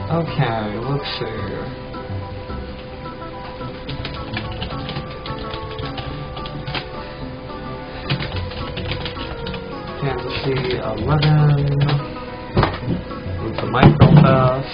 Okay, let's see. Fantasy 11 with the micro pass.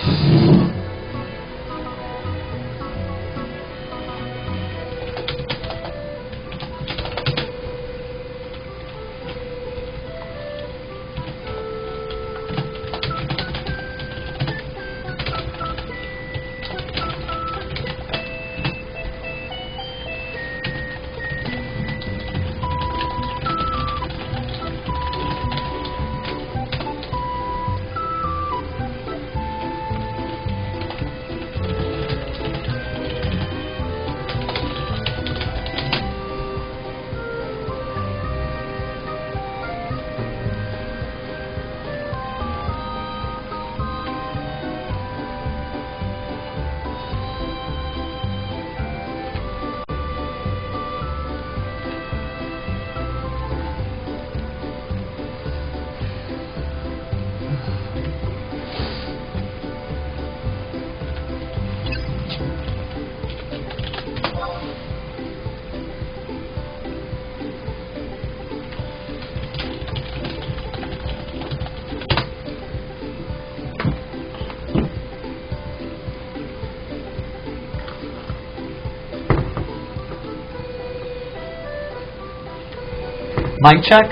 Mic check?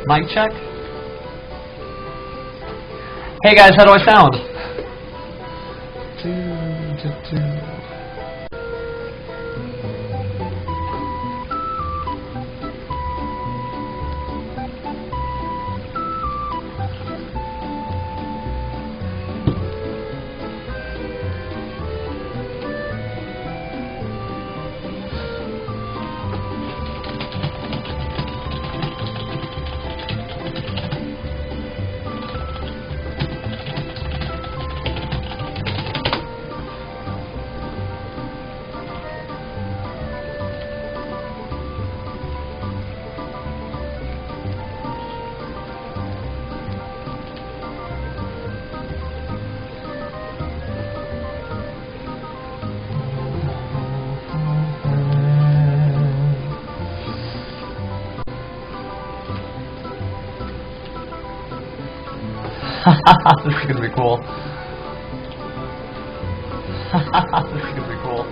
Mic check? Hey guys, how do I sound? This is gonna be cool. This is gonna be cool.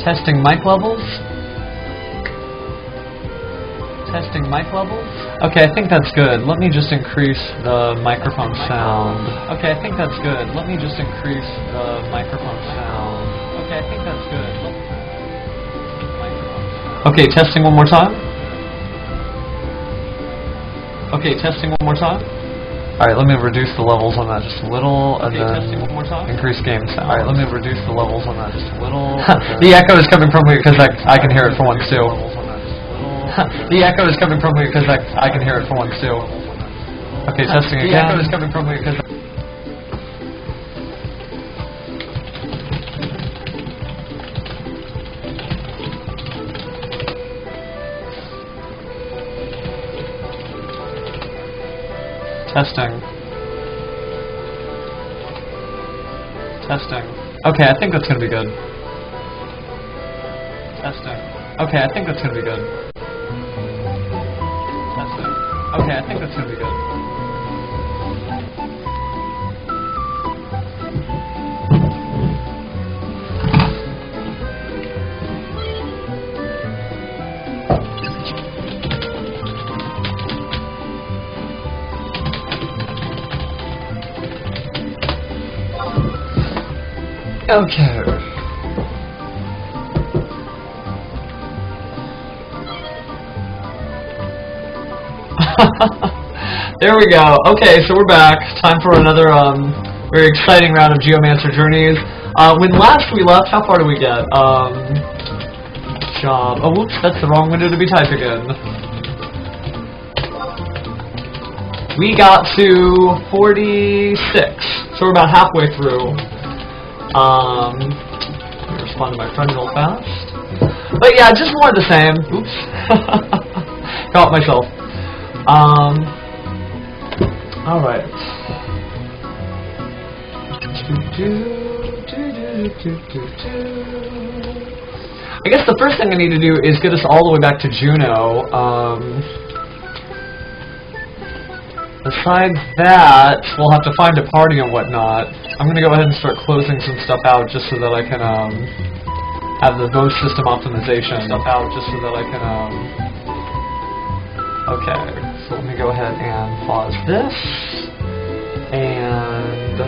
Testing mic levels. Testing mic levels. Okay, I think that's good. Let me just increase the microphone sound. Okay, I think that's good. Let me just increase the microphone sound. Okay, I think that's good. Okay, testing one more time. Okay, testing one more time. Alright, let me reduce the levels on that just a little, and then increase game sound. Alright, let me reduce the levels on that just a little. The echo is coming from me because I can hear it for once too. The echo is coming from me because I can hear it for once too. Okay, testing again. The echo is coming from me because Testing. Testing. Okay, I think that's gonna be good. Testing. Okay, I think that's gonna be good. Testing. Okay, I think that's gonna be good. Okay. There we go. Okay, so we're back. Time for another very exciting round of Geomancer journeys. When last we left, how far did we get? Job. Oh, whoops, that's the wrong window to be typing in. We got to 46, so we're about halfway through. Let me respond to my friend real fast. But yeah, just more of the same. Oops. Caught myself. Alright. I guess the first thing I need to do is get us all the way back to Juno. Besides that, we'll have to find a party and whatnot. I'm going to go ahead and start closing some stuff out just so that I can have the most system optimization stuff out just so that I can okay, so let me go ahead and pause this and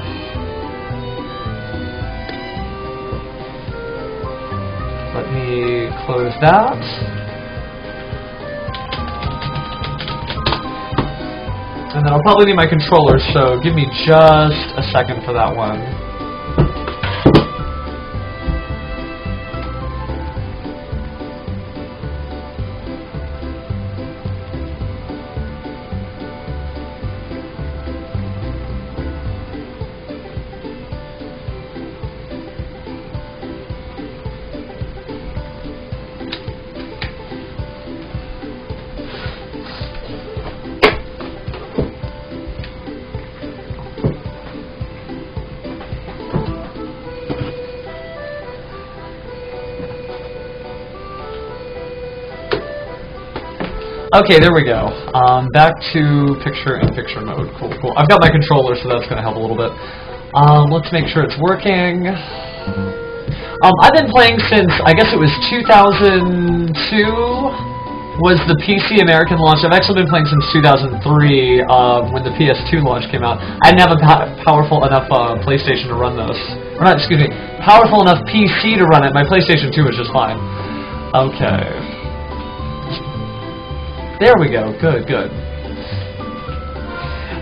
let me close that. And then I'll probably need my controller, so give me just a second for that one. Okay, there we go. Back to picture-in-picture mode. Cool, cool. I've got my controller, so that's going to help a little bit. Let's make sure it's working. I've been playing since, I guess it was 2002 was the PC American launch. I've actually been playing since 2003 when the PS2 launch came out. I didn't have a powerful enough PlayStation to run this. Or not, excuse me, powerful enough PC to run it. My PlayStation 2 was just fine. Okay. There we go. Good, good.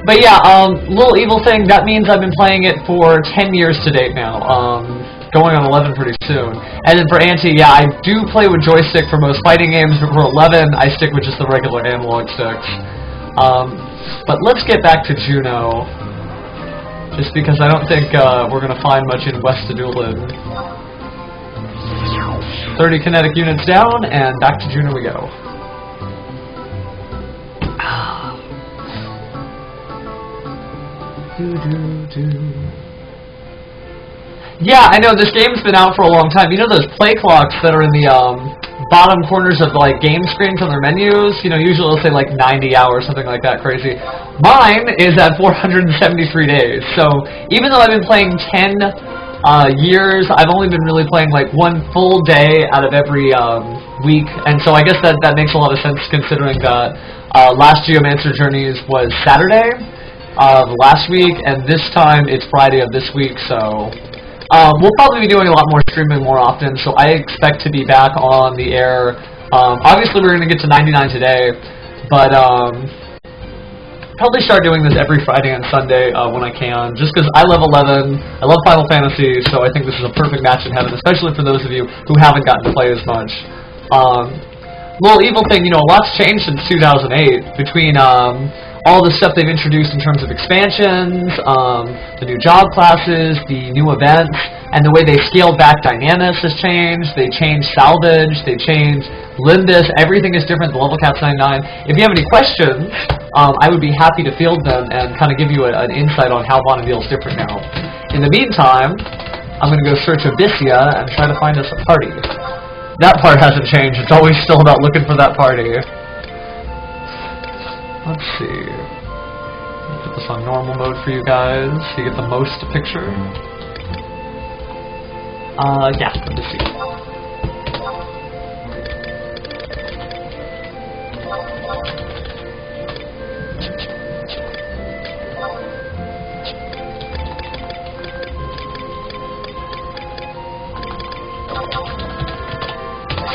But yeah, little evil thing, that means I've been playing it for 10 years to date now. Going on 11 pretty soon. And then for Anti, yeah, I do play with joystick for most fighting games, but for 11, I stick with just the regular analog sticks. But let's get back to Juno. Just because I don't think we're going to find much in West Adulan. 30 kinetic units down, and back to Juno we go. Yeah, I know, this game's been out for a long time. You know those play clocks that are in the bottom corners of like game screens on their menus? You know, usually it'll say like 90 hours, something like that crazy. Mine is at 473 days. So even though I've been playing 10 years, I've only been really playing like one full day out of every week. And so I guess that makes a lot of sense considering that last Geomancer Journeys was Saturday last week, and this time it's Friday of this week, so we'll probably be doing a lot more streaming more often, so I expect to be back on the air. Obviously we're going to get to 99 today, but probably start doing this every Friday and Sunday when I can, just because I love 11, I love Final Fantasy, so I think this is a perfect match in heaven, especially for those of you who haven't gotten to play as much. Little evil thing, you know, a lot's changed since 2008, between all the stuff they've introduced in terms of expansions, the new job classes, the new events, and the way they scaled back Dynamis has changed. They changed Salvage, they changed Limbus, everything is different, the level cap's 99. If you have any questions, I would be happy to field them and kind of give you an insight on how Bonneville is different now. In the meantime, I'm going to go search Abyssea and try to find us a party. That part hasn't changed, it's always still about looking for that party. Let's see. Put this on normal mode for you guys so you get the most picture. Yeah, let's see.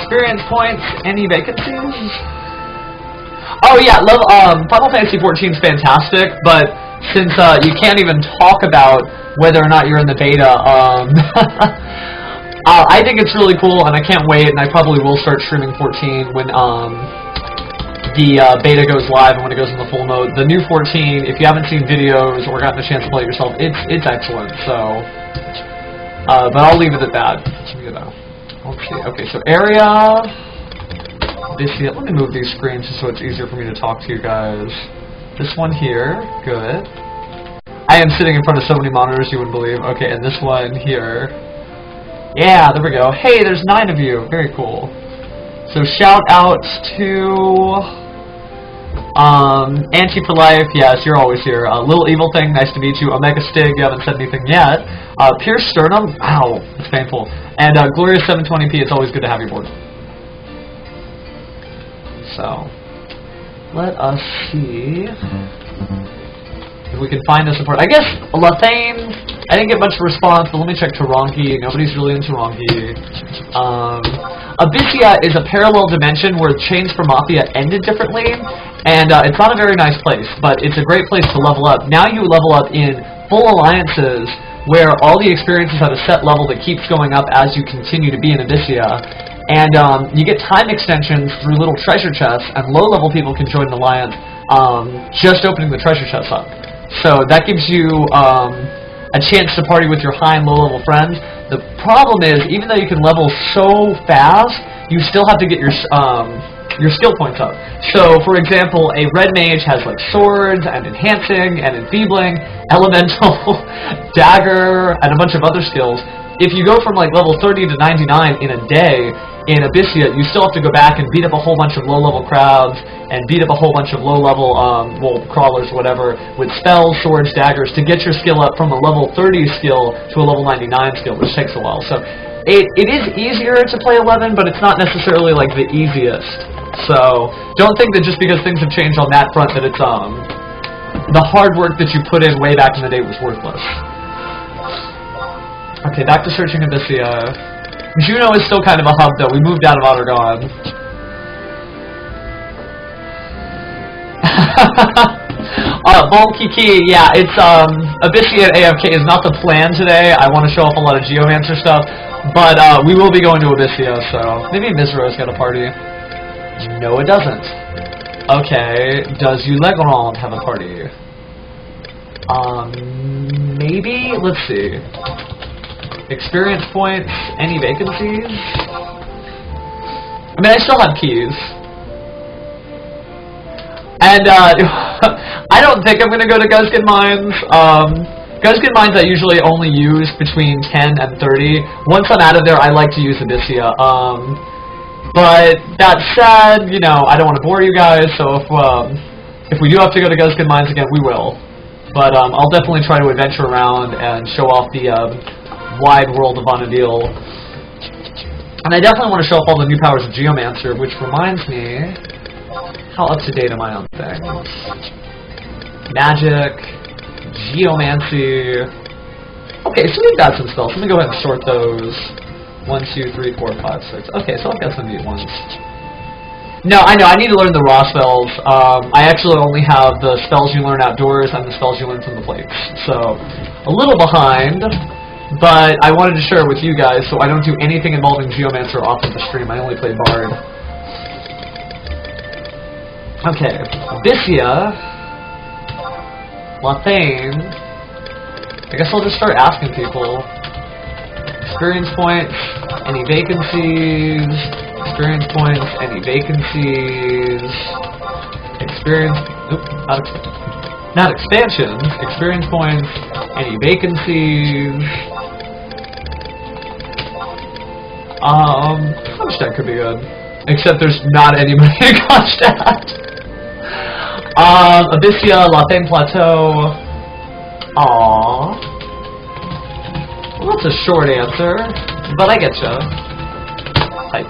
Experience points, any vacancies? Oh yeah, Final Fantasy 14 is fantastic, but since you can't even talk about whether or not you're in the beta, I think it's really cool, and I can't wait, and I probably will start streaming 14 when the beta goes live and when it goes in the full mode. The new 14, if you haven't seen videos or gotten a chance to play it yourself, it's excellent. So, but I'll leave it at that. You know. Let's see. Okay, so area. Abyssea. Let me move these screens just so it's easier for me to talk to you guys. This one here, good. I am sitting in front of so many monitors you wouldn't believe. Okay, and this one here. Yeah, there we go. Hey, there's 9 of you. Very cool. So shout outs to Anti for Life, yes, you're always here. Little Evil Thing, nice to meet you. Omega Stig, you haven't said anything yet. Pierce Sternum, wow, it's painful. And Glorious 720p, it's always good to have you aboard. So, let us see if we can find a support. I guess Lathane, I didn't get much response, but let me check Taranki. Nobody's really into Taranki. Abyssea is a parallel dimension where Chains for Mafia ended differently, and it's not a very nice place, but it's a great place to level up. Now you level up in full alliances, where all the experiences have a set level that keeps going up as you continue to be in Abyssea, and you get time extensions through little treasure chests, and low-level people can join an alliance just opening the treasure chests up. So that gives you a chance to party with your high and low-level friends. The problem is, even though you can level so fast, you still have to get your skill points up. So, for example, a red mage has like swords and enhancing and enfeebling, elemental, dagger, and a bunch of other skills. If you go from like level 30 to 99 in a day in Abyssea, you still have to go back and beat up a whole bunch of low-level crowds and beat up a whole bunch of low-level well, crawlers or whatever with spells, swords, daggers to get your skill up from a level 30 skill to a level 99 skill, which takes a while. So it is easier to play 11, but it's not necessarily like the easiest. So don't think that just because things have changed on that front that it's the hard work that you put in way back in the day was worthless. Okay, back to searching Abyssea. Juno is still kind of a hub, though. We moved out of Ottergon. Bulky Key, yeah, it's, Abyssea at AFK is not the plan today. I want to show off a lot of Geomancer stuff, but, we will be going to Abyssea, so maybe Mizro's got a party. No, it doesn't. Okay, does Ulegrand have a party? Maybe? Let's see. Experience points, any vacancies? I mean, I still have keys. And, I don't think I'm gonna go to Guzgan Mines. Guzgan Mines I usually only use between 10 and 30. Once I'm out of there, I like to use Abyssea. But, that said, you know, I don't want to bore you guys, so if we do have to go to Guzgan Mines again, we will. But, I'll definitely try to adventure around and show off the, wide world of Vana'diel. And I definitely want to show off all the new powers of Geomancer, which reminds me, how up-to-date am I on things? Magic, Geomancy. Okay, so we've got some spells. Let me go ahead and sort those. 1, 2, 3, 4, 5, 6. Okay, so I've got some neat ones. No, I know, I need to learn the raw spells. I actually only have the spells you learn outdoors and the spells you learn from the plates. So, a little behind. But I wanted to share it with you guys, so I don't do anything involving Geomancer off of the stream. I only play Bard. Okay, Abyssea, Lathane. I guess I'll just start asking people. Experience points, any vacancies? Experience points, any vacancies? Experience, oops, not expansions. Experience points, any vacancies? Kronstadt could be good. Except there's not anybody in Kronstadt. Abyssea, Lathane Plateau. Aww. Well, that's a short answer, but I getcha. Hi.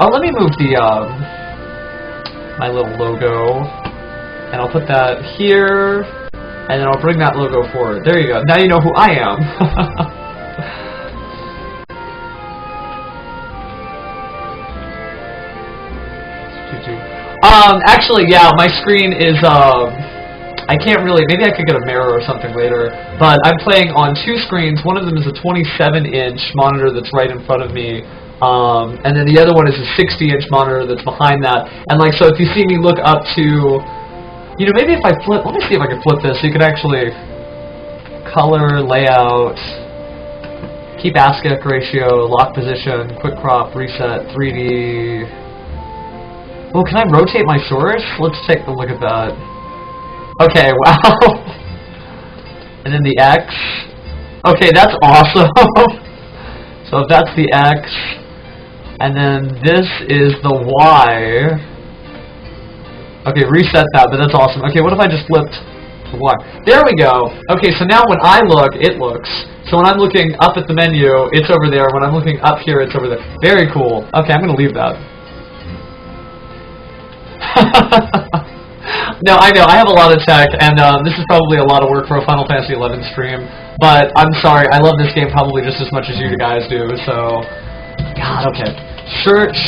Oh, let me move the, my little logo. And I'll put that here, and then I'll bring that logo forward. There you go. Now you know who I am. Actually, yeah, my screen is, I can't really, maybe I could get a mirror or something later, but I'm playing on 2 screens. One of them is a 27-inch monitor that's right in front of me, and then the other one is a 60-inch monitor that's behind that. And like, so if you see me look up to, you know, maybe if I flip, let me see if I can flip this, so you can actually color, layout, keep aspect ratio, lock position, quick crop, reset, 3D. Well, can I rotate my source? Let's take a look at that. Okay, wow. And then the X. Okay, that's awesome. So if that's the X, and then this is the Y. Okay, reset that, but that's awesome. Okay, what if I just flipped the Y? There we go. Okay, so now when I look, it looks. So when I'm looking up at the menu, it's over there. When I'm looking up here, it's over there. Very cool. Okay, I'm going to leave that. No, I know, I have a lot of tech, and this is probably a lot of work for a Final Fantasy XI stream, but I'm sorry, I love this game probably just as much as you guys do, so... God, okay. Search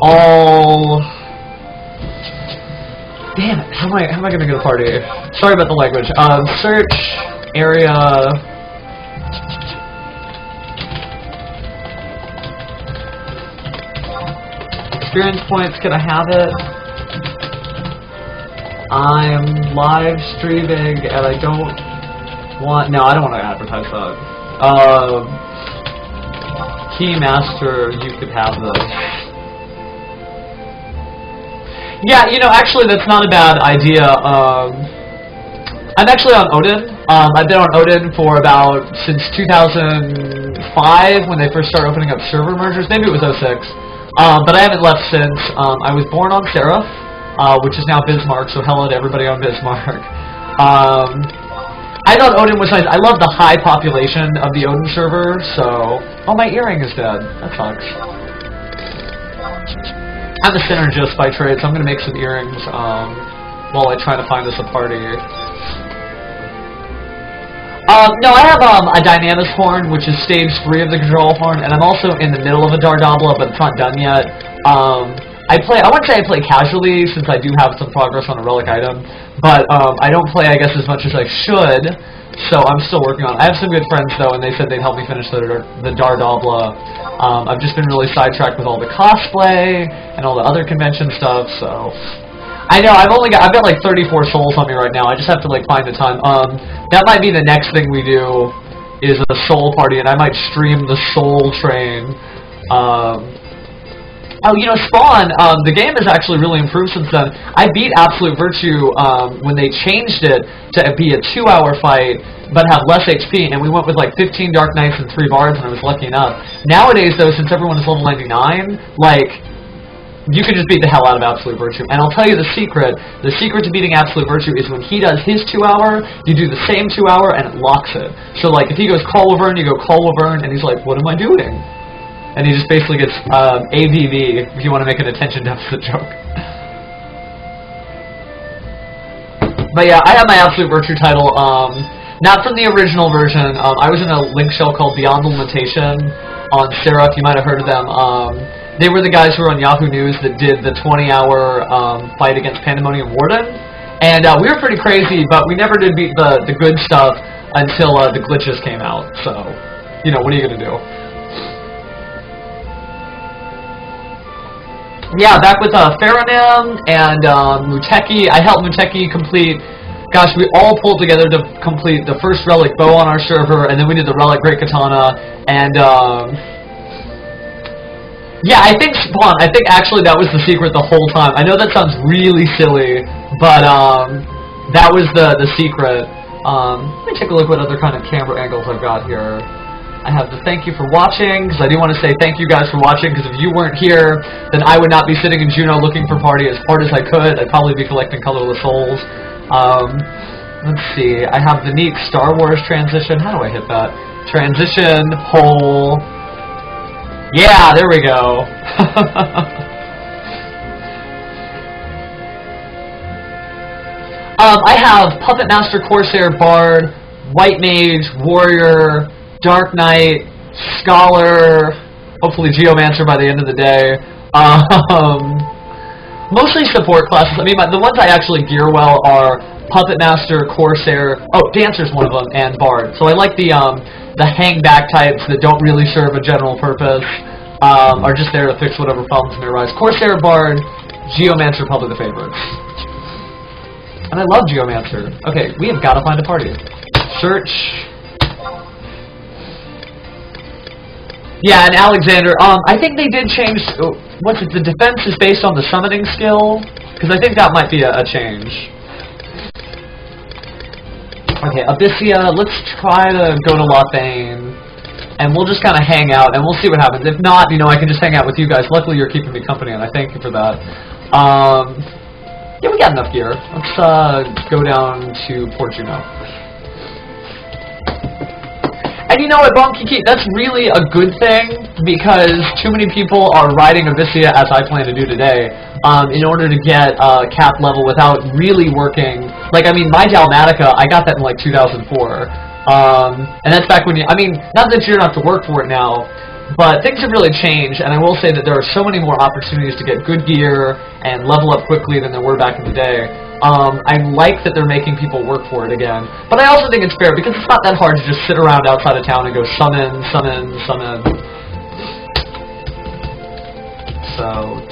all... Damn it, how am I gonna get a party? Sorry about the language. Search area... Experience points, can I have it? I'm live streaming and I don't want... No, I don't want to advertise that. Keymaster, you could have this. Yeah, you know, actually that's not a bad idea. I'm actually on Odin. I've been on Odin for about since 2005 when they first started opening up server mergers. Maybe it was 06. But I haven't left since. I was born on Seraph. Which is now Bismarck, so hello to everybody on Bismarck. I thought Odin was nice. I love the high population of the Odin server, so... Oh, my earring is dead. That sucks. I'm a synergist by trade, so I'm going to make some earrings while I try to find us a party. No, I have a Dynamis horn, which is stage 3 of the control horn, and I'm also in the middle of a Dardabla, but it's not done yet. I wouldn't say I play casually, since I do have some progress on a relic item, but I don't play, I guess, as much as I should, so I'm still working on it. I have some good friends, though, and they said they'd help me finish the Dardabla. I've just been really sidetracked with all the cosplay and all the other convention stuff, so... I know, I've got like 34 souls on me right now, I just have to, like, find the time. That might be the next thing we do, is a soul party, and I might stream the soul train. Oh, you know, Spawn, the game has actually really improved since then. I beat Absolute Virtue when they changed it to be a 2-hour fight, but have less HP, and we went with like 15 Dark Knights and 3 Bards, and I was lucky enough. Nowadays, though, since everyone is level 99, like, you can just beat the hell out of Absolute Virtue. And I'll tell you the secret to beating Absolute Virtue is when he does his 2-hour, you do the same 2-hour, and it locks it. So, like, if he goes Call Laverne, you go Call Laverne, and he's like, what am I doing? And he just basically gets AVV, if you want to make an attention deficit joke. But yeah, I have my Absolute Virtue title, not from the original version. I was in a link shell called Beyond the Limitation on Seraph. You might have heard of them. They were the guys who were on Yahoo News that did the 20-hour fight against Pandemonium Warden. And we were pretty crazy, but we never did beat the good stuff until the glitches came out. So, you know, what are you going to do? Yeah, back with Pharaonim and Muteki. I helped Muteki complete... Gosh, we all pulled together to complete the first Relic Bow on our server, and then we did the Relic Great Katana, and... yeah, I think Spawn, actually that was the secret the whole time. I know that sounds really silly, but that was the secret. Let me take a look what other kind of camera angles I've got here. I have to thank you for watching, because I do want to say thank you guys for watching, because if you weren't here, then I would not be sitting in Juneau looking for party as hard as I could. I'd probably be collecting colorless souls. Let's see, I have the neat Star Wars transition. How do I hit that? Transition, hole... Yeah, there we go. I have Puppet Master, Corsair, Bard, White Mage, Warrior, Dark Knight, Scholar, hopefully Geomancer by the end of the day. Mostly support classes. I mean, the ones I actually gear well are Puppet Master, Corsair, Dancer's one of them, and Bard. So I like the hang back types that don't really serve a general purpose, are just there to fix whatever problems may arise. Corsair, Bard, Geomancer, probably the favorites. And I love Geomancer. Okay, we have got to find a party. Search. Yeah, and Alexander, I think they did change, what's it, the defense is based on the summoning skill? Because I think that might be a change. Okay, Abyssea, let's try to go to Lothane, and we'll just kind of hang out, and we'll see what happens. If not, you know, I can just hang out with you guys. Luckily, you're keeping me company, and I thank you for that. Yeah, we got enough gear. Let's go down to Port Juno. And you know what, Bonkiki, that's really a good thing, because too many people are riding Abyssea, as I plan to do today, in order to get cap level without really working. Like, I mean, my Dalmatica, I got that in like 2004. And that's back when you, I mean, not that you don't have to work for it now, but things have really changed, and I will say that there are so many more opportunities to get good gear and level up quickly than there were back in the day. I like that they're making people work for it again. But I also think it's fair, because it's not that hard to just sit around outside of town and go summon, summon, summon. So,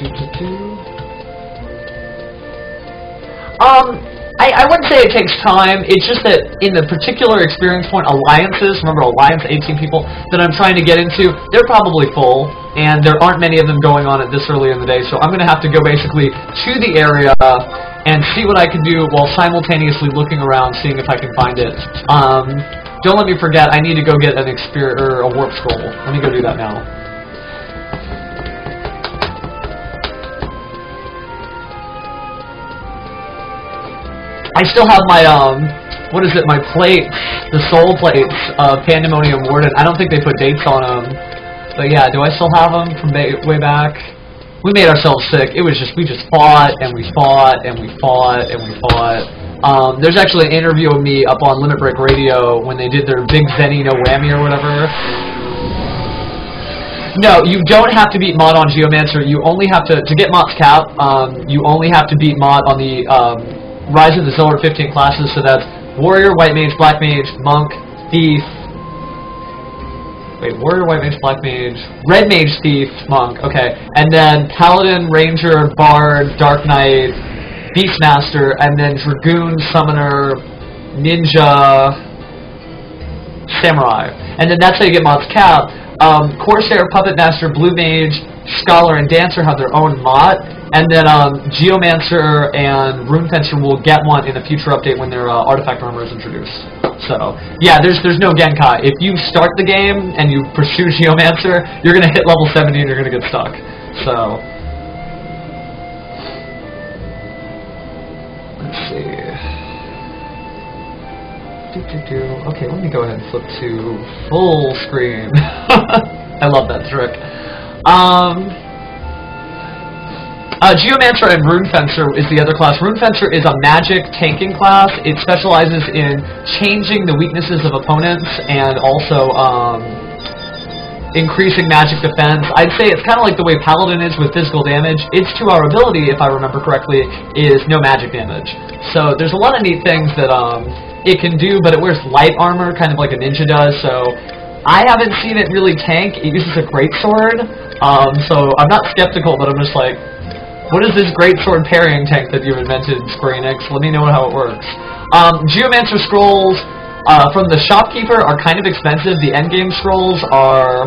I wouldn't say it takes time. It's just that in the particular experience point, alliances, remember Alliance, 18 people, that I'm trying to get into, they're probably full, and there aren't many of them going on at this early in the day, so I'm going to have to go basically to the area and see what I can do while simultaneously looking around, seeing if I can find it. Don't let me forget, I need to go get an a warp scroll. Let me go do that now. I still have my, what is it, my plates, the soul plates of Pandemonium Warden. I don't think they put dates on them. But yeah, do I still have them from way back? We made ourselves sick. It was just, we just fought, and we fought, and we fought, and we fought. There's actually an interview of me up on Limit Break Radio when they did their Big Zenny No Whammy or whatever. No, you don't have to beat Mod on Geomancer. You only have to get Mod's cap, you only have to beat Mod on the, Rise of the Silver 15 classes, so that's Warrior, White Mage, Black Mage, Monk, Thief. Wait, Warrior, White Mage, Black Mage, Red Mage, Thief, Monk, okay. And then Paladin, Ranger, Bard, Dark Knight, Beastmaster, and then Dragoon, Summoner, Ninja, Samurai. And then that's how you get Mod's cap. Corsair, Puppet Master, Blue Mage, Scholar, and Dancer have their own mod, and then Geomancer and Runefencer will get one in a future update when their artifact armor is introduced. So, yeah, there's no Genkai. If you start the game and you pursue Geomancer, you're going to hit level 70 and you're going to get stuck. So, let's see. Okay, let me go ahead and flip to full screen. I love that trick. Geomancer and Runefencer is the other class. Runefencer is a magic tanking class. It specializes in changing the weaknesses of opponents and also increasing magic defense. I'd say it's kind of like the way Paladin is with physical damage. Its 2-hour ability, if I remember correctly, is no magic damage. So there's a lot of neat things that it can do, but it wears light armor, kind of like a ninja does, so I haven't seen it really tank. It uses a greatsword, so I'm not skeptical, but I'm just like, what is this greatsword parrying tank that you've invented, Square Enix? Let me know how it works. Geomancer scrolls from the shopkeeper are kind of expensive. The endgame scrolls are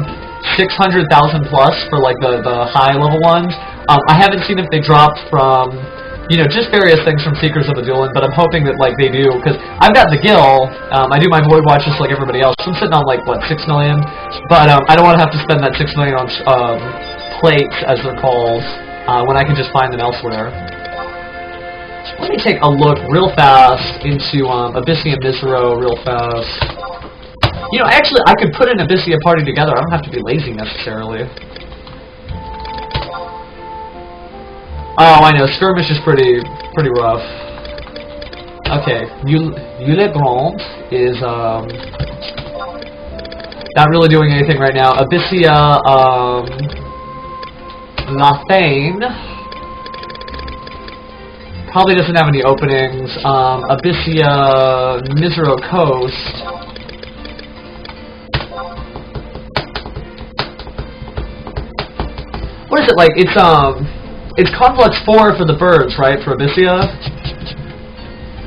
600,000 plus for like the high level ones. I haven't seen if they dropped from, you know, just various things from Seekers of Adulan, but I'm hoping that, like, they do, because I've got the Gil, I do my Void Watch just like everybody else, so I'm sitting on, like, what, 6 million? But, I don't want to have to spend that 6 million on, plates, as they're called, when I can just find them elsewhere. Let me take a look real fast into, Abyssea and Misero real fast. You know, actually, I could put an Abyssea party together, I don't have to be lazy, necessarily. Oh, I know. Skirmish is pretty rough. Okay, Ulegrand is not really doing anything right now. Abyssea, Lothane. Probably doesn't have any openings. Abyssea, Misero Coast. What is it like? It's Complex 4 for the birds, right? For Abyssea.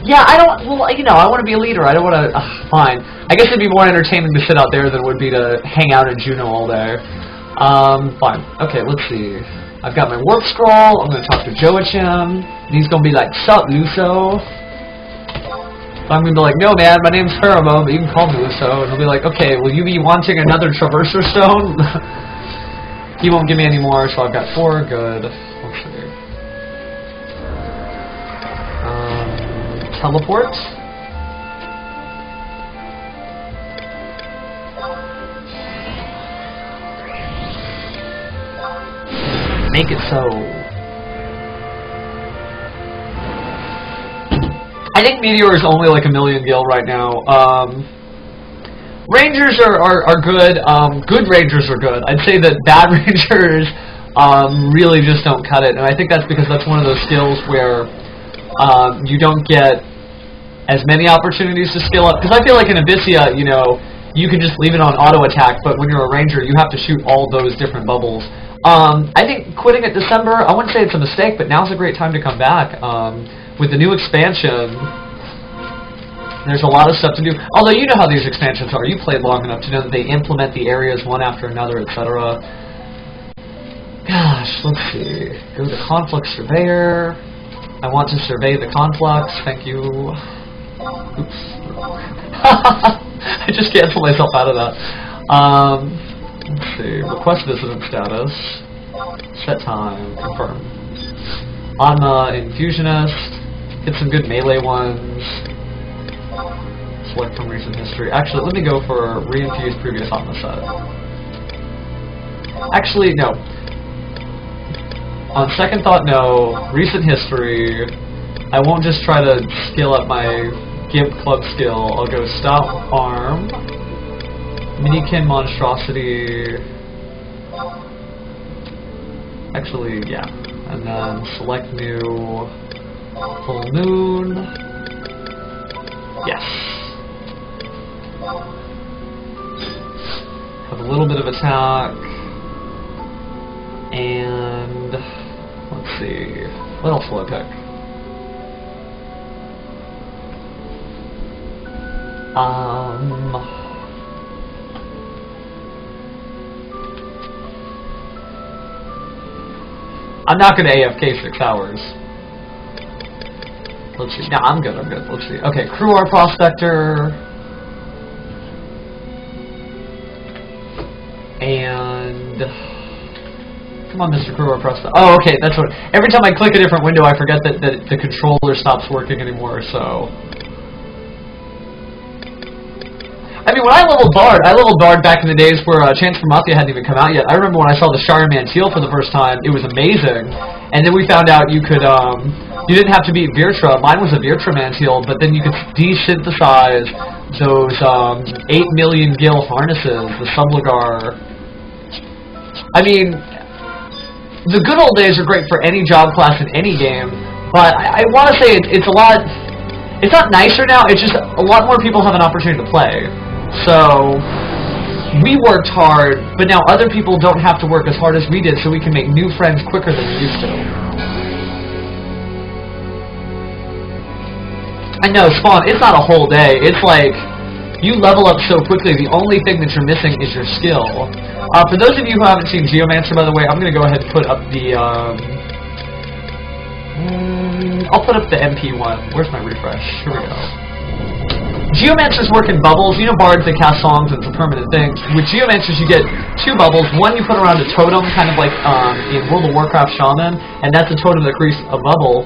Yeah, I don't. Well, you know, I want to be a leader. I don't want to. Fine. I guess it'd be more entertaining to sit out there than it would be to hang out in Juneau all day. Fine. Okay, let's see. I've got my warp scroll. I'm gonna talk to Joachim. And he's gonna be like, "Sup, Luso?" I'm gonna be like, "No, man, my name's Pheromone, but you can call me Luso." And he'll be like, "Okay, will you be wanting another Traverser Stone?" He won't give me any more, so I've got 4. Good. Let's see. Teleport. Make it so. I think Meteor is only like 1,000,000 gil right now. Rangers are good. Good Rangers are good. I'd say that bad Rangers really just don't cut it, and I think that's because that's one of those skills where you don't get as many opportunities to skill up. Because I feel like in Abyssea, you know, you can just leave it on auto attack, but when you're a Ranger, you have to shoot all those different bubbles. I think quitting at December, I wouldn't say it's a mistake, but now's a great time to come back. With the new expansion, there's a lot of stuff to do. Although you know how these expansions are. You played long enough to know that they implement the areas one after another, etc. Gosh, let's see. Go to Conflux Surveyor. I want to survey the Conflux. Thank you. Oops. I just canceled myself out of that. Let's see. Request visitant status. Set time. Confirm. Anma, Infusionist. Get some good melee ones. Select from recent history. Actually, let me go for re-infuse previous Anma set. Actually, no. On second thought, no. Recent history. I won't just try to skill up my Gimp Club skill. I'll go Stop Arm. Minikin Monstrosity. Actually, yeah. And then select new Full Moon. Yes. Have a little bit of attack. And let's see. What else will I pick? I'm not going to AFK 6 hours. Let's see. No, I'm good. Let's see. Okay, Crew Art Prospector. And come on, Mr. Crew Art Prospector. Oh, okay, that's what. Every time I click a different window, I forget that the controller stops working anymore, so. I mean, when I leveled Bard back in the days where Chance for Mafia hadn't even come out yet. I remember when I saw the Shire Manteel for the first time, it was amazing. And then we found out you could, you didn't have to beat Virtra. Mine was a Virtra Manteel, but then you could desynthesize those 8 million gil harnesses, the Subligar. I mean, the good old days are great for any job class in any game, but I want to say it's a lot. It's not nicer now. It's just a lot more people have an opportunity to play. So we worked hard, but now other people don't have to work as hard as we did, so we can make new friends quicker than we used to. I know, Spawn, it's not a whole day. It's like, you level up so quickly, the only thing that you're missing is your skill. For those of you who haven't seen Geomancer, by the way, I'm going to go ahead and put up the, I'll put up the MP one. Where's my refresh? Here we go. Geomancers work in bubbles. You know bards, they cast songs, and it's a permanent thing. With Geomancers, you get 2 bubbles. One you put around a totem, kind of like in World of Warcraft Shaman, and that's a totem that creates a bubble.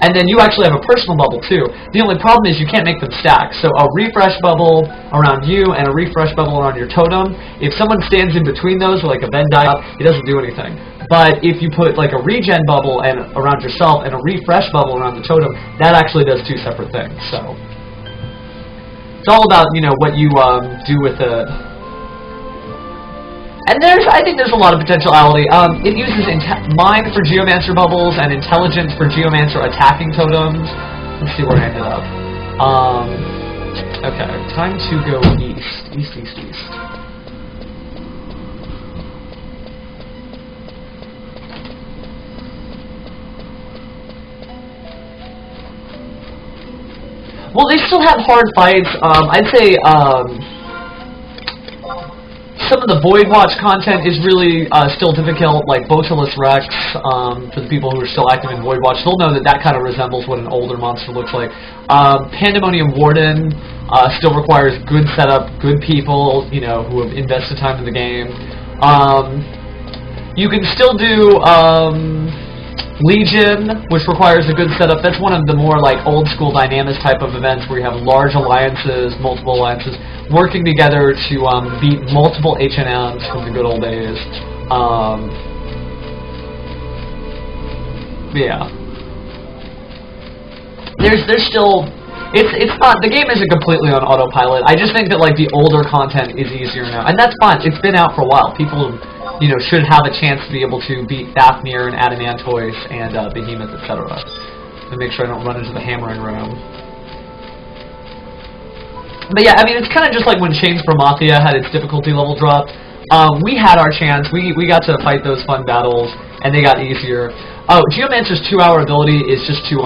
And then you actually have a personal bubble, too. The only problem is you can't make them stack. So a refresh bubble around you and a refresh bubble around your totem, if someone stands in between those, like a Venn diagram, it doesn't do anything. But if you put like a regen bubble and around yourself and a refresh bubble around the totem, that actually does 2 separate things. So it's all about, you know, what you do with it. And I think there's a lot of potentiality. It uses Mind for Geomancer bubbles and Intelligence for Geomancer attacking totems. Let's see where I ended up. Okay, time to go east. East. Well, they still have hard fights. I'd say some of the Void Watch content is really still difficult, like Botalus Rex, for the people who are still active in Void Watch. They'll know that kind of resembles what an older monster looks like. Pandemonium Warden still requires good setup, good people, you know, who have invested time in the game. You can still do Legion, which requires a good setup. That's one of the more like old school Dynamis type of events where you have large alliances, multiple alliances, working together to beat multiple HNMs from the good old days. Yeah. There's still, it's not, the game isn't completely on autopilot. I just think that like the older content is easier now, and that's fine. It's been out for a while. People, you know, should have a chance to be able to beat Fafnir and Adamantoise and Behemoth, etc. To make sure I don't run into the hammering room. But yeah, I mean, it's kind of just like when Chains for Mafia had its difficulty level drop. We had our chance. We got to fight those fun battles, and they got easier. Oh, Geomancer's 2-hour ability is just to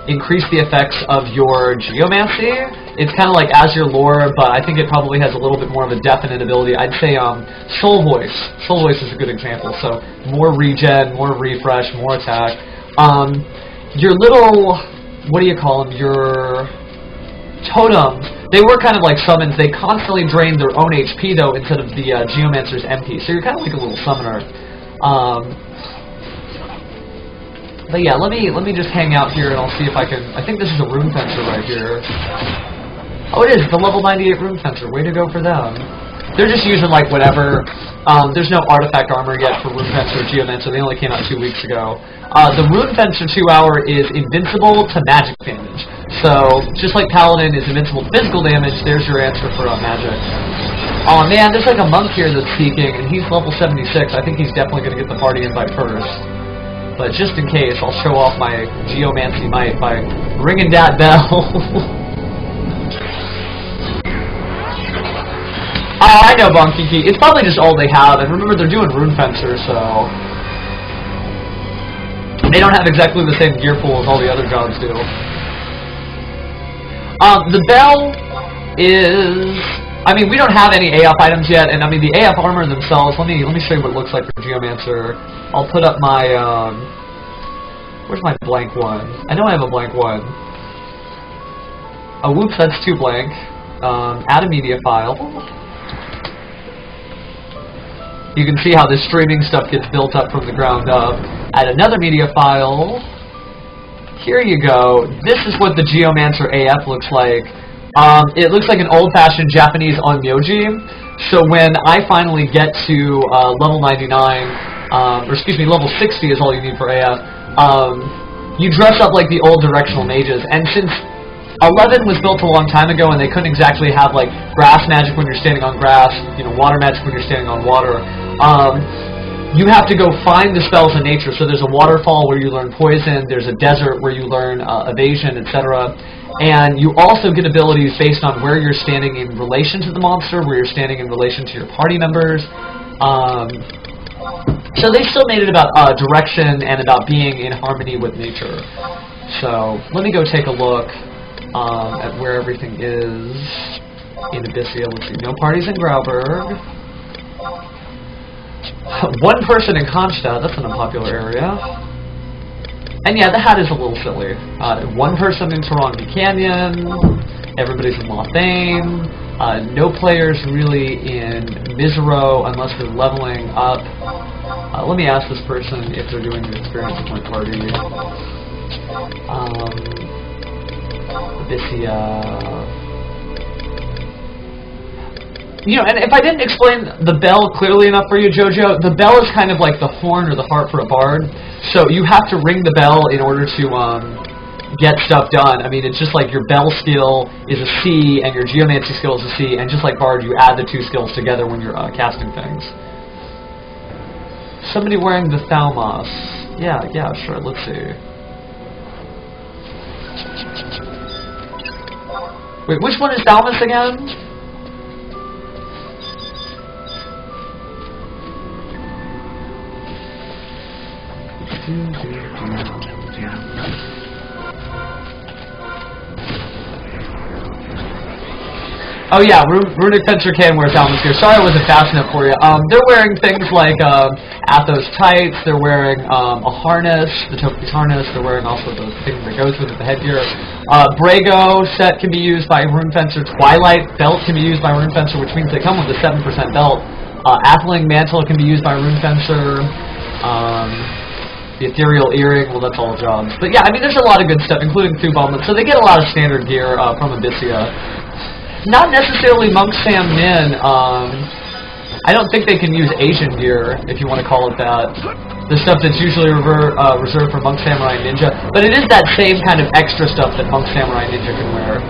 increase the effects of your Geomancy. It's kind of like Azure Lore, but I think it probably has a little bit more of a definite ability. I'd say Soul Voice. Soul Voice is a good example. So more regen, more refresh, more attack. Your little, what do you call them? Your totems. They were kind of like summons. They constantly drained their own HP though, instead of the Geomancer's MP. So you're kind of like a little summoner. But yeah, let me just hang out here and I'll see if I can. I think this is a Rune Fencer right here. Oh, it is the level 98 Rune Fencer. Way to go for them. They're just using like whatever. There's no artifact armor yet for Rune Fencer or Geomancer. They only came out 2 weeks ago. The Rune Fencer 2-hour is invincible to magic damage. So just like Paladin is invincible to physical damage, there's your answer for magic. Oh man, there's like a monk here that's peeking, and he's level 76. I think he's definitely going to get the party invite first. But just in case, I'll show off my Geomancy might by ringing that bell. Oh, I know Bonkiki. It's probably just all they have, and remember they're doing Rune Fencer, so they don't have exactly the same gear pool as all the other jobs do. The bell is, I mean, we don't have any AF items yet, and I mean the AF armor themselves. Let me show you what it looks like for Geomancer. I'll put up my where's my blank one? I know I have a blank one. Oh, whoops, that's 2 blank. Add a media file. You can see how this streaming stuff gets built up from the ground up. Add another media file. Here you go. This is what the Geomancer AF looks like. It looks like an old-fashioned Japanese onmyoji. So when I finally get to level 99, or excuse me, level 60 is all you need for AF, you dress up like the old directional mages. And since 11 was built a long time ago and they couldn't exactly have like grass magic when you're standing on grass, you know, water magic when you're standing on water, you have to go find the spells in nature. So there's a waterfall where you learn poison, there's a desert where you learn evasion, etc. And you also get abilities based on where you're standing in relation to the monster, where you're standing in relation to your party members. So they still made it about direction and about being in harmony with nature. So let me go take a look at where everything is in Abyssea. Let's see, no parties in Grauberg. 1 person in Kronstadt, that's an unpopular area. And yeah, the hat is a little silly. 1 person in Tarongi Canyon, everybody's in Lothane, no players really in Mizero unless they're leveling up. Let me ask this person if they're doing the experience with my party. Abyssea. You know, and if I didn't explain the bell clearly enough for you, Jojo, the bell is kind of like the horn or the harp for a bard. So you have to ring the bell in order to, get stuff done. I mean, it's just like your Bell skill is a C and your Geomancy skill is a C, and just like Bard, you add the two skills together when you're casting things. Somebody wearing the Thalmos. Yeah, sure, let's see. Wait, which one is Thalmos again? Oh yeah, Runic Fencer can wear Thalmos gear. Sorry I wasn't fast enough for you. They're wearing things like Athos tights, they're wearing a harness, the Topi's harness, they're wearing also the thing that goes with it, the headgear. Brago set can be used by Rune Fencer, Twilight belt can be used by Rune Fencer, which means they come with a 7% belt. Atheling mantle can be used by Rune Fencer. The ethereal earring, well that's all jobs. But yeah, I mean there's a lot of good stuff, including Thubomlet, so they get a lot of standard gear from Abyssea. Not necessarily Monk Sam Min. I don't think they can use Asian gear, if you want to call it that. The stuff that's usually reserved for Monk Samurai Ninja. But it is that same kind of extra stuff that Monk Samurai Ninja can wear.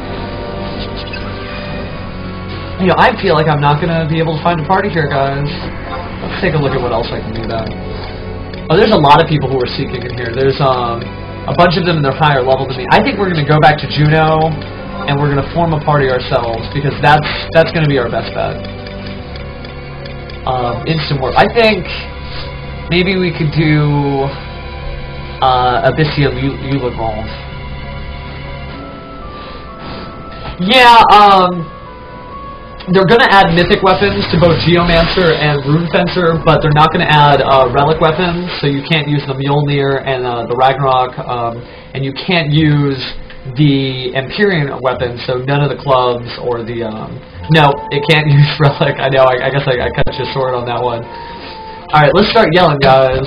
You know, I feel like I'm not going to be able to find a party here, guys. Let's take a look at what else I can do then. Oh, there's a lot of people who are seeking in here. There's a bunch of them and they're higher level than me. I think we're going to go back to Juno, and we're going to form a party ourselves, because that's going to be our best bet. Instant warp. I think maybe we could do Abyssea Ulegrand. Yeah, they're going to add mythic weapons to both Geomancer and Rune Fencer, but they're not going to add relic weapons, so you can't use the Mjolnir and the Ragnarok, and you can't use the Empyrean weapon, so none of the clubs or the, no, it can't use relic. I know, I guess I cut you short on that one. Alright, let's start yelling, guys.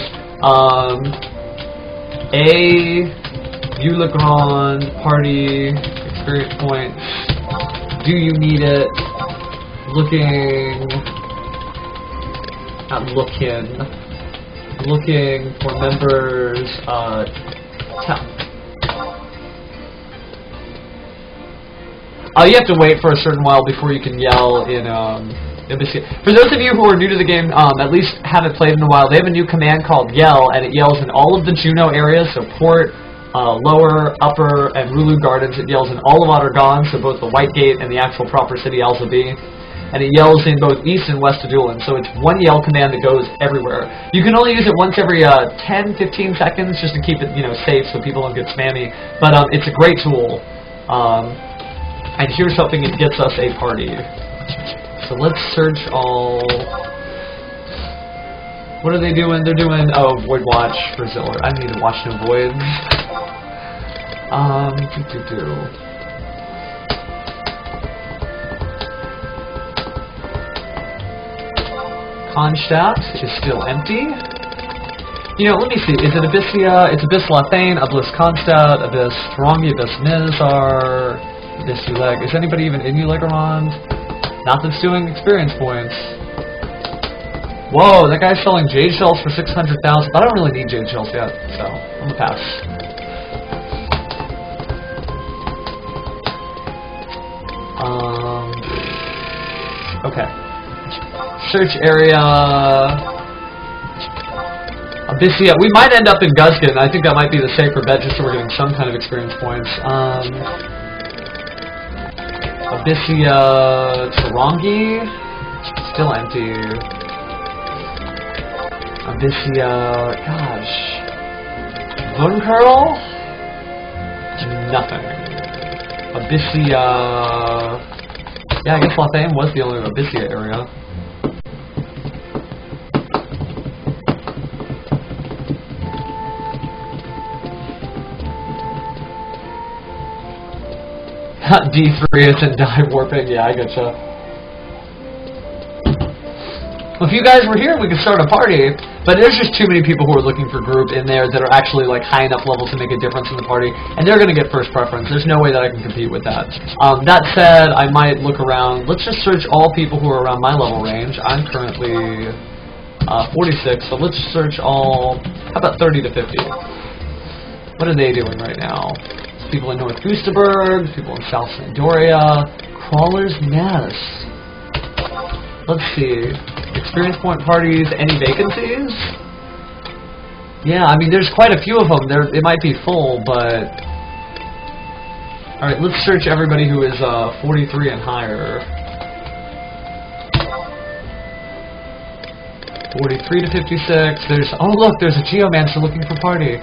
Ulegrand, party, experience points, do you need it? Looking for members, you have to wait for a certain while before you can yell in Abyssea. For those of you who are new to the game, at least haven't played in a while, they have a new command called Yell, and it yells in all of the Juno areas, so Port, Lower, Upper, and Rulu Gardens. It yells in all of Ottergon, so both the White Gate and the actual proper city, Alzabi. And it yells in both East and West of Dulan, so it's one yell command that goes everywhere. You can only use it once every 10-15 seconds just to keep it, safe so people don't get spammy. But it's a great tool. And here's something that gets us a party. So let's search all. What are they doing? They're doing Void Watch for Ziller. I need to watch no voids. Kronstadt is still empty. Let me see. Is it Abyssea? It's Abyss Lathane, Abyss Kronstadt, Abyss Tarangi, Abyss Mizar, Abyss Uleg. Is anybody even in Ulegrand? Not that's doing experience points. Whoa, that guy's selling jade shells for 600,000. I don't really need jade shells yet, so I'm gonna pass. Okay. Search area. Abyssea. We might end up in Guskin. I think that might be the safer bet, just so we're getting some kind of experience points. Abyssea Tarangi. Still empty. Abyssea. Gosh. Vuncurl? Nothing. Abyssea. Yeah, I guess Lathane was the only Abyssea area. D3 is in die warping. Yeah, I getcha. Well, if you guys were here, we could start a party. But there's just too many people who are looking for group in there that are actually like high enough level to make a difference in the party, and they're going to get first preference. There's no way that I can compete with that. That said, I might look around. Let's just search all people who are around my level range. I'm currently 46, so let's search all. How about 30 to 50? What are they doing right now? people in North Goosterberg, people in South Sandoria, Crawler's Nest. Let's see. Experience point parties, any vacancies? Yeah, I mean, there's quite a few of them. It might be full, but... Alright, let's search everybody who is 43 and higher. 43 to 56. There's... Oh, look, there's a Geomancer looking for party.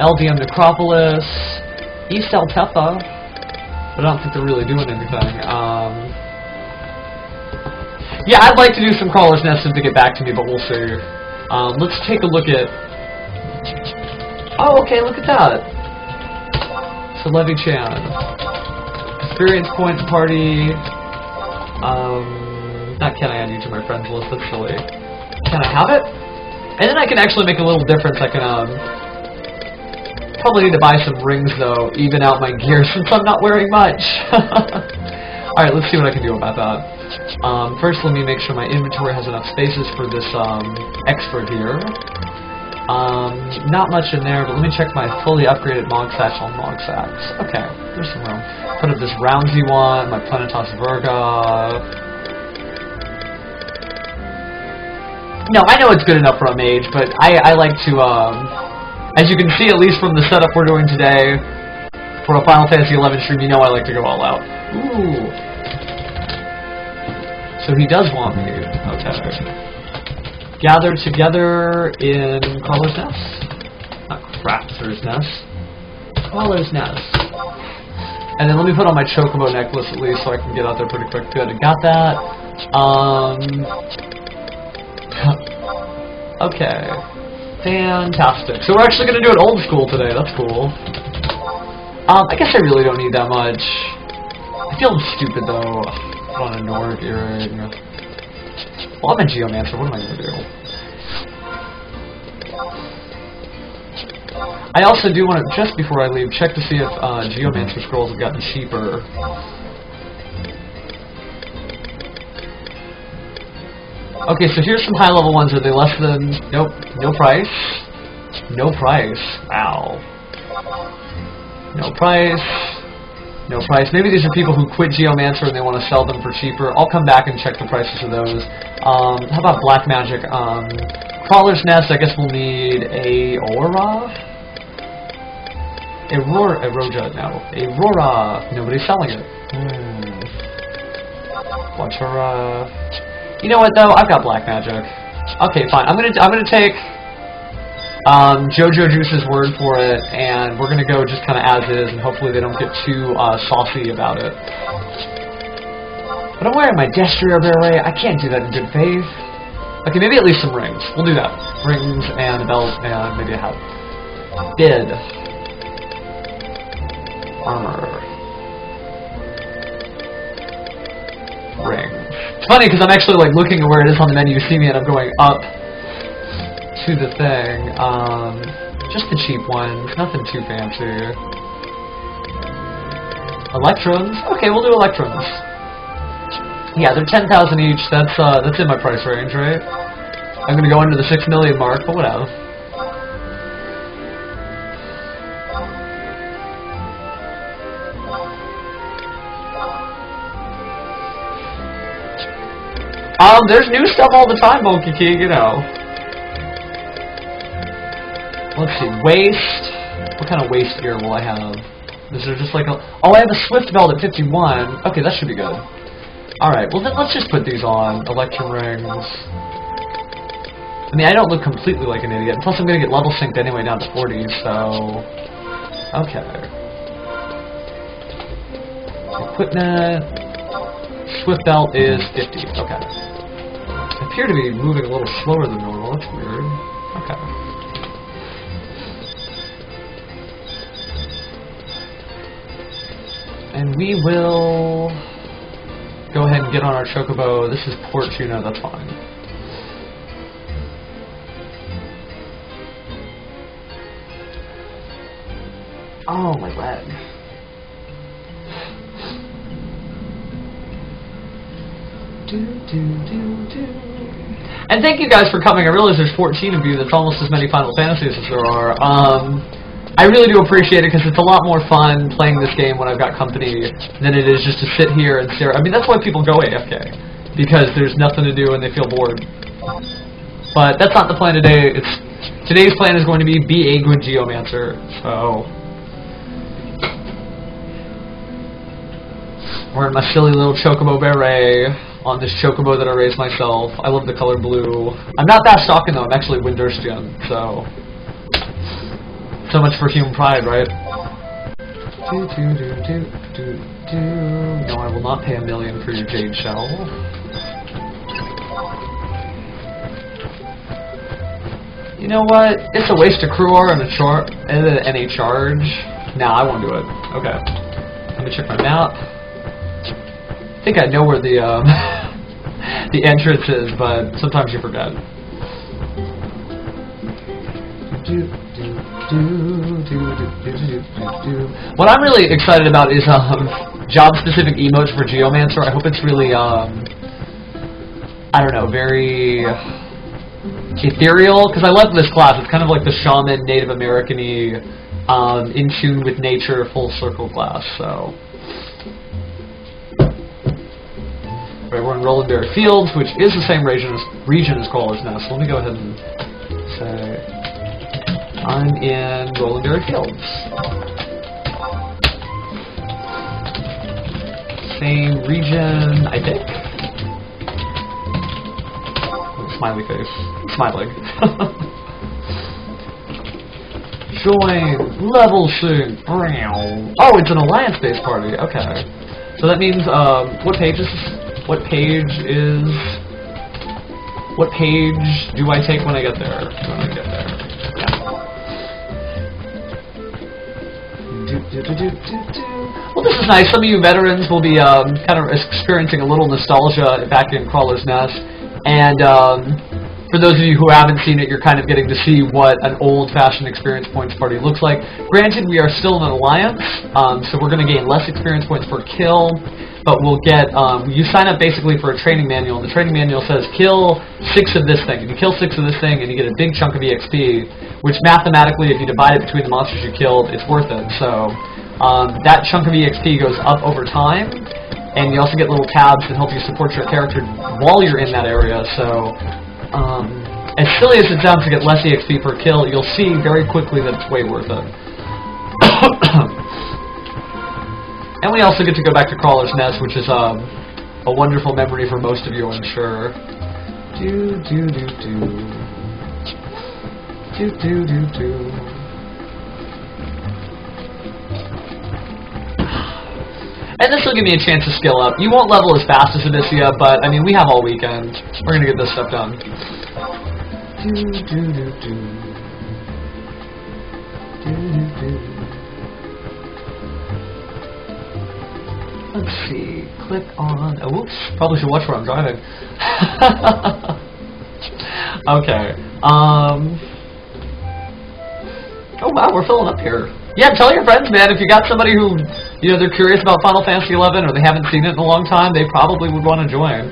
LDM Necropolis. East Altepa. But I don't think they're really doing anything. Yeah, I'd like to do some Crawler's Nest to get back to me, but we'll see. Let's take a look at... Oh, okay, look at that. So Levy Chan. Experience points party. Not can I add you to my friends list, that's silly. Can I have it? And then I can actually make a little difference. I can, probably need to buy some rings, though, even out my gear, since I'm not wearing much. Alright, let's see what I can do about that. First, let me make sure my inventory has enough spaces for this, expert here. Not much in there, but let me check my fully upgraded Mog Satchel and Mog Sacks. Okay, there's some room. Put up this Roundsy one, my Planetos Virga. No, I know it's good enough for a mage, but I like to, as you can see, at least from the setup we're doing today, for a Final Fantasy XI stream, you know I like to go all out. Ooh. So he does want me. Okay. Gather together in Crawler's Nest. Not Crafter's Nest. Crawler's Nest. And then let me put on my Chocobo necklace at least so I can get out there pretty quick. Good, I got that. Okay. Fantastic. So we're actually going to do it old school today. That's cool. I guess I really don't need that much. I feel stupid though. Put on a Nord earring. Well, I'm a Geomancer. What am I going to do? I also do want to, just before I leave, check to see if Geomancer scrolls have gotten cheaper. Okay, so here's some high-level ones. Are they less than... Nope. No price. No price. Wow. No price. No price. Maybe these are people who quit Geomancer and they want to sell them for cheaper. I'll come back and check the prices of those. How about Black Magic? Crawler's Nest, I guess we'll need a Aura? Aurora, no. Aurora. Nobody's selling it. What's her, You know what though? I've got Black Magic. Okay, fine. I'm gonna take Jojo Juice's word for it, and we're gonna go just kind of as is, and hopefully they don't get too saucy about it. But I'm wearing my Destria beret. I can't do that in good faith. Okay, maybe at least some rings. We'll do that. Rings and a belt and maybe a hat. Bid. Armor. Ring. It's funny because I'm actually like looking at where it is on the menu. You see me and I'm going up to the thing. Just the cheap ones. Nothing too fancy. Electrons. Okay, we'll do electrons. Yeah, they're 10,000 each. That's in my price range, right? I'm gonna go under the 6 million mark, but whatever. There's new stuff all the time, Monkey King, you know. Let's see, waist. What kind of waist gear will I have? Is there just like a... Oh, I have a Swift belt at 51. Okay, that should be good. Alright, well then let's just put these on. Electrum rings. I mean, I don't look completely like an idiot. Plus, I'm going to get level synced anyway down to 40, so... Okay. Equipment. Swift belt is 50. Okay. I appear to be moving a little slower than normal. That's weird. Okay. And we will go ahead and get on our Chocobo. This is Port Tuna. That's fine. Oh, my leg. And thank you guys for coming. I realize there's 14 of you. That's almost as many Final Fantasies as there are. I really do appreciate it because it's a lot more fun playing this game when I've got company than it is just to sit here and stare. I mean, that's why people go AFK, because there's nothing to do and they feel bored. But that's not the plan today. Today's plan is going to be a good geomancer. So wearing my silly little chocobo beret on this chocobo that I raised myself. I love the color blue. I'm not that stalking though. I'm actually Windurstian, so much for human pride, right? No, I will not pay $1 million for your jade shell. You know what? It's a waste of crew ore and a charge. Nah, I won't do it. Okay. Let me check my map. I think I know where the the entrance is, but sometimes you forget. What I'm really excited about is job-specific emotes for Geomancer. I hope it's really I don't know, very ethereal, because I love this class. It's kind of like the shaman, Native American-y, in tune with nature, full circle class. So. Right, we're in Rolandberry Fields, which is the same region as Crawler's Nest. So let me go ahead and say I'm in Rolandberry Fields. Same region, I think. Smiley face. Smiling. Join level sync. Oh, it's an alliance-based party. Okay. So that means what page do I take when I get there? Well, this is nice. Some of you veterans will be kind of experiencing a little nostalgia back in Crawler's Nest, and for those of you who haven't seen it, you're kind of getting to see what an old-fashioned experience points party looks like. Granted, we are still in an alliance, so we're going to gain less experience points per kill, but we'll get, you sign up basically for a training manual, and the training manual says kill 6 of this thing. If you kill 6 of this thing, and you get a big chunk of EXP, which mathematically, if you divide it between the monsters you killed, it's worth it. So that chunk of EXP goes up over time, and you also get little tabs that help you support your character while you're in that area. So as silly as it sounds to get less EXP per kill, you'll see very quickly that it's way worth it. And we also get to go back to Crawler's Nest, which is a wonderful memory for most of you, I'm sure. And this will give me a chance to skill up. You won't level as fast as Abyssea, but I mean, we have all weekend. We're gonna get this stuff done. Let's see. Click on. Oh, oops. Probably should watch where I'm driving. Okay. Oh wow, we're filling up here. Yeah, tell your friends, man. If you got somebody who, you know, they're curious about Final Fantasy XI or they haven't seen it in a long time, they probably would want to join.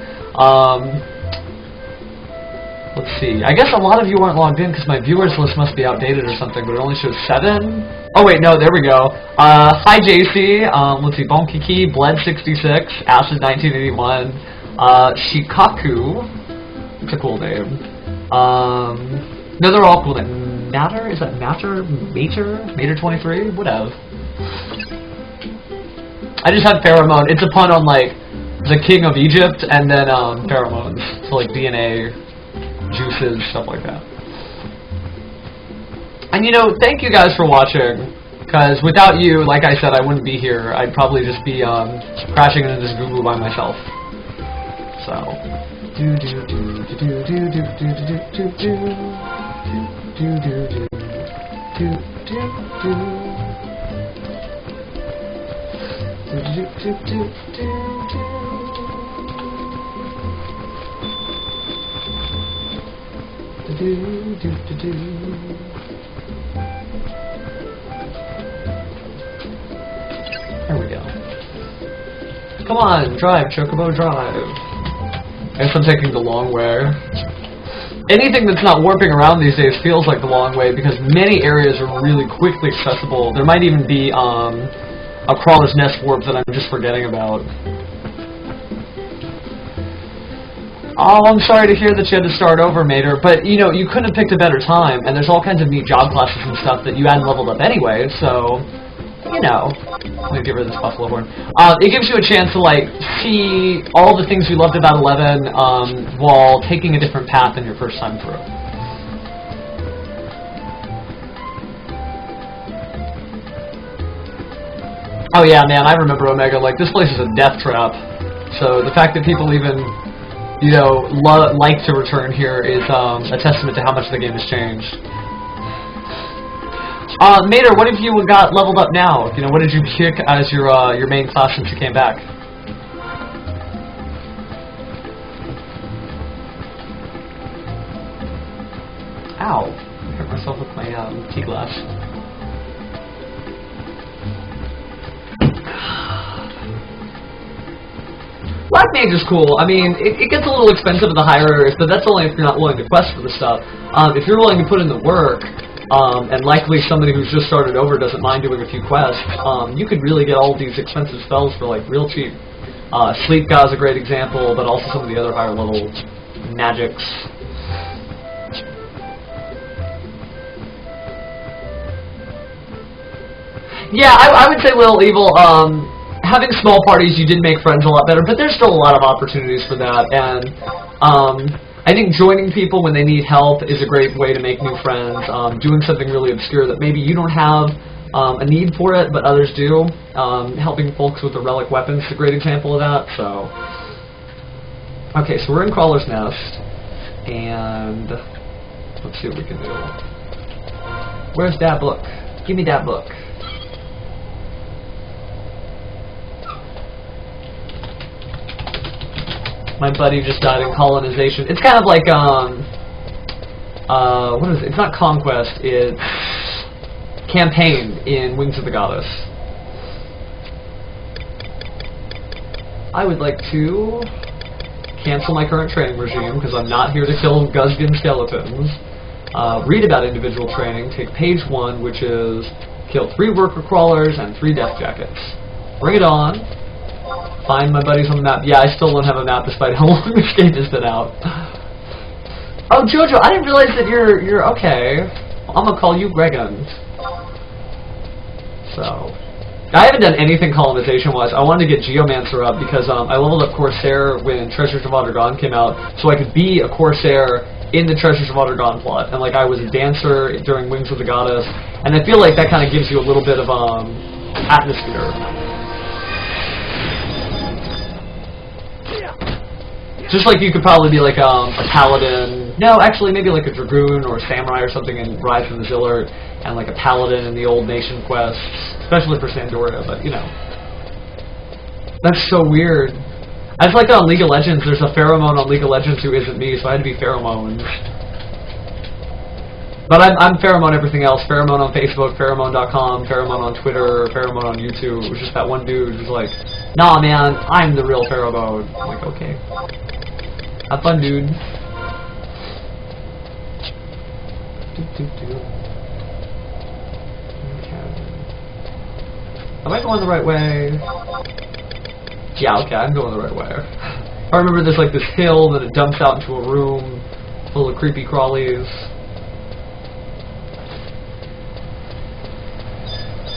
Let's see. I guess a lot of you aren't logged in because my viewers list must be outdated or something, but it only shows 7. Oh wait, no, there we go. Hi JC. Let's see. Bonkiki, Bled66, Acid 1981, Shikaku. It's a cool name. No, they're all cool names. Matter? Is that Matter? Mater 23? Whatever. I just had pheromone. It's a pun on like the king of Egypt and then pheromones. So like DNA, juices, stuff like that. And you know, thank you guys for watching. Because without you, like I said, I wouldn't be here. I'd probably just be crashing into this Google by myself. So. There we go. Come on, drive, Chocobo, drive. I guess I'm taking the long way. anything that's not warping around these days feels like the long way because many areas are really quickly accessible. There might even be a crawler's nest warp that I'm just forgetting about. Oh, I'm sorry to hear that you had to start over, Mater, but, you know, you couldn't have picked a better time, and there's all kinds of neat job classes and stuff that you hadn't leveled up anyway, so, you know. I'm gonna get rid of this buffalo horn. It gives you a chance to, like, see all the things you loved about 11 while taking a different path than your first time through. Oh yeah, man, I remember Omega. Like, this place is a death trap. So the fact that people even, you know, like to return here is a testament to how much the game has changed. Mater, what have you got leveled up now? You know, what did you pick as your main class since you came back? Ow! I hurt myself with my tea glass. Black Mage is cool. I mean, it gets a little expensive in the higher areas, but that's only if you're not willing to quest for the stuff. If you're willing to put in the work, and likely somebody who's just started over doesn't mind doing a few quests, you could really get all of these expensive spells for, like, real cheap. Sleep God is a great example, but also some of the other higher level magics. Yeah, I would say Little Evil, having small parties, you did make friends a lot better, but there's still a lot of opportunities for that, and I think joining people when they need help is a great way to make new friends. Doing something really obscure that maybe you don't have a need for it, but others do. Helping folks with the relic weapons is a great example of that. So, okay, so we're in Crawler's Nest, and let's see what we can do. Where's that book? Give me that book. My buddy just died in colonization. It's kind of like, what is it? It's not Conquest, it's Campaign in Wings of the Goddess. I would like to cancel my current training regime, because I'm not here to kill Guzgan skeletons. Read about individual training, take page 1, which is kill 3 worker crawlers and 3 death jackets. Bring it on. Find my buddies on the map. Yeah, I still don't have a map despite how long this game has been out. Oh, Jojo, I didn't realize that you're okay. I'm gonna call you Gregan. So, I haven't done anything colonization-wise. I wanted to get Geomancer up because I leveled up Corsair when Treasures of Ottergon came out, so I could be a Corsair in the Treasures of Ottergon plot. And like I was a dancer during Wings of the Goddess, and I feel like that kind of gives you a little bit of atmosphere. Just like you could probably be like a paladin. No, actually, maybe like a dragoon or a samurai or something in Rise from the Zillard, and like a paladin in the Old Nation quests, especially for Sandoria. But you know, that's so weird. I just like that on League of Legends. There's a pheromone on League of Legends who isn't me, so I had to be pheromone. But I'm pheromone everything else. Pheromone on Facebook, pheromone.com, pheromone on Twitter, pheromone on YouTube. It was just that one dude who's like, nah, man, I'm the real pheromone. I'm like, okay. Have fun, dude. Okay. Am I going the right way? Yeah, okay, I'm going the right way. I remember there's like this hill that it dumps out into a room full of creepy crawlies.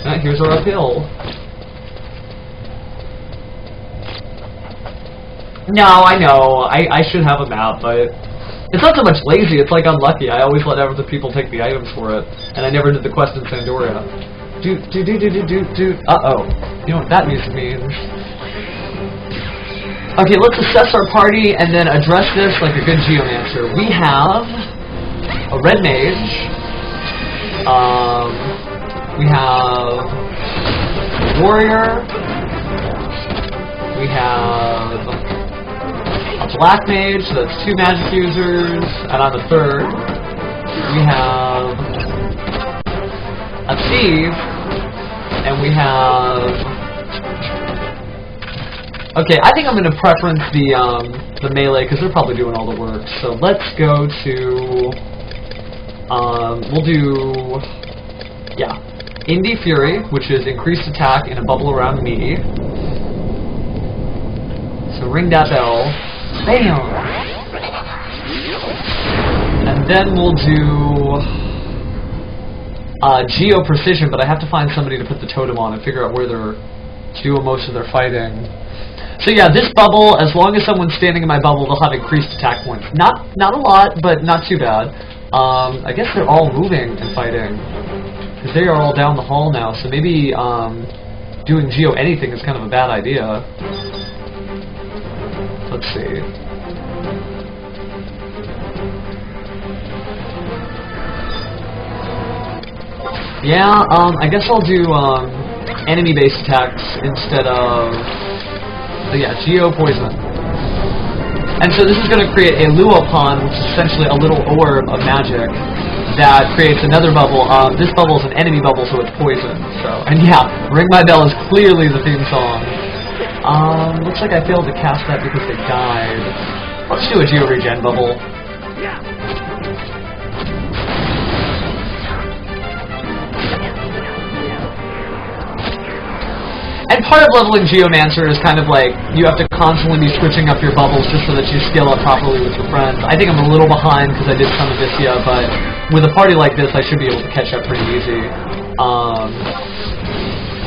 And here's our uphill. No, I know. I should have a map, but it's not so much lazy, it's like unlucky. I always let other people take the items for it, and I never did the quest in Sandoria. Uh-oh. You know what that music means. Okay, let's assess our party and then address this like a good Geomancer. We have a red mage. We have a warrior. We have a black mage, so that's 2 magic users, and I'm a 3rd. We have a thief, and we have Okay, I think I'm going to preference the melee because they're probably doing all the work. So let's go to, we'll do, yeah, Indie Fury, which is increased attack in a bubble around me. So ring that bell. Bam! And then we'll do Geo Precision, but I have to find somebody to put the totem on and figure out where they're doing most of their fighting. So yeah, this bubble, as long as someone's standing in my bubble, they'll have increased attack points. Not a lot, but not too bad. I guess they're all moving and fighting, because they are all down the hall now, so maybe doing Geo anything is kind of a bad idea. Let's see. Yeah, I guess I'll do enemy-based attacks instead of... So yeah, Geo Poison. And so this is going to create a Luopon, which is essentially a little orb of magic that creates another bubble. This bubble is an enemy bubble, so it's poison. So, and yeah, Ring My Bell is clearly the theme song. Looks like I failed to cast that because they died. Let's do a Geo Regen bubble. And part of leveling Geomancer is kind of like, you have to constantly be switching up your bubbles just so that you skill up properly with your friends. I think I'm a little behind because I did some Abyssea, but with a party like this, I should be able to catch up pretty easy.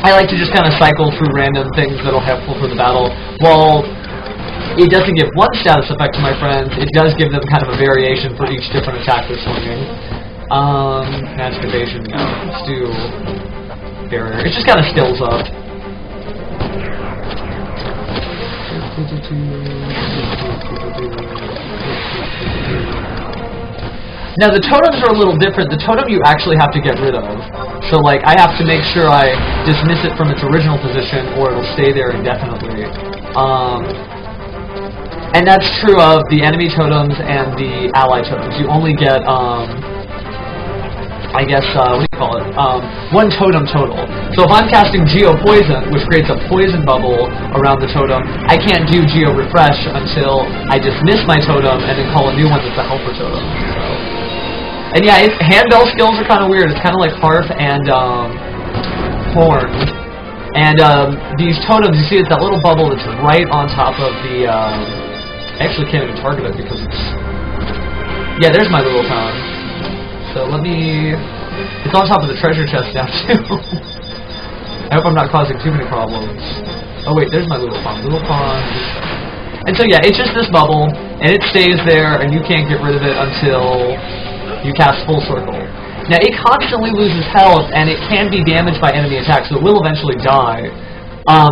I like to just kind of cycle through random things that'll helpful for the battle. While it doesn't give one status effect to my friends, it does give them kind of a variation for each different attack they're swinging. Magic Evasion, no. Let's do Barrier. It just kind of stills up. Now the totems are a little different. The totem you actually have to get rid of. So like I have to make sure I dismiss it from its original position or it'll stay there indefinitely. And that's true of the enemy totems and the ally totems. You only get I guess, what do you call it? One totem total. So if I'm casting Geo Poison, which creates a poison bubble around the totem, I can't do Geo Refresh until I dismiss my totem and then call a new one that's a helper totem. So. And yeah, handbell skills are kind of weird. It's kind of like harp and horn. And these totems, you see it's that little bubble that's right on top of the... I actually can't even target it because it's... Yeah, there's my little town. So let me... It's on top of the treasure chest now, too. I hope I'm not causing too many problems. Oh, wait, there's my little pond. And so, yeah, it's just this bubble, and it stays there, and you can't get rid of it until you cast Full Circle. Now, it constantly loses health, and it can be damaged by enemy attacks, so it will eventually die.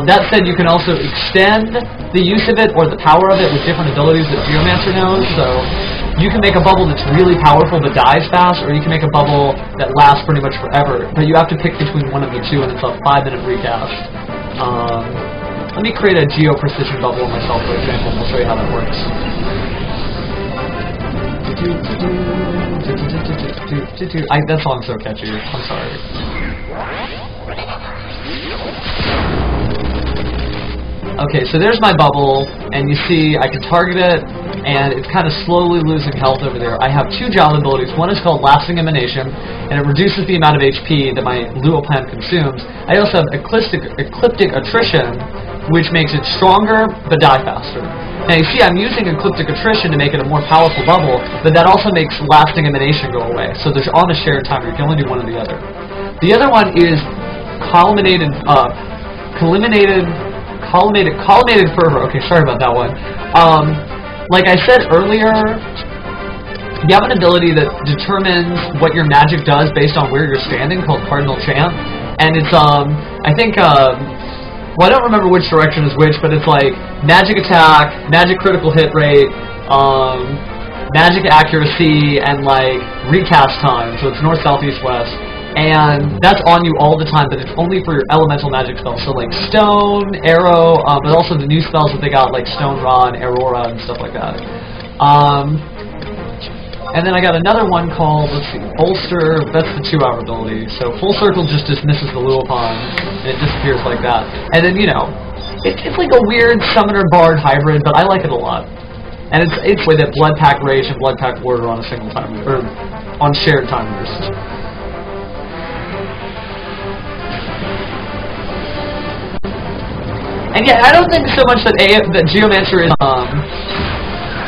That said, you can also extend the use of it or the power of it with different abilities that Geomancer knows, so... You can make a bubble that's really powerful but dies fast, or you can make a bubble that lasts pretty much forever. But you have to pick between one of the two, and it's a 5-minute recast. Let me create a Geo Precision bubble on myself, for example, and we'll show you how that works. That song's so catchy. I'm sorry. Okay, so there's my bubble, and you see I can target it, and it's kind of slowly losing health over there. I have two job abilities. One is called Lasting Emanation, and it reduces the amount of HP that my Luoplan consumes. I also have Ecliptic Attrition, which makes it stronger, but die faster. Now you see I'm using Ecliptic Attrition to make it a more powerful bubble, but that also makes Lasting Emanation go away. So there's on a shared timer. You can only do one or the other. The other one is Collimated Fervor. Okay, sorry about that one. Like I said earlier, you have an ability that determines what your magic does based on where you're standing, called Cardinal Chant. And it's, I think, well, I don't remember which direction is which, but it's like magic attack, magic critical hit rate, magic accuracy, and like recast time. So it's north, south, east, west. And that's on you all the time, but it's only for your elemental magic spells. So like Stone, Arrow, but also the new spells that they got, like Stone Rod, Aurora, and stuff like that. And then I got another one called, let's see, Bolster. That's the 2-hour ability. So Full Circle just dismisses the Luopon, and it disappears like that. And then, you know, It's like a weird summoner bard hybrid, but I like it a lot. And it's with it Blood Pack Rage and Blood Pack Warrior on a single timer, or on shared timers. And yeah, I don't think so much that Geomancer is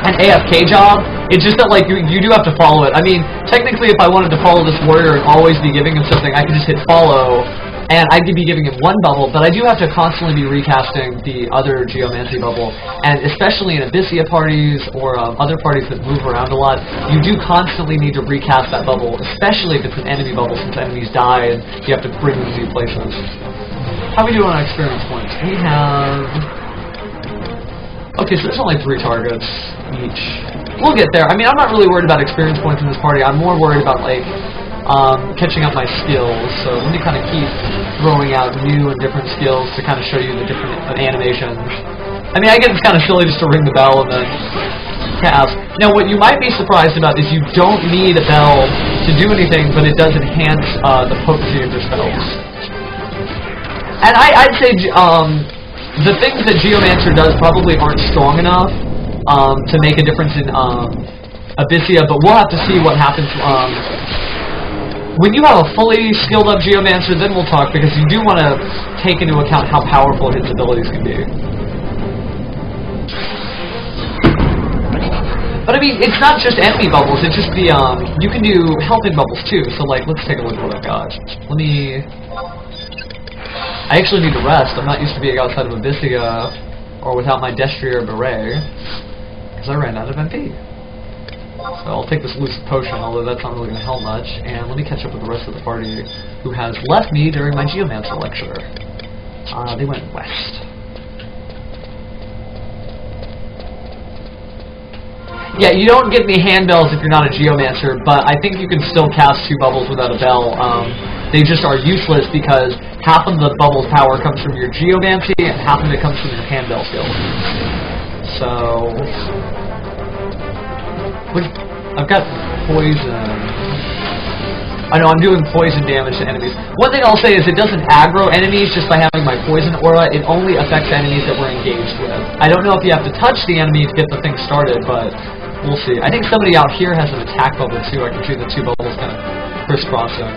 an AFK job. It's just that like you do have to follow it. I mean, technically, if I wanted to follow this warrior and always be giving him something, I could just hit follow, and I could be giving him one bubble. But I do have to constantly be recasting the other Geomancy bubble, and especially in Abyssea parties or other parties that move around a lot, you do constantly need to recast that bubble, especially if it's an enemy bubble, since enemies die and you have to bring them to new places. How are we doing on experience points? We have... Okay, so there's only 3 targets each. We'll get there. I mean, I'm not really worried about experience points in this party. I'm more worried about, like, catching up my skills. So let me kind of keep throwing out new and different skills to kind of show you the different animations. I mean, I guess it's kind of silly just to ring the bell and then cast. Now, what you might be surprised about is you don't need a bell to do anything, but it does enhance the potency of your spells. And I'd say the things that Geomancer does probably aren't strong enough to make a difference in Abyssea, but we'll have to see what happens. When you have a fully skilled up Geomancer, then we'll talk, because you do want to take into account how powerful his abilities can be. But I mean, it's not just enemy bubbles, it's just the, you can do helping bubbles too, so like, let's take a look at what I've got. Let me... I actually need to rest. I'm not used to being outside of Abyssea or without my Destrier Beret, because I ran out of MP. So I'll take this loose potion, although that's not really going to help much, and let me catch up with the rest of the party who has left me during my Geomancer lecture. They went west. Yeah, you don't get any handbells if you're not a Geomancer, but I think you can still cast 2 bubbles without a bell. They just are useless because half of the bubble's power comes from your Geomancy and half of it comes from your handbell skill. So... I've got poison. I know I'm doing poison damage to enemies. One thing I'll say is it doesn't aggro enemies just by having my poison aura. It only affects enemies that we're engaged with. I don't know if you have to touch the enemy to get the thing started, but we'll see. I think somebody out here has an attack bubble too. I can see the 2 bubbles kind of crisscrossing.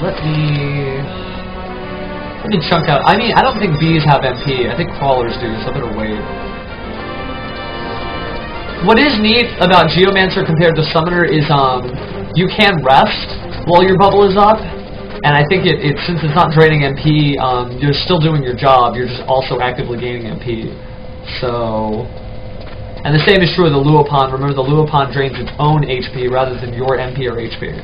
Let me chunk out. I mean, I don't think bees have MP. I think crawlers do, so I better wait. What is neat about Geomancer compared to Summoner is you can rest while your bubble is up, and I think since it's not draining MP, you're still doing your job. You're just also actively gaining MP. So, and the same is true of the Luopan. Remember, the Luopan drains its own HP rather than your MP or HP.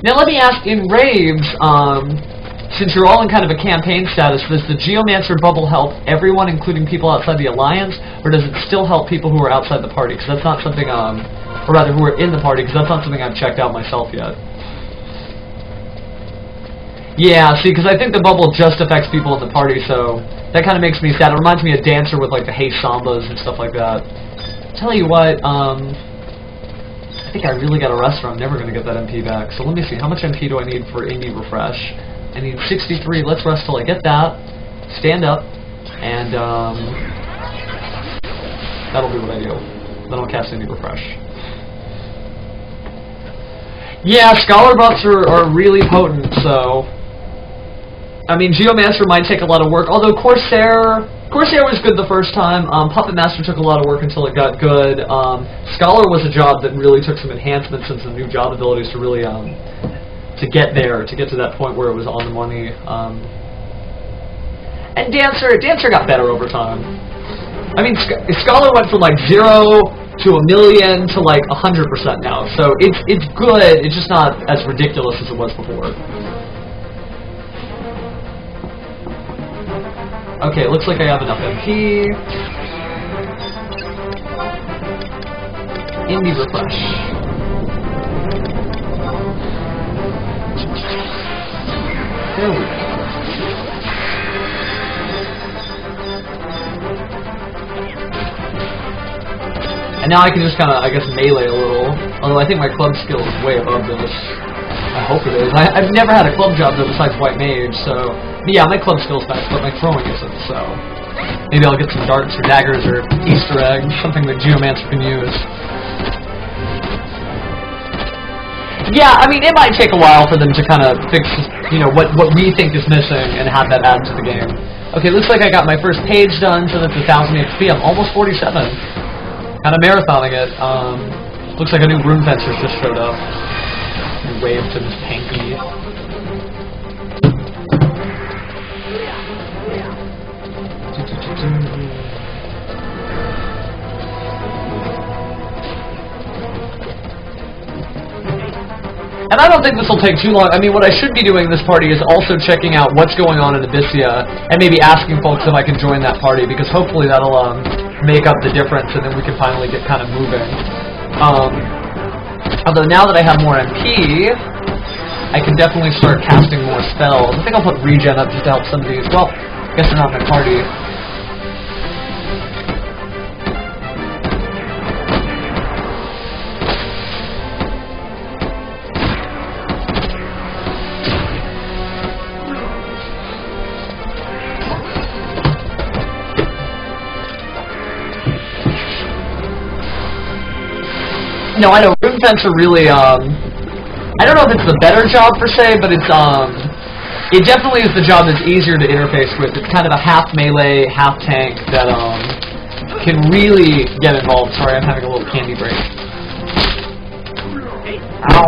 Now let me ask, in Raves, since you're all in kind of a campaign status, does the Geomancer bubble help everyone, including people outside the Alliance, or does it still help people who are outside the party? Because that's not something, or rather, who are in the party, because that's not something I've checked out myself yet. Yeah, see, because I think the bubble just affects people in the party, so that kind of makes me sad. It reminds me of Dancer with, like, the Hey Sambas and stuff like that. Tell you what, I think I really got to rest or I'm never going to get that MP back. So let me see, how much MP do I need for Indie Refresh? I need 63. Let's rest till I get that. Stand up. And that'll be what I do. Then I'll cast Indie Refresh. Yeah, Scholar buffs are really potent, so... I mean, Geomancer might take a lot of work, although Corsair was good the first time. Puppet Master took a lot of work until it got good. Scholar was a job that really took some enhancements and some new job abilities to really to get to that point where it was on the money. And Dancer got better over time. I mean, Scholar went from like 0 to 1,000,000 to like 100% now. So it's good. It's just not as ridiculous as it was before. Okay, looks like I have enough MP. Indie Refresh. There we go. And now I can just kind of, I guess, melee a little. Although I think my club skill is way above this. I hope it is. I've never had a club job though besides White Mage, so... Yeah, my club skill's fast, but my throwing isn't, so... Maybe I'll get some darts or daggers or Easter eggs, something that Geomancer can use. Yeah, I mean, it might take a while for them to kind of fix, you know, what we think is missing and have that added to the game. Okay, looks like I got my first page done, so that's 1,000 HP. I'm almost 47. Kind of marathoning it. Looks like a new Rune Fencer's just showed up. And waved to this tanky. And I don't think this will take too long. I mean, what I should be doing in this party is also checking out what's going on in Abyssea, and maybe asking folks if I can join that party, because hopefully that'll make up the difference, and then we can finally get kind of moving. Although now that I have more MP, I can definitely start casting more spells. I think I'll put regen up just to help some of these. Well, I guess they're not in my party. No, I know, Rune Fencer really, I don't know if it's the better job per se, but it's, it definitely is the job that's easier to interface with. It's kind of a half melee, half tank that, can really get involved. Sorry, I'm having a little candy break. Ow.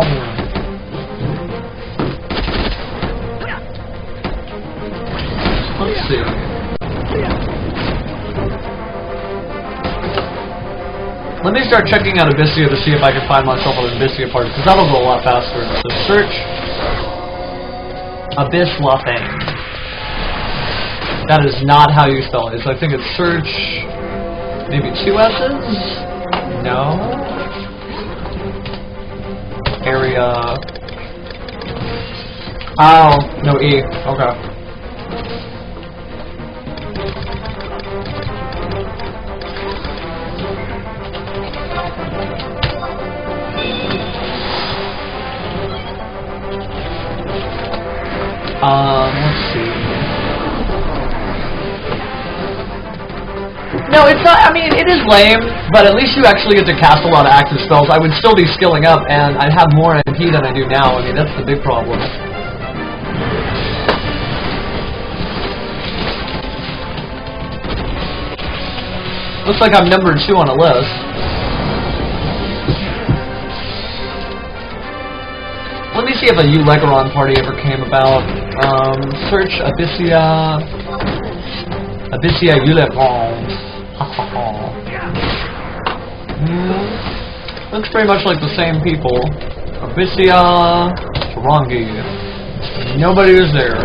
Let's see. Let me start checking out Abyssea to see if I can find myself an Abyssea party, because that'll go a lot faster. So search Abyss Lafang. That is not how you spell it. So I think it's search maybe 2 S's? No. Area. Oh, no E. Okay. Let's see. No, it's not, I mean, it is lame, but at least you actually get to cast a lot of active spells. I would still be skilling up, and I'd have more MP than I do now. I mean, that's the big problem. Looks like I'm number 2 on a list. Let me see if a Ulegaron party ever came about. Search Abyssea. Abyssea Ulegaron. Looks pretty much like the same people. Abyssea Tarangi. Nobody is there.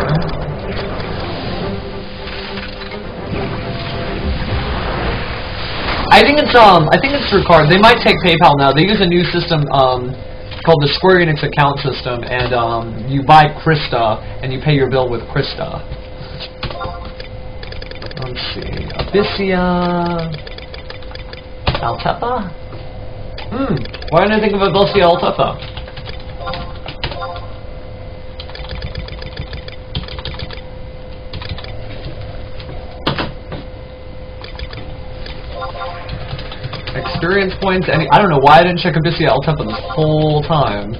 I think it's through card. They might take PayPal now. They use a new system called the Square Enix account system, and you buy Krista, and you pay your bill with Krista. Let's see, Abyssea Altepa? Why didn't I think of Abyssea Altepa? Experience points, I don't know why I didn't check Abyssea Altepa this whole time.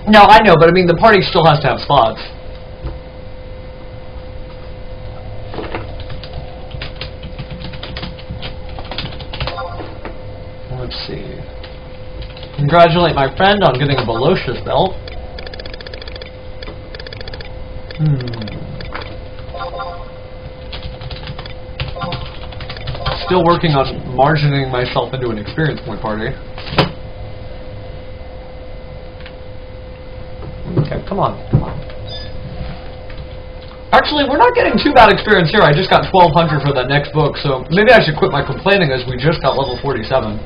No, I know, but I mean, the party still has to have spots. Let's see. Congratulate my friend on getting a Velocious belt. Still working on margining myself into an experience point party. Okay, come on. Actually, we're not getting too bad experience here. I just got 1,200 for that next book, so maybe I should quit my complaining as we just got level 47.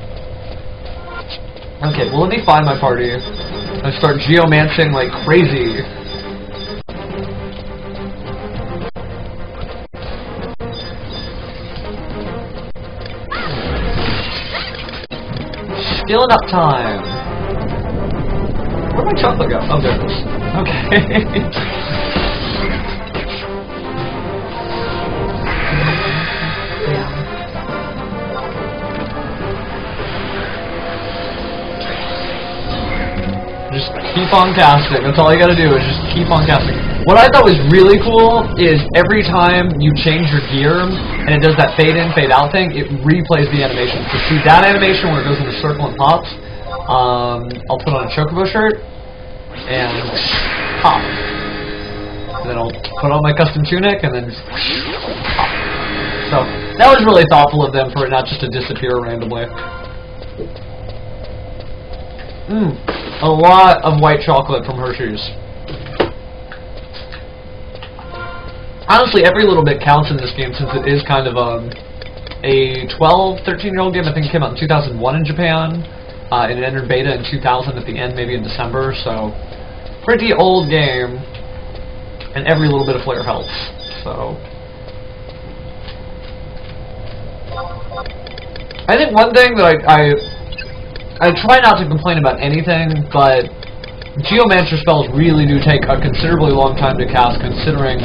Okay, well, let me find my party. I start geomancing like crazy. Skilling up time. Where'd my chocolate go? Oh, there it is. Okay. Just keep on casting. That's all you gotta do is just keep on casting. What I thought was really cool is every time you change your gear and it does that fade in, fade out thing, it replays the animation. So see that animation where it goes in a circle and pops. I'll put on a chocobo shirt and pop. And then I'll put on my custom tunic and then pop. So that was really thoughtful of them for it not just to disappear randomly. A lot of white chocolate from Hershey's. Honestly, every little bit counts in this game since it is kind of a 12, 13-year-old game. I think it came out in 2001 in Japan, and it entered beta in 2000 at the end, maybe in December, so pretty old game, and every little bit of flair helps, so. I think one thing that I try not to complain about anything, but Geomancer spells really do take a considerably long time to cast, considering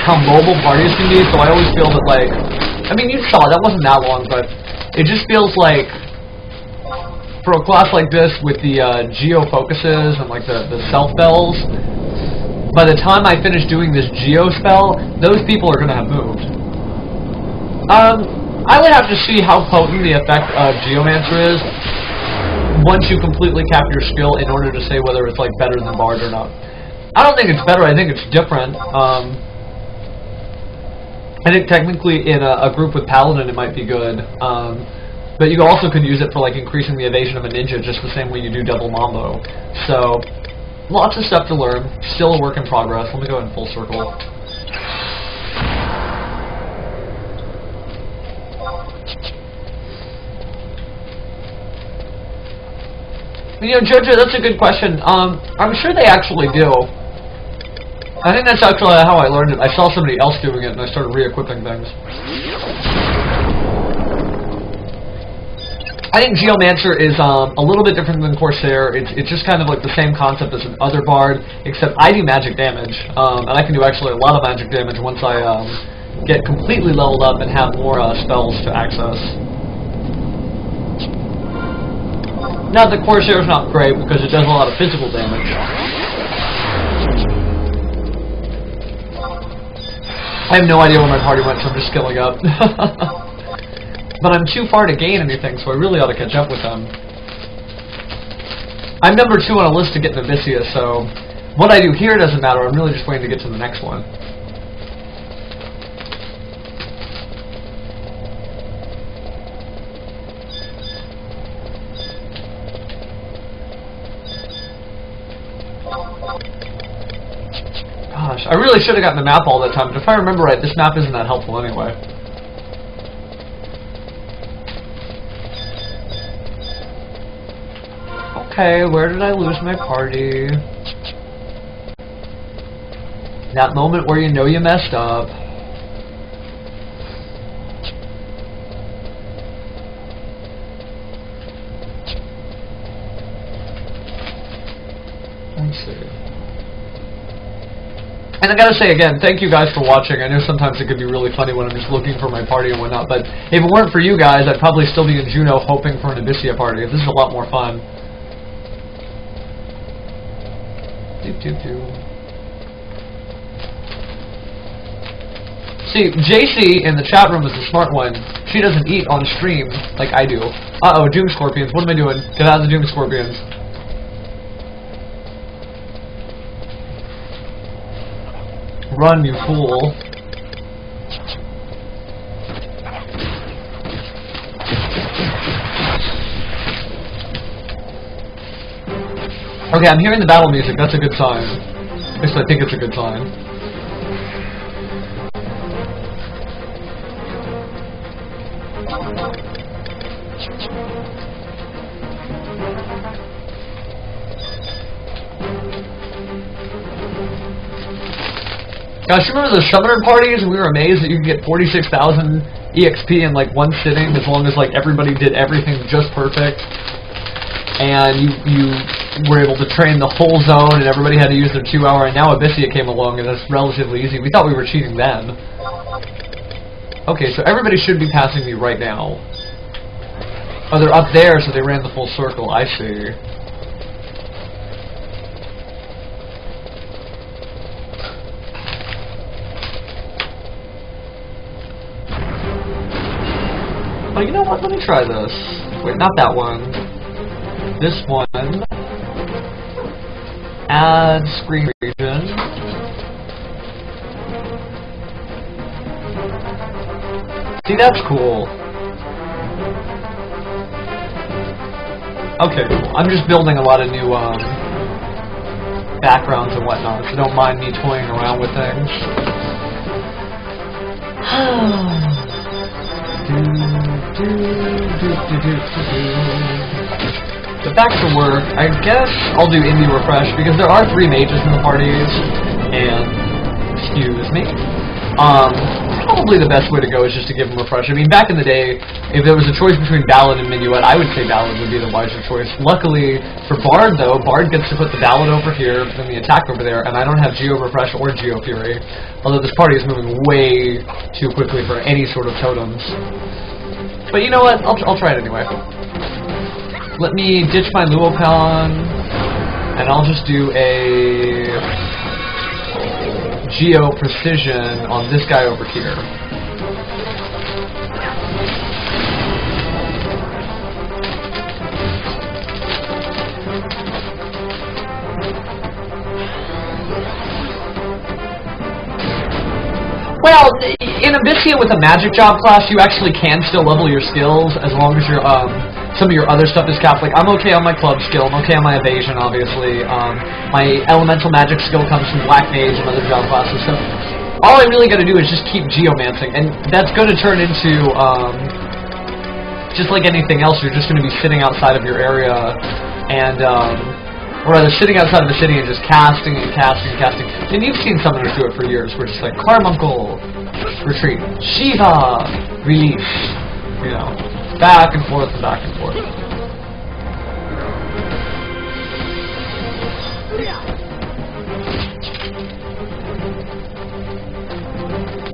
how mobile parties can be, so I always feel that, like, I mean, you saw it, that wasn't that long, but it just feels like, for a class like this, with the geo focuses and, like, the self spells, by the time I finish doing this geo spell, those people are going to have moved. I would have to see how potent the effect of Geomancer is once you completely cap your skill in order to say whether it's like better than Bard or not. I don't think it's better, I think it's different. I think technically in a group with Paladin it might be good. But you also could use it for like increasing the evasion of a ninja just the same way you do double mambo. So, lots of stuff to learn. Still a work in progress. Let me go in full circle. You know, Jojo, that's a good question. I'm sure they actually do. I think that's actually how I learned it. I saw somebody else doing it, and I started re-equipping things. I think Geomancer is a little bit different than Corsair. It's just kind of like the same concept as an other bard, except I do magic damage, and I can do actually a lot of magic damage once I get completely leveled up and have more spells to access. Now, the Corsair is not great because it does a lot of physical damage. I have no idea where my party went, so I'm just skilling up. But I'm too far to gain anything, so I really ought to catch up with them. I'm number 2 on a list to get to Abyssea, so what I do here doesn't matter. I'm really just waiting to get to the next one. Gosh, I really should have gotten the map all that time, but if I remember right, this map isn't that helpful anyway. Okay, where did I lose my party? That moment where you know you messed up. Let's see. And I gotta say again, thank you guys for watching. I know sometimes it could be really funny when I'm just looking for my party and whatnot, but if it weren't for you guys, I'd probably still be in Juneau hoping for an Abyssea party. This is a lot more fun. See, JC in the chat room is the smart one. She doesn't eat on stream like I do. Uh-oh, Doom Scorpions. What am I doing? Get out of the Doom Scorpions. Run, you fool. Okay, I'm hearing the battle music. That's a good sign. At least I think it's a good sign. Gosh, you remember those summoner parties? We were amazed that you could get 46,000 EXP in like one sitting, as long as like everybody did everything just perfect, and you were able to train the whole zone, and everybody had to use their 2-hour. And now Abyssea came along, and it's relatively easy. We thought we were cheating then. Okay, so everybody should be passing me right now. Oh, they're up there, so they ran the full circle. I see. Oh, you know what? Let me try this. Wait, not that one. This one. Add screen region. See, that's cool. Okay, cool. I'm just building a lot of new backgrounds and whatnot, so don't mind me toying around with things. But back to work. I guess I'll do indie refresh because there are 3 mages in the parties, and excuse me. Probably the best way to go is just to give them refresh. I mean, back in the day, if there was a choice between Ballad and Minuet, I would say Ballad would be the wiser choice. Luckily for Bard, though, Bard gets to put the Ballad over here and the attack over there, and I don't have Geo Refresh or Geo Fury. Although this party is moving way too quickly for any sort of totems. But you know what? I'll try it anyway. Let me ditch my Luopan, and I'll just do a Geo Precision on this guy over here. Well, in Abyssea with a magic job class, you actually can still level your skills as long as your some of your other stuff is capped. Like, I'm okay on my club skill, I'm okay on my evasion, obviously. My elemental magic skill comes from Black Mage and other job classes, so all I really gotta do is just keep geomancing, and that's gonna turn into, just like anything else, you're just gonna be sitting outside of your area, and, or rather sitting outside of the city and just casting and casting and casting. And you've seen summoners do it for years, where it's just like, Carbuncle, retreat, Shiva, release, you know. Back and forth and back and forth.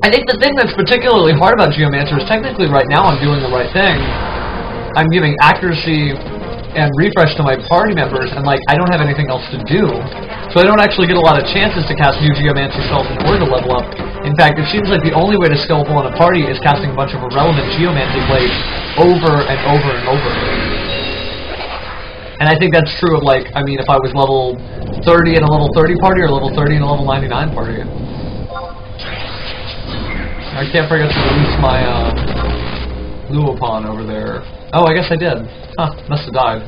I think the thing that's particularly hard about Geomancer is technically right now I'm doing the right thing. I'm giving accuracy and refresh to my party members, and like I don't have anything else to do. So I don't actually get a lot of chances to cast new Geomancer spells in order to level up. In fact, it seems like the only way to skill up on a party is casting a bunch of irrelevant Geomancy plays over and over and over. And I think that's true of, like, I mean, if I was level 30 in a level 30 party or level 30 in a level 99 party. I can't forget to release my Luopan over there. Oh, I guess I did. Huh, must have died.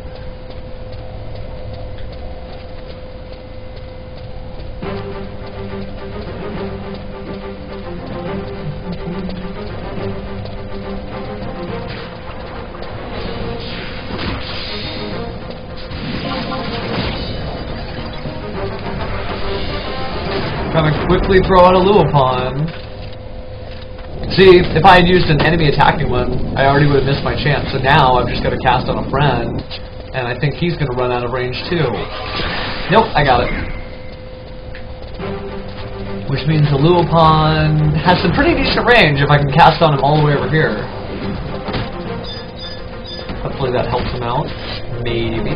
Gonna quickly throw out a Luopan. See, if I had used an enemy attacking one, I already would have missed my chance. So now I've just got to cast on a friend, and I think he's going to run out of range too. Nope, I got it. Which means the Luopan has some pretty decent range if I can cast on him all the way over here. Hopefully that helps him out. Maybe.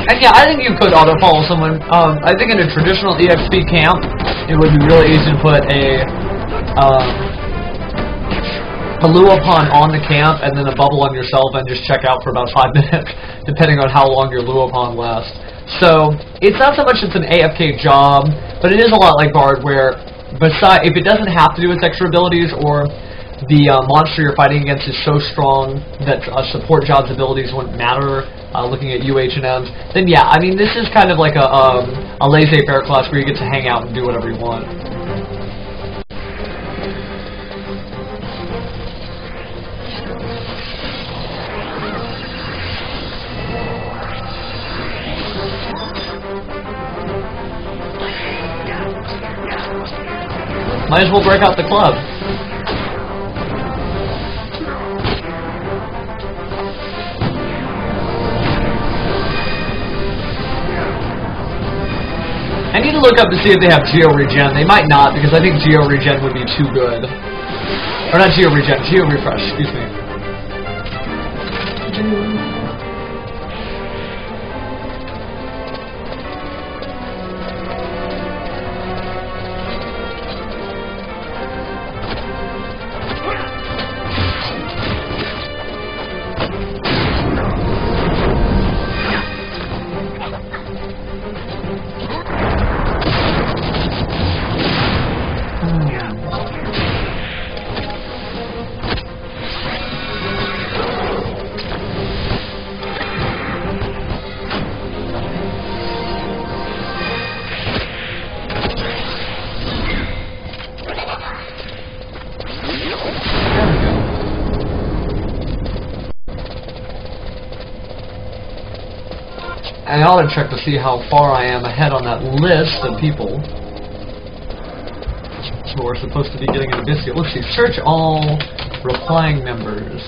And yeah, I think you could auto-follow someone. I think in a traditional EXP camp, it would be really easy to put a Luopan on the camp and then a bubble on yourself and just check out for about 5 minutes, depending on how long your Luopan lasts. So, it's not so much it's an AFK job, but it is a lot like Bard where, if it doesn't have to do with extra abilities or the monster you're fighting against is so strong that support job's abilities wouldn't matter, looking at UH&Ms, then yeah, I mean, this is kind of like a laissez-faire class where you get to hang out and do whatever you want. Might as well break out the club. I need to look up to see if they have Geo-Regen. They might not, because I think Geo-Regen would be too good. Or not Geo-Regen, Geo-Refresh, excuse me. And I ought to check to see how far I am ahead on that list of people who are supposed to be getting an Abyssea. Let's see, search all replying members.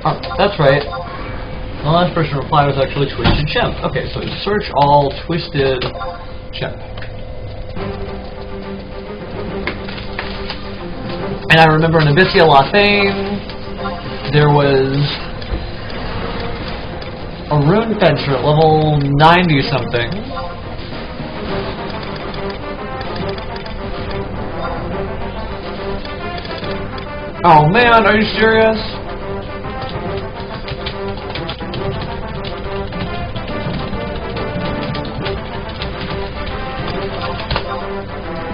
Oh, that's right. The last person to reply was actually Twisted Chimp. Okay, so search all Twisted Chimp. And I remember in Abyssea La Fame, there was a rune fetcher at level 90 something. Oh man, are you serious?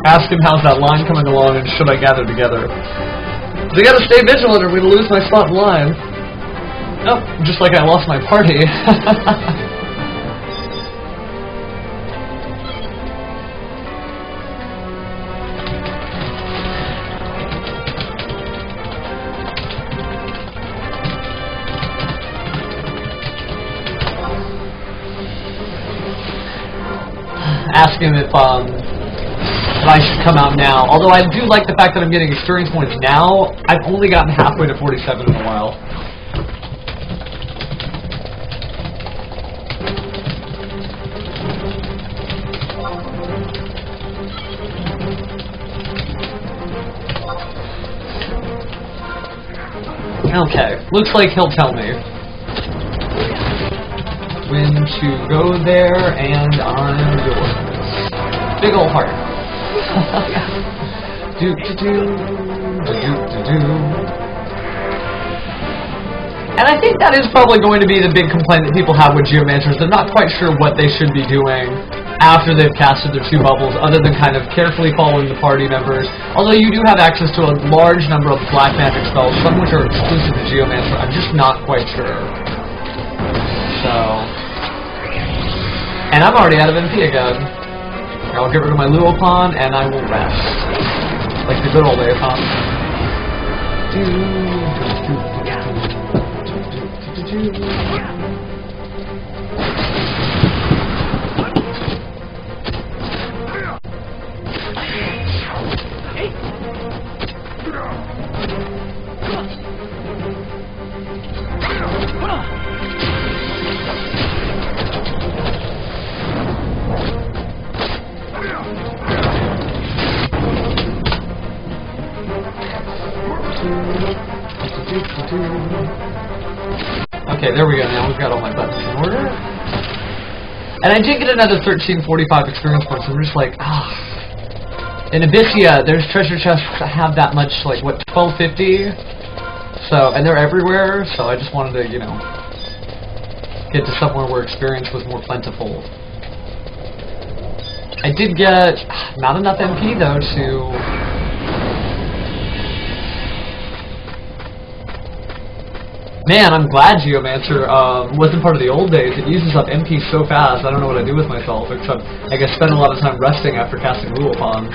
Ask him how's that line coming along and should I gather together. I gotta stay vigilant or I'm gonna lose my spot in line. Oh, just like I lost my party. Ask him if I should come out now. Although I do like the fact that I'm getting experience points now. I've only gotten halfway to 47 in a while. Okay, looks like he'll tell me when to go there, and I'm yours. Big ol' heart. And I think that is probably going to be the big complaint that people have with Geomancers. They're not quite sure what they should be doing after they've casted their 2 bubbles, other than kind of carefully following the party members. Although you do have access to a large number of black magic spells, some which are exclusive to Geomancer. I'm just not quite sure. So, and I'm already out of MP again. I'll get rid of my Luopon and I will rest, like the good old Aopon. Okay, there we go. Now we've got all my buttons in order. And I did get another 1345 experience points. I'm just like, in Abyssea, there's treasure chests that have that much, like, what, 1250? So, and they're everywhere, so I just wanted to, you know, get to somewhere where experience was more plentiful. I did get not enough MP, though, to... Man, I'm glad Geomancer wasn't part of the old days. It uses up MP so fast, I don't know what I do with myself, except I guess spend a lot of time resting after casting Luopon.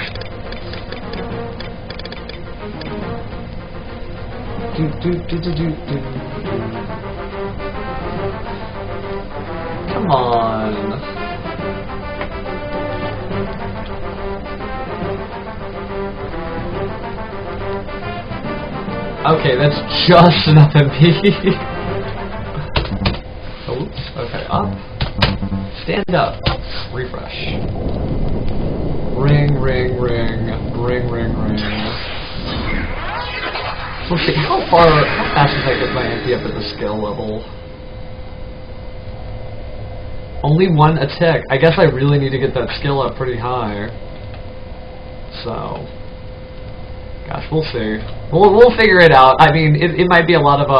Come on. Okay, that's just enough MP. Oops. Okay, up. Stand up. Refresh. Ring, ring, ring. Ring, ring, ring. Let's see, how fast does I get my MP up at the skill level? Only 1 a tick. I guess I really need to get that skill up pretty high. So, gosh, we'll see. We'll figure it out. I mean, it might be a lot of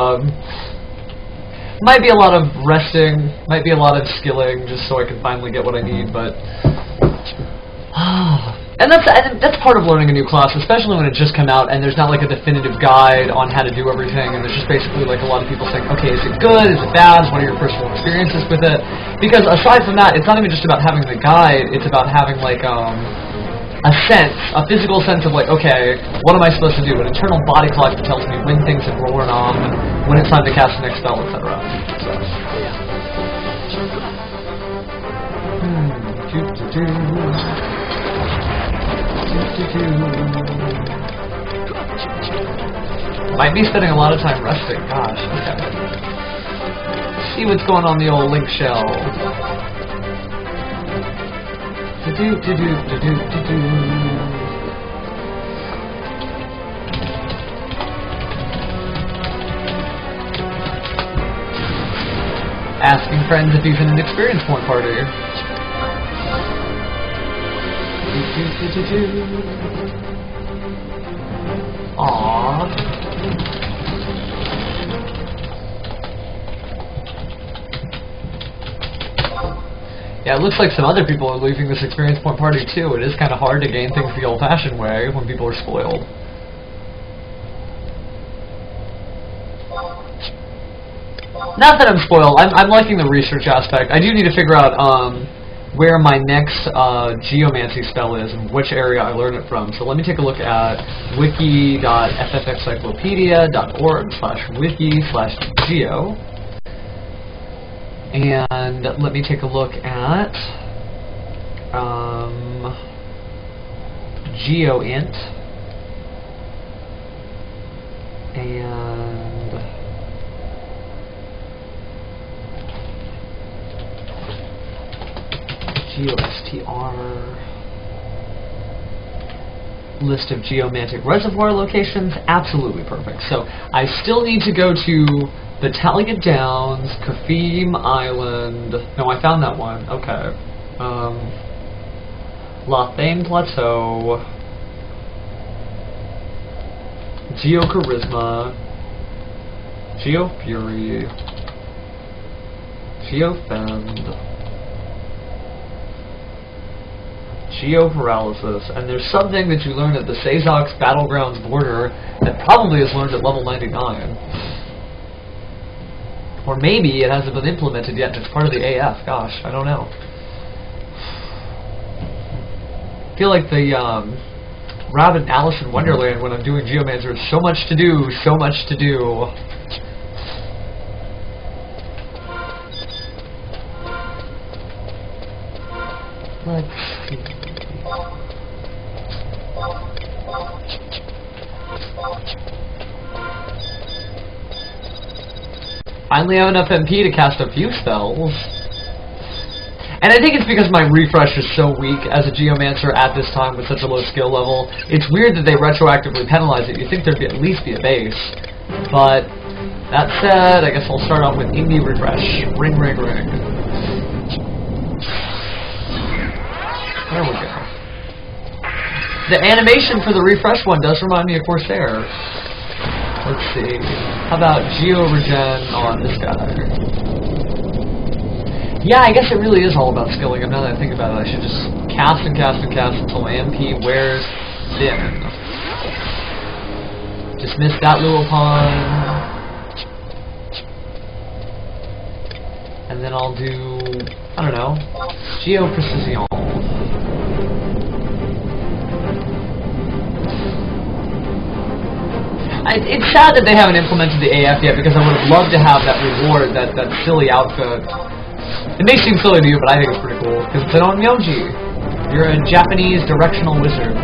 resting, might be a lot of skilling, just so I can finally get what I need. But and that's part of learning a new class, especially when it just come out and there's not like a definitive guide on how to do everything, and there's just basically like a lot of people saying, okay, is it good, is it bad, what are your personal experiences with it? Because aside from that, it's not even just about having the guide, it's about having like a physical sense of like, okay, what am I supposed to do? An internal body clock that tells me when things have worn off, when it's time to cast the next spell, etc. So. Might be spending a lot of time resting. Gosh, okay. See what's going on the old link shell. Asking friends if he's in an experience point party. Aww. Yeah, it looks like some other people are leaving this experience point party too. It is kind of hard to gain things the old-fashioned way when people are spoiled. Not that I'm spoiled. I'm liking the research aspect. I do need to figure out where my next geomancy spell is and which area I learn it from. So let me take a look at wiki.ffxcyclopedia.org/wiki/geo. And let me take a look at GeoInt and GeoSTR, list of geomantic reservoir locations. Absolutely perfect. So I still need to go to Battalion Downs, Kafim Island. No, I found that one. Okay. Lothane Plateau, Geocharisma, Geofury, Geofend, Geoparalysis, and there's something that you learn at the Sazok's Battlegrounds border that probably is learned at level 99. Or maybe it hasn't been implemented yet, it's part of the AF. Gosh, I don't know. I feel like the Rabbit Alice in Wonderland when I'm doing Geomancer. So much to do, so much to do. Let's see. Finally have enough MP to cast a few spells. And I think it's because my refresh is so weak as a Geomancer at this time with such a low skill level. It's weird that they retroactively penalize it. You'd think there'd at least be a base. But, that said, I guess I'll start off with Indie Refresh. Ring, ring, ring. There we go. The animation for the refresh one does remind me of Corsair. Let's see. How about Geo-Regen on this guy? Yeah, I guess it really is all about skilling. Now that I think about it, I should just cast and cast and cast until my MP wears thin. Dismiss that Luopon. And then I'll do, I don't know, Geo-Precision. It's sad that they haven't implemented the AF yet, because I would have loved to have that reward, that silly outfit. It may seem silly to you, but I think it's pretty cool, because it's an onmyoji. You're a Japanese directional wizard.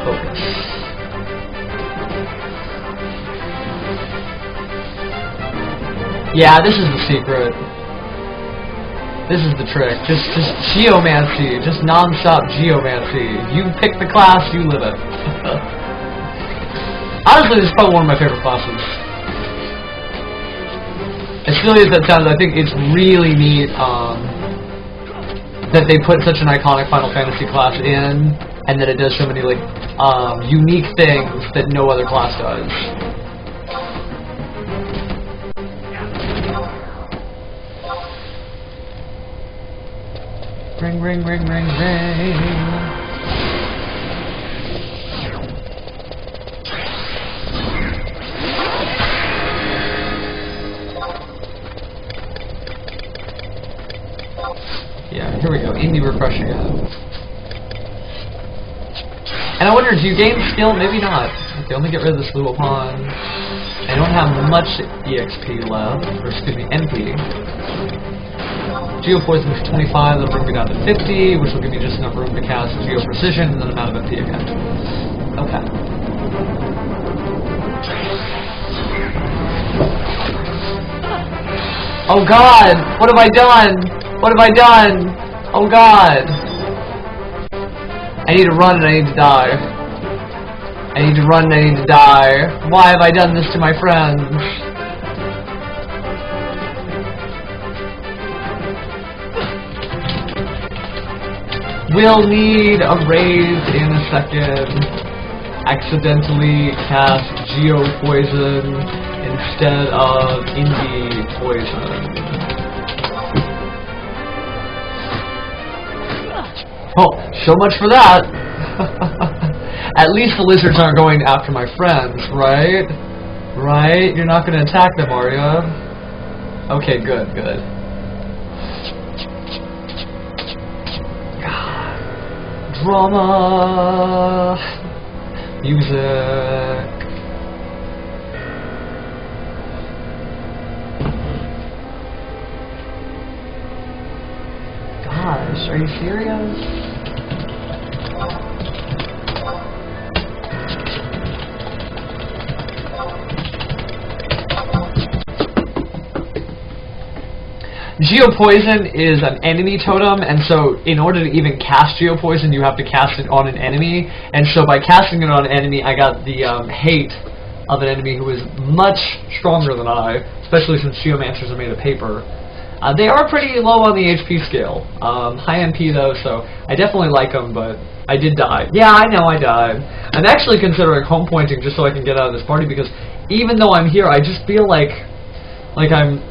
focus. Yeah, this is the secret. This is the trick. Just geomancy. Just non-stop geomancy. You pick the class, you live it. Honestly, this is probably one of my favorite classes. As silly as that sounds, I think it's really neat that they put such an iconic Final Fantasy class in, and that it does so many like unique things that no other class does. Ring, ring, ring, ring, ring. Yeah, here we go. Indie refresh again. And I wonder, do you gain skill? Maybe not. Okay, let me get rid of this little pawn. I don't have much EXP left, or excuse me, NP. Geo Poison is 25, that'll bring me down to 50, which will give me just enough room to cast Geo Precision, and then I'm out of MP again. Okay. Oh god! What have I done? What have I done? Oh god! I need to run and I need to die. I need to run and I need to die. Why have I done this to my friends? We'll need a raise in a second. Accidentally cast Geo Poison instead of Indie Poison. Oh, so much for that! At least the lizards aren't going after my friends, right? Right? You're not going to attack them, are ya? Okay, good, good. Drama, music. Gosh, are you serious? Geopoison is an enemy totem, and so in order to even cast Geopoison, you have to cast it on an enemy. And so by casting it on an enemy, I got the hate of an enemy who is much stronger than I, especially since Geomancers are made of paper. They are pretty low on the HP scale. High MP though, so I definitely like them, but I did die. Yeah, I know I died. I'm actually considering home pointing just so I can get out of this party, because even though I'm here, I just feel like I'm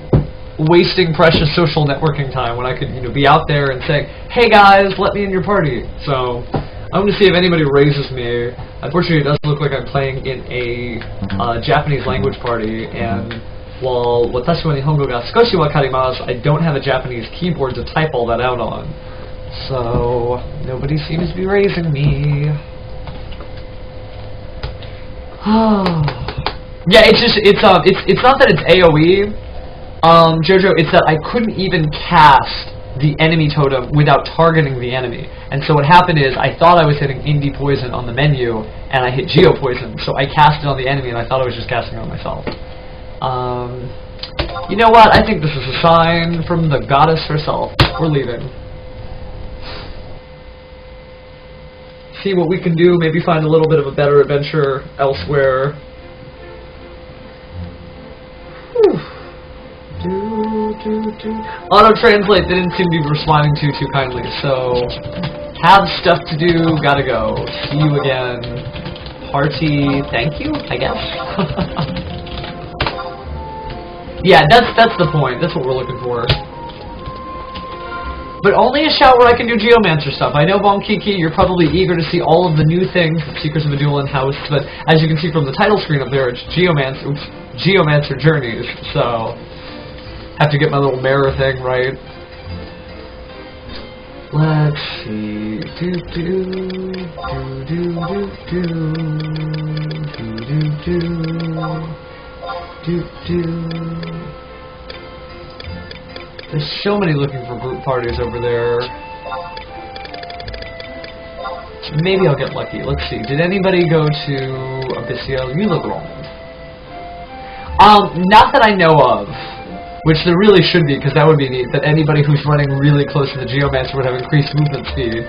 wasting precious social networking time when I could, you know, be out there and saying, "Hey guys, let me in your party." So I'm going to see if anybody raises me. Unfortunately, it does look like I'm playing in a Japanese language party, and while watashi wa nihongo ga skoshi wakarimasu, I don't have a Japanese keyboard to type all that out on. So nobody seems to be raising me. Yeah, it's not that it's AoE. Jojo, it's that I couldn't even cast the enemy totem without targeting the enemy. And so what happened is, I thought I was hitting Indie Poison on the menu, and I hit Geo Poison, so I cast it on the enemy, and I thought I was just casting it on myself. You know what? I think this is a sign from the goddess herself. We're leaving. See what we can do, maybe find a little bit of a better adventure elsewhere. Whew. Auto-translate didn't seem to be responding too kindly, so have stuff to do, gotta go. See you again. Party, thank you, I guess. Yeah, that's the point. That's what we're looking for. But only a shot where I can do Geomancer stuff. I know, Von Kiki, you're probably eager to see all of the new things, Secrets of a Duel in-house, but as you can see from the title screen up there, it's Geomancer Journeys, so have to get my little mirror thing right. Let's see. There's so many looking for group parties over there. Maybe I'll get lucky. Let's see. Did anybody go to Abyssea? You look wrong. Not that I know of. Which there really should be, because that would be neat, that anybody who's running really close to the Geomancer would have increased movement speed.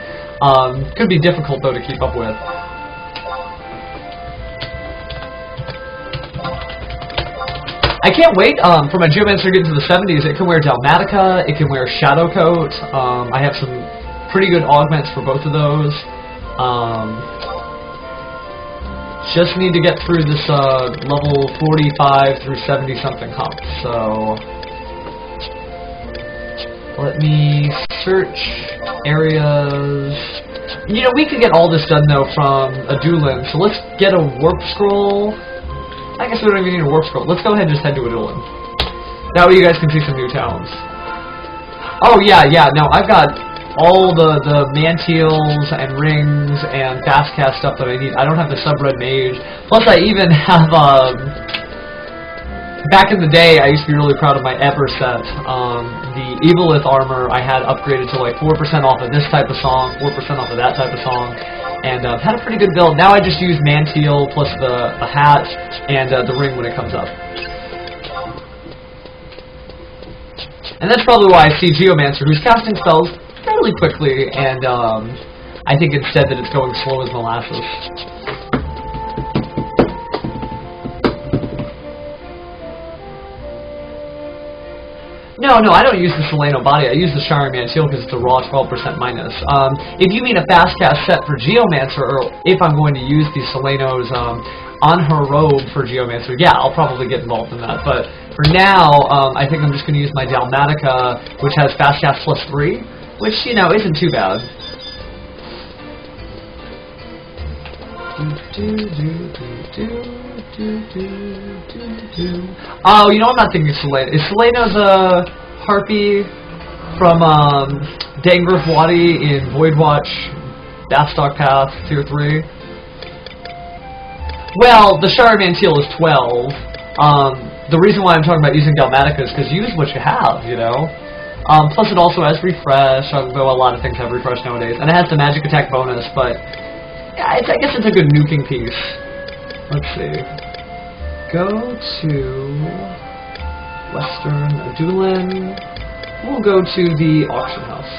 Could be difficult, though, to keep up with. I can't wait for my Geomancer to get into the 70s. It can wear Dalmatica, it can wear Shadow Coat. I have some pretty good augments for both of those. Just need to get through this level 45 through 70-something hump, so... Let me search areas... You know, we could get all this done, though, from Adulan, so let's get a warp scroll. I guess we don't even need a warp scroll. Let's go ahead and just head to Adulan. That way you guys can see some new towns. Oh, yeah, no, I've got all the mantials and rings and fast cast stuff that I need. I don't have the sub-red mage. Plus, I even have, back in the day, I used to be really proud of my Ever set. The Evilith armor I had upgraded to like 4% off of this type of song, 4% off of that type of song, and had a pretty good build. Now I just use Mantial plus the hat and the ring when it comes up. And that's probably why I see Geomancer, who's casting spells fairly quickly, and I think instead that it's going slow as molasses. No, I don't use the Solano body. I use the Shire Mantial because it's a raw 12% minus. If you mean a fast cast set for Geomancer, or if I'm going to use the Solanos on her robe for Geomancer, yeah, I'll probably get involved in that. But for now, I think I'm just going to use my Dalmatica, which has fast cast plus 3, which, you know, isn't too bad. Oh, you know, I'm not thinking Selena. Is Selena's a harpy from Dangrith Wadi in Voidwatch Bathstock Path Tier 3? Well, the Shire Mantial is 12. The reason why I'm talking about using Dalmatica is because use what you have, you know? Plus it also has refresh, although a lot of things have refresh nowadays. And it has the magic attack bonus, but yeah, I guess it's a good nuking piece. Let's see. Go to Western Adulan. We'll go to the auction house.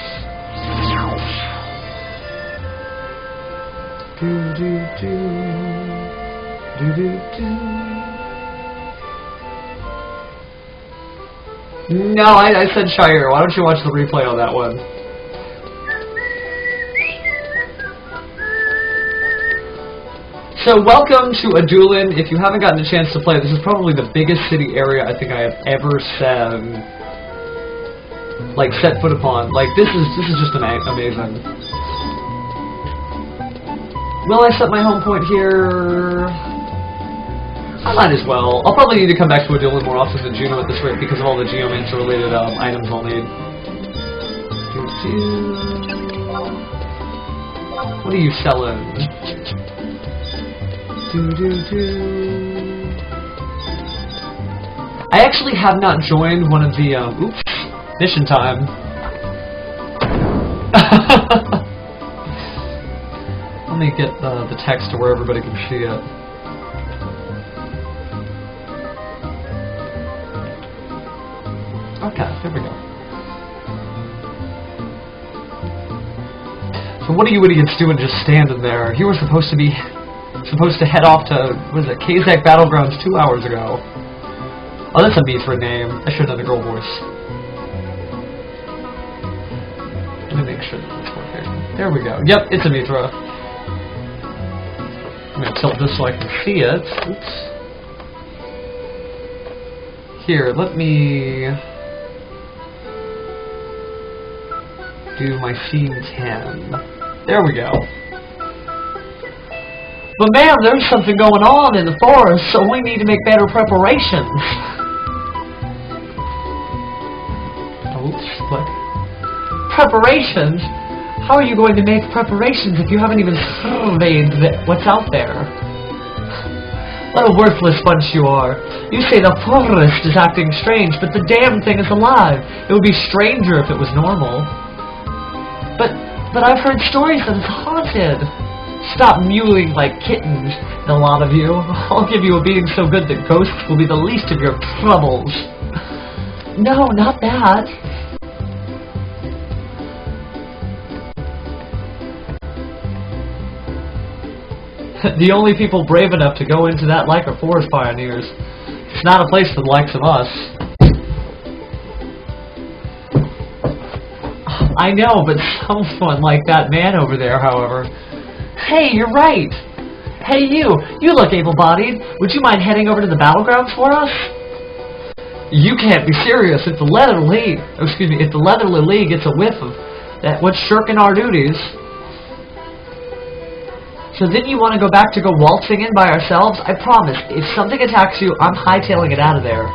No, I said Shire. Why don't you watch the replay on that one? So welcome to Adulan. If you haven't gotten a chance to play, this is probably the biggest city area I think I have ever set foot upon. Like, this is just amazing. Will I set my home point here? I might as well. I'll probably need to come back to Adulan more often than Juno at this rate because of all the Geomancer related items I'll need. What are you selling? I actually have not joined one of the, oops, mission time. Let me get the text to where everybody can see it. Okay, there we go. So what are you idiots doing just standing there? You were supposed to head off to, what is it, Kazakh Battlegrounds 2 hours ago. Oh, that's a Mithra name. I should have done the girl voice. Let me make sure that this works here. There we go. Yep, it's a Mithra. I'm going to tilt this so I can see it. Oops. Here, let me do my scene 10. There we go. But ma'am, there's something going on in the forest, so we need to make better preparations. Oops, what? Preparations? How are you going to make preparations if you haven't even surveyed what's out there? What a worthless bunch you are. You say the forest is acting strange, but the damn thing is alive. It would be stranger if it was normal. But I've heard stories that it's haunted. Stop mewing like kittens, the lot of you. I'll give you a beating so good that ghosts will be the least of your troubles. No, not that. The only people brave enough to go into that like are forest pioneers. It's not a place for the likes of us. I know, but someone like that man over there, however. Hey, you're right. Hey, you look able-bodied. Would you mind heading over to the battlegrounds for us? You can't be serious. If the Leather League, if the Leatherly League gets a whiff of that, what's shirking our duties? So then you want to go back to go waltzing in by ourselves? I promise, if something attacks you, I'm hightailing it out of there.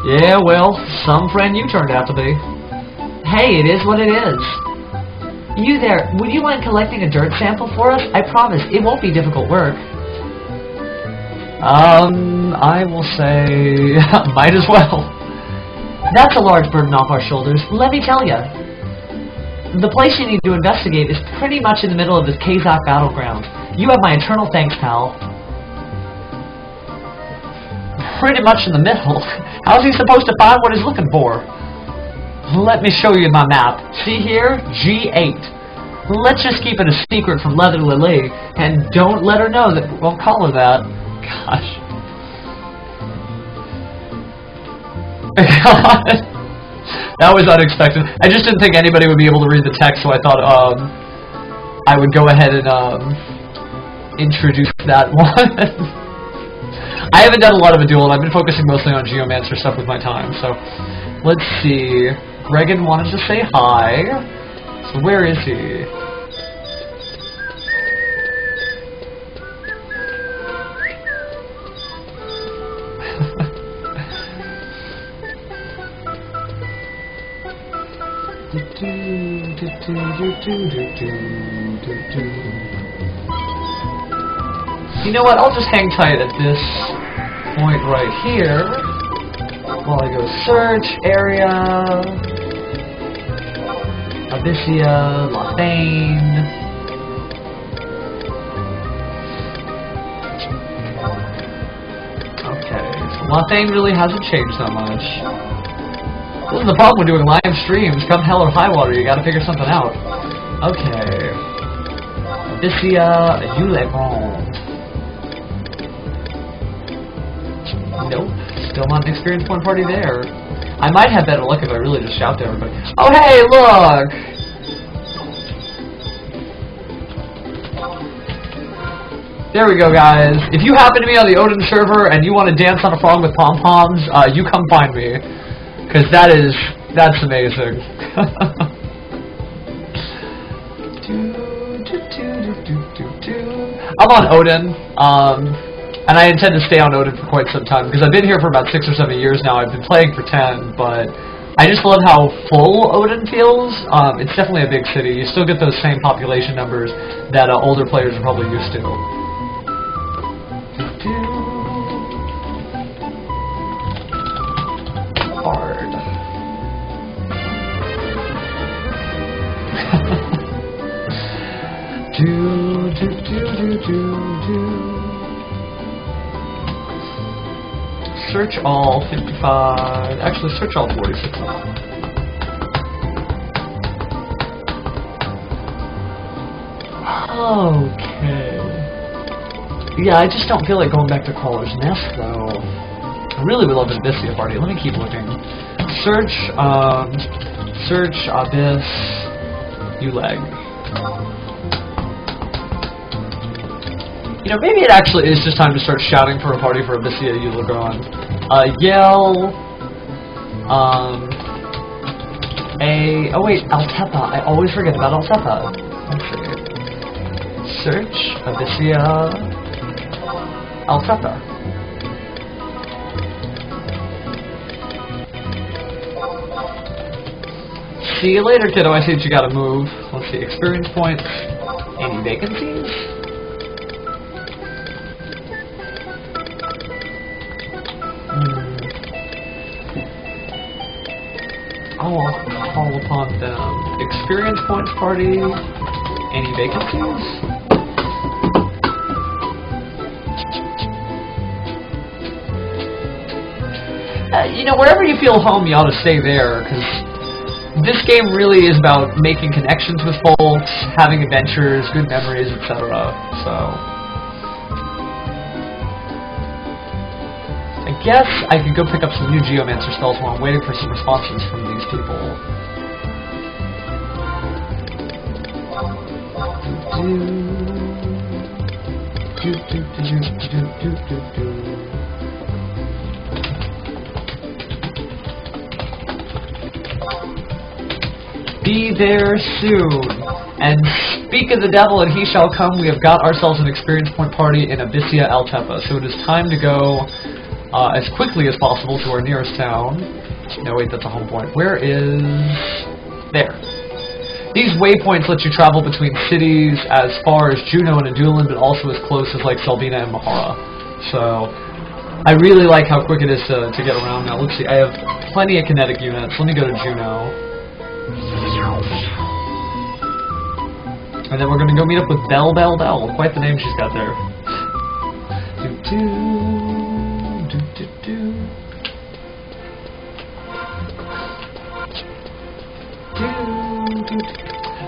Yeah, well, some friend you turned out to be. Hey, it is what it is. You there, would you mind collecting a dirt sample for us? I promise, it won't be difficult work. I will say, might as well. That's a large burden off our shoulders, let me tell you. The place you need to investigate is pretty much in the middle of this Kazakh battleground. You have my eternal thanks, pal. Pretty much in the middle? How's he supposed to find what he's looking for? Let me show you my map. See here? G8. Let's just keep it a secret from Leather Lily, and don't let her know that we'll call her that. Gosh. God. That was unexpected. I just didn't think anybody would be able to read the text, so I thought I would go ahead and introduce that one. I haven't done a lot of a duel, and I've been focusing mostly on Geomancer stuff with my time, so let's see. Regan wanted to say hi, so where is he? You know what, I'll just hang tight at this point right here while I go search, area, Abyssea, Lothane. Okay, so Lothane really hasn't changed that much. This is the problem with doing live streams. Come hell or high water, you gotta figure something out. Okay. Abyssea, Ulegon. Nope. Still not an experience point party there. I might have better luck if I really just shout to everybody. Oh hey, look! There we go, guys. If you happen to be on the Odin server and you want to dance on a frog with pom-poms, you come find me. Because that's amazing. I'm on Odin, and I intend to stay on Odin for quite some time, because I've been here for about 6 or 7 years now. I've been playing for 10, but I just love how full Odin feels. It's definitely a big city. You still get those same population numbers that older players are probably used to. Hard. Search all 55. Actually, search all 46. Okay. Yeah, I just don't feel like going back to Caller's Nest, though. I really would love an Abyssea party. Let me keep looking. Search, search Abyss, Uleg. You know, maybe it actually is just time to start shouting for a party for Abyssea Ulegron. Yell, oh wait, Altepa. I always forget about Altepa. Let's see. Search Abyssea, Altepa. See you later, kiddo. I see that you gotta move. Let's see. Experience points. Any vacancies? I'll call upon them. Experience points party. Any vacancies? you know, wherever you feel home, you ought to stay there, because this game really is about making connections with folks, having adventures, good memories, etc. So, I guess I could go pick up some new Geomancer spells while I'm waiting for some responses from these people. Be there soon. And speak of the devil and he shall come, we have got ourselves an experience point party in Abyssea Altepa. So it is time to go as quickly as possible to our nearest town. No, wait, that's a home point. Where is... there. These waypoints let you travel between cities as far as Juneau and Adulan, but also as close as like Selbina and Mahara. So I really like how quick it is to get around now. Let's see, I have plenty of kinetic units. Let me go to Juneau. And then we're going to go meet up with Belle. Quite the name she's got there.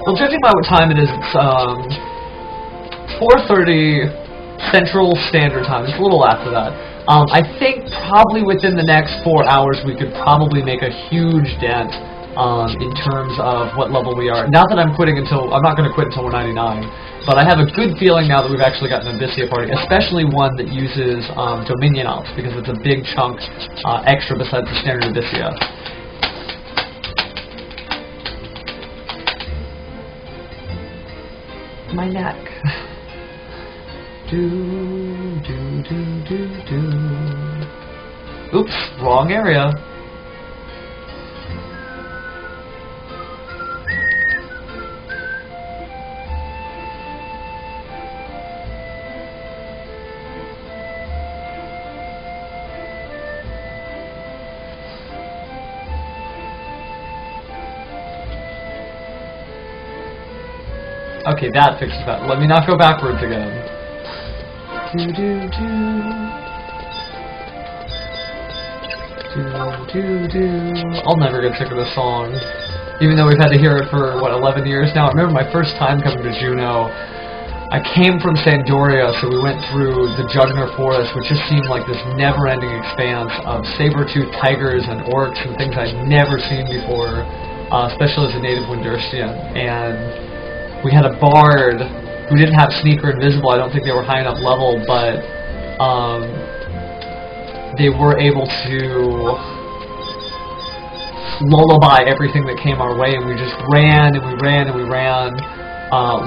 Well, judging by what time it is, it's 4:30 Central Standard Time. It's a little after that. I think probably within the next 4 hours we could probably make a huge dent in terms of what level we are. Not that I'm quitting until, I'm not going to quit until we're 99, but I have a good feeling now that we've actually gotten an Abyssea party, especially one that uses Dominion ops, because it's a big chunk extra besides the standard Abyssea. My neck. Oops, wrong area. Okay, that fixes that. Let me not go backwards again. I'll never get sick of this song. Even though we've had to hear it for, what, 11 years now? I remember my first time coming to Juneau. I came from Sandoria, so we went through the Jugner Forest, which just seemed like this never-ending expanse of saber-toothed tigers and orcs and things I'd never seen before, especially as a native Windurstian. And we had a bard who didn't have Sneaker Invisible. I don't think they were high enough level, but they were able to lullaby everything that came our way, and we just ran and we ran and we ran.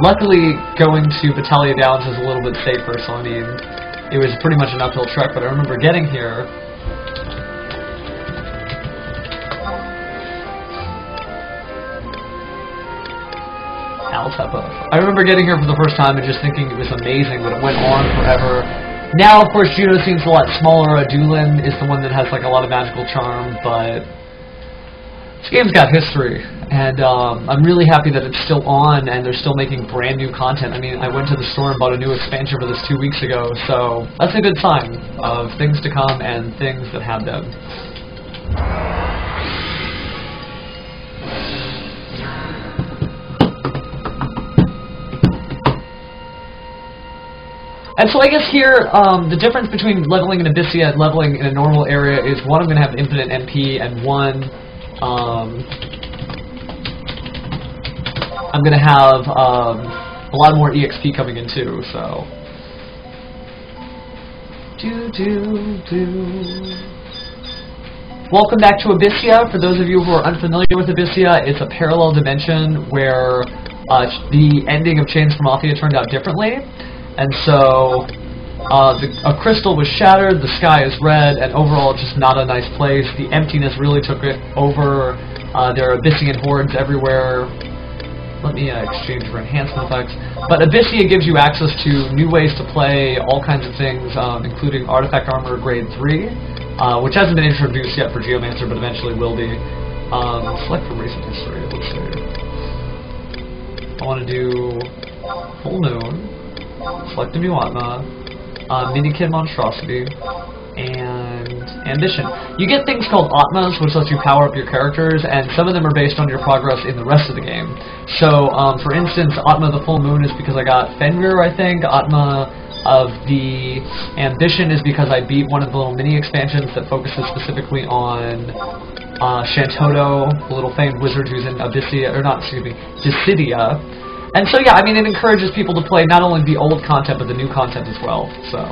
Luckily, going to Battaglia Downs is a little bit safer, so I mean, it was pretty much an uphill trek, but I remember getting here. I remember getting here for the first time and just thinking it was amazing, but it went on forever. Now, of course, Juneau seems a lot smaller. Adulan is the one that has like a lot of magical charm, but this game's got history, and I'm really happy that it's still on and they're still making brand new content. I mean, I went to the store and bought a new expansion for this 2 weeks ago, so that's a good sign of things to come and things that have been. And so I guess here, the difference between leveling in Abyssea and leveling in a normal area is, one, I'm going to have infinite MP, and one, I'm going to have a lot more EXP coming in too, so. Welcome back to Abyssea. For those of you who are unfamiliar with Abyssea, it's a parallel dimension where the ending of Chains for Mafia turned out differently. And so, a crystal was shattered, the sky is red, and overall it's just not a nice place. The emptiness really took it over. There are Abyssean hordes everywhere. Let me exchange for enhancement effects. But Abyssea gives you access to new ways to play, all kinds of things, including Artifact Armor Grade 3, which hasn't been introduced yet for Geomancer, but eventually will be. Select from recent history, let's see. I want to do Full Moon. Select a new Atma, Minikin Monstrosity, and ambition. You get things called Atmas, which lets you power up your characters, and some of them are based on your progress in the rest of the game. So, for instance, Atma of the Full Moon is because I got Fenrir, I think. Atma of the Ambition is because I beat one of the little mini expansions that focuses specifically on Shantoto, the little famed wizard who's in Abyssea, or not, excuse me, Dissidia. And so, yeah, I mean, it encourages people to play not only the old content, but the new content as well, so...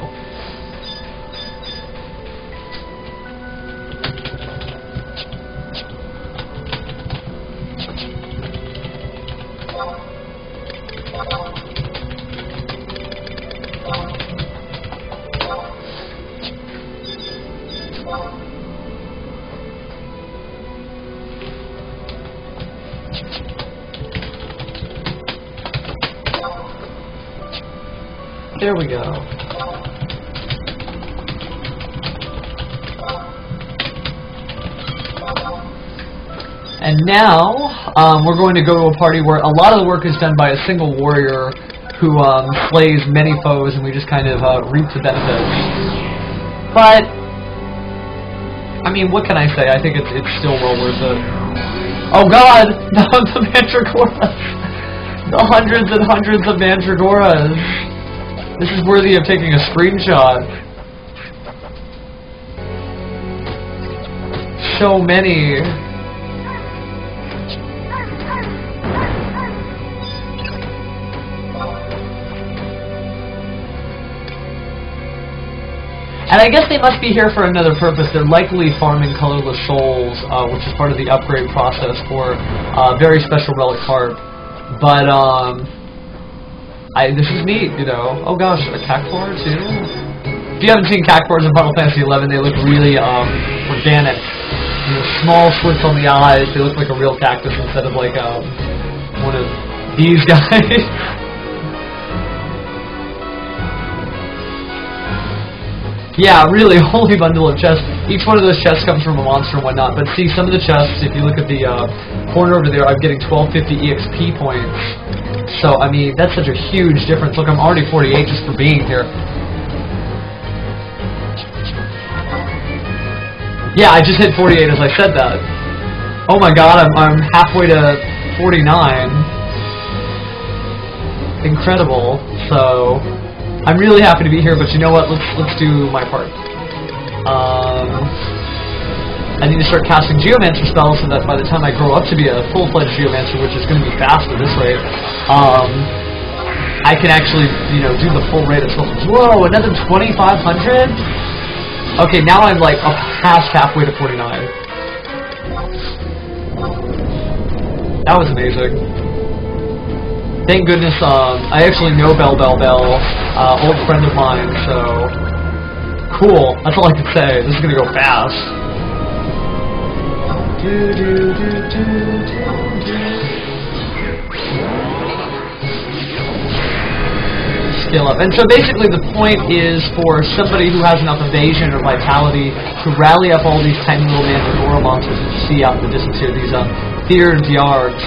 There we go. And now, we're going to go to a party where a lot of the work is done by a single warrior who slays many foes, and we just kind of reap the benefits. But, I mean, what can I say? I think it's still well worth it. Oh god! No, the Mandragoras! The hundreds and hundreds of Mandragoras! This is worthy of taking a screenshot. So many. And I guess they must be here for another purpose. They're likely farming colorless souls, which is part of the upgrade process for very special relic harp. But, this is neat, you know. Oh gosh, a cactuar too? If you haven't seen cactuars in Final Fantasy XI, they look really organic. You know, small slits on the eyes, they look like a real cactus instead of like one of these guys. Yeah, really, a holy bundle of chests. Each one of those chests comes from a monster and whatnot, but see, some of the chests, if you look at the corner over there, I'm getting 1250 EXP points. So, I mean, that's such a huge difference. Look, I'm already 48 just for being here. Yeah, I just hit 48 as I said that. Oh my god, I'm halfway to 49. Incredible. So... I'm really happy to be here, but you know what? Let's do my part. I need to start casting Geomancer spells so that by the time I grow up to be a full-fledged Geomancer, which is going to be fast at this rate, I can actually, you know, do the full rate of spells. Whoa, another 2,500? Okay, now I'm like up past halfway to 49. That was amazing. Thank goodness, I actually know Bell, old friend of mine, so... Cool, that's all I can say. This is gonna go fast. Scale up. And so basically the point is for somebody who has enough evasion or vitality to rally up all these tiny little Mandragora monsters that you see out in the distance here, these feared yards.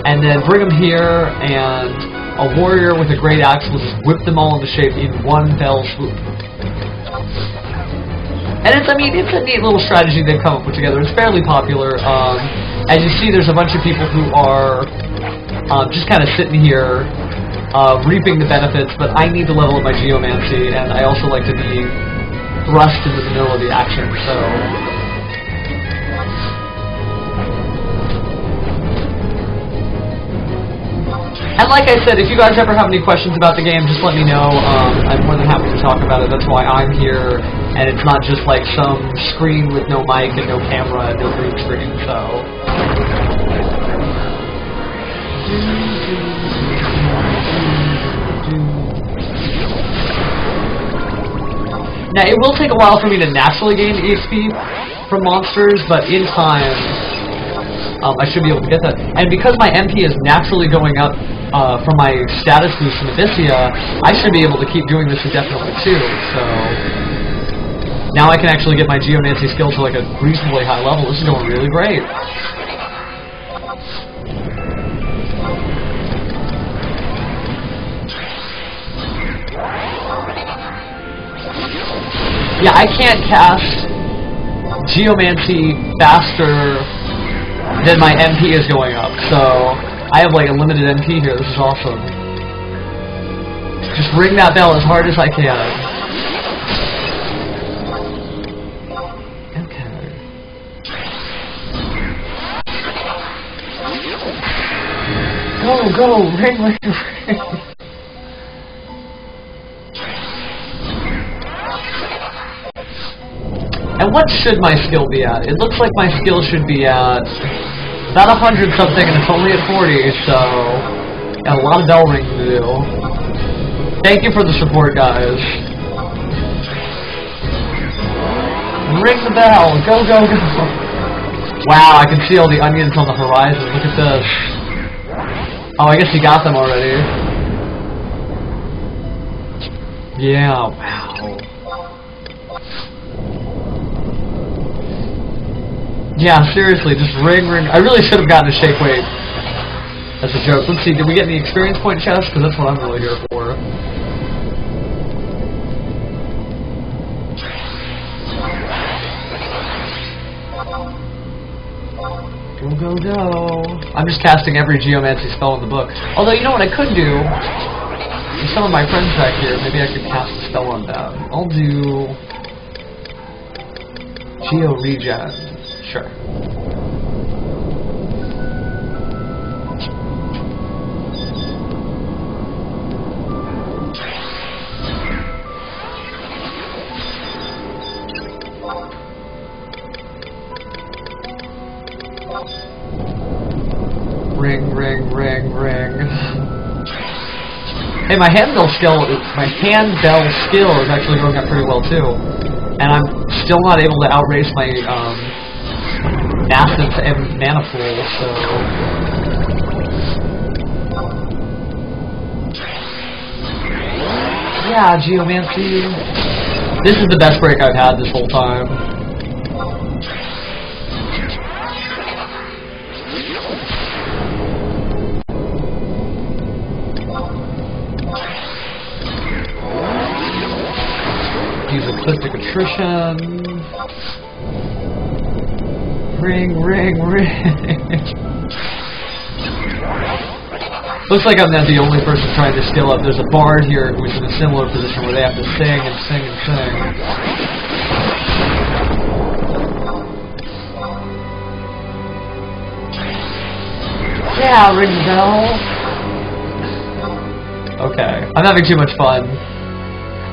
And then bring them here, and a warrior with a great axe will just whip them all into shape in one fell swoop. And it's, I mean, it's a neat little strategy they've come up with together. It's fairly popular. As you see, there's a bunch of people who are just kind of sitting here, reaping the benefits, but I need to level up my geomancy, and I also like to be thrust into the middle of the action, so... And like I said, if you guys ever have any questions about the game, just let me know. I'm more than happy to talk about it. That's why I'm here, and it's not just like some screen with no mic and no camera and no green screen, so... Now, it will take a while for me to naturally gain EXP from monsters, but in time... I should be able to get that. And because my MP is naturally going up from my status boost in Abyssea, I should be able to keep doing this indefinitely too. So now I can actually get my geomancy skill to like a reasonably high level. This is going really great. Yeah, I can't cast Geomancy faster than my MP is going up, so I have like a limited MP here. This is awesome. Just ring that bell as hard as I can. Okay. Go, ring, ring, ring. And what should my skill be at? It looks like my skill should be at about 100 something, and it's only at 40, so got a lot of bell ring to do. Thank you for the support, guys. Ring the bell! Go, go, go! Wow, I can see all the onions on the horizon. Look at this. Oh, I guess you got them already. Yeah, wow. Yeah, seriously, just ring, ring. I really should have gotten a shake weight. That's a joke. Let's see, did we get any experience point chests? Because that's what I'm really here for. Go, go, go. I'm just casting every geomancy spell in the book. Although, you know what I could do? With some of my friends back here, maybe I could cast a spell on them. I'll do Geo Regen. Sure. Ring, ring, ring, ring. Hey, my handbell skill is actually going up pretty well too, and I'm still not able to outrace my massive mana pool. So yeah, geomancy. This is the best break I've had this whole time. Use Ecliptic Attrition. Ring, ring, ring. Looks like I'm not the only person trying to skill up. There's a bard here who's in a similar position where they have to sing and sing and sing. Yeah, ring the bell. Okay, I'm having too much fun.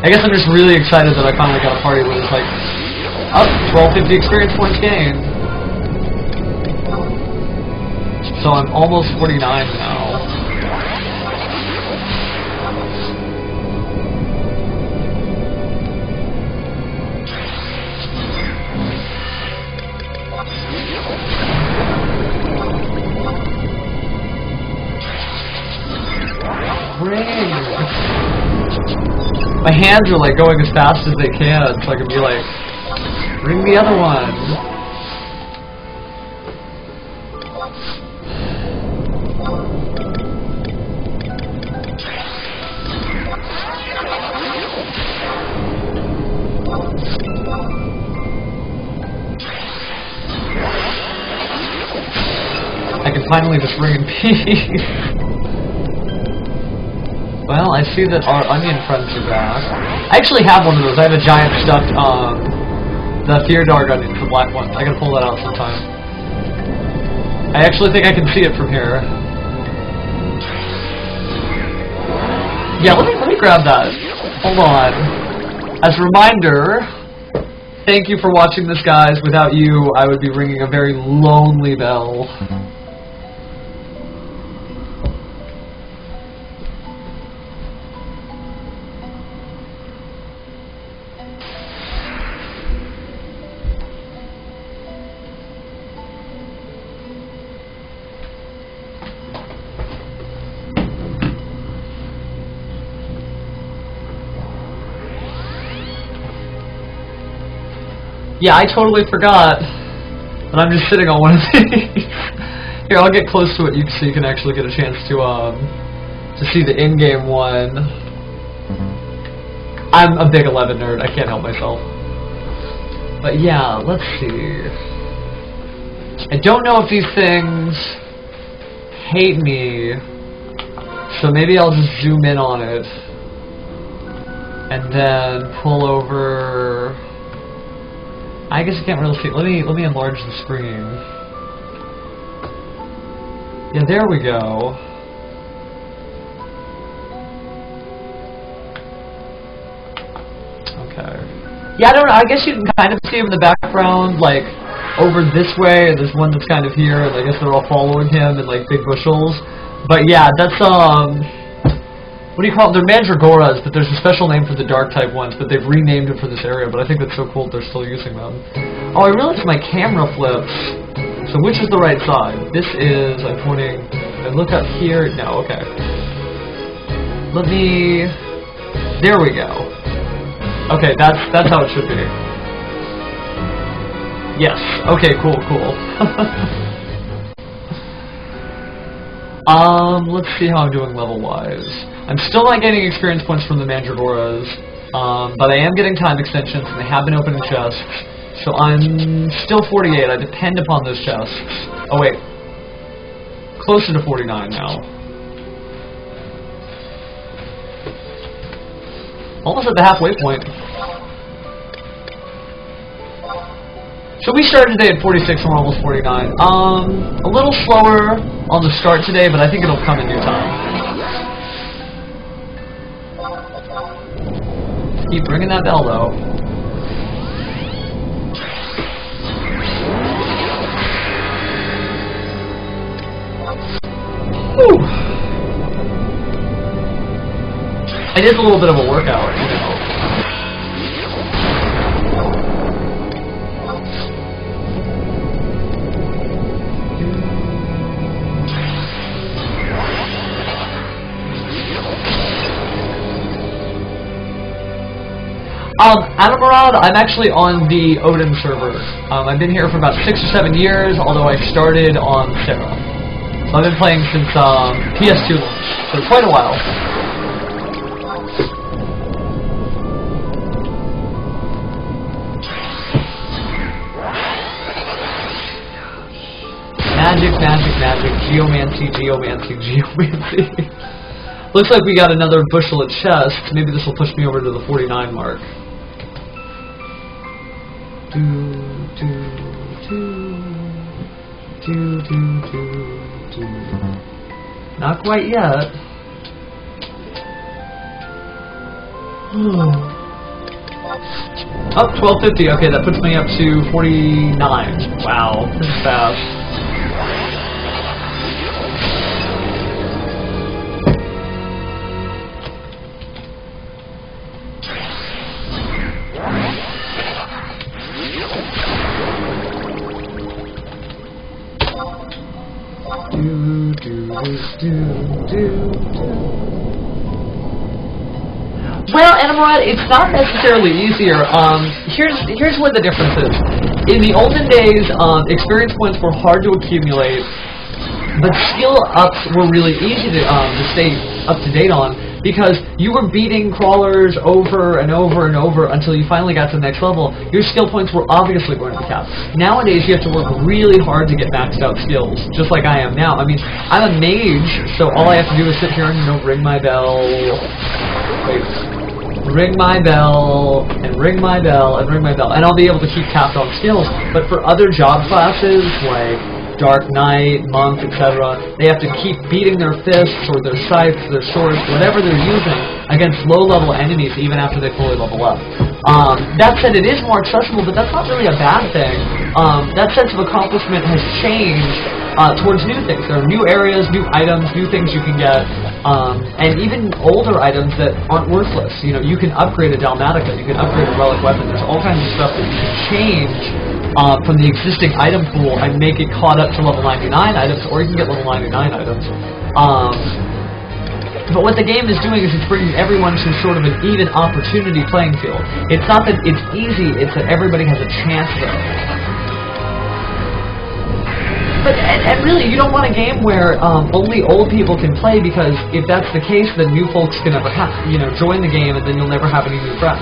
I guess I'm just really excited that I finally got a party where it's like, up, 1250 experience points gained. So I'm almost 49 now. Ring! My hands are like going as fast as they can, so I can be like, ring the other one. I can finally just ring in peace. Well, I see that our onion friends are back. I actually have one of those. I have a giant stuffed, the Fear Dart onion for Black One. I gotta pull that out sometime. I actually think I can see it from here. Yeah, let me grab that. Hold on. As a reminder, thank you for watching this, guys. Without you, I would be ringing a very lonely bell. Yeah, I totally forgot. And I'm just sitting on one of these. Here, I'll get close to it so you can actually get a chance to see the in-game one. I'm a big 11 nerd. I can't help myself. But yeah, let's see. I don't know if these things hate me, so maybe I'll just zoom in on it and then pull over. I guess I can't really see it. Let me enlarge the screen. Yeah, there we go. Okay. Yeah, I don't know. I guess you can kind of see them in the background, like over this way, and there's one that's kind of here, and I guess they're all following him in like big bushels. But yeah, that's what do you call them? They're mandragoras, but there's a special name for the dark type ones, but they've renamed it for this area. But I think that's so cool that they're still using them. Oh, I realized my camera flips. So which is the right side? This is, I'm pointing, I look up here, no, okay. Let me, there we go. Okay, that's how it should be. Yes, okay, cool. Let's see how I'm doing level-wise. I'm still not getting experience points from the mandragoras, but I am getting time extensions, and they have been opening chests. So I'm still 48. I depend upon those chests. Oh wait, closer to 49 now. Almost at the halfway point. So we started today at 46 and we're almost 49. A little slower on the start today, but I think it'll come in due time. Keep ringing that bell though. Whew. It is a little bit of a workout, you know. Anamarad, I'm actually on the Odin server. I've been here for about 6 or 7 years, although I started on Sarah. So I've been playing since PS2 launch, so quite a while. Magic, geomancy. Looks like we got another bushel of chests. Maybe this will push me over to the 49 mark. Not quite yet. Oh, 1250. Okay, that puts me up to 49. Wow, this is fast. Well, Anamarad, it's not necessarily easier. Here's what the difference is. In the olden days, experience points were hard to accumulate, but skill ups were really easy to stay up to date on, because you were beating crawlers over and over and over until you finally got to the next level. Your skill points were obviously going to be capped. Nowadays, you have to work really hard to get maxed out skills, just like I am now. I mean, I'm a mage, so all I have to do is sit here and, you know, ring my bell. Wait. Ring my bell, and ring my bell, and ring my bell, and I'll be able to keep capped on skills. But for other job classes, like Dark Knight, Monk, etc., they have to keep beating their fists, or their scythes, their swords, whatever they're using, against low-level enemies, even after they fully level up. That said, it is more accessible, but that's not really a bad thing. That sense of accomplishment has changed towards new things. There are new areas, new items, new things you can get, and even older items that aren't worthless. You know, you can upgrade a Dalmatica, you can upgrade a relic weapon. There's all kinds of stuff that you can change from the existing item pool and make it caught up to level 99 items, or you can get level 99 items. But what the game is doing is it's bringing everyone to sort of an even opportunity playing field. It's not that it's easy, it's that everybody has a chance though. But, and really, you don't want a game where only old people can play, because if that's the case, then new folks can never join the game, and then you'll never have any new friends.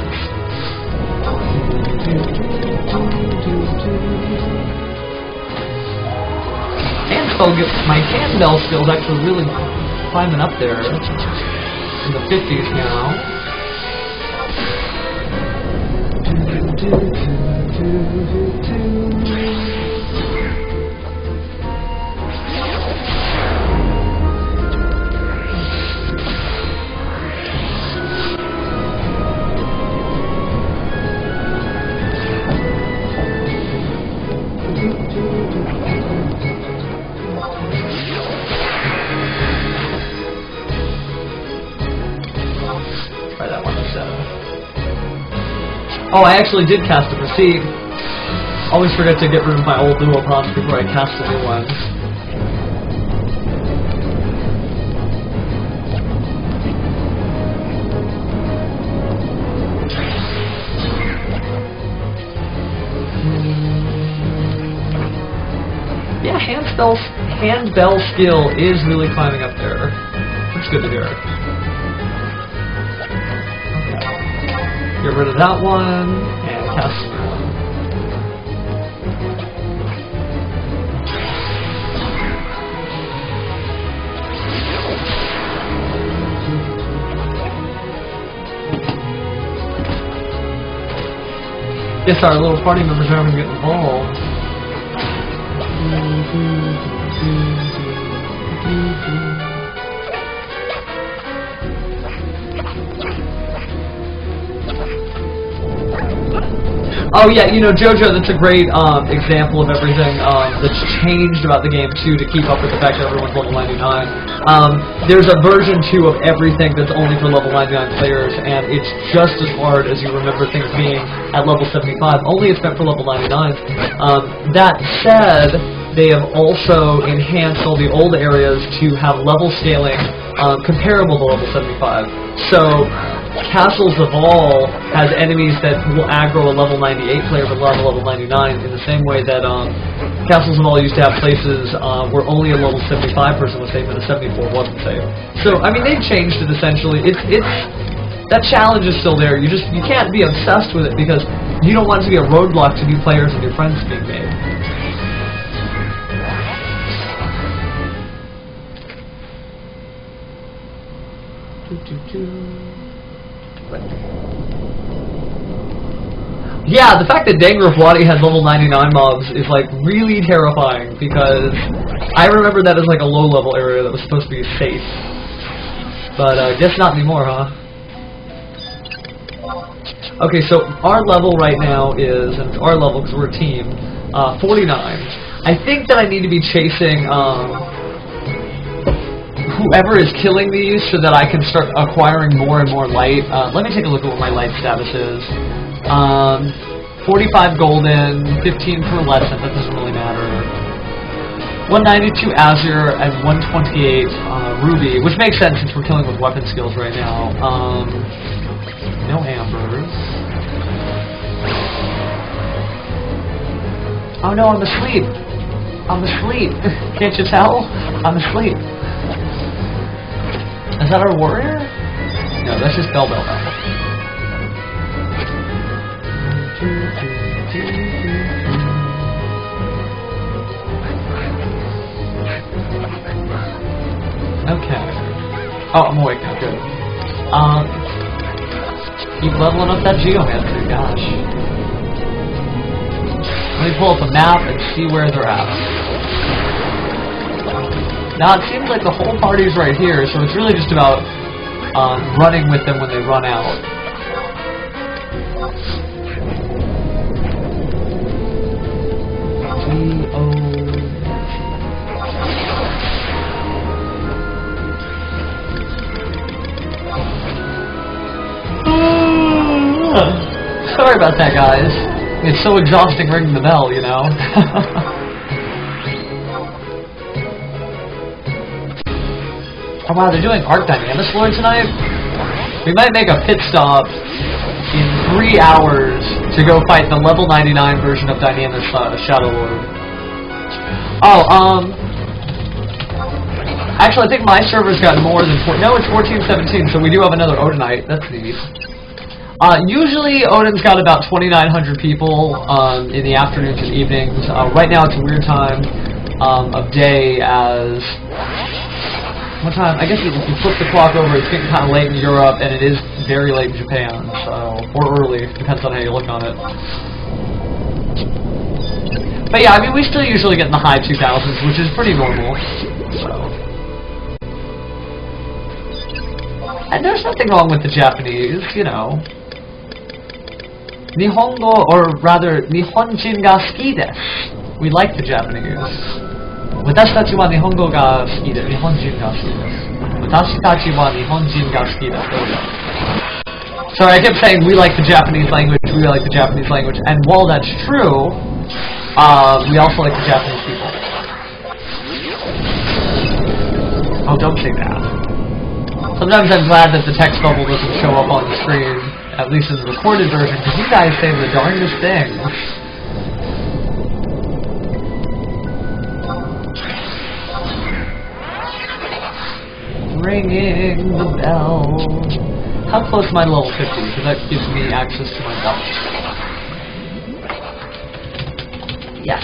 My handbell skills actually really climbing up there in the 50s now. Oh, I actually did cast a Proceed. Always forget to get rid of my old duopods before I cast a new one. Yeah, handbell skill is really climbing up there. That's good to hear. Get rid of that one, and cast a new one. Guess our little party members are having to get involved. Oh yeah, you know, JoJo, that's a great example of everything that's changed about the game, too, to keep up with the fact that everyone's level 99. There's a version 2 of everything that's only for level 99 players, and it's just as hard as you remember things being at level 75, only it's meant for level 99. That said, they have also enhanced all the old areas to have level scaling comparable to level 75. So, Castles of All has enemies that will aggro a level 98 player but level 99 in the same way that Castles of All used to have places where only a level 75 person was safe and a 74 wasn't safe. So, I mean, they've changed it essentially. It's that challenge is still there. You can't be obsessed with it because you don't want it to be a roadblock to new players and new friends being made. Yeah, the fact that Dangrafwadi has level 99 mobs is like really terrifying because I remember that as like a low-level area that was supposed to be safe. But guess not anymore, huh? Okay, so our level right now is, and it's our level because we're a team, 49. I think that I need to be chasing whoever is killing these so that I can start acquiring more and more light. Let me take a look at what my light status is. 45 golden, 15 pearlescent, that doesn't really matter. 192 azure, and 128 ruby, which makes sense since we're killing with weapon skills right now. No ambers. Oh no, I'm asleep. I'm asleep. Can't you tell? I'm asleep. Is that our warrior? No, that's just Bell. Okay. Oh, I'm awake now, good. Keep leveling up that Geomancer, gosh. Let me pull up a map and see where they're at. Now, it seems like the whole party's right here, so it's really just about running with them when they run out. Sorry about that, guys. It's so exhausting ringing the bell, you know? Oh wow, they're doing Arc Dynamis Lord tonight? We might make a pit stop in 3 hours to go fight the level 99 version of Dynamis Shadow Lord. Oh, actually I think my server's got more than 4. No, it's 1417, so we do have another Odinite. That's neat. Usually Odin's got about 2,900 people in the afternoons and evenings. Right now it's a weird time of day as... What time? I guess if you flip the clock over, it's getting kind of late in Europe, and it is very late in Japan, so... Or early, depends on how you look on it. But yeah, I mean, we still usually get in the high 2000s, which is pretty normal, so... And there's nothing wrong with the Japanese, you know. Nihongo, or rather, Nihonjin ga suki desu. We like the Japanese. Watashi tachi wa Nihongo ga suki desu. Nihonjin ga suki desu. Watashi tachi wa Nihonjin ga suki desu. There we go. Sorry, I kept saying we like the Japanese language, we like the Japanese language. And while that's true, we also like the Japanese people. Oh, don't say that. Sometimes I'm glad that the text bubble doesn't show up on the screen, at least in the recorded version, because you guys say the darndest things. Ringing the bell. How close am I to level 50? Because that gives me access to my belt. Yes.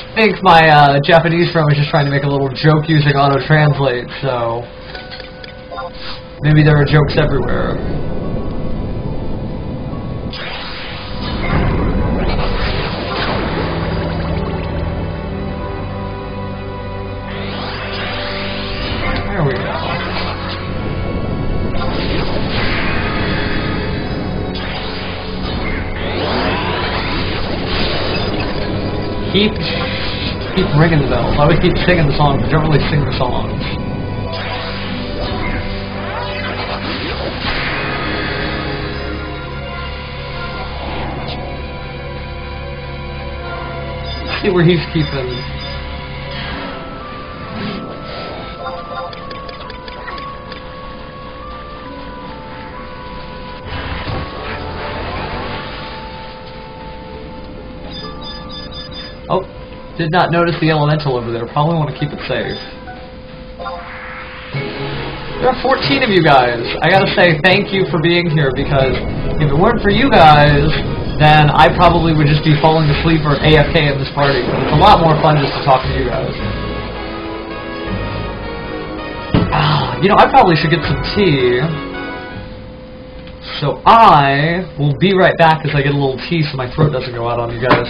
I think my Japanese friend was just trying to make a little joke using auto-translate, so maybe there are jokes everywhere. There we go. Keep ringing the bells. I would keep singing the songs, but don't really sing the songs. See where he's keeping. Oh. Did not notice the elemental over there. Probably want to keep it safe. There are 14 of you guys. I gotta say thank you for being here, because if it weren't for you guys, then I probably would just be falling asleep or AFK in this party. But it's a lot more fun just to talk to you guys. You know, I probably should get some tea. So I will be right back as I get a little tea so my throat doesn't go out on you guys.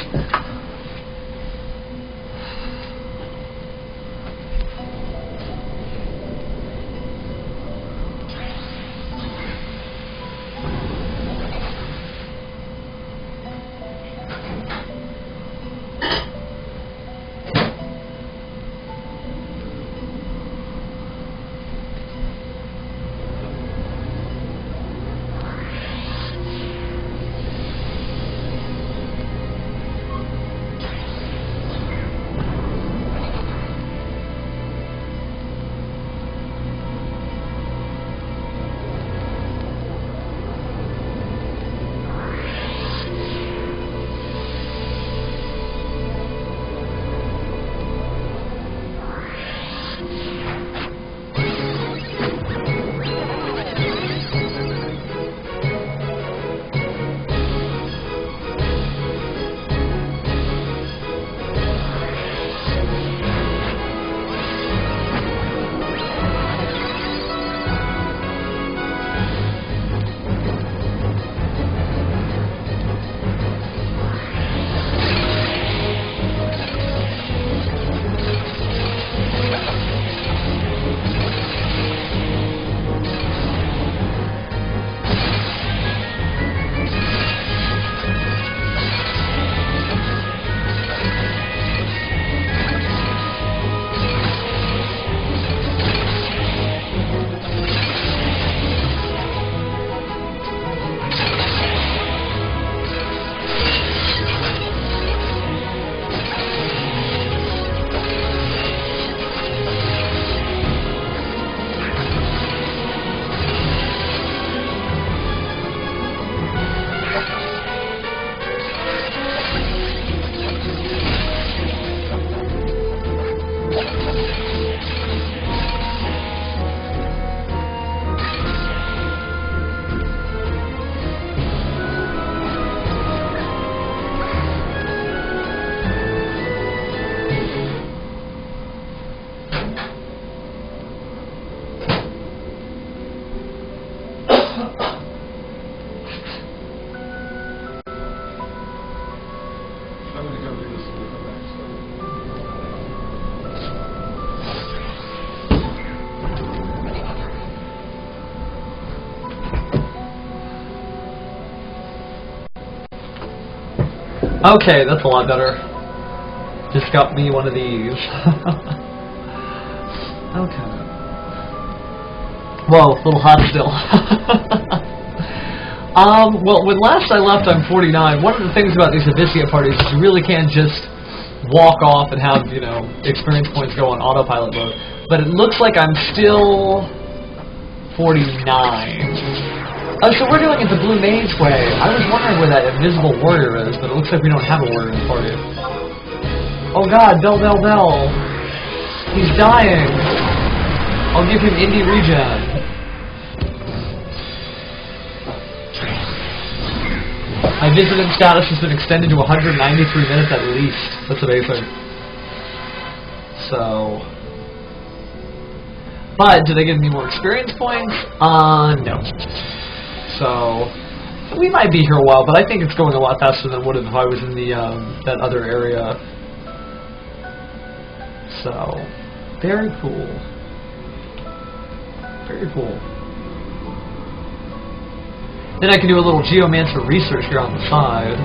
Okay, that's a lot better. Just got me one of these. Okay. Whoa, a little hot still. Well, when last I left, I'm 49. One of the things about these Abyssea parties is you really can't just walk off and have, you know, experience points go on autopilot mode. But it looks like I'm still 49. Oh, so we're doing it the Blue Mage way. I was wondering where that invisible warrior is, but it looks like we don't have a warrior in the party. Oh god, Bell, Bell, Bell. He's dying. I'll give him indie regen. My visiting status has been extended to 193 minutes at least. That's amazing. So... But, do they give me more experience points? No. So... We might be here a while, but I think it's going a lot faster than it would have if I was in the, that other area. So... Very cool. Very cool. Then I can do a little Geomancer research here on the side.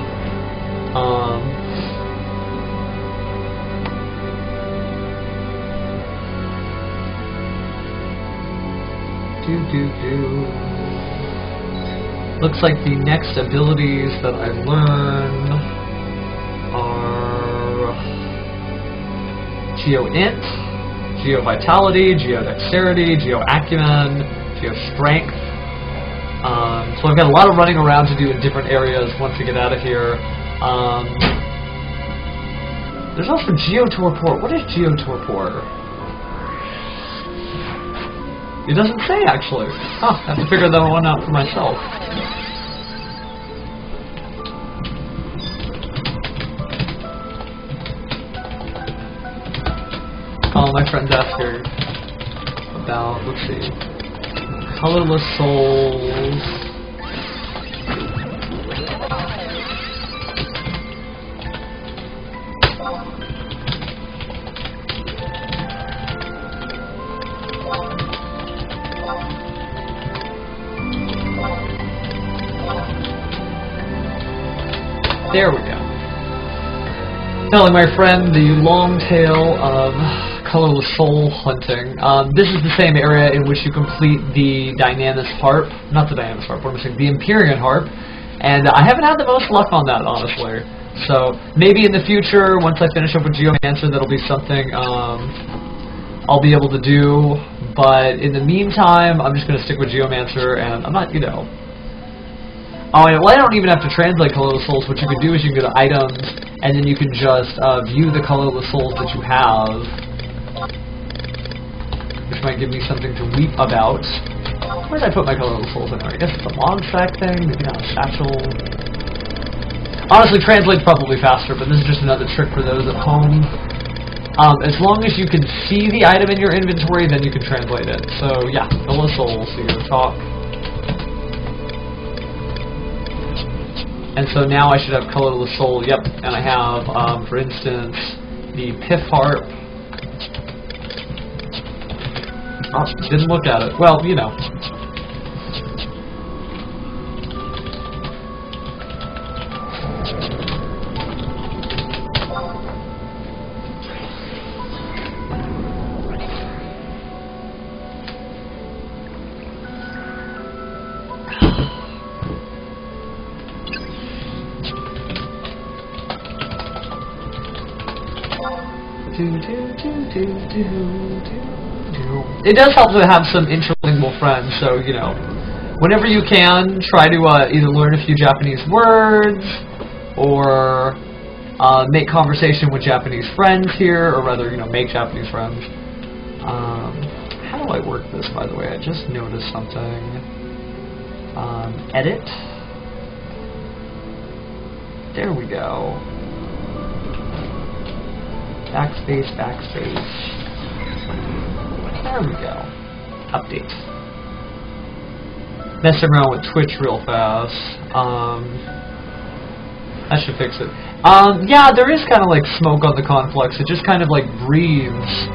Looks like the next abilities that I learn are Geo-Int, Geo-Vitality, Geo-Dexterity, Geo-Acumen, Geo-Strength. So I've got a lot of running around to do in different areas once we get out of here. There's also Geotorpor. What is Geotorpor? It doesn't say, actually. Huh, I have to figure that one out for myself. Oh, my friend's asking about, let's see. Colorless souls. There we go. Telling my friend the long tail of colorless soul hunting. This is the same area in which you complete the Dynamis Harp. Not the Dynamis Harp, what am I saying? The Empyrean Harp. And I haven't had the most luck on that, honestly. So, maybe in the future, once I finish up with Geomancer, that'll be something I'll be able to do. But in the meantime, I'm just going to stick with Geomancer, and I'm not, you know... Oh, well, I don't even have to translate colorless souls. What you can do is you can go to items, and then you can just view the colorless souls that you have. Which might give me something to weep about. Where did I put my colorless souls in there? I guess it's a log sack thing, maybe not a satchel. Honestly, translate's probably faster, but this is just another trick for those at home. As long as you can see the item in your inventory, then you can translate it. So, yeah, colorless souls, so you're gonna talk. And so now I should have colorless soul, yep, and I have, for instance, the Pith Harp. Oh, didn't look at it. Well, you know. It does help to have some interlingual friends, so, you know, whenever you can, try to either learn a few Japanese words, or make conversation with Japanese friends here, or rather, you know, make Japanese friends. How do I work this, by the way? I just noticed something. Edit. There we go. Backspace, backspace. There we go. Update. Messing around with Twitch real fast. That should fix it. Yeah, there is kind of like smoke on the conflux. It just kind of like breathes.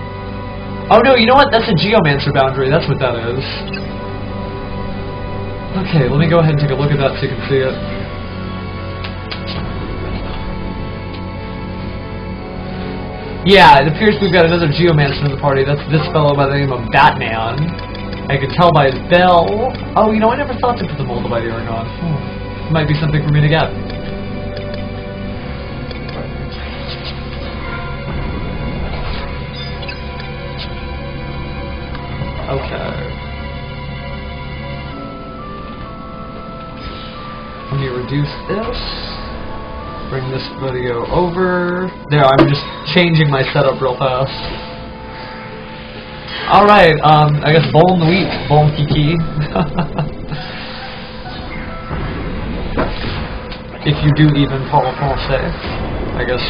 Oh no, you know what? That's a Geomancer boundary. That's what that is. Okay, let me go ahead and take a look at that so you can see it. Yeah, it appears we've got another Geomancer in the party. That's this fellow by the name of Batman. I can tell by his bell. Oh, you know, I never thought to put the Moldavite earring on. Might be something for me to get. Okay. Let me reduce this. Bring this video over. There, I'm just changing my setup real fast. Alright, I guess bon nuit, bon kiki. If you do even parle français. I guess,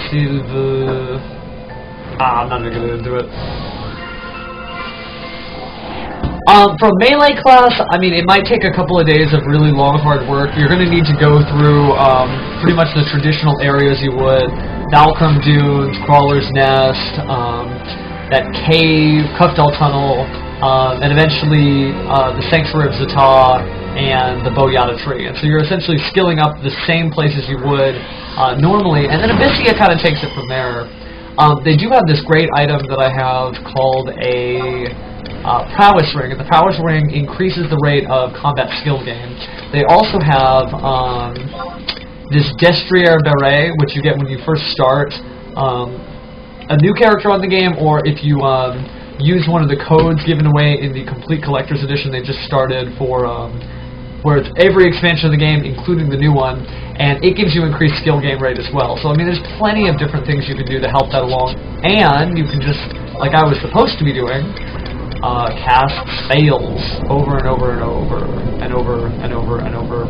s'il veut... I'm not gonna do it. For melee class, I mean, it might take a couple of days of really long, hard work. You're going to need to go through pretty much the traditional areas you would. Valcrum Dunes, Crawler's Nest, that cave, Kufdal Tunnel, and eventually the Sanctuary of Zata and the Boyata Tree. And so you're essentially skilling up the same places you would normally, and then Abyssea kind of takes it from there. They do have this great item that I have called a... prowess ring, and the prowess ring increases the rate of combat skill gain. They also have this Destrier Beret, which you get when you first start a new character on the game, or if you use one of the codes given away in the Complete Collector's Edition they just started for where it's every expansion of the game, including the new one, and it gives you increased skill gain rate as well. So I mean, there's plenty of different things you can do to help that along, and you can just, like I was supposed to be doing, cast spells over and over and over and over and over and over.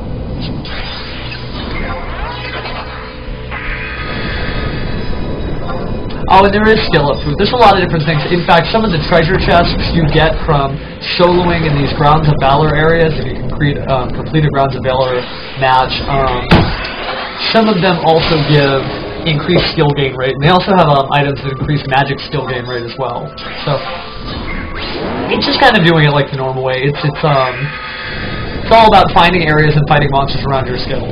Oh, and there is skill up food. There's a lot of different things. In fact, some of the treasure chests you get from soloing in these Grounds of Valor areas, if you can complete a Grounds of Valor match, some of them also give increased skill gain rate. And they also have items that increase magic skill gain rate as well. So it's just kind of doing it like the normal way. It's all about finding areas and fighting monsters around your skill.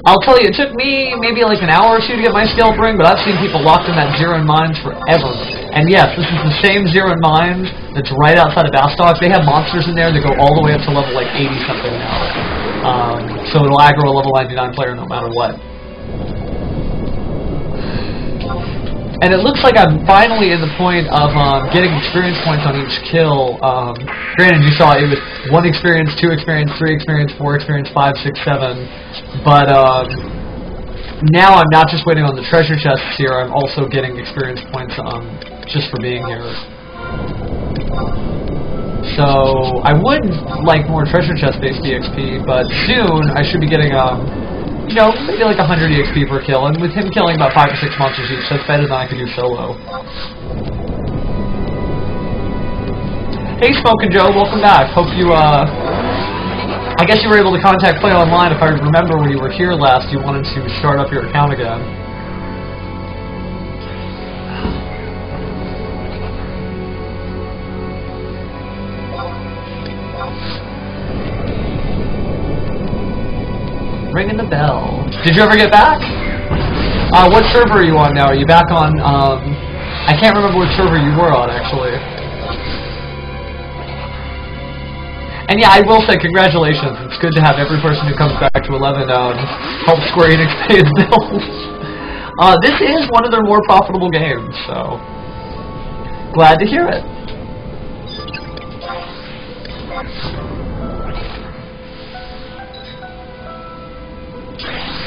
I'll tell you, it took me maybe like an hour or two to get my skill ring, but I've seen people locked in that Zirin Mines forever. And yes, this is the same Zirin Mines that's right outside of Bastok. They have monsters in there that go all the way up to level like 80-something now. So it'll aggro a level 99 player no matter what. And it looks like I'm finally in the point of getting experience points on each kill. Granted, you saw it was 1 experience, 2 experience, 3 experience, 4 experience, 5, 6, 7. But now I'm not just waiting on the treasure chests here, I'm also getting experience points just for being here. So I would like more treasure chest-based EXP, but soon I should be getting... you know, maybe like 100 EXP per kill, and with him killing about 5 or 6 monsters each, that's better than I could do solo. Hey, Smokin' Joe, welcome back. Hope you, I guess you were able to contact Play Online. If I remember when you were here last, you wanted to start up your account again. Ringing the bell. Did you ever get back? What server are you on now? Are you back on, I can't remember what server you were on, actually. And yeah, I will say congratulations. It's good to have every person who comes back to 11 help Square Enix pay its bills. This is one of their more profitable games, so glad to hear it.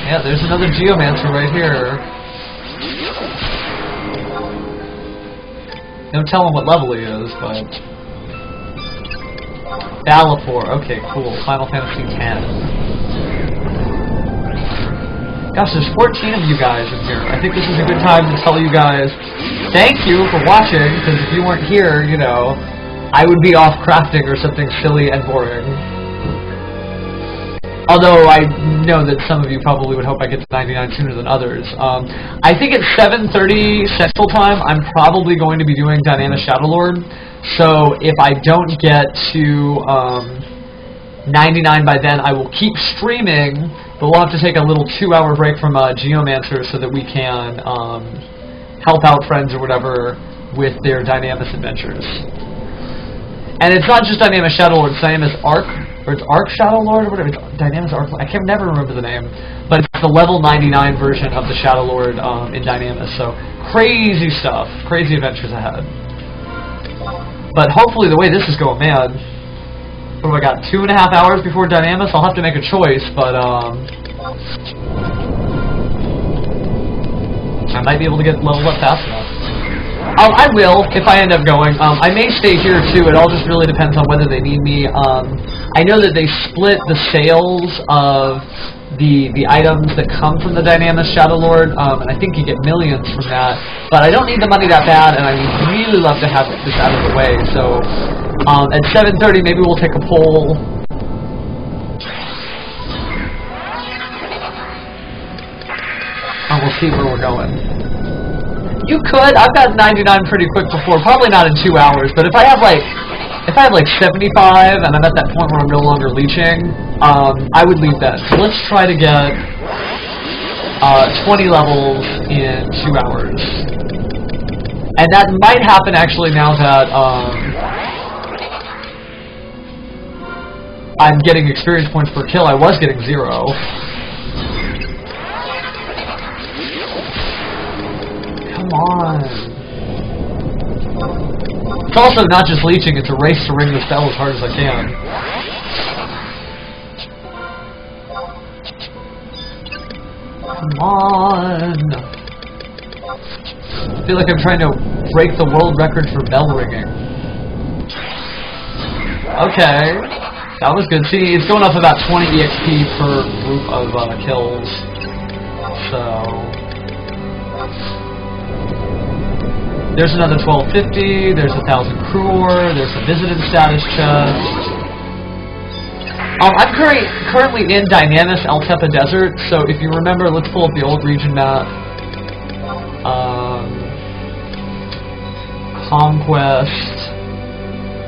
Yeah, there's another Geomancer right here. Don't tell him what level he is, but... Balapor, okay, cool. Final Fantasy X. Gosh, there's 14 of you guys in here. I think this is a good time to tell you guys thank you for watching, because if you weren't here, you know, I would be off crafting or something silly and boring. Although I know that some of you probably would hope I get to 99 sooner than others. I think at 7:30 Central Time, I'm probably going to be doing Dynamic Shadowlord. So if I don't get to 99 by then. I will keep streaming, but we'll have to take a little 2-hour break from Geomancer so that we can help out friends or whatever with their Dynamis adventures. And it's not just Dynamis Shadow Lord, it's Dynamis Arc, or it's Arc Shadow Lord or whatever. It's Dynamis Arc. I can never remember the name, but it's the level 99 version of the Shadow Lord in Dynamis. So crazy stuff, crazy adventures ahead. But hopefully, the way this is going, man. What have I got? 2.5 hours before Dynamis? I'll have to make a choice, but I might be able to get leveled up fast enough. I will, if I end up going. I may stay here, too. It all just really depends on whether they need me. I know that they split the sales of the items that come from the Dynamis Shadow Lord, and I think you get millions from that. But I don't need the money that bad, and I would really love to have this out of the way. So at 7:30, maybe we'll take a poll. And we'll see where we're going. You could. I've got 99 pretty quick before. Probably not in 2 hours, but if I have like 75 and I'm at that point where I'm no longer leeching, I would leave that. So let's try to get 20 levels in 2 hours. And that might happen actually now that I'm getting experience points per kill. I was getting 0. Come on. It's also not just leeching, it's a race to ring the spell as hard as I can. Come on. I feel like I'm trying to break the world record for bell ringing. Okay. That was good. See, it's going up about 20 EXP per group of kills. So... there's another 1250, there's 1,000 crew ore, there's a visited status chest. I'm currently in Dynamis Altepa Desert, so if you remember, let's pull up the old region map. Conquest,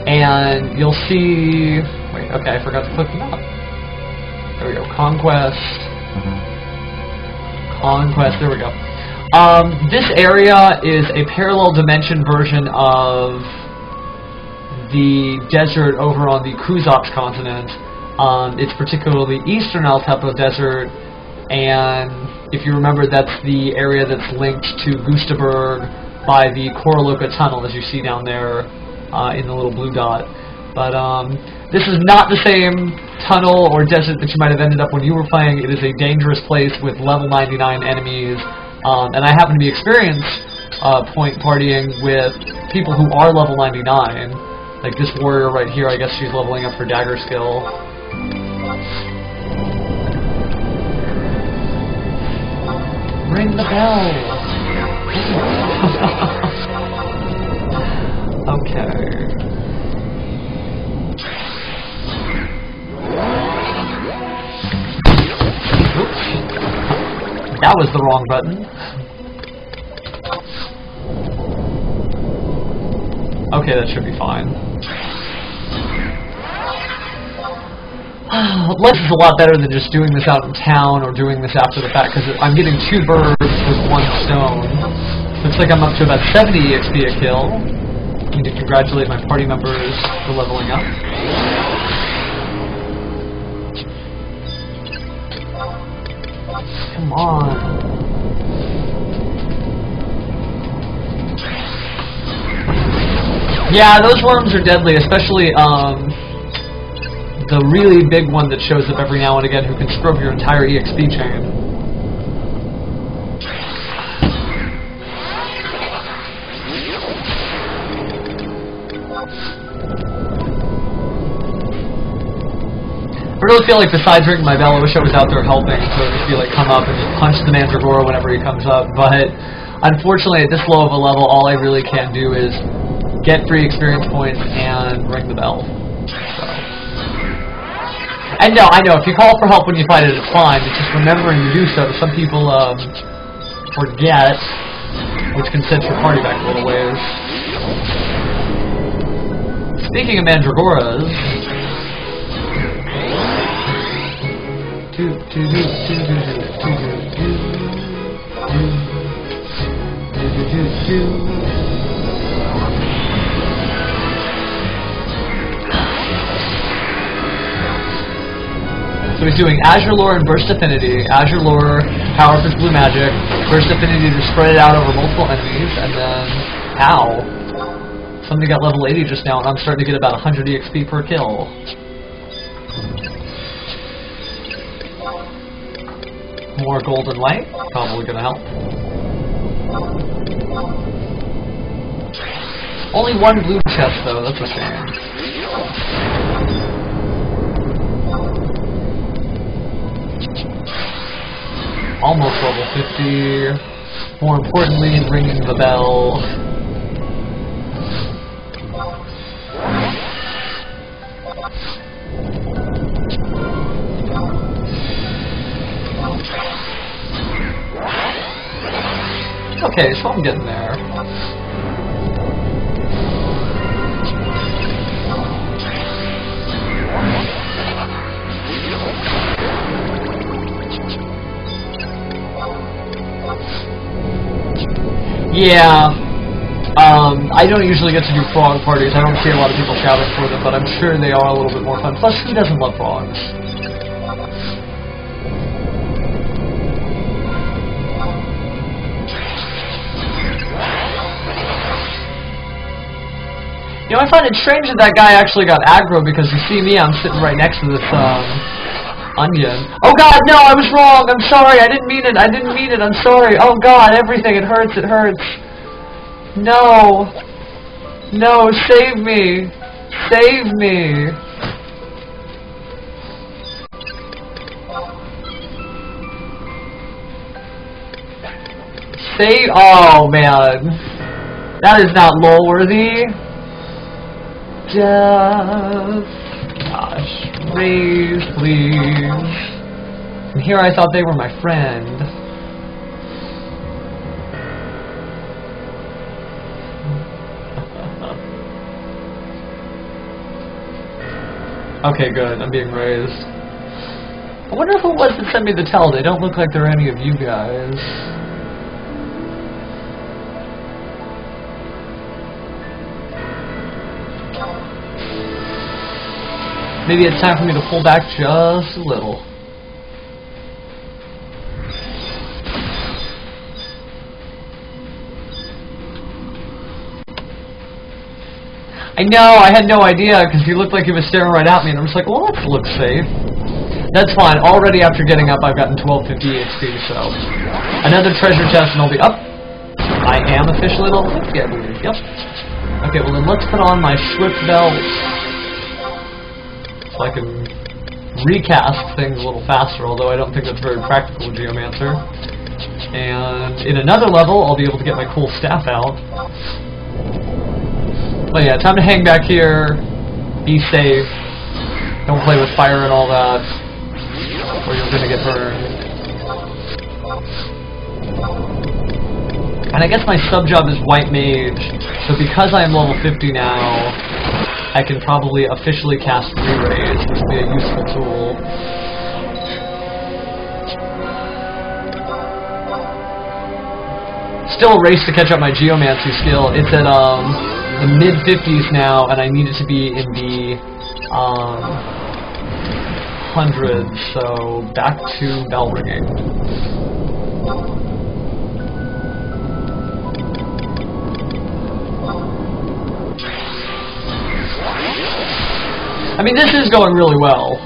and you'll see... wait, okay, I forgot to click the map. There we go, Conquest. Conquest, there we go. This area is a parallel dimension version of the desert over on the Kruzops continent. It's particularly eastern Altepa Desert, and if you remember, that's the area that's linked to Gustaberg by the Koroloka Tunnel, as you see down there in the little blue dot. But this is not the same tunnel or desert that you might have ended up when you were playing. It is a dangerous place with level 99 enemies. And I happen to be experienced point partying with people who are level 99. Like this warrior right here, I guess she's leveling up her dagger skill. Ring the bell! Okay. Oops. That was the wrong button. Okay, that should be fine. Less is a lot better than just doing this out in town or doing this after the fact, because I'm getting 2 birds with 1 stone. Looks like I'm up to about 70 EXP a kill. I need to congratulate my party members for leveling up. Come on. Yeah, those worms are deadly, especially the really big one that shows up every now and again who can scrub your entire EXP chain. I really feel like besides ringing my bell, I wish I was out there helping, so it'd just be like come up and just punch the Mandragora whenever he comes up. But unfortunately, at this low of a level, all I really can do is get free experience points and ring the bell. So. And no, I know, if you call for help when you fight it, it's fine. It's just remembering to do so. Some people forget, which can set your party back a little ways. Speaking of Mandragoras... So he's doing Azure Lore and Burst Affinity. Azure Lore, power up his blue magic. Burst Affinity to spread it out over multiple enemies. And then, ow. Somebody got level 80 just now, and I'm starting to get about 100 EXP per kill. More golden light, probably gonna help. Only one blue chest though, that's a shame. Almost level 50. More importantly, ringing the bell. Okay, so I'm getting there. Yeah, I don't usually get to do frog parties. I don't see a lot of people shouting for them, but I'm sure they are a little bit more fun. Plus, who doesn't love frogs? You know, I find it strange that that guy actually got aggro because you see me, I'm sitting right next to this, onion. Oh god, no, I was wrong, I'm sorry, I didn't mean it, I'm sorry. Oh god, everything, it hurts. No. No, save me. Save me. Save, oh man. That is not lol worthy. Just, gosh, raise, please. And here I thought they were my friend. Okay, good, I'm being raised. I wonder who it was that sent me the tell. They don't look like they're any of you guys. Maybe it's time for me to pull back just a little. I know, I had no idea, because he looked like he was staring right at me, and I'm just like, well, that looks safe. That's fine. Already after getting up, I've gotten 1250 HP, so... Another treasure chest, and I'll be up. I am officially level 50, I believe. Yep. Okay, well then let's put on my Swift Belt. So I can recast things a little faster, although I don't think that's very practical with Geomancer. And in another level, I'll be able to get my cool staff out. But yeah, time to hang back here, be safe, don't play with fire and all that, or you're gonna get burned. And I guess my sub-job is White Mage, so because I am level 50 now, I can probably officially cast Re-Raise, which would be a useful tool. Still a race to catch up my Geomancy skill. It's at, the mid-50s now, and I need it to be in the, hundreds, so back to bell ringing. I mean, this is going really well.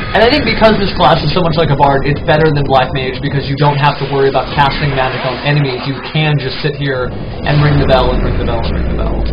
And I think because this class is so much like a bard, it's better than Black Mage because you don't have to worry about casting magic on enemies. You can just sit here and ring the bell and ring the bell and ring the bell.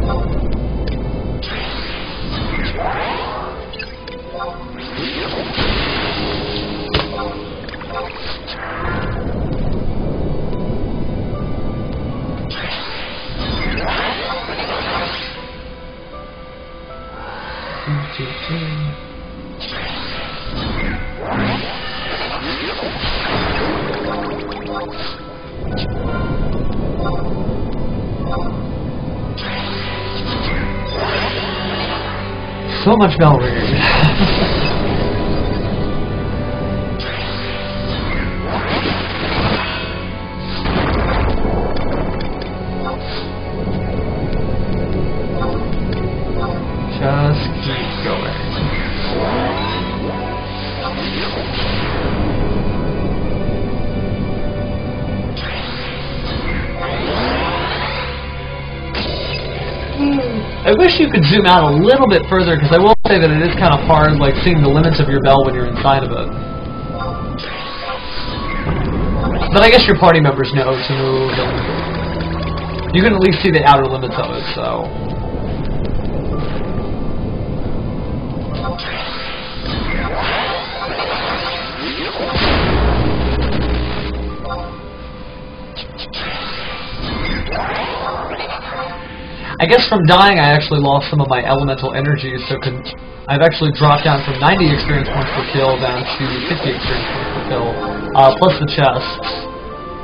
So much bell ringing. Just keep going. I wish you could zoom out a little bit further, because I will say that it is kind of hard, like, seeing the limits of your bell when you're inside of it. But I guess your party members know to move, and you can at least see the outer limits of it, so... I guess from dying I actually lost some of my elemental energies, so I've actually dropped down from 90 experience points per kill down to 50 experience points per kill, plus the chests,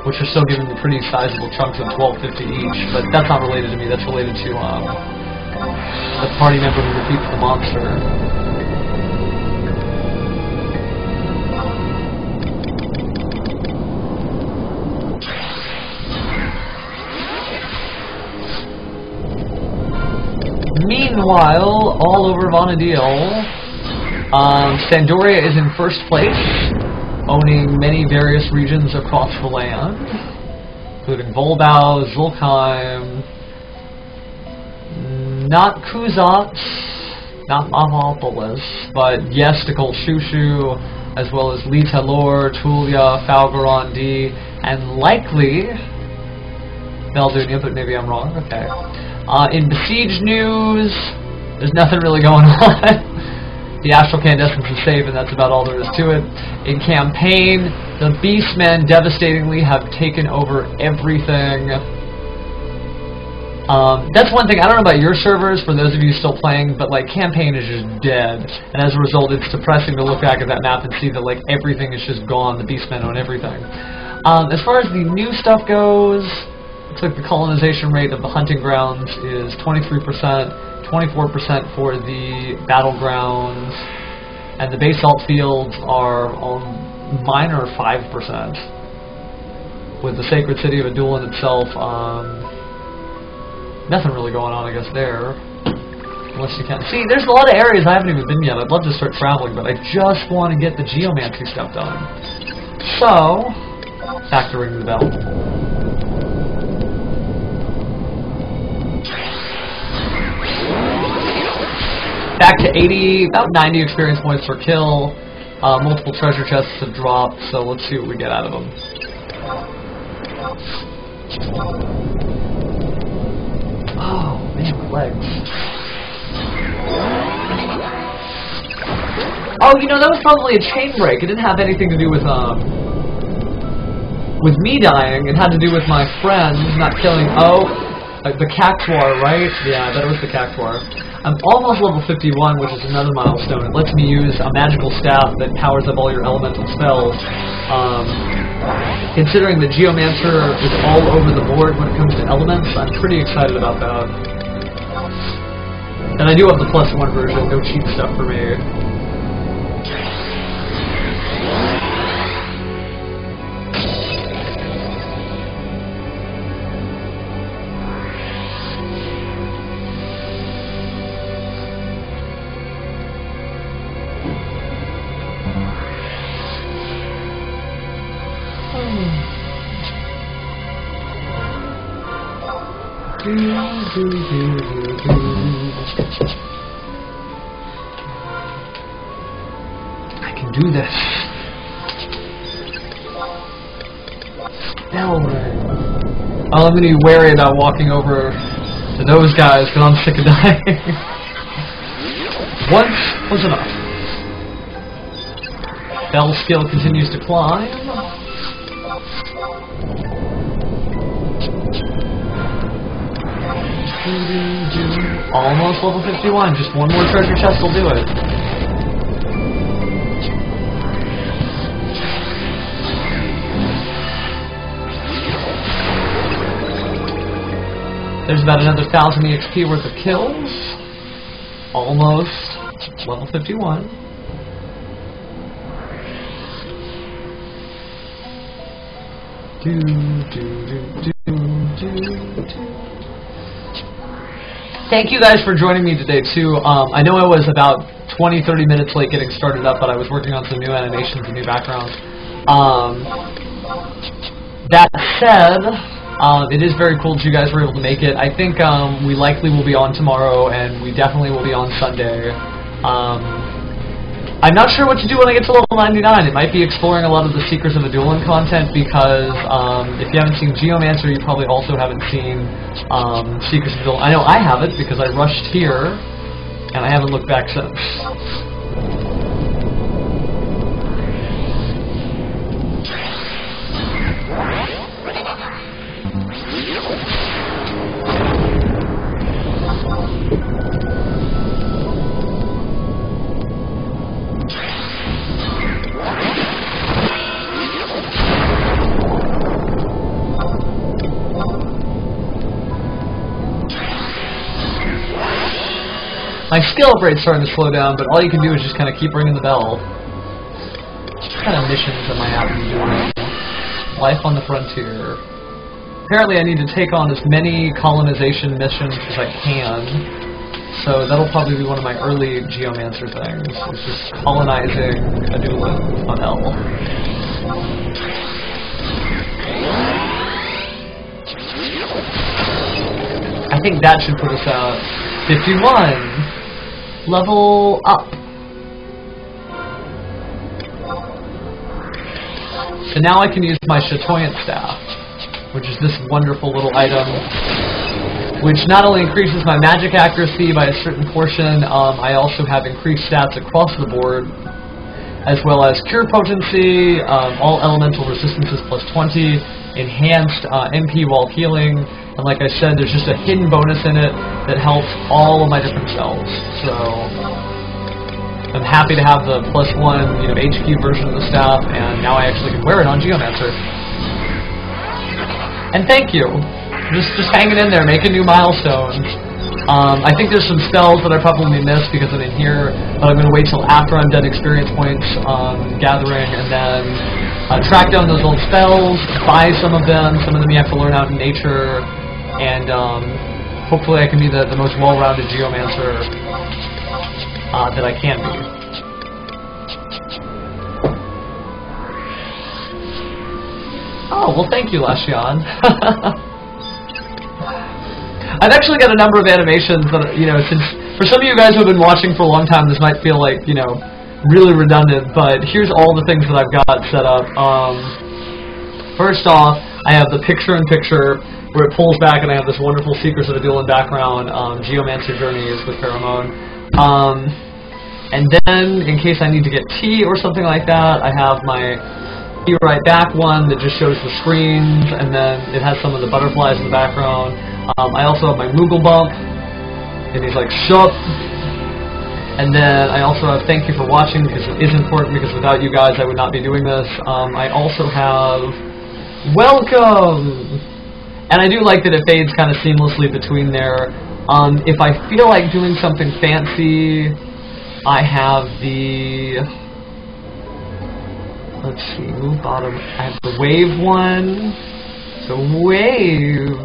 which are still giving me pretty sizable chunks of 1250 each, but that's not related to me, that's related to the party member who defeats the monster. Meanwhile, all over Vana'diel, Sandoria is in first place, owning many various regions across the land, including Volbau, Zulkheim, not Kuzat, not Mavapolis, but Yestikal Shushu, as well as Litalor, Tulia, Falgaron D, and likely Valdunia, but maybe I'm wrong, okay. In Besiege news, there's nothing really going on. The Astral Candescence is safe, and that's about all there is to it. In Campaign, the Beastmen devastatingly have taken over everything. That's one thing, I don't know about your servers, for those of you still playing, but like Campaign is just dead. And as a result, it's depressing to look back at that map and see that like everything is just gone, the Beastmen own everything. As far as the new stuff goes, looks like the colonization rate of the hunting grounds is 23%, 24% for the battlegrounds, and the basalt fields are on minor 5%. With the sacred city of Adulan itself, nothing really going on, I guess, there. Unless you can. See, there's a lot of areas I haven't even been yet. I'd love to start traveling, but I just want to get the geomancy stuff done. So, back to ring the bell. Back to 80, about 90 experience points per kill. Multiple treasure chests have dropped, so let's see what we get out of them. Oh, man, my legs. Oh, you know, that was probably a chain break. It didn't have anything to do with me dying. It had to do with my friend not killing... Oh, the Cactuar, right? Yeah, that was the Cactuar. I'm almost level 51, which is another milestone. It lets me use a magical staff that powers up all your elemental spells. Considering the Geomancer is all over the board when it comes to elements, I'm pretty excited about that. And I do have the +1 version, no cheap stuff for me. I can do this. Bell ring. Oh, I'm going to be wary about walking over to those guys because I'm sick of dying. Once was enough. Bell skill continues to climb. Almost level 51, just one more treasure chest will do it. There's about another 1,000 EXP worth of kills. Almost. Level 51. Thank you guys for joining me today too. I know I was about 20-30 minutes late getting started up, but I was working on some new animations and new backgrounds. That said, it is very cool that you guys were able to make it. I think we likely will be on tomorrow, and we definitely will be on Sunday. I'm not sure what to do when I get to level 99. It might be exploring a lot of the Secrets of the Dueling content, because if you haven't seen Geomancer, you probably also haven't seen Secrets of the Dueling. I know I haven't, because I rushed here, and I haven't looked back since. My skill upgrade's starting to slow down, but all you can do is just kind of keep ringing the bell. What kind of missions am I having to do? Life on the Frontier. Apparently I need to take on as many colonization missions as I can, so that'll probably be one of my early Geomancer things. It's just colonizing a new land on Hell. I think that should put us at 51. Level up. So now I can use my Chatoyant Staff, which is this wonderful little item, which not only increases my magic accuracy by a certain portion, I also have increased stats across the board, as well as cure potency, all elemental resistances plus 20, enhanced MP while healing, and like I said, there's just a hidden bonus in it that helps all of my different spells. So I'm happy to have the +1, HQ version of the staff, and now I actually can wear it on Geomancer. And thank you. Just hanging in there, making new milestones. I think there's some spells that I probably missed because I'm in here, but I'm going to wait till after I'm done experience points gathering, and then track down those old spells, buy some of them you have to learn out in nature, and hopefully I can be the most well-rounded Geomancer that I can be. Oh, well thank you, Lashian. I've actually got a number of animations that, since for some of you guys who have been watching for a long time, this might feel like, really redundant, but here's all the things that I've got set up. First off, I have the picture-in-picture where it pulls back, and I have this wonderful Secrets of the Dueling background, Geomancer Journeys with Pheromone. And then, in case I need to get tea or something like that, I have my Be Right Back one that just shows the screens, and then it has some of the butterflies in the background. I also have my Moogle Bump, and he's like, "Shup!" And then I also have Thank You for Watching, because it is important, because without you guys I would not be doing this. I also have Welcome! And I do like that it fades kind of seamlessly between there. If I feel like doing something fancy, I have the... Let's see, move bottom. I have the Wave one. So Wave.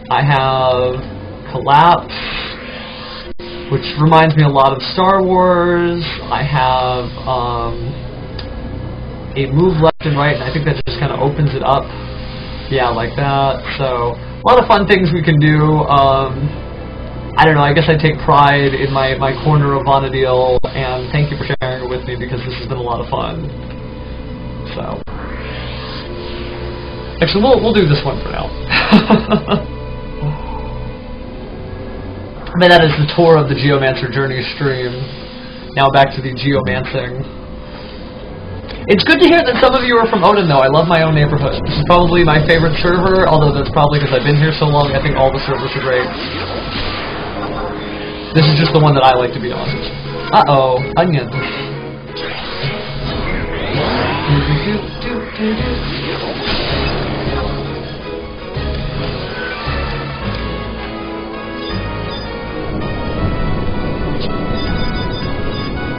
I have Collapse, which reminds me a lot of Star Wars. I have a move left and right, and I think that just kind of opens it up. Yeah, like that. So, a lot of fun things we can do. I don't know, I guess I take pride in my corner of Vonadil, and thank you for sharing it with me, because this has been a lot of fun. So, actually, we'll do this one for now. But that is the tour of the Geomancer Journey stream. Now back to the geomancing. It's good to hear that some of you are from Odin, though. I love my own neighborhood. This is probably my favorite server, although that's probably because I've been here so long. I think all the servers are great. This is just the one that I like to be on. Uh-oh, onions.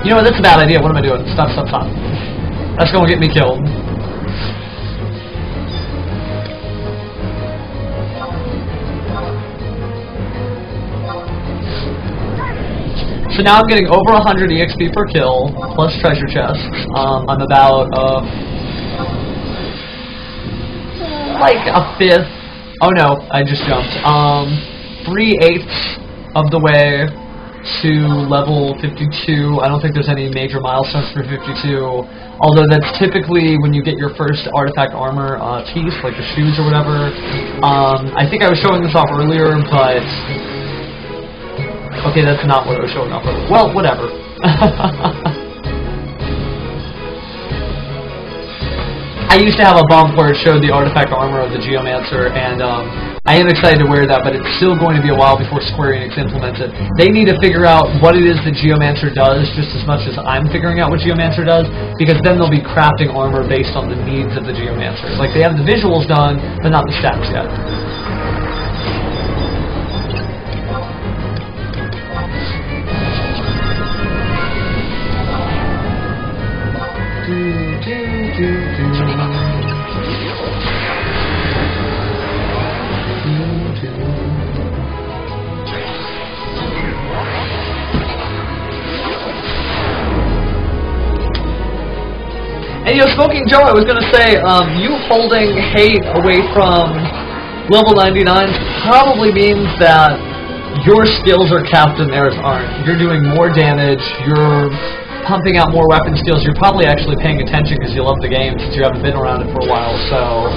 You know what, that's a bad idea. What am I doing? Stop, stop, stop. That's gonna get me killed. So now I'm getting over 100 EXP per kill, plus treasure chests. I'm about, like a fifth. Oh no, I just jumped. 3/8 of the way to level 52. I don't think there's any major milestones for 52. Although that's typically when you get your first artifact armor piece, like the shoes or whatever. I think I was showing this off earlier, but okay, that's not what I was showing off earlier. Well, whatever. I used to have a bump where it showed the artifact armor of the Geomancer, and I am excited to wear that, but it's still going to be a while before Square Enix implements it. They need to figure out what it is that Geomancer does just as much as I'm figuring out what Geomancer does, because then they'll be crafting armor based on the needs of the Geomancer. Like, they have the visuals done, but not the stats yet. And you know, Smoking Joe, I was going to say, you holding hate away from level 99 probably means that your skills are capped and theirs aren't. You're doing more damage, you're pumping out more weapon skills, you're probably actually paying attention because you love the game since you haven't been around it for a while, so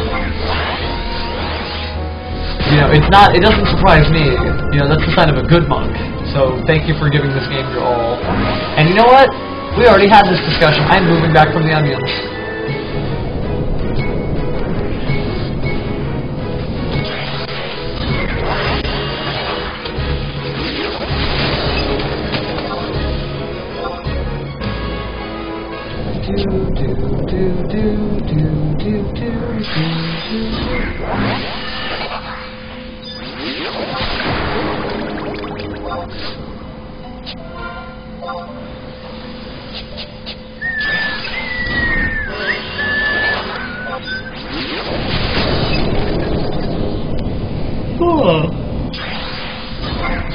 you know, it doesn't surprise me. You know, that's the sign of a good monk. So thank you for giving this game your all. And you know what? We already had this discussion. I'm moving back from the onions.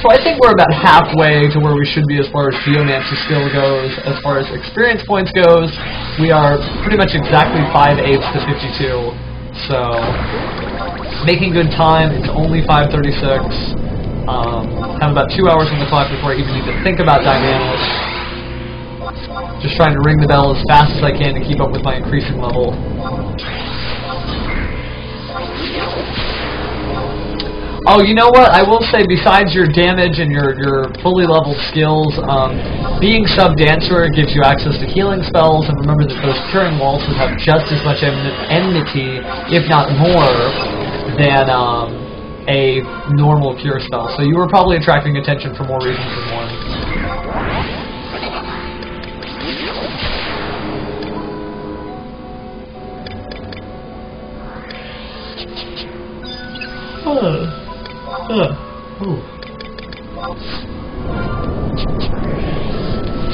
So I think we're about halfway to where we should be as far as Geomancer skill goes. As far as experience points goes, we are pretty much exactly 5/8 to 52. So, making good time. It's only 5:36. Have about 2 hours on the clock before I even need to think about dynamics. Just trying to ring the bell as fast as I can to keep up with my increasing level. Oh, you know what? I will say, besides your damage and your fully leveled skills, being sub-dancer gives you access to healing spells, and remember that those curing waltzes have just as much enmity, if not more, than a normal cure spell. So you were probably attracting attention for more reasons than one.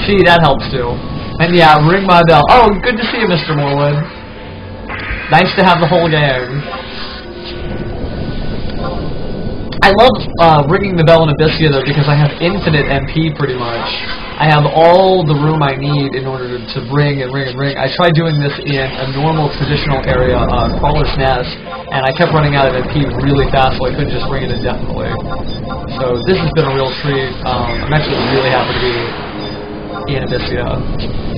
See, that helps too. And yeah, ring my bell. Oh, good to see you, Mr. Morwood. Nice to have the whole gang. I love ringing the bell in Abyssea though, because I have infinite MP pretty much. I have all the room I need in order to ring and ring and ring. I tried doing this in a normal traditional area, Crawler's Nest, and I kept running out of MP really fast, so I couldn't just ring it indefinitely. So this has been a real treat. I'm actually really happy to be in Abyssea.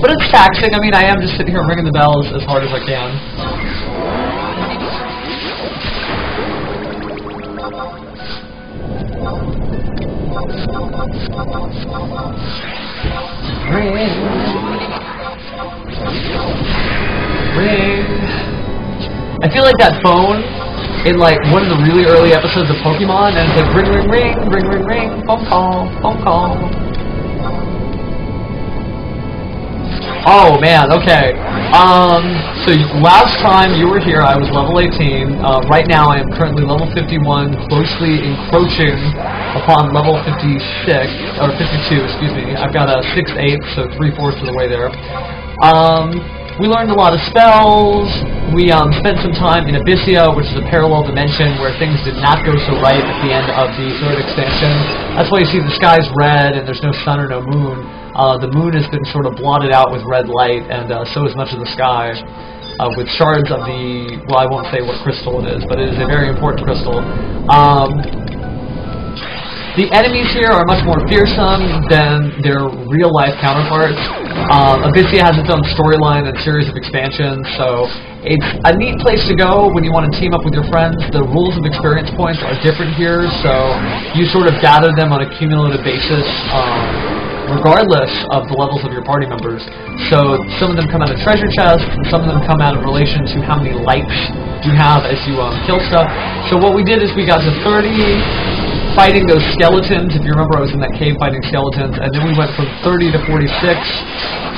But it's taxing. I mean, I am just sitting here ringing the bells as hard as I can. Ring. Ring. I feel like that phone in like one of the really early episodes of Pokemon, and it's like ring, ring, ring, ring, ring, ring, phone call, phone call. Oh man, okay. So last time you were here, I was level 18. Right now, I am currently level 51, closely encroaching upon level 56 or 52. Excuse me. I've got a 6/8, so 3/4 of the way there. We learned a lot of spells. We spent some time in Abyssea, which is a parallel dimension where things did not go so right at the end of the third expansion. That's why you see the sky's red and there's no sun or no moon. The moon has been sort of blotted out with red light, and so is much of the sky, with shards of the, well, I won't say what crystal it is, but it is a very important crystal. The enemies here are much more fearsome than their real-life counterparts. Abyssea has its own storyline and series of expansions, so it's a neat place to go when you want to team up with your friends. The rules of experience points are different here, so you sort of gather them on a cumulative basis, regardless of the levels of your party members. So some of them come out of treasure chests, and some of them come out of relation to how many likes you have as you kill stuff. So what we did is we got to 30, fighting those skeletons. If you remember, I was in that cave fighting skeletons, and then we went from 30 to 46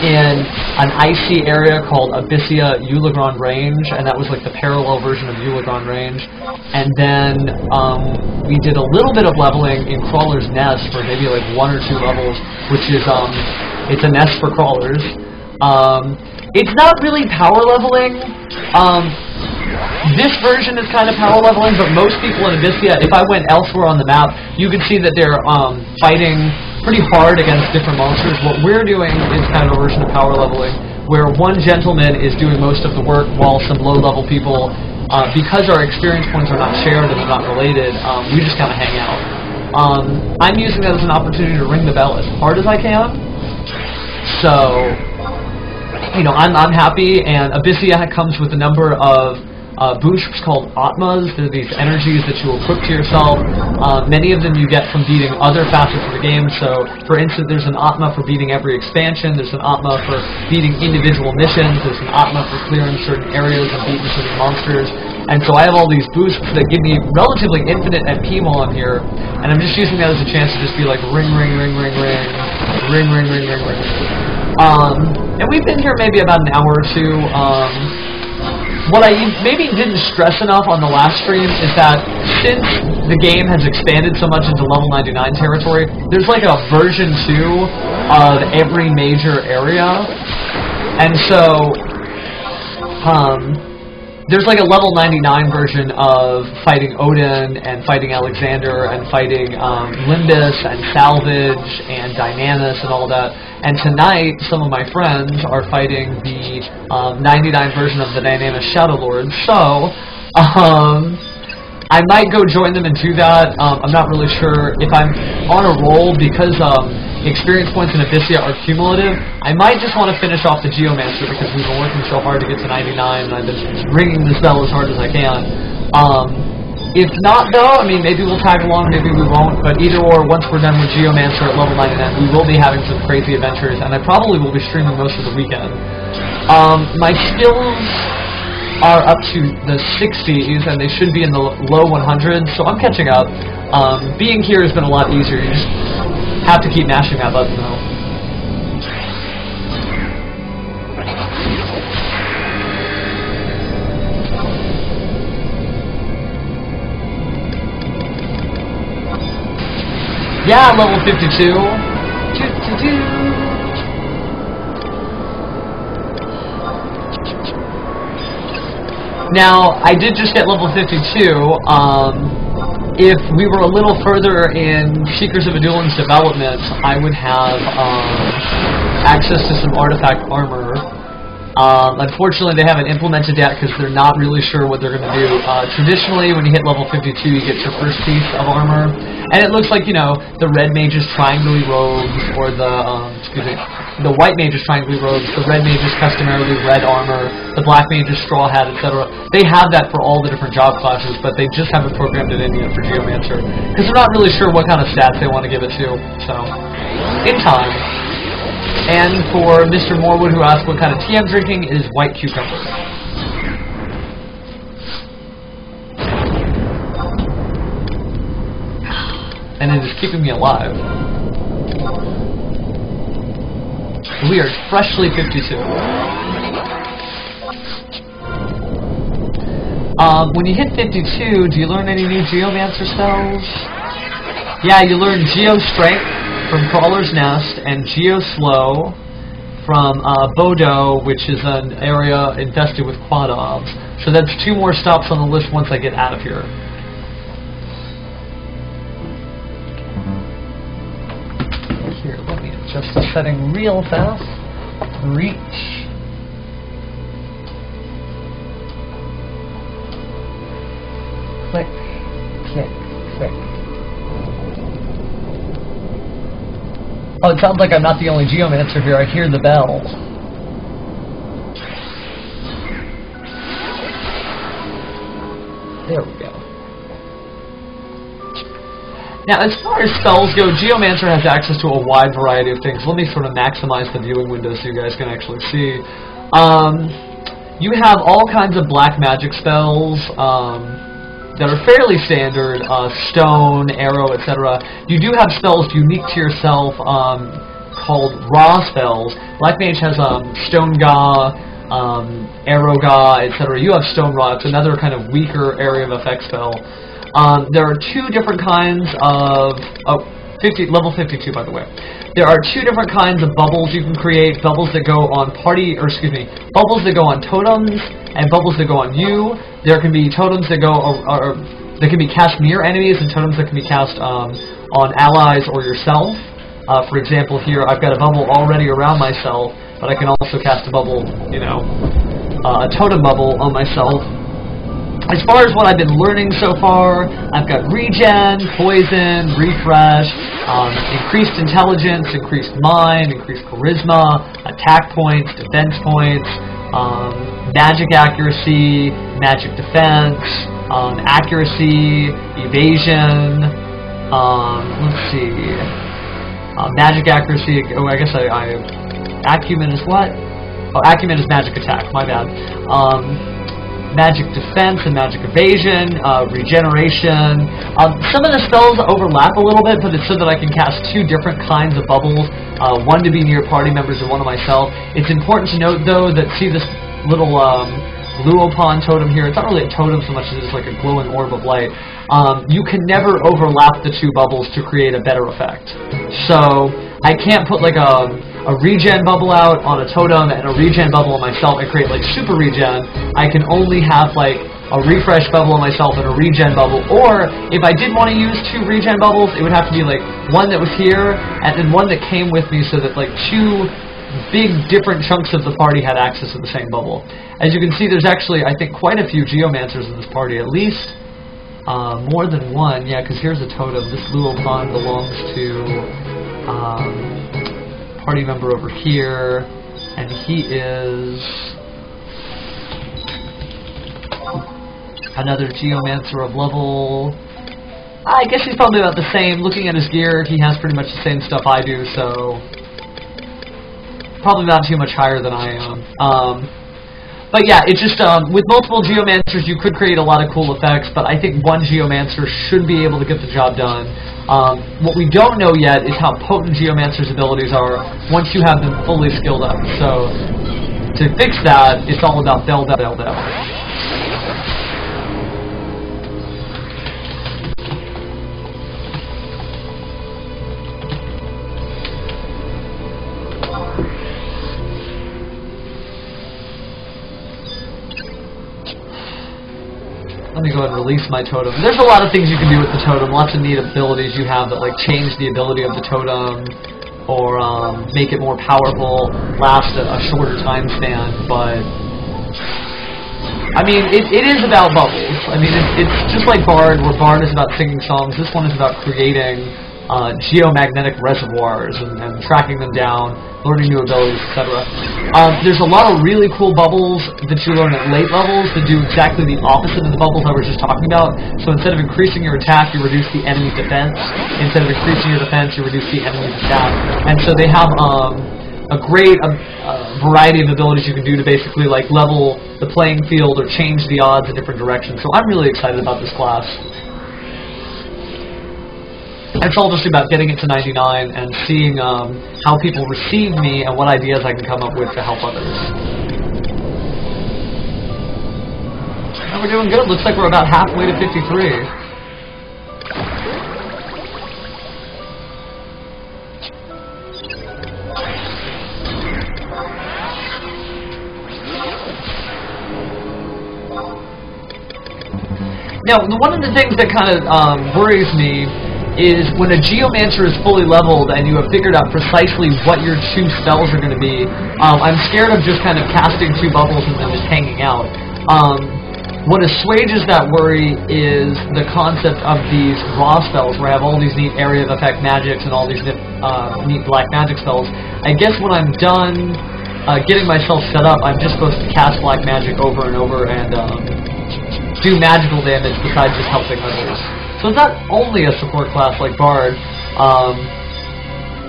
in an icy area called Abyssea Uligron Range, and that was like the parallel version of Uligron Range. And then we did a little bit of leveling in Crawler's Nest for maybe like 1 or 2 levels, which is it's a nest for crawlers. It's not really power leveling. This version is kind of power leveling, but most people in Abyssea, if I went elsewhere on the map, you could see that they're fighting pretty hard against different monsters. What we're doing is kind of a version of power leveling, where one gentleman is doing most of the work while some low-level people, because our experience points are not shared and they're not related, we just kind of hang out. I'm using that as an opportunity to ring the bell as hard as I can. So, you know, I'm happy, and Abyssea comes with a number of boosts called Atmas. They're these energies that you equip to yourself. Many of them you get from beating other facets of the game. So, for instance, there's an Atma for beating every expansion. There's an Atma for beating individual missions. There's an Atma for clearing certain areas and beating certain monsters. And so I have all these boosts that give me relatively infinite MP while I'm here. And I'm just using that as a chance to just be like ring, ring, ring, ring, ring, ring, ring, ring, ring, ring. And we've been here maybe about an hour or two. What I maybe didn't stress enough on the last stream is that since the game has expanded so much into level 99 territory, there's like a version 2 of every major area. And so, there's like a level 99 version of fighting Odin, and fighting Alexander, and fighting Limbus, and Salvage, and Dynamis, and all that. And tonight, some of my friends are fighting the 99 version of the Dynamis Shadow Lord. So, I might go join them and do that. I'm not really sure if I'm on a roll, because experience points in Abyssea are cumulative. I might just want to finish off the Geomancer, because we've been working so hard to get to 99, and I've been ringing this bell as hard as I can. If not, though, I mean, maybe we'll tag along, maybe we won't, but either or, once we're done with Geomancer at level 99, we will be having some crazy adventures, and I probably will be streaming most of the weekend. My skills are up to the 60s, and they should be in the low 100s, so I'm catching up. Being here has been a lot easier. You just have to keep mashing that button, though. Yeah, level 52. Now, I did just get level 52. If we were a little further in Seekers of Adulin's development, I would have access to some artifact armor. Unfortunately, they haven't implemented that because they're not really sure what they're going to do. Traditionally, when you hit level 52, you get your first piece of armor, and it looks like, you know, the red mage's triangly robes, or the white mage's triangly robes, the red mage's customarily red armor, the black mage's straw hat, etc. They have that for all the different job classes, but they just haven't programmed it in yet for Geomancer, because they're not really sure what kind of stats they want to give it to, so, in time. And for Mr. Morwood, who asked what kind of tea I'm drinking, it is white cucumber. And it is keeping me alive. We are freshly 52. When you hit 52, do you learn any new Geomancer spells? Yeah, you learn Geo Strength from Crawler's Nest and Geo Slow from Bodo, which is an area infested with quadobs. So that's 2 more stops on the list once I get out of here. Here, let me adjust the setting real fast. Reach. Click, click, click. Oh, it sounds like I'm not the only Geomancer here. I hear the bell. There we go. Now, as far as spells go, Geomancer has access to a wide variety of things. Let me sort of maximize the viewing window so you guys can actually see. You have all kinds of black magic spells that are fairly standard, stone, arrow, etc. You do have spells unique to yourself called raw spells. Black Mage has Stone Ga, Arrow Ga, etc. You have Stone Raw. It's another kind of weaker area of effect spell. There are 2 different kinds of... level 52, by the way. There are 2 different kinds of bubbles you can create. Bubbles that go on bubbles that go on totems, and bubbles that go on you. There can be totems that go, that can be cast near enemies, and totems that can be cast on allies or yourself. For example, here I've got a bubble already around myself, but I can also cast a bubble, you know, a totem bubble on myself. As far as what I've been learning so far, I've got regen, poison, refresh, increased intelligence, increased mind, increased charisma, attack points, defense points, magic accuracy, magic defense, accuracy, evasion, let's see, magic accuracy, oh I guess acumen is what? Oh, acumen is magic attack, my bad. Magic defense and magic evasion, regeneration. Some of the spells overlap a little bit, but it's so that I can cast 2 different kinds of bubbles, one to be near party members and one to myself. It's important to note, though, that see this little Luopon totem here? It's not really a totem so much as it's like a glowing orb of light. You can never overlap the 2 bubbles to create a better effect. So I can't put like a regen bubble out on a totem and a regen bubble on myself and create like super regen. I can only have like a refresh bubble on myself and a regen bubble, or if I did want to use 2 regen bubbles, it would have to be like one that was here and then one that came with me, so that like 2 big different chunks of the party had access to the same bubble. As you can see, there's actually, I think, quite a few Geomancers in this party, at least more than one. Yeah, because here's a totem. This Luopon belongs to party member over here, and he is another Geomancer of level, I guess he's probably about the same. Looking at his gear, he has pretty much the same stuff I do, so probably not too much higher than I am. But yeah, it's just, with multiple Geomancers you could create a lot of cool effects, but I think one Geomancer should be able to get the job done. What we don't know yet is how potent Geomancer's abilities are once you have them fully skilled up. So, to fix that, it's all about Del. Let me go ahead and release my totem. There's a lot of things you can do with the totem, lots of neat abilities you have that like change the ability of the totem, or make it more powerful, last a shorter time span, but I mean, it is about bubbles. I mean, it's just like Bard, where Bard is about singing songs. This one is about creating geomagnetic reservoirs and tracking them down, learning new abilities, etc. There's a lot of really cool bubbles that you learn at late levels that do exactly the opposite of the bubbles I was just talking about. So instead of increasing your attack, you reduce the enemy's defense. Instead of increasing your defense, you reduce the enemy's attack. And so they have a great variety of abilities you can do to basically like level the playing field or change the odds in different directions. So I'm really excited about this class. It's all just about getting it to 99 and seeing how people receive me and what ideas I can come up with to help others. And we're doing good. Looks like we're about halfway to 53. Now, one of the things that kind of worries me is when a Geomancer is fully leveled and you have figured out precisely what your 2 spells are going to be, I'm scared of just kind of casting 2 bubbles and then just hanging out. What assuages that worry is the concept of these raw spells, where I have all these neat area of effect magics and all these neat black magic spells. I guess when I'm done getting myself set up, I'm just supposed to cast black magic over and over and do magical damage besides just helping others. So it's not only a support class like Bard.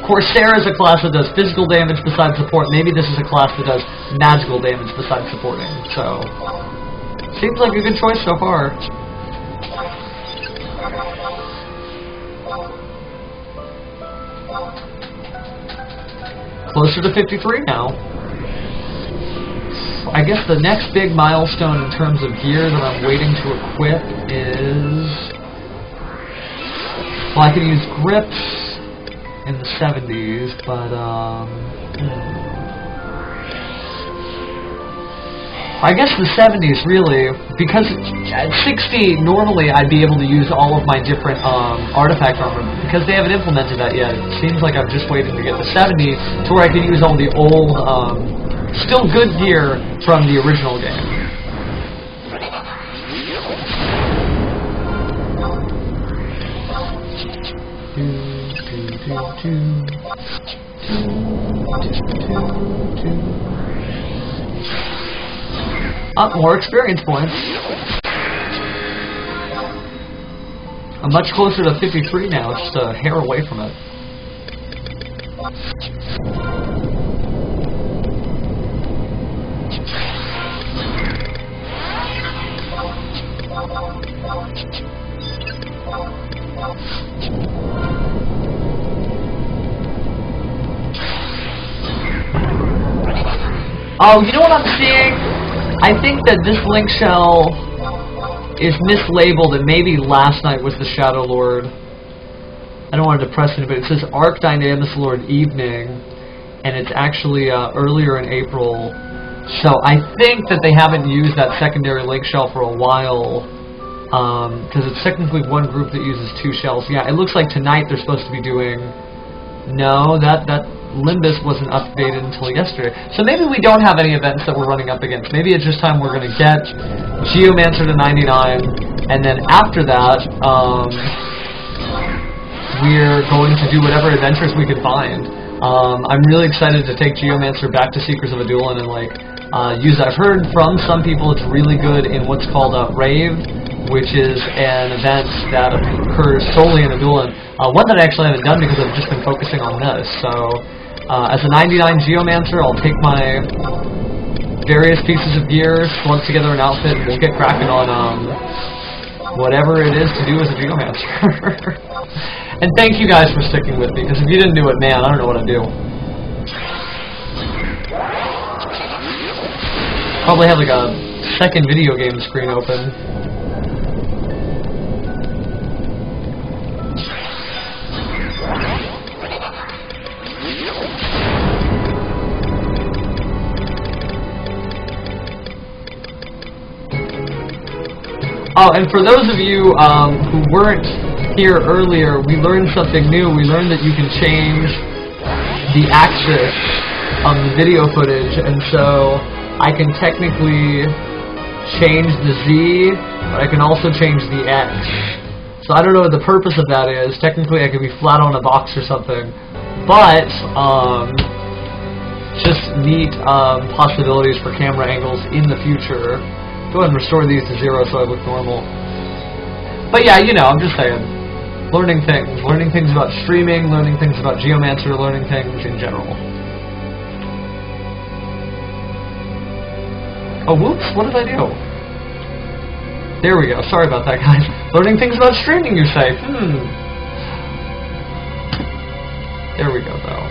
Corsair is a class that does physical damage besides support. Maybe this is a class that does magical damage besides supporting. So, seems like a good choice so far. Closer to 53 now. I guess the next big milestone in terms of gear that I'm waiting to equip is... Well, I can use grips in the 70s, but, I guess the 70s, really, because at 60, normally I'd be able to use all of my different artifact armor. Because they haven't implemented that yet, it seems like I'm just waiting to get to 70 to where I can use all the old... still good gear from the original game. More experience points. I'm much closer to 53 now, just a hair away from it. Oh, you know what I'm seeing? I think that this link shell is mislabeled, and maybe last night was the Shadow Lord. I don't want to depress anybody. It says Arc Dynamis Lord Evening, and it's actually earlier in April. So I think that they haven't used that secondary link shell for a while, because it's technically one group that uses 2 shells. Yeah, it looks like tonight they're supposed to be doing... No, that Limbus wasn't updated until yesterday. So maybe we don't have any events that we're running up against. Maybe it's just time we're going to get Geomancer to 99, and then after that, we're going to do whatever adventures we could find. I'm really excited to take Geomancer back to Seekers of Adulan and use it. I've heard from some people it's really good in what's called Rave, which is an event that occurs solely in Adulan. One that I actually haven't done because I've just been focusing on this. So, as a 99 Geomancer, I'll take my various pieces of gear, slug together an outfit, and we'll get cracking on whatever it is to do as a Geomancer. And thank you guys for sticking with me, because if you didn't do it, man, I don't know what I'd do. Probably have like a second video game screen open. Oh, and for those of you who weren't here earlier, we learned something new. We learned that you can change the axis of the video footage, and so I can technically change the Z, but I can also change the X. So I don't know what the purpose of that is. Technically, I could be flat on a box or something, but just neat possibilities for camera angles in the future. Go ahead and restore these to 0 so I look normal. But yeah, you know, I'm just saying. Learning things about streaming, learning things about Geomancer, learning things in general. Oh, whoops, what did I do? There we go, sorry about that, guys. Learning things about streaming, you say? There we go, though.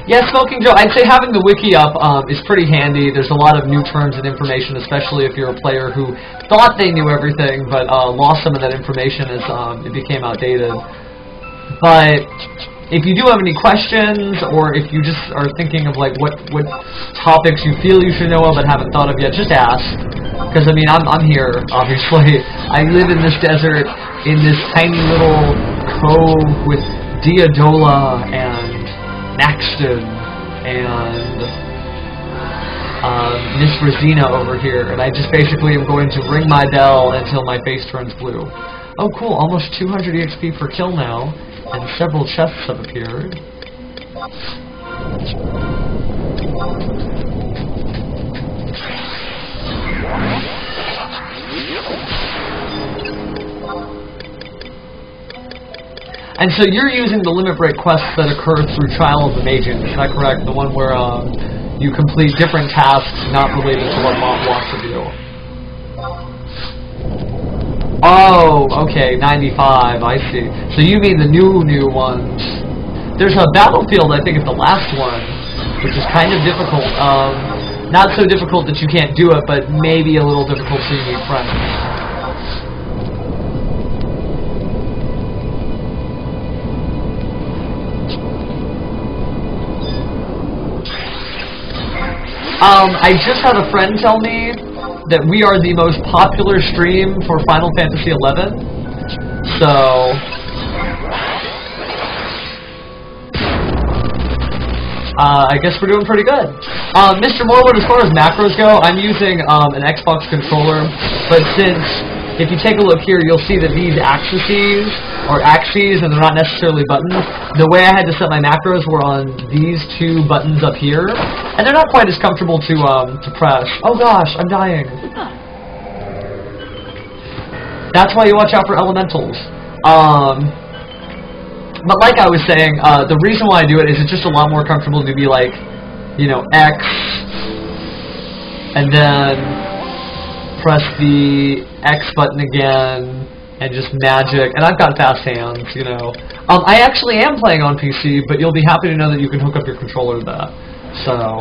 Yeah, Smoking Joe, I'd say having the wiki up is pretty handy. There's a lot of new terms and information, especially if you're a player who thought they knew everything, but lost some of that information as it became outdated. But if you do have any questions, or if you just are thinking of like what topics you feel you should know of but haven't thought of yet, just ask. Because I mean, I'm here, obviously. I live in this desert, in this tiny little cove with Diadola and Maxton and Miss Rosina over here, and I just basically am going to ring my bell until my face turns blue. Oh cool, almost 200 EXP per kill now, and several chests have appeared. And so you're using the limit break quests that occur through Trial of the Mages, is that correct? The one where you complete different tasks not related to what Mom wants to do. Oh, okay, 95, I see. So you mean the new ones. There's a battlefield, I think, at the last one, which is kind of difficult. Not so difficult that you can't do it, but maybe a little difficult so you need friends. I just had a friend tell me that we are the most popular stream for Final Fantasy XI. So I guess we're doing pretty good. Mr. Morwood, as far as macros go, I'm using an Xbox controller, but since, if you take a look here, you'll see that these axes are axes and they're not necessarily buttons. The way I had to set my macros were on these two buttons up here, and they're not quite as comfortable to press. Oh gosh, I'm dying. That's why you watch out for elementals. But like I was saying, the reason why I do it is it's just a lot more comfortable to be like, you know, X, and then press the X button again, and just magic. And I've got fast hands, you know. I actually am playing on PC, but you'll be happy to know that you can hook up your controller to that. So,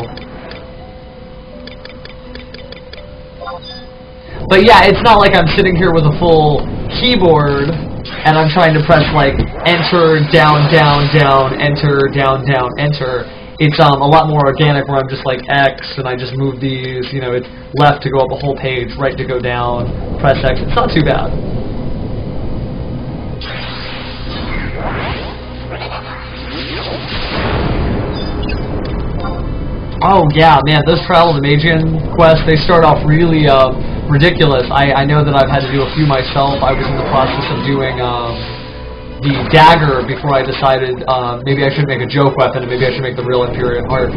but yeah, it's not like I'm sitting here with a full keyboard and I'm trying to press like enter, down, down, down, enter, down, down, enter. It's a lot more organic where I'm just like X and I just move these, you know, it's left to go up a whole page, right to go down, press X. It's not too bad. Oh yeah, man, those Trial of the Magian quests, they start off really ridiculous. I know that I've had to do a few myself. I was in the process of doing the dagger before I decided maybe I should make a joke weapon and maybe I should make the real Imperial Heart.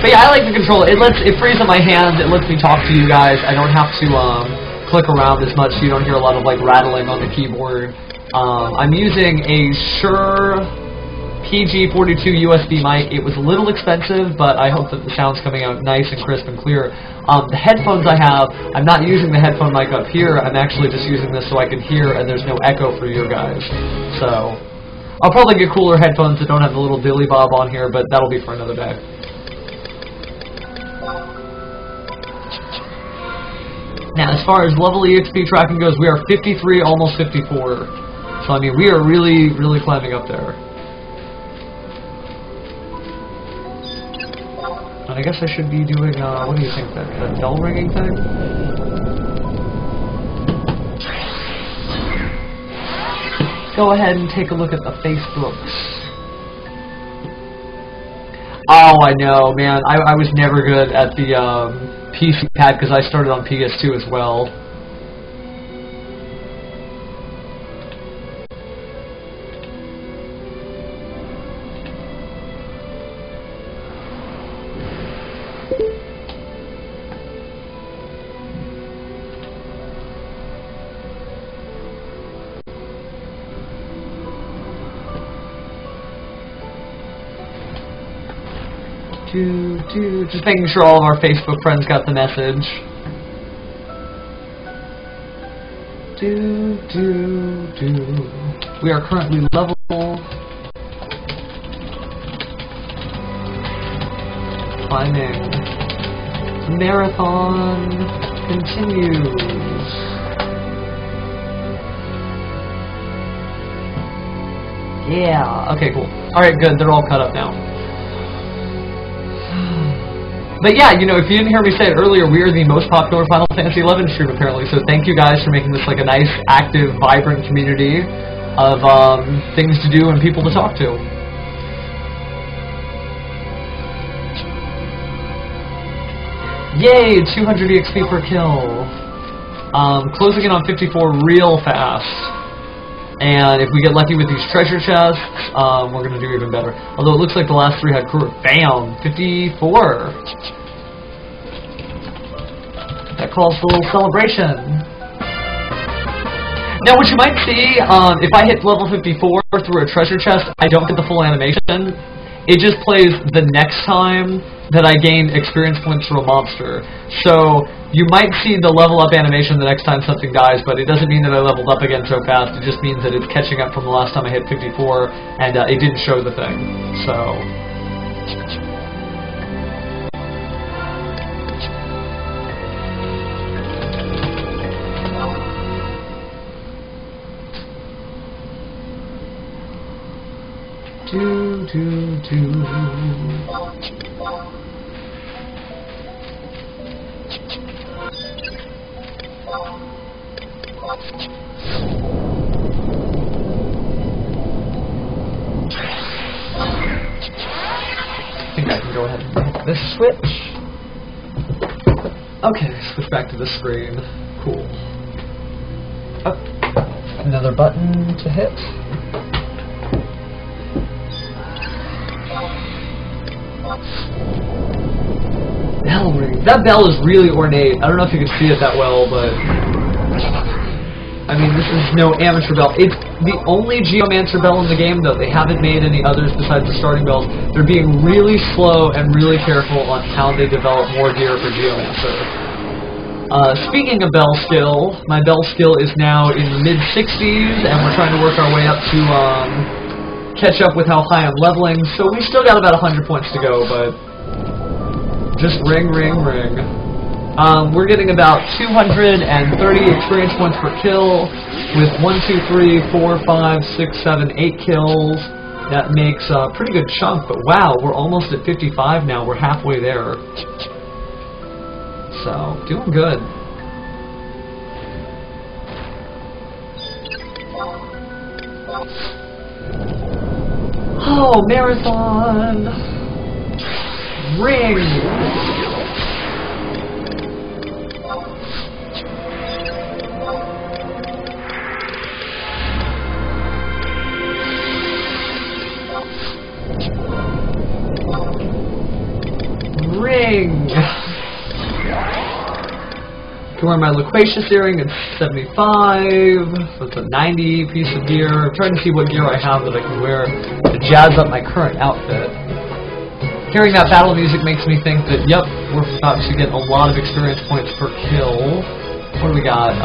But yeah, I like the controller. It frees up my hands. It lets me talk to you guys. I don't have to click around as much, so you don't hear a lot of like rattling on the keyboard. I'm using a Shure PG42 USB mic. It was a little expensive, but I hope that the sound's coming out nice and crisp and clear. The headphones I have, I'm not using the headphone mic up here. I'm actually just using this so I can hear and there's no echo for you guys. So I'll probably get cooler headphones that don't have the little dilly bob on here, but that'll be for another day. Now, as far as level EXP tracking goes, we are 53, almost 54. So I mean, we are really, really climbing up there. And I guess I should be doing, what do you think, that bell ringing thing? Go ahead and take a look at the Facebooks. Oh, I know, man. I was never good at the PC pad because I started on PS2 as well. Just making sure all of our Facebook friends got the message. We are currently level. Climbing. Marathon continues. Yeah. Okay, cool. Alright, good. They're all cut up now. But yeah, you know, if you didn't hear me say it earlier, we are the most popular Final Fantasy XI stream, apparently. So thank you guys for making this like a nice, active, vibrant community of things to do and people to talk to. Yay, 200 EXP per kill. Closing in on 54 real fast. And if we get lucky with these treasure chests, we're going to do even better. Although it looks like the last three had crew. Bam! 54! That calls for a little celebration. Now what you might see, if I hit level 54 through a treasure chest, I don't get the full animation. It just plays the next time that I gain experience points for a monster. So you might see the level up animation the next time something dies, but it doesn't mean that I leveled up again so fast. It just means that it's catching up from the last time I hit 54, and it didn't show the thing. So. I think I can go ahead and hit this switch. Okay, switch back to the screen. Cool. Oh, another button to hit. Bell ring. That bell is really ornate. I don't know if you can see it that well, but I mean, this is no amateur bell. It's the only Geomancer bell in the game, though. They haven't made any others besides the starting bells. They're being really slow and really careful on how they develop more gear for Geomancer. Speaking of bell skill, my bell skill is now in the mid-60s, and we're trying to work our way up to catch up with how high I'm leveling. So we still got about 100 points to go, but just ring, ring, ring. We're getting about 230 experience points per kill with 1, 2, 3, 4, 5, 6, 7, 8 kills. That makes a pretty good chunk, but wow, we're almost at 55 now. We're halfway there. So, doing good. Oh, marathon! Ring! Ring! Can wear my loquacious earring at 75. That's a 90 piece of gear. I'm trying to see what gear I have that I can wear to jazz up my current outfit. Hearing that battle music makes me think that, yep, we're about to get a lot of experience points per kill. What do we got?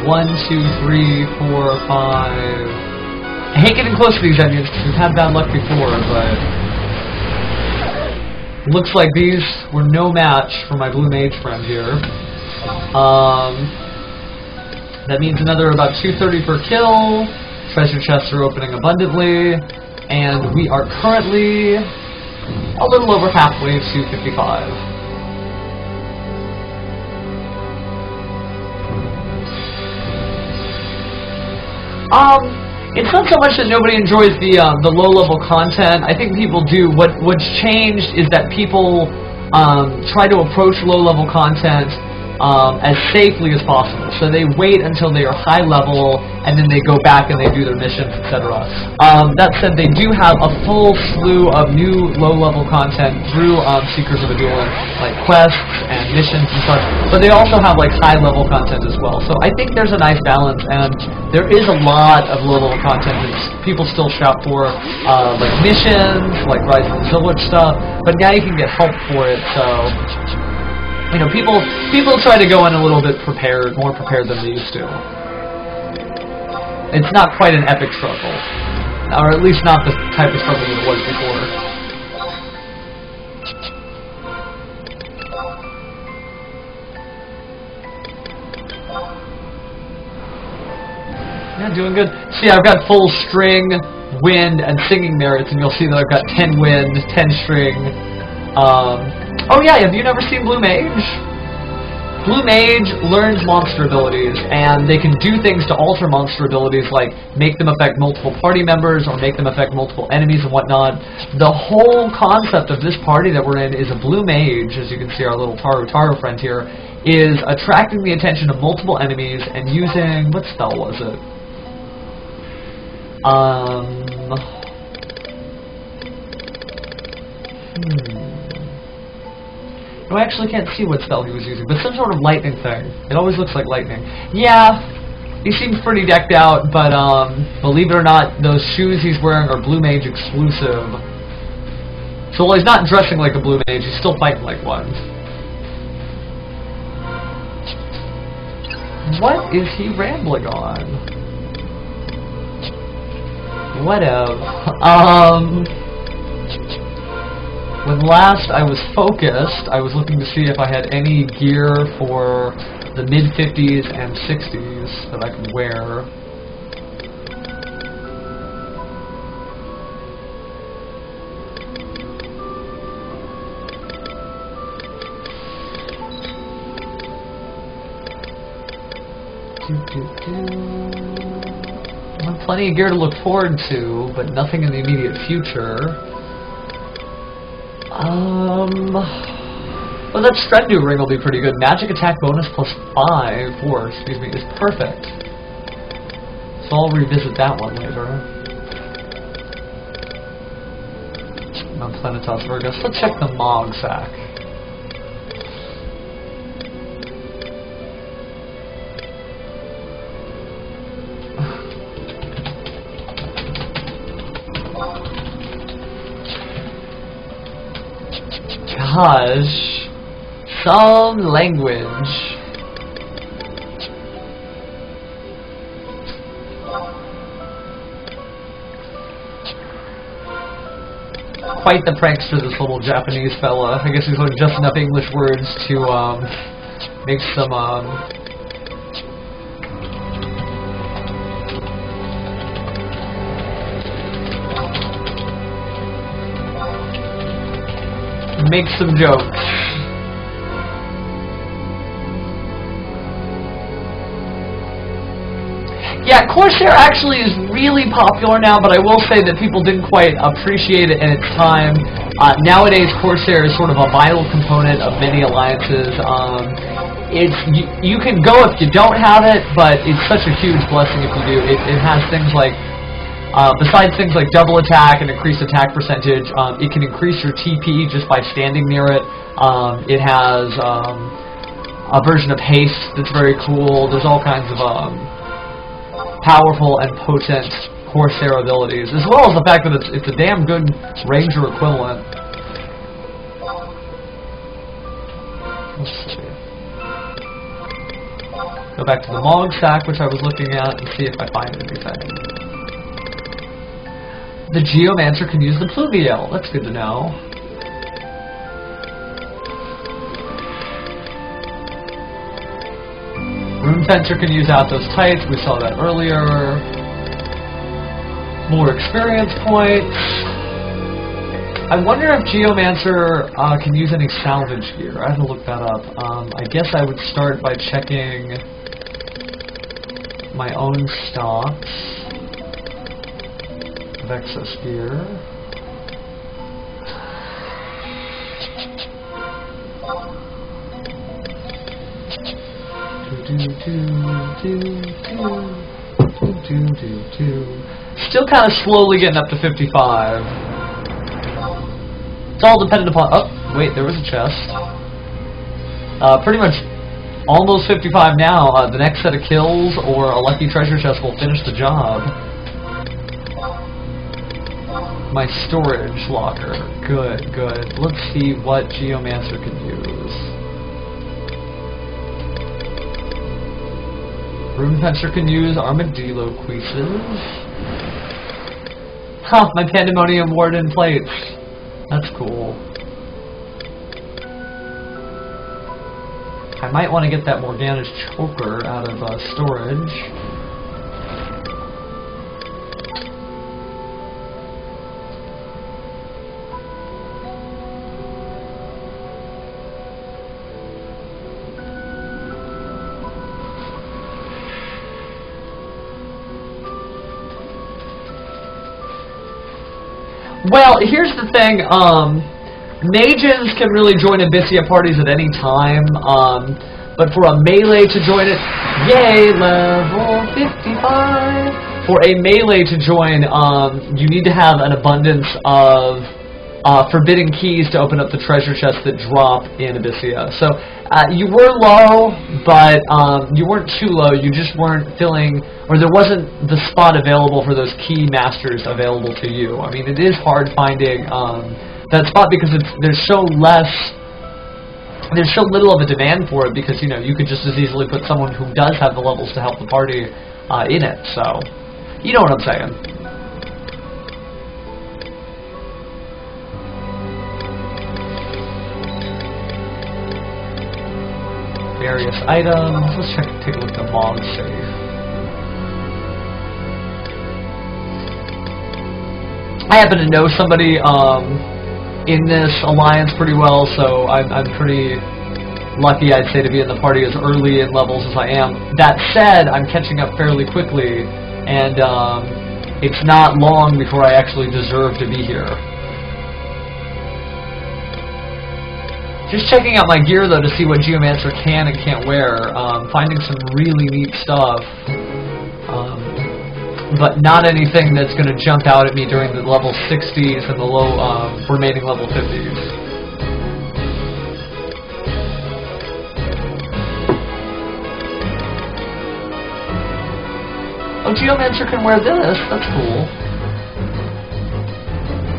1, 2, 3, 4, 5. I hate getting close to these enemies because we've had bad luck before, but looks like these were no match for my blue mage friend here. That means another about 230 per kill. Treasure chests are opening abundantly. And we are currently a little over halfway to 55. It's not so much that nobody enjoys the low-level content. I think people do. What's changed is that people try to approach low-level content as safely as possible. So they wait until they are high level, and then they go back and they do their missions, etc. That said, they do have a full slew of new low-level content through Seekers of a Dueling, like quests and missions and such, but they also have like high-level content as well. So I think there's a nice balance, and there is a lot of low-level content that people still shout for, like missions, like Rise of the Village stuff, but now you can get help for it, so you know, people try to go in a little bit prepared, more prepared than they used to. It's not quite an epic struggle, or at least not the type of struggle that it was before. Yeah, doing good. See, I've got full string, wind, and singing merits, and you'll see that I've got 10 wind, 10 string. Oh yeah, have you never seen Blue Mage? Blue Mage learns monster abilities, and they can do things to alter monster abilities, like make them affect multiple party members, or make them affect multiple enemies and whatnot. The whole concept of this party that we're in is a Blue Mage, as you can see our little Taru friend here, is attracting the attention of multiple enemies and using, what spell was it? I actually can't see what spell he was using, but some sort of lightning thing. It always looks like lightning. Yeah, he seems pretty decked out, but believe it or not, those shoes he's wearing are Blue Mage exclusive. So while he's not dressing like a Blue Mage, he's still fighting like one. What is he rambling on? Whatever. When last I was focused, I was looking to see if I had any gear for the mid-50s and 60s that I could wear. I have plenty of gear to look forward to, but nothing in the immediate future. Well, that Strendu ring will be pretty good. Magic attack bonus plus 4, excuse me, is perfect. So I'll revisit that one later. On Planetas Virgus. Let's check the Mog Sack. Gosh, some language. Quite the prankster, this little Japanese fella. I guess he's learned just enough English words to make some make some jokes. Yeah, Corsair actually is really popular now, but I will say that people didn't quite appreciate it in its time. Nowadays, Corsair is sort of a vital component of many alliances. You can go if you don't have it, but it's such a huge blessing if you do. It has things like besides things like double attack and increased attack percentage, it can increase your TP just by standing near it. It has a version of haste that's very cool. There's all kinds of powerful and potent Corsair abilities, as well as the fact that it's a damn good Ranger equivalent. Let's see. Go back to the Mog Sack, which I was looking at, and see if I find anything. The Geomancer can use the Pluvial. That's good to know. Rune Fencer can use Athos Tights. We saw that earlier. More experience points. I wonder if Geomancer can use any salvage gear. I have to look that up. I guess I would start by checking my own stocks of excess gear. Still kind of slowly getting up to 55. It's all dependent upon... Oh, wait, there was a chest. Pretty much almost 55 now. The next set of kills or a lucky treasure chest will finish the job. My storage locker. Good, good. Let's see what Geomancer can use. Runefencer can use armadillo quizzes. Huh, my Pandemonium Warden plates. That's cool. I might want to get that Morgana's choker out of storage. Well, here's the thing, mages can really join Abyssea parties at any time, but for a melee to join it, yay, level 55! For a melee to join, you need to have an abundance of forbidden keys to open up the treasure chests that drop in Abyssea. So, you were low, but you weren't too low, you just weren't filling, or there wasn't the spot available for those key masters available to you. I mean, it is hard finding that spot because there's so little of a demand for it because, you know, you could just as easily put someone who does have the levels to help the party in it, so, you know what I'm saying. Various items. Let's take a look at the log safe. I happen to know somebody in this alliance pretty well, so I'm pretty lucky, I'd say, to be in the party as early in levels as I am. That said, I'm catching up fairly quickly, and it's not long before I actually deserve to be here. Just checking out my gear, though, to see what Geomancer can and can't wear. Finding some really neat stuff. But not anything that's going to jump out at me during the level 60s and the low remaining level 50s. Oh, Geomancer can wear this. That's cool.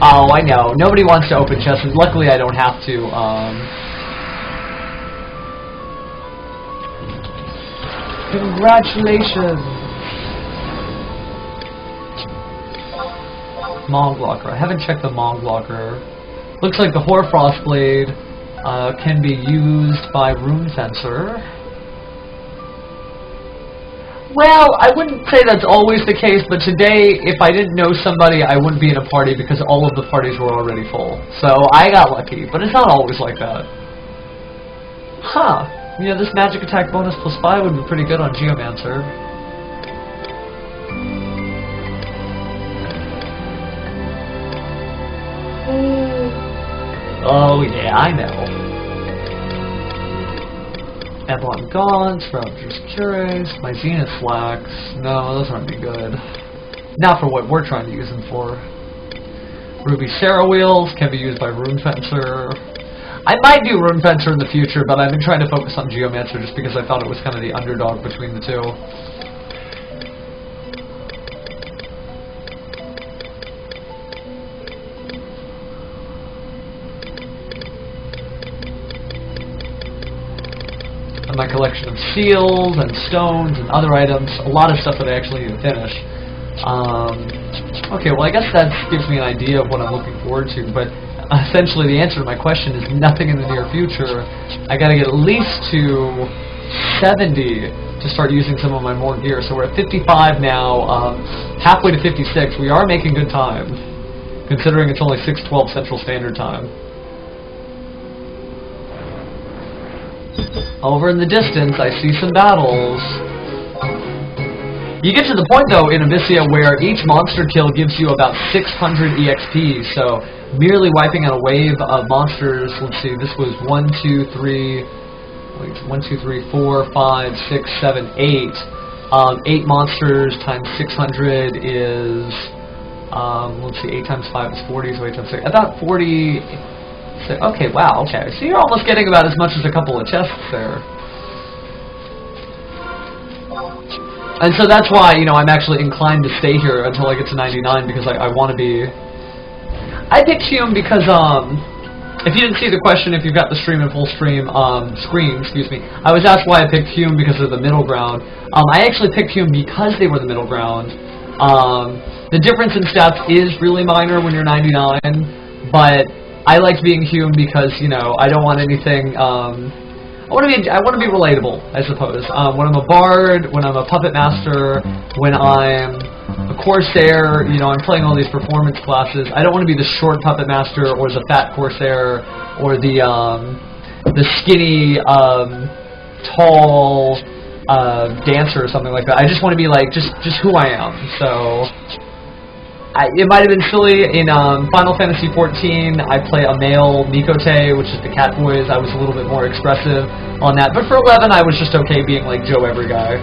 Oh, I know. Nobody wants to open chests, and luckily I don't have to. Congratulations! Mog Locker. I haven't checked the Mog Locker. Looks like the Hoarfrost Blade can be used by Runefencer. Well, I wouldn't say that's always the case, but today, if I didn't know somebody, I wouldn't be in a party because all of the parties were already full. So I got lucky, but it's not always like that. Huh. You know, this magic attack bonus +5 would be pretty good on Geomancer. Oh yeah, I know. Ebon Gaunts, Ravager's Cuirass, my Zenith Slacks. No, those aren't any good. Not for what we're trying to use them for. Ruby Sarah Wheels can be used by Runefencer. I might do Runefencer in the future, but I've been trying to focus on Geomancer just because I thought it was kind of the underdog between the two. And my collection of seals and stones and other items, a lot of stuff that I actually need to finish. Okay, well I guess that gives me an idea of what I'm looking forward to, but essentially the answer to my question is nothing in the near future. I gotta get at least to 70 to start using some of my more gear. So we're at 55 now, halfway to 56. We are making good time, considering it's only 6:12 Central Standard Time. Over in the distance, I see some battles. You get to the point, though, in Abyssea where each monster kill gives you about 600 EXP, so merely wiping out a wave of monsters, let's see, this was 1, 2, 3, wait, 1, 2, 3, 4, 5, 6, 7, 8. 8 monsters times 600 is, let's see, 8 times 5 is 40, so 8 times 6, about 40. Okay, wow, okay. So you're almost getting about as much as a couple of chests there. And so that's why, you know, I'm actually inclined to stay here until I get to 99, because I want to be... I picked Hume because, if you didn't see the question, if you've got the stream in full screen, excuse me, I was asked why I picked Hume because of the middle ground. I actually picked Hume because they were the middle ground. The difference in stats is really minor when you're 99, but I liked being Hume because, you know, I don't want anything, I want to be relatable, I suppose. When I'm a bard, when I'm a puppet master, when I'm a corsair, you know, I'm playing all these performance classes. I don't want to be the short puppet master or the fat corsair or the skinny, tall dancer or something like that. I just want to be like just who I am. So it might have been silly in Final Fantasy XIV. I play a male Mikote, which is the cat voice. I was a little bit more expressive on that. But for 11, I was just okay being like Joe Every Guy.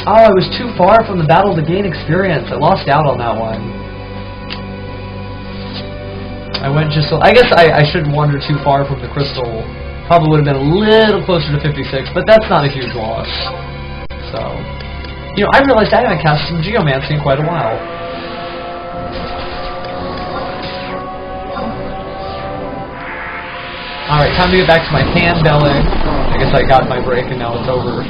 Oh, I was too far from the battle to gain experience. I lost out on that one. I went just... I guess I shouldn't wander too far from the crystal. Probably would have been a little closer to 56, but that's not a huge loss. So, you know, I realized I haven't cast some Geomancy in quite a while. Alright, time to get back to my hand belling. I guess I got my break and now it's over.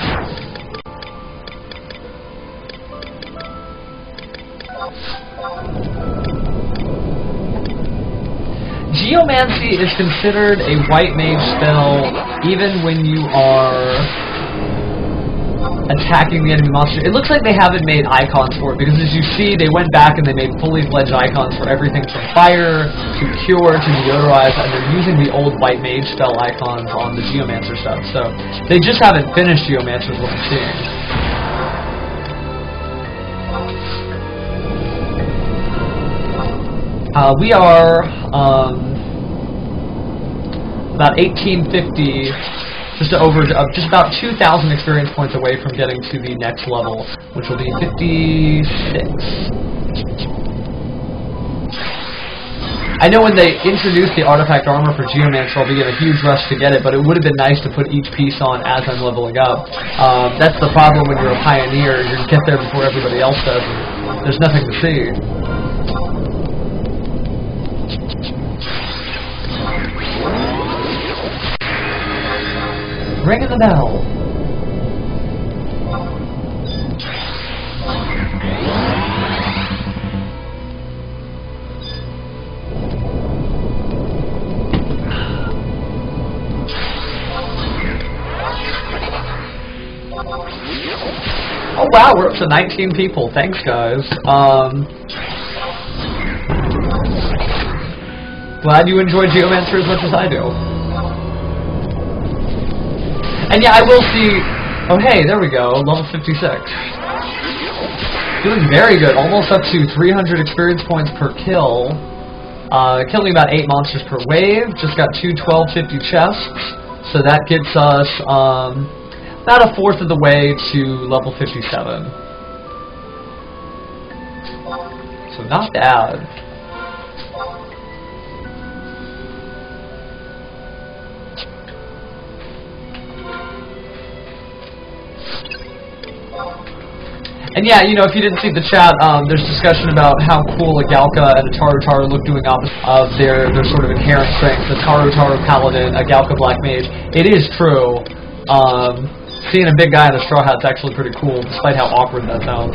Geomancy is considered a white mage spell even when you are attacking the enemy monster. It looks like they haven't made icons for it, because as you see, they went back and they made fully fledged icons for everything from fire to cure to deodorize, and they're using the old white mage spell icons on the Geomancer stuff. So they just haven't finished Geomancer is what I'm seeing. We are about 1850, just about 2,000 experience points away from getting to the next level, which will be 56. I know when they introduced the artifact armor for Geomancer, I'll be in a huge rush to get it, but it would have been nice to put each piece on as I'm leveling up. That's the problem when you're a pioneer. You get there before everybody else does, and there's nothing to see. Ringing the bell. Oh wow, we're up to 19 people. Thanks, guys. Glad you enjoy Geomancer as much as I do. And yeah, I will see... Oh hey, there we go, level 56. Doing very good, almost up to 300 experience points per kill. Killing about 8 monsters per wave. Just got 2 1250 chests. So that gets us about a fourth of the way to level 57. So not bad. And yeah, you know, if you didn't see the chat, there's discussion about how cool a Galka and a Taru look doing opposite of their sort of inherent strengths. The Taru Paladin, a Galka Black Mage. It is true. Seeing a big guy in a straw hat's actually pretty cool, despite how awkward that sounds.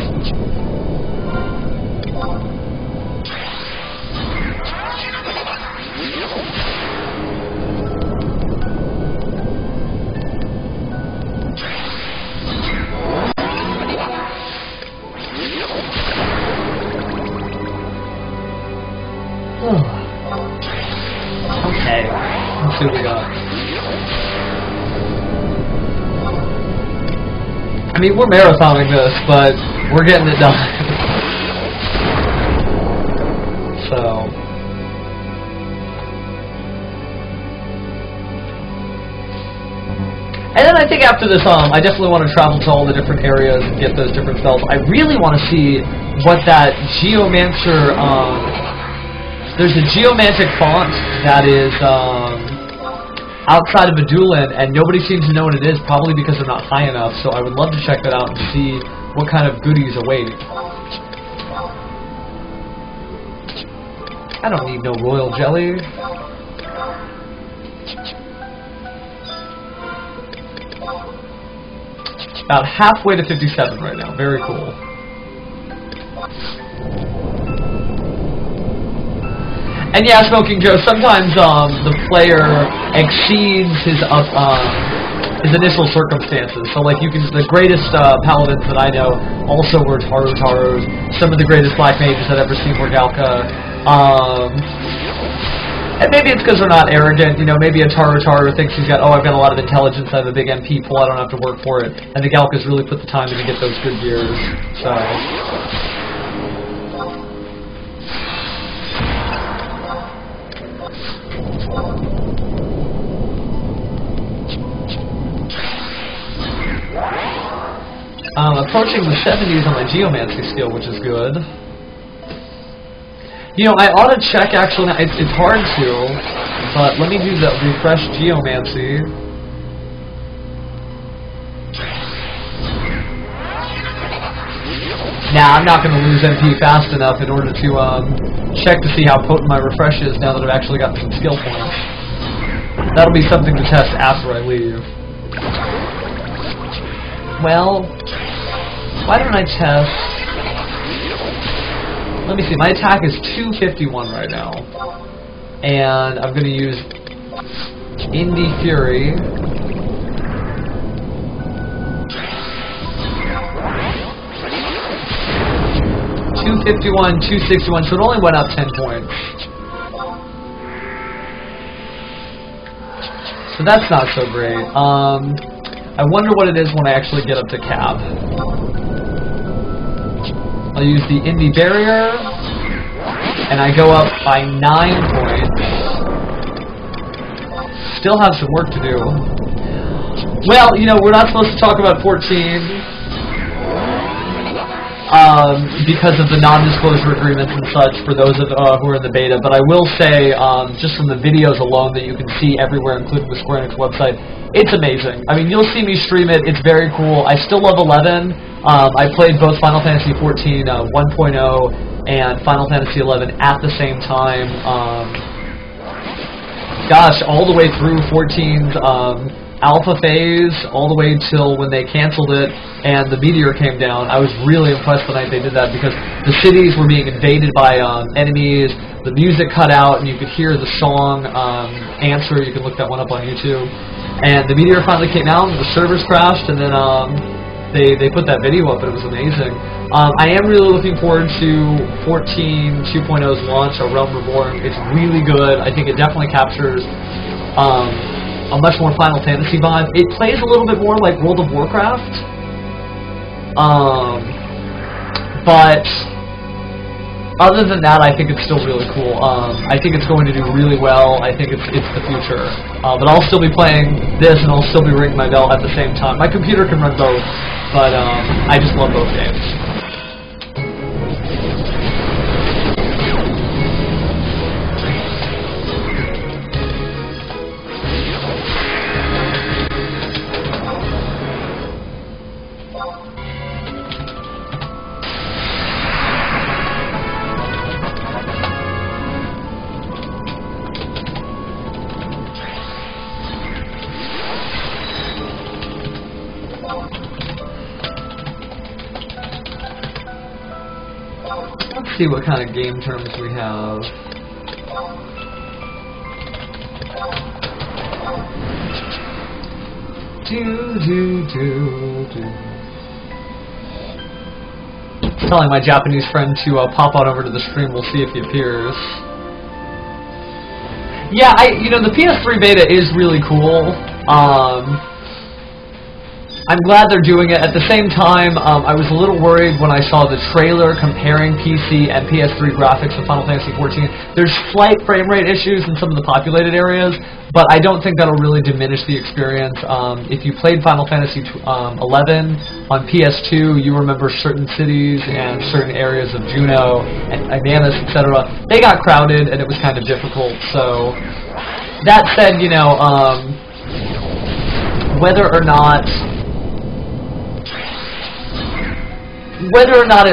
Okay, let's see what we got. I mean, we're marathoning this, but we're getting it done. And then I think after this, I definitely want to travel to all the different areas and get those different spells. I really want to see what that Geomancer, there's a Geomantic font that is outside of Medulin, and nobody seems to know what it is, probably because they're not high enough, so I would love to check that out and see what kind of goodies await. I don't need no royal jelly. About halfway to 57 right now. Very cool. And yeah, Smoking Joe, sometimes the player exceeds his initial circumstances. So like the greatest paladins that I know also were Taru. Some of the greatest black mages I've ever seen were Galka. And maybe it's because they're not arrogant, you know, maybe a Taru thinks he's got, oh, I've got a lot of intelligence, I have a big MP pool, I don't have to work for it. And the Galkas really put the time in to get those good gears, so... approaching the 70s on my Geomancy skill, which is good. You know, I ought to check, actually, it's hard to, but let me do the refresh Geomancy. Nah, I'm not going to lose MP fast enough in order to check to see how potent my refresh is now that I've actually got some skill points. That'll be something to test after I leave. Well, why don't I test... Let me see, my attack is 251 right now. And I'm going to use Indie Fury. $251, 261, so it only went up 10 points. So that's not so great. I wonder what it is when I actually get up to cap. I'll use the Indie Barrier, and I go up by 9 points. Still have some work to do. Well, you know, we're not supposed to talk about 14 because of the non-disclosure agreements and such for those of, who are in the beta, but I will say, just from the videos alone that you can see everywhere, including the Square Enix website, it's amazing. I mean, you'll see me stream it, it's very cool. I still love 11. I played both Final Fantasy XIV 1.0 and Final Fantasy XI at the same time. Gosh, all the way through 14's alpha phase, all the way till when they canceled it and the meteor came down. I was really impressed the night they did that because the cities were being invaded by enemies, the music cut out, and you could hear the song Answer. You can look that one up on YouTube. And the meteor finally came out, the servers crashed, and then they put that video up, and it was amazing. I am really looking forward to 14 2.0's launch, A Realm Reborn. It's really good. I think it definitely captures a much more Final Fantasy vibe. It plays a little bit more like World of Warcraft, but other than that, I think it's still really cool. I think it's going to do really well. I think it's the future. But I'll still be playing this, and I'll still be ringing my bell at the same time. My computer can run both, but I just love both games. Let's see what kind of game terms we have. Telling my Japanese friend to pop on over to the stream. We'll see if he appears. Yeah, you know, the PS3 beta is really cool. I'm glad they're doing it. At the same time, I was a little worried when I saw the trailer comparing PC and PS3 graphics of Final Fantasy XIV. There's slight frame rate issues in some of the populated areas, but I don't think that'll really diminish the experience. If you played Final Fantasy 11 on PS2, you remember certain cities and certain areas of Juneau and Ananas, etc. They got crowded, and it was kind of difficult. So, that said, you know, whether or not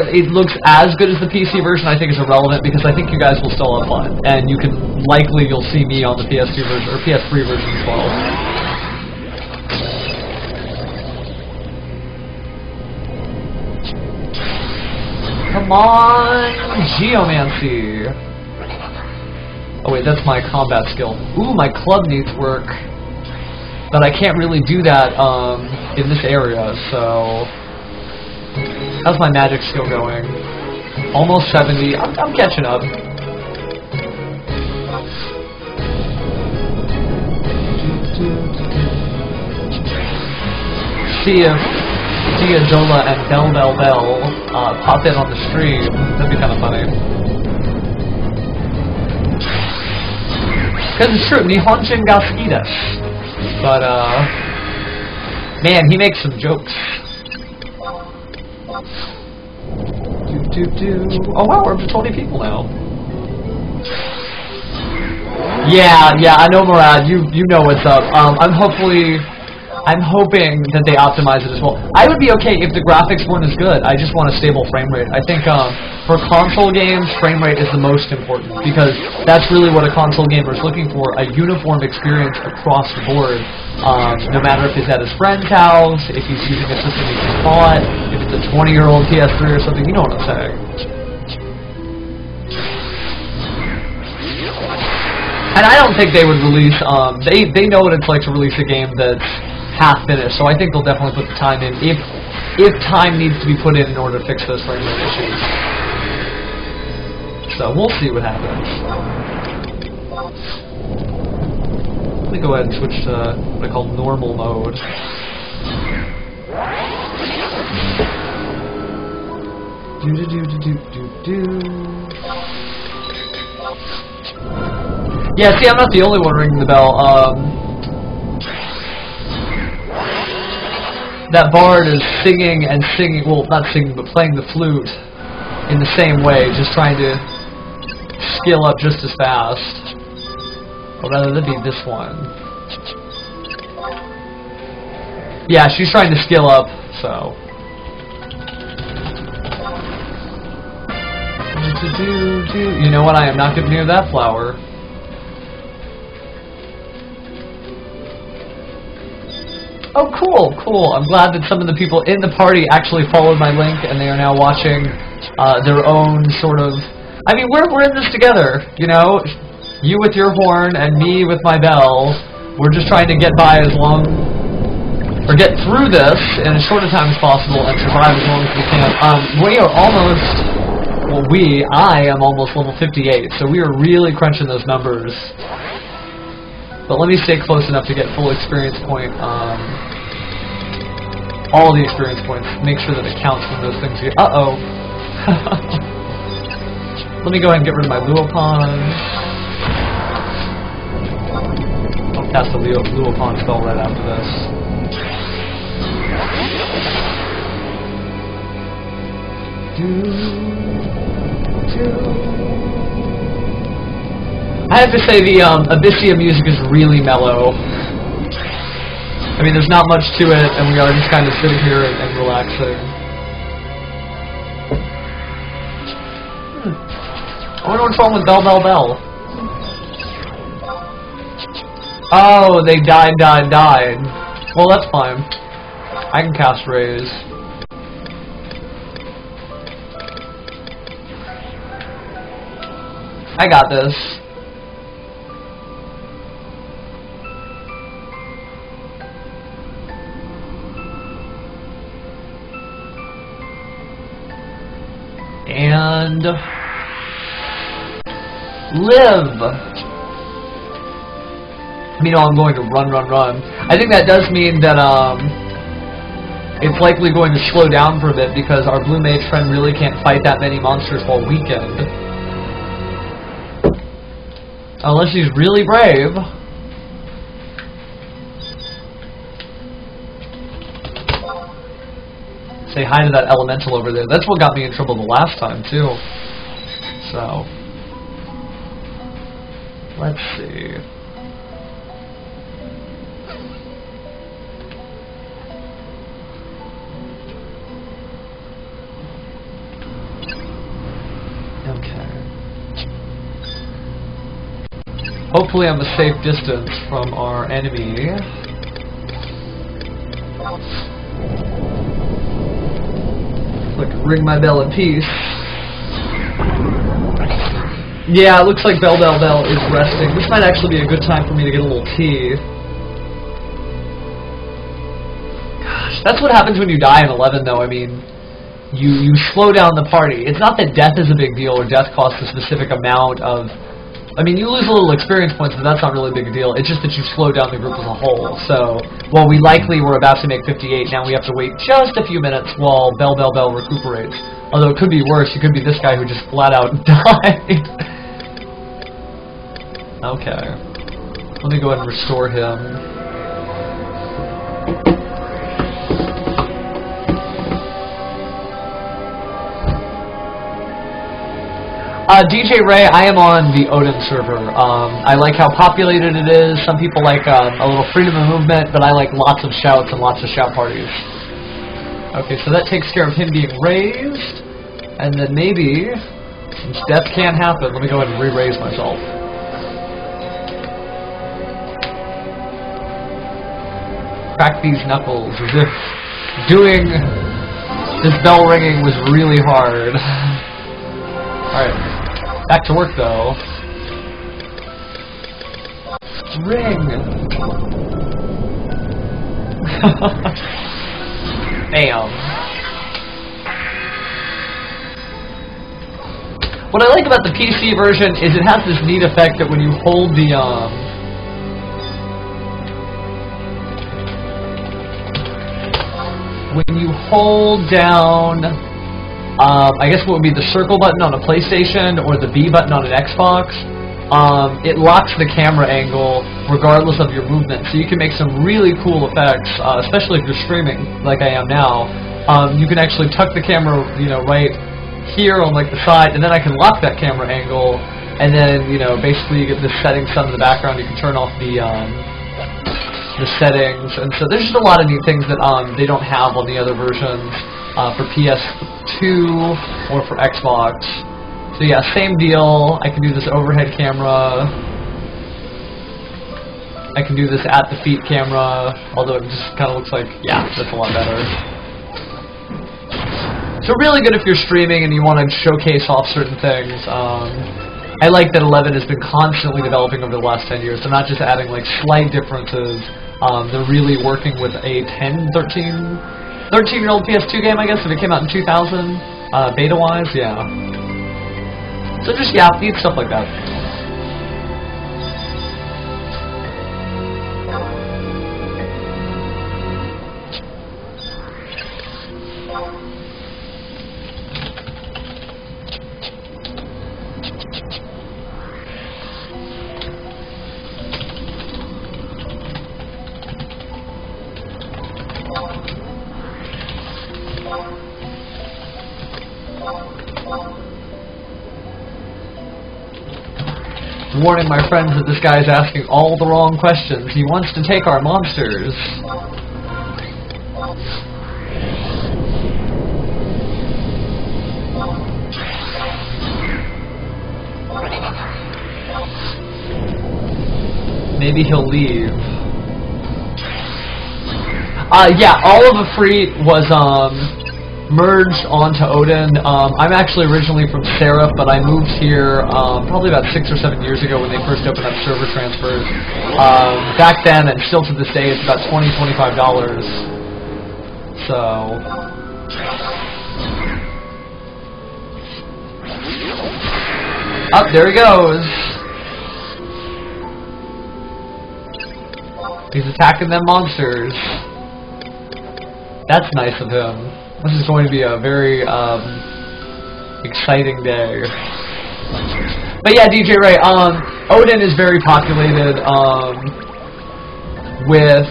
it looks as good as the PC version, I think is irrelevant, because I think you guys will still have fun, and you'll see me on the PS2 version or PS3 version as well. Come on, Geomancy. Oh wait, that's my combat skill. Ooh, my club needs work, but I can't really do that in this area, so. How's my magic skill going? Almost 70. I'm catching up. See if Diadola and Bell pop in on the stream. That'd be kind of funny. Because it's true, Nihonshin ga suki desu. But, man, he makes some jokes. Oh wow, we're up to 20 people now. Yeah, I know, Murad. You know what's up. I'm hoping that they optimize it as well. I would be okay if the graphics weren't as good. I just want a stable frame rate. I think for console games, frame rate is the most important, because that's really what a console gamer is looking for: a uniform experience across the board. No matter if he's at his friend's house, if he's using a system he just bought, if it's a 20-year-old PS3 or something, you know what I'm saying. And I don't think they would release, they know what it's like to release a game that's half finished, so I think they'll definitely put the time in, if time needs to be put in order to fix those frame rate issues. So we'll see what happens. Let me go ahead and switch to what I call normal mode. Yeah, see, I'm not the only one ringing the bell. That bard is singing and singing, well, not singing, but playing the flute in the same way, just trying to skill up just as fast. Or rather, that'd be this one. Yeah, she's trying to skill up, so. You know what? I am not getting near that flower. Oh, cool. I'm glad that some of the people in the party actually followed my link, and they are now watching their own sort of. I mean, we're in this together, you know. You with your horn and me with my bell. We're just trying to get by as long, or get through this in as short a time as possible and survive as long as we can. We are almost. Well, I am almost level 58, so we are really crunching those numbers. But let me stay close enough to get full experience point. All the experience points. Make sure that it counts when those things get. Uh-oh. Let me go ahead and get rid of my Luopon. I'll cast the Luopon spell right after this. I have to say the Abyssea music is really mellow. I mean, there's not much to it, and we are just kind of sitting here and relaxing. I wonder what's wrong with Bell. Oh, they died. Well, that's fine. I can cast Raise. I got this. And live. Meanwhile, I'm going to run. I think that does mean that it's likely going to slow down for a bit because our blue mage friend really can't fight that many monsters while weakened. Unless he's really brave. Say hi to that elemental over there. That's what got me in trouble the last time, too. So, let's see. Okay. Hopefully I'm a safe distance from our enemy. So I can ring my bell in peace. Yeah, it looks like Bell is resting. This might actually be a good time for me to get a little tea. Gosh, that's what happens when you die in 11, though. I mean, you slow down the party. It's not that death is a big deal or death costs a specific amount of... I mean, you lose a little experience points, but that's not really a big deal. It's just that you slow down the group as a whole. So, while we likely were about to make 58, now we have to wait just a few minutes while Bell recuperates. Although it could be worse. It could be this guy who just flat out died. Okay. Let me go ahead and restore him. DJ Ray, I am on the Odin server. I like how populated it is. Some people like a little freedom of movement, but I like lots of shouts and lots of shout parties. Okay, so that takes care of him being raised. And then maybe, since death can't happen, let me go ahead and re-raise myself. Crack these knuckles as if doing this bell ringing was really hard. Alright. Back to work, though. Ring! Bam. What I like about the PC version is it has this neat effect that when you hold the, when you hold down... I guess what would be the circle button on a PlayStation or the B button on an Xbox, it locks the camera angle regardless of your movement. So you can make some really cool effects, especially if you're streaming like I am now. You can actually tuck the camera, you know, right here on like the side, and then I can lock that camera angle, and then, you know, basically you get the settings done in the background. You can turn off the settings, and so there's just a lot of neat things that they don't have on the other versions. For PS2 or for Xbox. So yeah, same deal. I can do this overhead camera. I can do this at the feet camera, although it just kind of looks like, yeah, that's a lot better. So really good if you're streaming and you want to showcase off certain things. I like that 11 has been constantly developing over the last 10 years. They're not just adding like slight differences. They're really working with a 13-year-old PS2 game, I guess, if it came out in 2000, beta-wise, yeah. So just, yeah, neat stuff like that. Warning my friends that this guy is asking all the wrong questions. He wants to take our monsters. Maybe he'll leave. Yeah, all of Afreet was merged onto Odin. I'm actually originally from Seraph, but I moved here probably about 6 or 7 years ago when they first opened up server transfers. Back then, and still to this day, it's about $20, $25. So... Up, there he goes! He's attacking them monsters. That's nice of him. This is going to be a very exciting day. But yeah, DJ Ray, Odin is very populated with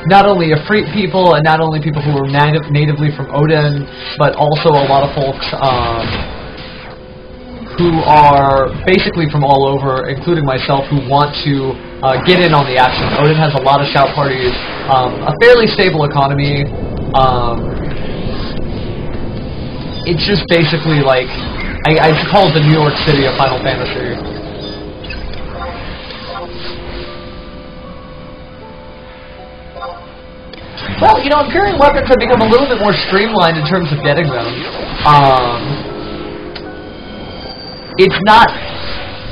not only Efreet people and not only people who are natively from Odin, but also a lot of folks who are basically from all over, including myself, who want to get in on the action. Odin has a lot of shout parties, a fairly stable economy. It's just basically like, I call it the New York City of Final Fantasy. Well, you know, Empyrean weapons have become a little bit more streamlined in terms of getting them. It's not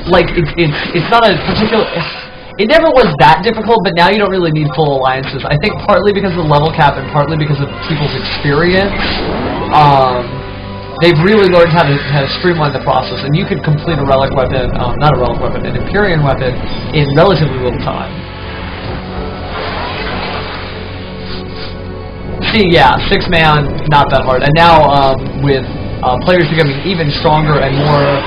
like it's not a particular. It never was that difficult, but now you don't really need full alliances. I think partly because of the level cap and partly because of people's experience. They've really learned how to streamline the process, and you can complete a relic weapon, not a relic weapon, an Empyrean weapon in relatively little time. See, yeah, 6-man, not that hard. And now, with players becoming even stronger and more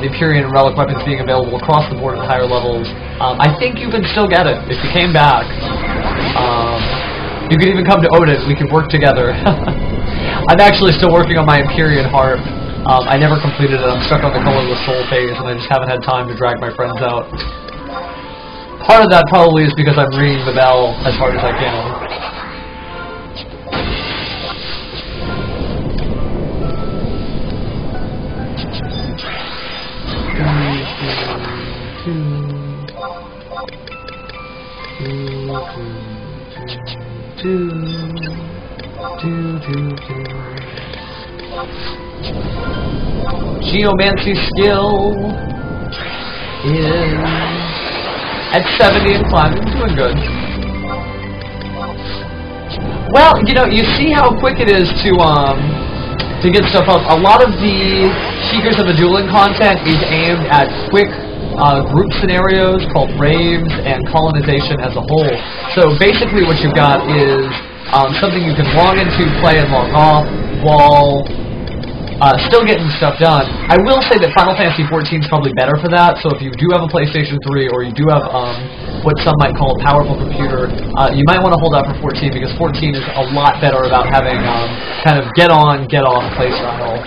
Empyrean and relic weapons being available across the board at higher levels, I think you can still get it if you came back. You could even come to Odin. We could work together. I'm actually still working on my Empyrean harp. I never completed it. I'm stuck on the colorless soul phase, and I just haven't had time to drag my friends out. Part of that probably is because I'm ringing the bell as hard as I can. Geomancy skill is at 70 and climbing, doing good. Well, you know, you see how quick it is to get stuff up. A lot of the Seekers of the Dueling content is aimed at quick group scenarios called raves and colonization as a whole. So basically what you've got is something you can log into, play, and log off while still getting stuff done. I will say that Final Fantasy XIV is probably better for that, so if you do have a PlayStation 3 or you do have what some might call a powerful computer, you might want to hold out for 14 because 14 is a lot better about having kind of get-on, get-off playstyle.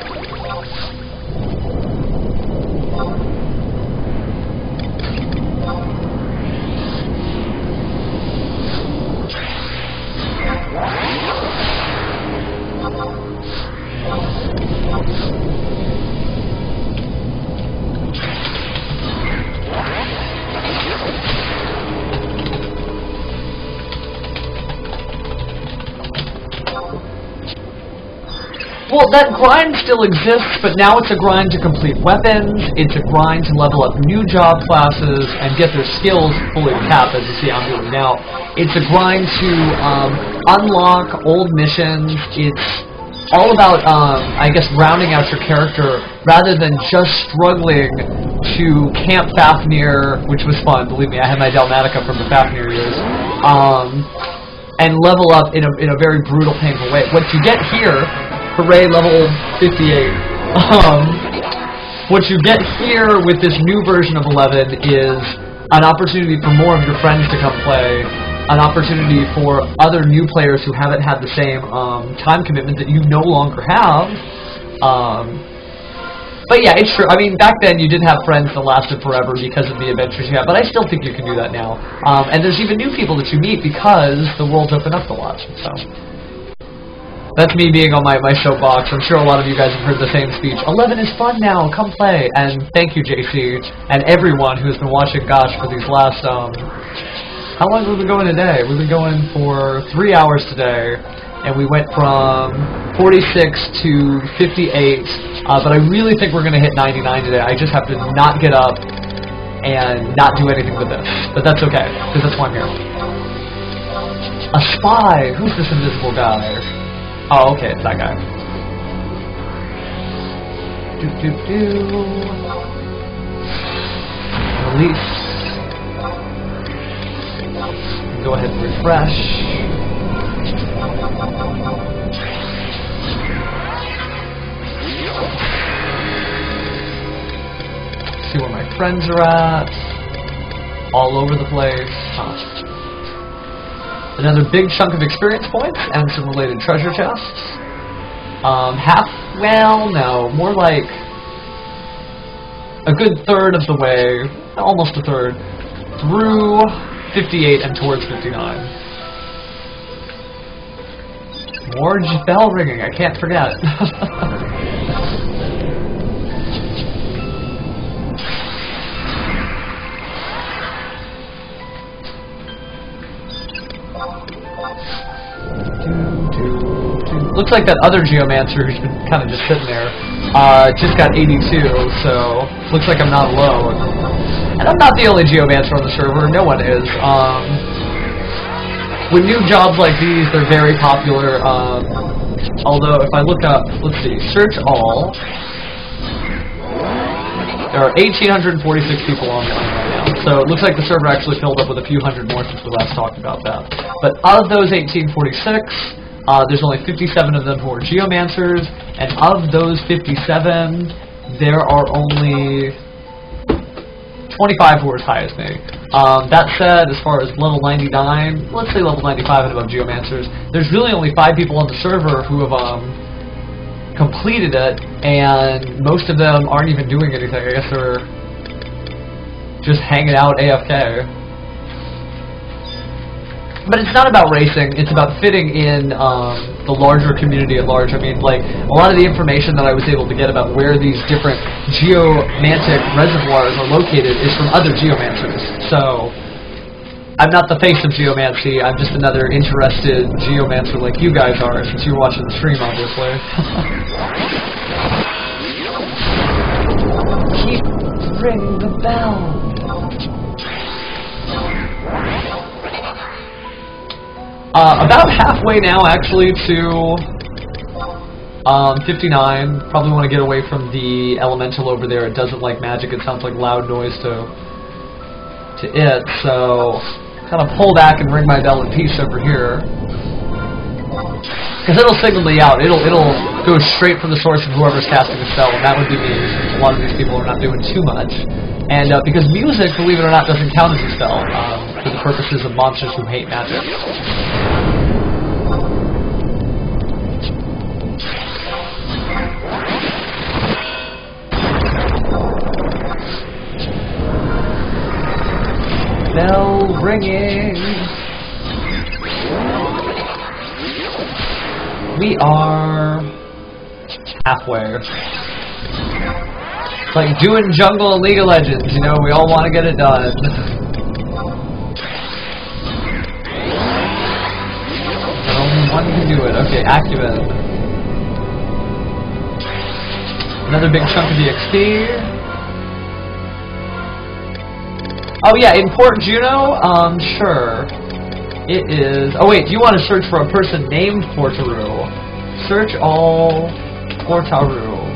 Well, that grind still exists, but now it's a grind to complete weapons, it's a grind to level up new job classes and get their skills fully capped, as you see I'm doing now. It's a grind to unlock old missions. It's all about, I guess, rounding out your character rather than just struggling to camp Fafnir, which was fun, believe me, I had my Dalmatica from the Fafnir years, and level up in a very brutal, painful way. What you get here, hooray, level 58. What you get here with this new version of 11 is an opportunity for more of your friends to come play, an opportunity for other new players who haven't had the same time commitment that you no longer have. But yeah, it's true. I mean, back then you did have friends that lasted forever because of the adventures you had, but I still think you can do that now. And there's even new people that you meet because the world's opened up a lot. So that's me being on my soapbox. I'm sure a lot of you guys have heard the same speech. 11 is fun now, come play. And thank you, JC, and everyone who's been watching Gosh for these last, how long have we been going today? We've been going for 3 hours today, and we went from 46 to 58, but I really think we're going to hit 99 today. I just have to not get up and not do anything with this. But that's okay, because that's why I'm here. A spy! Who's this invisible guy? Oh, okay, it's that guy. Release. Go ahead and refresh. See where my friends are at. All over the place. Another big chunk of experience points and some related treasure chests. Well, no, more like a good third of the way, almost a third, through 58 and towards 59. More bell ringing, I can't forget. Looks like that other Geomancer who's been kind of just sitting there just got 82, so looks like I'm not alone. And I'm not the only Geomancer on the server, no one is. With new jobs like these, they're very popular, although if I look up, let's see, search all, there are 1,846 people online right now, so it looks like the server actually filled up with a few hundred more since we last talked about that. But of those 1,846, there's only 57 of them who are Geomancers, and of those 57, there are only 25 who are as high as me. That said, as far as level 99, let's say level 95 and above Geomancers, there's really only 5 people on the server who have completed it, and most of them aren't even doing anything. I guess they're just hanging out AFK. But it's not about racing, it's about fitting in the larger community at large. I mean, like, a lot of the information that I was able to get about where these different geomantic reservoirs are located is from other Geomancers. So, I'm not the face of geomancy, I'm just another interested Geomancer like you guys are, since you're watching the stream, obviously. Keep ringing the bell. About halfway now, actually, to 59. Probably want to get away from the elemental over there. It doesn't like magic. It sounds like loud noise to it. So, kind of pull back and ring my bell in peace over here. Because it'll signal me out. It'll go straight from the source of whoever's casting the spell, and that would be me, since a lot of these people are not doing too much. And because music, believe it or not, doesn't count as a spell, for the purposes of monsters who hate magic. Bell ringing. We are halfway. It's like doing jungle and League of Legends, you know, we all want to get it done. But only one can do it. Okay, Acumen. Another big chunk of the XP. Oh yeah, in Port Juno? Sure. It is... Oh wait, do you want to search for a person named Portaru? Search all Portaru.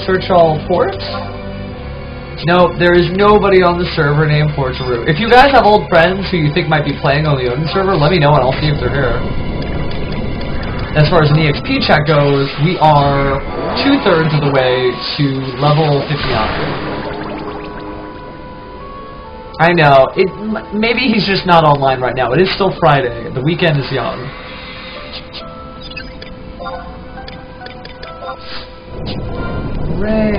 Search all ports? No, there is nobody on the server named Portaru. If you guys have old friends who you think might be playing on the Odin server, let me know and I'll see if they're here. As far as an EXP check goes, we are 2/3 of the way to level 59. I know, maybe he's just not online right now. It is still Friday. The weekend is young. Ring.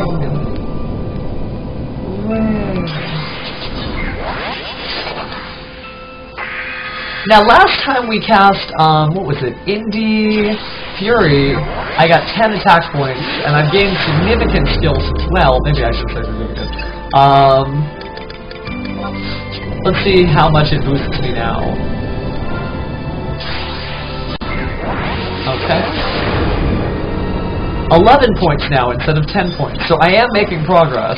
Now, last time we cast, what was it, Indie Fury, I got 10 attack points, and I've gained significant skills as well. Maybe I should say significant. Let's see how much it boosts me now. Okay. 11 points now instead of 10 points. So I am making progress.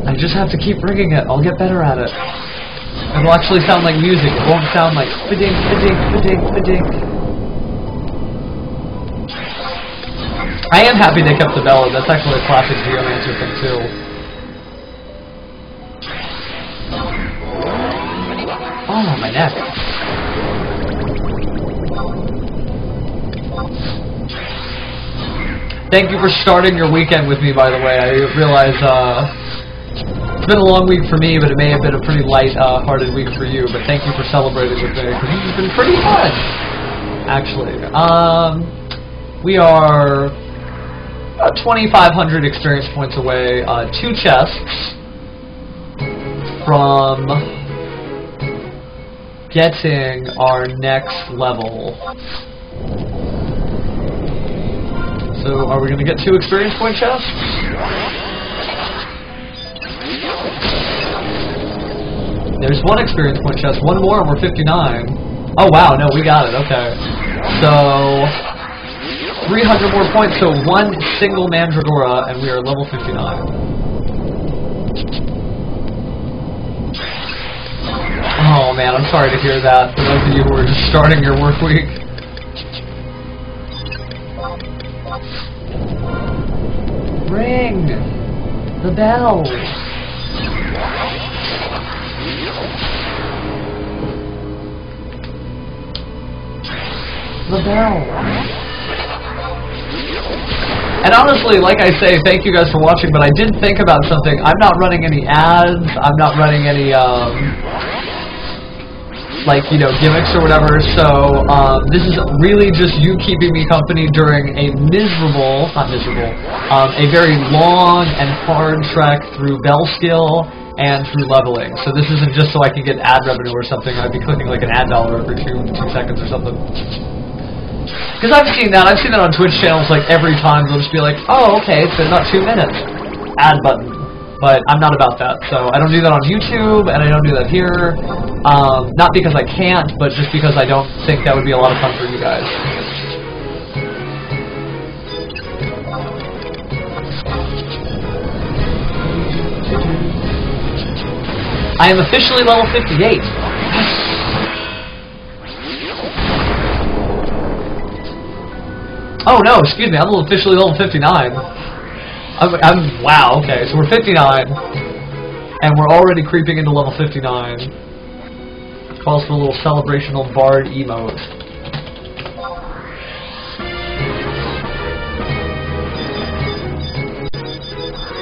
I just have to keep ringing it. I'll get better at it. It'll actually sound like music. It won't sound like ba-dink, ba-dink, ba-dink, ba-dink. I am happy they kept the bell. That's actually a classic Geomancer thing too. Oh, my neck. Thank you for starting your weekend with me, by the way. I realize it's been a long week for me, but it may have been a pretty light-hearted week for you. But thank you for celebrating with me, because this has been pretty fun, actually. We are about 2,500 experience points away, 2 chests from getting our next level. So, are we going to get 2 experience point chests? There's 1 experience point chest. 1 more and we're 59. Oh wow, no, we got it. Okay. So, 300 more points, so 1 single Mandragora, and we are level 59. Oh man, I'm sorry to hear that, for those of you who are just starting your work week. Ring the bell. The bell. And honestly, like I say, thank you guys for watching, but I did think about something. I'm not running any ads, I'm not running any, like, you know, gimmicks or whatever, so, this is really just you keeping me company during a miserable, not miserable, a very long and hard trek through bell skill and through leveling. So this isn't just so I can get ad revenue or something. I'd be clicking like an ad dollar every 2 seconds or something. Because I've seen that on Twitch channels, like, every time they'll just be like, oh, okay, it's been about 2 minutes. Ad button. But I'm not about that, so I don't do that on YouTube, and I don't do that here. Not because I can't, but just because I don't think that would be a lot of fun for you guys. I am officially level 58. Oh no, excuse me, I'm officially level 59. Wow, okay, so we're 59, and we're already creeping into level 59. Calls for a little celebrational bard emote.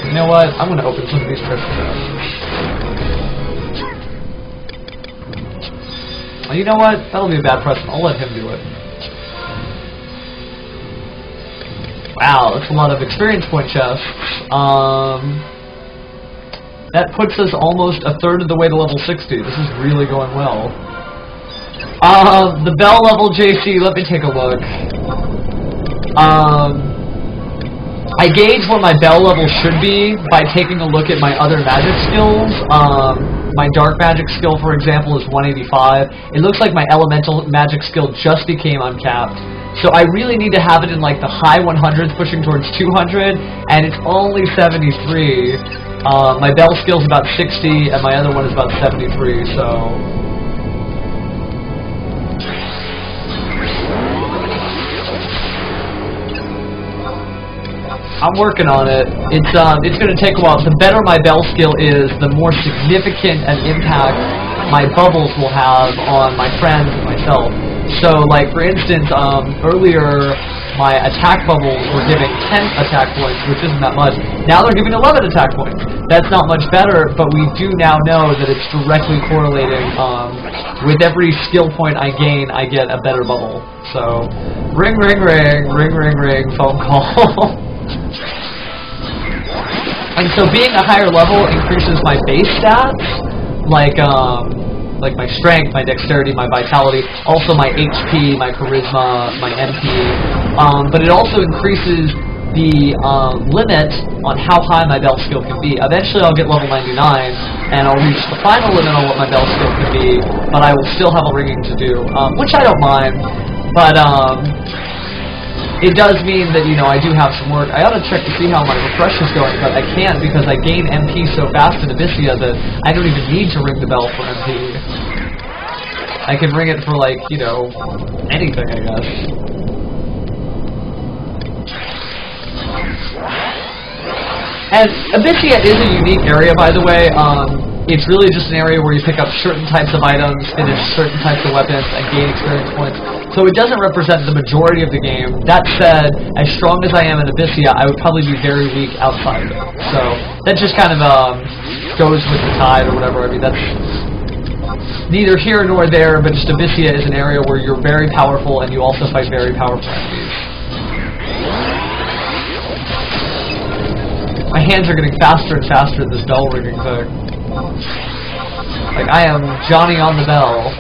You know what? I'm going to open some of these trips now. You know what? That'll be a bad precedent. I'll let him do it. Wow, that's a lot of experience point chests. That puts us almost a third of the way to level 60. This is really going well. The bell level, JC, let me take a look. I gauge where my bell level should be by taking a look at my other magic skills. My dark magic skill, for example, is 185. It looks like my elemental magic skill just became uncapped. So I really need to have it in like the high 100s, pushing towards 200, and it's only 73. My bell skill's about 60, and my other one is about 73, so... I'm working on it. It's going to take a while. The better my bell skill is, the more significant an impact my bubbles will have on my friends and myself. So, like, for instance, earlier my attack bubbles were giving 10 attack points, which isn't that much. Now they're giving 11 attack points. That's not much better, but we do now know that it's directly correlating. With every skill point I gain, I get a better bubble. So, ring, ring, ring, ring, ring, ring, phone call. And so being a higher level increases my base stats, like my strength, my dexterity, my vitality, also my HP, my charisma, my MP, but it also increases the limit on how high my bell skill can be. Eventually I'll get level 99, and I'll reach the final limit on what my bell skill can be, but I will still have a ringing to do, which I don't mind, but it does mean that, you know, I do have some work. I ought to check to see how my refresh is going, but I can't because I gain MP so fast in Abyssea that I don't even need to ring the bell for MP. I can ring it for, like, you know, anything, I guess. And Abyssea is a unique area, by the way. It's really just an area where you pick up certain types of items, finish certain types of weapons, and gain experience points. So it doesn't represent the majority of the game. That said, as strong as I am in Abyssea, I would probably be very weak outside of it. So that just kind of goes with the tide or whatever. I mean, that's neither here nor there, but just Abyssea is an area where you're very powerful and you also fight very powerful enemies. My hands are getting faster and faster at this bell ringing thing. Like, I am Johnny on the bell.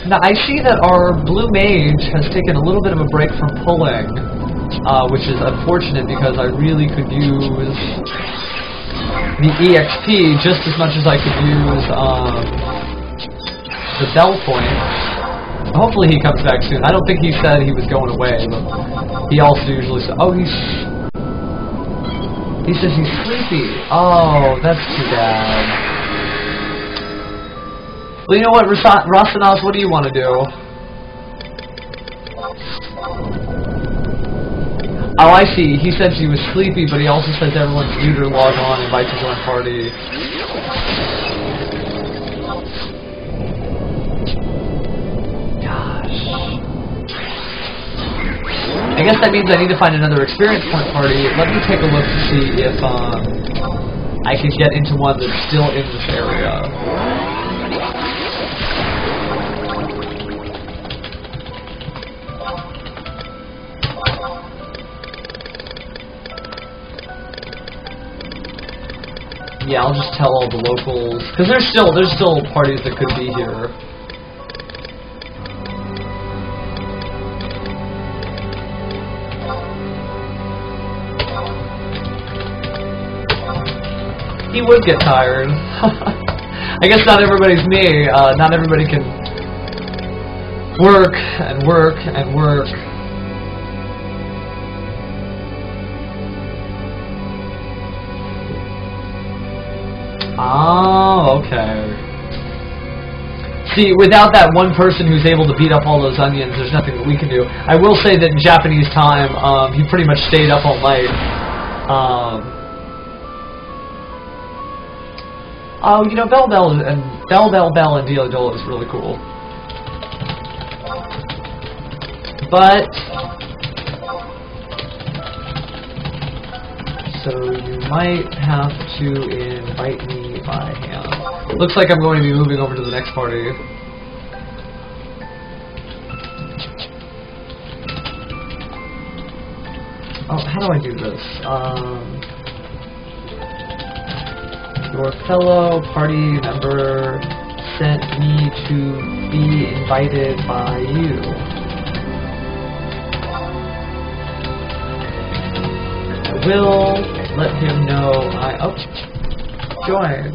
Now, I see that our blue mage has taken a little bit of a break from pulling, which is unfortunate because I really could use the EXP just as much as I could use the bell points. Hopefully he comes back soon. I don't think he said he was going away, but he also usually says, oh, he says he's sleepy. Oh, that's too bad. Well, you know what, Rasanas, what do you want to do? Oh, I see. He said she was sleepy, but he also says everyone's leader log on, invite to join party. I guess that means I need to find another experience point party. Let me take a look to see if I can get into one that's still in this area. Yeah, I'll just tell all the locals, because there's still parties that could be here. He would get tired. I guess not everybody's me. Not everybody can work and work and work. Oh, okay. See, without that one person who's able to beat up all those onions, there's nothing that we can do. I will say that in Japanese time, he pretty much stayed up all night. Oh, you know, Bell and Deal Dole is really cool. But so you might have to invite me by hand. Looks like I'm going to be moving over to the next party. Oh, how do I do this? Your fellow party member sent me to be invited by you. I will let him know join.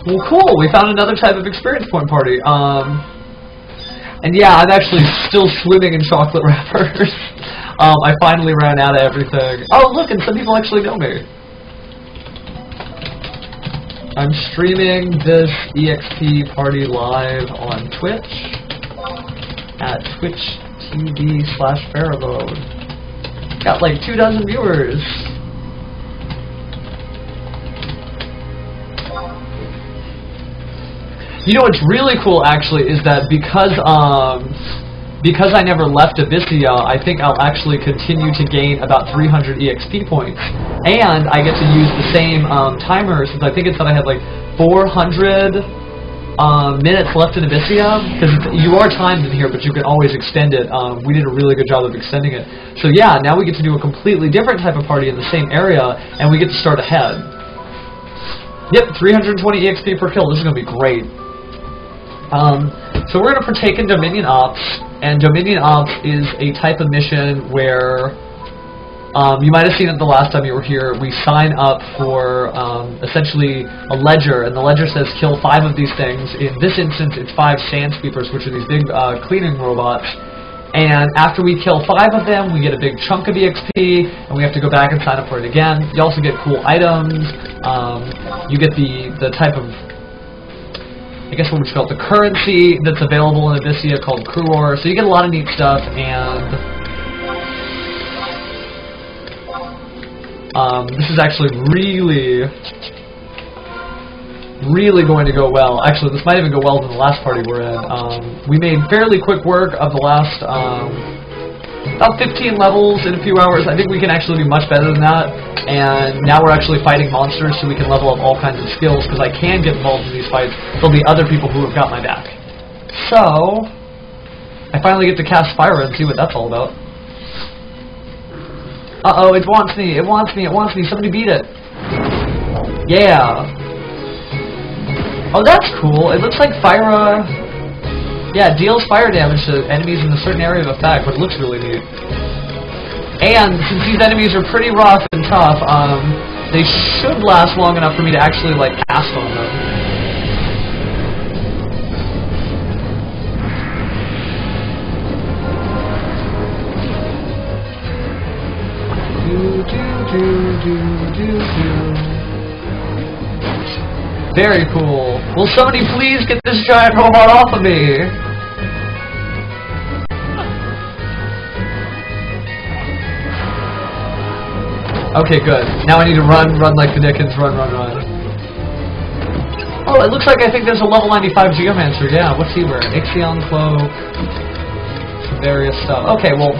Well, cool, we found another type of experience point party. And yeah, I'm actually still swimming in chocolate wrappers. I finally ran out of everything. Oh, look, and some people actually know me. I'm streaming this EXP party live on Twitch at twitch.tv/Farabode. Got like 24 viewers. You know what's really cool, actually, is that because I never left Abyssea, I think I'll actually continue to gain about 300 EXP points. And I get to use the same timer, since I think it said I had like 400 minutes left in Abyssea, because you are timed in here, but you can always extend it. We did a really good job of extending it. So yeah, now we get to do a completely different type of party in the same area, and we get to start ahead. Yep, 320 EXP per kill. This is going to be great. So we're going to partake in Dominion Ops, and Dominion Ops is a type of mission where you might have seen it the last time you were here. We sign up for essentially a ledger, and the ledger says kill 5 of these things. In this instance, it's 5 sand sweepers, which are these big cleaning robots. And after we kill 5 of them, we get a big chunk of EXP, and we have to go back and sign up for it again. You also get cool items. You get the type of I guess what would you call it, the currency that's available in Abyssea called Crew Ore. So you get a lot of neat stuff, and this is actually really going to go well. Actually, this might even go well than the last party we're in. We made fairly quick work of the last about 15 levels in a few hours. I think we can actually do much better than that. And now we're actually fighting monsters, so we can level up all kinds of skills, because I can get involved in these fights. There'll be other people who have got my back. So, I finally get to cast Spyro and see what that's all about. Uh-oh, it wants me, it wants me, it wants me. Somebody beat it. Yeah. Oh, that's cool. It looks like Fyra... Yeah, it deals fire damage to enemies in a certain area of effect, but it looks really neat. And since these enemies are pretty rough and tough, they should last long enough for me to actually, like, cast on them. Very cool. Will somebody please get this giant robot off of me? Okay, good. Now I need to run like the Dickens, run. Oh, it looks like I think there's a level 95 Geomancer, yeah. What's he wearing? Ixion cloak, some various stuff. Okay, well,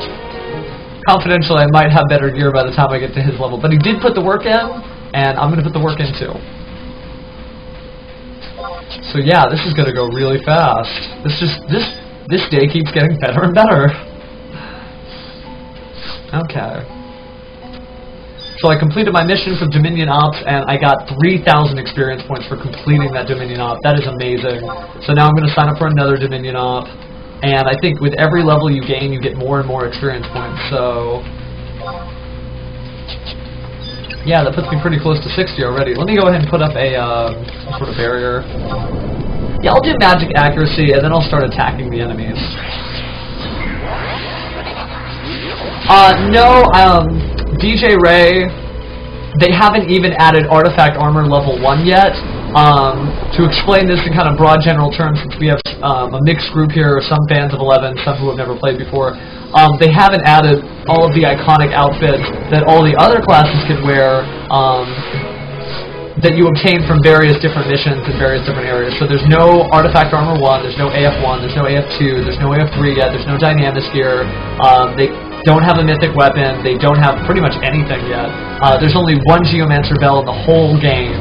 confidentially, I might have better gear by the time I get to his level. But he did put the work in, and I'm going to put the work in too. So yeah, this is going to go really fast. This day keeps getting better and better. Okay. So I completed my mission for Dominion Ops, and I got 3,000 experience points for completing that Dominion Op. That is amazing. So now I'm going to sign up for another Dominion Op, and I think with every level you gain, you get more and more experience points. So yeah, that puts me pretty close to 60 already. Let me go ahead and put up a some sort of barrier. Yeah, I'll do magic accuracy, and then I'll start attacking the enemies. No, DJ Ray, they haven't even added Artifact Armor level 1 yet. To explain this in kind of broad general terms, since we have a mixed group here, some fans of 11, some who have never played before, they haven't added all of the iconic outfits that all the other classes can wear, that you obtain from various different missions in various different areas. So there's no Artifact Armor 1, there's no AF1, there's no AF2, there's no AF3 yet, there's no Dynamis gear, they don't have a mythic weapon, they don't have pretty much anything yet. There's only one Geomancer bell in the whole game.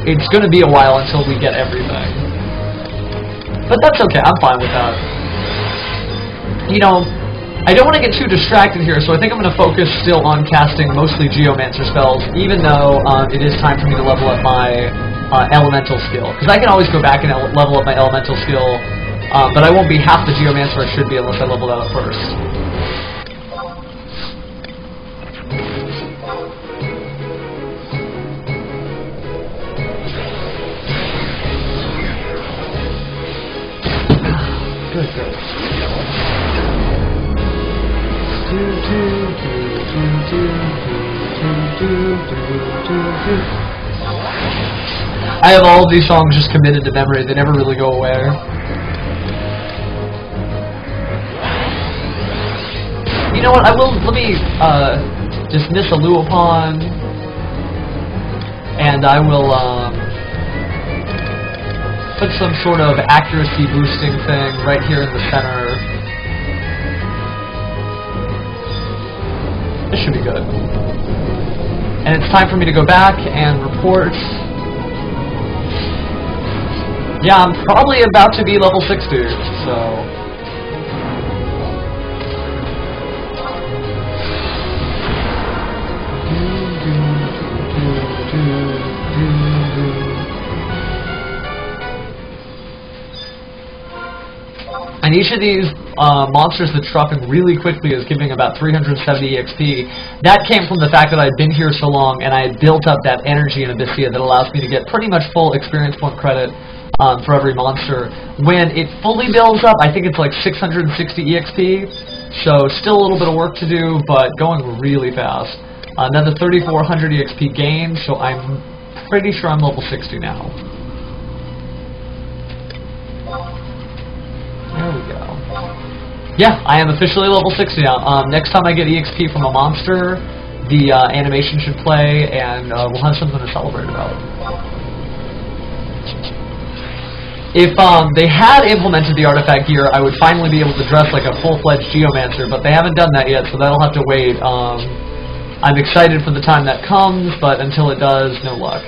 It's going to be a while until we get everything. But that's okay, I'm fine with that. You know, I don't want to get too distracted here, so I think I'm going to focus still on casting mostly Geomancer spells, even though it is time for me to level up my elemental skill. Because I can always go back and level up my elemental skill, but I won't be half the Geomancer I should be unless I level that up first. Good. I have all of these songs just committed to memory. They never really go away. You know what? Let me dismiss a Luopon, and I will put some sort of accuracy boosting thing right here in the center. This should be good. And it's time for me to go back and report. Yeah, I'm probably about to be level 60, so... And each of these monsters that's dropping really quickly is giving about 370 EXP. That came from the fact that I'd been here so long and I had built up that energy in Abyssea that allows me to get pretty much full experience point credit for every monster. When it fully builds up, I think it's like 660 EXP. So still a little bit of work to do, but going really fast. Another 3,400 EXP gain, so I'm pretty sure I'm level 60 now. Yeah, I am officially level 60 now. Next time I get EXP from a monster, the animation should play, and we'll have something to celebrate about. If they had implemented the artifact gear, I would finally be able to dress like a full-fledged Geomancer, but they haven't done that yet, so that'll have to wait. I'm excited for the time that comes, but until it does, no luck.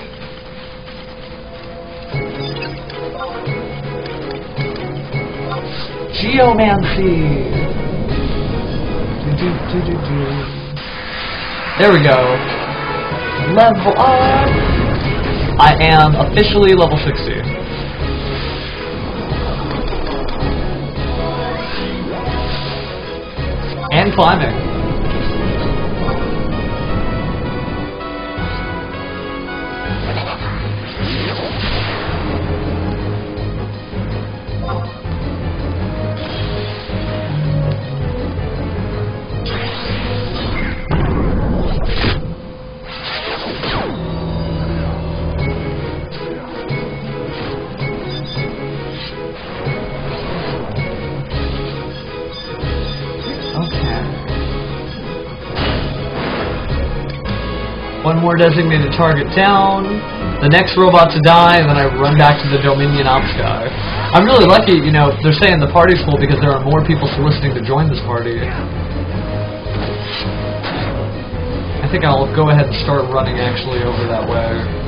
Geomancy! There we go. Level up! I am officially level 60. And climbing. One more designated target down, the next robot to die, and then I run back to the Dominion Ops guy. I'm really lucky, you know, they're saying the party's full because there are more people soliciting to join this party. I think I'll go ahead and start running actually over that way.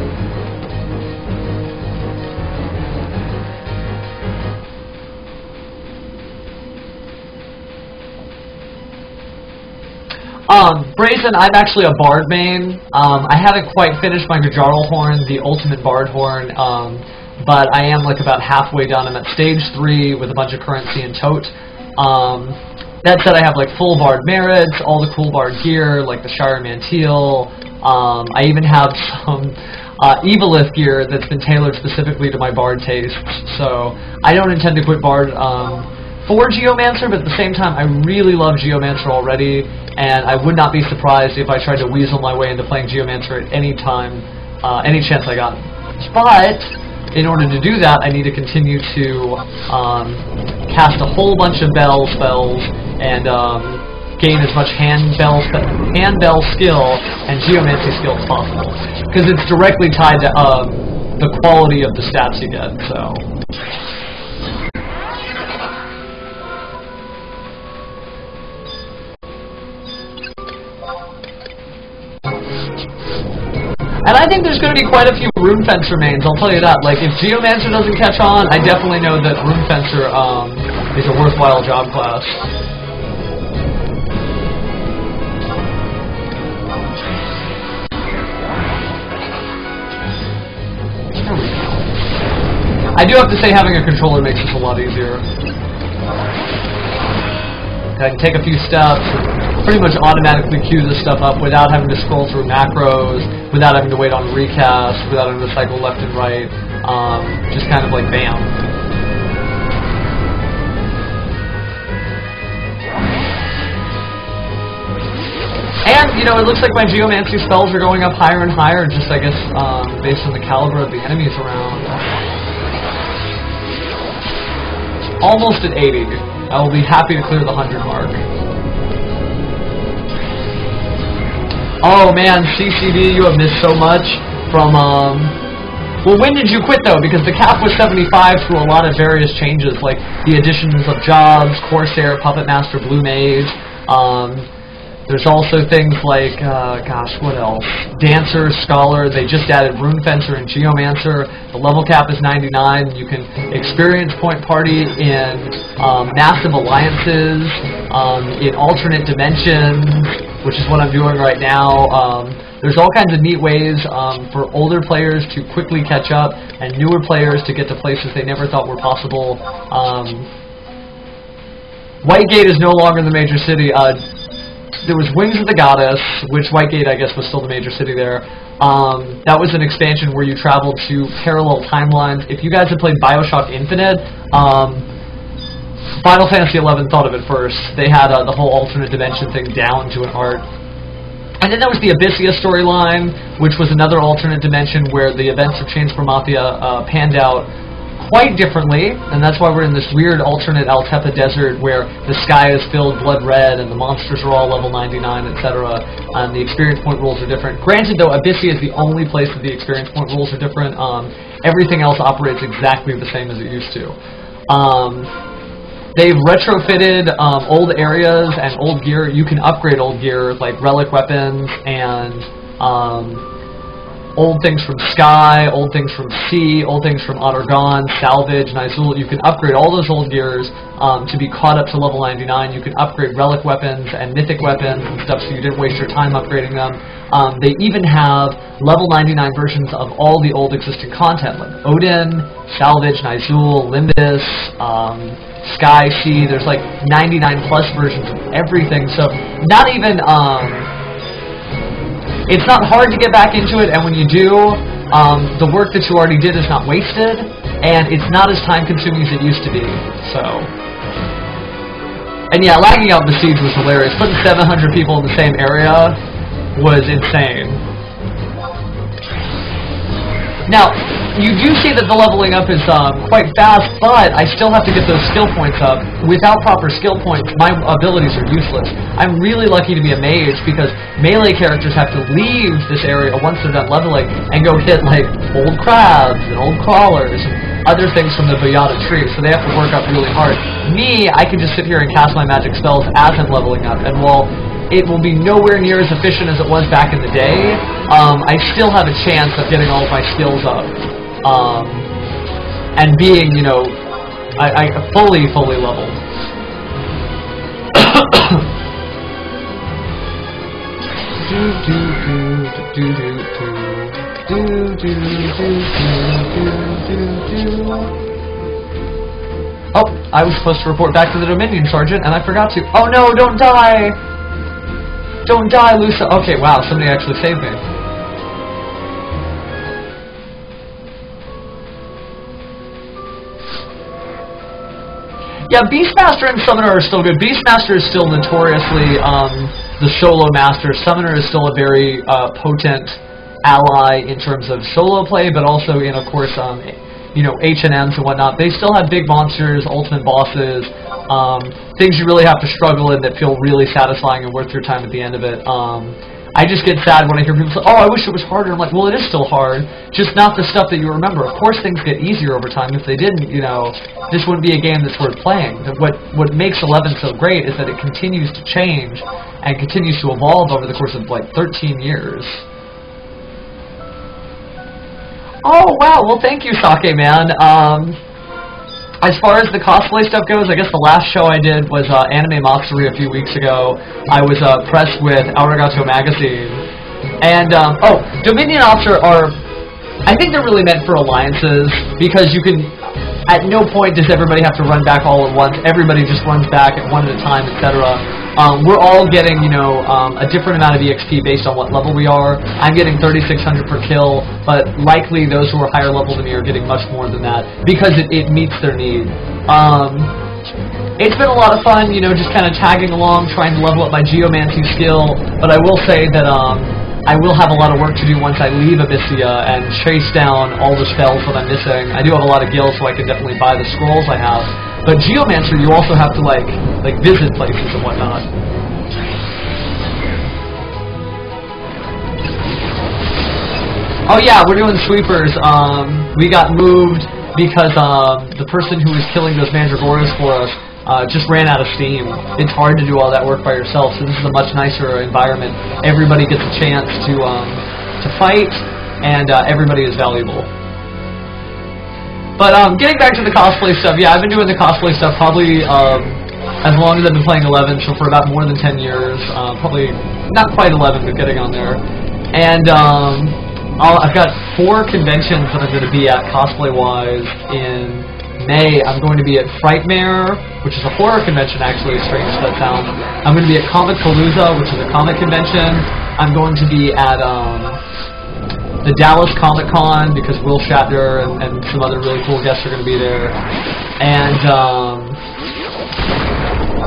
Brazen, I'm actually a Bard main. I haven't quite finished my Gajarl Horn, the ultimate Bard Horn, but I am like about halfway done. I'm at stage 3 with a bunch of currency and tote. That said, I have like full Bard merits, all the cool Bard gear, like the Shire Manteel. I even have some Evilith gear that's been tailored specifically to my Bard tastes. So I don't intend to quit Bard for Geomancer, but at the same time, I really love Geomancer already, and I would not be surprised if I tried to weasel my way into playing Geomancer at any time, any chance I got. But in order to do that, I need to continue to cast a whole bunch of bell spells and gain as much hand bell skill and geomancy skill as possible, because it's directly tied to the quality of the stats you get. So. And I think there's going to be quite a few Rune Fencer mains, I'll tell you that. Like, if Geomancer doesn't catch on, I definitely know that Rune Fencer is a worthwhile job class. I do have to say having a controller makes this a lot easier. I can take a few steps and pretty much automatically queue this stuff up without having to scroll through macros, without having to wait on recast, without having to cycle left and right. Just kind of like bam. And, you know, it looks like my Geomancy spells are going up higher and higher, just, I guess, based on the caliber of the enemies around. Almost at 80. I will be happy to clear the 100 mark. Oh man, CCD, you have missed so much from, well, when did you quit though? Because the cap was 75 through a lot of various changes, like the additions of jobs, Corsair, Puppet Master, Blue Mage. There's also things like, gosh, what else? Dancer, Scholar, they just added Rune Fencer and Geomancer. The level cap is 99. You can experience point party in massive alliances, in alternate dimensions, which is what I'm doing right now. There's all kinds of neat ways for older players to quickly catch up and newer players to get to places they never thought were possible. Whitegate is no longer the major city. There was Wings of the Goddess, which Whitegate, I guess, was still the major city there. That was an expansion where you traveled to parallel timelines. If you guys have played Bioshock Infinite, Final Fantasy XI thought of it first. They had the whole alternate dimension thing down to an art. And then there was the Abyssea storyline, which was another alternate dimension where the events of Chains for Mafia panned out quite differently, and that's why we're in this weird alternate Altepa desert where the sky is filled blood red and the monsters are all level 99, etc. And the experience point rules are different. Granted, though, Abyssea is the only place that the experience point rules are different. Everything else operates exactly the same as it used to. They've retrofitted old areas and old gear. You can upgrade old gear, like relic weapons and old things from Sky, old things from Sea, old things from Ottergon, Salvage, Nizul. You can upgrade all those old gears to be caught up to level 99. You can upgrade relic weapons and mythic weapons and stuff so you didn't waste your time upgrading them. They even have level 99 versions of all the old existing content, like Odin, Salvage, Nizul, Limbus, Sky, Sea. There's like 99 plus versions of everything, so not even... it's not hard to get back into it, and when you do, the work that you already did is not wasted, and it's not as time-consuming as it used to be, so... And yeah, lagging out the siege was hilarious. Putting 700 people in the same area was insane. Now, you do see that the leveling up is quite fast, but I still have to get those skill points up. Without proper skill points, my abilities are useless. I'm really lucky to be a mage because melee characters have to leave this area once they're done leveling and go hit like old crabs and old crawlers and other things from the Boyata tree, so they have to work up really hard. Me, I can just sit here and cast my magic spells as I'm leveling up, and while it will be nowhere near as efficient as it was back in the day, I still have a chance of getting all of my skills up. And being, you know, I fully leveled. Oh, I was supposed to report back to the Dominion Sergeant, and I forgot to. Oh no, don't die! Don't die, Lusa! Okay, wow, somebody actually saved me. Yeah, Beastmaster and Summoner are still good. Beastmaster is still notoriously the solo master. Summoner is still a very potent ally in terms of solo play, but also in, of course, you know, H&Ms and whatnot. They still have big monsters, ultimate bosses, things you really have to struggle in that feel really satisfying and worth your time at the end of it. I just get sad when I hear people say, oh, I wish it was harder. I'm like, well, it is still hard, just not the stuff that you remember. Of course things get easier over time. If they didn't, you know, this wouldn't be a game that's worth playing. What makes 11 so great is that it continues to change and continues to evolve over the course of, like, 13 years. Oh, wow, well, thank you, Sake Man. As far as the cosplay stuff goes, I guess the last show I did was Anime Matsuri a few weeks ago. I was pressed with Arigato Magazine. And, oh, Dominion Ops are, I think they're really meant for alliances, because you can, at no point does everybody have to run back all at once. Everybody just runs back at one at a time, etc. We're all getting, you know, a different amount of EXP based on what level we are. I'm getting 3,600 per kill, but likely those who are higher level than me are getting much more than that because it meets their need. It's been a lot of fun, you know, just kind of tagging along, trying to level up my geomancy skill, but I will say that I will have a lot of work to do once I leave Abyssea and chase down all the spells that I'm missing. I do have a lot of gills, so I can definitely buy the scrolls I have. But Geomancer, you also have to, like visit places and whatnot. Oh yeah, we're doing sweepers. We got moved because the person who was killing those Mandragoras for us just ran out of steam. It's hard to do all that work by yourself, so this is a much nicer environment. Everybody gets a chance to fight, and everybody is valuable. But getting back to the cosplay stuff, yeah, I've been doing the cosplay stuff probably as long as I've been playing 11, so for about more than 10 years. Probably not quite 11, but getting on there. And I've got 4 conventions that I'm going to be at cosplay-wise in May. I'm going to be at Frightmare, which is a horror convention, actually, as strange as that sounds. I'm going to be at Comic-Palooza, which is a comic convention. I'm going to be at the Dallas Comic Con, because Will Shatner and some other really cool guests are going to be there. And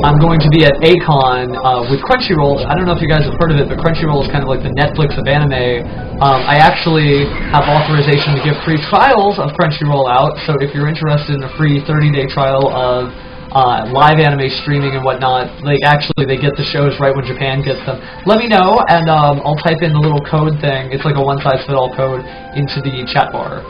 I'm going to be at Acon with Crunchyroll. I don't know if you guys have heard of it, but Crunchyroll is kind of like the Netflix of anime. I actually have authorization to give free trials of Crunchyroll out, so if you're interested in a free 30-day trial of live anime streaming and whatnot, like actually they get the shows right when Japan gets them. Let me know, and I'll type in the little code thing. It's like a one-size-fits-all code into the chat bar.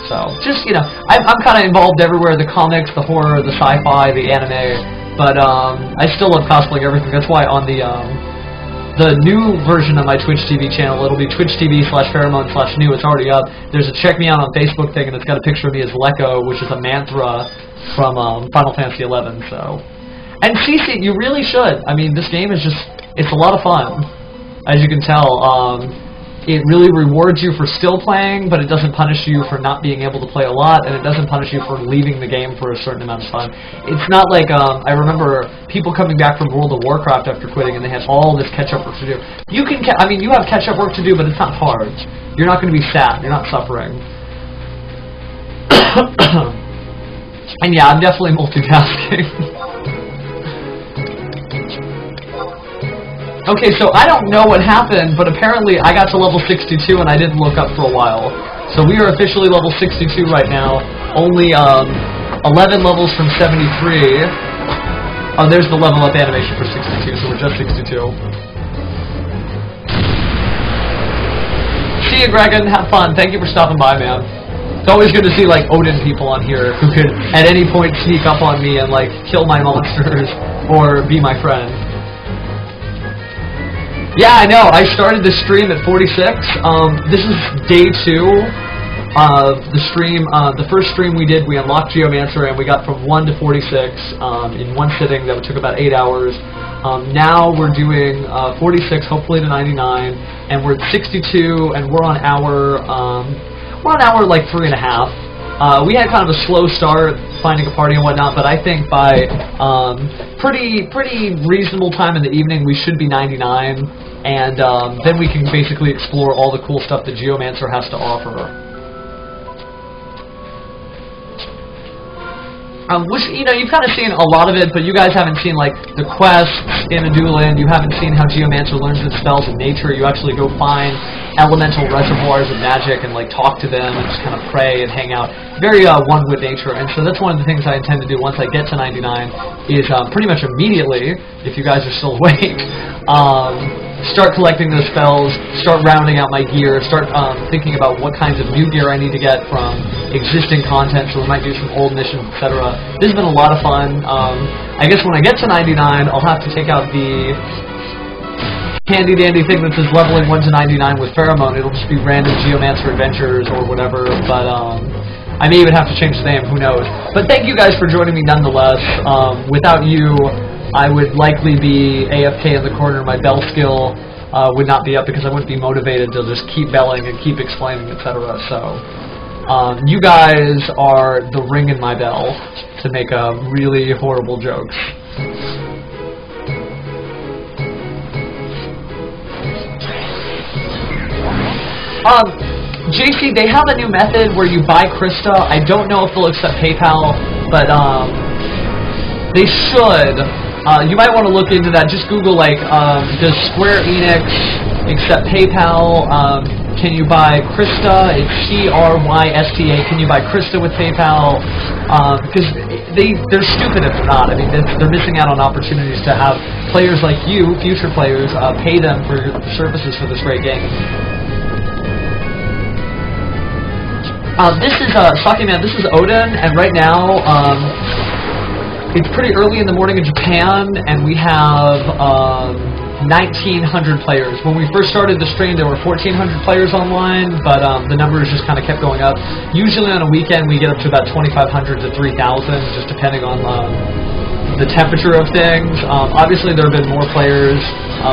So, just, you know, I'm kind of involved everywhere, the comics, the horror, the sci-fi, the anime, but I still love cosplaying everything. That's why on the new version of my Twitch TV channel, it'll be twitch.tv/pheromone/new, it's already up. There's a check me out on Facebook thing, and it's got a picture of me as Lekko, which is a mantra from Final Fantasy XI, so. And CC, you really should. I mean, this game is just, it's a lot of fun, as you can tell. It really rewards you for still playing, but it doesn't punish you for not being able to play a lot, and it doesn't punish you for leaving the game for a certain amount of time. It's not like, I remember people coming back from World of Warcraft after quitting, and they had all this catch-up work to do. You can, I mean, you have catch-up work to do, but it's not hard. You're not going to be sad. You're not suffering. And yeah, I'm definitely multitasking. Okay, so I don't know what happened, but apparently I got to level 62 and I didn't look up for a while. So we are officially level 62 right now. Only 11 levels from 73. Oh, there's the level up animation for 62, so we're just 62. See you, Gregan. Have fun. Thank you for stopping by, man. It's always good to see, like, Odin people on here who could, at any point, sneak up on me and, like, kill my monsters or be my friend. Yeah, I know. I started the stream at 46. This is day 2 of the stream. The first stream we did, we unlocked Geomancer, and we got from 1 to 46 in one sitting. That took about 8 hours. Now we're doing 46, hopefully to 99, and we're at 62, and we're on hour like 3.5. We had kind of a slow start finding a party and whatnot, but I think by pretty reasonable time in the evening we should be 99, and then we can basically explore all the cool stuff that Geomancer has to offer. Which, you know, you've kind of seen a lot of it, but you guys haven't seen, like, the quests in Adulan. You haven't seen how Geomancer learns its spells in nature. You actually go find elemental reservoirs of magic and, like, talk to them and just kind of pray and hang out. Very one with nature, and so that's one of the things I intend to do once I get to 99 is pretty much immediately, if you guys are still awake, start collecting those spells, start rounding out my gear, start thinking about what kinds of new gear I need to get from existing content, so we might do some old missions, etc. This has been a lot of fun. I guess when I get to 99, I'll have to take out the handy-dandy thing that says leveling 1 to 99 with Pheromone. It'll just be random Geomancer adventures or whatever, but I may even have to change the name, who knows. But thank you guys for joining me nonetheless. Without you, I would likely be AFK in the corner. My bell skill would not be up because I wouldn't be motivated to just keep belling and keep explaining, etc. So, you guys are the ring in my bell to make really horrible jokes. JC, they have a new method where you buy Krista. I don't know if they'll accept PayPal, but they should. You might want to look into that. Just Google, like, does Square Enix accept PayPal? Can you buy Krista? It's C-R-Y-S-T-A. Can you buy Krista with PayPal? Because they're stupid if they're not. I mean, they're missing out on opportunities to have players like you, future players, pay them for your services for this great game. This is, Saki Man, this is Odin, and right now, it's pretty early in the morning in Japan, and we have 1,900 players. When we first started the stream, there were 1,400 players online, but the numbers just kind of kept going up. Usually on a weekend, we get up to about 2,500 to 3,000, just depending on the temperature of things. Obviously, there have been more players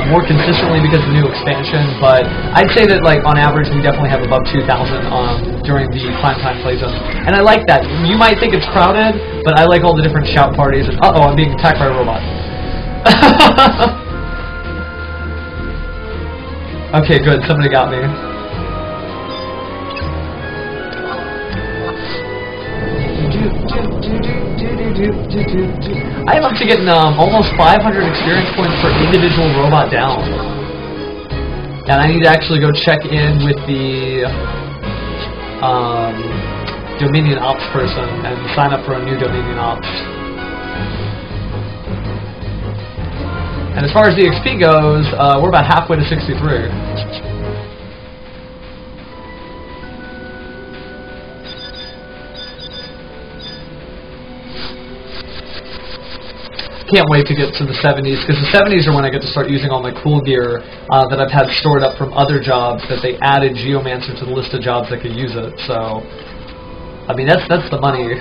more consistently because of the new expansion, but I'd say that, like, on average, we definitely have above 2,000 during the prime time play zone. And I like that. You might think it's crowded, but I like all the different shout parties. And uh-oh, I'm being attacked by a robot. Okay, good. Somebody got me. I am up to getting almost 500 experience points per individual robot down. And I need to actually go check in with the Dominion Ops person and sign up for a new Dominion Ops. And as far as the XP goes, we're about halfway to 63. Can't wait to get to the 70s, because the 70s are when I get to start using all my cool gear that I've had stored up from other jobs that they added Geomancer to the list of jobs that could use it. So, I mean, that's the money.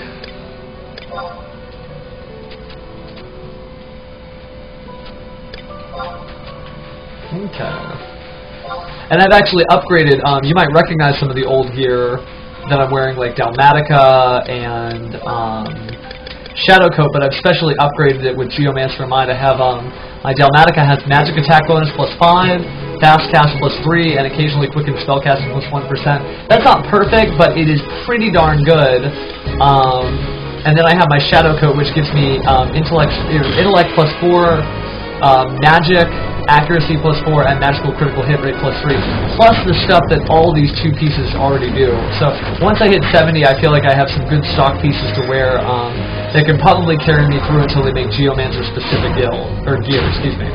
Okay. And I've actually upgraded, you might recognize some of the old gear that I'm wearing, like Dalmatica and Shadow Coat, but I've specially upgraded it with Geomancer in mind. I have, my Dalmatica has magic attack bonus +5, fast cast +3, and occasionally quicken spellcasting +1%. That's not perfect, but it is pretty darn good. And then I have my Shadow Coat, which gives me intellect +4, magic, accuracy +4, and magical critical hit rate +3, plus the stuff that all these two pieces already do. So once I hit 70, I feel like I have some good stock pieces to wear that can probably carry me through until they make Geomancer specific gear, excuse me.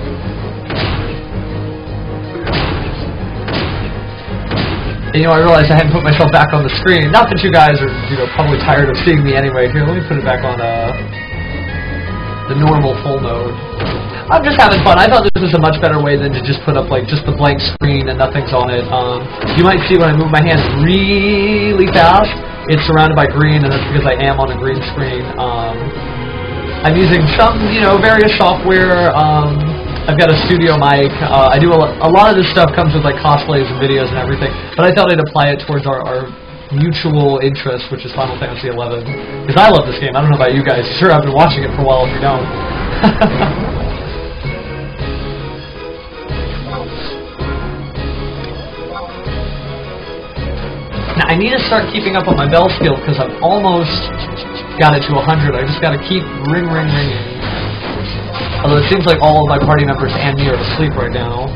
And, I realized I hadn't put myself back on the screen. Not that you guys are, probably tired of seeing me anyway. Here, let me put it back on the normal full mode. I'm just having fun. I thought this was a much better way than to just put up just the blank screen and nothing's on it. You might see when I move my hands really fast, it's surrounded by green, and that's because I am on a green screen. I'm using some, various software. I've got a studio mic. I do a lot of this stuff comes with cosplays and videos and everything, but I thought I'd apply it towards our mutual interest, which is Final Fantasy XI. Because I love this game. I don't know about you guys. Sure, I've been watching it for a while if you don't. Now, I need to start keeping up on my bell skill because I've almost got it to 100. I just got to keep ringing. Although it seems like all of my party members and me are asleep right now.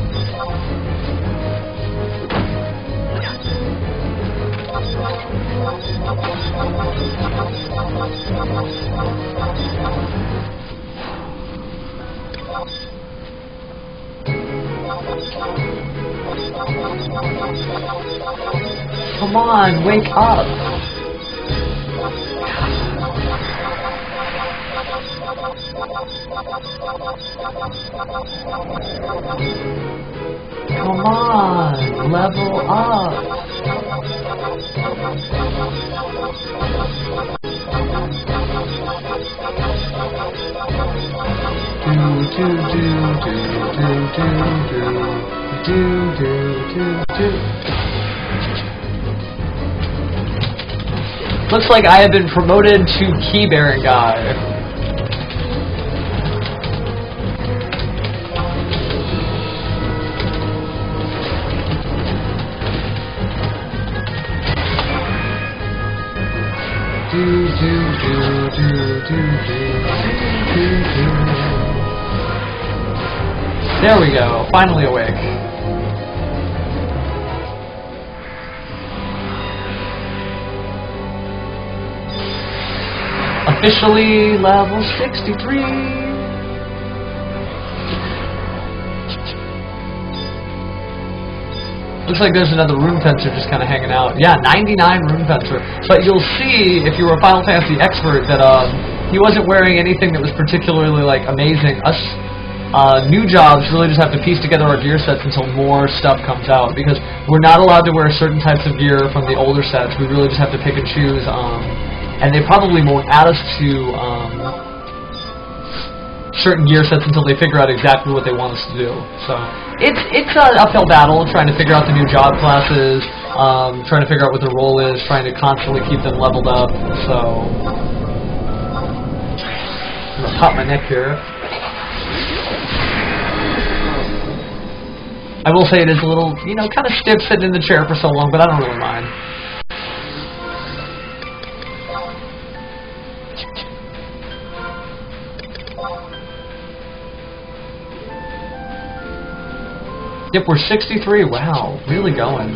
Come on, wake up! Come on, level up! Looks like I have been promoted to key bearing guy. There we go, finally awake. Officially level 63. Looks like there's another rune fencer just kind of hanging out. Yeah, 99 rune fencer. But you'll see, if you were a Final Fantasy expert, that he wasn't wearing anything that was particularly amazing. Us new jobs really just have to piece together our gear sets until more stuff comes out, because we're not allowed to wear certain types of gear from the older sets. We really just have to pick and choose. And they probably won't add us to certain gear sets until they figure out exactly what they want us to do. So it's an uphill battle trying to figure out the new job classes, trying to figure out what their role is, trying to constantly keep them leveled up. So I'm gonna pop my neck here. I will say it is a little, kind of stiff sitting in the chair for so long, but I don't really mind. Yep, we're 63. Wow, really going.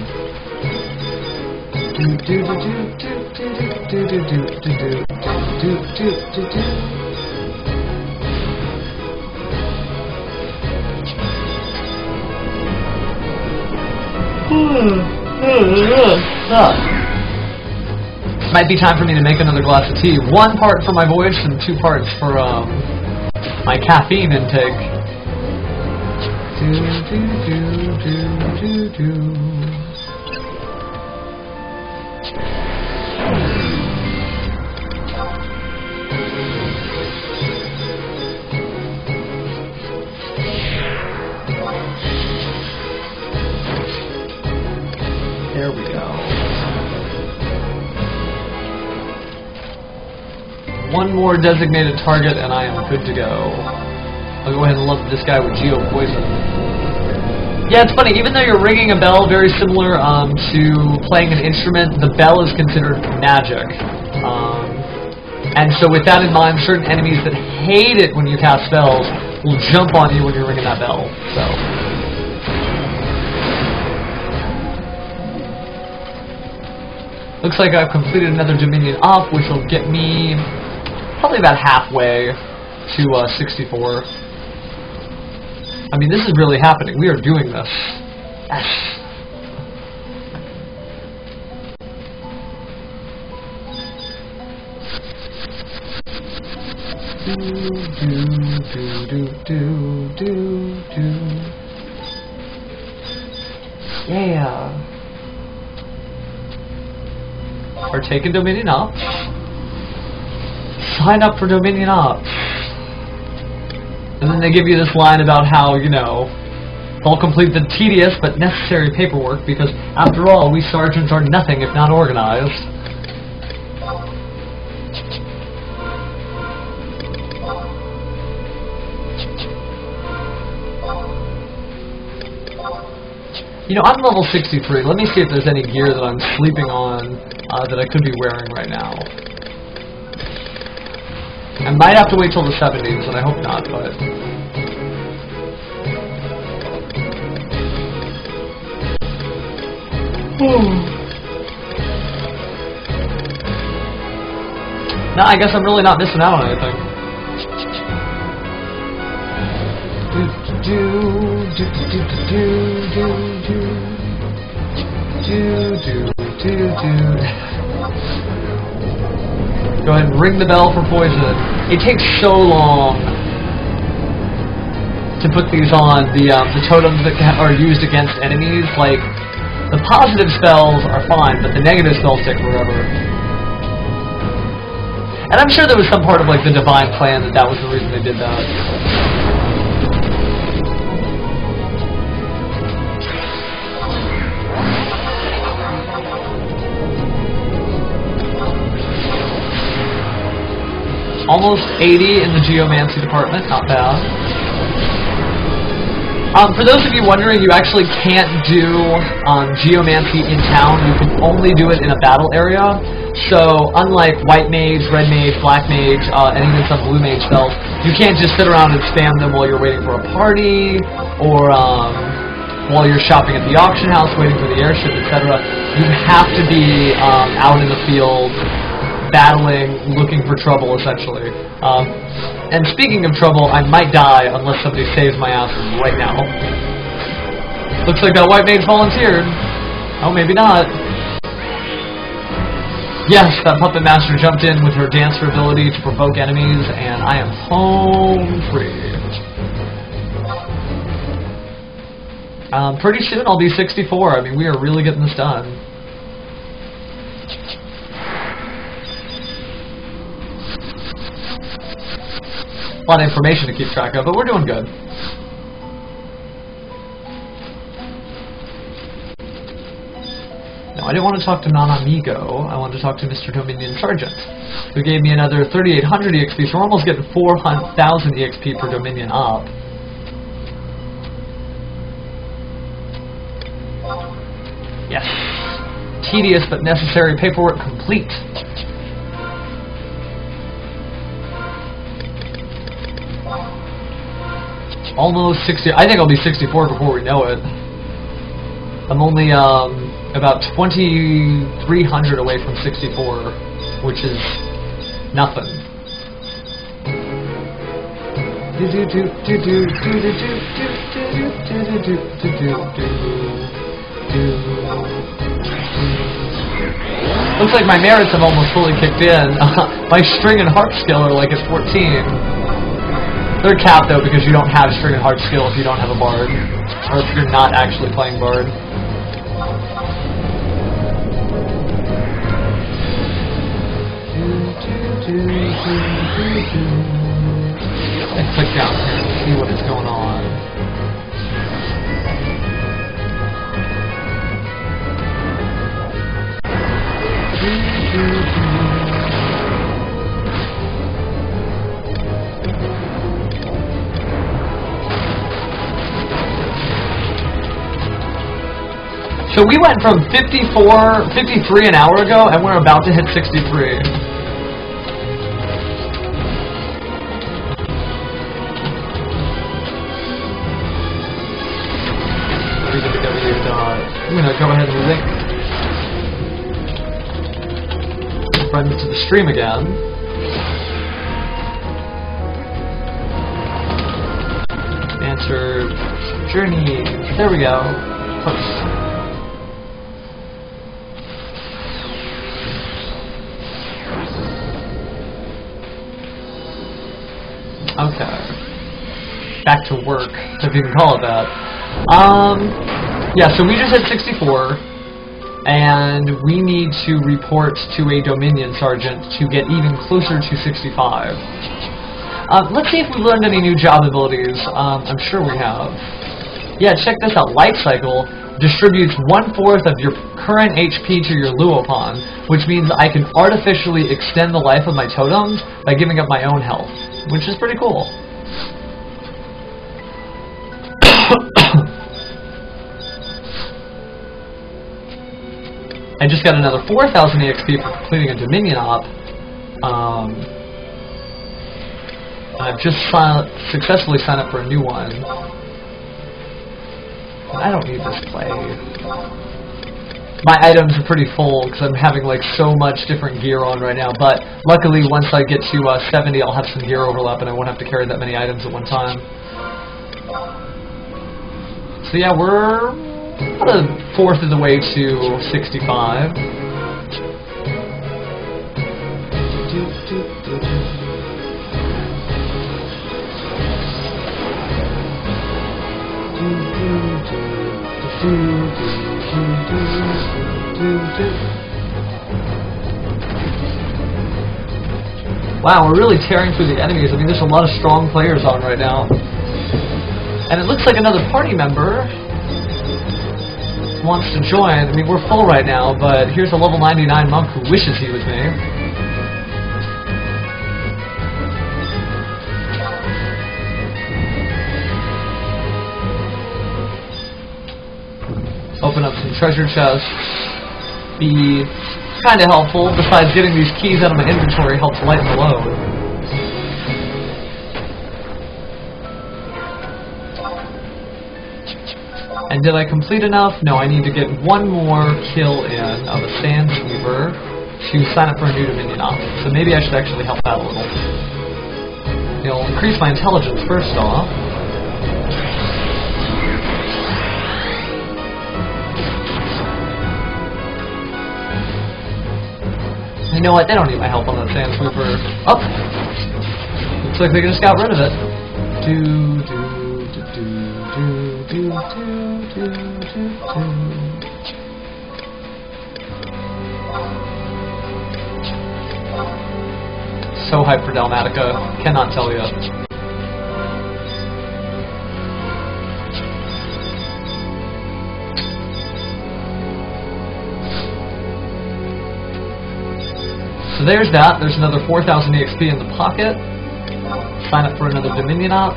Might be time for me to make another glass of tea. 1 part for my voice and 2 parts for my caffeine intake. There we go. 1 more designated target and I am good to go. I'll go ahead and load this guy with Geo Poison. Yeah, it's funny, even though you're ringing a bell, very similar to playing an instrument, the bell is considered magic. And so with that in mind, certain enemies that hate it when you cast spells will jump on you when you're ringing that bell. So. Looks like I've completed another Dominion up, which will get me probably about halfway to 64. I mean, this is really happening. We are doing this. Yes. Yeah. We're taking Dominion up. Sign up for Dominion up. And then they give you this line about how, you know, they'll complete the tedious but necessary paperwork because, after all, we sergeants are nothing if not organized. You know, I'm level 63. Let me see if there's any gear that I'm sleeping on that I could be wearing right now. I might have to wait till the 70s, and I hope not, but... No, I guess I'm really not missing out on anything. Go ahead and ring the bell for poison. It takes so long to put these on. The totems that are used against enemies, like, the positive spells are fine, but the negative spells take forever. And I'm sure there was some part of, like, the divine plan that was the reason they did that. Almost 80 in the Geomancy department, not bad. For those of you wondering, you actually can't do Geomancy in town. You can only do it in a battle area. So, unlike White Mage, Red Mage, Black Mage, and even some Blue Mage spells, you can't just sit around and spam them while you're waiting for a party, or while you're shopping at the auction house, waiting for the airship, etc. You have to be out in the field, battling, looking for trouble, essentially. And speaking of trouble, I might die unless somebody saves my ass right now. Looks like that White Mage volunteered. Oh, maybe not. Yes, that Puppet Master jumped in with her dancer ability to provoke enemies, and I am home free. Pretty soon I'll be 64. I mean, we are really getting this done. A lot of information to keep track of, but we're doing good. No, I didn't want to talk to Non-Amigo. I wanted to talk to Mr. Dominion Sergeant, who gave me another 3,800 EXP, so we're almost getting 4,000 EXP per Dominion up. Yes. Tedious but necessary paperwork complete. Almost 60. I think I'll be 64 before we know it. I'm only about 2,300 away from 64, which is nothing. Looks like my merits have almost fully kicked in. My string and harp skill are like at 14. They're capped though because you don't have string and harp skill if you don't have a bard, or if you're not actually playing bard. And click down here and see what is going on. So we went from 53 an hour ago, and we're about to hit 63. I'm going to go ahead and link friends to the stream again. Answer journey. There we go. Post. Okay. Back to work, if you can call it that. Yeah, so we just hit 64, and we need to report to a Dominion Sergeant to get even closer to 65. Let's see if we've learned any new job abilities. I'm sure we have. Yeah, check this out. Life Cycle distributes 1/4 of your current HP to your Luopan, which means I can artificially extend the life of my totems by giving up my own health, which is pretty cool. I just got another 4,000 EXP for completing a Dominion op. I've just successfully signed up for a new one. I don't need this clay. My items are pretty full because I'm having like so much different gear on right now, but luckily once I get to 70 I'll have some gear overlap and I won't have to carry that many items at one time. So yeah, we're about 1/4 of the way to 65. Wow, we're really tearing through the enemies. I mean, there's a lot of strong players on right now. And it looks like another party member wants to join. I mean, we're full right now, but here's a level 99 monk who wishes he was me. Open up some treasure chests. Be kind of helpful. Besides getting these keys out of my inventory helps lighten the load. And did I complete enough? No, I need to get one more kill in of a sand sweeper to sign up for a new Dominion op. So maybe I should actually help out a little. It'll increase my intelligence first off. You know what? They don't need my help on that sand sweeper. Oh! Looks like they just got rid of it. So hyped for Dalmatica. Cannot tell you. So there's that. There's another 4,000 EXP in the pocket. Sign up for another Dominion op.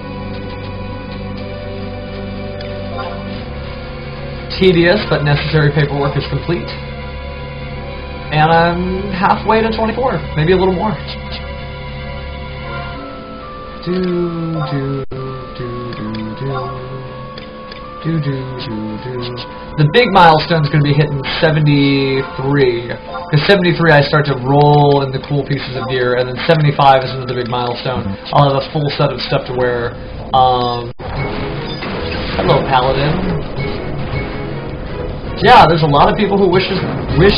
Tedious, but necessary paperwork is complete. And I'm halfway to 24. Maybe a little more. The big milestone's going to be hitting 73. Because 73 I start to roll in the cool pieces of gear, and then 75 is another big milestone. I'll have a full set of stuff to wear. Hello, Paladin. Yeah, there's a lot of people who wish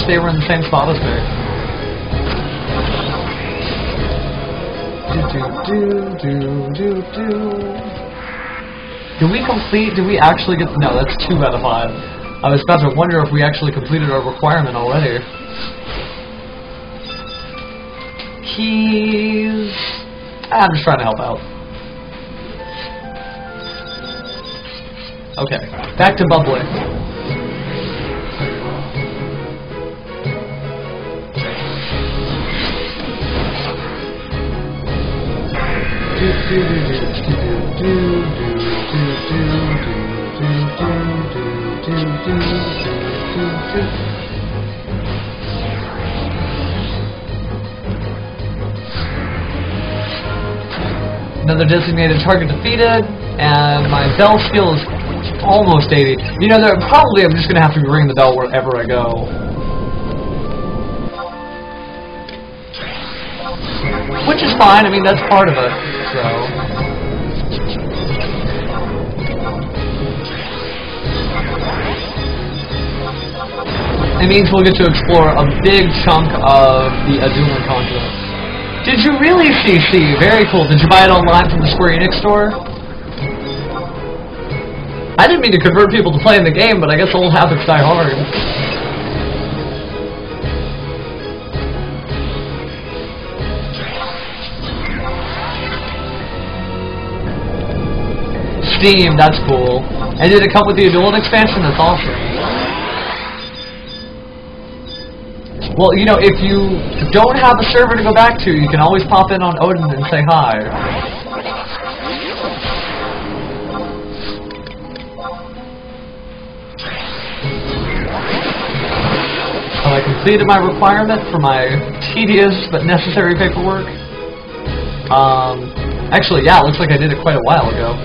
they were in the same spot as me. Did we complete? Did we actually get? No, that's 2 out of 5. I was about to wonder if we actually completed our requirement already. Keys. I'm just trying to help out. Okay, back to bubbly. Another designated target defeated, and my bell skill is almost 80. You know, probably I'm just going to have to ring the bell wherever I go. Which is fine, I mean, that's part of it, so... It means we'll get to explore a big chunk of the Adulan continent. Did you really, CC? Very cool. Did you buy it online from the Square Enix store? I didn't mean to convert people to playing the game, but I guess old habits die hard. Steam, that's cool. And did it come with the Adulan expansion? That's awesome. Well, you know, if you don't have a server to go back to, you can always pop in on Odin and say hi. Oh, I completed my requirement for my tedious but necessary paperwork. Actually, yeah, it looks like I did it quite a while ago.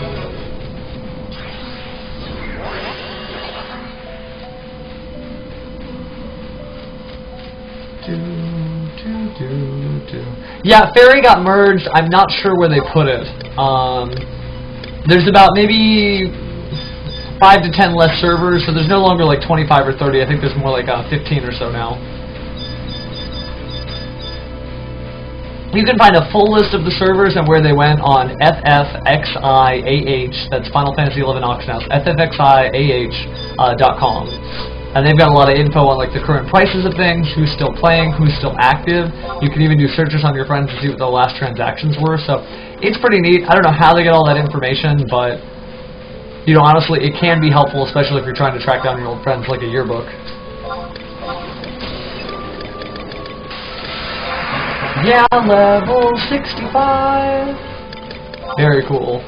Yeah, Fairy got merged. I'm not sure where they put it. There's about maybe 5 to 10 less servers, so there's no longer like 25 or 30. I think there's more like 15 or so now. You can find a full list of the servers and where they went on FFXI, that's Final Fantasy XI Oxnows, FFXIAH.com. And they've got a lot of info on like the current prices of things, who's still playing, who's still active. You can even do searches on your friends to see what the last transactions were. So it's pretty neat. I don't know how they get all that information, but you know, honestly, it can be helpful, especially if you're trying to track down your old friends like a yearbook. Yeah, level 65. Very cool.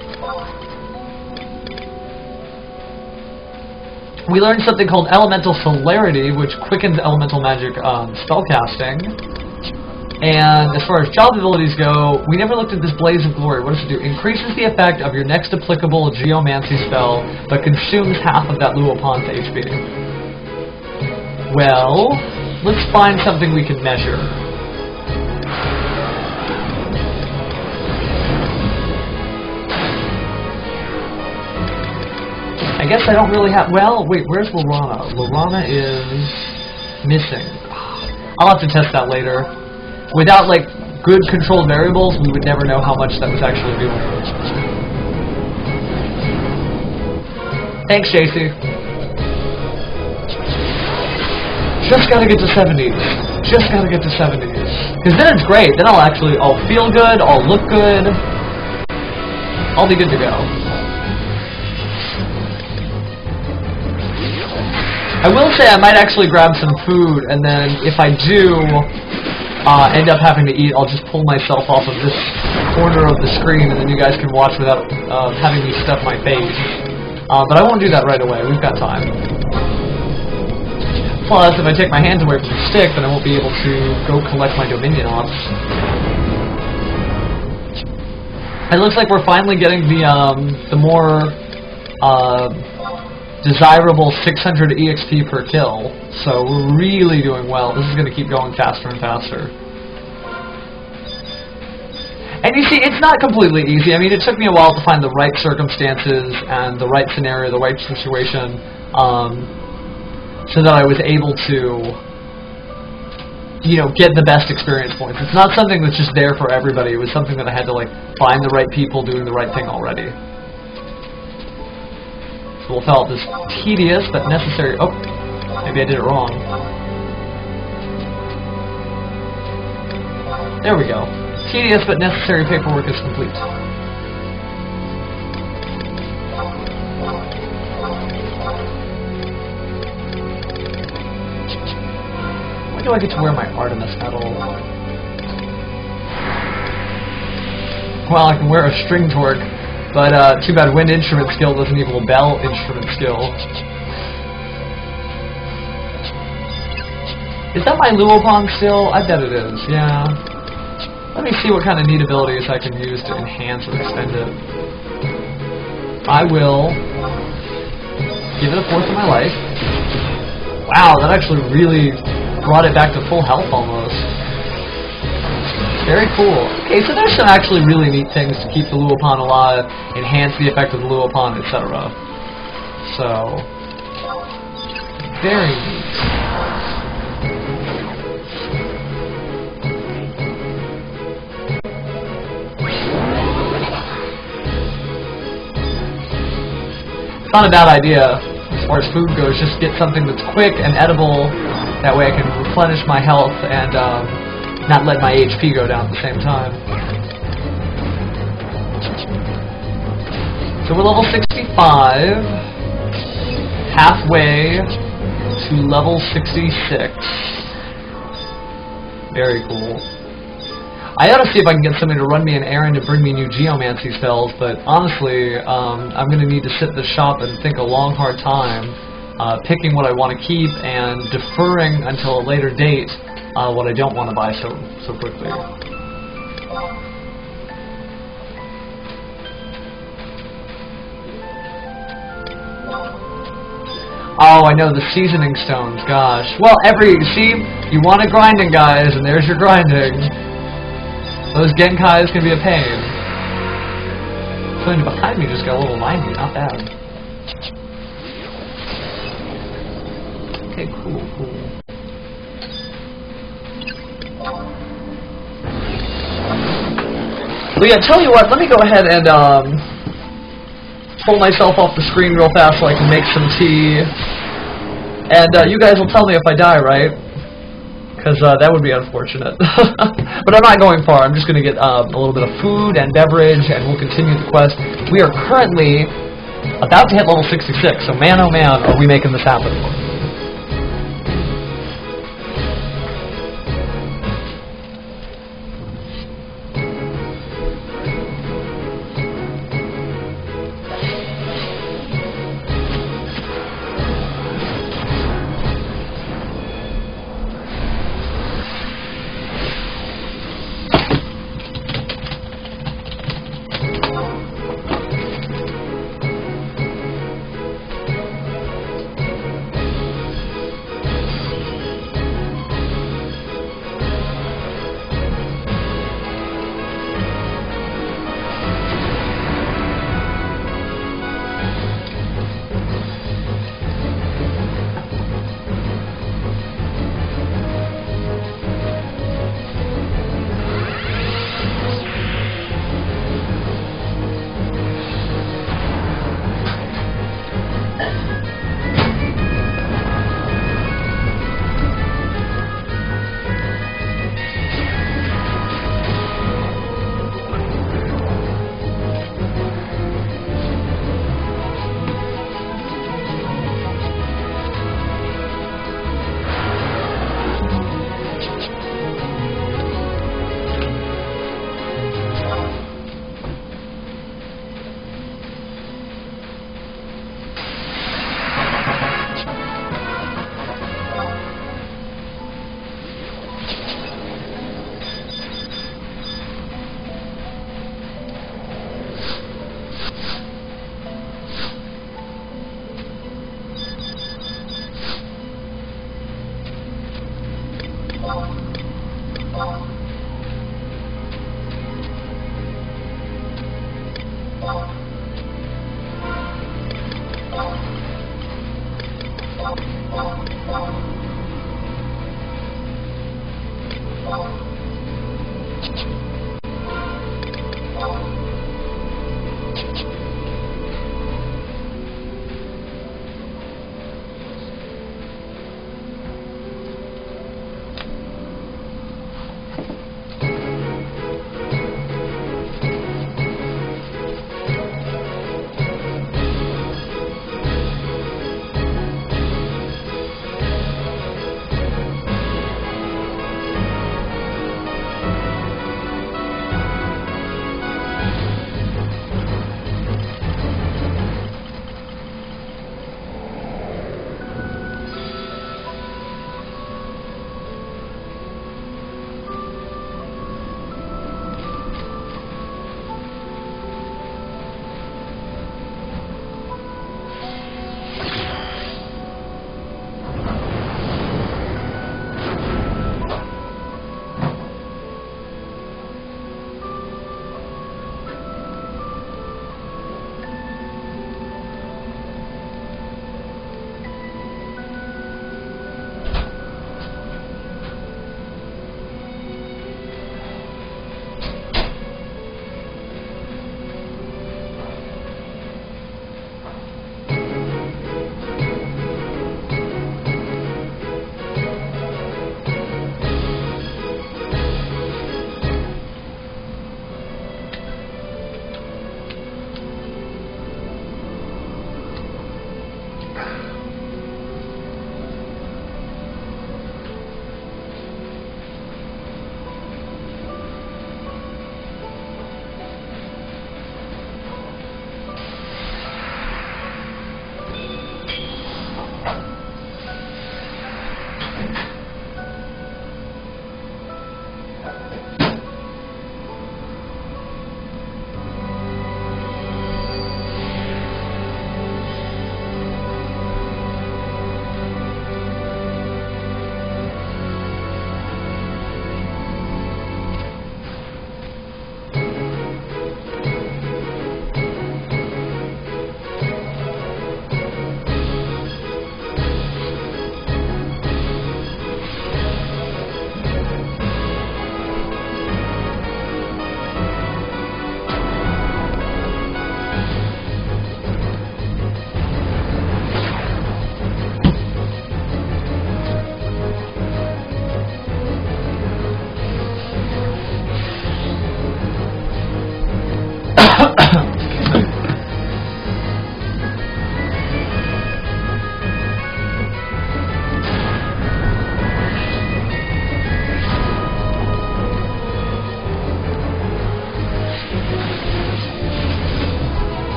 We learned something called Elemental Celerity, which quickens elemental magic spellcasting. And as far as job abilities go, we never looked at this Blaze of Glory. What does it do? Increases the effect of your next applicable Geomancy spell, but consumes half of that Luopan's HP. Well, let's find something we can measure. I guess I don't really have... Well, wait, where's Lorana? Lorana is missing. I'll have to test that later. Without, like, good controlled variables, we would never know how much that was actually doing. Thanks, JC. Just gotta get to 70s. Just gotta get to 70s. Because then it's great. Then I'll feel good, I'll look good. I'll be good to go. I will say I might actually grab some food, and then if I do end up having to eat, I'll just pull myself off of this corner of the screen, and then you guys can watch without having me stuff my face. But I won't do that right away. We've got time. Plus, if I take my hands away from the stick, then I won't be able to go collect my Dominion ops. It looks like we're finally getting the more desirable 600 EXP per kill. So we're really doing well. This is going to keep going faster and faster. And you see, it's not completely easy. I mean, it took me a while to find the right circumstances and the right scenario, the right situation, so that I was able to, you know, get the best experience points. It's not something that's just there for everybody. It was something that I had to, like, find the right people doing the right thing already. So we'll felt this tedious but necessary... Oh, maybe I did it wrong. There we go. Tedious but necessary paperwork is complete. When do I get to wear my Artemis medal? Well, I can wear a string torque, but too bad wind instrument skill doesn't equal bell instrument skill. Is that my Luopan still? I bet it is, yeah. Let me see what kind of neat abilities I can use to enhance or extend it. I will give it a fourth of my life. Wow, that actually really brought it back to full health almost. Very cool. Okay, so there's some actually really neat things to keep the Luopan alive, enhance the effect of the Luopan, etc. So, very neat. It's not a bad idea, as far as food goes, just get something that's quick and edible, that way I can replenish my health and not let my HP go down at the same time. So we're level 65, halfway to level 66. Very cool. I ought to see if I can get somebody to run me an errand to bring me new geomancy spells, but honestly, I'm going to need to sit in the shop and think a long, hard time, picking what I want to keep and deferring until a later date what I don't want to buy so quickly. Oh, I know, the seasoning stones, gosh. Well, see, you want it grinding, guys, and there's your grinding. Those Genkais can be a pain. Something behind me just got a little 90, not bad. Okay, cool. Well, yeah, tell you what, let me go ahead and pull myself off the screen real fast so I can make some tea. And you guys will tell me if I die, right? Because that would be unfortunate. But I'm not going far. I'm just going to get a little bit of food and beverage, and we'll continue the quest. We are currently about to hit level 66, so man oh man, are we making this happen.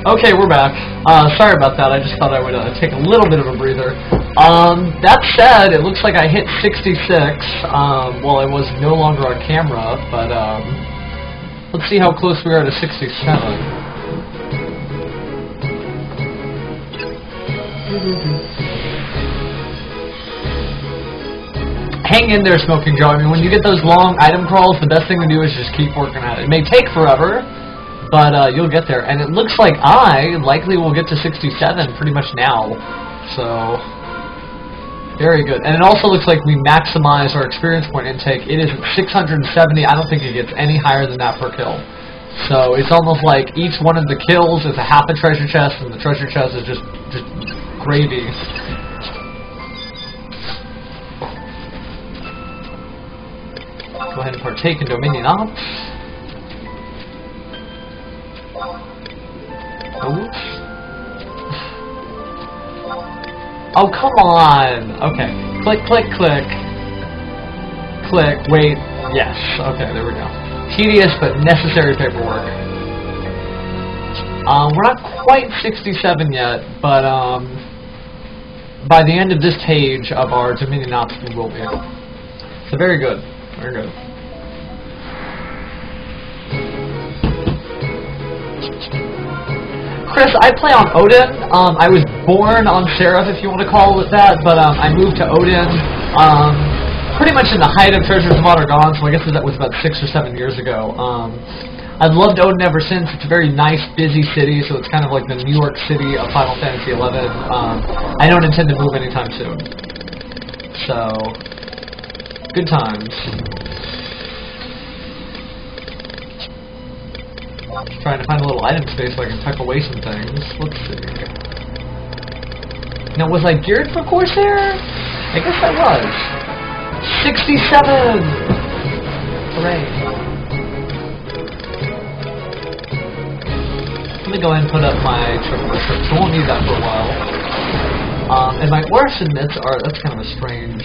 Okay, we're back. Sorry about that. I just thought I would take a little bit of a breather. That said, it looks like I hit 66. Well, I was no longer on camera, but let's see how close we are to 67. Hang in there, Smoking Joe. I mean, when you get those long item crawls, the best thing to do is just keep working at it. It may take forever, but you'll get there. And it looks like I likely will get to 67 pretty much now. So, very good. And it also looks like we maximize our experience point intake. It is at 670. I don't think it gets any higher than that per kill. So it's almost like each one of the kills is a half a treasure chest, and the treasure chest is just gravy. Go ahead and partake in Dominion Ops. Oops. Oh, come on! Okay. Click, click, click. Click, wait, yes. Okay, there we go. Tedious but necessary paperwork. We're not quite 67 yet, but by the end of this page of our Dominion Ops, we will be. So very good. Very good. Chris, I play on Odin. I was born on Seraph, if you want to call it that, but I moved to Odin pretty much in the height of Treasures of Water Gone, so I guess that was about 6 or 7 years ago. I've loved Odin ever since. It's a very nice, busy city, so it's kind of like the New York City of Final Fantasy XI. I don't intend to move anytime soon. So, good times. Just trying to find a little item space so I can tuck away some things. Let's see. Now, was I geared for Corsair? I guess I was. 67! Hooray. Let me go ahead and put up my triple trip, so I won't need that for a while. And my Orson mitts are, that's kind of a strange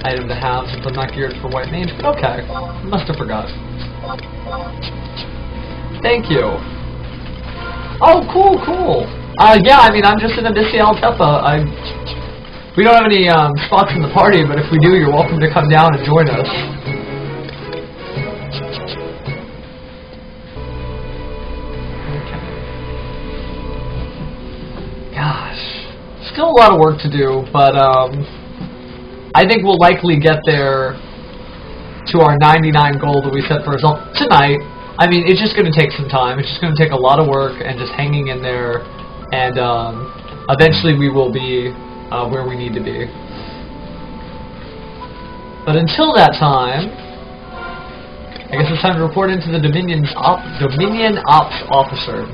item to have since I'm not geared for white mage, but okay. Must have forgot. Thank you. Oh, cool, cool. Yeah, I mean, I'm just in Abyssea Altepa. We don't have any spots in the party, but if we do, you're welcome to come down and join us. Still a lot of work to do, but I think we'll likely get there to our 99 goal that we set for ourselves tonight. I mean, it's just going to take some time. It's just going to take a lot of work and just hanging in there, and eventually we will be where we need to be. But until that time, I guess it's time to report into the Dominion Ops Officer.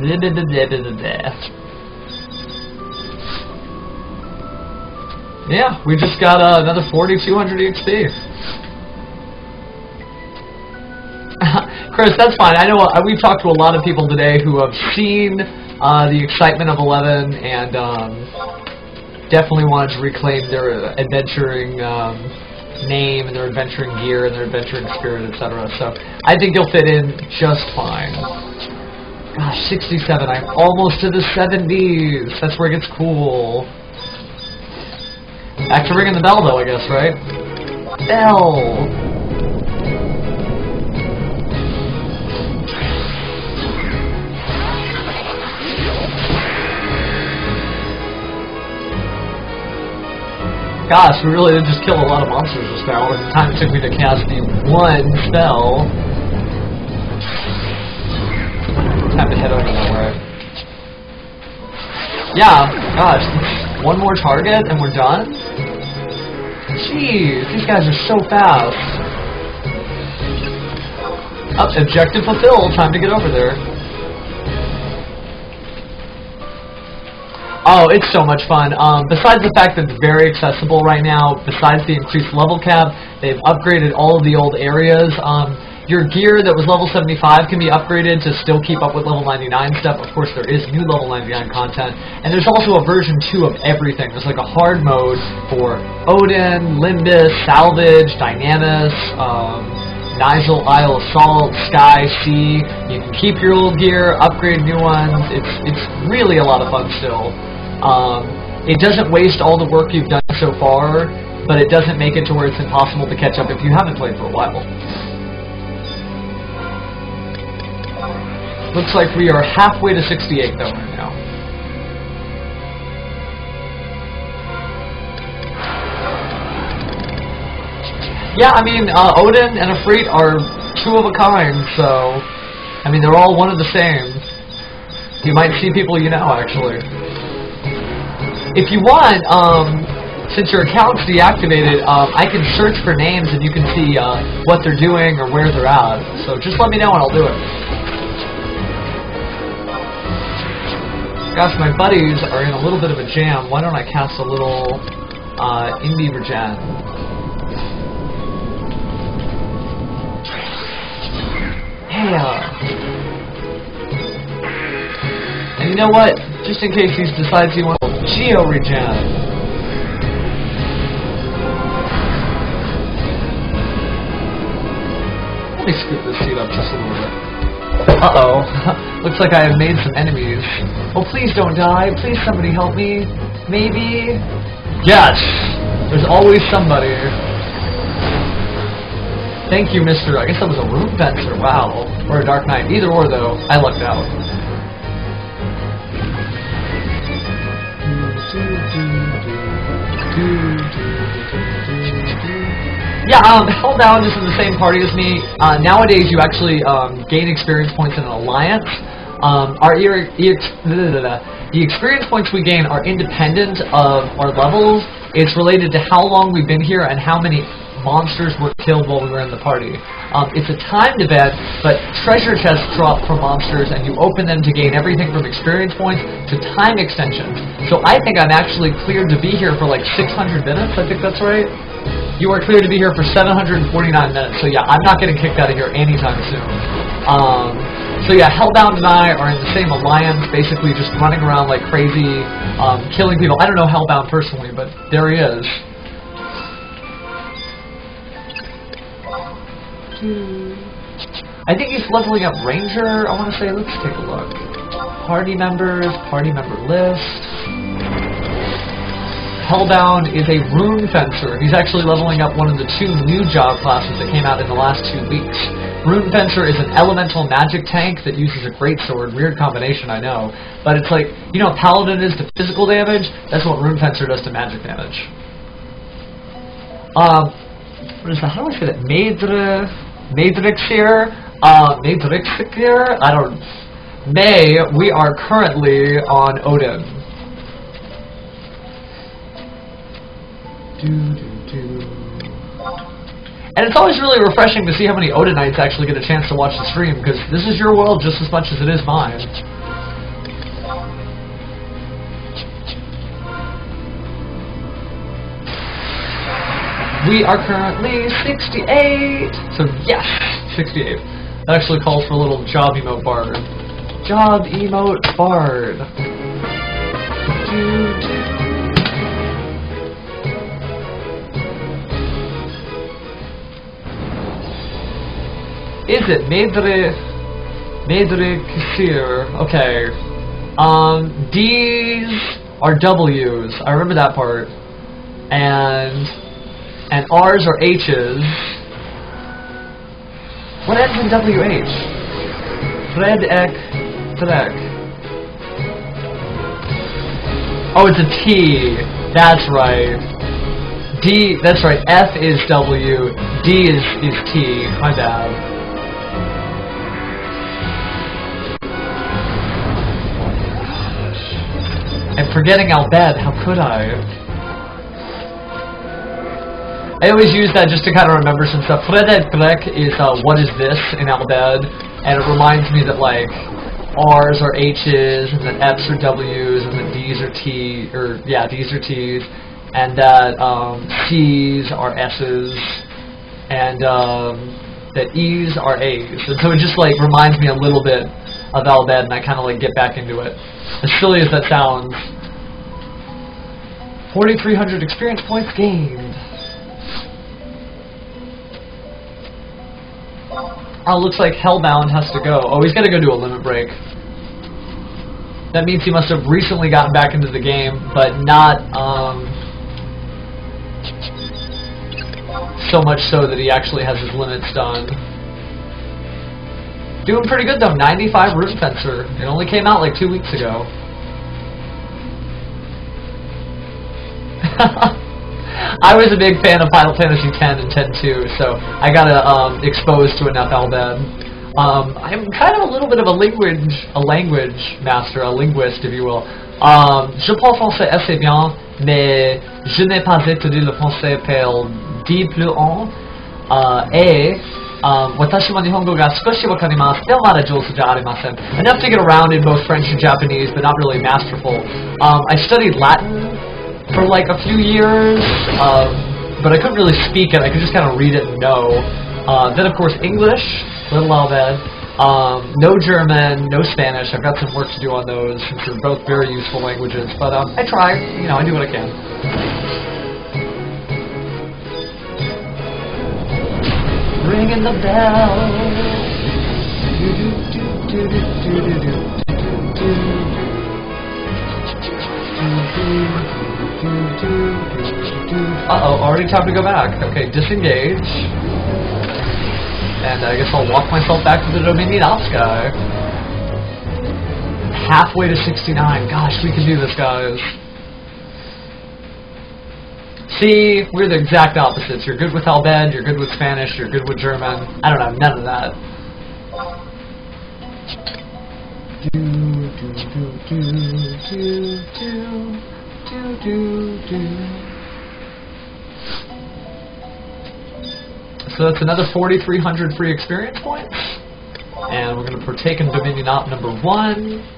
Yeah, we just got another 4,200 EXP. Chris, that's fine. I know we've talked to a lot of people today who have seen the excitement of 11 and definitely wanted to reclaim their adventuring name and their adventuring gear and their adventuring spirit, etc. So I think you'll fit in just fine. Gosh, 67. I'm almost to the 70s. That's where it gets cool. Back to ringing the bell, though, I guess, right? Bell! Gosh, we really did just kill a lot of monsters just now, and the time it took me to cast the one spell. Time to head over that way. Yeah, gosh. One more target and we're done? Jeez, these guys are so fast. Oh, objective fulfilled. Time to get over there. Oh, it's so much fun. Besides the fact that it's very accessible right now, besides the increased level cap, they've upgraded all of the old areas. Your gear that was level 75 can be upgraded to still keep up with level 99 stuff. Of course, there is new level 99 content. And there's also a version 2 of everything. There's like a hard mode for Odin, Limbus, Salvage, Dynamis, Nigel, Isle of Salt, Sky, Sea. You can keep your old gear, upgrade new ones. It's really a lot of fun still. It doesn't waste all the work you've done so far, but it doesn't make it to where it's impossible to catch up if you haven't played for a while. Looks like we are halfway to 68 though right now. Yeah, I mean, Odin and Ifrit are two of a kind, so I mean, they're all one of the same. You might see people you know, actually. If you want, since your account's deactivated, I can search for names and you can see what they're doing or where they're at. So just let me know and I'll do it. Gosh, my buddies are in a little bit of a jam. Why don't I cast a little indie regen? Hey, and you know what? Just in case he decides he wants Geo regen. Let me scoop this seat up just a little bit. Uh-oh. Looks like I have made some enemies. Oh, please don't die. Please somebody help me. Maybe? Yes! There's always somebody. Thank you, Mr. I guess that was a Rune Fencer. Wow. Or a Dark Knight. Either or, though. I lucked out. Yeah, Hellbound is in the same party as me. Nowadays, you actually gain experience points in an alliance. The experience points we gain are independent of our levels. It's related to how long we've been here and how many monsters were killed while we were in the party. It's a timed event, but treasure chests drop from monsters, and you open them to gain everything from experience points to time extensions. So I think I'm actually cleared to be here for like 600 minutes. I think that's right. You are cleared to be here for 749 minutes. So yeah, I'm not getting kicked out of here anytime soon. So yeah, Hellbound and I are in the same alliance, basically just running around like crazy, killing people. I don't know Hellbound personally, but there he is. I think he's leveling up Ranger, I want to say. Let's take a look. Party members, party member list. Hellbound is a Rune Fencer. He's actually leveling up one of the 2 new job classes that came out in the last 2 weeks. Rune Fencer is an elemental magic tank that uses a greatsword. Weird combination, I know. But it's like, you know, Paladin is to physical damage. That's what Rune Fencer does to magic damage. What is that? How do I say that? Maedrixir? Maedrixir? I don't... we are currently on Odin. And it's always really refreshing to see how many Odinites actually get a chance to watch the stream, because this is your world just as much as it is mine. We are currently 68! So yes, 68. That actually calls for a little job emote bard. Job emote bard. Is it Maedrixir? Okay. D's are W's. I remember that part. And R's are H's. What ends in WH? Fredek. Oh, it's a T. That's right. D. That's right. F is W. D is T. My bad. I'm forgetting Albed, how could I? I always use that just to kind of remember some stuff. Fredek is what is this in Albed, and it reminds me that like R's are H's, and then F's are W's, and then D's are T, or yeah, D's are T's, and that C's are S's, and that E's are A's. And so it just like reminds me a little bit of Albed, and I kind of like get back into it. As silly as that sounds. 4,300 experience points gained. Oh, looks like Hellbound has to go. Oh, he's got to go do a limit break. That means he must have recently gotten back into the game, but not so much so that he actually has his limits done. Doing pretty good though, 95 Rune Fencer. It only came out like 2 weeks ago. I was a big fan of Final Fantasy X and X-2, so I got exposed to enough Albed. I'm kind of a little bit of a language master, a linguist, if you will. Je parle français assez bien, mais je n'ai pas étudié le français pour 10 plus ans. Et 私も日本語が少しわかります。でもまだ上手じゃありません. Enough to get around in both French and Japanese, but not really masterful. I studied Latin for like a few years, but I couldn't really speak it. I could just kind of read it and know. Then of course English, little Albed. No German, no Spanish. I've got some work to do on those since they're both very useful languages. But I try. You know, I do what I can. Ringing the bell. Uh-oh, already time to go back. Okay, disengage. And I guess I'll walk myself back to the Dominion Ops guy. Halfway to 69. Gosh, we can do this, guys. See, we're the exact opposites. You're good with Albed, you're good with Spanish, you're good with German. I don't have none of that. So that's another 4,300 free experience points. And we're going to partake in Dominion Op number 1.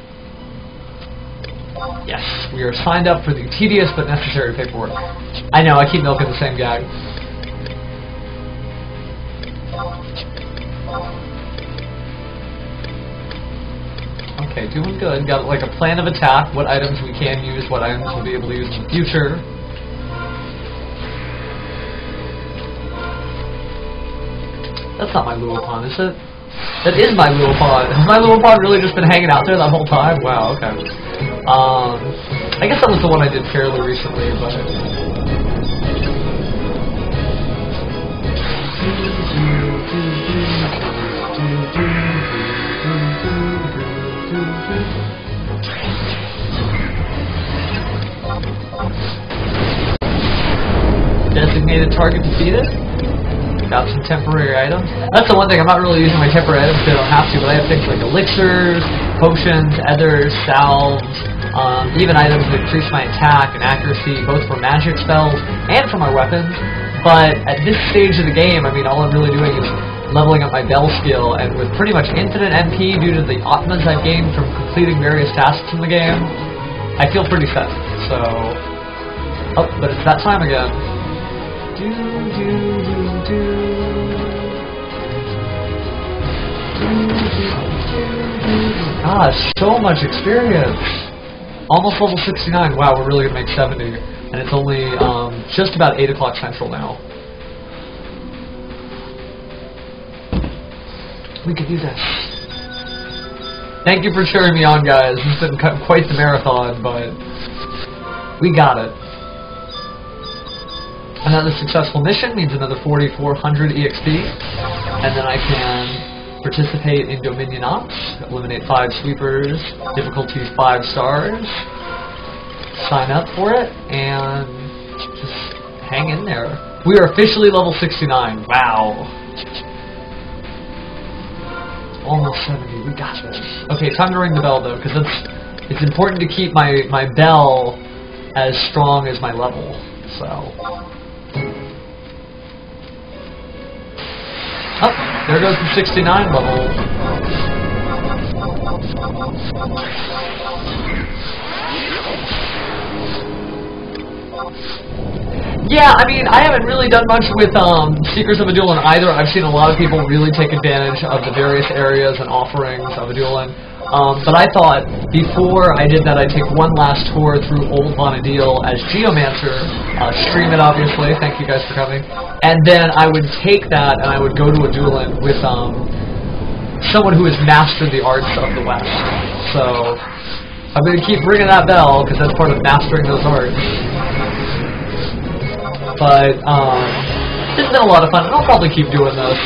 Yes, we are signed up for the tedious but necessary paperwork. I know, I keep milking the same gag. Okay, doing good. Got like a plan of attack, what items we can use, what items we'll be able to use in the future. That's not my Luopon, is it? That is my Luopon. Has my Luopon really just been hanging out there that whole time? Wow, okay. I guess that was the one I did fairly recently, but... Designated target defeated. Got some temporary items. That's the one thing, I'm not really using my temporary items because I don't have to, but I have things like elixirs, potions, ethers, salves, even items that increase my attack and accuracy, both for magic spells and for my weapons. But at this stage of the game, I mean, all I'm really doing is leveling up my bell skill, and with pretty much infinite MP due to the Atmas I've gained from completing various tasks in the game, I feel pretty set. So, oh, but it's that time again. Ah, so much experience. Almost level 69. Wow, we're really going to make 70. And it's only just about 8 o'clock Central now. We could do this. Thank you for cheering me on, guys. It's been quite the marathon, but we got it. Another successful mission means another 4,400 EXP, and then I can participate in Dominion Ops, eliminate 5 sweepers, difficulties 5 stars, sign up for it, and just hang in there. We are officially level 69. Wow. Almost 70. We got this. Okay, time to ring the bell, though, because it's important to keep my bell as strong as my level, so... Oh, there goes the 69 level. Yeah, I mean, I haven't really done much with Seekers of Adulan either. I've seen a lot of people really take advantage of the various areas and offerings of Adulan. But I thought, before I did that, I'd take one last tour through Old Bonadil as Geomancer, stream it obviously, thank you guys for coming, and then I would take that and I would go to Adulan with someone who has mastered the arts of the West. So, I'm going to keep ringing that bell, because that's part of mastering those arts. But, it's been a lot of fun, and I'll probably keep doing this.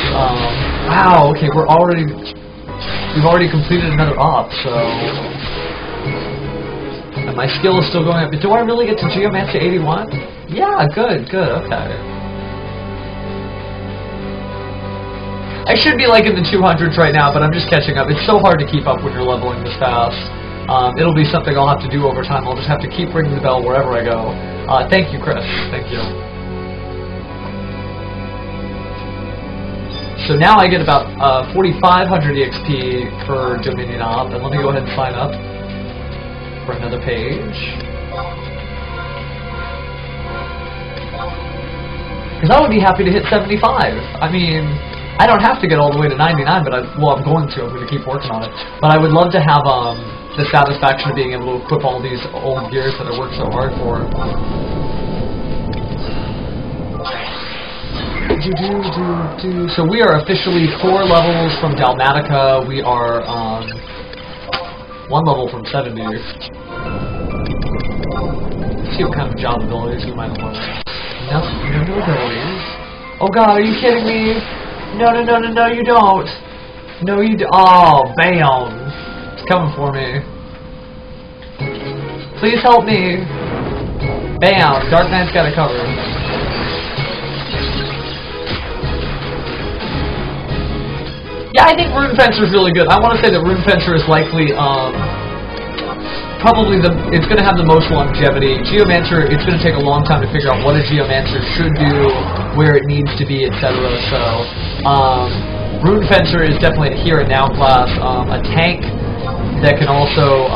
Wow, okay, we've already completed another op, so... And my skill is still going up. Do I really get to Geomancy 81? Yeah, good, okay. I should be like in the 200s right now, but I'm just catching up. It's so hard to keep up when you're leveling this fast. It'll be something I'll have to do over time. I'll just have to keep ringing the bell wherever I go. Thank you, Chris. Thank you. So now I get about 4,500 EXP for Dominion Op, and let me go ahead and sign up for another page. Because I would be happy to hit 75. I mean, I don't have to get all the way to 99, but I'm going to. I'm going to keep working on it. But I would love to have the satisfaction of being able to equip all these old gears that I worked so hard for. So we are officially 4 levels from Dalmatica. We are 1 level from 70. Let's see what kind of job abilities we might have learned. No abilities. Oh god, are you kidding me? No, you don't. No, you don't. Oh, bam. It's coming for me. Please help me. Bam, Dark Knight's got it covered. Yeah, I think Rune Fencer is really good. I want to say that Rune Fencer is likely, probably it's going to have the most longevity. Geomancer, it's going to take a long time to figure out what a Geomancer should do, where it needs to be, etc. So, Rune Fencer is definitely a here and now class. A tank that can also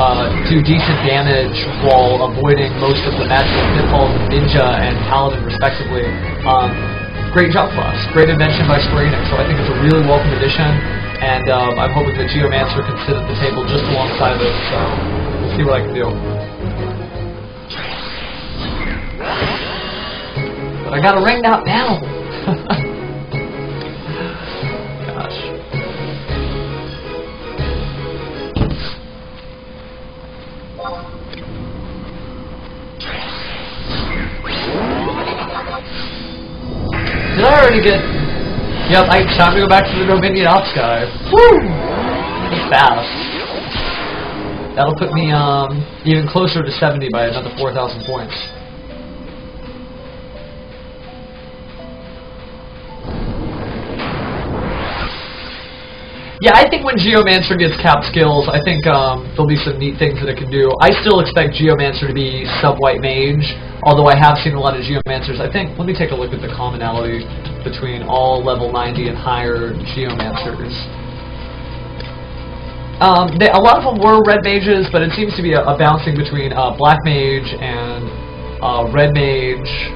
do decent damage while avoiding most of the magical pitfalls of Ninja and Paladin, respectively. Great job class. Great invention by Square Enix, so I think it's a really welcome addition, and I'm hoping that Geomancer can sit at the table just alongside of it, so we'll see what I can do. But I gotta ring that bell! Gosh. Did I already get... Yep, it's time to go back to the Dominion Ops guy. Woo! That's fast. That'll put me even closer to 70 by another 4,000 points. Yeah, I think when Geomancer gets capped skills, I think there'll be some neat things that it can do. I still expect Geomancer to be sub-white mage, although I have seen a lot of Geomancers. I think, let me take a look at the commonality between all level 90 and higher Geomancers. A lot of them were red mages, but it seems to be a bouncing between black mage and red mage.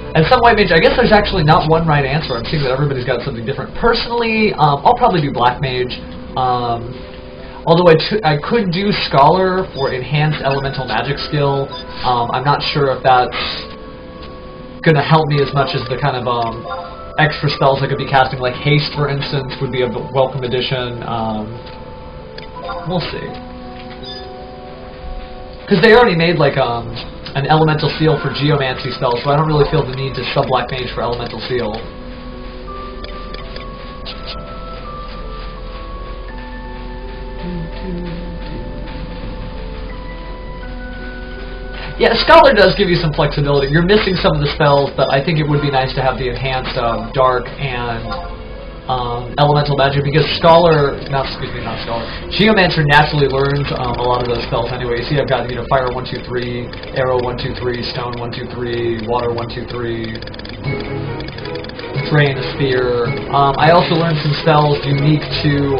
And some white mage, I guess there's actually not one right answer. I'm seeing that everybody's got something different. Personally, I'll probably do black mage. Although I could do scholar for enhanced elemental magic skill. I'm not sure if that's going to help me as much as the kind of extra spells I could be casting, like haste, for instance, would be a welcome addition. We'll see. Because they already made like an elemental seal for geomancy spells, so I don't really feel the need to sub-black mage for elemental seal. Yeah, Scholar does give you some flexibility. You're missing some of the spells, but I think it would be nice to have the enhanced dark and elemental magic, because Geomancer naturally learns a lot of those spells anyway. You see, I've got, fire 1, 2, 3, arrow 1, 2, 3, stone 1, 2, 3, water 1, 2, 3, terrain, a spear. I also learned some spells unique to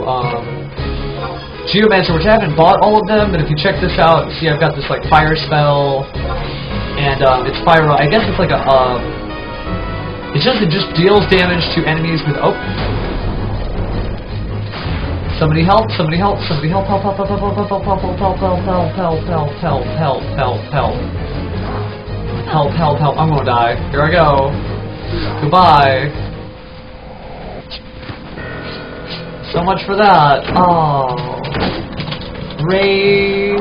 Geomancer, which I haven't bought all of them, but if you check this out, you see I've got this like fire spell, and it's fire. I guess it's like a it just deals damage to enemies with Somebody help, somebody help, somebody help, help, help, help, help, help, help, help, help, help, help, help, help, help, help, help, help, help. Help, help, help, I'm gonna die. Here I go. Goodbye. So much for that. Oh. Raise.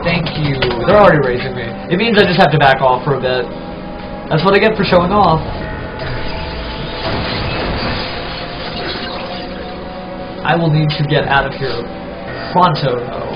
Thank you. They're already raising me. It means I just have to back off for a bit. That's what I get for showing off. I will need to get out of here pronto, though.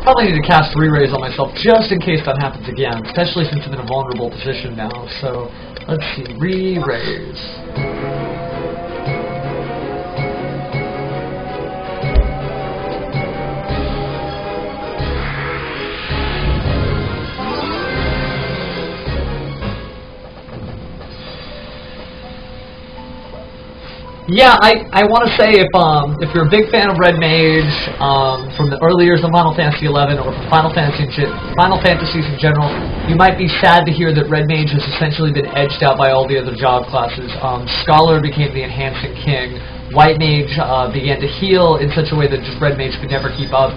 Probably need to cast Re-Raise on myself just in case that happens again, especially since I'm in a vulnerable position now. So, let's see. Re-Raise. Yeah, I want to say if you're a big fan of Red Mage from the early years of Final Fantasy XI or from Final Fantasies in general, you might be sad to hear that Red Mage has essentially been edged out by all the other job classes. Scholar became the enhancing king. White Mage began to heal in such a way that just Red Mage could never keep up.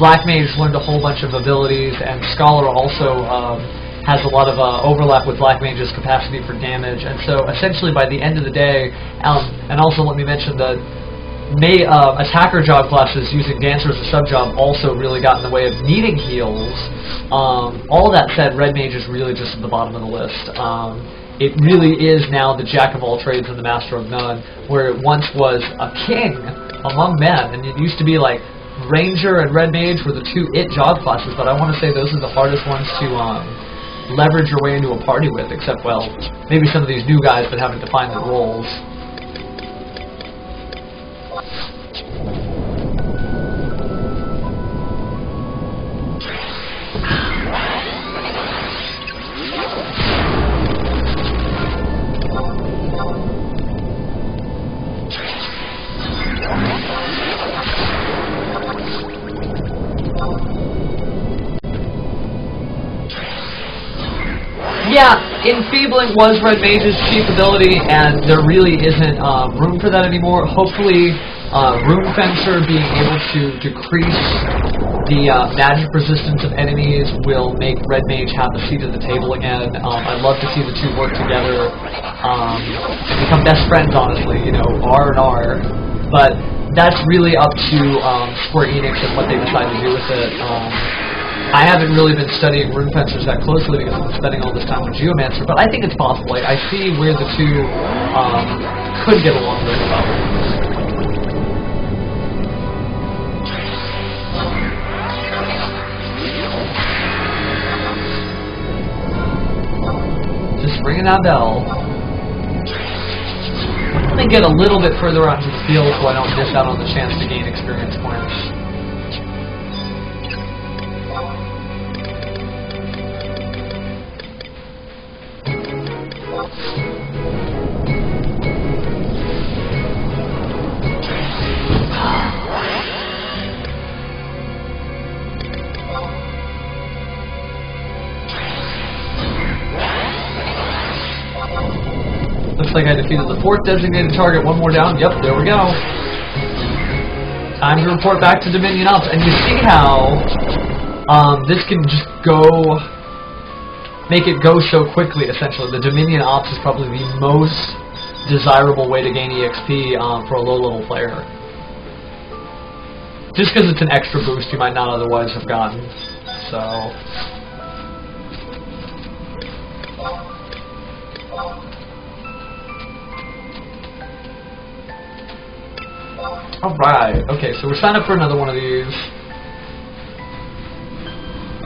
Black Mage learned a whole bunch of abilities, and Scholar also has a lot of overlap with Black Mage's capacity for damage, and so essentially by the end of the day, and also let me mention that attacker job classes using Dancer as a sub-job also really got in the way of needing heals. All that said, Red Mage is really just at the bottom of the list. It really is now the jack of all trades and the master of none, where it once was a king among men, and it used to be like, Ranger and Red Mage were the two job classes, but I want to say those are the hardest ones to leverage your way into a party with, except, well, maybe some of these new guys that haven't defined their roles. Yeah, Enfeebling was Red Mage's chief ability, and there really isn't room for that anymore. Hopefully, Rune Fencer being able to decrease the magic resistance of enemies will make Red Mage have a seat at the table again. I'd love to see the two work together, become best friends, honestly, you know, R and R. But that's really up to Square Enix and what they decide to do with it. I haven't really been studying Rune Fencers that closely because I've been spending all this time with Geomancer, but I think it's possible. I see where the two could get along really well. Just ringing that bell. Let me get a little bit further out into the field so I don't miss out on the chance to gain experience points. Looks like I defeated the fourth designated target. One more down. Yep, there we go. Time to report back to Dominion Ops. And you see how this can just go, make it go so quickly, essentially. The Dominion Ops is probably the most desirable way to gain EXP for a low-level player. Just because it's an extra boost you might not otherwise have gotten. So... Alright, okay, so we're signed up for another one of these.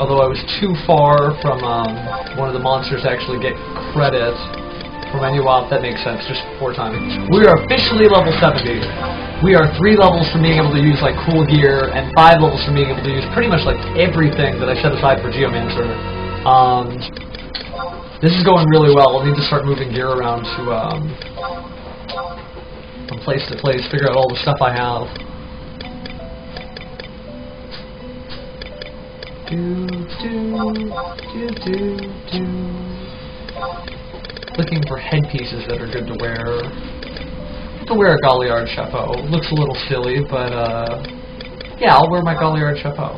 Although I was too far from one of the monsters to actually get credit for my new op, that makes sense, just 4 times. We are officially level 70. We are 3 levels from being able to use like cool gear, and 5 levels from being able to use pretty much like everything that I set aside for Geomancer. This is going really well. I'll need to start moving gear around to from place to place, figure out all the stuff I have. Looking for headpieces that are good to wear. To wear a Galliard chapeau. Looks a little silly, but yeah, I'll wear my Galliard chapeau.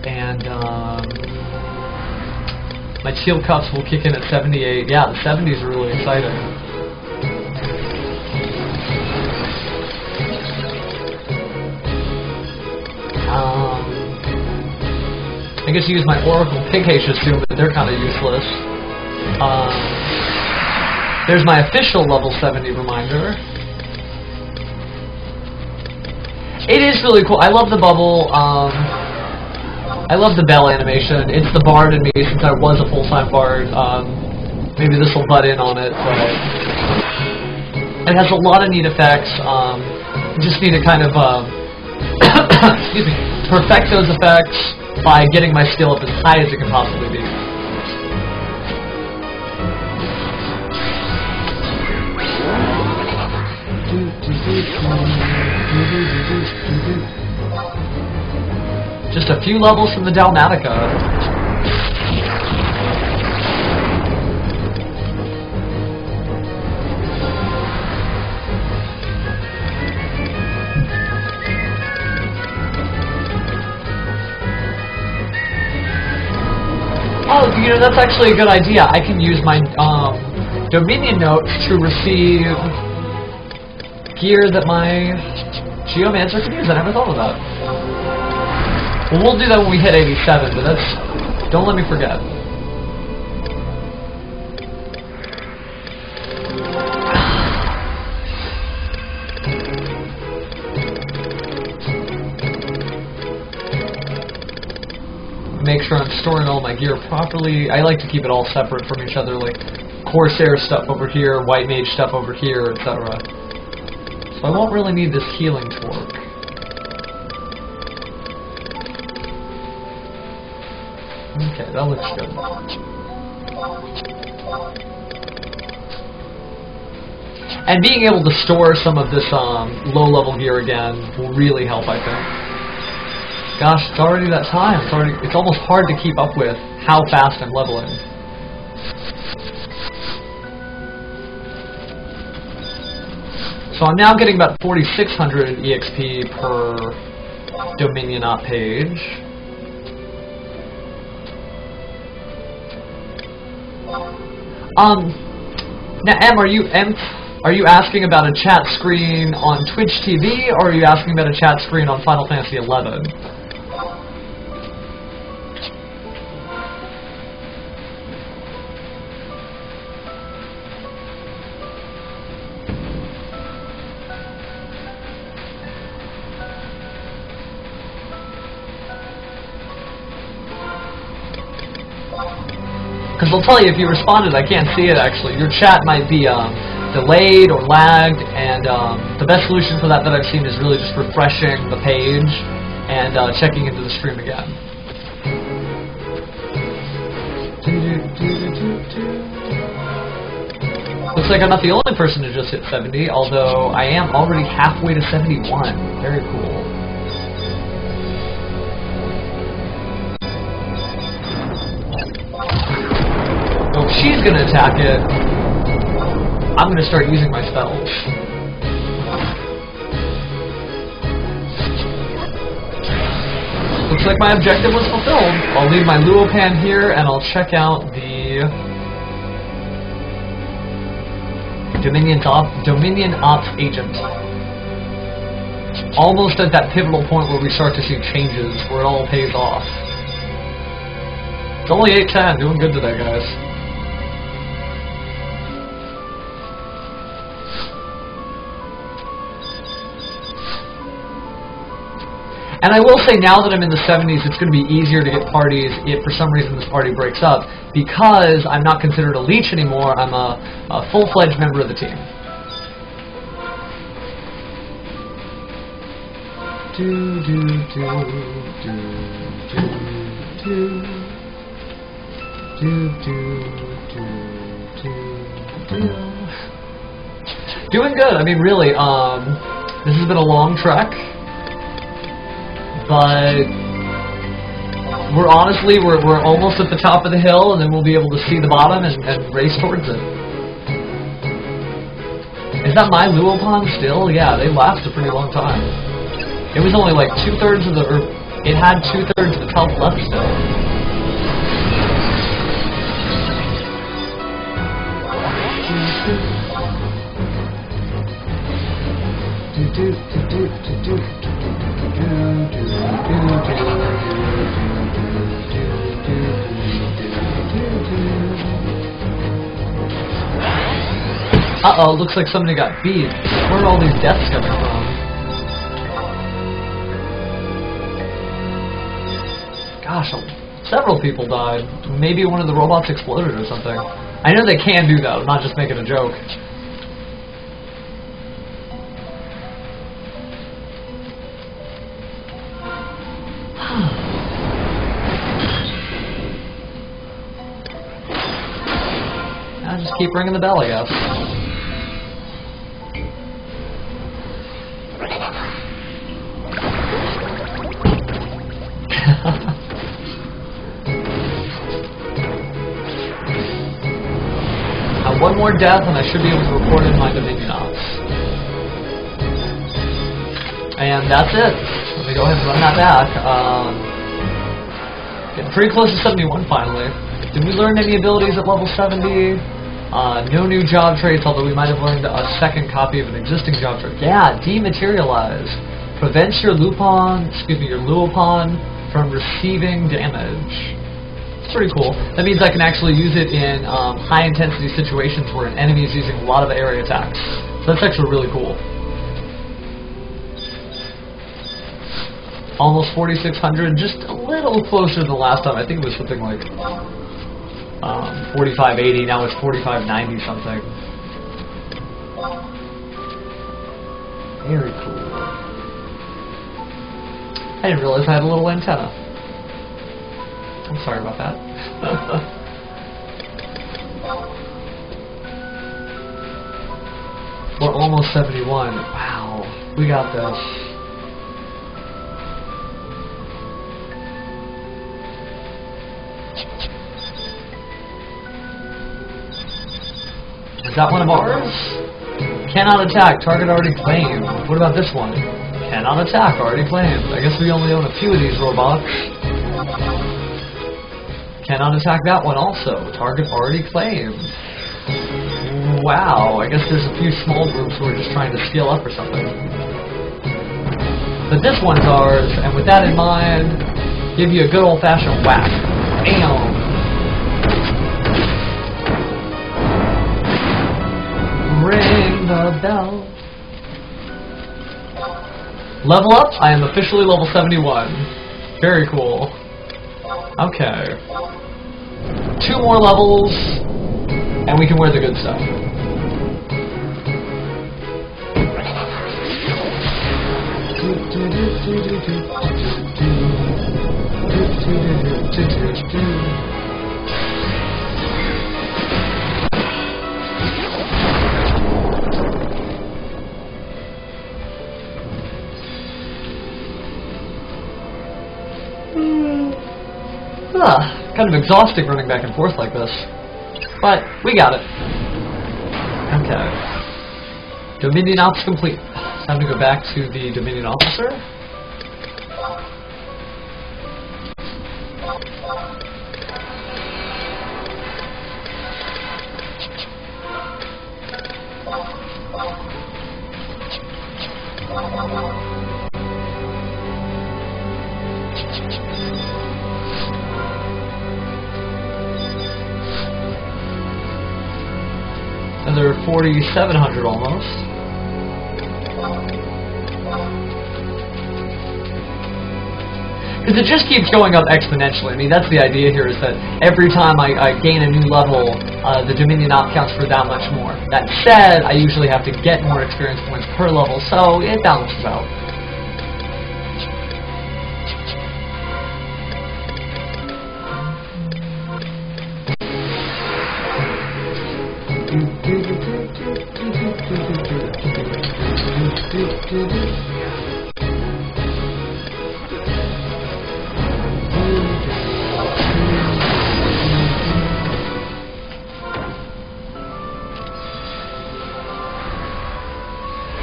And my teal cuffs will kick in at 78. Yeah, the 70s are really exciting. I guess use my Oracle Pighacious soon, but they're kind of useless. There's my official level 70 reminder. It is really cool. I love the bubble. I love the bell animation. It's the bard in me since I was a full-time bard. Maybe this will butt in on it, but it has a lot of neat effects. You just need to kind of excuse me, perfect those effects by getting my skill up as high as it can possibly be. Just a few levels from the Dalmatica. Oh, you know, that's actually a good idea. I can use my Dominion notes to receive gear that my Geomancer can use. I never thought of that. Well, we'll do that when we hit 87, but that's... Don't let me forget. storing all my gear properly. I like to keep it all separate from each other, like Corsair stuff over here, White Mage stuff over here, etc. So I won't really need this healing torque. Okay, that looks good. And being able to store some of this low-level gear again will really help, I think. Gosh, it's already that time. It's almost hard to keep up with how fast I'm leveling. So I'm now getting about 4,600 EXP per Dominion op page. Now, are you asking about a chat screen on Twitch TV, or are you asking about a chat screen on Final Fantasy XI? Because I'll tell you, if you responded, I can't see it actually. Your chat might be delayed or lagged, and the best solution for that I've seen is really just refreshing the page and checking into the stream again. Looks like I'm not the only person to just hit 70, although I am already halfway to 71. Very cool. So if she's going to attack it, I'm going to start using my spells. Looks like my objective was fulfilled. I'll leave my Luopan here, and I'll check out the Dominion Ops Agent. Almost at that pivotal point where we start to see changes, where it all pays off. It's only 8:10, doing good today, guys. And I will say, now that I'm in the 70s, it's going to be easier to get parties if for some reason this party breaks up, because I'm not considered a leech anymore. I'm a full-fledged member of the team. Doing good. I mean, really, this has been a long trek. But we're almost at the top of the hill, and then we'll be able to see the bottom and race towards it. Is that my Luopan still? Yeah, they last a pretty long time. It was only like 2/3 of the, or it had 2/3 of its health left still. Uh-oh, looks like somebody got beat. Where are all these deaths coming from? Gosh, several people died. Maybe one of the robots exploded or something. I know they can do that, I'm not just making a joke. I'll just keep ringing the bell, I guess. One more death, and I should be able to report in my Dominion Ops. And that's it. Let me go ahead and run that back. Getting pretty close to 71 finally. Did we learn any abilities at level 70? No new job traits, although we might have learned a second copy of an existing job trait. Yeah, dematerialize. Prevents your Luopan from receiving damage. Pretty cool. That means I can actually use it in high-intensity situations where an enemy is using a lot of area attacks. So that's actually really cool. Almost 4,600, just a little closer than the last time. I think it was something like 4580, now it's 4590 something. Very cool. I didn't realize I had a little antenna. I'm sorry about that. We're almost 71. Wow, we got this. Is that one of ours? Cannot attack, target already claimed. What about this one? Cannot attack, already claimed. I guess we only own a few of these robots. Cannot attack that one also. Target already claimed. Wow, I guess there's a few small groups who are just trying to scale up or something. But this one's ours, and with that in mind, give you a good old-fashioned whack. Bam! Ring the bell. Level up, I am officially level 71. Very cool. Okay. 2 more levels, and we can wear the good stuff. Kind of exhausting running back and forth like this. But we got it. Okay. Dominion Ops complete. Time to go back to the Dominion Officer. Another 4,700 almost. Because it just keeps going up exponentially. I mean, that's the idea here, is that every time I gain a new level, the Dominion Op counts for that much more. That said, I usually have to get more experience points per level, so it balances out.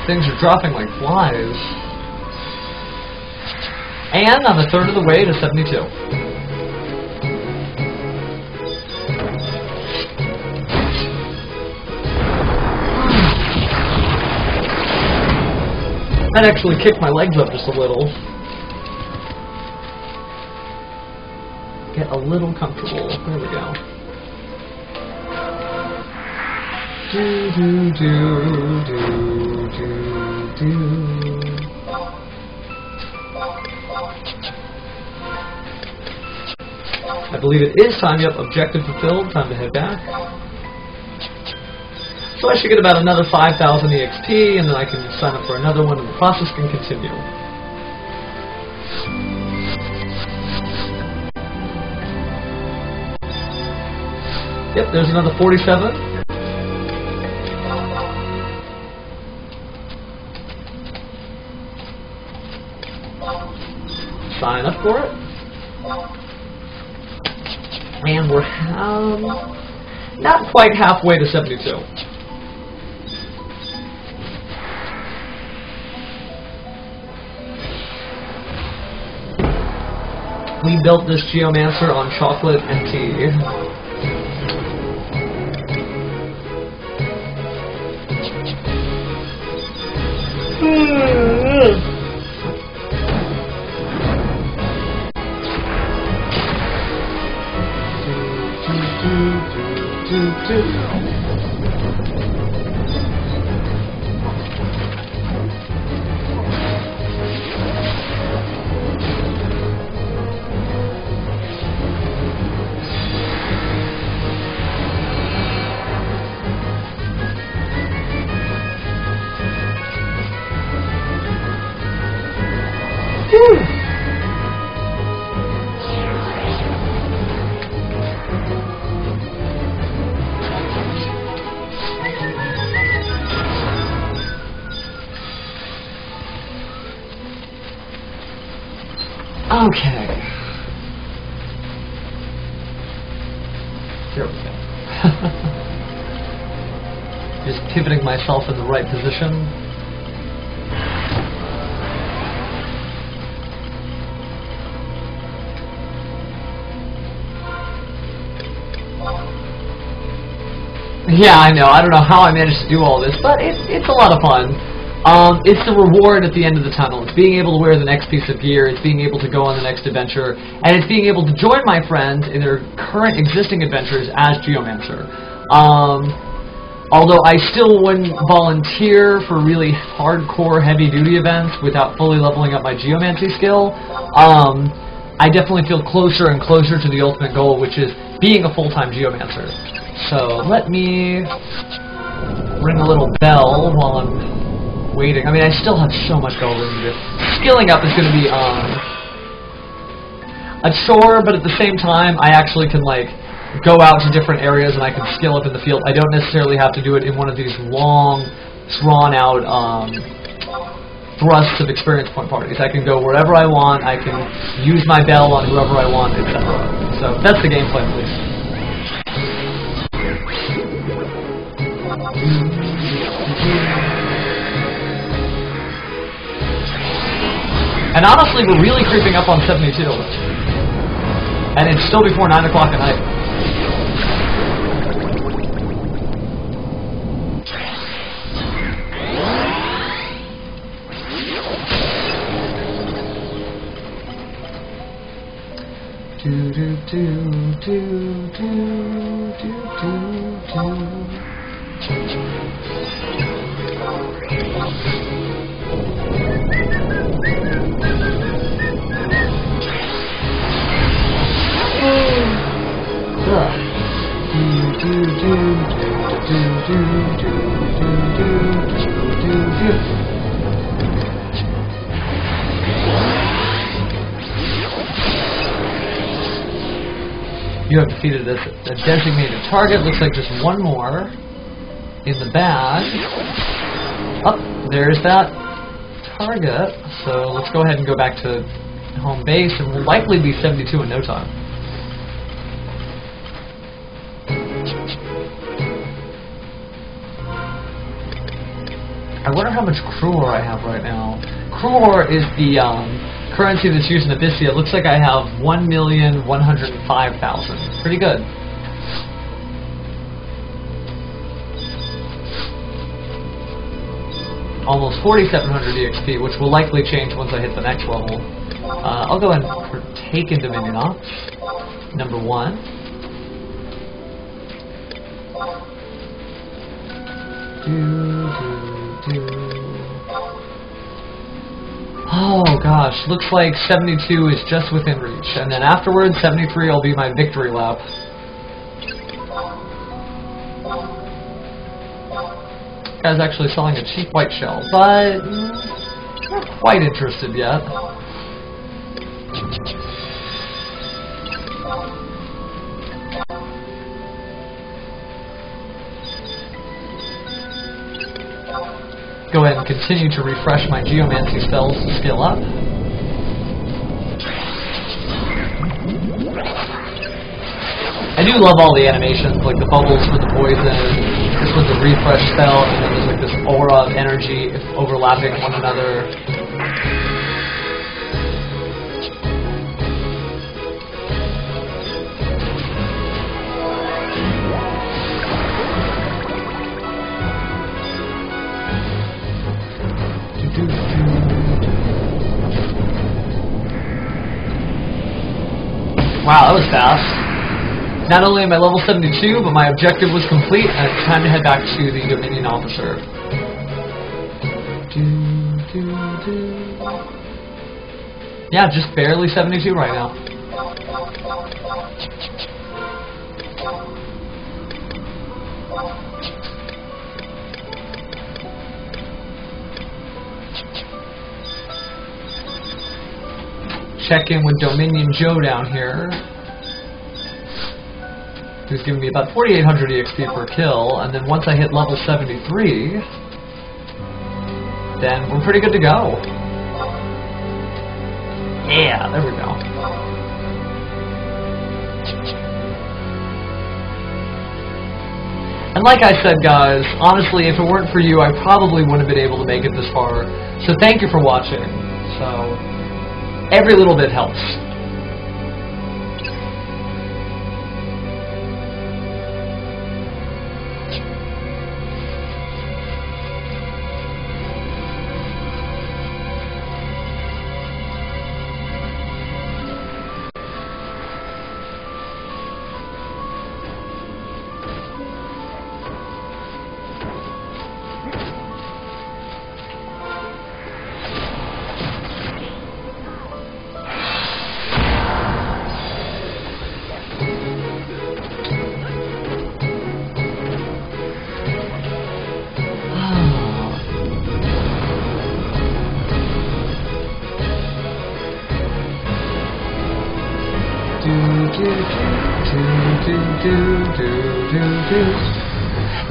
Things are dropping like flies. And I'm a third of the way to 72. That actually kicked my legs up just a little. Get a little comfortable. There we go. Do do do do do do. I believe it is time. Yep, objective fulfilled. Time to head back. So I should get about another 5,000 EXP, and then I can sign up for another one, and the process can continue. Yep, there's another 47. Sign up for it. And we're not quite halfway to 72. We built this Geomancer on chocolate and tea. Okay. There we go. Just pivoting myself in the right position. Yeah, I know. I don't know how I managed to do all this, but it's a lot of fun. It's the reward at the end of the tunnel. It's being able to wear the next piece of gear. It's being able to go on the next adventure. And it's being able to join my friends in their current existing adventures as Geomancer. Although I still wouldn't volunteer for really hardcore heavy-duty events without fully leveling up my geomancy skill, I definitely feel closer and closer to the ultimate goal, which is being a full-time Geomancer. So let me ring a little bell while I'm waiting. I mean, I still have so much gold in this. Skilling up is going to be a chore, but at the same time, I actually can like go out to different areas and I can skill up in the field. I don't necessarily have to do it in one of these long, drawn-out thrusts of experience point parties. I can go wherever I want. I can use my bell on whoever I want, etc. So that's the game plan, at least. And honestly, we're really creeping up on 72. And it's still before 9 o'clock at night. Do do do do do do do do. You have defeated a designated target. Looks like just one more in the bag. Oh, there's that target. So let's go ahead and go back to home base, and we'll likely be 72 in no time. I wonder how much crew ore I have right now. Crew ore is the currency that's used in Abyssea. It looks like I have 1,105,000. Pretty good. Almost 4,700 EXP, which will likely change once I hit the next level. I'll go ahead and partake in Dominion Ops. Number 1. Oh gosh, looks like 72 is just within reach, and then afterwards 73 will be my victory lap. Guy's actually selling a cheap white shell, but not quite interested yet. Go ahead and continue to refresh my geomancy spells to skill up. I do love all the animations, like the bubbles for the poison, this was a refresh spell, and then there's like this aura of energy overlapping one another. Wow, that was fast. Not only am I level 72, but my objective was complete, and it's time to head back to the Dominion officer. Yeah, just barely 72 right now. Check in with Dominion Joe down here, who's giving me about 4,800 EXP per kill, and then once I hit level 73, then we're pretty good to go. Yeah, there we go. And like I said, guys, honestly, if it weren't for you, I probably wouldn't have been able to make it this far. So thank you for watching. So, every little bit helps.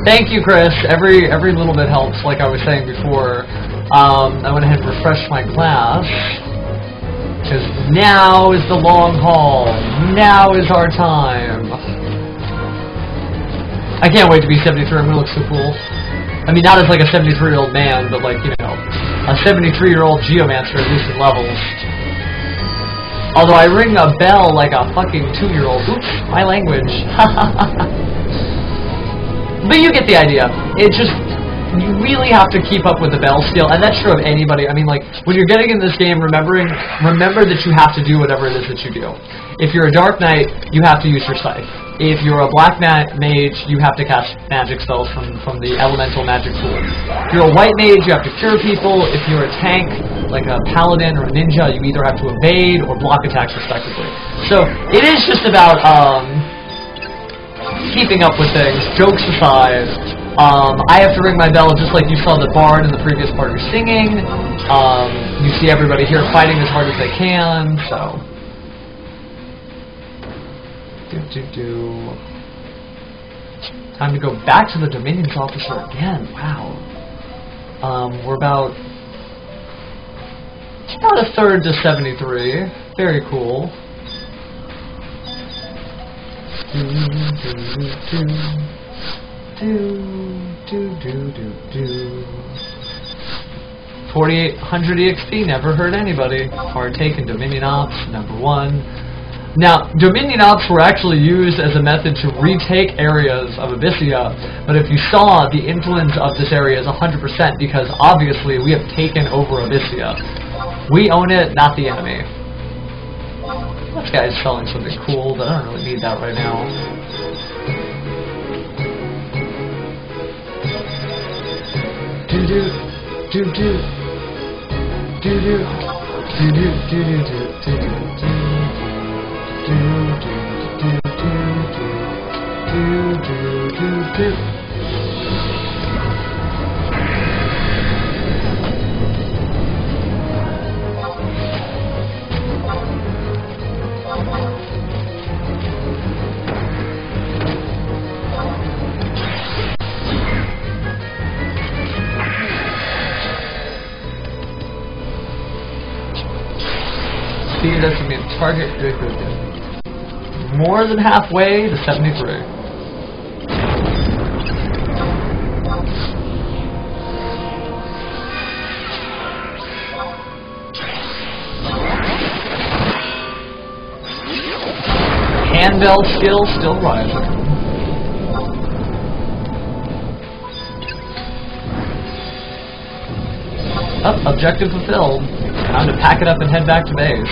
Thank you, Chris. Every little bit helps, like I was saying before. I went ahead and refreshed my class, because now is the long haul. Now is our time. I can't wait to be 73. I'm going to look so cool. I mean, not as like a 73-year-old man, but like, you know, a 73-year-old geomancer, at least in levels. Although I ring a bell like a fucking 2-year-old. Oops, my language. But you get the idea. It just, you really have to keep up with the bell skill, and that's true of anybody. I mean, like, when you're getting in this game, remember that you have to do whatever it is that you do. If you're a Dark Knight, you have to use your scythe. If you're a Black Mage, you have to cast magic spells from the elemental magic pool. If you're a White Mage, you have to cure people. If you're a tank, like a Paladin or a Ninja, you either have to evade or block attacks respectively. So, it is just about, keeping up with things, jokes aside. I have to ring my bell just like you saw the bard in the previous part of singing. You see everybody here fighting as hard as they can, so. Time to go back to the Dominion's officer again. Wow. We're about a third to 73. Very cool. 4800 EXP, never hurt anybody. Partake in Dominion Ops, #1. Now, Dominion Ops were actually used as a method to retake areas of Abyssea, but if you saw, the influence of this area is 100% because obviously we have taken over Abyssea. We own it, not the enemy. This guy's selling something cool, but I don't really need that right now. Speed estimate target. Good. More than halfway to 73. Handbell skill still rising. Oh, objective fulfilled. Time to pack it up and head back to base.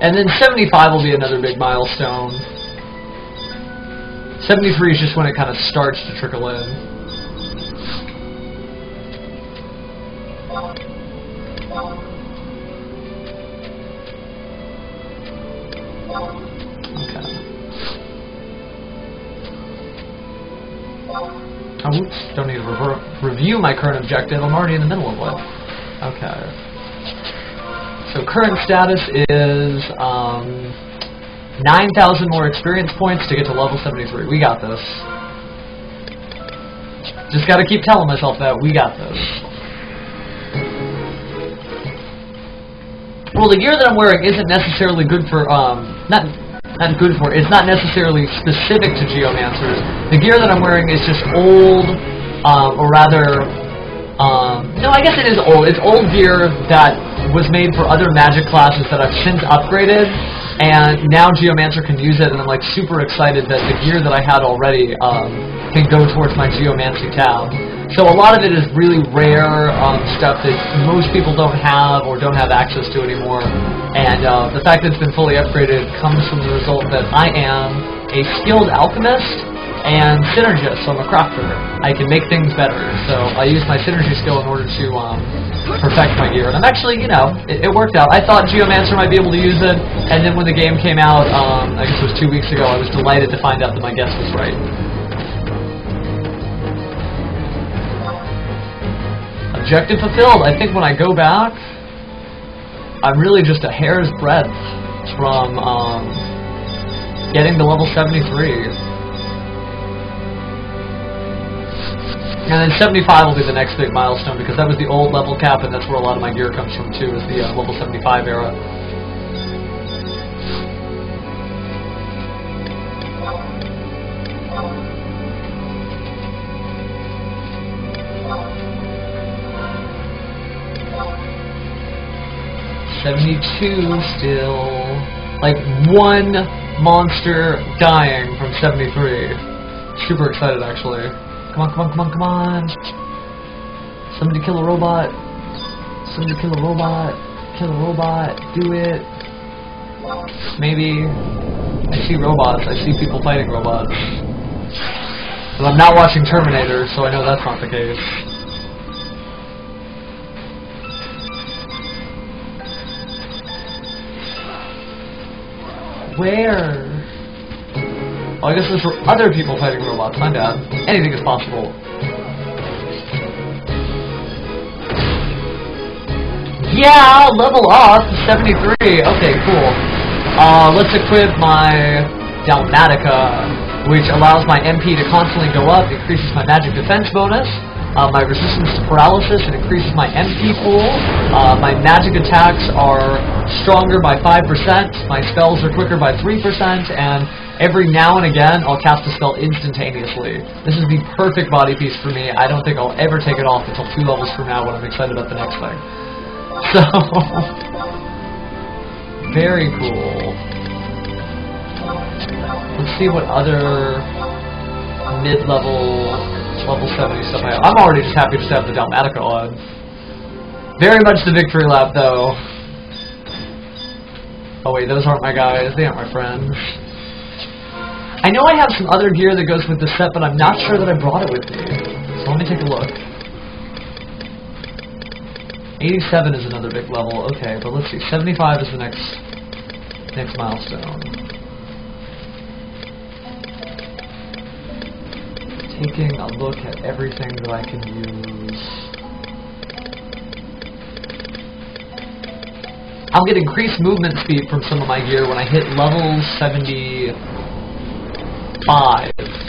And then 75 will be another big milestone. 73 is just when it kind of starts to trickle in. Oh, oops, don't need to review my current objective. I'm already in the middle of one. Okay. So current status is 9,000 more experience points to get to level 73. We got this. Just got to keep telling myself that we got this. Well, the gear that I'm wearing isn't necessarily good for it's not necessarily specific to Geomancers. The gear that I'm wearing is just old, or rather, no, I guess it is old. It's old gear that was made for other magic classes that I've since upgraded, and now Geomancer can use it, and I'm like super excited that the gear that I had already can go towards my Geomancy tab. So a lot of it is really rare stuff that most people don't have or don't have access to anymore, and the fact that it's been fully upgraded comes from the result that I am a skilled alchemist and synergist, so I'm a crafter. I can make things better, so I use my synergy skill in order to perfect my gear. And I'm actually, you know, it worked out. I thought Geomancer might be able to use it, and then when the game came out, I guess it was 2 weeks ago, I was delighted to find out that my guess was right. Objective fulfilled. I think when I go back, I'm really just a hair's breadth from getting to level 73. And then 75 will be the next big milestone, because that was the old level cap, and that's where a lot of my gear comes from too, is the level 75 era. '72 still, like one monster dying from 73. Super excited actually. Come on, come on, come on, come on. Somebody kill a robot. Somebody kill a robot. Kill a robot. Do it. Maybe. I see robots. I see people fighting robots. But I'm not watching Terminator, so I know that's not the case. Where? Oh, I guess there's other people fighting robots. My bad. Anything is possible. Yeah, level up to 73. Okay, cool. Let's equip my Dalmatica, which allows my MP to constantly go up, increases my magic defense bonus, my resistance to paralysis, it increases my MP pool, my magic attacks are stronger by 5%, my spells are quicker by 3%, and every now and again, I'll cast a spell instantaneously. This is the perfect body piece for me. I don't think I'll ever take it off until 2 levels from now when I'm excited about the next thing. So, very cool. Let's see what other mid-level, level 70 stuff I have. I'm already just happy just to have the Dalmatica on. Very much the victory lap, though. Oh wait, those aren't my guys. They aren't my friends. I know I have some other gear that goes with the set, but I'm not sure that I brought it with me. So let me take a look. 87 is another big level. Okay, but let's see. 75 is the next milestone. Taking a look at everything that I can use. I'll get increased movement speed from some of my gear when I hit level 75.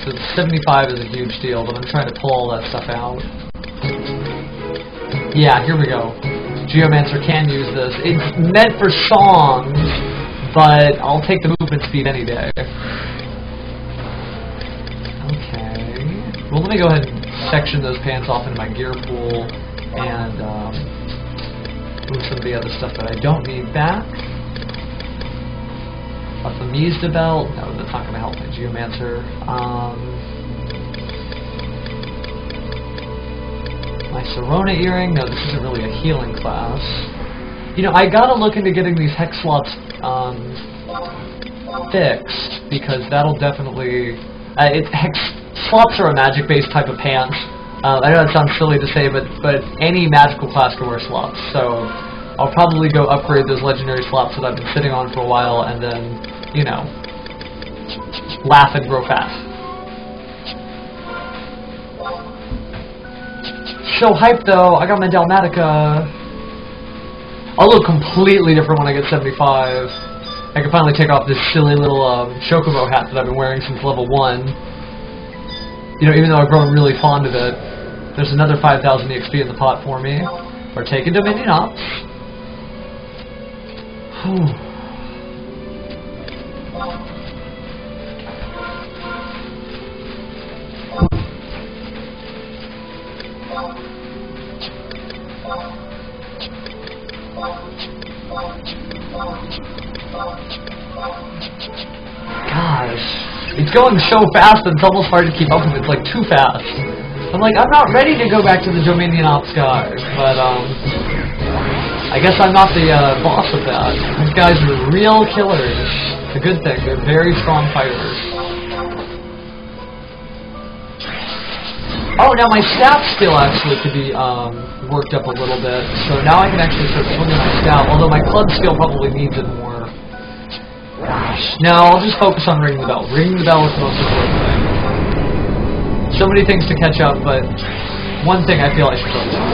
So 75 is a huge deal, but I'm trying to pull all that stuff out. Yeah, here we go. Geomancer can use this. It's meant for songs, but I'll take the movement speed any day. Okay. Well, let me go ahead and section those pants off into my gear pool and move some of the other stuff that I don't need back. A Famista belt. No, that's not going to help my Geomancer. My Sorona earring. No, this isn't really a healing class. You know, I gotta look into getting these hex slots fixed, because that'll definitely... hex slots are a magic-based type of pants. I know that sounds silly to say, but any magical class can wear slots. So I'll probably go upgrade those legendary slots that I've been sitting on for a while, and then, you know, laugh and grow fast. So hyped though, I got my Dalmatica. I'll look completely different when I get 75. I can finally take off this silly little chocobo hat that I've been wearing since level 1. You know, even though I've grown really fond of it, there's another 5,000 EXP in the pot for me. We're taking Dominion Ops. Gosh, it's going so fast that it's almost hard to keep up with. It's like too fast. I'm like, I'm not ready to go back to the Dominion Ops guys, but I guess I'm not the boss of that. These guys are real killers. It's a good thing. They're very strong fighters. Oh, now my staff skill actually could be worked up a little bit, so now I can actually start swinging my staff, although my club skill probably needs it more. Gosh. Now I'll just focus on ringing the bell. Ringing the bell is the most important thing. So many things to catch up, but one thing I feel I should focus on.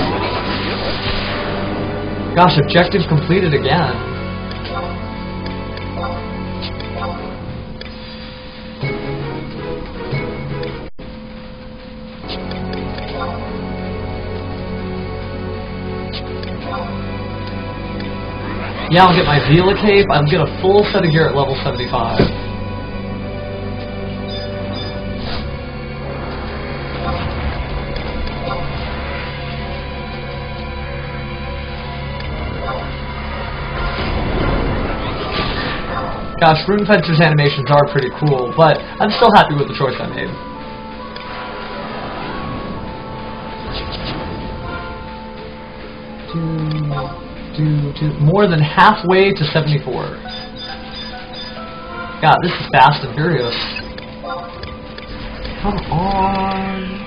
Gosh, objective completed again. Yeah, I'll get my Vila Cape. I'll get a full set of gear at level 75. Gosh, Runefencer's animations are pretty cool, but I'm still happy with the choice I made. More than halfway to 74. God, this is fast and furious. Come on.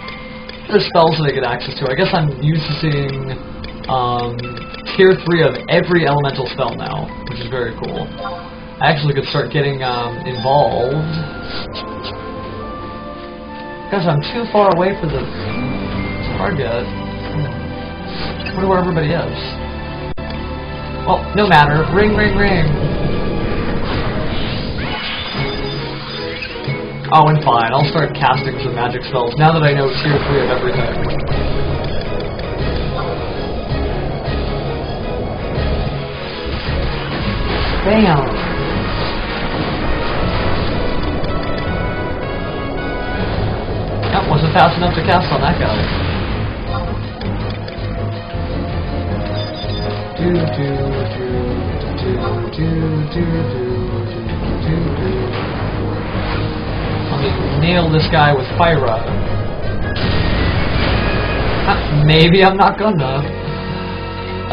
What are spells that I get access to? I guess I'm used to seeing tier 3 of every elemental spell now, which is very cool. I actually could start getting involved. Gosh, I'm too far away for the target. I wonder where everybody is. Well, no matter. Ring, ring, ring. Oh, and fine. I'll start casting some magic spells now that I know tier 3 of everything. Bam! That wasn't fast enough to cast on that guy. Let me nail this guy with Pyra. Maybe I'm not gonna.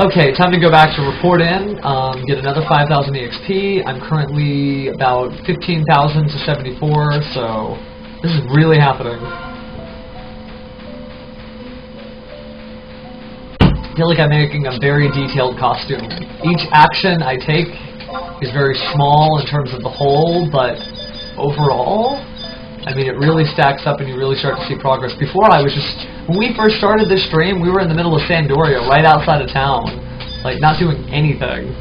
Okay, time to go back to report in, get another 5,000 EXP. I'm currently about 15,000 to 74, so this is really happening. I feel like I'm making a very detailed costume. Each action I take is very small in terms of the whole, but overall, I mean, it really stacks up and you really start to see progress. Before, I was just... When we first started this stream, we were in the middle of Sandoria, right outside of town. Like, not doing anything.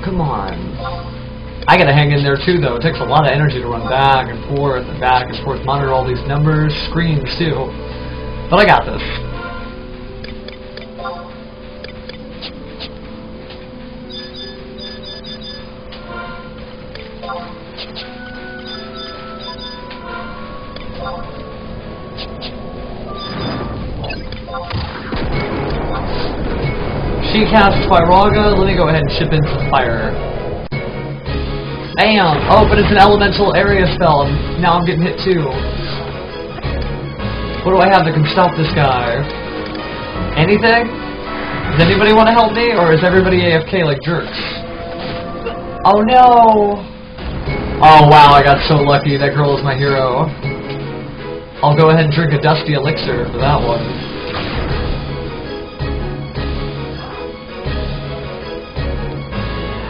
Come on. I gotta hang in there too, though. It takes a lot of energy to run back and forth, monitor all these numbers, screens too. But I got this. She casts Pyraga. Let me go ahead and ship in some fire. Bam! Oh, but it's an elemental area spell. Now I'm getting hit too. What do I have that can stop this guy? Anything? Does anybody want to help me, or is everybody AFK like jerks? Oh no! Oh wow, I got so lucky. That girl is my hero. I'll go ahead and drink a dusty elixir for that one.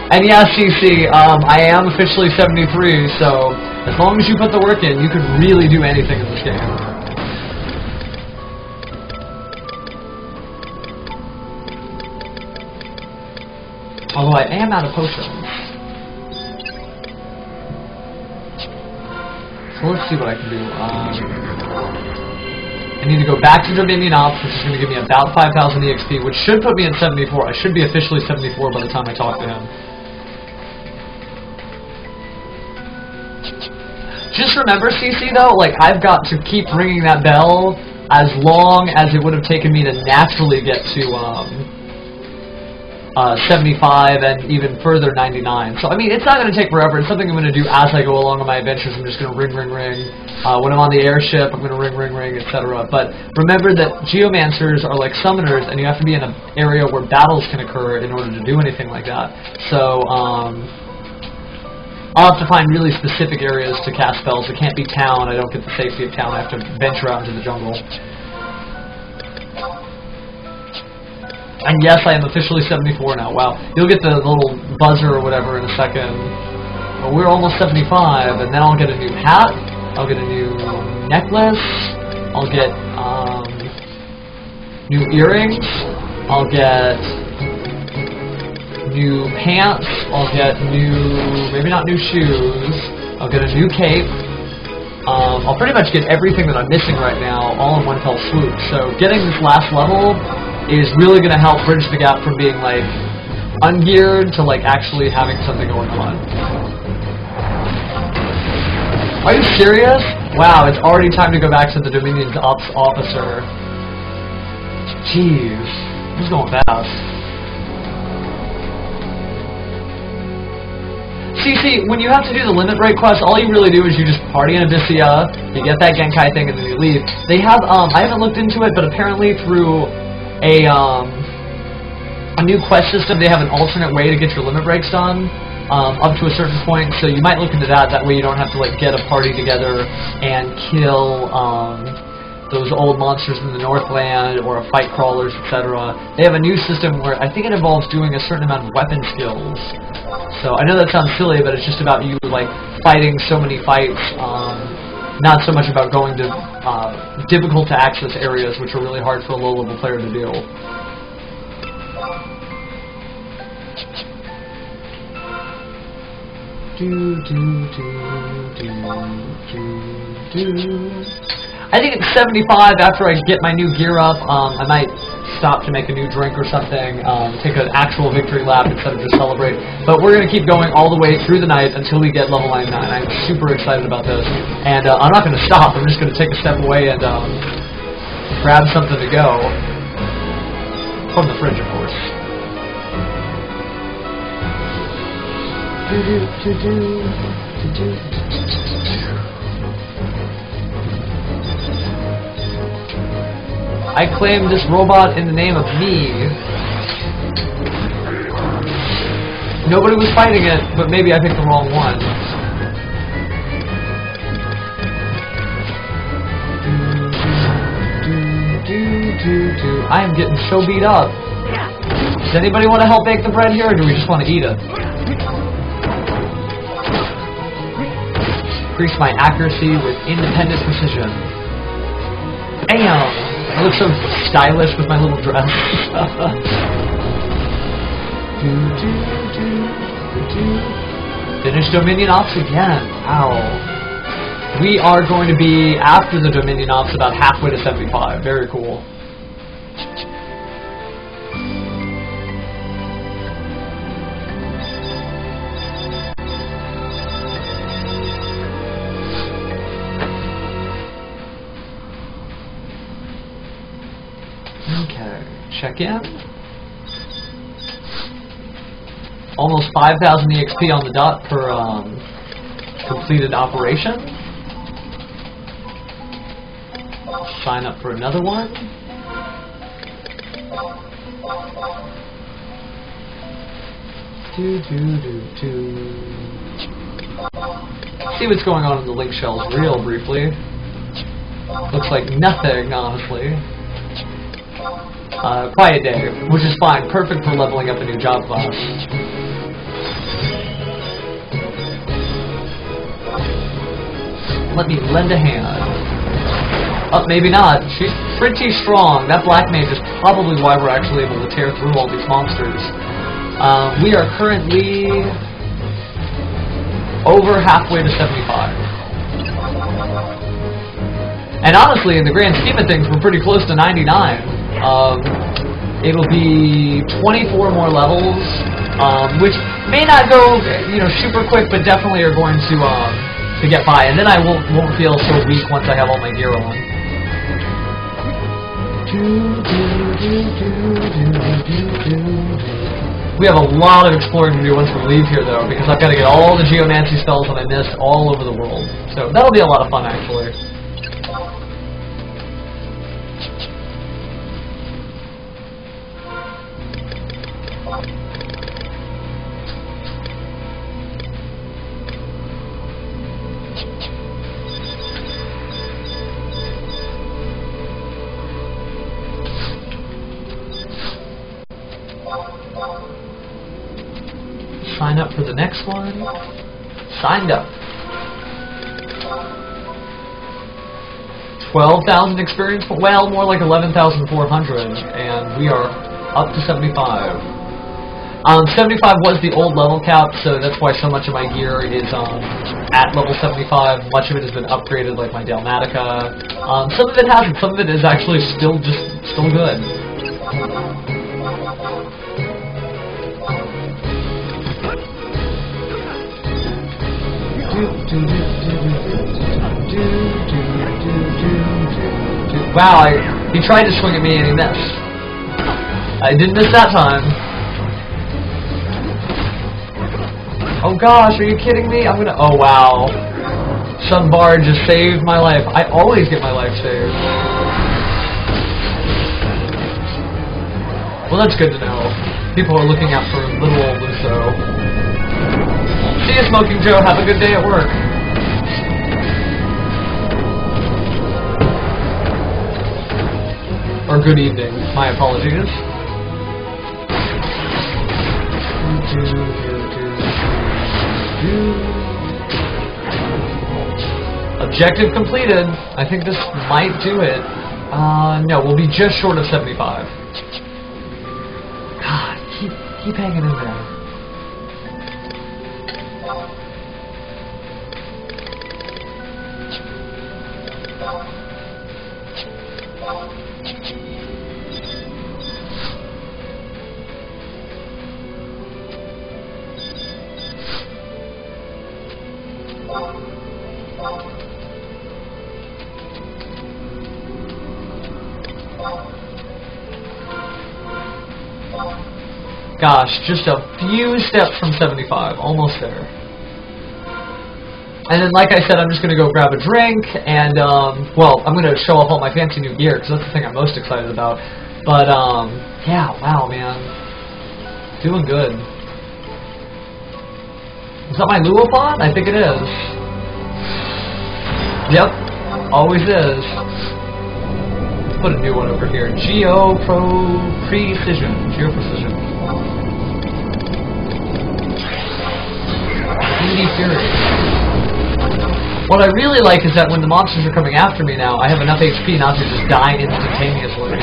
And yeah, CC, I am officially 73, so as long as you put the work in, you can really do anything in this game. Although I am out of potions. So let's see what I can do. I need to go back to Dominion Ops, which is going to give me about 5,000 EXP, which should put me at 74. I should be officially 74 by the time I talk to him. Just remember, CC, though, like, I've got to keep ringing that bell as long as it would have taken me to naturally get to 75 and even further 99. So, I mean, it's not going to take forever. It's something I'm going to do as I go along on my adventures. I'm just going to ring, ring, ring. When I'm on the airship, I'm going to ring, ring, ring, etc. But remember that Geomancers are like summoners, and you have to be in an area where battles can occur in order to do anything like that. So, I'll have to find really specific areas to cast spells. It can't be town. I don't get the safety of town. I have to venture out into the jungle. And yes, I am officially 74 now. Wow. You'll get the little buzzer or whatever in a second. But we're almost 75, and then I'll get a new hat. I'll get a new necklace. I'll get new earrings. I'll get new pants. I'll get new, maybe not new shoes. I'll get a new cape. I'll pretty much get everything that I'm missing right now all in one fell swoop. So getting this last level is really going to help bridge the gap from being, like, ungeared to, like, actually having something going on. Are you serious? Wow, it's already time to go back to the Dominion's Ops officer. Jeez. This is going fast. See, when you have to do the limit break quest, all you really do is you just party in Abyssea, you get that Genkai thing, and then you leave. They have, I haven't looked into it, but apparently through a new quest system, they have an alternate way to get your limit breaks done, up to a certain point, so you might look into that. That way you don't have to, like, get a party together and kill, those old monsters in the Northland, or fight crawlers, etc. They have a new system where I think it involves doing a certain amount of weapon skills. So I know that sounds silly, but it's just about you, like, fighting so many fights, not so much about going to difficult to access areas, which are really hard for a low-level player to do. I think at 75, after I get my new gear up, I might stop to make a new drink or something, take an actual victory lap instead of just celebrate. But we're going to keep going all the way through the night until we get level 99. I'm super excited about this. And I'm not going to stop. I'm just going to take a step away and grab something to go. From the fridge, of course. I claim this robot in the name of me. Nobody was fighting it, but maybe I picked the wrong one. I am getting so beat up. Does anybody want to help bake the bread here, or do we just want to eat it? Increase my accuracy with independent precision. Bam! I look so stylish with my little dress. Finish Dominion Ops again. Wow. We are going to be, after the Dominion Ops, about halfway to 75. Very cool. Check in. Almost 5,000 EXP on the dot per completed operation. Sign up for another one. See what's going on in the link shells real briefly. Looks like nothing, honestly. Quiet day, which is fine. Perfect for leveling up a new job class. Let me lend a hand. Oh, maybe not. She's pretty strong. That black mage is probably why we're actually able to tear through all these monsters. We are currently over halfway to 75. And honestly, in the grand scheme of things, we're pretty close to 99. It'll be 24 more levels, which may not go, you know, super quick, but definitely are going to get by. And then I won't feel so weak once I have all my gear on. We have a lot of exploring to do once we leave here, though, because I've got to get all the geomancy spells that I missed all over the world. So that'll be a lot of fun, actually. Sign up for the next one. Signed up. 12,000 experience, well, more like 11,400, and we are up to 75. 75 was the old level cap, so that's why so much of my gear is at level 75. Much of it has been upgraded, like my Dalmatica. Some of it hasn't. Some of it is actually still good. Wow, he tried to swing at me and he missed. I didn't miss that time. Oh gosh, are you kidding me? I'm gonna... Oh wow. Some bard just saved my life. I always get my life saved. Well, that's good to know. People are looking out for little old Lusso. See you, Smoking Joe. Have a good day at work. Or good evening. My apologies. Objective completed. I think this might do it. No, we'll be just short of 75. God, keep hanging in there. Gosh, just a few steps from 75, almost there. And then, like I said, I'm just going to go grab a drink, and, well, I'm going to show off all my fancy new gear, because that's the thing I'm most excited about. But, yeah, wow, man. Doing good. Is that my Luopon? I think it is. Yep, always is. Let's put a new one over here. Geoprecision. What I really like is that when the monsters are coming after me now, I have enough HP not to just die instantaneously.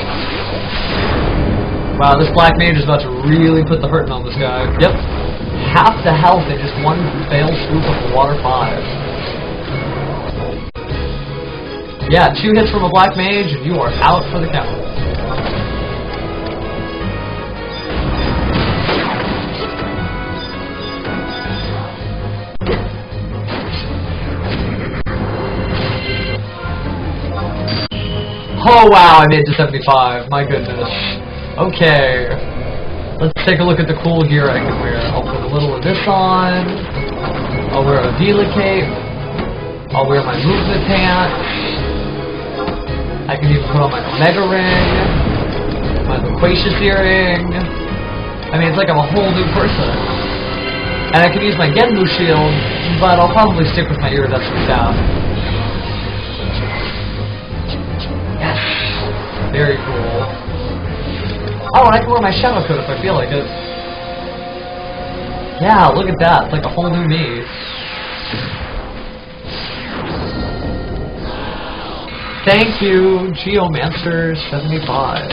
Wow, this black mage is about to really put the hurting on this guy. Yep. Half the health in just one failed swoop of the water 5. Yeah, 2 hits from a black mage and you are out for the count. Oh wow, I made it to 75. My goodness. Okay. Let's take a look at the cool gear I can wear. I'll put a little of this on. I'll wear a Vela cape. I'll wear my movement pants. I can even put on my Omega ring. My loquacious earring. I mean, it's like I'm a whole new person. And I can use my Genmu shield, but I'll probably stick with my iridescent staff. Yes. Very cool. Oh, and I can wear my shadow coat if I feel like it. Yeah, look at that. It's like a whole new me. Thank you, Geomancer 75.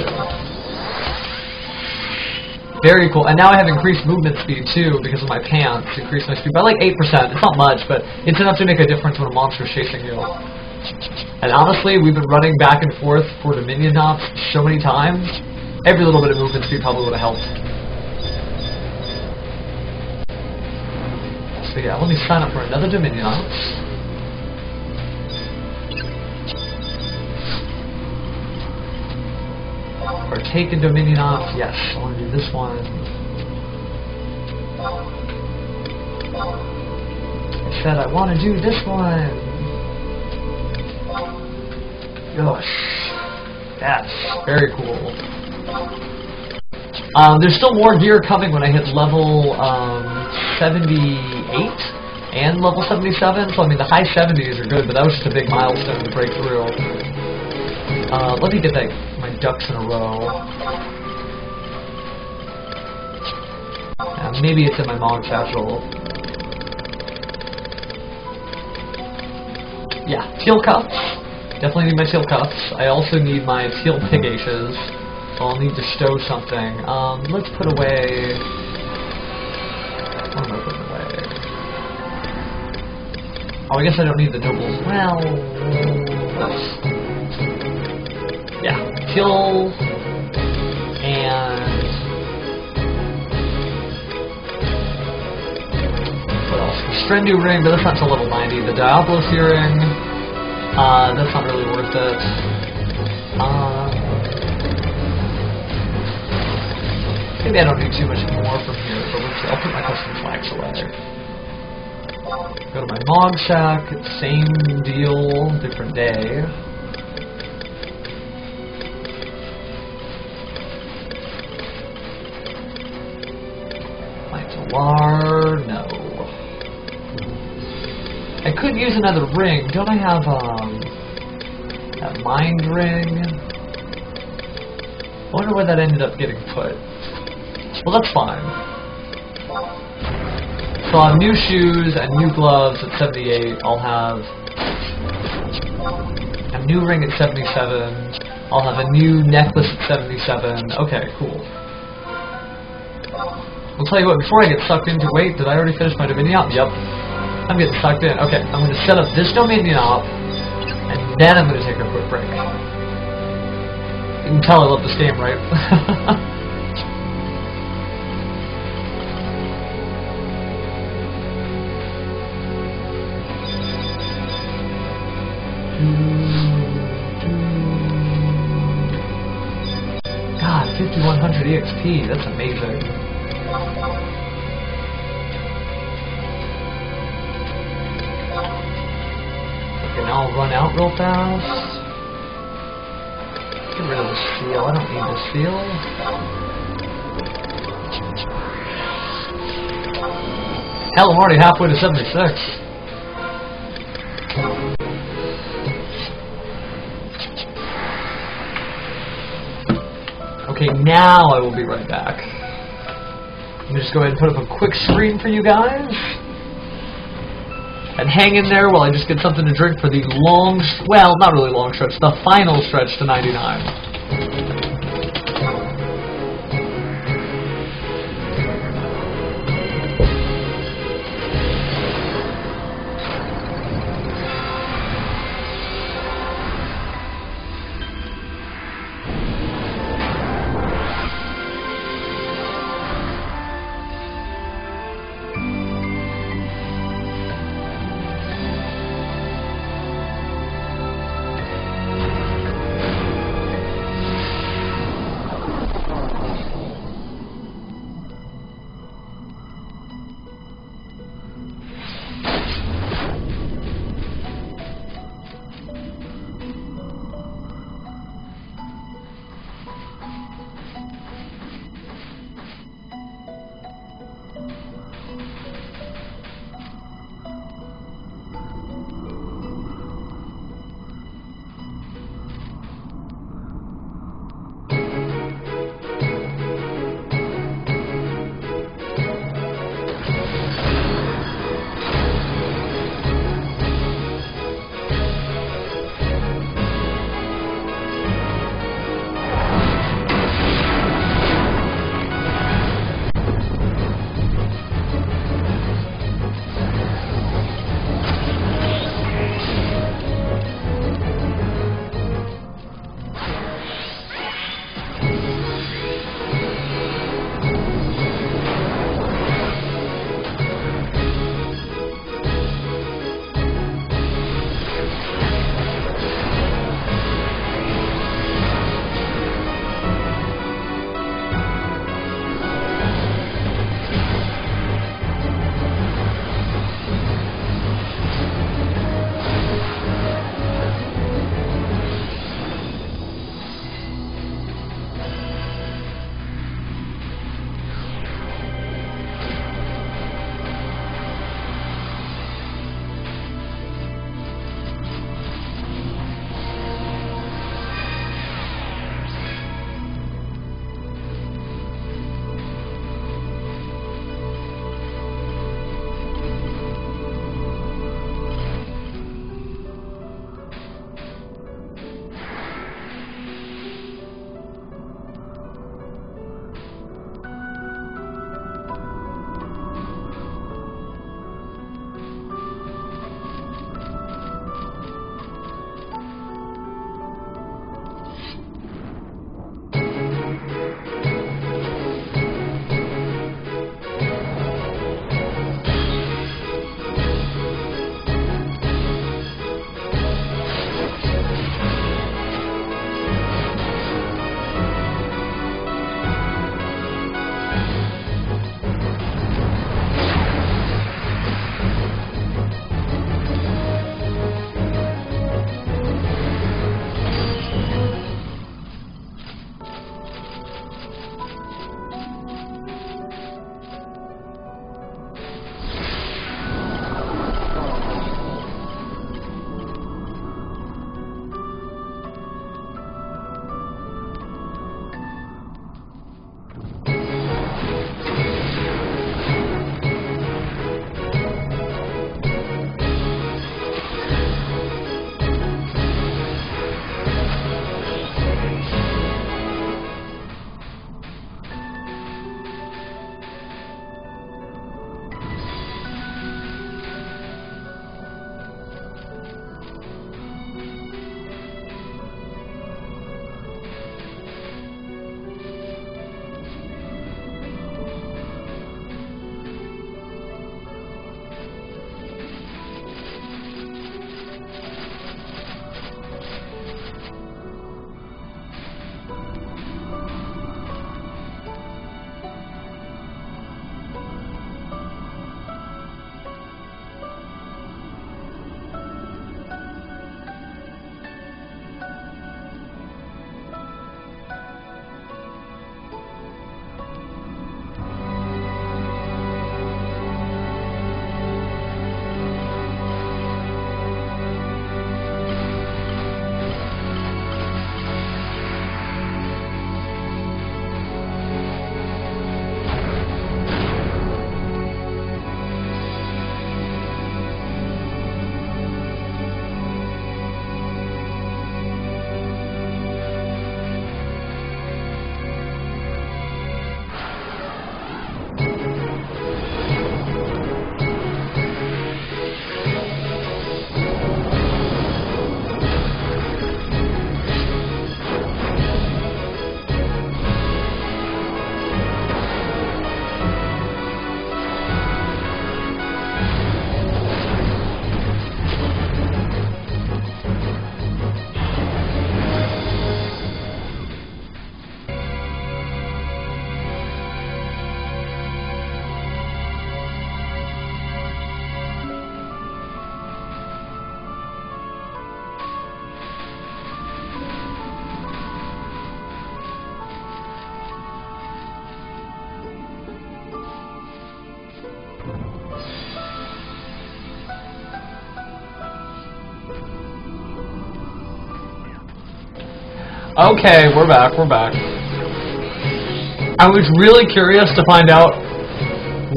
Very cool. And now I have increased movement speed too because of my pants. Increased my speed by like 8%. It's not much, but it's enough to make a difference when a monster's chasing you. And honestly, we've been running back and forth for Dominion Knots so many times. Every little bit of movement speed probably would have helped. So yeah, let me sign up for another Dominion Knots. Or take a Dominion off. Yes, I want to do this one. I said I want to do this one. Gosh. Yes, very cool. There's still more gear coming when I hit level 78 and level 77. So I mean the high 70s are good, but that was just a big milestone to break through. Let me get my ducks in a row. Maybe it's in my Mog satchel. Yeah, teal cuffs. Definitely need my teal cuffs. I also need my teal pigaces. So I'll need to stow something. Let's put away... What am I putting away? Oh, I guess I don't need the nobles. Well... Yeah, teal... And... What else? Strendu ring, but that's not until level 90. The Diablos earring... that's not really worth it. Maybe I don't need too much more from here, but we'll see. I'll put my custom flags away. Go to my Mog sack, same deal, different day. My Talar, no. I could use another ring. Don't I have, that mind ring? I wonder where that ended up getting put. Well, that's fine. So I'll have new shoes and new gloves at 78. I'll have a new ring at 77. I'll have a new necklace at 77. Okay, cool. I'll tell you what, before I get sucked into... Wait, did I already finish my Dominion op? Yep. I'm getting sucked in. Okay, I'm going to set up this Dominion op, and then I'm going to take a quick break. You can tell I love this game, right? God, 5100 EXP, that's amazing. Okay, now I'll run out real fast. Get rid of the seal, I don't need the seal. Hell, I'm already halfway to 76. Okay, now I will be right back. I'm just go ahead and put up a quick screen for you guys. And hang in there while I just get something to drink for the long, well, not really long stretch, the final stretch to 99. Okay, we're back, we're back. I was really curious to find out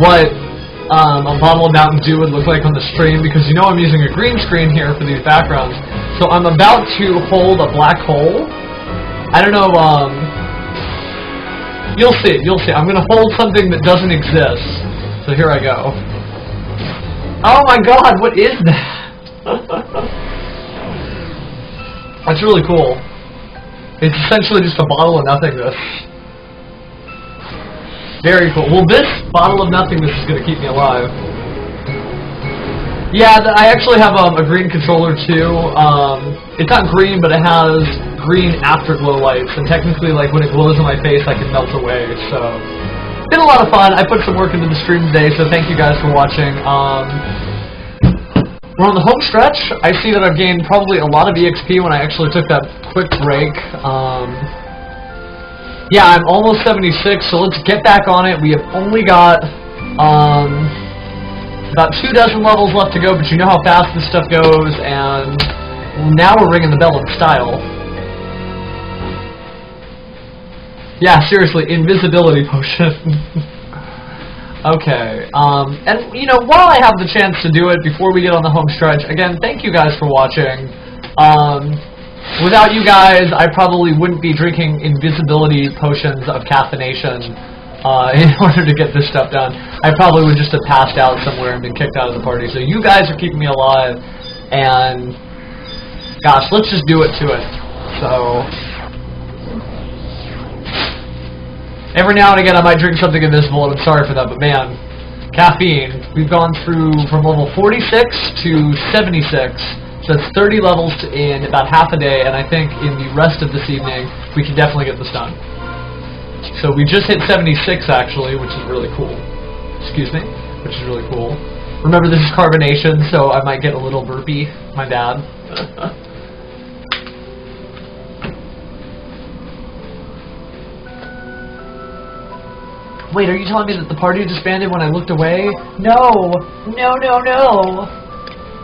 what a bottle of Mountain Dew would look like on the stream, because you know I'm using a green screen here for these backgrounds. So I'm about to hold a black hole. I don't know, you'll see, you'll see. I'm going to hold something that doesn't exist. So here I go. Oh my god, what is that? That's really cool. It's essentially just a bottle of nothingness. Very cool. Well, this bottle of nothingness is going to keep me alive. Yeah, I actually have a green controller too. It's not green, but it has green afterglow lights, and technically, like, when it glows in my face, I can melt away, so... It's been a lot of fun. I put some work into the stream today, so thank you guys for watching. We're on the home stretch. I see that I've gained probably a lot of EXP when I actually took that quick break. Yeah, I'm almost 76, so let's get back on it. We have only got about 24 levels left to go, but you know how fast this stuff goes, and now we're ringing the bell in style. Yeah, seriously, invisibility potion. Okay, and, you know, while I have the chance to do it before we get on the home stretch, again, thank you guys for watching. Without you guys, I probably wouldn't be drinking invisibility potions of caffeination in order to get this stuff done. I probably would just have passed out somewhere and been kicked out of the party. So you guys are keeping me alive, and gosh, let's just do it to it. So every now and again I might drink something invisible, and I'm sorry for that, but man, caffeine. We've gone through from level 46 to 76. So that's 30 levels in about half a day, and I think in the rest of this evening, we can definitely get this done. So we just hit 76, actually, which is really cool. Excuse me, which is really cool. Remember, this is carbonation, so I might get a little burpy. My bad. Wait, are you telling me that the party disbanded when I looked away? No! No, no, no!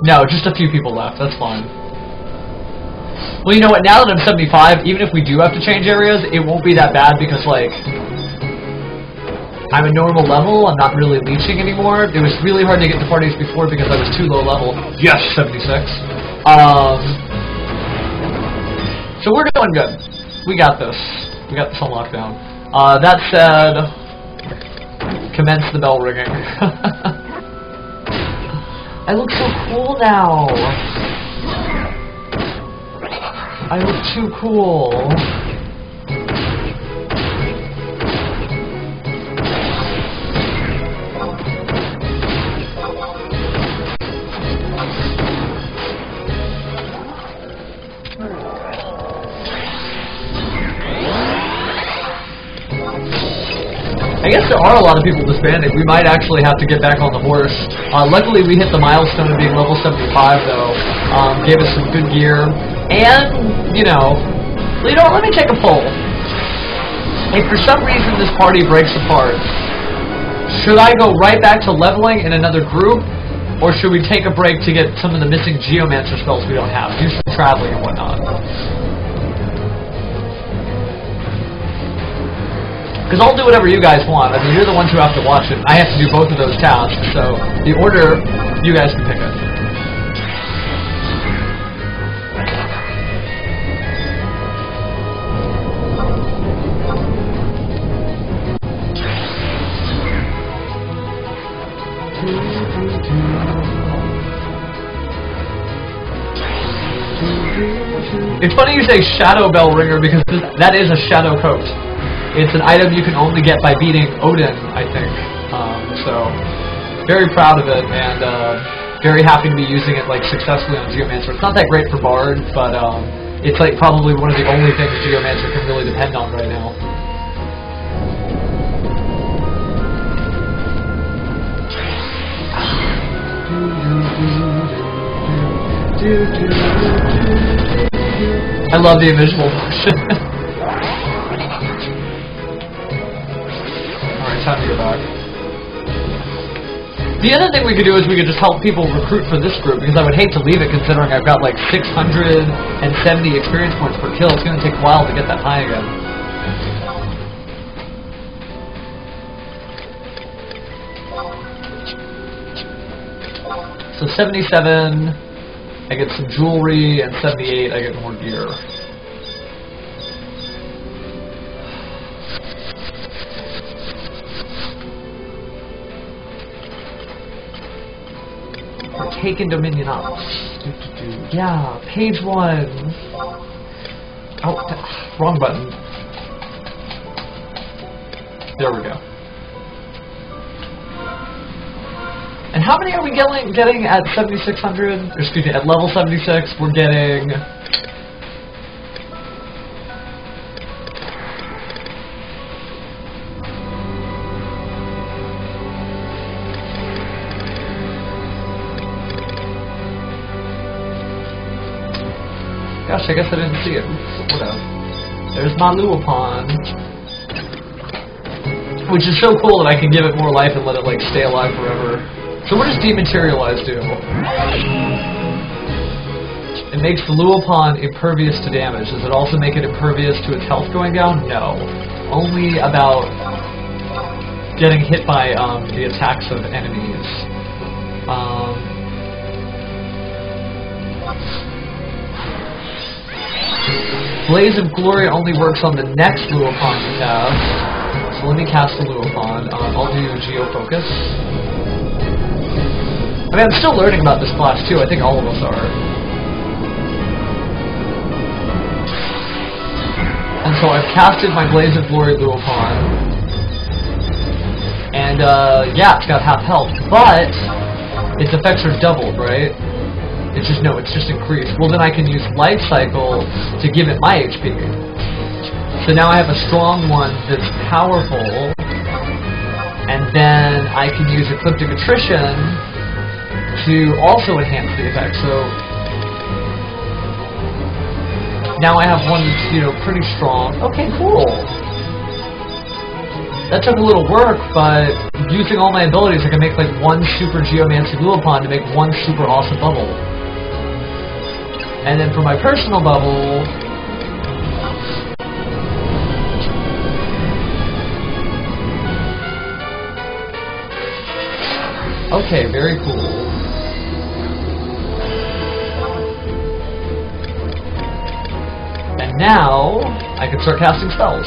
No, just a few people left. That's fine. Well, you know what? Now that I'm 75, even if we do have to change areas, it won't be that bad because, like, I'm a normal level. I'm not really leeching anymore. It was really hard to get to parties before because I was too low level. Yes, 76. So we're doing good. We got this. We got this on lockdown. That said, commence the bell ringing. I look so cool now. I look too cool. I guess there are a lot of people disbanding. We might actually have to get back on the horse. Luckily, we hit the milestone of being level 75, though. Gave us some good gear. And, you know, let me take a poll. If for some reason this party breaks apart, should I go right back to leveling in another group? Or should we take a break to get some of the missing Geomancer spells we don't have? Do some traveling and whatnot. Because I'll do whatever you guys want. I mean, you're the ones who have to watch it. I have to do both of those tasks, so the order, you guys can pick it. It's funny you say Shadow Bell Ringer because that is a Shadow Coat. It's an item you can only get by beating Odin, I think. So, very proud of it, and very happy to be using it like successfully on Geomancer. It's not that great for Bard, but it's like probably one of the only things Geomancer can really depend on right now. I love the invisible motion. Alright, time to go back. The other thing we could do is we could just help people recruit for this group, because I would hate to leave it considering I've got like 670 experience points per kill. It's going to take a while to get that high again. So 77, I get some jewelry, and 78, I get more gear. Taken Dominion up. Yeah, page 1. Oh, wrong button. There we go. And how many are we getting at 7,600? Excuse me, at level 76, we're getting... Gosh, I guess I didn't see it. Oops, whatever. There's my Luopon. Which is so cool that I can give it more life and let it, like, stay alive forever. So what does Dematerialize do? It makes the Luopon impervious to damage. Does it also make it impervious to its health going down? No. Only about getting hit by the attacks of enemies. Blaze of Glory only works on the next Luopon you cast. So let me cast the Luopon. I'll do Geofocus. I mean, I'm still learning about this class too. I think all of us are. And so I've casted my Blaze of Glory Luopon. And yeah, it's got half health, but its effects are doubled, right? It's just, no, it's just increased. Well, then I can use Life Cycle to give it my HP. So now I have a strong one that's powerful, and then I can use Ecliptic Attrition to also enhance the effect. So now I have one that's, you know, pretty strong. Okay, cool. That took a little work, but using all my abilities, I can make like one super Geomancy Luopon to make one super awesome bubble. And then for my personal bubble, okay, very cool. And now I can start casting spells.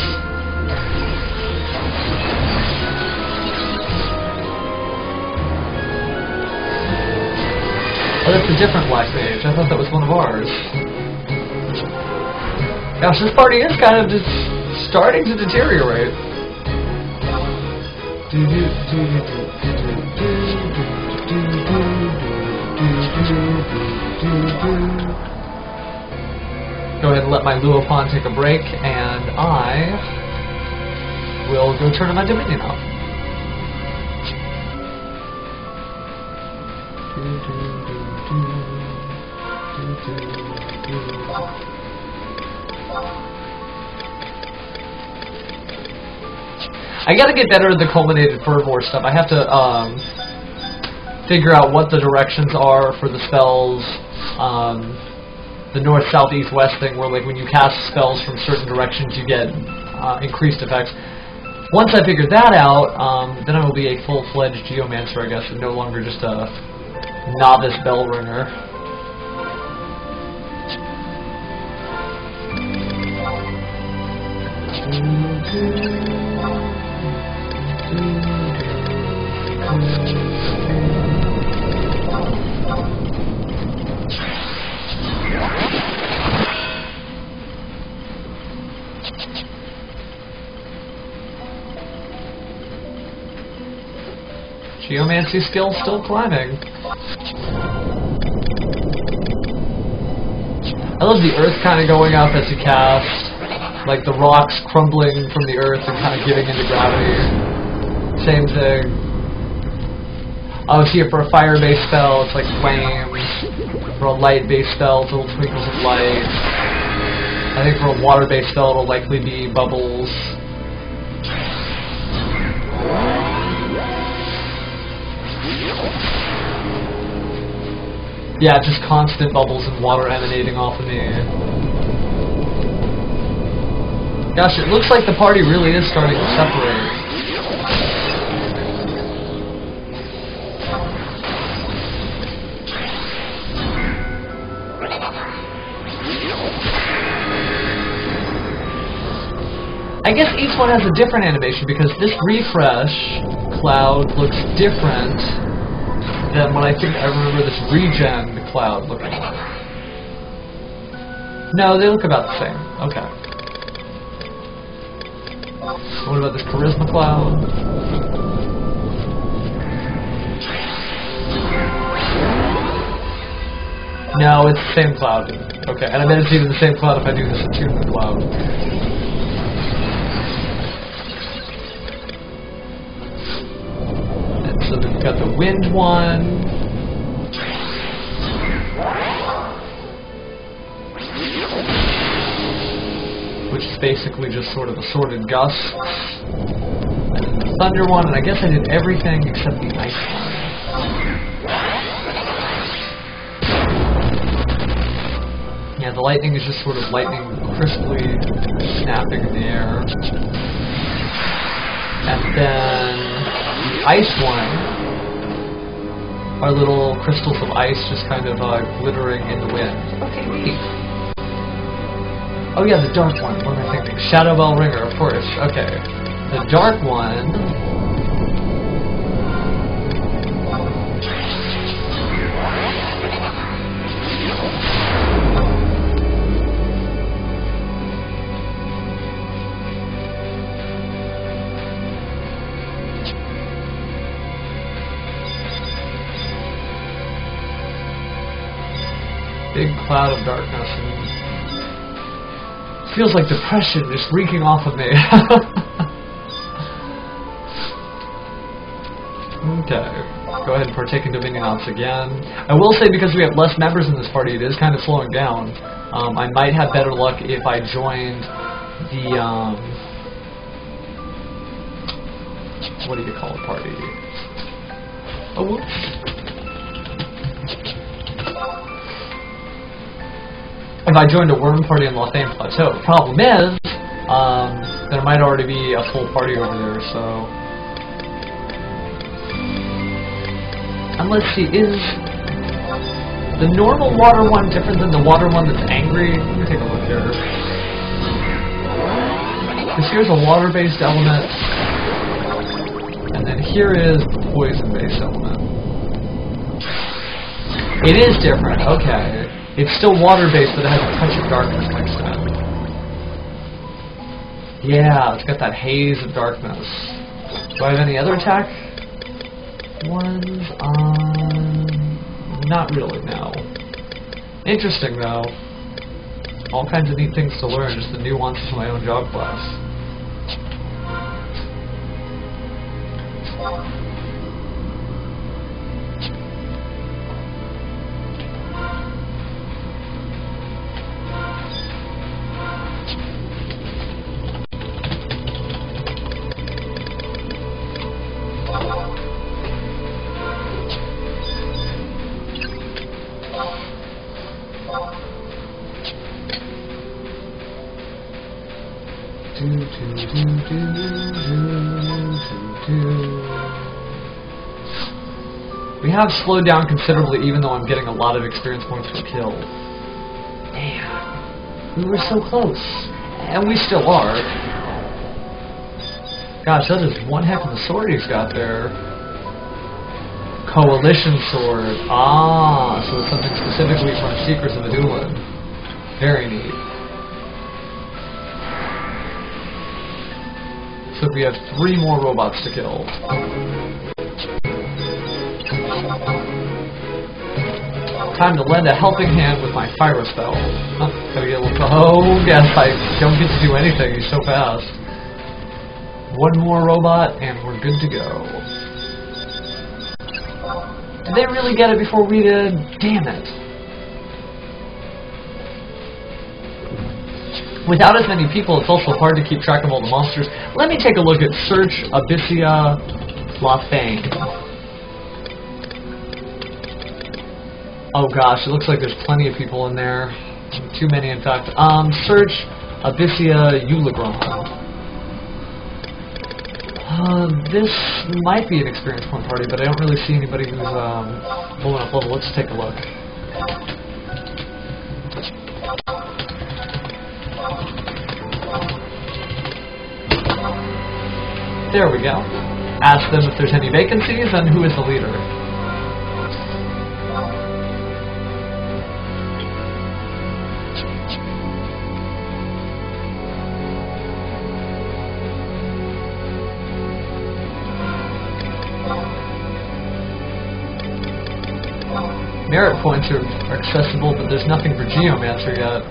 Oh, that's a different Black Mage. I thought that was one of ours. Gosh, this party is kind of just starting to deteriorate. Go ahead and let my Luopon take a break, and I will go turn my Dominion off. I gotta get better at the culminated fervor stuff. I have to figure out what the directions are for the spells. The north, south, east, west thing, where like when you cast spells from certain directions, you get increased effects. Once I figure that out, then I will be a full-fledged Geomancer, I guess, and no longer just a novice bell ringer. Geomancy skill still climbing. I love the earth kind of going up as you cast, like the rocks crumbling from the earth and kind of giving into gravity. Same thing. Oh, here for a fire-based spell, it's like flames. For a light-based spell, it's little twinkles of light. I think for a water-based spell, it'll likely be bubbles. Yeah, just constant bubbles and water emanating off of me. Gosh, it looks like the party really is starting to separate. I guess each one has a different animation because this refresh cloud looks different than what I think I remember this regen cloud looking like. No, they look about the same. Okay. What about this charisma cloud? No, it's the same cloud. Okay, and I bet it's even the same cloud if I do this attunement cloud. So then we've got the wind one. Which is basically just sort of assorted gusts. And then the thunder one, and I guess I did everything except the ice one. Yeah, the lightning is just sort of lightning crisply snapping in the air. And then the ice one are little crystals of ice just kind of glittering in the wind. Okay, neat. Oh yeah, the dark one. What am I thinking? Shadow Bell Ringer, of course. Okay. The dark one... big cloud of darkness, and feels like depression just reeking off of me. Okay, go ahead and partake in Dominion Ops again. I will say, because we have less members in this party, it is kind of slowing down. I might have better luck if I joined the, what do you call a party? Oh, whoops. If I joined a worm party in Los Angeles Plateau. The problem is, there might already be a full party over there, so... And let's see, is the normal water one different than the water one that's angry? Let me take a look here. Because here's a water-based element, and then here is the poison-based element. It is different, okay. It's still water-based, but it has a touch of darkness mixed in. Yeah, it's got that haze of darkness. Do I have any other attack ones? Not really, no. Interesting, though. All kinds of neat things to learn, just the nuances of my own job class. We have slowed down considerably, even though I'm getting a lot of experience points per kill. Man, we were so close. And we still are. Gosh, that is one heck of a sword he's got there. Coalition sword. Ah, so it's something specifically from Secrets of Adulan. Very neat. So we have 3 more robots to kill. Time to lend a helping hand with my fire spell. Huh, gotta get a little... Oh, yes, I don't get to do anything. He's so fast. 1 more robot, and we're good to go. Did they really get it before we did? Damn it. Without as many people, it's also hard to keep track of all the monsters. Let me take a look at Search Abyssea Lafane. Oh gosh, it looks like there's plenty of people in there. Too many, in fact. Search Abyssea Uligron. This might be an experience point party, but I don't really see anybody who's low enough level. Let's take a look. There we go. Ask them if there's any vacancies and who is the leader. Merit points are accessible, but there's nothing for Geomancer yet.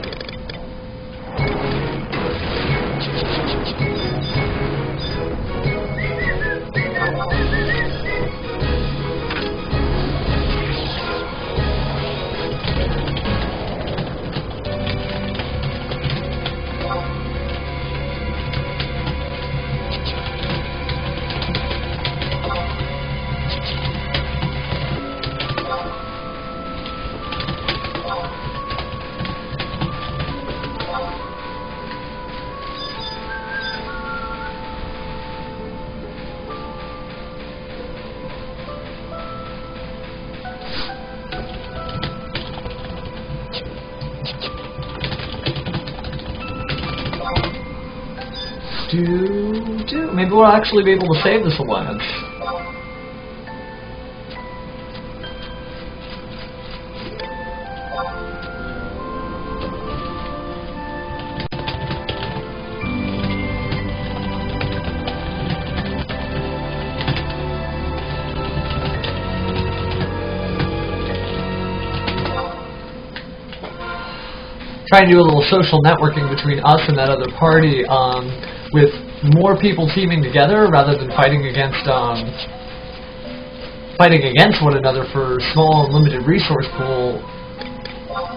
Maybe we'll actually be able to save this alliance. Trying to do a little social networking between us and that other party, with more people teaming together rather than fighting against one another for small and limited resource pool.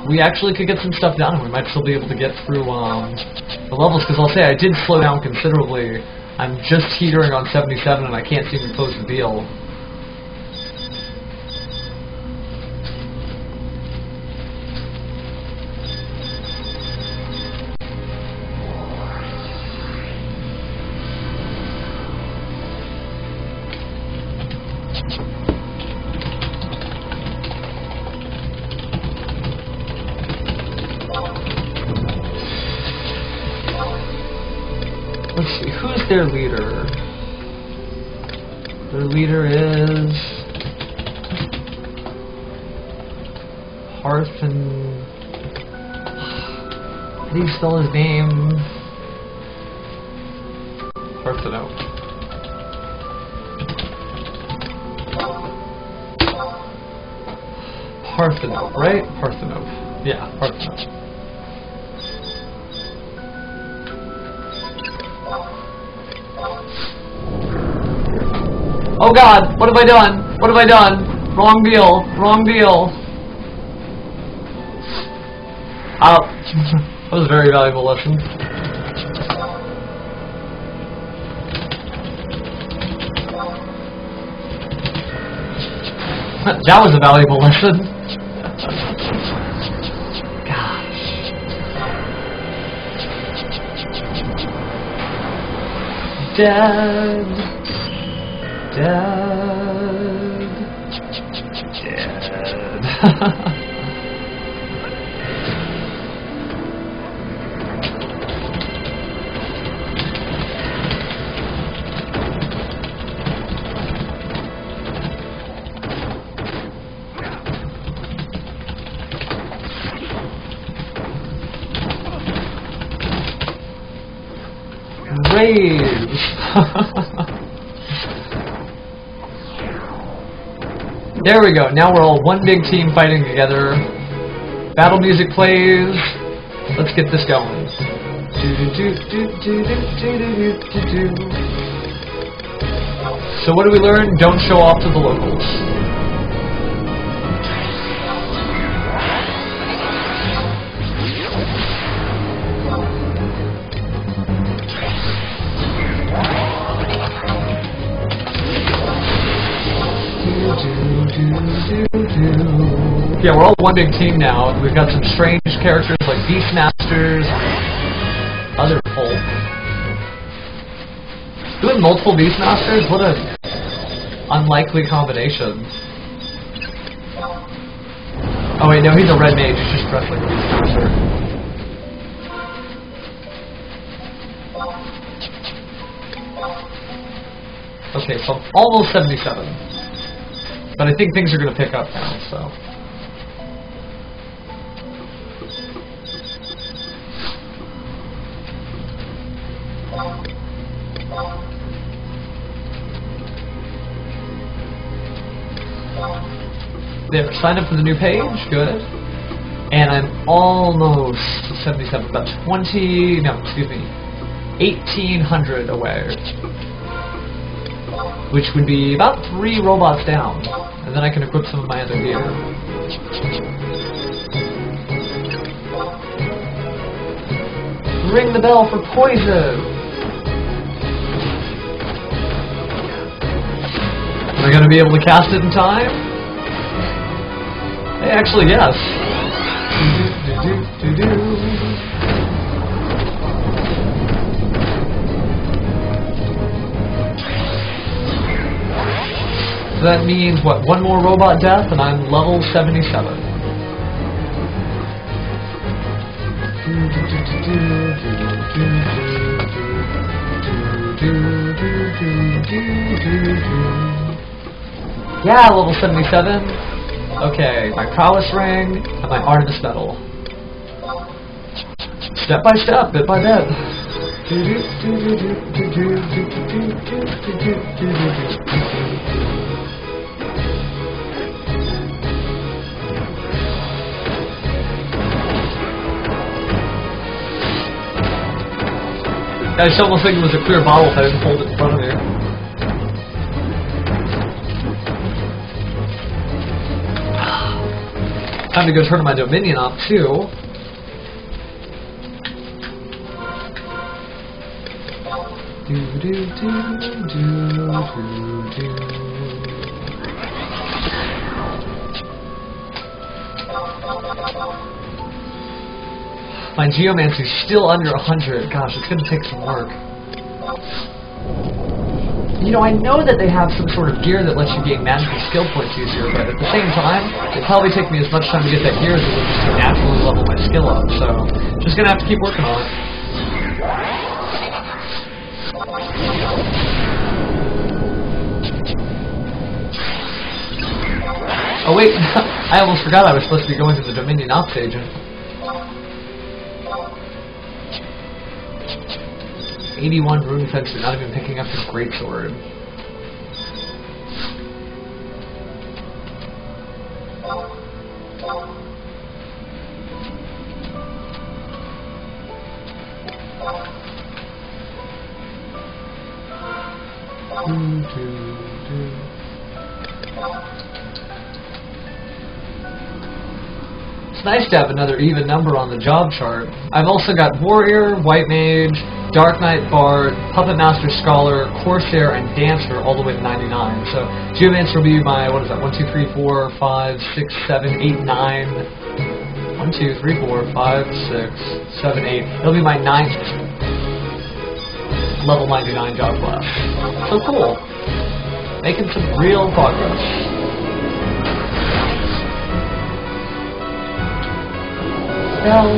We actually could get some stuff done, and we might still be able to get through the levels. Because I'll say I did slow down considerably. I'm just teetering on 77, and I can't seem to close the deal. Let's see, who's their leader? Their leader is Parthen. How do you spell his name? Partheno. Partheno, right? Partheno. Yeah, Partheno. Oh god, what have I done? What have I done? Wrong deal, wrong deal. That was a very valuable lesson. That was a valuable lesson. Gosh. Dead. Dead. Raise. There we go. Now we're all one big team fighting together. Battle music plays. Let's get this going. So what do we learn? Don't show off to the locals. Yeah, we're all one big team now. We've got some strange characters like Beastmasters, other folk. Doing multiple Beastmasters? What a unlikely combination. Oh wait, no, he's a red mage. He's just dressed like a Beastmaster. Okay, so I'm almost 77. But I think things are going to pick up now, so... There, sign up for the new page, good. And I'm almost 77, about 1,800 away. Which would be about 3 robots down. And then I can equip some of my other gear. Ring the bell for poison! Am I going to be able to cast it in time? Hey, actually, yes. So that means, what, one more robot death and I'm level 77. Yeah, level 77. Okay, my prowess ring and my Artemis medal. Step by step, bit by bit. I just almost think it was a clear bottle if I didn't hold it in front of me. Time to go turn my Dominion off too. My Geomancer is still under 100. Gosh, it's going to take some work. You know, I know that they have some sort of gear that lets you gain magical skill points easier, but at the same time, it'd probably take me as much time to get that gear as it would just to naturally level my skill up, so just going to have to keep working on it. Oh wait, I almost forgot I was supposed to be going to the Dominion Ops agent. 81 rune fencer, not even picking up his greatsword. It's nice to have another even number on the job chart. I've also got Warrior, White Mage, Dark Knight, Bard, Puppet Master, Scholar, Corsair, and Dancer all the way to 99. So Geomancer will be my, what is that, 1, 2, 3, 4, 5, 6, 7, 8, 9. 1, 2, 3, 4, 5, 6, 7, 8. It'll be my 9th level 99 job class. So cool. Making some real progress. Bell.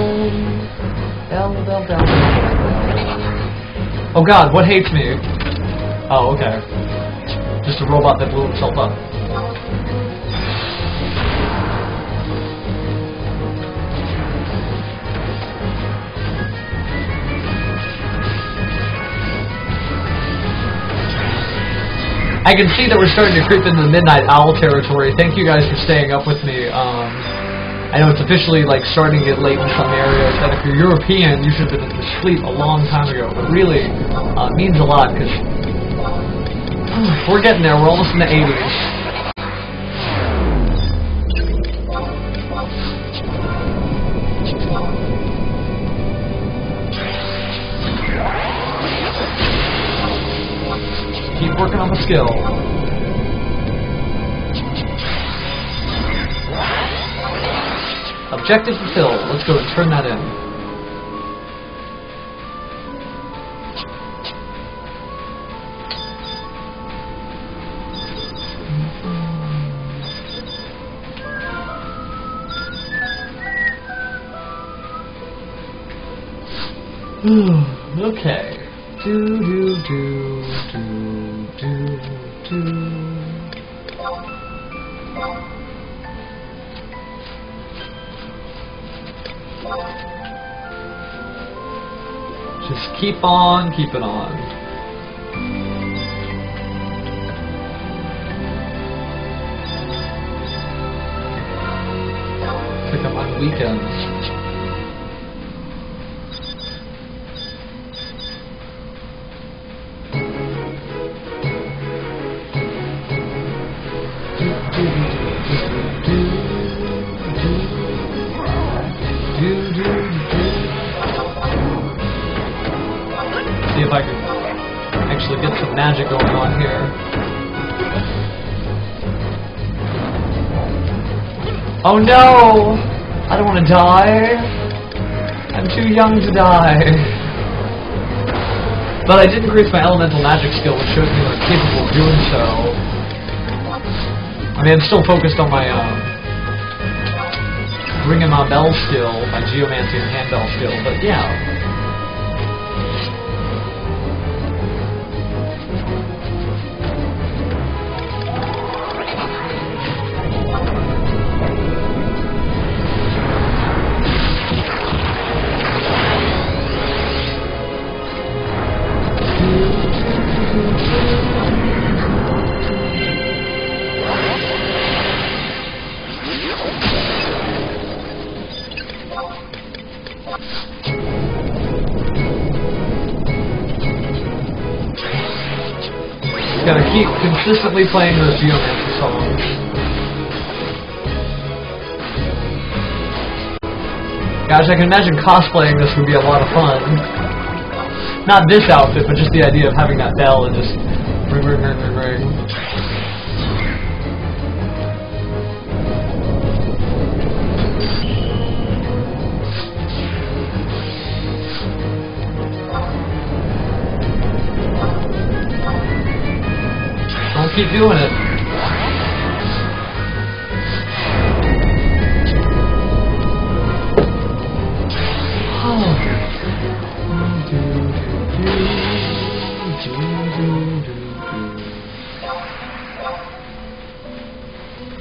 Oh god, what hates me? Oh, okay. Just a robot that blew himself up. I can see that we're starting to creep into the Midnight Owl territory. Thank you guys for staying up with me. I know it's officially like starting to get late in some areas, and if you're European, you should have been asleep a long time ago. But really, it means a lot because we're getting there. We're almost in the 80s. Keep working on the skill. Objective fulfilled. Let's go and turn that in. Okay. Just keep on keeping on. Pick up on weekends. See if I can actually get some magic going on here. Oh no! I don't want to die. I'm too young to die. But I did increase my elemental magic skill, which shows me that I'm capable of doing so. I mean, I'm still focused on my ringing my bell skill, my geomancy and handbell skill, but yeah. Gotta keep consistently playing those Geomancer songs. Gosh, I can imagine cosplaying this would be a lot of fun. Not this outfit, but just the idea of having that bell and just ring, ring, ring, ring, ring. Keep doing it.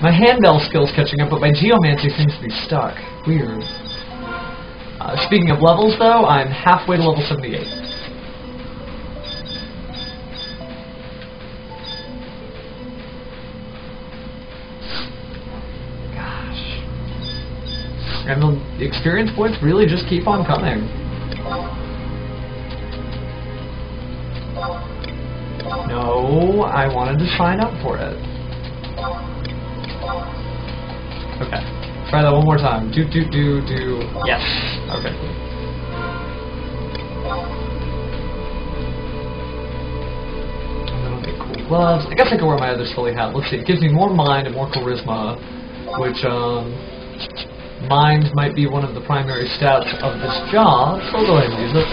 My handbell skill's catching up, but my geomancy seems to be stuck. Weird. Speaking of levels, though, I'm halfway to level 78. And the experience points really just keep on coming. No, I wanted to sign up for it. Okay. Try that one more time. Do. Yes. Okay. And then I'll get cool gloves. I guess I can wear my other silly hat. Let's see. It gives me more mind and more charisma, which, mind might be one of the primary stats of this job, so I'll go ahead and use it.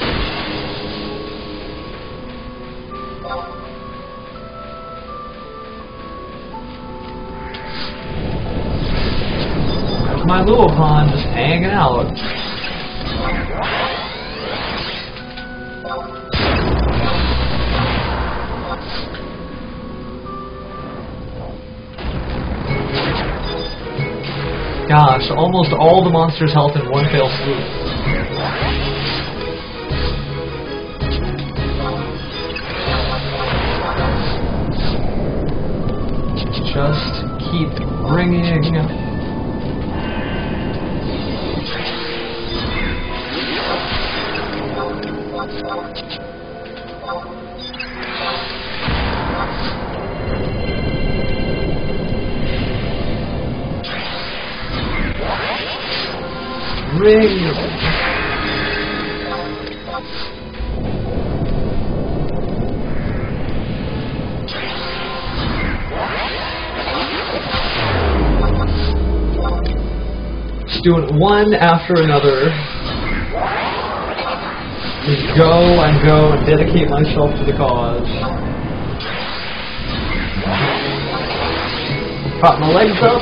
There's my Luopon just hanging out. Gosh, almost all the monster's health in one fell swoop. Just keep bringing. Ring. just doing one after another. Just go and dedicate myself to the cause. Prop my legs up.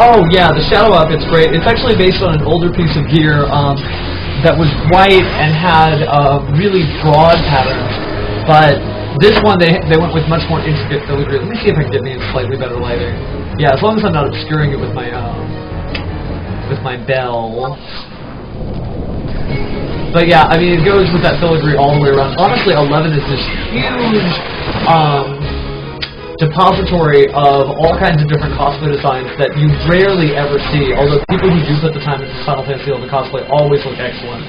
Oh yeah, the shadow outfit's great. It's actually based on an older piece of gear that was white and had really broad patterns. But this one, they went with much more intricate filigree. Let me see if I can get me in slightly better lighting. Yeah, as long as I'm not obscuring it with my bell. But yeah, I mean, it goes with that filigree all the way around. Honestly, 11 is this huge depository of all kinds of different cosplay designs that you rarely ever see, although people who do put the time into Final Fantasy XI cosplay always look excellent.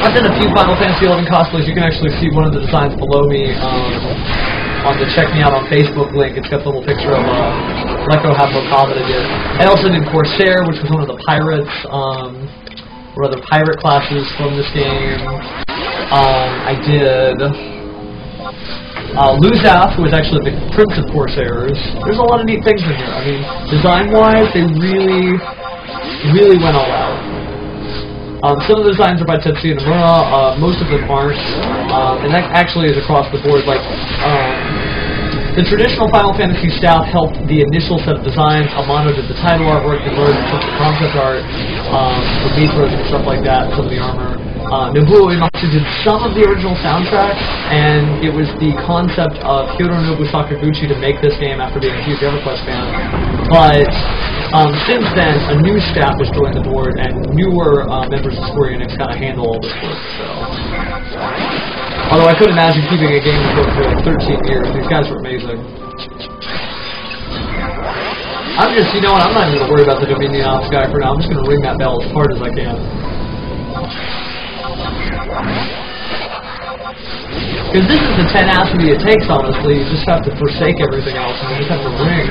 I've done a few Final Fantasy XI cosplays. You can actually see one of the designs below me on the Check Me Out on Facebook link. It's got the little picture of Lecco Havokava that I did. I also did Corsair, which was one of the pirates, or other pirate classes from this game. I did Luzaf, who was actually the Prince of Corsairs. There's a lot of neat things in here. I mean, design-wise, they really went all out. Some of the designs are by Tetsuya Nomura, most of them aren't, and that actually is across the board. Like, the traditional Final Fantasy staff helped the initial set of designs. Amano did the title artwork, the concept art, the Mithras and stuff like that, some of the armor. Nobuo Uematsu did some of the original soundtrack, and it was the concept of Hironobu Sakaguchi to make this game after being a huge EverQuest fan. But since then, a new staff has joined the board, and newer members of Square Enix kind of handle all this work. So, although I could imagine keeping a game for like 13 years, these guys were amazing. I'm just, you know what? I'm not even going to worry about the Dominion Ops guy for now. I'm just going to ring that bell as hard as I can. Because this is the tenacity it takes, honestly. You just have to forsake everything else, and you just have to ring.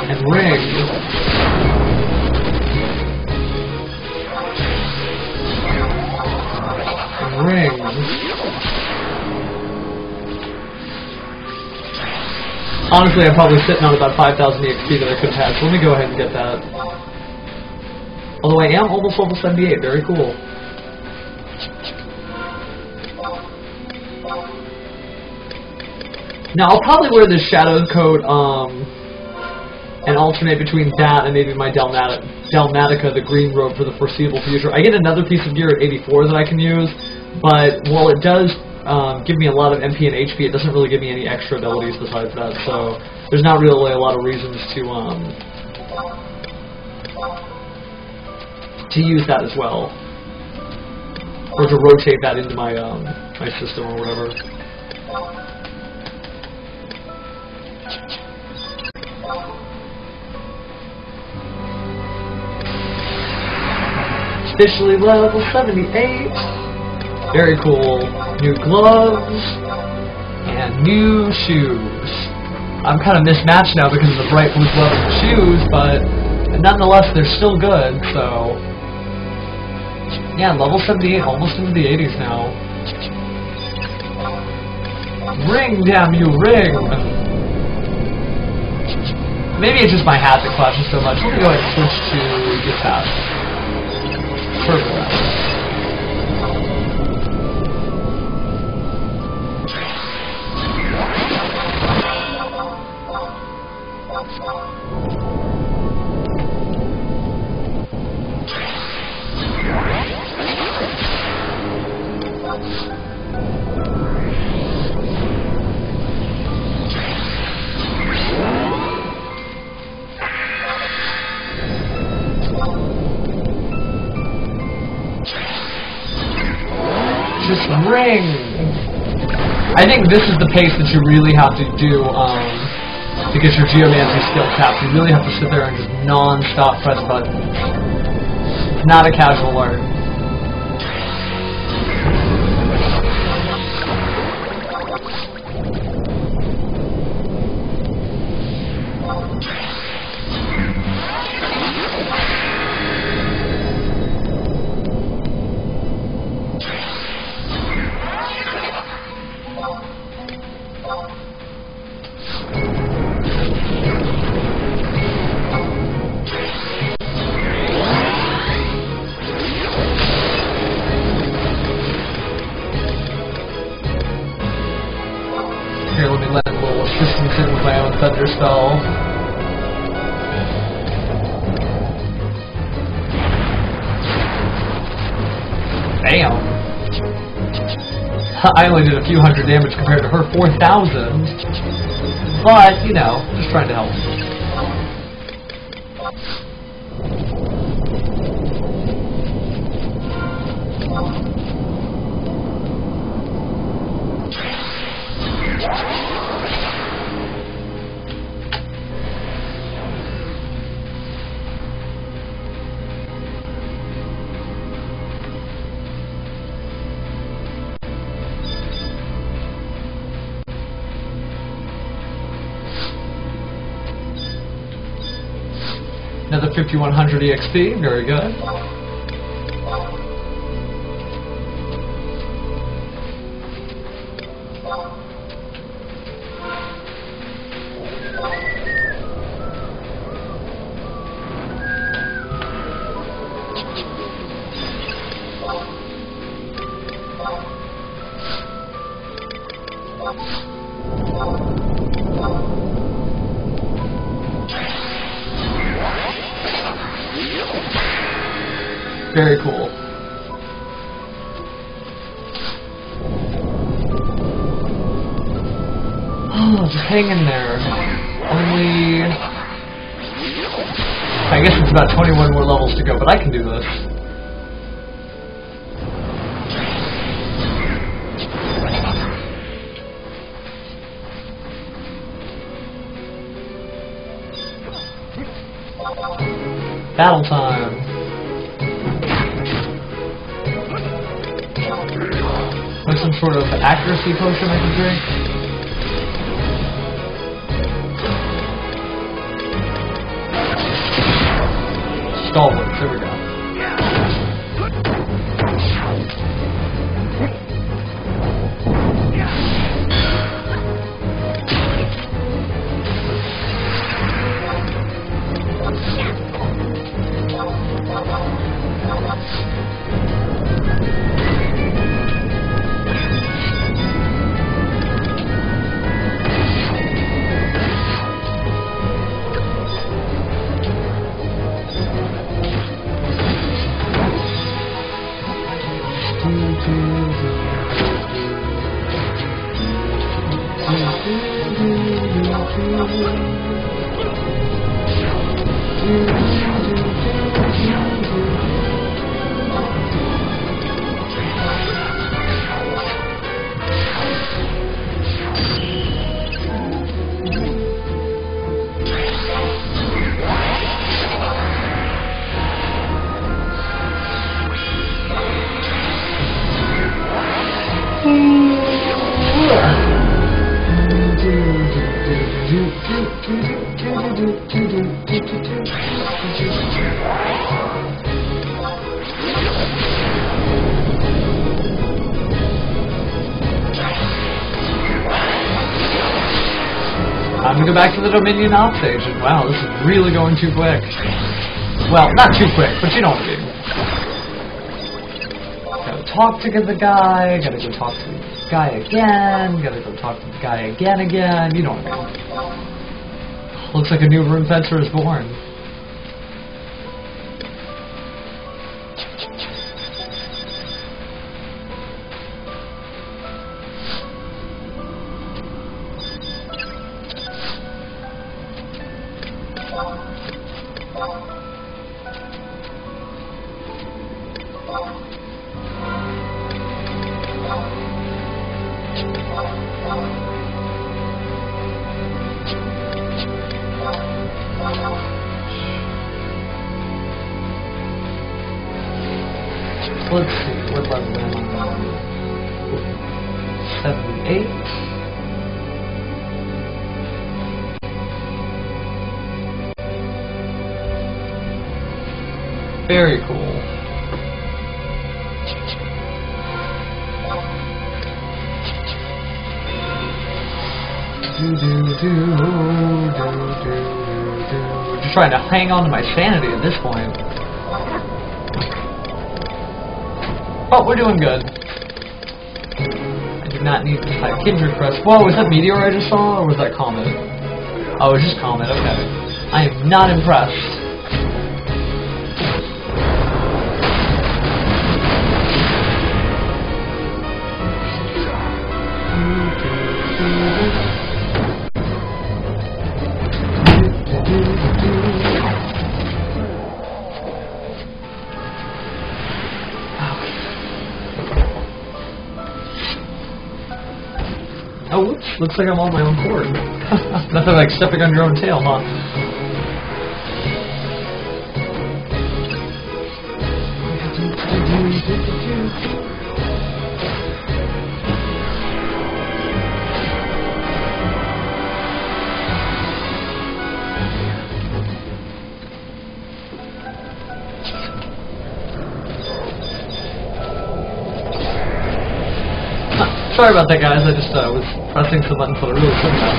And ring. And ring. Honestly, I'm probably sitting on about 5,000 EXP that I could have had, so let me go ahead and get that. Although I am almost level 78, very cool. Now, I'll probably wear this shadow coat and alternate between that and maybe my Dalmatica, the green robe, for the foreseeable future. I get another piece of gear at 84 that I can use, but while it does give me a lot of MP and HP, it doesn't really give me any extra abilities besides that, so there's not really a lot of reasons to use that as well, or to rotate that into my my system or whatever. Officially level 78. Very cool. New gloves and new shoes. I'm kind of mismatched now because of the bright blue gloves and shoes, but nonetheless, they're still good. So yeah, level 78, almost into the 80s now. Ring, damn you, ring! Maybe it's just my hat that clashes so much. Let me go ahead and switch to Gift Hat. Perfect. Just ring! I think this is the pace that you really have to do to get your Geomancer skill tapped. You really have to sit there and just non-stop press buttons. It's not a casual art. hell? Damn. I only did a few hundred damage compared to her 4,000. But, you know, just trying to help. Another 5100 EXP, very good. Very cool. Oh, just hang in there. Only... I guess it's about 21 more levels to go, but I can do this. Battle time. There's some sort of accuracy potion I can drink. Stalwarts, there we go. I'm gonna go back to the Dominion off stage, and wow, this is really going too quick. Well, not too quick, but you know what I mean. Gotta talk to the guy, gotta go talk to the guy again, gotta go talk to the guy again, you know what I mean. Looks like a new Rune Fencer is born. Let's see, what level am I on? 78. Very cool. Just trying to hang on to my sanity at this point. Oh, we're doing good. I do not need to type Kindred Crest. Whoa, was that Meteor I just saw, or was that Comet? Oh, it's just Comet, okay. I am not impressed. Oh, whoops. Looks like I'm on my own cord. Nothing like stepping on your own tail, huh? Sorry about that, guys. I just was pressing some buttons that I really couldn't have.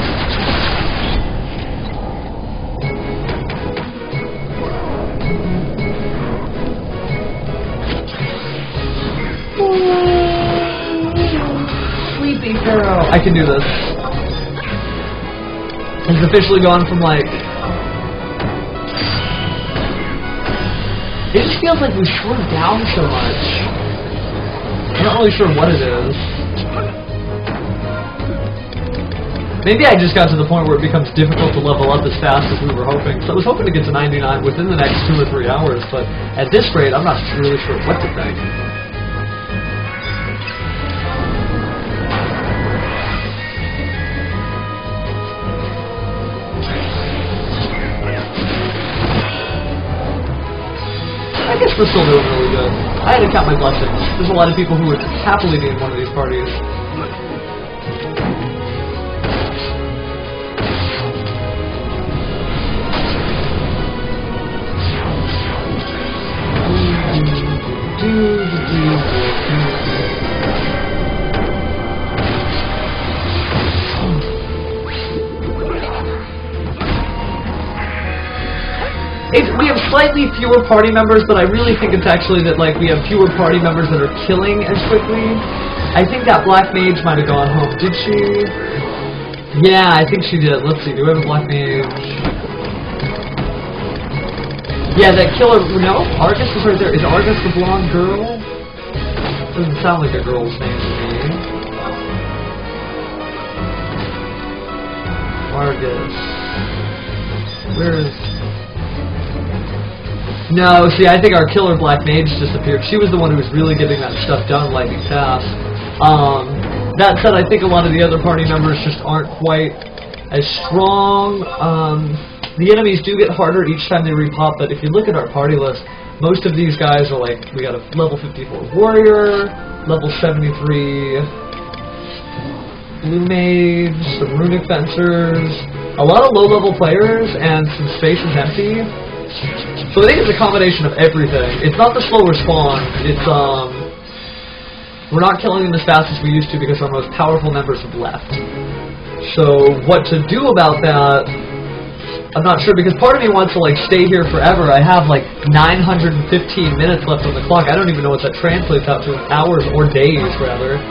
Sleepy Pharaoh. I can do this. It's officially gone from like... It just feels like we slowed down so much. I'm not really sure what it is. Maybe I just got to the point where it becomes difficult to level up as fast as we were hoping. So I was hoping to get to 99 within the next 2 or 3 hours, but at this rate, I'm not really sure what to think. I guess we're still doing really good. I had to count my blessings. There's a lot of people who would happily be in one of these parties. We have slightly fewer party members, but I really think it's actually that like we have fewer party members that are killing as quickly. I think that black mage might have gone home. Did she? Yeah, I think she did. Let's see. Do we have a black mage? Yeah, that killer. No, Argus is right there. Is Argus the blonde girl? Doesn't sound like a girl's name to me. Argus. Where is... No, see, I think our killer black mage disappeared. She was the one who was really getting that stuff done lightning fast. That said, I think a lot of the other party members just aren't quite as strong. The enemies do get harder each time they repop, but if you look at our party list, most of these guys are like, we got a level 54 warrior, level 73 blue mage, some runic fencers, a lot of low-level players, and some spaces empty. So I think it's a combination of everything. It's not the slower spawn, it's, we're not killing them as fast as we used to because our most powerful members have left. So what to do about that, I'm not sure, because part of me wants to like stay here forever. I have like 915 minutes left on the clock. I don't even know what that translates out to in hours or days, rather.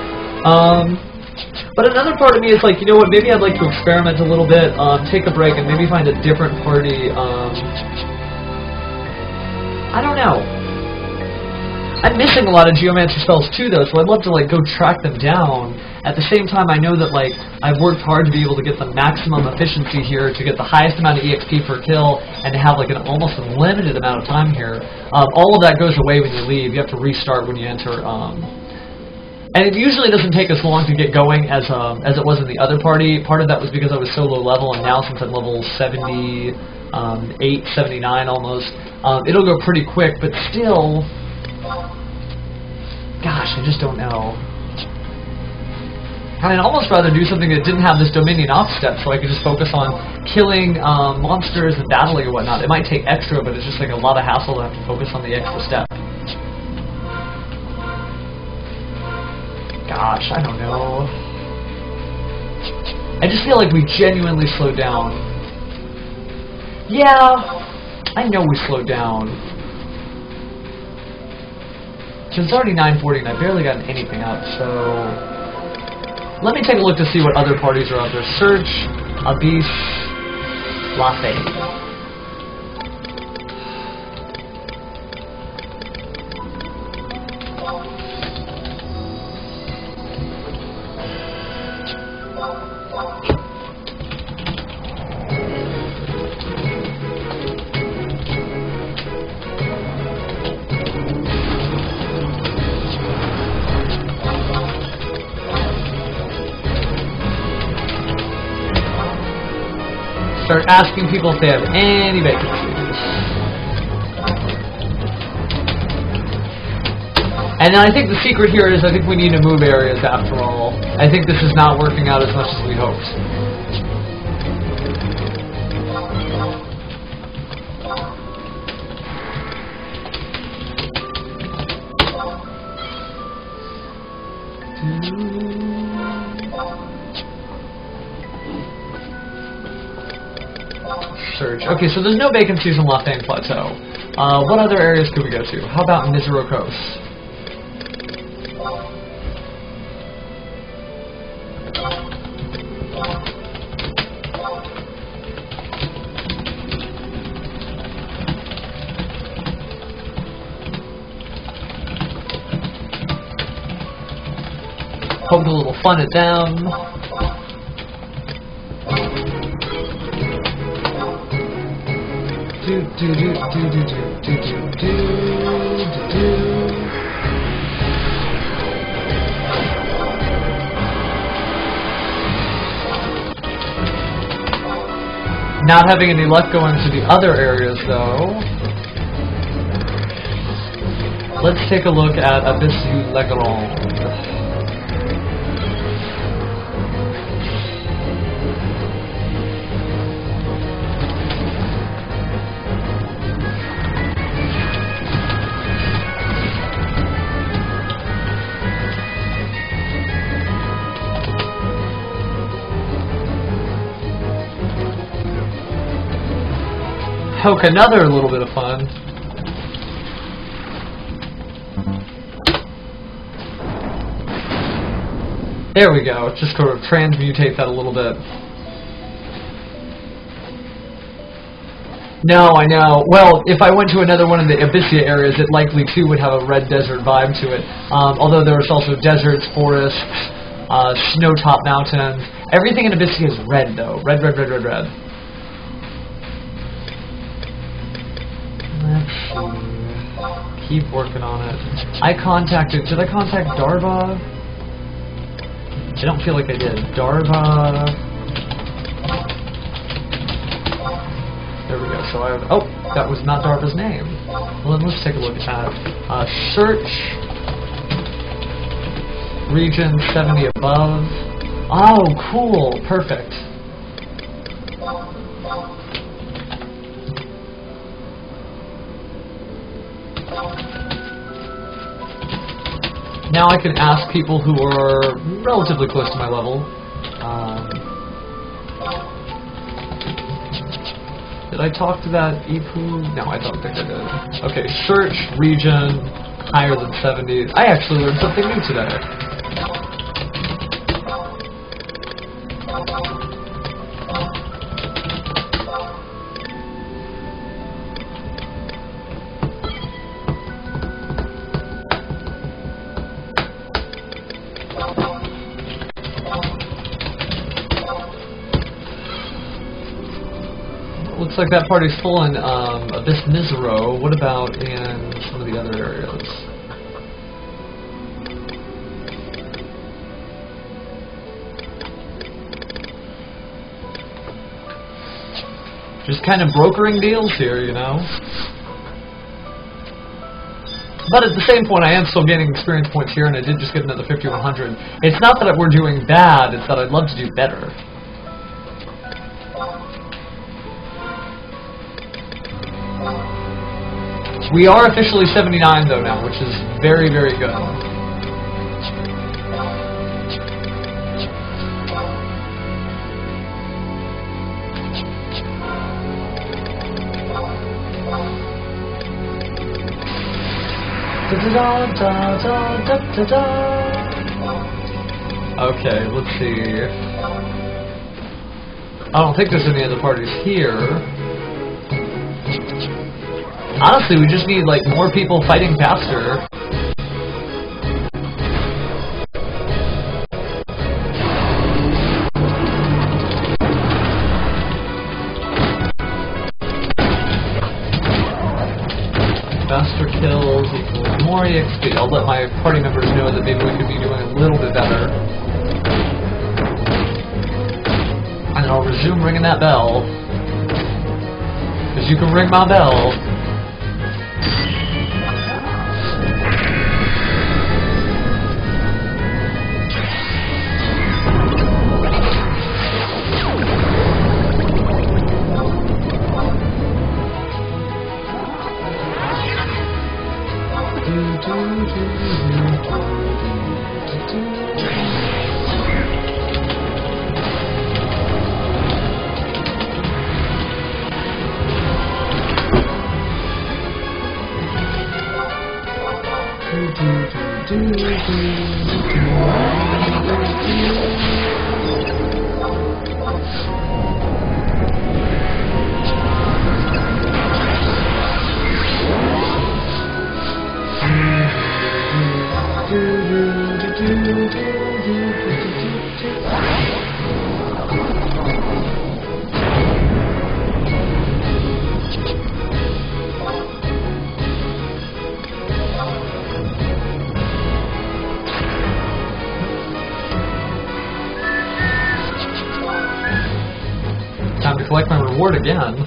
But another part of me is like, you know what, maybe I'd like to experiment a little bit, take a break, and maybe find a different party, I don't know. I'm missing a lot of Geomancer spells too, though, so I'd love to like go track them down. At the same time, I know that like I've worked hard to be able to get the maximum efficiency here, to get the highest amount of EXP per kill, and to have like an almost unlimited amount of time here. All of that goes away when you leave. You have to restart when you enter. And it usually doesn't take as long to get going as it was in the other party. Part of that was because I was so low level, and now since I'm level 78, 79 almost, it'll go pretty quick, but still, gosh, I just don't know. I'd almost rather do something that didn't have this Dominion off step, so I could just focus on killing monsters and battling and whatnot. It might take extra, but it's just like a lot of hassle to have to focus on the extra step. Gosh, I don't know. I just feel like we genuinely slowed down. Yeah, I know we slowed down. So it's already 9:40 and I barely gotten anything up, so... Let me take a look to see what other parties are out there. Search, Abyssea... Latte. Start asking people if they have any vacancies. And then I think the secret here is I think we need to move areas after all. I think this is not working out as much as we hoped. Search. Okay, so there's no vacancies in Lafayette Plateau. What other areas could we go to? How about Misero Coast? Poke a little fun at them. Not having any luck going to the other areas, though. Let's take a look at Abyssea Legrand. Poke another little bit of fun. There we go. Just sort of transmutate that a little bit. No, I know. Well, if I went to another one of the Abyssea areas, it likely too would have a red desert vibe to it. Although there's also deserts, forests, snow-top mountains. Everything in Abyssea is red, though. Red, red, red, red, red. Keep working on it. Did I contact Darva? I don't feel like I did. Darva. There we go. So I have, oh, that was not Darva's name. Well, then let's take a look at that. Search. Region 70 above. Oh, cool. Perfect. Now I can ask people who are relatively close to my level. Did I talk to that Ipu? No, I don't think I did. Okay, search region higher than 70. I actually learned something new today. Looks like that party's full in Abyss Misero. What about in some of the other areas? Just kind of brokering deals here, you know? But at the same point, I am still gaining experience points here, and I did just get another 5100. It's not that we're doing bad, it's that I'd love to do better. We are officially 79 though now, which is very, very good. Okay, let's see. I don't think there's any other parties here. Honestly, we just need, like, more people fighting faster. Faster kills equals more EXP. I'll let my party members know that maybe we could be doing a little bit better. And then I'll resume ringing that bell. Because you can ring my bell. Time to collect my reward again.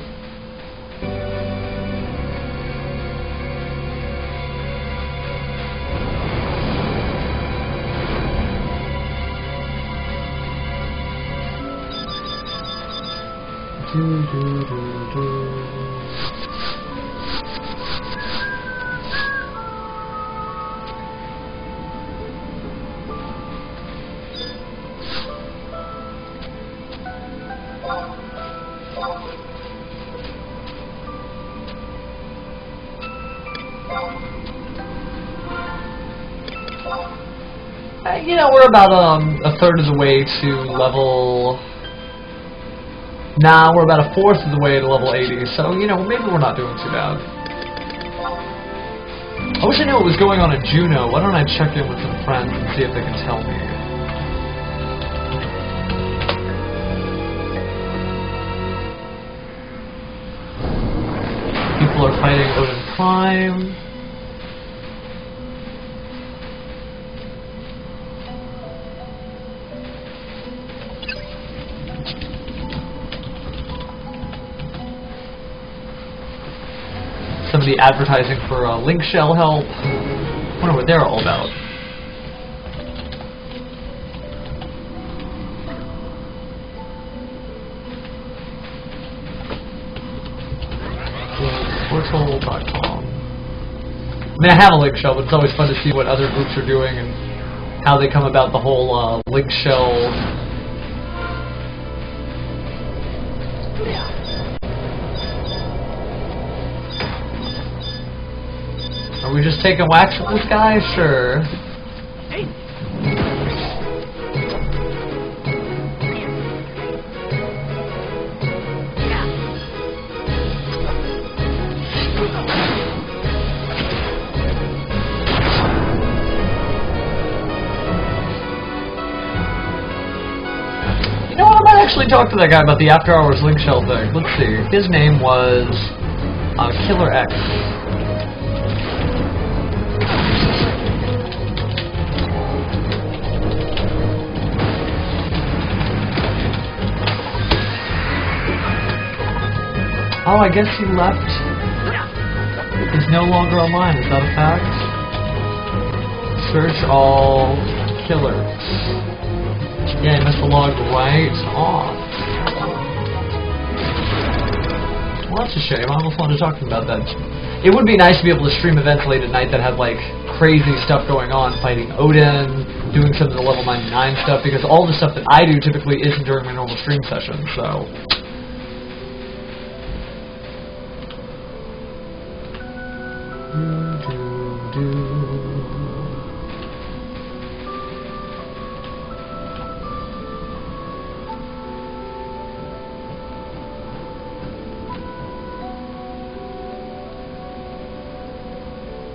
You know, we're about a third of the way to level... Nah, we're about a fourth of the way to level 80, so, you know, maybe we're not doing too bad. I wish I knew what was going on in Juneau. Why don't I check in with some friends and see if they can tell me? People are fighting Odin Prime. Somebody advertising for link shell help. Wonder what they're all about. Portal.com. I mean, I have a link shell, but it's always fun to see what other groups are doing and how they come about the whole link shell. Are we just taking wax with this guy? Sure. Hey. You know what? I might actually talk to that guy about the after hours link shell thing. Let's see. His name was Killer X. Oh, I guess he left. He's no longer online, is that a fact? Search all killers. Yeah, he must have logged right off. Well, that's a shame. I almost wanted to talk to him about that. It would be nice to be able to stream events late at night that had, like, crazy stuff going on, fighting Odin, doing some of the level 99 stuff, because all the stuff that I do typically isn't during my normal stream sessions, so...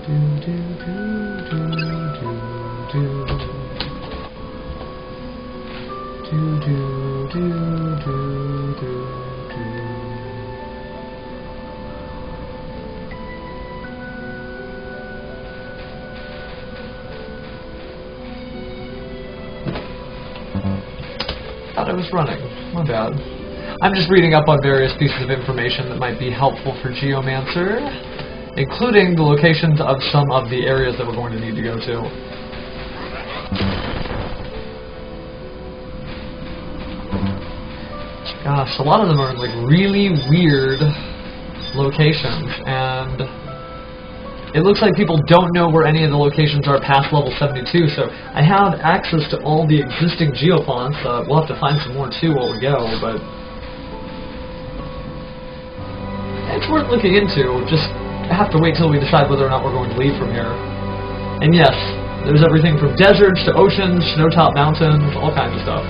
Thought I was running. My bad. I'm just reading up on various pieces of information that might be helpful for Geomancer, including the locations of some of the areas that we're going to need to go to. Gosh, a lot of them are in like really weird locations, and it looks like people don't know where any of the locations are past level 72, so I have access to all the existing geofonts. We'll have to find some more too while we go, but it's worth looking into. Just have to wait till we decide whether or not we're going to leave from here. And yes, there's everything from deserts to oceans, snow-top mountains, all kinds of stuff.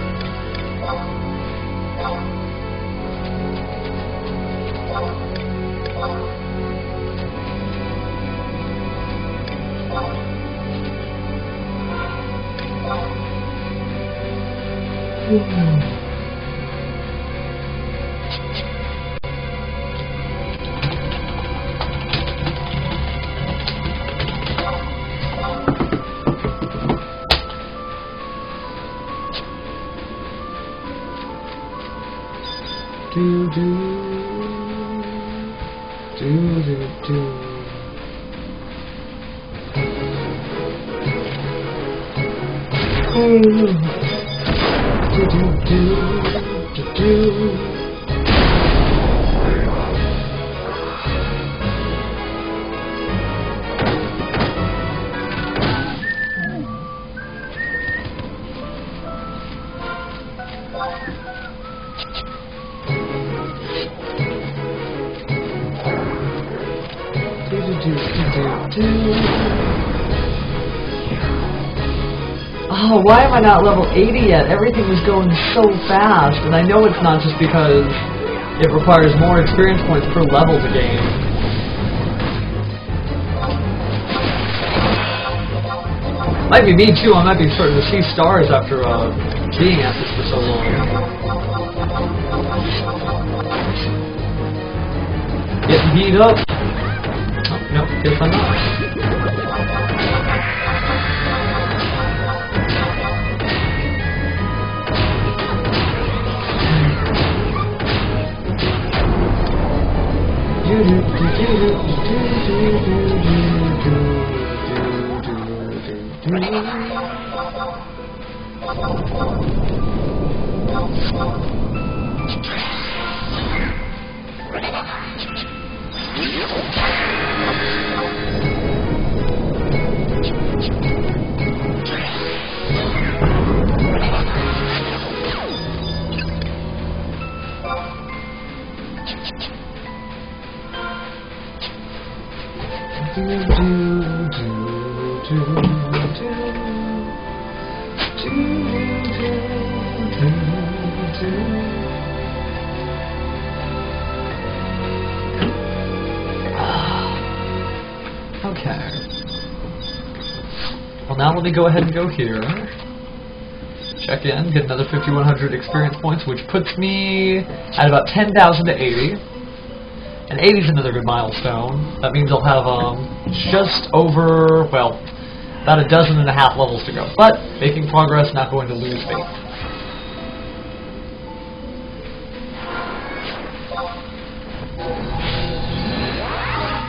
Oh, why am I not level 80 yet? Everything was going so fast, and I know it's not just because it requires more experience points per level to gain. Might be me too, I might be starting to see stars after being at this for so long. Getting beat up. Oh, no, guess I'm not. Okay. Well, now let me go ahead and go here. Check in, get another 5,100 experience points, which puts me at about 10,000 to 80. And 80 is another good milestone. That means I'll have just over, well, about 12.5 levels to go. But making progress, not going to lose faith.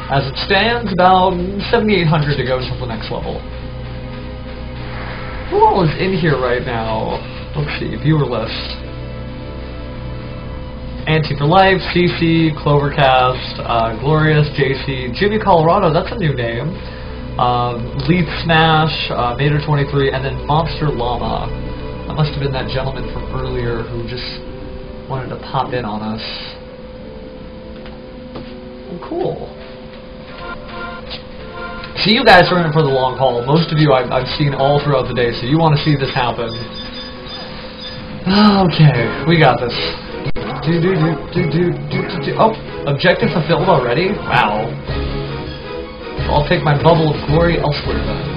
As it stands, about 7,800 to go until the next level. Who all is in here right now? Let's see, viewer list. Anti for Life, CC, Clovercast, Glorious, JC, Jimmy Colorado, that's a new name. Leaf Smash, Mater23, and then Monster Llama. That must have been that gentleman from earlier who just wanted to pop in on us. Well, cool. See, you guys are in for the long haul. Most of you I've seen all throughout the day, so you want to see this happen. Okay, we got this. Oh, objective fulfilled already? Wow. So I'll take my bubble of glory elsewhere then.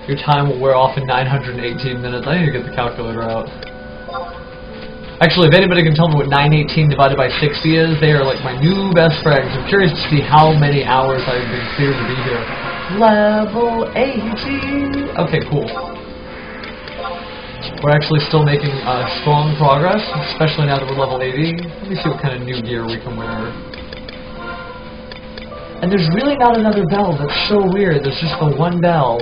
Your time will wear off in 918 minutes. I need to get the calculator out. Actually, if anybody can tell me what 918 divided by 60 is, they are like my new best friends. I'm curious to see how many hours I've been cleared to be here. Level 80! Okay, cool. We're actually still making strong progress, especially now that we're level 80. Let me see what kind of new gear we can wear. And there's really not another bell. That's so weird. There's just the one bell.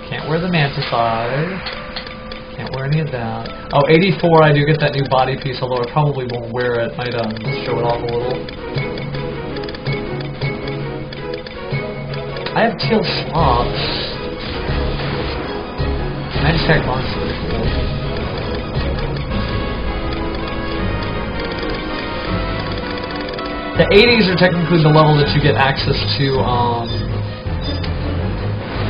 Can't wear the manticide. Can't wear any of that. Oh, 84, I do get that new body piece, although I probably won't wear it. Might show it off a little. I have teal slots. Magic monster. The 80s are technically the level that you get access to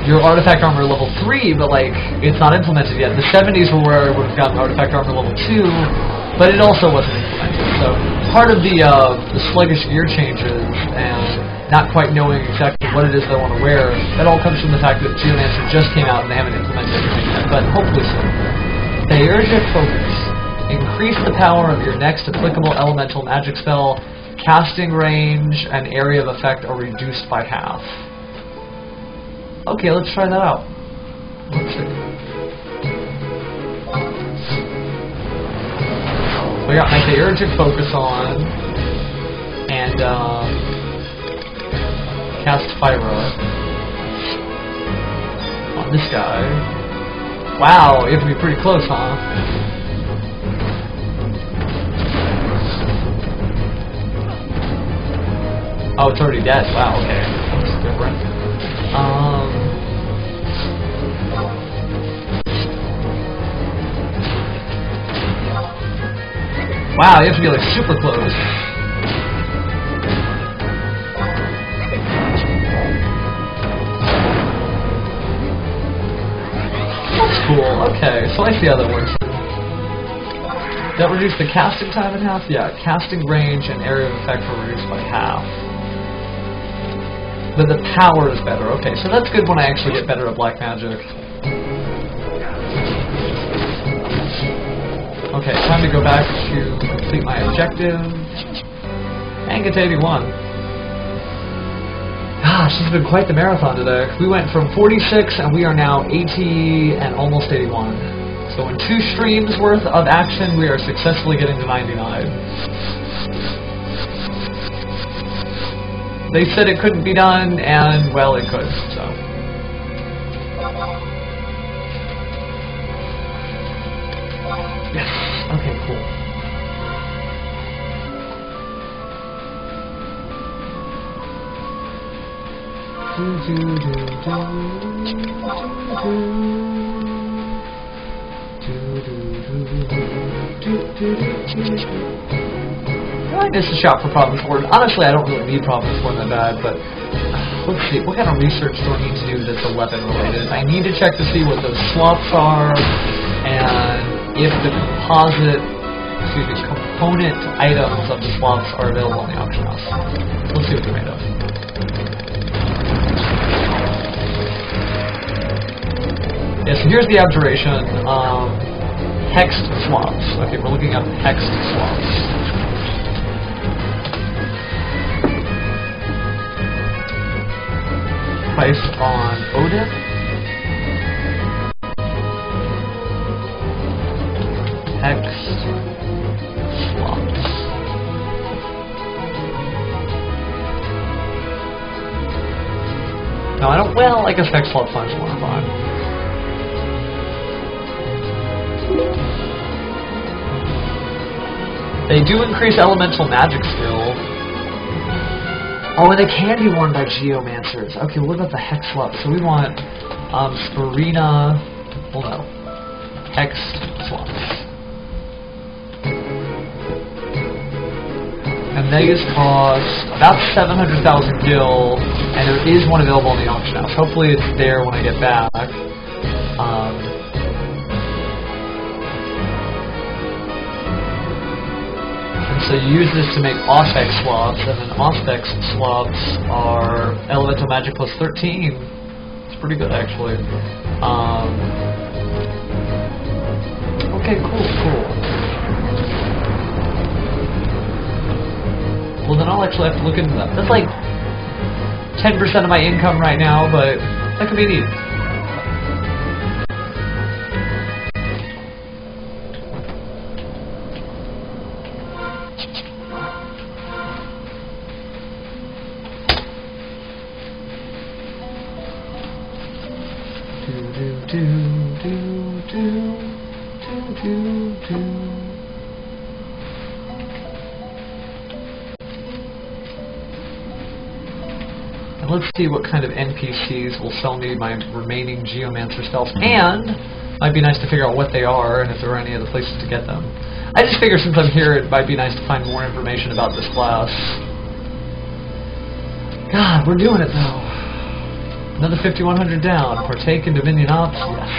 your artifact armor level 3, but like it's not implemented yet. The 70s were where I would have gotten artifact armor level 2, but it also wasn't implemented. So part of the sluggish gear changes and not quite knowing exactly what it is that I want to wear, that all comes from the fact that Geomancer just came out and they haven't implemented everything yet, but hopefully soon. Theurgic Focus. Increase the power of your next applicable elemental magic spell. Casting range and area of effect are reduced by half. Okay, let's try that out. Let's see. So I got my Theurgic Focus on, and cast Fyra on this guy. Wow, you have to be pretty close, huh? Oh, it's already dead. Wow, okay. That's different. Wow, you have to be like super close. That's cool. Okay, so I see how that works. That reduced the casting time in half? Yeah, casting range and area of effect were reduced by half. But the power is better. Okay, so that's good when I actually get better at black magic. Okay, time to go back to complete my objective. And get to 81. Gosh, this has been quite the marathon today. We went from 46 and we are now 80 and almost 81. So in 2 streams worth of action, we are successfully getting to 99. They said it couldn't be done, and, well, it could, so. Yes, okay, cool. I miss a shop for Province Warden. Honestly, I don't really need Province Warden that bad, but let's see. What kind of research do I need to do that's 11 related? I need to check to see what those slots are, and if the component items of the slots are available in the auction house. Let's see what they're made of. Yeah, so here's the abjuration. Hexed slots. Okay, we're looking up hexed slots. Price on Odin. Hexed slots. No, I don't. Well, I guess hexed slot finds more fun. They do increase elemental magic skill. Oh, and they can be worn by Geomancers. Okay, what about the Hex Swap? So we want Spirina... Well, no. Hex Swaps. And these cost about 700,000 gil, and there is one available in the auction house. Hopefully it's there when I get back. And so you use this to make Auspex swaps, and then Auspex swaps are Elemental Magic plus 13. It's pretty good, actually. Okay, cool. Well, then I'll actually have to look into that. That's like 10% of my income right now, but that could be neat. Let's see what kind of NPCs will sell me my remaining Geomancer spells, and it might be nice to figure out what they are and if there are any other places to get them. I just figure since I'm here it might be nice to find more information about this class. God, we're doing it though. Another 5100 down. Partake in Dominion Ops? Yes.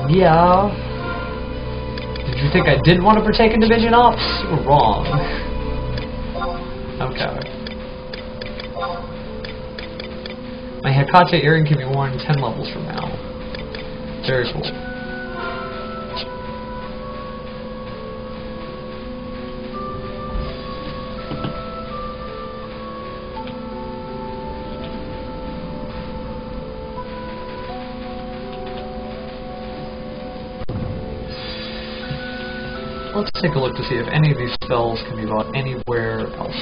Yeah. Did you think I didn't want to partake in Dominion Ops? You were wrong. Okay. My Hecate earring can be worn 10 levels from now. Very cool. Let's take a look to see if any of these spells can be bought anywhere else.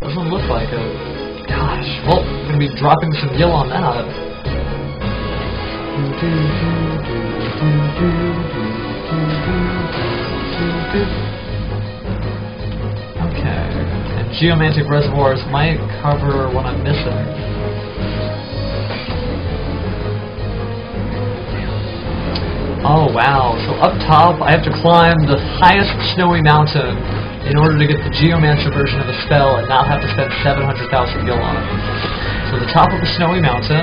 Doesn't look like it. Gosh, well, I'm going to be dropping some gil on that. Okay. Geomantic reservoirs might cover what I'm missing. Oh wow, so up top I have to climb the highest snowy mountain in order to get the Geomancer version of the spell and not have to spend 700,000 gil on it. So the top of a snowy mountain,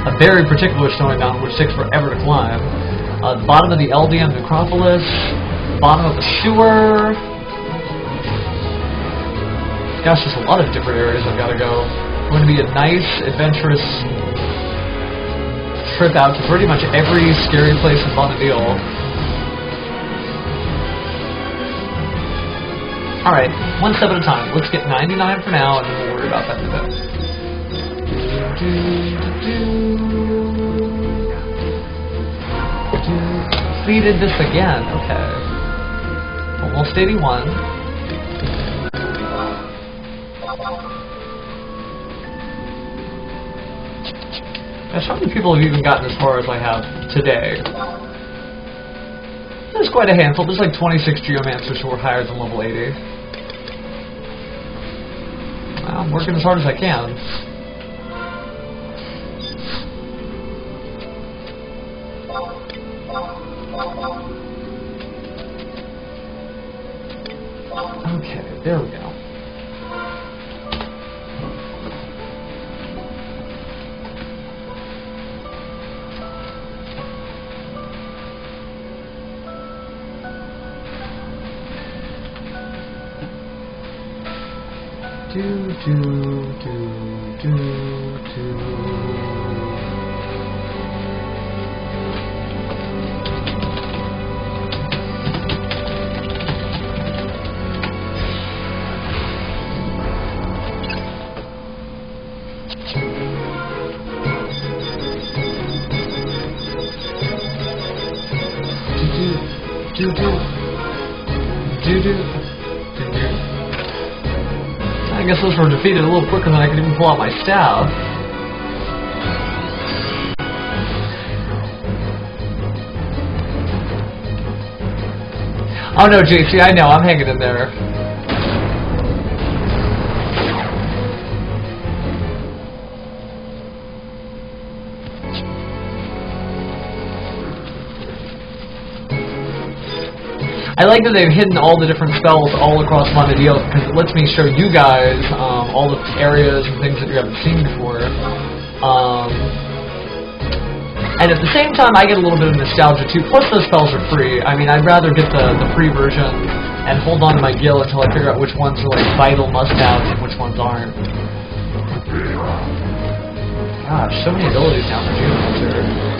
a very particular snowy mountain which takes forever to climb, the bottom of the LDM necropolis, bottom of the sewer. Gosh, there's a lot of different areas I've got to go. It's going to be a nice, adventurous trip out to pretty much every scary place in Bonneville. Alright, one step at a time. Let's get 99 for now, and then we'll worry about that in a bit. Completed this again. Okay. Almost 81. Gosh, how many people have even gotten as far as I have today? There's quite a handful. There's like 26 Geomancers who are higher than level 80. Well, I'm working as hard as I can. Okay, there we go. I guess those were defeated a little quicker than I could even pull out my staff. Oh no, JC, I know, I'm hanging in there. I like that they've hidden all the different spells all across my video because it lets me show you guys all the areas and things that you haven't seen before. And at the same time, I get a little bit of nostalgia too. Plus, those spells are free. I mean, I'd rather get the free version and hold on to my gil until I figure out which ones are like vital must-haves and which ones aren't. Gosh, so many abilities now for Geomancer.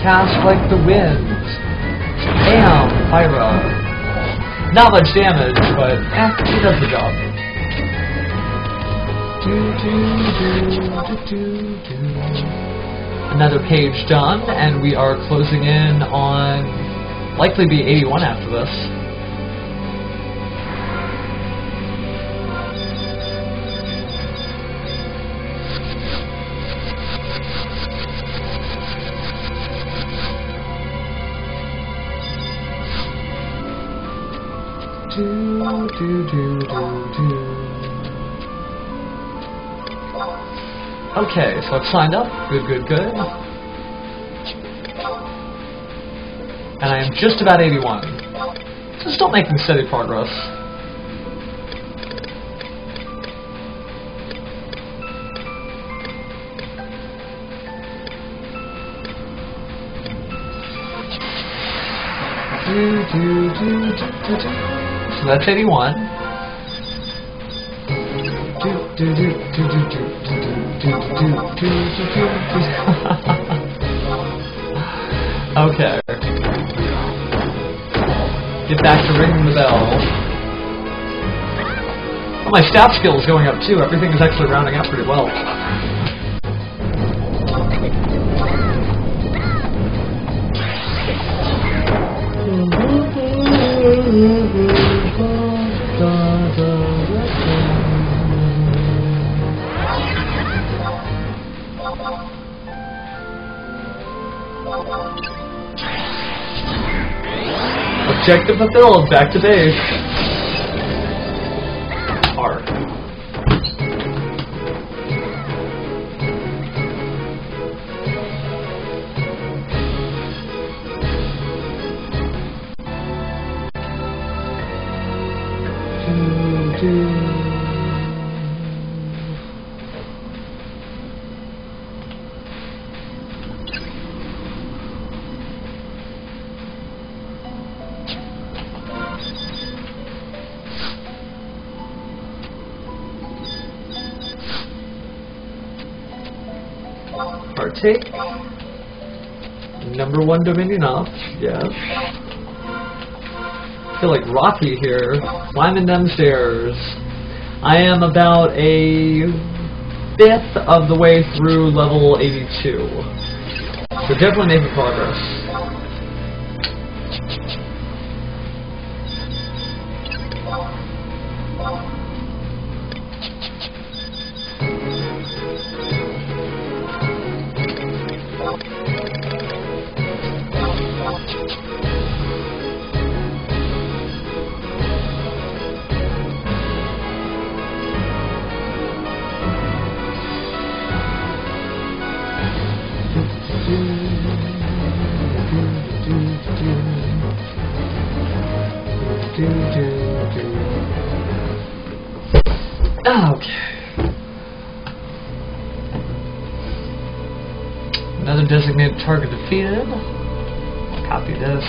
Cast like the wind. Bam! Pyro. Not much damage, but he does the job. Another page done, and we are closing in on likely be 81 after this. Okay, so I've signed up. Good, good, good. And I am just about 81. So still making steady progress. So that's 81. Okay. Get back to ringing the bell. Well, my staff skill is going up too. Everything is actually rounding out pretty well. Objective fulfilled, back to base. Hard. Partake. Number 1 Dominion off, yes. I feel like Rocky here, climbing them stairs. I am about a 1/5 of the way through level 82. So definitely making progress. Okay. Another designated target defeated. Copy this.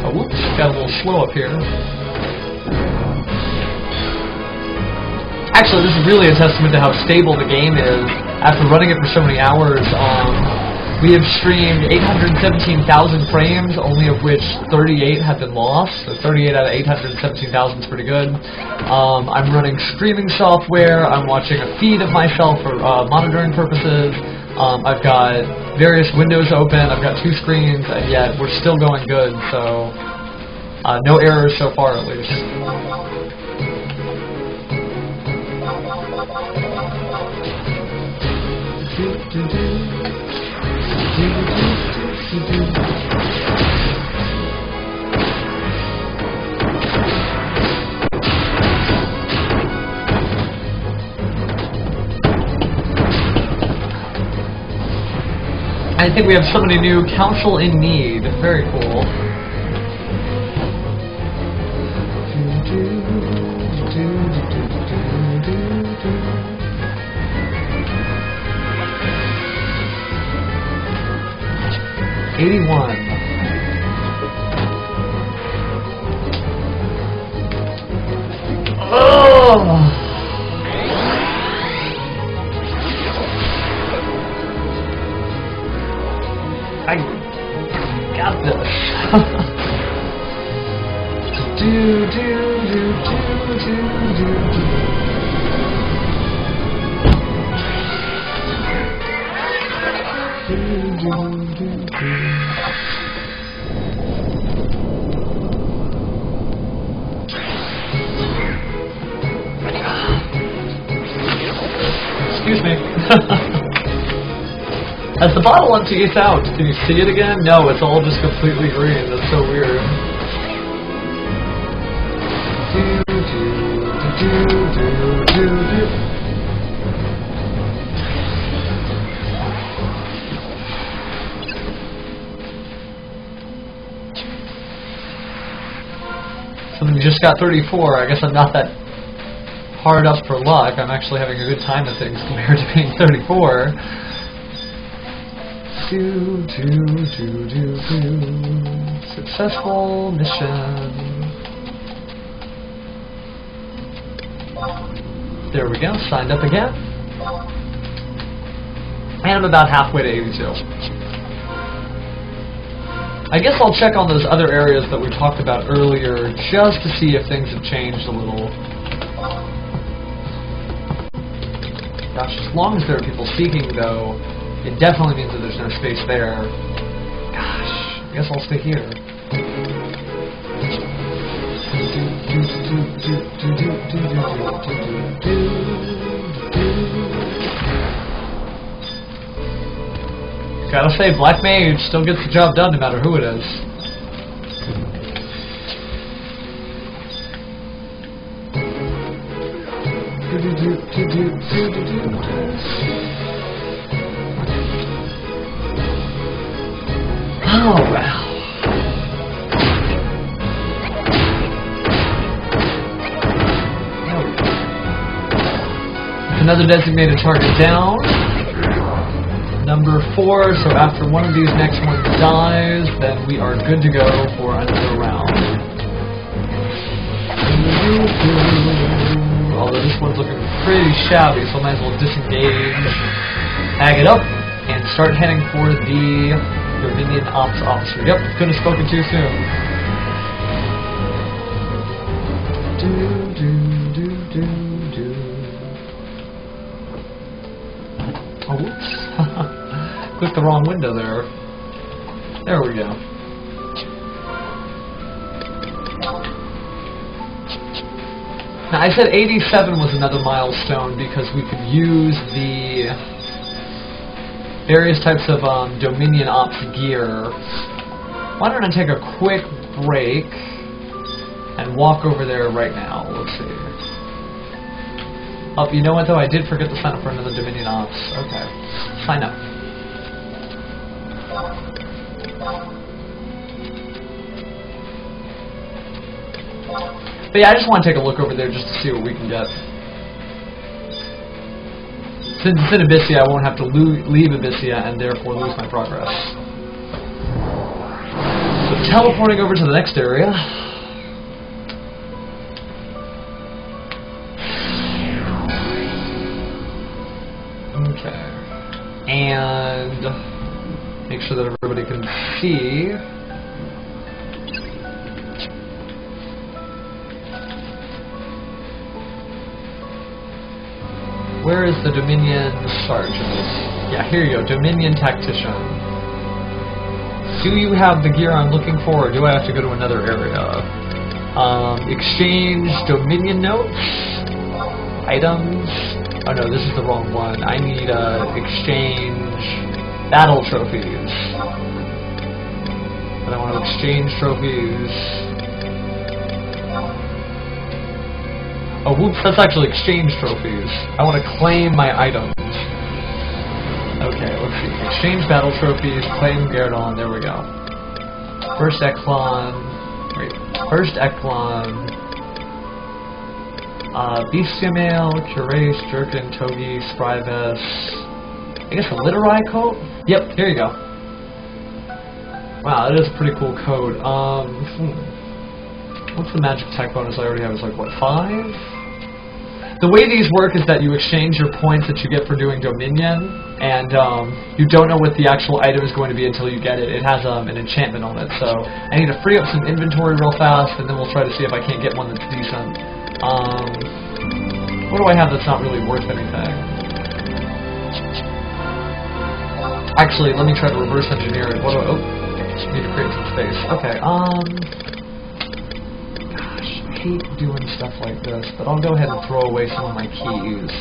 Oh, whoops, got a little slow up here. Actually, this is really a testament to how stable the game is after running it for so many hours. We have streamed 817,000 frames, only of which 38 have been lost. So 38 out of 817,000 is pretty good. I'm running streaming software. I'm watching a feed of myself for monitoring purposes. I've got various windows open. I've got 2 screens, and yet we're still going good. So no errors so far, at least. I think we have somebody new, Council in Need. Very cool. Oh! I got this. Excuse me. Has the bottle empties out? Can you see it again? No, it's all just completely green. That's so weird. So we just got 34. I guess I'm not that hard up for luck. I'm actually having a good time with things compared to being 34. Successful mission. There we go, signed up again. And I'm about halfway to 82. I guess I'll check on those other areas that we talked about earlier just to see if things have changed a little. Gosh, as long as there are people speaking though, it definitely means that there's no space there. Gosh, I guess I'll stay here. Gotta say, Black Mage still gets the job done no matter who it is. Oh, wow. Another designated target down. Number 4, so after one of these next ones dies, then we are good to go for another round. Although this one's looking pretty shabby, so I might as well disengage, tag it up, and start heading for the Dominion Ops Officer. Yep, couldn't have spoken too soon. Oh, whoops. Clicked the wrong window there. There we go. Now, I said 87 was another milestone because we could use the various types of Dominion Ops gear. Why don't I take a quick break and walk over there right now? Let's see. Oh, you know what though? I did forget to sign up for another Dominion Ops. Okay. Sign up. But yeah, I just want to take a look over there just to see what we can get. Since it's in Abyssea, I won't have to leave Abyssea and therefore lose my progress. So teleporting over to the next area. Okay. And Make sure that everybody can see. Where is the Dominion Sergeant? Yeah, here you go, Dominion Tactician. Do you have the gear I'm looking for, or do I have to go to another area? Exchange Dominion notes? Items? Oh no, this is the wrong one. I need exchange battle trophies. And I want to exchange trophies. Oh, whoops, that's actually exchange trophies. I want to claim my items. Okay, let's see. Exchange battle trophies, claim Gerdon, there we go. First Echelon. Wait. First Echelon. Beastia Mail, Cuirass, Jerkin, Togi, Spryvest. I guess a Literati coat? Yep, here you go. Wow, that is a pretty cool code. What's the magic attack bonus I already have? It's like, what, 5? The way these work is that you exchange your points that you get for doing Dominion, and you don't know what the actual item is going to be until you get it. It has an enchantment on it, so I need to free up some inventory real fast, and then we'll try to see if I can't get one that's decent. What do I have that's not really worth anything? Actually, let me try to reverse engineer it. What do I... Oh, need to create some space. Okay, I hate doing stuff like this, but I'll go ahead and throw away some of my keys,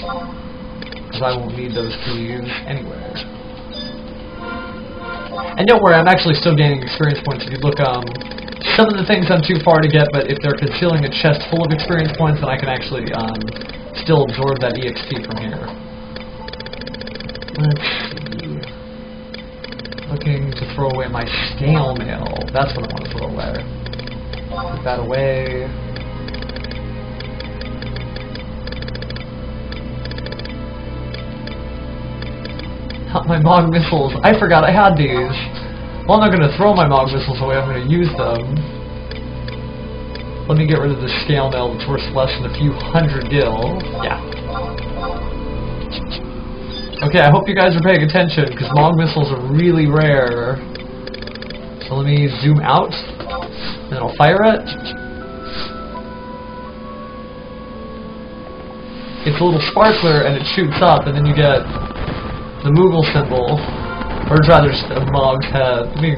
because I won't need those keys anyway. And don't worry, I'm actually still gaining experience points. If you look, some of the things I'm too far to get, but if they're concealing a chest full of experience points, then I can actually still absorb that EXP from here. Let's see. Looking to throw away my scale mail. That's what I want to throw away. Put that away. Not my Mog missiles. I forgot I had these. Well, I'm not going to throw my Mog missiles away. I'm going to use them. Let me get rid of the scale mail that's worth less than a few hundred gil. Yeah. Okay, I hope you guys are paying attention, because Mog missiles are really rare. So let me zoom out, and then I'll fire it. It's a little sparkler, and it shoots up, and then you get the Moogle symbol, or rather just a Mog's head. Let me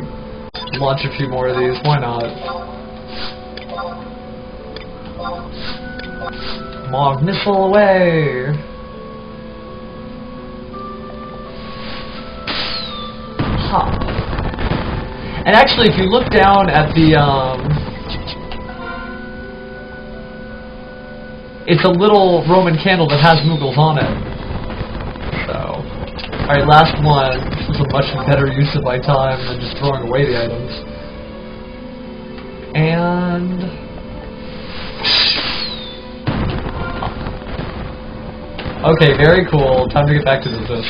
launch a few more of these, why not? Mog missile away! Huh. And actually, if you look down at the, it's a little Roman candle that has Moogles on it. So, alright, last one. This is a much better use of my time than just throwing away the items. And... okay, very cool. Time to get back to business.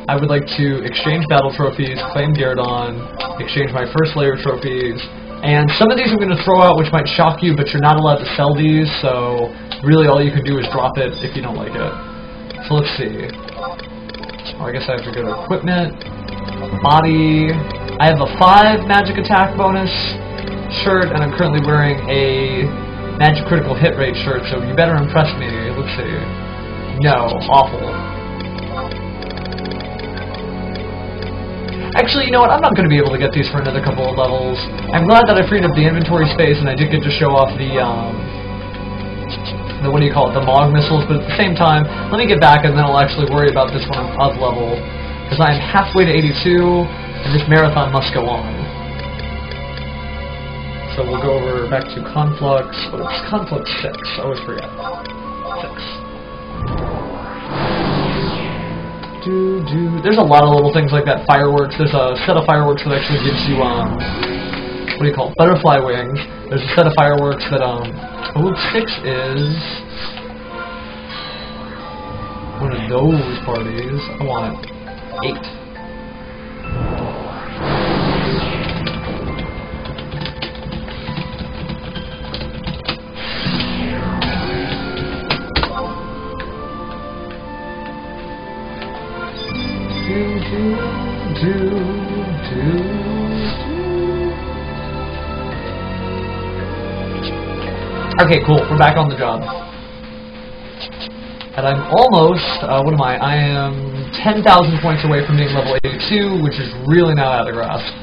I would like to exchange battle trophies, claim Gerdon, exchange my first layer trophies, and some of these I'm going to throw out which might shock you, but you're not allowed to sell these, so really all you can do is drop it if you don't like it. So let's see. Oh, I guess I have to go to equipment, body. I have a 5 magic attack bonus shirt, and I'm currently wearing a magic critical hit rate shirt, so you better impress me. Let's see. No, awful. Actually, you know what? I'm not going to be able to get these for another couple of levels. I'm glad that I freed up the inventory space and I did get to show off the what do you call it, the Mog missiles, but at the same time, let me get back and then I'll actually worry about this when I'm up level, because I am halfway to 82, and this marathon must go on. So we'll go over back to Conflux. Oh, it's Conflux 6. I always forget. 6. There's a lot of little things like that. Fireworks. There's a set of fireworks that actually gives you, what do you call it? Butterfly wings. There's a set of fireworks that, 6 is one of those parties. I want 8. Okay, cool. We're back on the job. And I'm almost, what am I? I am 10,000 points away from being level 82, which is really not out of the grasp.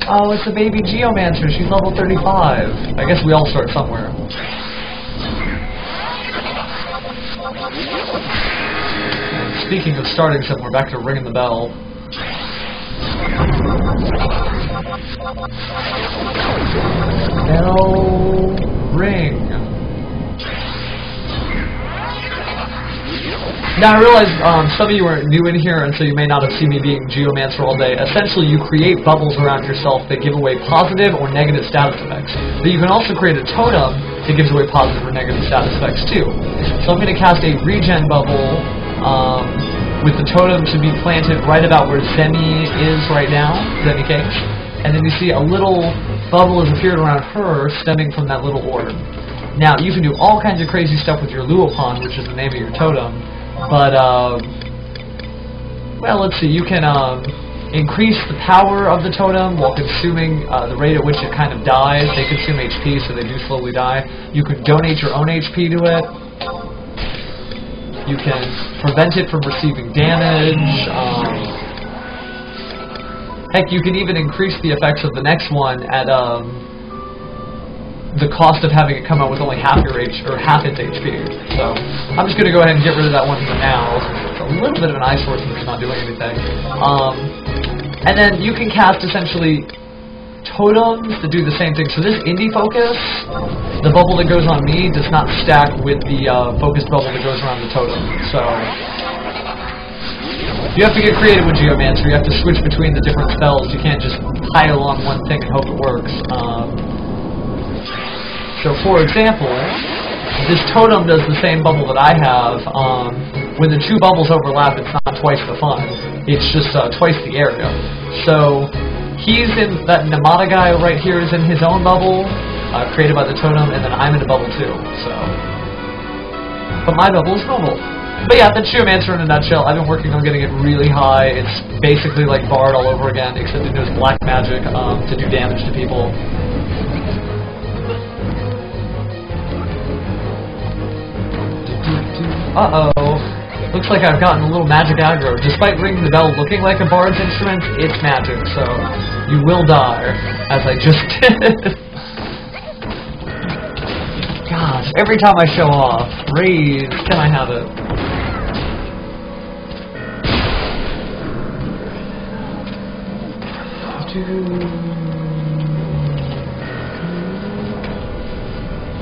Oh, it's a baby Geomancer. She's level 35. I guess we all start somewhere. And speaking of starting somewhere, back to ringing the bell. Bell ring. Now I realize some of you are new in here, and so you may not have seen me being Geomancer all day. Essentially, you create bubbles around yourself that give away positive or negative status effects. But you can also create a totem that gives away positive or negative status effects too. So I'm going to cast a regen bubble with the totem to be planted right about where Zemi is right now, Zemi Cakes. And then you see a little bubble has appeared around her, stemming from that little orb. Now, you can do all kinds of crazy stuff with your Luopon, which is the name of your totem. But, well, let's see, you can increase the power of the totem while consuming the rate at which it kind of dies. They consume HP, so they do slowly die. You can donate your own HP to it. You can prevent it from receiving damage. Heck, you can even increase the effects of the next one at the cost of having it come out with only half its HP. So I'm just going to go ahead and get rid of that one for now. It's a little bit of an eyesore since it's not doing anything. And then you can cast essentially totems that do the same thing. So this indie focus, the bubble that goes on me does not stack with the focused bubble that goes around the totem. So you have to get creative with Geomancer. You have to switch between the different spells. You can't just pile on one thing and hope it works. So, for example, this totem does the same bubble that I have. When the two bubbles overlap, it's not twice the fun. It's just twice the area. So, he's in, that Namada guy right here is in his own bubble, created by the totem, and then I'm in a bubble too. So, but my bubble is normal. But yeah, that's Geomancer in a nutshell. I've been working on getting it really high. It's basically like Bard all over again, except it knows black magic to do damage to people. Uh-oh. Looks like I've gotten a little magic aggro. Despite ringing the bell looking like a bard's instrument, it's magic, so you will die, as I just did. Gosh, every time I show off, raise, can I have it?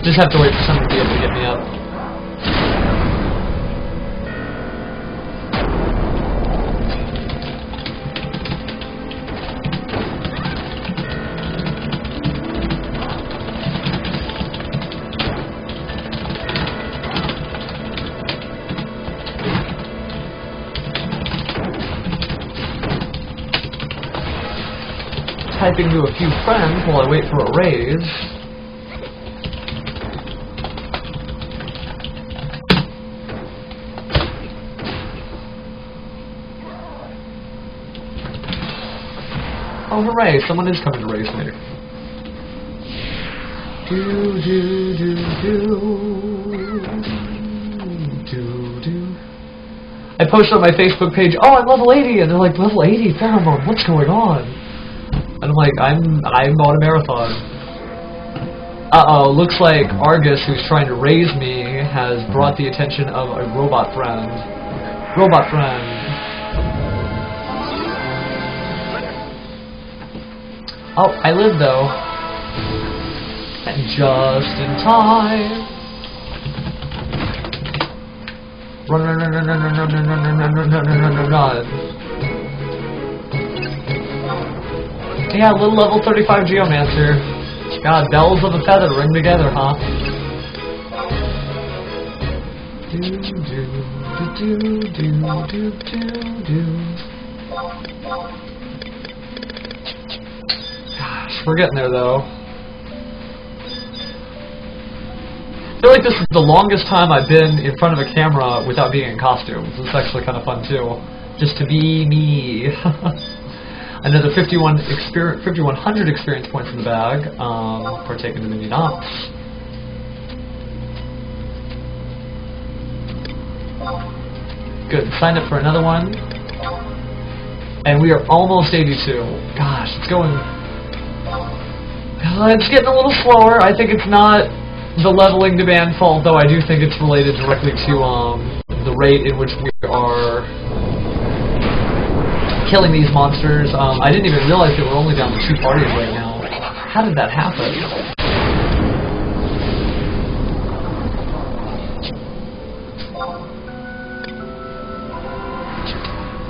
Just have to wait for someone to be able to get me up. Typing to a few friends while I wait for a raise. Oh, hooray, someone is coming to raise me. I posted on my Facebook page, oh, I'm level 80, and they're like, level 80? Pheromone, what's going on? And I'm like, I'm on a marathon. Uh-oh, looks like Argus, who's trying to raise me, has brought the attention of a robot friend. Robot friend. Oh, I live though. And just in time. Run, run, run, run, run, run, run, run, run, run, run, run, run, run. Yeah, little level 35 Geomancer. God, bells of a feather ring together, huh? Gosh, we're getting there though. I feel like this is the longest time I've been in front of a camera without being in costume. This is actually kind of fun too. Just to be me. Another 5,100 experience points in the bag for taking the minion ops. Good. Signed up for another one. And we are almost 82. Gosh, it's going... it's getting a little slower. I think it's not the leveling demand fault, though I do think it's related directly to the rate in which we are killing these monsters. I didn't even realize that we're only down to 2 parties right now. How did that happen?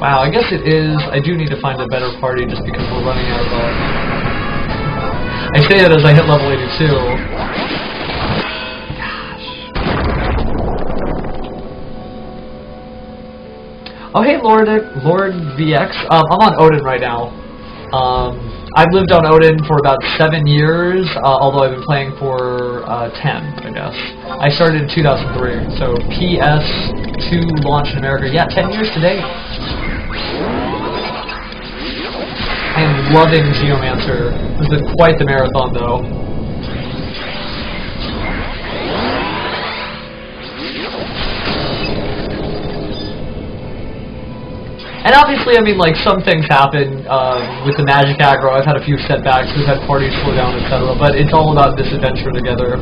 Wow, I guess it is. I do need to find a better party just because we're running out of... I say that as I hit level 82. Oh hey Lord VX, I'm on Odin right now. I've lived on Odin for about 7 years, although I've been playing for 10, I guess. I started in 2003, so PS2 launched in America. Yeah, 10 years today. I am loving Geomancer. This has been quite the marathon though. And obviously, I mean, like, some things happen with the magic aggro. I've had a few setbacks, we've had parties slow down, etc. But it's all about this adventure together.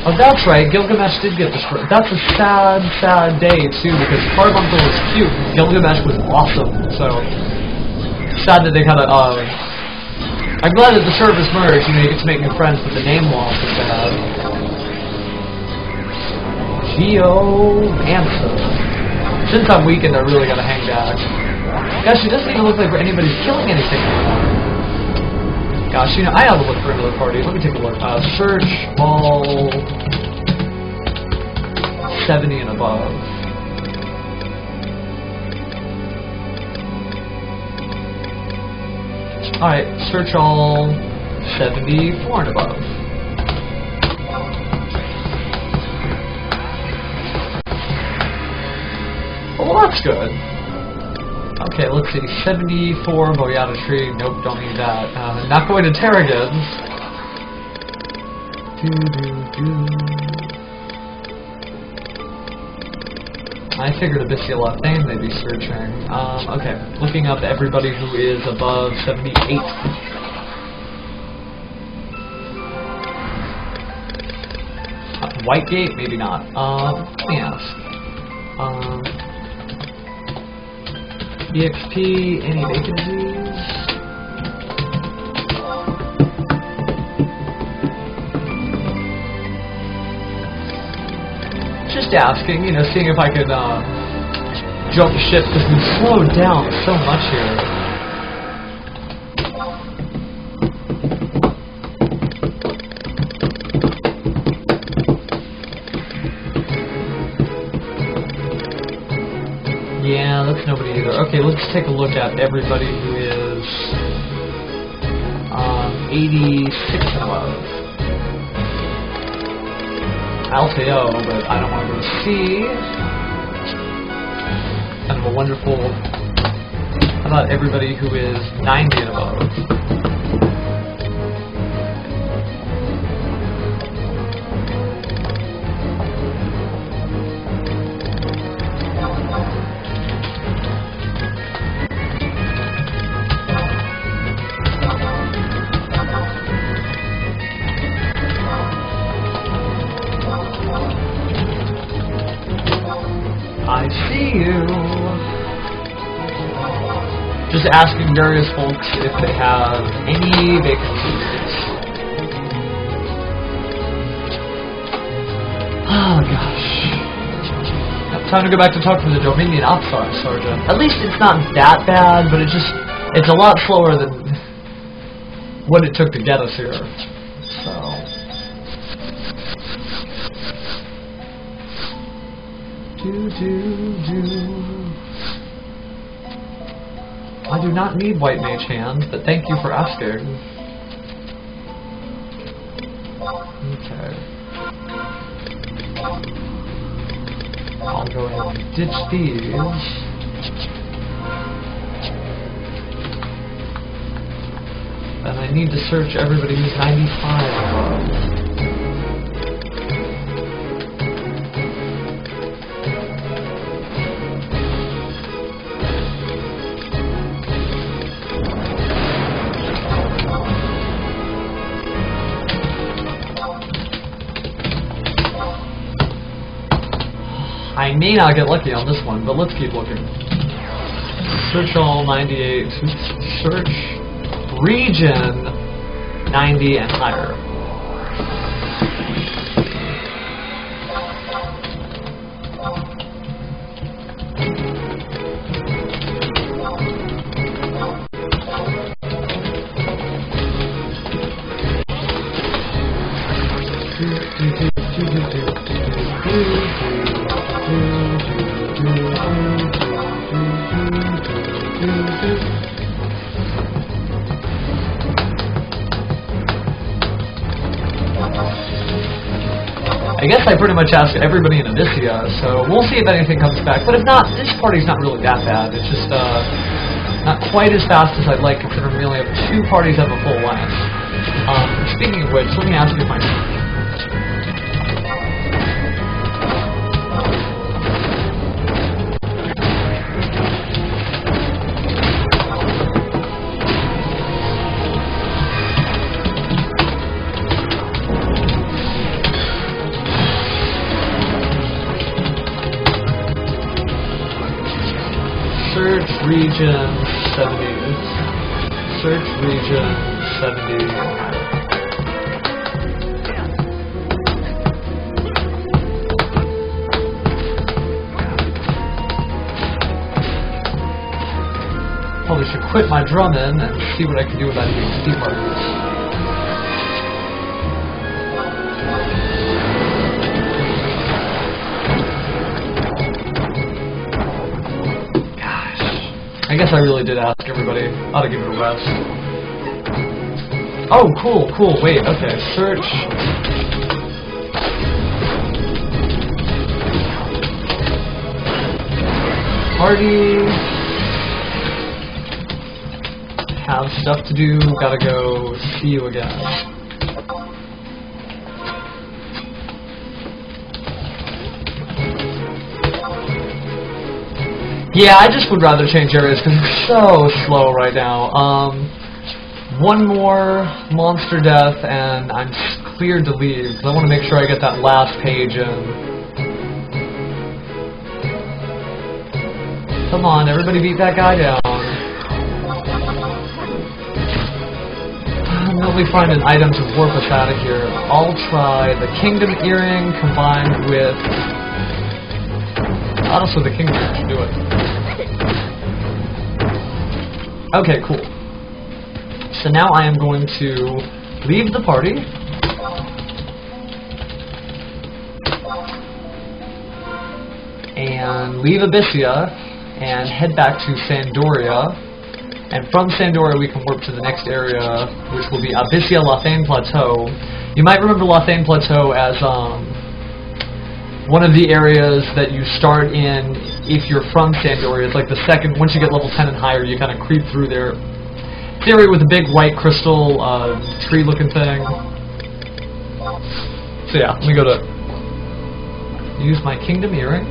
Oh, that's right, Gilgamesh did get destroyed. That's a sad, sad day, too, because Carbuncle was cute, and Gilgamesh was awesome. So, sad that they kind of, I'm glad that the servers merged, you know, you get to make new friends, but the name loss is bad. Geomancer. Since I'm weakened, I really gotta hang back. Gosh, it doesn't even look like anybody's killing anything anymore. Gosh, you know, I ought to look for another party. Let me take a look. Search all 70 and above. Alright, search all 74 and above. Well, that's good. Okay, let's see. 74 Boyata Tree. Nope, don't need that. Not going to Terragons. I figured Abyssea left name they'd be searching. Okay, looking up everybody who is above 78. Whitegate? Maybe not. Let me ask. EXP, any vacancies? Just asking, you know, seeing if I could jump ship, because we've slowed down so much here. Yeah, that's nobody either. Okay, let's take a look at everybody who is 86 and above. I'll say O, but I don't want to go to C. Kind of a wonderful... How about everybody who is 90 and above? I see you. Just asking various folks if they have any vacancies. Oh gosh. Time to go back to talk to the Dominion Ops Sergeant. At least it's not that bad, but it's a lot slower than what it took to get us here. So. I do not need white mage hands, but thank you for asking. Okay. I'll go ahead and ditch these. And I need to search everybody who's 95 above. I may not get lucky on this one, but let's keep looking. Search all 98. Search region 90 and higher. I guess I pretty much asked everybody in Abyssea, so we'll see if anything comes back. But if not, this party's not really that bad. It's just not quite as fast as I'd like, considering we only have 2 parties that have a full alliance. Speaking of which, let me ask you my... Search region 70. Search region 70. Probably should quit my drumming and see what I can do about EXP parties. I guess I really did ask everybody. Ought to give it a rest. Oh, cool, cool. Wait, okay. Search. Party. Have stuff to do. Gotta go. See you again. Yeah, I just would rather change areas because it's so slow right now. One more monster death and I'm cleared to leave because I want to make sure I get that last page in. Come on, everybody beat that guy down. Let me find an item to warp us out of here. I'll try the Kingdom Earring combined with... Honestly, the Kingdom Earring should do it. Okay, cool. So now I am going to leave the party. And leave Abyssea and head back to Sandoria. And from Sandoria we can warp to the next area, which will be Abyssea Lothane Plateau. You might remember Lothane Plateau as one of the areas that you start in if you're from Sandoria. It's like the second, once you get level 10 and higher, you kind of creep through there. It's the area with the big white crystal tree-looking thing. So yeah, let me go to use my Kingdom Earring.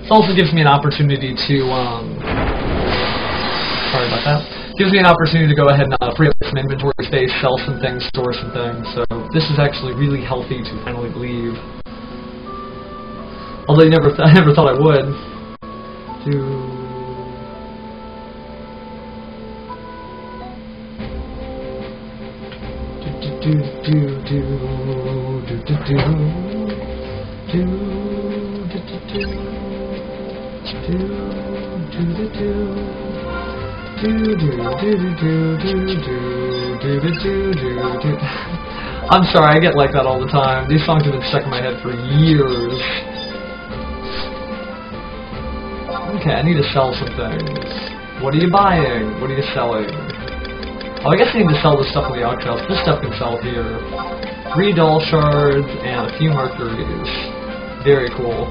This also gives me an opportunity to, sorry about that. Gives me an opportunity to go ahead and free up some inventory space, sell some things, store some things. So this is actually really healthy to finally leave. Although I never thought I would. I'm sorry, I get like that all the time. These songs have been stuck in my head for years. Okay, I need to sell some things. What are you buying? What are you selling? Oh, I guess I need to sell this stuff in the auction house. This stuff can sell here. 3 doll shards and a few mercuries. Very cool.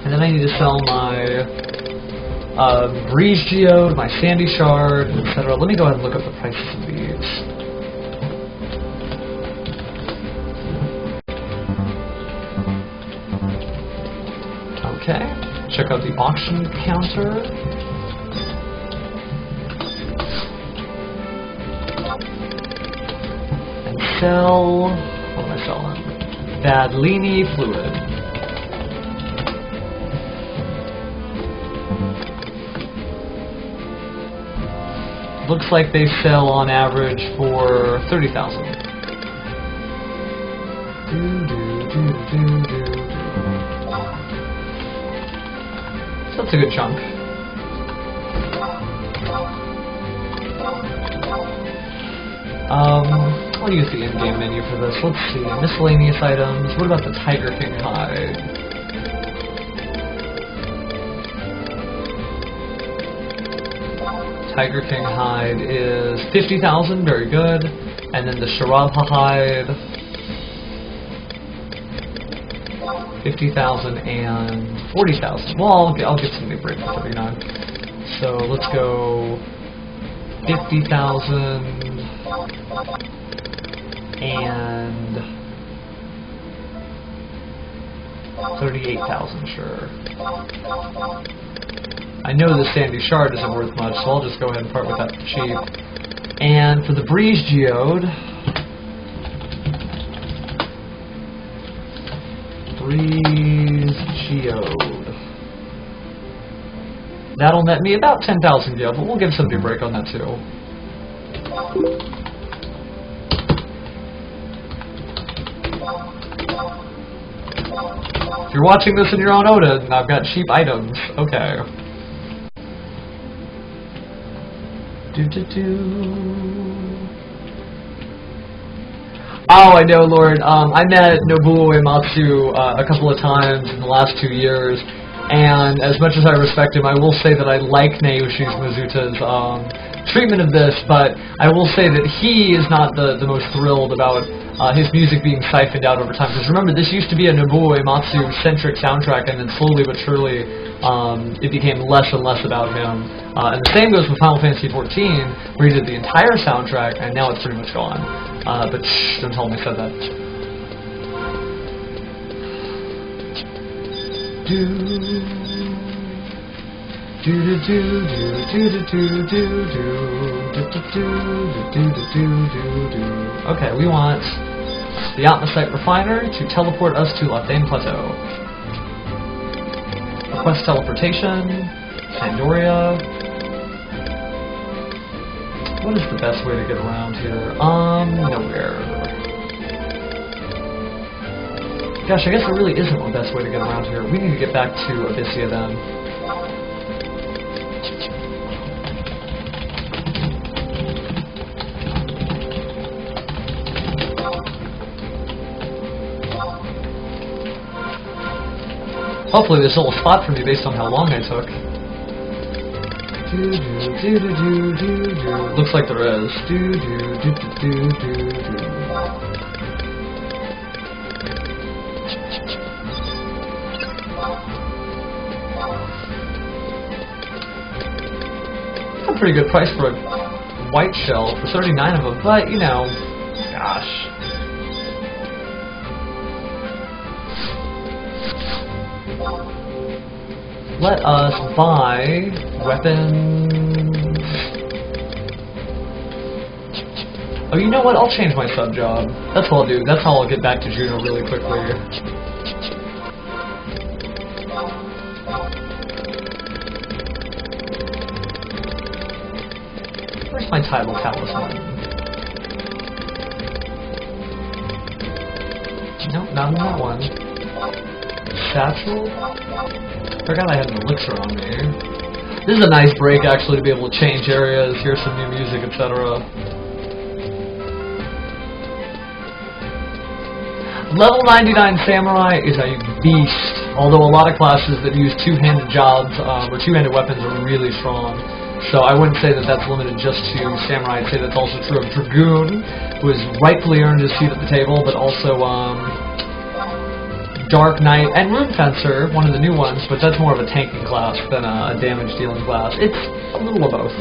And then I need to sell my breeze geode, my sandy shard, etc. Let me go ahead and look up the prices of these. Okay, check out the auction counter. And sell, what am I selling? Badlini fluid. Looks like they sell on average for 30,000. So that's a good chunk. I'll use the in-game menu for this. Let's see, miscellaneous items. What about the Tiger King hide? Tiger King hide is 50,000, very good. And then the Sharabha hide, 50,000 and 40,000. Well, I'll get some new break for 39. So let's go 50,000 and 38,000, sure. I know the sandy shard isn't worth much, so I'll just go ahead and part with that for cheap. And for the breeze geode, that'll net me about 10,000 gil, but we'll give somebody a break on that too. If you're watching this and you're on Odin, I've got cheap items. Okay. Oh, I know, Lord. I met Nobuo Uematsu a couple of times in the last 2 years, and as much as I respect him, I will say that I like Naoshi Mizuta's treatment of this, but I will say that he is not the most thrilled about his music being siphoned out over time. Because remember, this used to be a Nobuo Uematsu-centric soundtrack, and then slowly but surely it became less and less about him. And the same goes with Final Fantasy XIV, where he did the entire soundtrack, and now it's pretty much gone. But shh, don't tell him I said that. Okay, we want the Atmosite Refiner to teleport us to Lathain Plateau. Request teleportation, Pandoria. What is the best way to get around here? Nowhere. Gosh, I guess there really isn't one best way to get around here. We need to get back to Abyssea then. Hopefully there's a little spot for me based on how long I took. Looks like there is. That's a pretty good price for a white shell, for 39 of them, but, you know, gosh. Let us buy weapons. Oh, you know what? I'll change my sub job. That's what I'll do. That's how I'll get back to Juno really quickly. Where's my title talisman? Nope, not in that one. Satchel? Forgot I had an elixir on me. This is a nice break, actually, to be able to change areas, hear some new music, etc. Level 99 Samurai is a beast, although a lot of classes that use two-handed jobs or two-handed weapons are really strong. So I wouldn't say that that's limited just to Samurai. I'd say that's also true of Dragoon, who has rightfully earned his seat at the table, but also Dark Knight and Rune Fencer, one of the new ones, but that's more of a tanking class than a damage-dealing class. It's a little of both.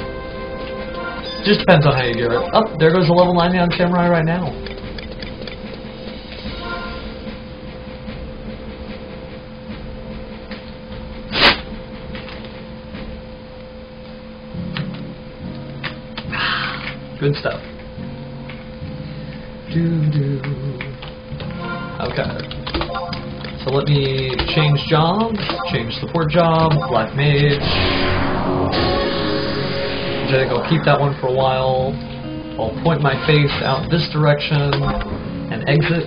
Just depends on how you gear it. Oh, there goes a level 99 Samurai right now. Good stuff. Okay. So let me change jobs, change support job, Black Mage. I think I'll keep that one for a while. I'll point my face out this direction and exit.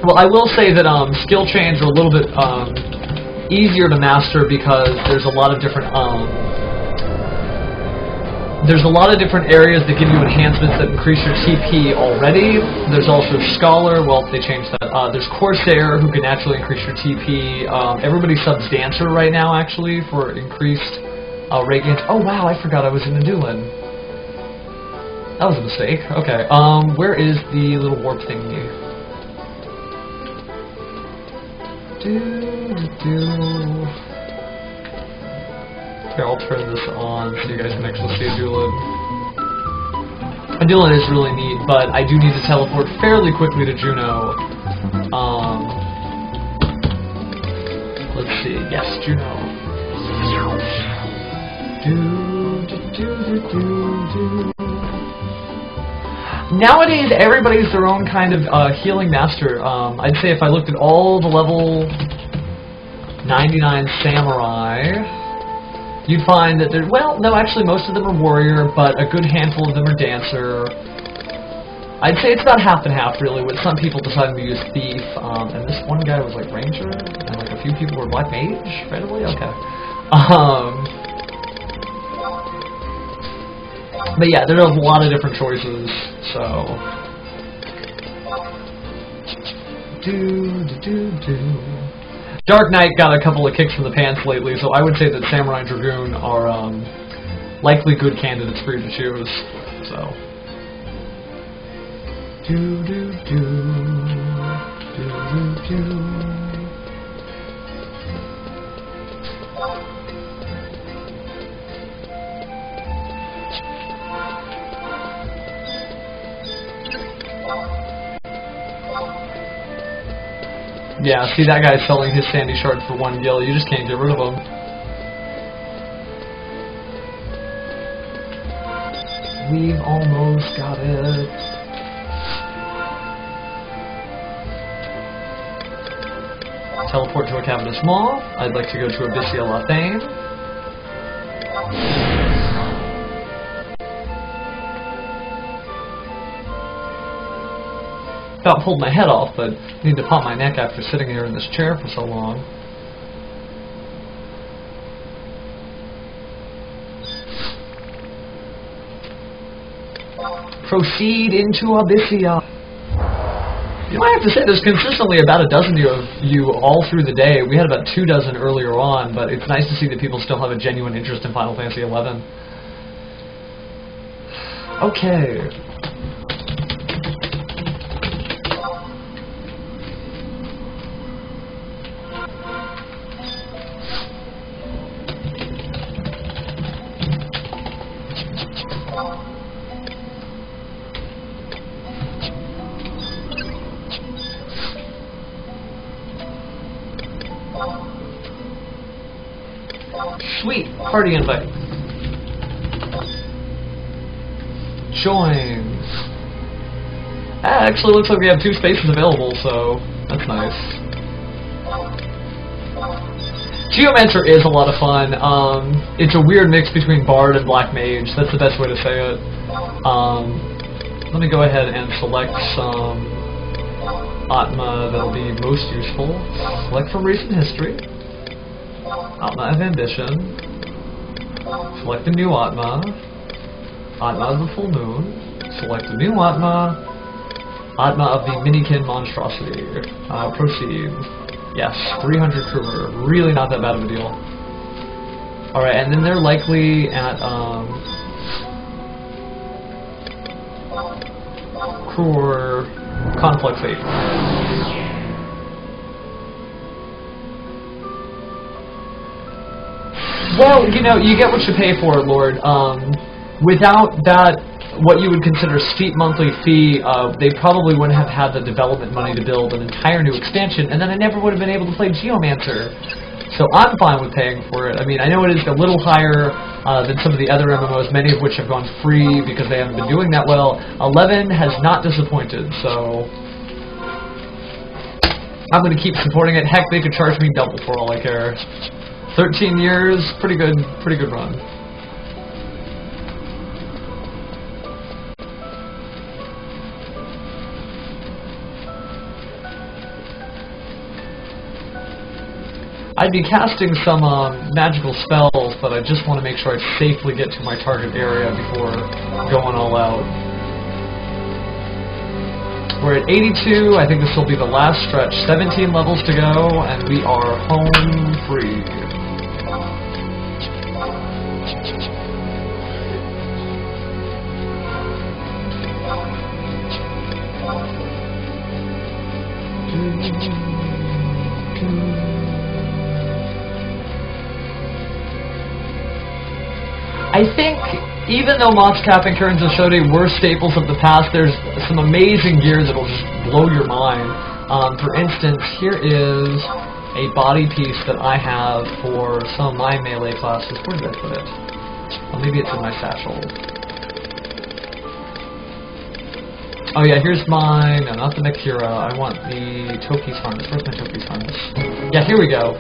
Well, I will say that skill chains are a little bit easier to master because there's a lot of different areas that give you enhancements that increase your TP already. There's also Scholar. Well, they changed that. There's Corsair, who can naturally increase your TP. Everybody subs Dancer right now, actually, for increased rate gains. Oh wow, I forgot I was in Adulan. That was a mistake. Okay. Where is the little warp thingy? Here, I'll turn this on so you guys can actually see Adulan. Adulan is really neat, but I do need to teleport fairly quickly to Juno. Let's see. Yes, Juno. Nowadays, everybody's their own kind of healing master. I'd say if I looked at all the level 99 Samurai, you'd find that there, well, no, actually most of them are Warrior, but a good handful of them are Dancer. I'd say it's about half and half, really, with some people deciding to use Thief, and this one guy was like Ranger, and like a few people were Black Mage, randomly? Okay. But yeah, there are a lot of different choices, so... Dark Knight got a couple of kicks in the pants lately, so I would say that Samurai and Dragoon are likely good candidates for you to choose. So. Yeah, see that guy's selling his Sandy Shard for 1 gil. You just can't get rid of him. We've almost got it. Teleport to a Cavernous Maw. I'd like to go to Abyssea Lathane. About pulled my head off, but I need to pop my neck after sitting here in this chair for so long. Proceed into Abyssea. You might have to say there's consistently about a dozen of you all through the day. We had about 2 dozen earlier on, but it's nice to see that people still have a genuine interest in Final Fantasy XI. Okay. Sweet! Party invite. Join. Actually, looks like we have 2 spaces available, so that's nice. Geomancer is a lot of fun. It's a weird mix between Bard and Black Mage. That's the best way to say it. Let me go ahead and select some Atma that'll be most useful. Select from recent history. Atma of Ambition. Select a new Atma. Atma of the full moon. Select a new Atma. Atma of the Minikin monstrosity. Proceed. Yes, 300 Kruger. Really not that bad of a deal. Alright, and then they're likely at, Kruger Complex 8. Well, you know, you get what you pay for, Lord. Without that, what you would consider steep monthly fee, they probably wouldn't have had the development money to build an entire new expansion, and then I never would have been able to play Geomancer. So I'm fine with paying for it. I mean, I know it is a little higher than some of the other MMOs, many of which have gone free because they haven't been doing that well. 11 has not disappointed, so I'm going to keep supporting it. Heck, they could charge me double for all I care. 13 years, pretty good run. I'd be casting some magical spells, but I just want to make sure I safely get to my target area before going all out. We're at 82. I think this will be the last stretch. 17 levels to go, and we are home free. I think, even though Moxcap and Cairns of Shode were staples of the past, there's some amazing gear that'll just blow your mind. For instance, here is a body piece that I have for some of my melee classes. Where did I put it? Oh, maybe it's in my satchel. Oh yeah, here's mine. No, not the Nakira. I want the Toki's harness. Where's my Toki's harness? Yeah, here we go.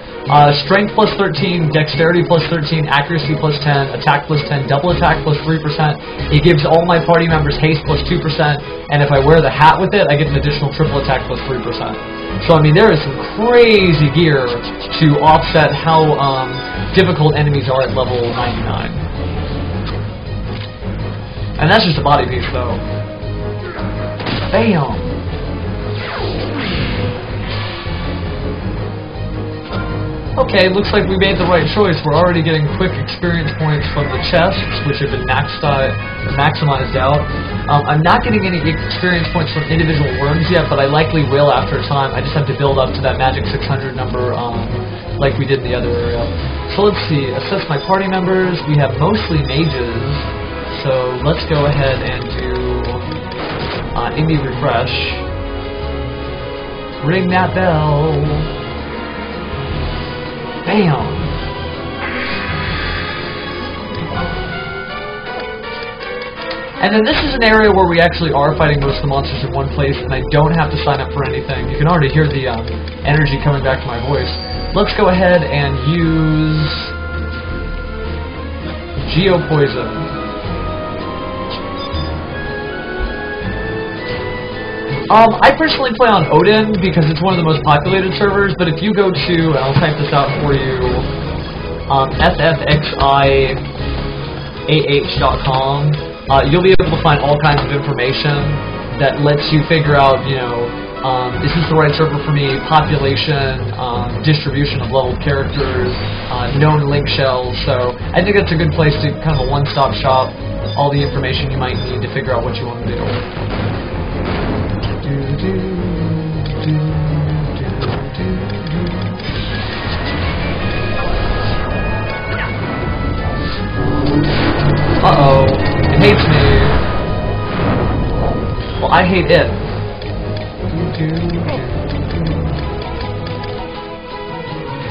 Strength plus 13, Dexterity plus 13, Accuracy plus 10, Attack plus 10, Double Attack plus 3%. It gives all my party members Haste plus 2%, and if I wear the hat with it, I get an additional Triple Attack plus 3%. So, I mean, there is some crazy gear to offset how difficult enemies are at level 99. And that's just a body piece, though. Bam! Okay, looks like we made the right choice. We're already getting quick experience points from the chests, which have been maximized out. I'm not getting any experience points from individual worms yet, but I likely will after a time. I just have to build up to that magic 600 number like we did in the other area. So let's see. Assess my party members. We have mostly mages, so let's go ahead and do Indie refresh. Ring that bell. Bam. And then this is an area where we actually are fighting most of the monsters in one place, and I don't have to sign up for anything. You can already hear the energy coming back to my voice. Let's go ahead and use Geopoison. I personally play on Odin because it's one of the most populated servers, but if you go to, and I'll type this out for you, FFXI.com, you'll be able to find all kinds of information that lets you figure out, you know, is this the right server for me, population, distribution of leveled characters, known link shells. So I think that's a good place to kind of a one-stop shop, all the information you might need to figure out what you want to do. Uh-oh, it hates me. Well, I hate it.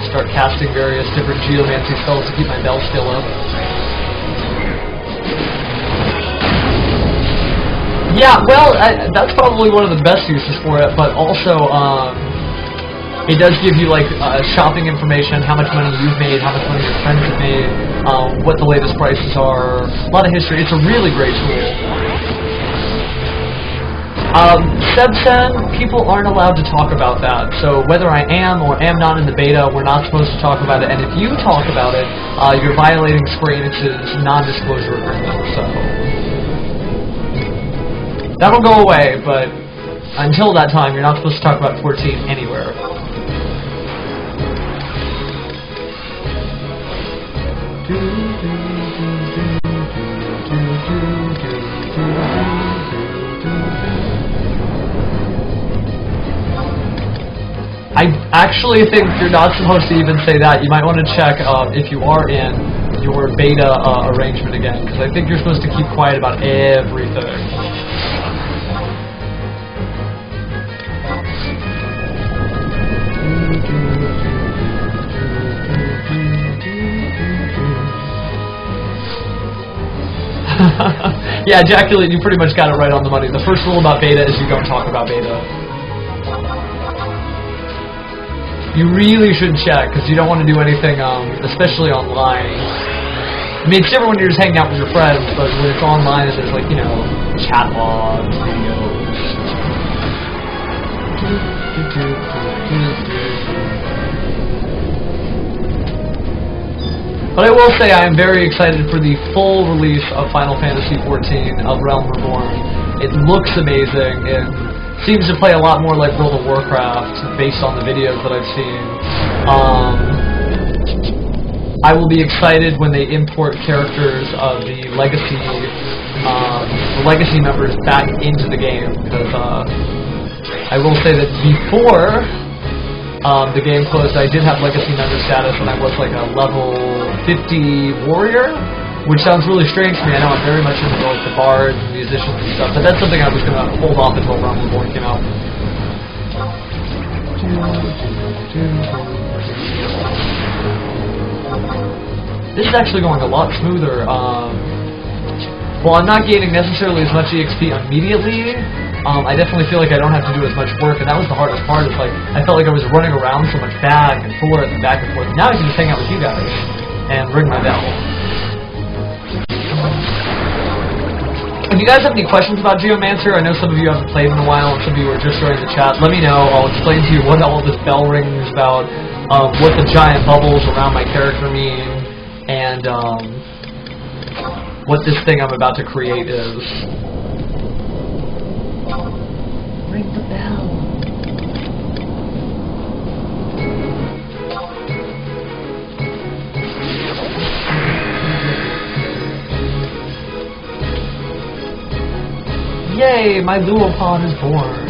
Start casting various different geomancy spells to keep my bell skill up. Yeah, well, that's probably one of the best uses for it, but also, it does give you, like, shopping information, how much money you've made, how much money your friends have made, what the latest prices are, a lot of history. It's a really great tool. Sebsen, people aren't allowed to talk about that. So whether I am or am not in the beta, we're not supposed to talk about it. And if you talk about it, you're violating Square Enix's non-disclosure agreement. So that'll go away, but until that time, you're not supposed to talk about 14 anywhere. I actually think you're not supposed to even say that. You might want to check if you are in your beta arrangement again, because I think you're supposed to keep quiet about everything. Yeah, Ejaculate, you pretty much got it right on the money. The first rule about beta is you don't talk about beta. You really should check, because you don't want to do anything, especially online. I mean, it's different when you're just hanging out with your friends, but when it's online, there's like, you know, chat logs, videos. But I will say I am very excited for the full release of Final Fantasy XIV of Realm Reborn. It looks amazing. It seems to play a lot more like World of Warcraft based on the videos that I've seen. I will be excited when they import characters of the legacy members back into the game, because I will say that before the game closed, I did have legacy member status and I was like a level 50 warrior, which sounds really strange to me. I know I'm very much into like the bards and musicians and stuff, but that's something I was going to hold off until Realm Reborn came out. This is actually going a lot smoother. While I'm not gaining necessarily as much EXP immediately, I definitely feel like I don't have to do as much work, and that was the hardest part. It's like, I felt like I was running around so much back and forth and back and forth. Now I can just hang out with you guys and ring my bell. If you guys have any questions about Geomancer, I know some of you haven't played in a while, and some of you are just joining the chat, let me know. I'll explain to you what all this bell ring is about, what the giant bubbles around my character mean, and what this thing I'm about to create is. Ring the bell. Yay, my Luopod is born.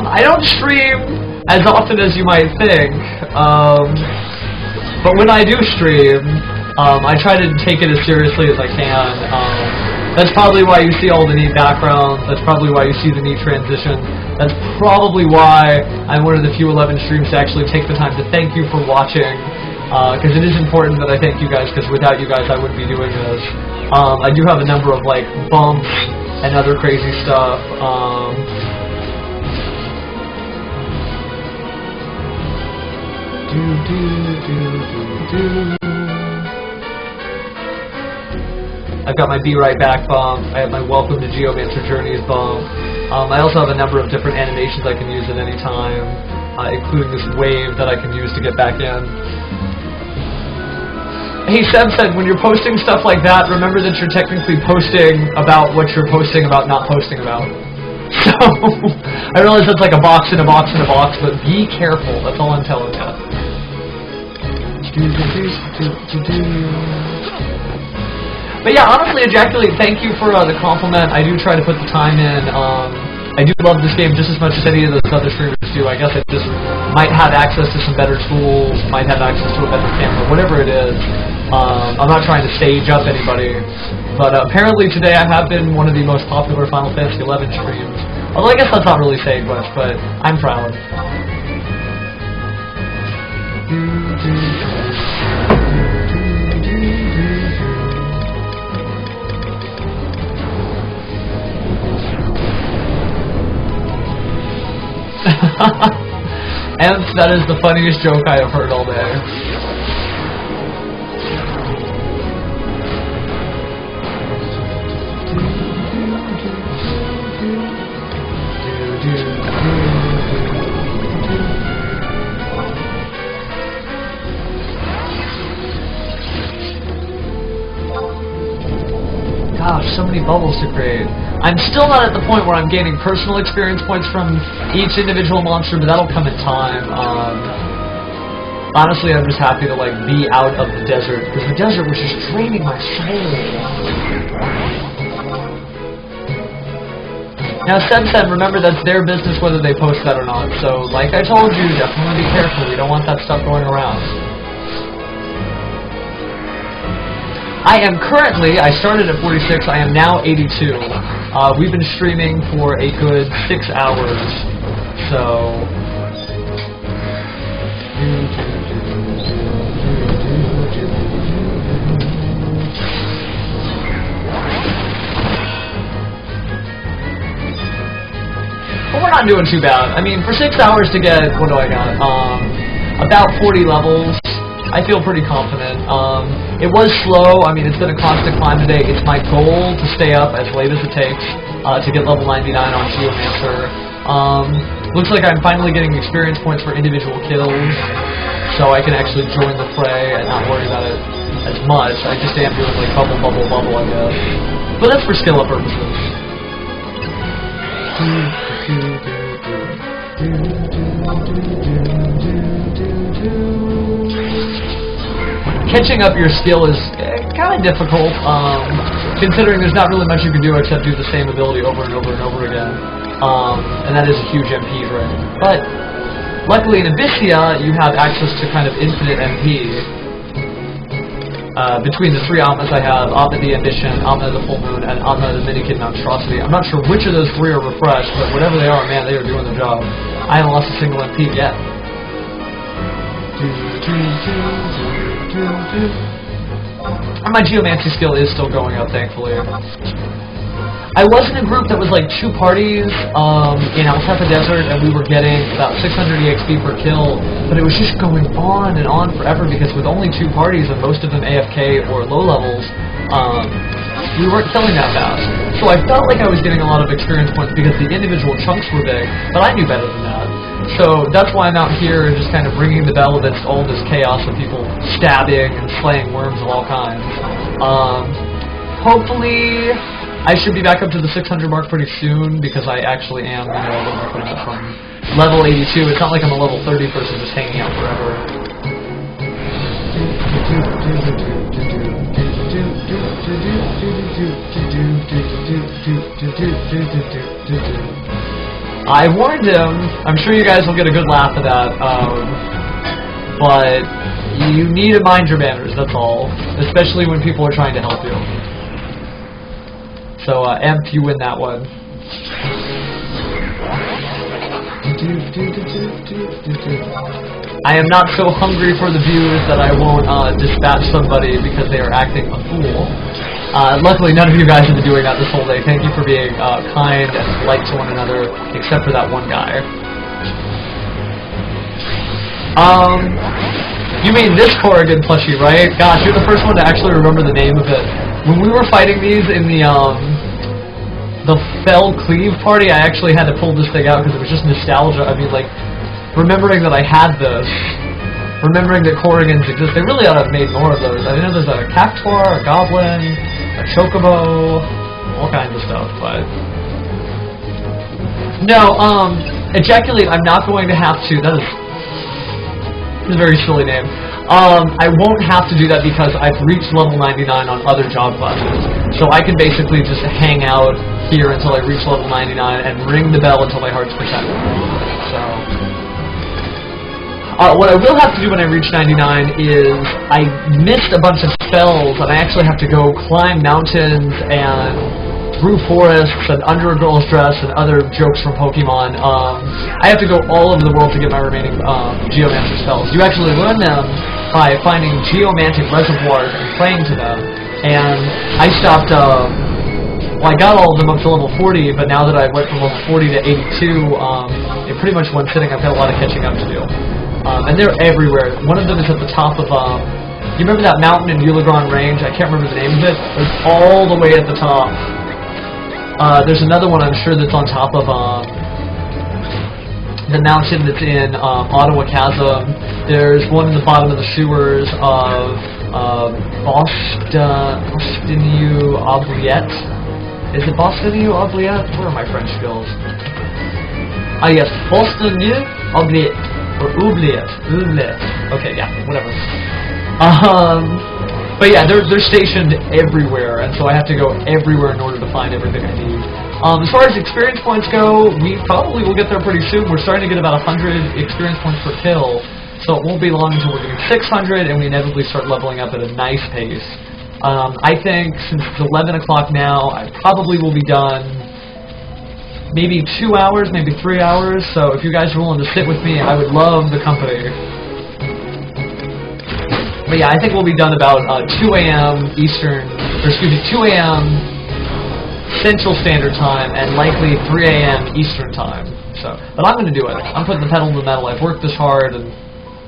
I don't stream as often as you might think, but when I do stream, I try to take it as seriously as I can. That's probably why you see all the neat backgrounds, that's probably why you see the neat transition, that's probably why I'm one of the few 11 streams to actually take the time to thank you for watching, because it is important that I thank you guys, because without you guys I wouldn't be doing this. I do have a number of like bumps and other crazy stuff. I've got my Be Right Back bump, I have my Welcome to Geomancer Journeys bump. I also have a number of different animations I can use at any time, including this wave that I can use to get back in. Hey, Seb said, when you're posting stuff like that, remember that you're technically posting about what you're posting about not posting about. So, I realize that's like a box in a box in a box, but be careful, that's all I'm telling you. But yeah, honestly, Ejaculate, thank you for the compliment. I do try to put the time in. I do love this game just as much as any of those other streamers do. I guess I just might have access to some better tools, might have access to a better camera, whatever it is. I'm not trying to stage up anybody, but apparently today I have been one of the most popular Final Fantasy XI streams. Although I guess that's not really saying much, but I'm proud. And that is the funniest joke I have heard all day. Gosh, so many bubbles to create. I'm still not at the point where I'm gaining personal experience points from each individual monster, but that'll come in time. Honestly, I'm just happy to like be out of the desert, because the desert was just draining my soul. Now, Sen, remember that's their business whether they post that or not. So, like I told you, definitely be careful. You don't want that stuff going around. I am currently, I started at 46, I am now 82. We've been streaming for a good 6 hours, so... But we're not doing too bad. I mean, for 6 hours to get, what do I got? About 40 levels. I feel pretty confident. It was slow. I mean, it's been a constant climb today. It's my goal to stay up as late as it takes to get level 99 on Geomancer. Looks like I'm finally getting experience points for individual kills, so I can actually join the fray and not worry about it as much. I just am doing like bubble, bubble, bubble, I guess. But that's for skill up purposes. Catching up your skill is kind of difficult, considering there's not really much you can do except do the same ability over and over and over again, and that is a huge MP drain. But luckily in Abyssea, you have access to kind of infinite MP. Between the 3 Atmas I have, Atma the Ambition, Atma the Full Moon, and Atma the Minikid Monstrosity. I'm not sure which of those 3 are refreshed, but whatever they are, man, they are doing their job. I haven't lost a single MP yet. And my geomancy skill is still going up, thankfully. I was in a group that was like 2 parties in Alsafa Desert, and we were getting about 600 EXP per kill, but it was just going on and on forever because with only 2 parties and most of them AFK or low levels, we weren't killing that fast. So I felt like I was getting a lot of experience points because the individual chunks were big, but I knew better than that. So that's why I'm out here and just kind of ringing the bell against all this chaos of people stabbing and slaying worms of all kinds. Hopefully I should be back up to the 600 mark pretty soon because I actually am, you know, working up from level 82. It's not like I'm a level 30 person just hanging out forever. I warned him. I'm sure you guys will get a good laugh at that. But you need to mind your manners, that's all. Especially when people are trying to help you. So, Emp, you win that one. I am not so hungry for the views that I won't dispatch somebody because they are acting a fool. Luckily, none of you guys have been doing that this whole day. Thank you for being kind and polite to one another, except for that one guy. You mean this Corrigan plushie, right? Gosh, you're the first one to actually remember the name of it. When we were fighting these in the Fell Cleave party, I actually had to pull this thing out because it was just nostalgia. I mean, like, remembering that I had this, remembering that Corrigans exist. They really ought to have made more of those. I know there's a Cactuar, a Goblin, a Chocobo, all kinds of stuff, but... No, Ejaculate, I'm not going to have to. That is a very silly name. I won't have to do that because I've reached level 99 on other job classes. So I can basically just hang out here until I reach level 99 and ring the bell until my heart's content. So... what I will have to do when I reach 99 is I missed a bunch of spells and I actually have to go climb mountains and through forests and under a girl's dress and other jokes from Pokemon. I have to go all over the world to get my remaining Geomancer spells. You actually learn them by finding geomantic reservoirs and praying to them. And I stopped well, I got all of them up to level 40, but now that I went from level 40 to 82, in pretty much one sitting, I've got a lot of catching up to do. And they're everywhere. One of them is at the top of, you remember that mountain in Ulegron Range? I can't remember the name of it. It's all the way at the top. There's another one I'm sure that's on top of, the mountain that's in Ottawa Chasm. There's one in the bottom of the sewers of Bostonu Oubliette. Is it Bostonu Oubliette? Where are my French skills? Ah yes, Bostonu Oubliette. Or Oubliette. Okay, yeah, whatever. But yeah, they're stationed everywhere, and so I have to go everywhere in order to find everything I need. As far as experience points go, we probably will get there pretty soon. We're starting to get about 100 experience points per kill, so it won't be long until we're getting 600, and we inevitably start leveling up at a nice pace. I think since it's 11 o'clock now, I probably will be done maybe 2 hours, maybe 3 hours, so if you guys are willing to sit with me, I would love the company. But yeah, I think we'll be done about 2 a.m. Eastern, or excuse me, 2 a.m. Central Standard Time, and likely 3 a.m. Eastern Time. So, but I'm going to do it. I'm putting the pedal to the metal. I've worked this hard, and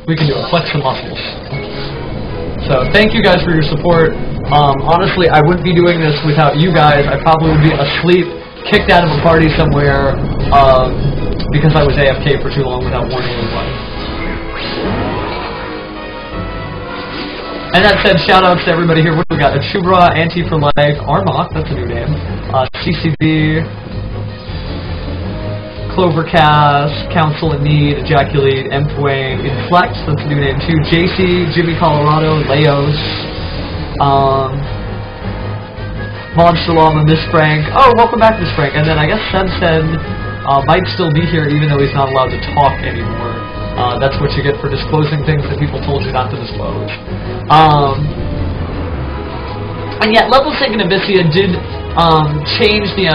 we can do it. Flex the muscles. So, thank you guys for your support. Honestly, I wouldn't be doing this without you guys. I probably would be asleep, kicked out of a party somewhere, because I was AFK for too long without warning anyone. And that said, shoutouts to everybody here. What do we got? Achubra, Anti for Life, Armok, that's a new name. CCB, Clovercast, Council in Need, Ejaculate, Empwayne, Inflex, that's a new name too. JC, Jimmy Colorado, Leos, Monster Llama, Miss Frank. Oh, welcome back, Miss Frank. And then I guess Sensen might still be here even though he's not allowed to talk anymore. That's what you get for disclosing things that people told you not to disclose. And yet, Level Sync and Abyssea did change the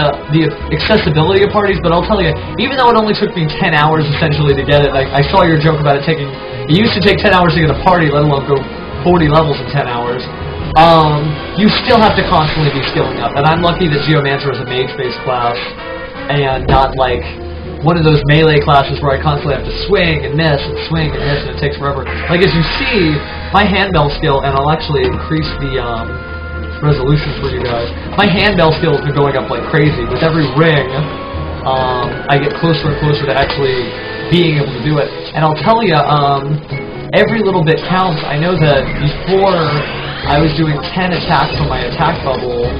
accessibility of parties, but I'll tell you, even though it only took me 10 hours essentially to get it, like, I saw your joke about it taking, it used to take 10 hours to get a party, let alone go 40 levels in 10 hours. You still have to constantly be skilling up, and I'm lucky that Geomancer is a mage-based class, and not like one of those melee classes where I constantly have to swing and miss and swing and miss and it takes forever. Like as you see, my handbell skill, and I'll actually increase the resolution for you guys, my handbell skill has been going up like crazy. With every ring, I get closer and closer to actually being able to do it. And I'll tell you, every little bit counts. I know that before I was doing 10 attacks from my attack bubble,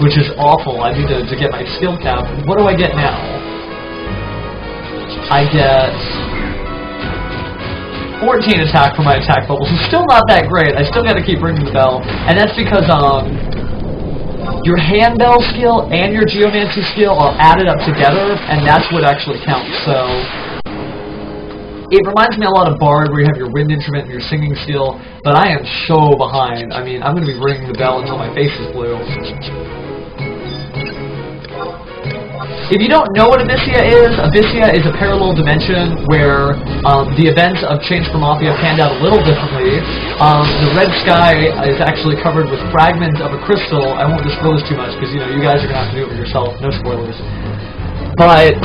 which is awful. I need to get my skill cap. What do I get now? I get 14 attack from my attack bubbles. It's still not that great. I still got to keep ringing the bell, and that's because your handbell skill and your geomancy skill are added up together, and that's what actually counts. So it reminds me a lot of Bard, where you have your wind instrument and your singing skill, but I am so behind. I mean, I'm going to be ringing the bell until my face is blue. If you don't know what Abyssea is a parallel dimension where the events of Change for Mafia panned out a little differently. The red sky is actually covered with fragments of a crystal. I won't disclose too much because, you know, you guys are going to have to do it yourself. No spoilers. But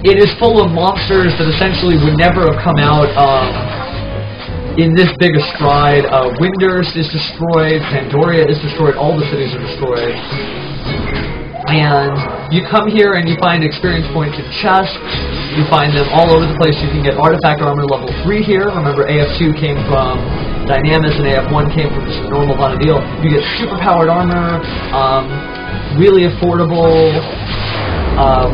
it is full of monsters that essentially would never have come out in this big a stride. Windurst is destroyed. Pandoria is destroyed. All the cities are destroyed. And you come here and you find experience points in chests. You find them all over the place. You can get artifact armor level 3 here. Remember, AF2 came from Dynamis and AF1 came from just normal Vanadil. You get super-powered armor, really affordable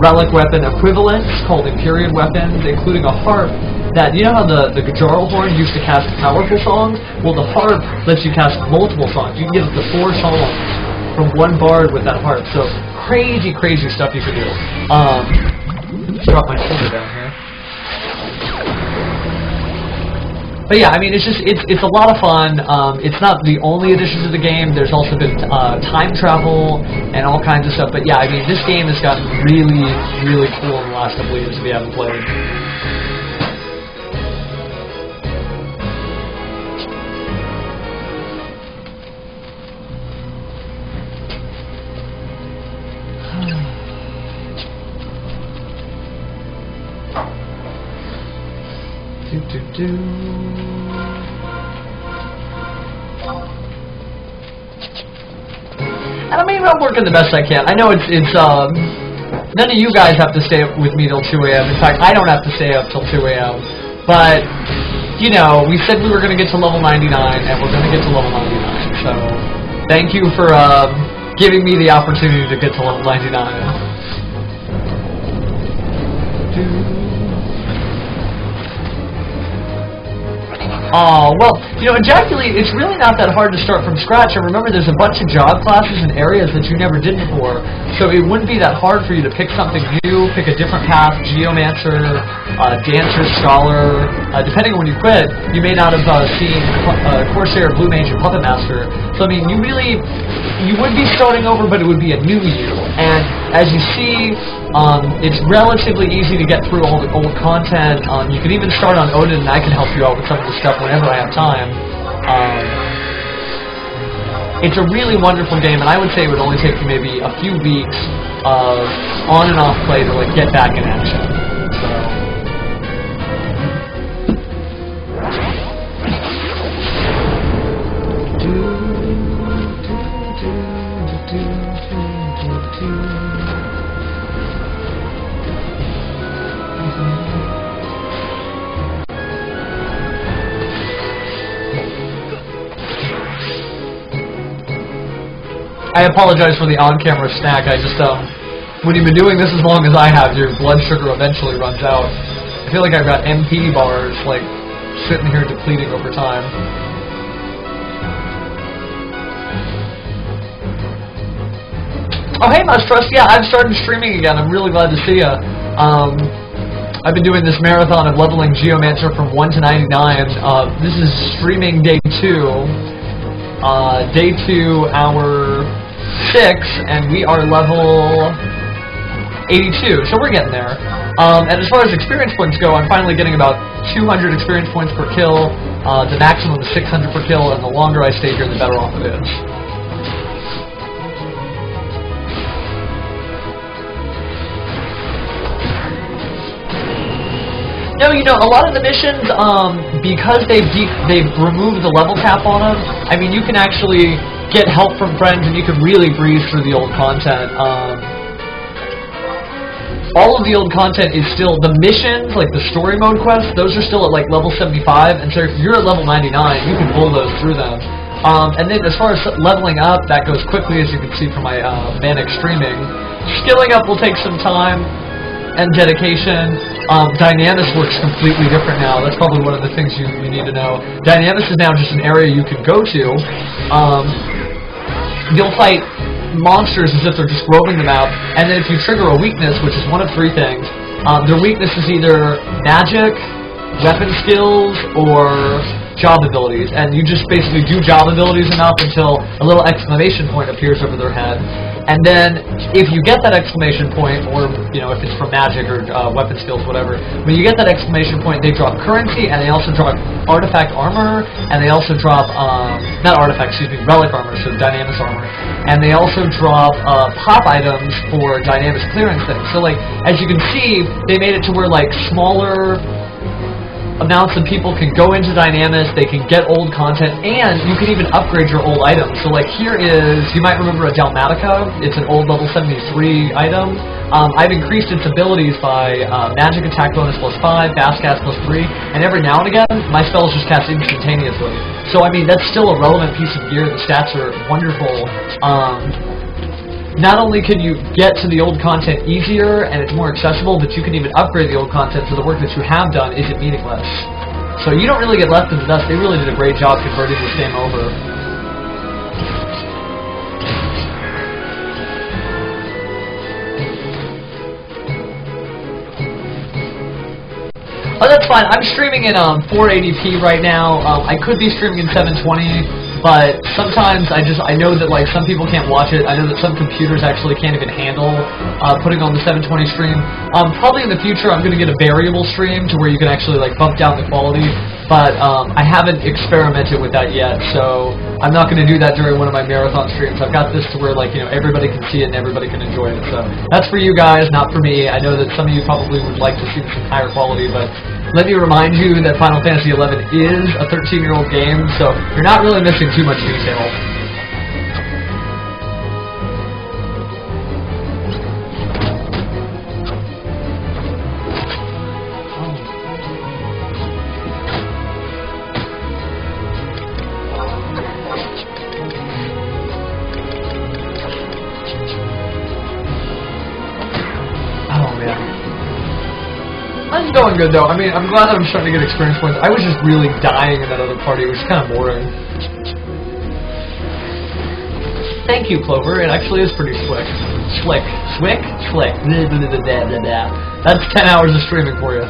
relic weapon equivalents called Empyrean weapons, including a harp that, you know how the Gajarl horn used to cast powerful songs? Well, the harp lets you cast multiple songs. You can get up to 4 songs from one bard with that harp. So crazy, crazy stuff you can do. Let's drop my shoulder down here. But yeah, I mean, it's a lot of fun. It's not the only addition to the game. There's also been time travel and all kinds of stuff. But yeah, I mean, this game has gotten really, really cool in the last couple of years if you haven't played. And I mean, I'm working the best I can. I know it's none of you guys have to stay up with me till 2 a.m. In fact, I don't have to stay up till 2 a.m. But, you know, we said we were going to get to level 99, and we're going to get to level 99. So, thank you for giving me the opportunity to get to level 99. Oh, well, you know, Ejaculate, it's really not that hard to start from scratch. And remember, there's a bunch of job classes and areas that you never did before. So it wouldn't be that hard for you to pick something new, pick a different path, Geomancer, Dancer, Scholar. Depending on when you quit, you may not have seen Corsair, Blue Mage, and Puppet Master. So, I mean, you would be starting over, but it would be a new you. And as you see, it's relatively easy to get through all the old content. You can even start on Odin, and I can help you out with some of the stuff whenever I have time. It's a really wonderful game, and I would say it would only take you maybe a few weeks of on and off play to like get back in action. So. I apologize for the on-camera snack. I just, when you've been doing this as long as I have, your blood sugar eventually runs out. I feel like I've got MP bars, like, sitting here depleting over time. Oh, hey, Mustrust. Yeah, I've started streaming again. I'm really glad to see ya. I've been doing this marathon of leveling Geomancer from 1 to 99. This is streaming day 2. Day 2, hour 6, and we are level 82, so we're getting there. And as far as experience points go, I'm finally getting about 200 experience points per kill. The maximum is 600 per kill, and the longer I stay here, the better off it is. No, you know, a lot of the missions, because they've removed the level cap on them, I mean, you can actually get help from friends and you can really breeze through the old content. All of the old content is still, the missions, like the story mode quests, those are still at like level 75, and so if you're at level 99, you can pull those through them. And then as far as leveling up, that goes quickly, as you can see from my manic streaming. Skilling up will take some time and dedication. Dynamis works completely different now. That's probably one of the things you need to know. Dynamis is now just an area you can go to. You'll fight monsters as if they're just roaming the map, and then if you trigger a weakness, which is one of 3 things, their weakness is either magic, weapon skills, or job abilities, and you just basically do job abilities enough until a little exclamation point appears over their head. And then, if you get that exclamation point, or, you know, if it's from magic or weapon skills, whatever, when you get that exclamation point, they drop currency, and they also drop artifact armor, and they also drop, not artifact, excuse me, relic armor, so Dynamis armor, and they also drop pop items for Dynamis clearance things. So, like, as you can see, they made it to where, like, smaller amounts of people can go into Dynamis, they can get old content, and you can even upgrade your old items. So like here is, you might remember a Dalmatica, it's an old level 73 item. I've increased its abilities by magic attack bonus +5, fast cast +3, and every now and again, my spells just cast instantaneously. So I mean, that's still a relevant piece of gear, the stats are wonderful. Not only can you get to the old content easier and it's more accessible, but you can even upgrade the old content so the work that you have done isn't meaningless. So you don't really get left in the dust. They really did a great job converting this game over. Oh, that's fine. I'm streaming in 480p right now. I could be streaming in 720. But sometimes I know that like some people can't watch it. I know that some computers actually can't even handle putting on the 720 stream. Probably in the future I'm going to get a variable stream to where you can actually like bump down the quality. But I haven't experimented with that yet, so I'm not going to do that during one of my marathon streams. I've got this to where like, you know, everybody can see it and everybody can enjoy it. So that's for you guys, not for me. I know that some of you probably would like to see this in higher quality, but let me remind you that Final Fantasy XI is a 13-year-old game, so you're not really missing too much detail. It's going good though. I mean, I'm glad that I'm starting to get experience points. I was just really dying in that other party, which is kind of boring. Thank you, Clover. It actually is pretty slick. Slick. Slick? Slick. Blah, blah, blah, blah, blah, blah. That's 10 hours of streaming for you.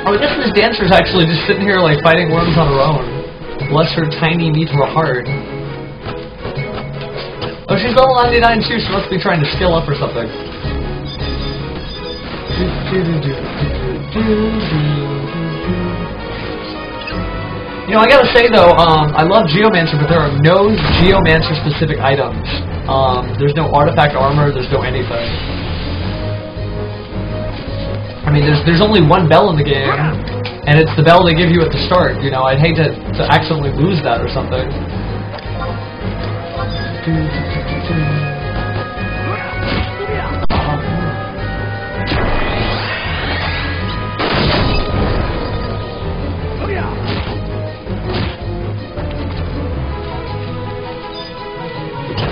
Oh, I guess this dancer's actually just sitting here, like, fighting worms on her own. Bless her tiny meat of a heart. Oh, she's level 99 too, she must be trying to skill up or something. You know, I gotta say though, I love Geomancer, but there are no Geomancer specific items. There's no artifact armor, there's no anything. I mean, there's only one bell in the game, and it's the bell they give you at the start. You know, I'd hate to accidentally lose that or something.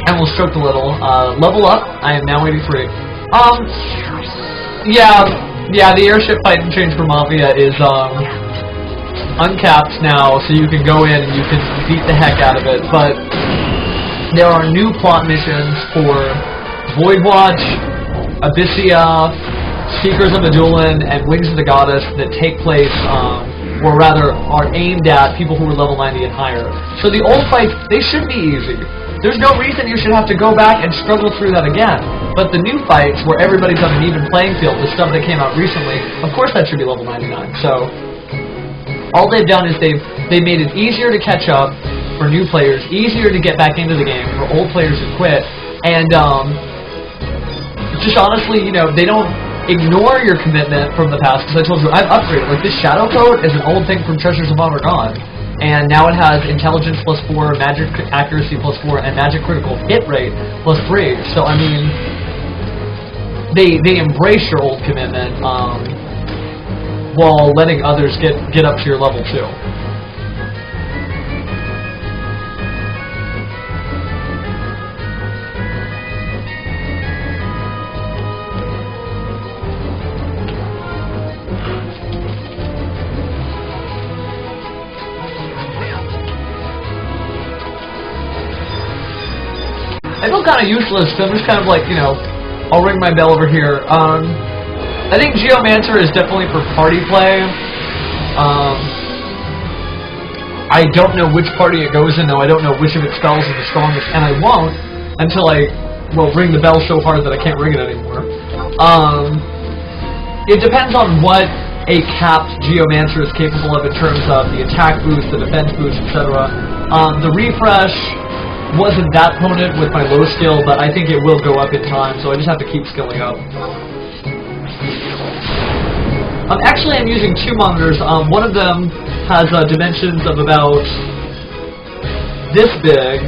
And we'll stroke a little. Level up. I am now 83. Yeah, the airship fight in Change for Mafia is uncapped now, so you can go in and you can beat the heck out of it. But there are new plot missions for Voidwatch, Abyssea, Seekers of Adulan, and Wings of the Goddess that take place, or rather, are aimed at people who are level 90 and higher. So the old fights, they should be easy. There's no reason you should have to go back and struggle through that again. But the new fights, where everybody's on an even playing field, the stuff that came out recently, of course that should be level 99. So all they've done is they've made it easier to catch up for new players, easier to get back into the game for old players who quit, and just honestly, you know, they don't ignore your commitment from the past, because I told you, I've upgraded. Like, this Shadow Coat is an old thing from Treasures of Honor Gone, and now it has Intelligence +4, Magic Accuracy +4, and Magic Critical Hit Rate +3, so I mean, they embrace your old commitment, while letting others get up to your level too. I feel kind of useless, so I'm just kind of like, you know, I'll ring my bell over here. I think Geomancer is definitely for party play. I don't know which party it goes in, though. I don't know which of its spells is the strongest, and I won't until I, well, ring the bell so hard that I can't ring it anymore. It depends on what a capped Geomancer is capable of in terms of the attack boost, the defense boost, etc. The refresh wasn't that potent with my low skill, but I think it will go up in time, so I just have to keep skilling up. Actually, I'm using two monitors. One of them has dimensions of about this big,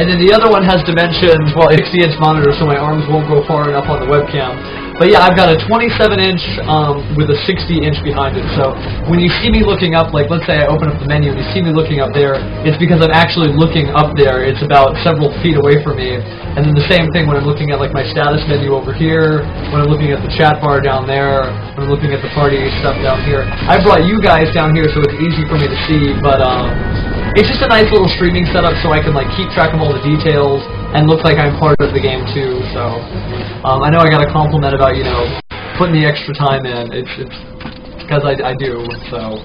and then the other one has dimensions, well, 60-inch monitor, so my arms won't go far enough on the webcam. But yeah, I've got a 27-inch with a 60-inch behind it, so when you see me looking up, like let's say I open up the menu and you see me looking up there, it's because I'm actually looking up there. It's about several feet away from me. And then the same thing when I'm looking at like my status menu over here, when I'm looking at the chat bar down there, when I'm looking at the party stuff down here. I brought you guys down here so it's easy for me to see, but it's just a nice little streaming setup so I can like keep track of all the details and look like I'm part of the game too, so I know I got a compliment about, you know, putting the extra time in. It's because I do, so.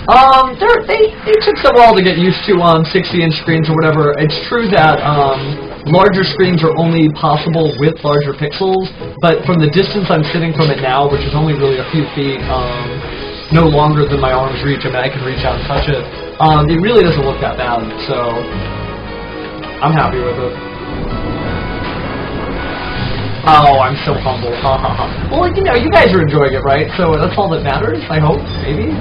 It took a while to get used to on 60-inch screens or whatever. It's true that larger screens are only possible with larger pixels, but from the distance I'm sitting from it now, which is only really a few feet, no longer than my arms reach, I mean I can reach out and touch it, it really doesn't look that bad, so I'm happy with it. Oh, I'm so humble. Ha ha ha. Well, you know, you guys are enjoying it, right? So that's all that matters, I hope, maybe?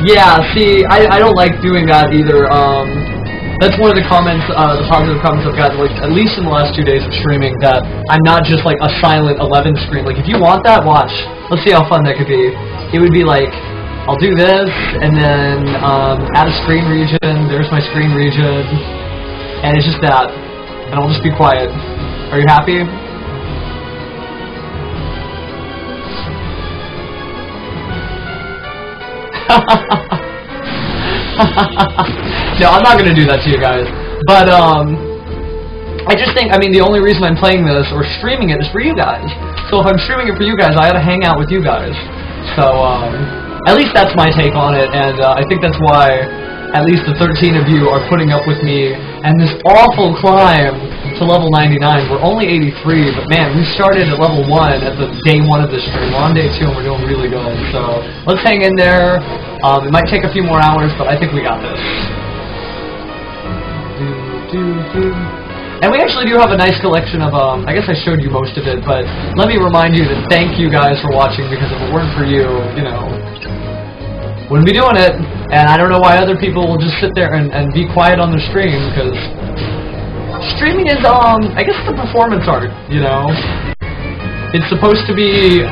Yeah, see, I don't like doing that either. That's one of the comments, the positive comments I've got, like, at least in the last 2 days of streaming, that I'm not just, like, a silent 11 screen. Like, if you want that, watch. Let's see how fun that could be. It would be like, I'll do this, and then, add a screen region, there's my screen region, and it's just that. And I'll just be quiet. Are you happy? No, I'm not gonna do that to you guys. But I just think, I mean, the only reason I'm playing this or streaming it is for you guys. So if I'm streaming it for you guys, I gotta hang out with you guys. So at least that's my take on it, and I think that's why at least the 13 of you are putting up with me and this awful climb to level 99. We're only 83, but man, we started at level 1 at the day 1 of this stream. We're on day 2 and we're doing really good. So let's hang in there. It might take a few more hours, but I think we got this. And we actually do have a nice collection of, I guess I showed you most of it, but let me remind you to thank you guys for watching, because if it weren't for you, you know, wouldn't be doing it. And I don't know why other people will just sit there and be quiet on their stream, because streaming is, I guess it's a performance art, you know? It's supposed to be,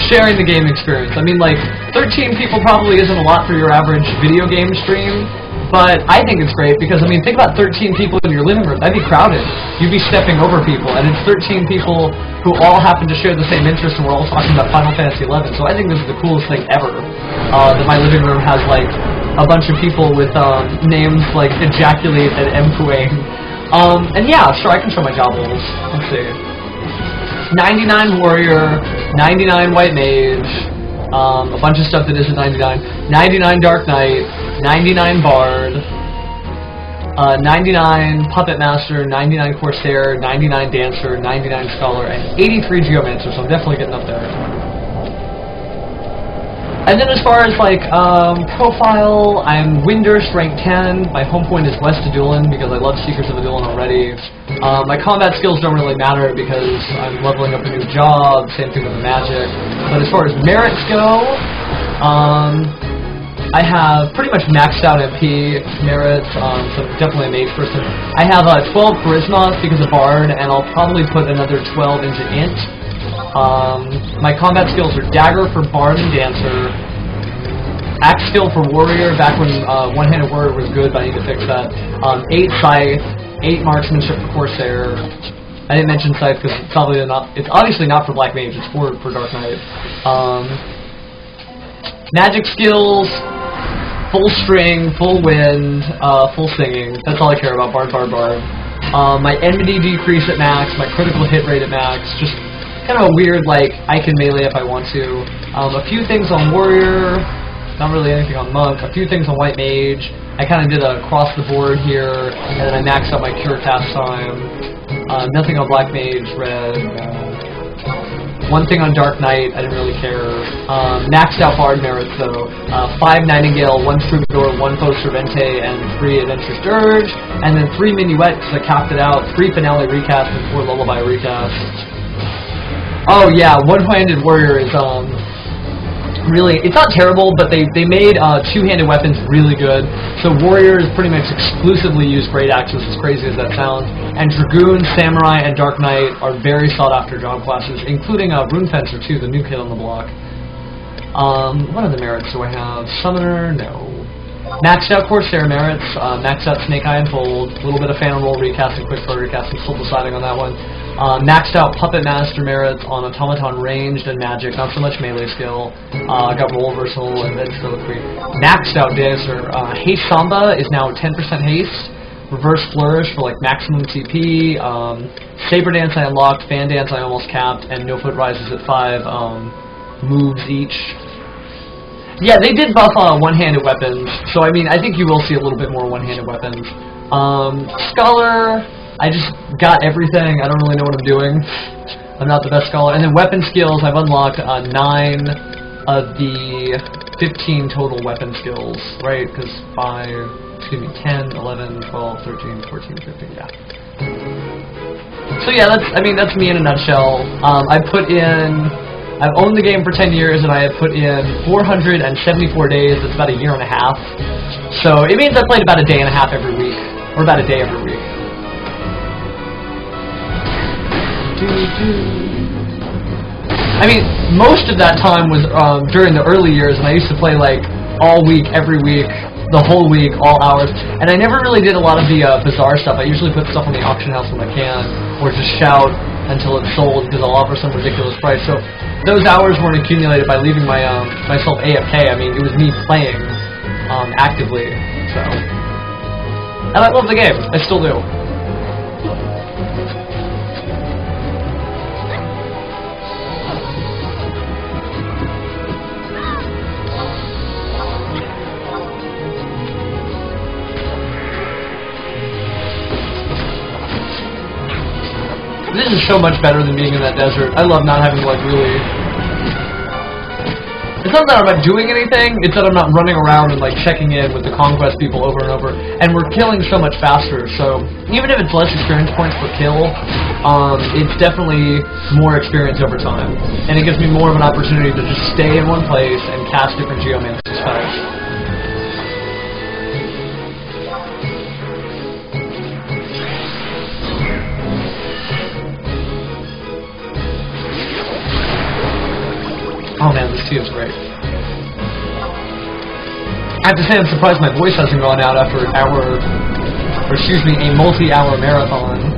sharing the game experience. I mean, like, 13 people probably isn't a lot for your average video game stream, but I think it's great because, I mean, think about 13 people in your living room. That'd be crowded. You'd be stepping over people, and it's 13 people who all happen to share the same interest, and we're all talking about Final Fantasy XI. So I think this is the coolest thing ever, that my living room has, like, a bunch of people with names like Ejaculate and M-Kuang. And yeah, sure, I can show my job levels. Let's see. 99 Warrior, 99 White Mage, a bunch of stuff that isn't 99, 99 Dark Knight, 99 Bard, 99 Puppet Master, 99 Corsair, 99 Dancer, 99 Scholar, and 83 Geomancer, so I'm definitely getting up there. And then as far as, like, profile, I'm Windurst, rank 10. My home point is West Adulan, because I love Seekers of Adulan already. My combat skills don't really matter, because I'm leveling up a new job, same thing with the magic. But as far as merits go, I have pretty much maxed out MP merits, so definitely a mage person. I have 12 Charisma because of Bard, and I'll probably put another 12 into Int. My combat skills are Dagger for Bard and Dancer, Axe skill for Warrior, back when one-handed Warrior was good, but I need to fix that. 8 Scythe, 8 Marksmanship for Corsair. I didn't mention Scythe because it's probably not, it's obviously not for Black Mage, it's for Dark Knight. Magic skills, full string, full wind, full singing. That's all I care about, Bard, Bard, Bard. My enmity decrease at max, my critical hit rate at max, just kind of a weird, like, I can melee if I want to. A few things on Warrior, not really anything on Monk, a few things on White Mage. I kind of did a across the board here, and then I maxed out my cure cast time. Nothing on Black Mage, Red. One thing on Dark Knight, I didn't really care. Maxed out Bard merits though. 5 Nightingale, 1 Troubadour, 1 Post Servente, and 3 Adventurous Dirge. And then 3 Minuet, because I capped it out. 3 Finale recast and 4 Lullaby recast. Oh yeah, One-Handed Warrior is really, it's not terrible, but they made two-handed weapons really good. So Warriors pretty much exclusively use Great Axes, as crazy as that sounds. And Dragoon, Samurai, and Dark Knight are very sought-after job classes, including Rune Fencer too, the new kid on the block. What other merits do I have? Summoner, no. Maxed out Corsair merits, maxed out Snake Eye and Fold, a little bit of Phantom Roll recast and Quick Flow recast, I'm still deciding on that one. Maxed out Puppet Master merits on Automaton ranged and magic, not so much melee skill. Got Roll Reversal and then still 3. Maxed out Dancer. Haste Samba is now 10% haste. Reverse Flourish for like maximum TP. Saber Dance I unlocked, Fan Dance I almost capped, and No Foot rises at 5 moves each. Yeah, they did buff one-handed weapons, so I mean, I think you will see a little bit more one-handed weapons. Scholar, I just got everything, I don't really know what I'm doing. I'm not the best scholar. And then weapon skills, I've unlocked 9 of the 15 total weapon skills, right? Because 10, 11, 12, 13, 14, 15, yeah. So yeah, that's me in a nutshell. I've owned the game for 10 years, and I have put in 474 days. That's about a year and a half. So it means I played about a day and a half every week, or about a day every week. I mean, most of that time was during the early years, and I used to play like all week, every week, the whole week, all hours. And I never really did a lot of the bizarre stuff. I usually put stuff on the auction house when I can, or just shout until it's sold because I'll offer some ridiculous price. So those hours weren't accumulated by leaving myself AFK. I mean, it was me playing actively. So, and I love the game. I still do. This is so much better than being in that desert. I love not having to, like, really... It's not that I'm not doing anything, it's that I'm not running around and, like, checking in with the conquest people over and over. And we're killing so much faster, so even if it's less experience points per kill, it's definitely more experience over time. And it gives me more of an opportunity to just stay in one place and cast different geomancy spells. Oh man, this tea is great. I have to say I'm surprised my voice hasn't gone out after an hour, or excuse me, a multi-hour marathon,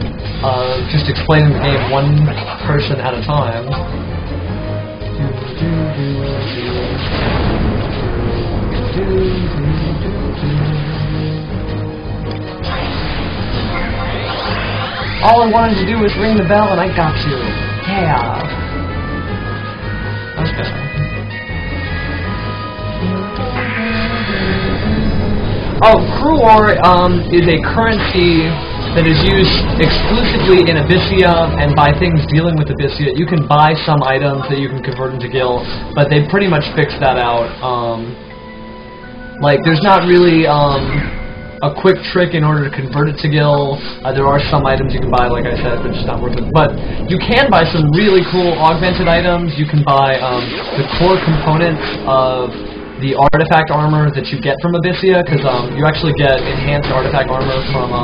just explaining the game one person at a time. All I wanted to do was ring the bell and I got you. Yeah. Oh, crew ore is a currency that is used exclusively in Abyssea and by things dealing with Abyssea. You can buy some items that you can convert into gil, but they pretty much fixed that out. Like, there's not really a quick trick in order to convert it to gil. There are some items you can buy, like I said, but it's just not worth it. But you can buy some really cool augmented items. You can buy the core components of the artifact armor that you get from Abyssea, because you actually get enhanced artifact armor from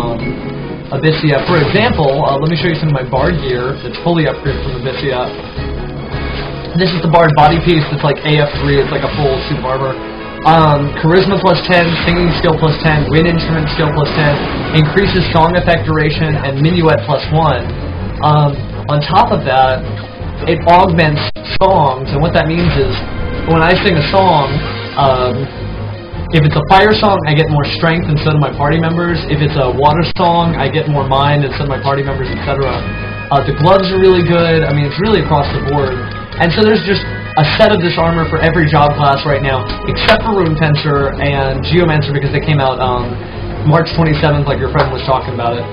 Abyssea. For example, let me show you some of my bard gear that's fully upgraded from Abyssea. This is the bard body piece that's like AF3. It's like a full suit of armor. Charisma plus 10, singing skill plus 10, wind instrument skill plus 10, increases song effect duration, and minuet plus 1. On top of that, it augments songs, and what that means is, when I sing a song, if it's a fire song, I get more strength and so do my party members. If it's a water song, I get more mind and so do my party members, etc. The gloves are really good. I mean, it's really across the board. And so there's just a set of this armor for every job class right now, except for Rune Fencer and Geomancer, because they came out March 27th, like your friend was talking about it.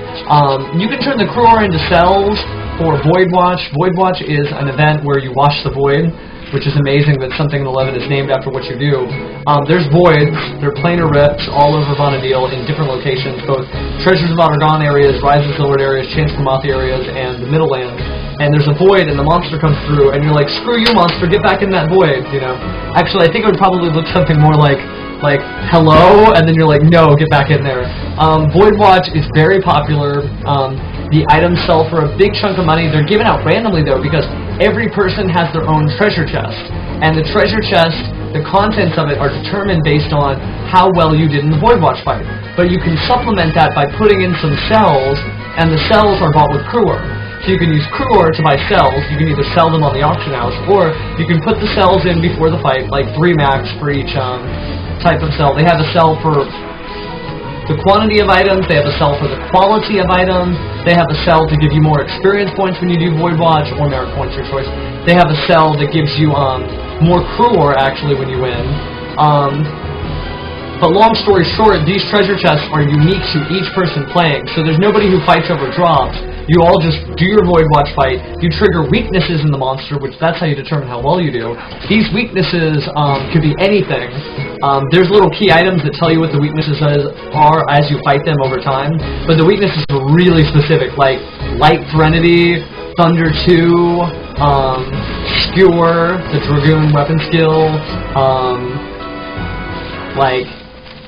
You can turn the crew ore into cells for Void Watch. Void Watch is an event where you watch the void, which is amazing that something in 11 is named after what you do. There's voids, they're planar rifts all over Vanadil in different locations, both Treasures of Outergone areas, Rise of Silvered areas, Chains of Moth areas, and the Middle Land. And there's a void, and the monster comes through, and you're like, screw you, monster, get back in that void, you know. Actually, I think it would probably look something more like, hello, and then you're like, no, get back in there. Void Watch is very popular. The items sell for a big chunk of money. They're given out randomly, though, because every person has their own treasure chest. And the treasure chest, the contents of it are determined based on how well you did in the Void Watch fight. But you can supplement that by putting in some cells, and the cells are bought with crew ore. So you can use crew ore to buy cells. You can either sell them on the auction house, or you can put the cells in before the fight, like 3 max for each type of cell. They have a cell for the quantity of items, they have a cell for the quality of items, they have a cell to give you more experience points when you do Void Watch, or merit points, your choice. They have a cell that gives you more crew ore, actually, when you win. But long story short, these treasure chests are unique to each person playing, so there's nobody who fights over drops. You all just do your Void Watch fight. You trigger weaknesses in the monster, which that's how you determine how well you do. These weaknesses could be anything. There's little key items that tell you what the weaknesses are as you fight them over time, but the weaknesses are really specific, like Light Threnody, Thunder 2, Skewer, the Dragoon weapon skill, like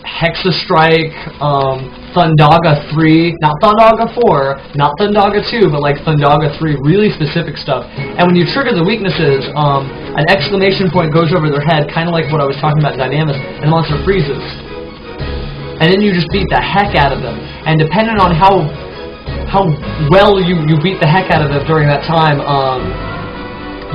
Hexa Strike, Thundaga 3, not Thundaga 4, not Thundaga 2, but like Thundaga 3, really specific stuff. And when you trigger the weaknesses, an exclamation point goes over their head, kind of like what I was talking about Dynamis, and the monster freezes. And then you just beat the heck out of them. And depending on how well you beat the heck out of them during that time,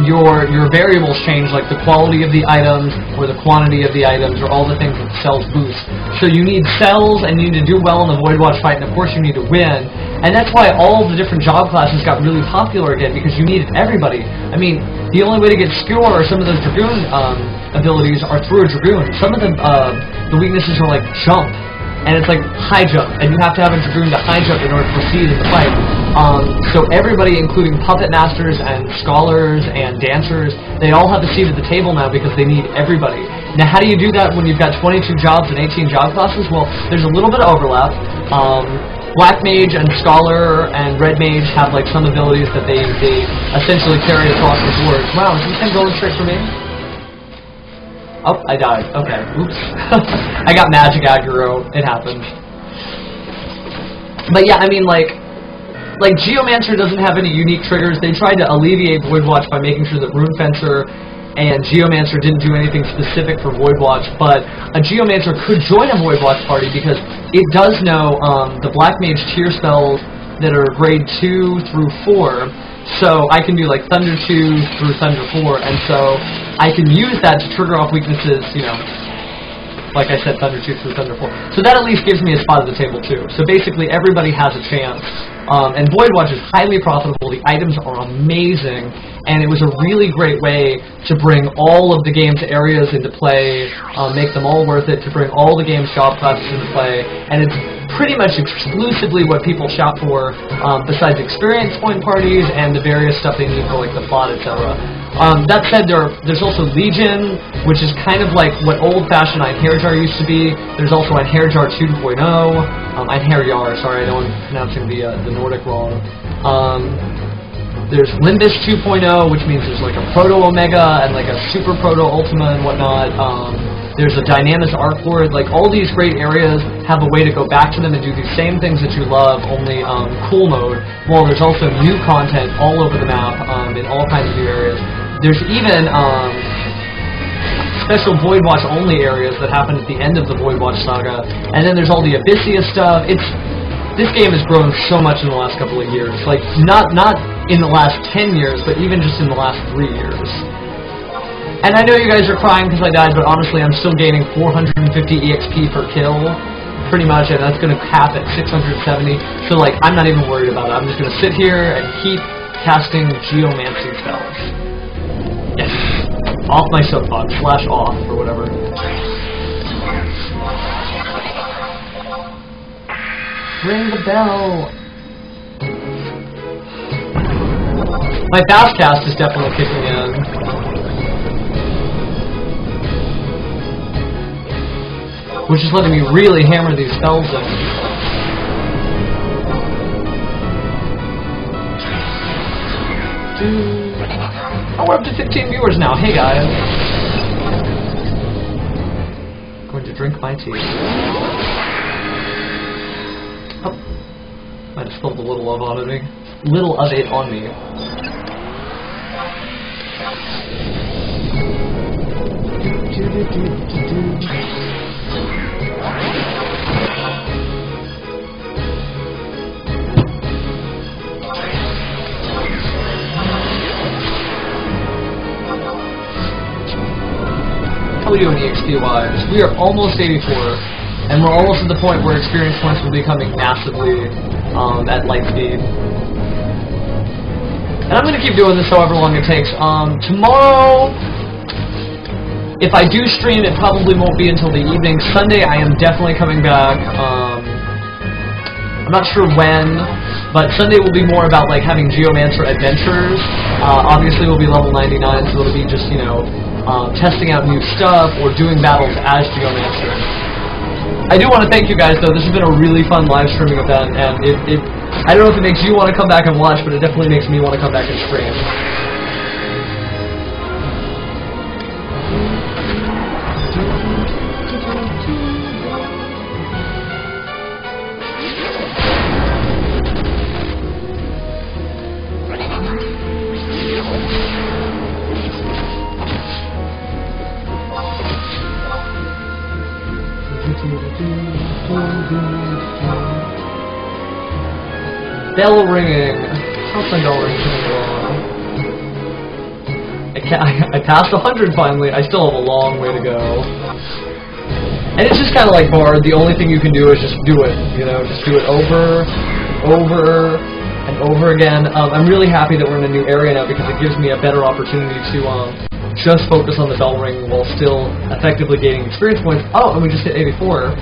your variables change, like the quality of the items, or the quantity of the items, or all the things that cells boost. So you need cells, and you need to do well in the Void Watch fight, and of course you need to win. And that's why all the different job classes got really popular again, because you needed everybody. I mean, the only way to get Skewer or some of those Dragoon abilities are through a Dragoon. Some of them, the weaknesses are like jump. And it's like high jump, and you have to have a Dragoon to high jump in order to proceed in the fight. So everybody, including Puppet Masters and Scholars and Dancers, they all have a seat at the table now because they need everybody. Now, how do you do that when you've got 22 jobs and 18 job classes? Well, there's a little bit of overlap. Black Mage and Scholar and Red Mage have like some abilities that they essentially carry across the board. Wow, is this thing going straight for me? Oh, I died. Okay, oops. I got magic aggro. It happens. But yeah, I mean, like Geomancer doesn't have any unique triggers. They tried to alleviate Void Watch by making sure that Rune Fencer and Geomancer didn't do anything specific for Void Watch, but a Geomancer could join a Void Watch party because it does know the Black Mage tier spells that are grade 2 through 4. So I can do like Thunder 2 through Thunder 4, and so I can use that to trigger off weaknesses, you know, like I said, Thunder 2 through Thunder 4. So that at least gives me a spot at the table too. So basically everybody has a chance. And Void Watch is highly profitable, the items are amazing, and it was a really great way to bring all of the game's areas into play, make them all worth it, to bring all the game's job classes into play, and it's pretty much exclusively what people shop for, besides experience point parties and the various stuff they need for like the plot, etc. That said, there's also Legion, which is kind of like what old-fashioned Einherjar used to be. There's also Einherjar 2.0, Einherjar, sorry, I know I'm pronouncing the Nordic wrong. There's Limbus 2.0, which means there's like a Proto-Omega and like a Super Proto-Ultima and whatnot. There's a Dynamis Arc Lord. Like, all these great areas have a way to go back to them and do these same things that you love, only cool mode. Well, there's also new content all over the map in all kinds of new areas. There's even special Void Watch only areas that happen at the end of the Void Watch saga. And then there's all the Abyssea stuff. This game has grown so much in the last couple of years. Like, not in the last 10 years, but even just in the last 3 years. And I know you guys are crying because I died, but honestly, I'm still gaining 450 EXP per kill, pretty much, and that's going to cap at 670. So, like, I'm not even worried about it. I'm just going to sit here and keep casting Geomancy spells. Yes. Off my soapbox. Slash off, or whatever. Ring the bell. My fast cast is definitely kicking in. Which is letting me really hammer these spells in. Oh, we're up to 15 viewers now. Hey guys. Going to drink my tea. Oh. Might have spilled a little of it on me. How are we doing EXP-wise? We are almost 84, and we're almost at the point where experience points will be coming massively at light speed. And I'm going to keep doing this however long it takes. Tomorrow, if I do stream, it probably won't be until the evening. Sunday, I am definitely coming back. I'm not sure when. But Sunday will be more about like having Geomancer adventures. Obviously we'll be level 99, so it'll be just, you know, testing out new stuff or doing battles as Geomancer. I do want to thank you guys though. This has been a really fun live streaming event, and I don't know if it makes you want to come back and watch, but it definitely makes me want to come back and stream. Bell ringing. How's my bell ringing? I passed 100 finally. I still have a long way to go. And it's just kind of like Bard. The only thing you can do is just do it. You know, just do it over, and over again. I'm really happy that we're in a new area now because it gives me a better opportunity to just focus on the bell ring while still effectively gaining experience points. Oh, and we just hit 84.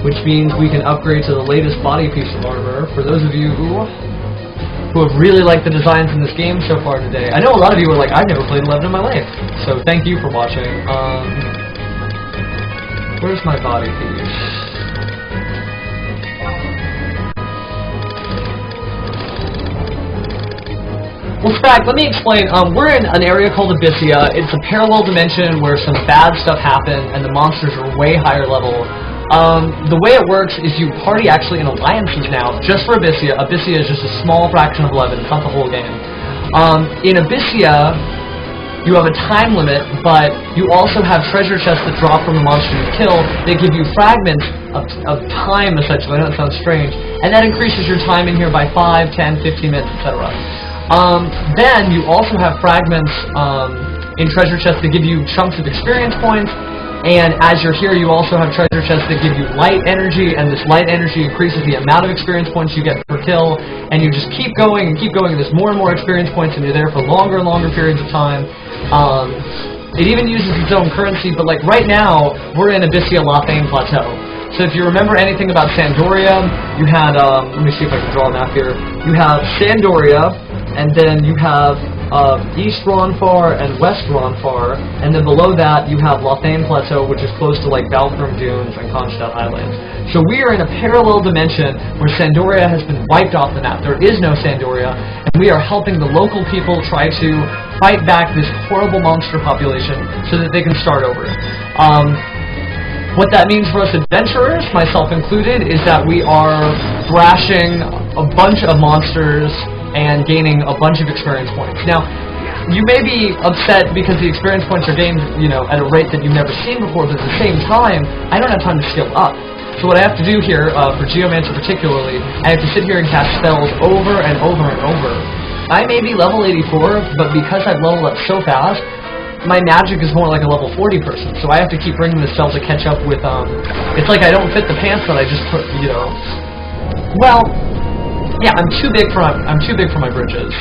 Which means we can upgrade to the latest body piece of armor. For those of you who have really liked the designs in this game so far today. I know a lot of you are like, I've never played 11 in my life. So thank you for watching. Where's my body piece? Well, Spag, let me explain. We're in an area called Abyssea. It's a parallel dimension where some bad stuff happened and the monsters are way higher level. The way it works is you party actually in alliances now, just for Abyssea. Abyssea is just a small fraction of 11, it's not the whole game. In Abyssea, you have a time limit, but you also have treasure chests that drop from the monster you kill. They give you fragments of time, essentially. I know it sounds strange. And that increases your time in here by 5, 10, 15 minutes, etc. Then you also have fragments in treasure chests that give you chunks of experience points. And as you're here, you also have treasure chests that give you light energy, and this light energy increases the amount of experience points you get per kill, and you just keep going and keep going, and there's more and more experience points, and you're there for longer and longer periods of time. It even uses its own currency, but like right now, we're in Abyssea Lothane Plateau. So if you remember anything about Sandoria, you had, let me see if I can draw a map here, you have Sandoria, and then you have East Ronfar and West Ronfar, and then below that you have Lothane Plateau, which is close to like Valthram Dunes and Konstadt Highlands. So we are in a parallel dimension where Sandoria has been wiped off the map. There is no Sandoria, and we are helping the local people try to fight back this horrible monster population so that they can start over. What that means for us adventurers, myself included, is that we are thrashing a bunch of monsters and gaining a bunch of experience points. Now, you may be upset because the experience points are gained, you know, at a rate that you've never seen before, but at the same time, I don't have time to skill up. So what I have to do here, for Geomancer particularly, I have to sit here and cast spells over and over and over. I may be level 84, but because I've leveled up so fast, my magic is more like a level 40 person, so I have to keep bringing the spells to catch up with, it's like I don't fit the pants that I just put, you know, well, yeah, I'm too big for my britches.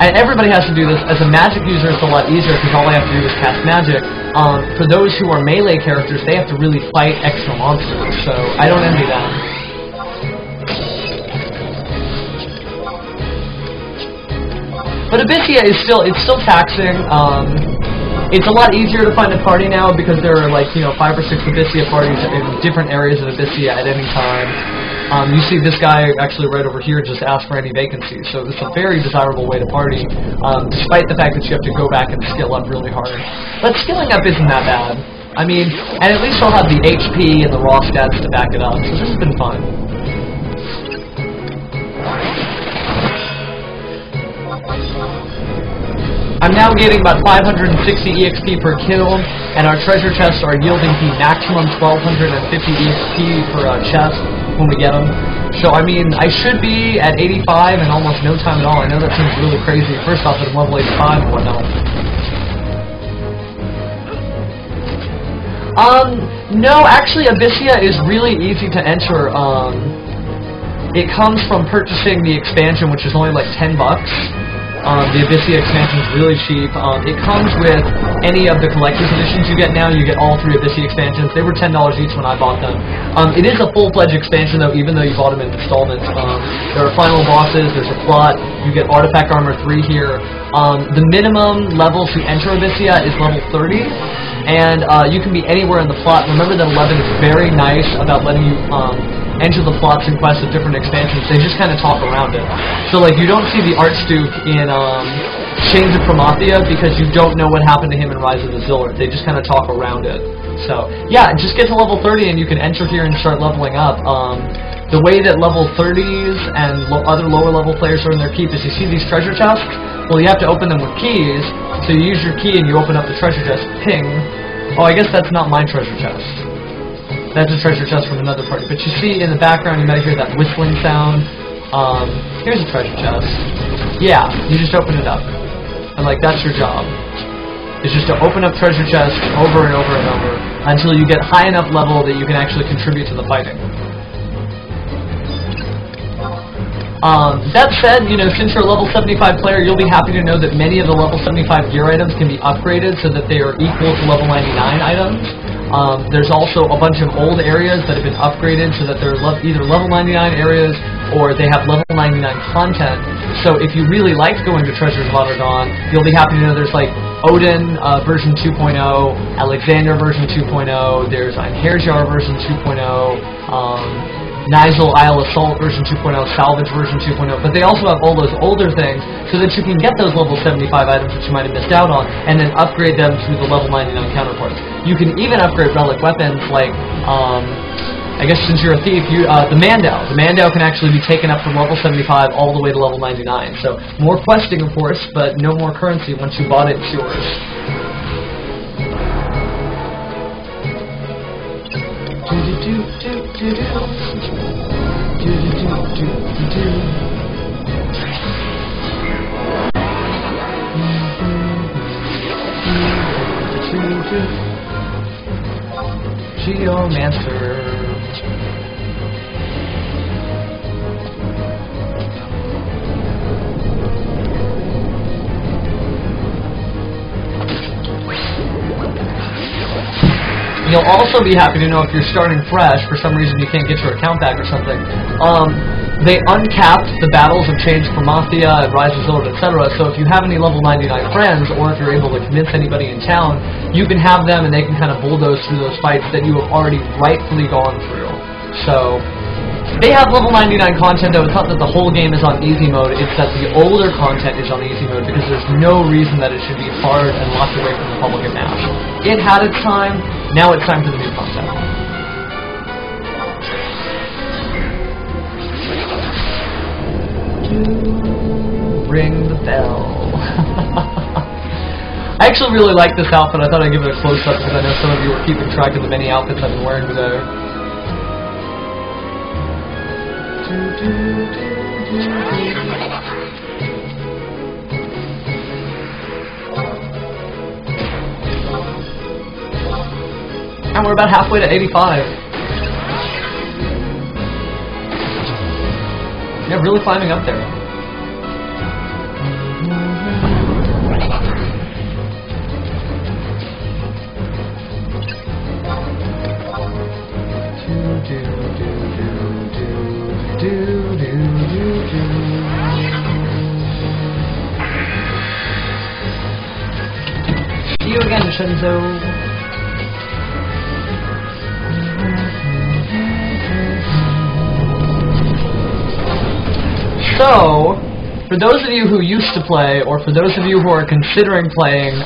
And everybody has to do this. As a magic user, it's a lot easier because all I have to do is cast magic. For those who are melee characters, they have to really fight extra monsters, so I don't envy them. But Abyssea is still taxing. It's a lot easier to find a party now because there are like, you know, 5 or 6 Abyssea parties in different areas of Abyssea at any time. You see this guy actually right over here just asked for any vacancies, so it's a very desirable way to party, despite the fact that you have to go back and skill up really hard. But skilling up isn't that bad. I mean, and at least I'll have the HP and the raw stats to back it up, so this has been fun. I'm now getting about 560 EXP per kill, and our treasure chests are yielding the maximum 1250 EXP per chest when we get them. So, I mean, I should be at 85 in almost no time at all. I know that seems really crazy. First off, I'm level 85 and whatnot. No, actually, Abyssea is really easy to enter. It comes from purchasing the expansion, which is only like $10. The Abyssea expansion is really cheap. It comes with any of the collector's editions you get now. You get all 3 Abyssea expansions. They were $10 each when I bought them. It is a full-fledged expansion, though, even though you bought them in installments. There are final bosses, there's a plot, you get Artifact Armor 3 here. The minimum level to enter Abyssea is level 30, and you can be anywhere in the plot. Remember that 11 is very nice about letting you enter the plots and quests of different expansions. They just kind of talk around it. So, like, you don't see the Archduke in Chains of Promathia because you don't know what happened to him in Rise of the Zillard. They just kind of talk around it. So, yeah, just get to level 30 and you can enter here and start leveling up. The way that level 30s and other lower level players earn their keep is you see these treasure chests? Well, you have to open them with keys, so you use your key and you open up the treasure chest. Ping. Oh, I guess that's not my treasure chest. That's a treasure chest from another party. But you see in the background, you might hear that whistling sound. Here's a treasure chest. Yeah, you just open it up. And, like, that's your job. It's just to open up treasure chests over and over and over until you get high enough level that you can actually contribute to the fighting. That said, you know, since you're a level 75 player, you'll be happy to know that many of the level 75 gear items can be upgraded so that they are equal to level 99 items. There's also a bunch of old areas that have been upgraded so that they're either level 99 areas or they have level 99 content. So if you really like going to Treasures of Otterdawn, you'll be happy to know there's like Odin version 2.0, Alexander version 2.0, there's Einherjar version 2.0, Nigel Isle Assault version 2.0, Salvage version 2.0, but they also have all those older things so that you can get those level 75 items that you might have missed out on and then upgrade them to the level 99 counterparts. You can even upgrade relic weapons like, I guess since you're a thief, the Mandau. The Mandau can actually be taken up from level 75 all the way to level 99. So more questing, of course, but no more currency. Once you bought it, it's yours. Geomancer. You'll also be happy to know if you're starting fresh, for some reason you can't get your account back or something, they uncapped the battles of Chains of Promathia and Rise of Zillard, etc. So if you have any level 99 friends, or if you're able to convince anybody in town, you can have them and they can kind of bulldoze through those fights that you have already rightfully gone through. So they have level 99 content, though. It's not that the whole game is on easy mode, it's that the older content is on easy mode because there's no reason that it should be hard and locked away from the public at mass. It had its time, now it's time for the new content. Ring the bell. I actually really like this outfit. I thought I'd give it a close-up because I know some of you are keeping track of the many outfits I've been wearing today. And we're about halfway to 85. Yeah, really climbing up there. See you again, Shinzo. So, for those of you who used to play, or for those of you who are considering playing,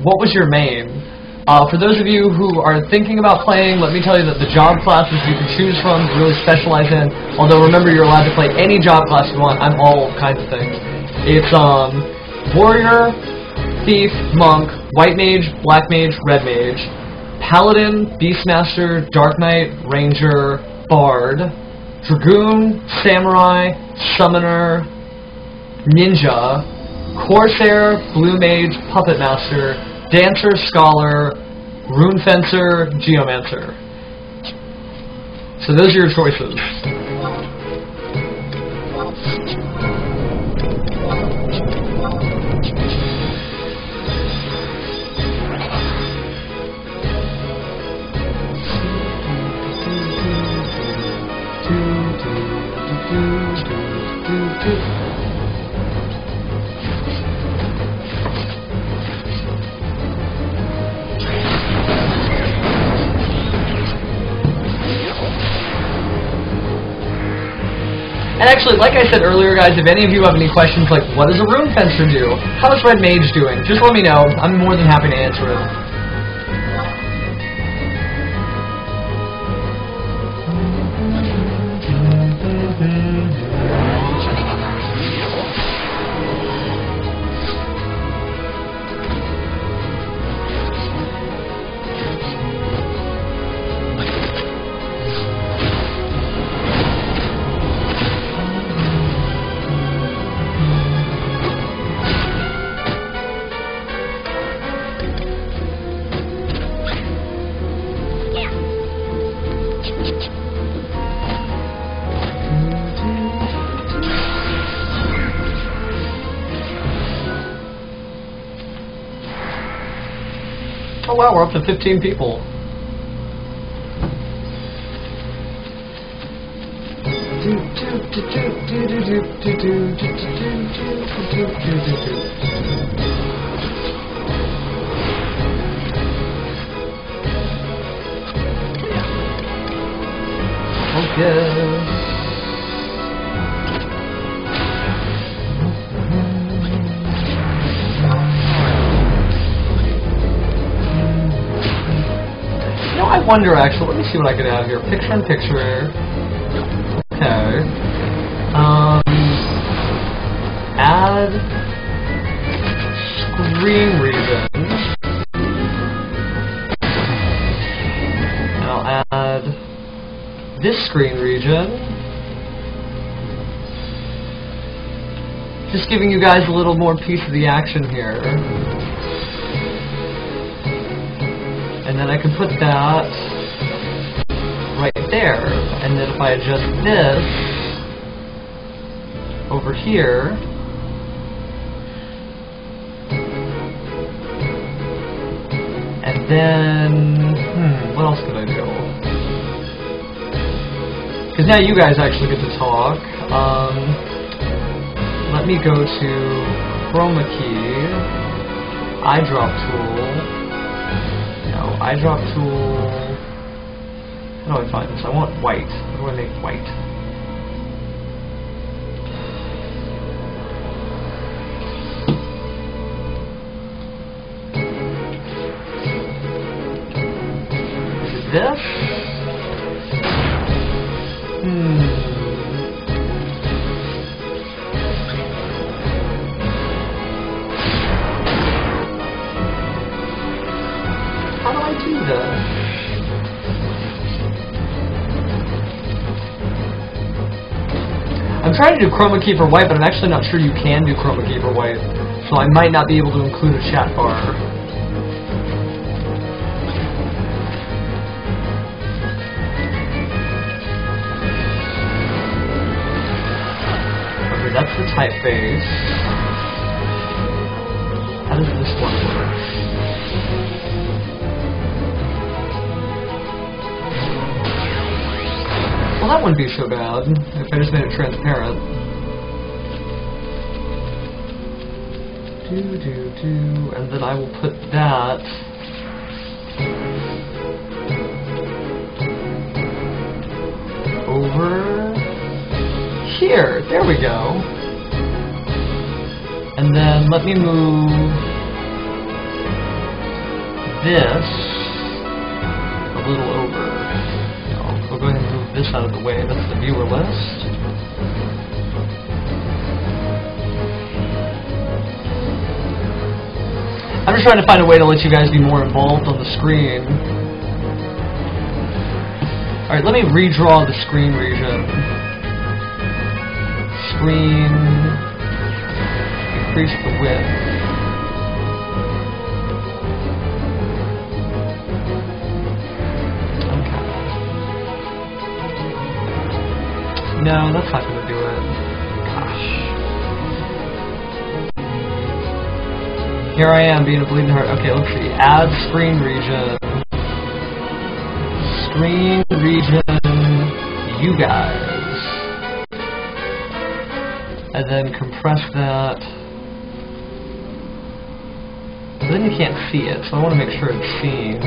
what was your main? For those of you who are thinking about playing, let me tell you that the job classes you can choose from to really specialize in, although remember you're allowed to play any job class you want, I'm all kinds of things. It's Warrior, Thief, Monk, White Mage, Black Mage, Red Mage, Paladin, Beastmaster, Dark Knight, Ranger, Bard, Dragoon, Samurai, Summoner, Ninja, Corsair, Blue Mage, Puppet Master, Dancer, Scholar, Rune Fencer, Geomancer. So those are your choices. And actually, like I said earlier, guys, if any of you have any questions like, what does a rune fencer do? How's Red Mage doing? Just let me know. I'm more than happy to answer it. Oh wow, we're up to 15 people. Okay. I wonder, actually, let me see what I can add here. Picture-in-picture. Okay. Add screen region. And I'll add this screen region. Just giving you guys a little more piece of the action here. And then I can put that right there. And then if I adjust this over here, and then, what else could I do? Because now you guys actually get to talk. Let me go to Chroma Key, Eyedrop Tool. Eyedrop tool. How do I find this? I want white. How do I make white? Is it this? I'm trying to do chroma key for white, but I'm actually not sure you can do chroma key for white, so I might not be able to include a chat bar. Okay, that's the typeface. How does this one work? Well, that wouldn't be so bad if I just made it transparent. And then I will put that over here. There we go. And then let me move this a little over. We'll go ahead and move this out of the way. That's the viewer list. I'm just trying to find a way to let you guys be more involved on the screen. Alright, let me redraw the screen region. Screen. Increase the width. No, that's not going to do it. Gosh. Here I am, being a bleeding heart. Okay, let's see. Add screen region. Screen region, you guys. And then compress that. But then you can't see it, so I want to make sure it's seen.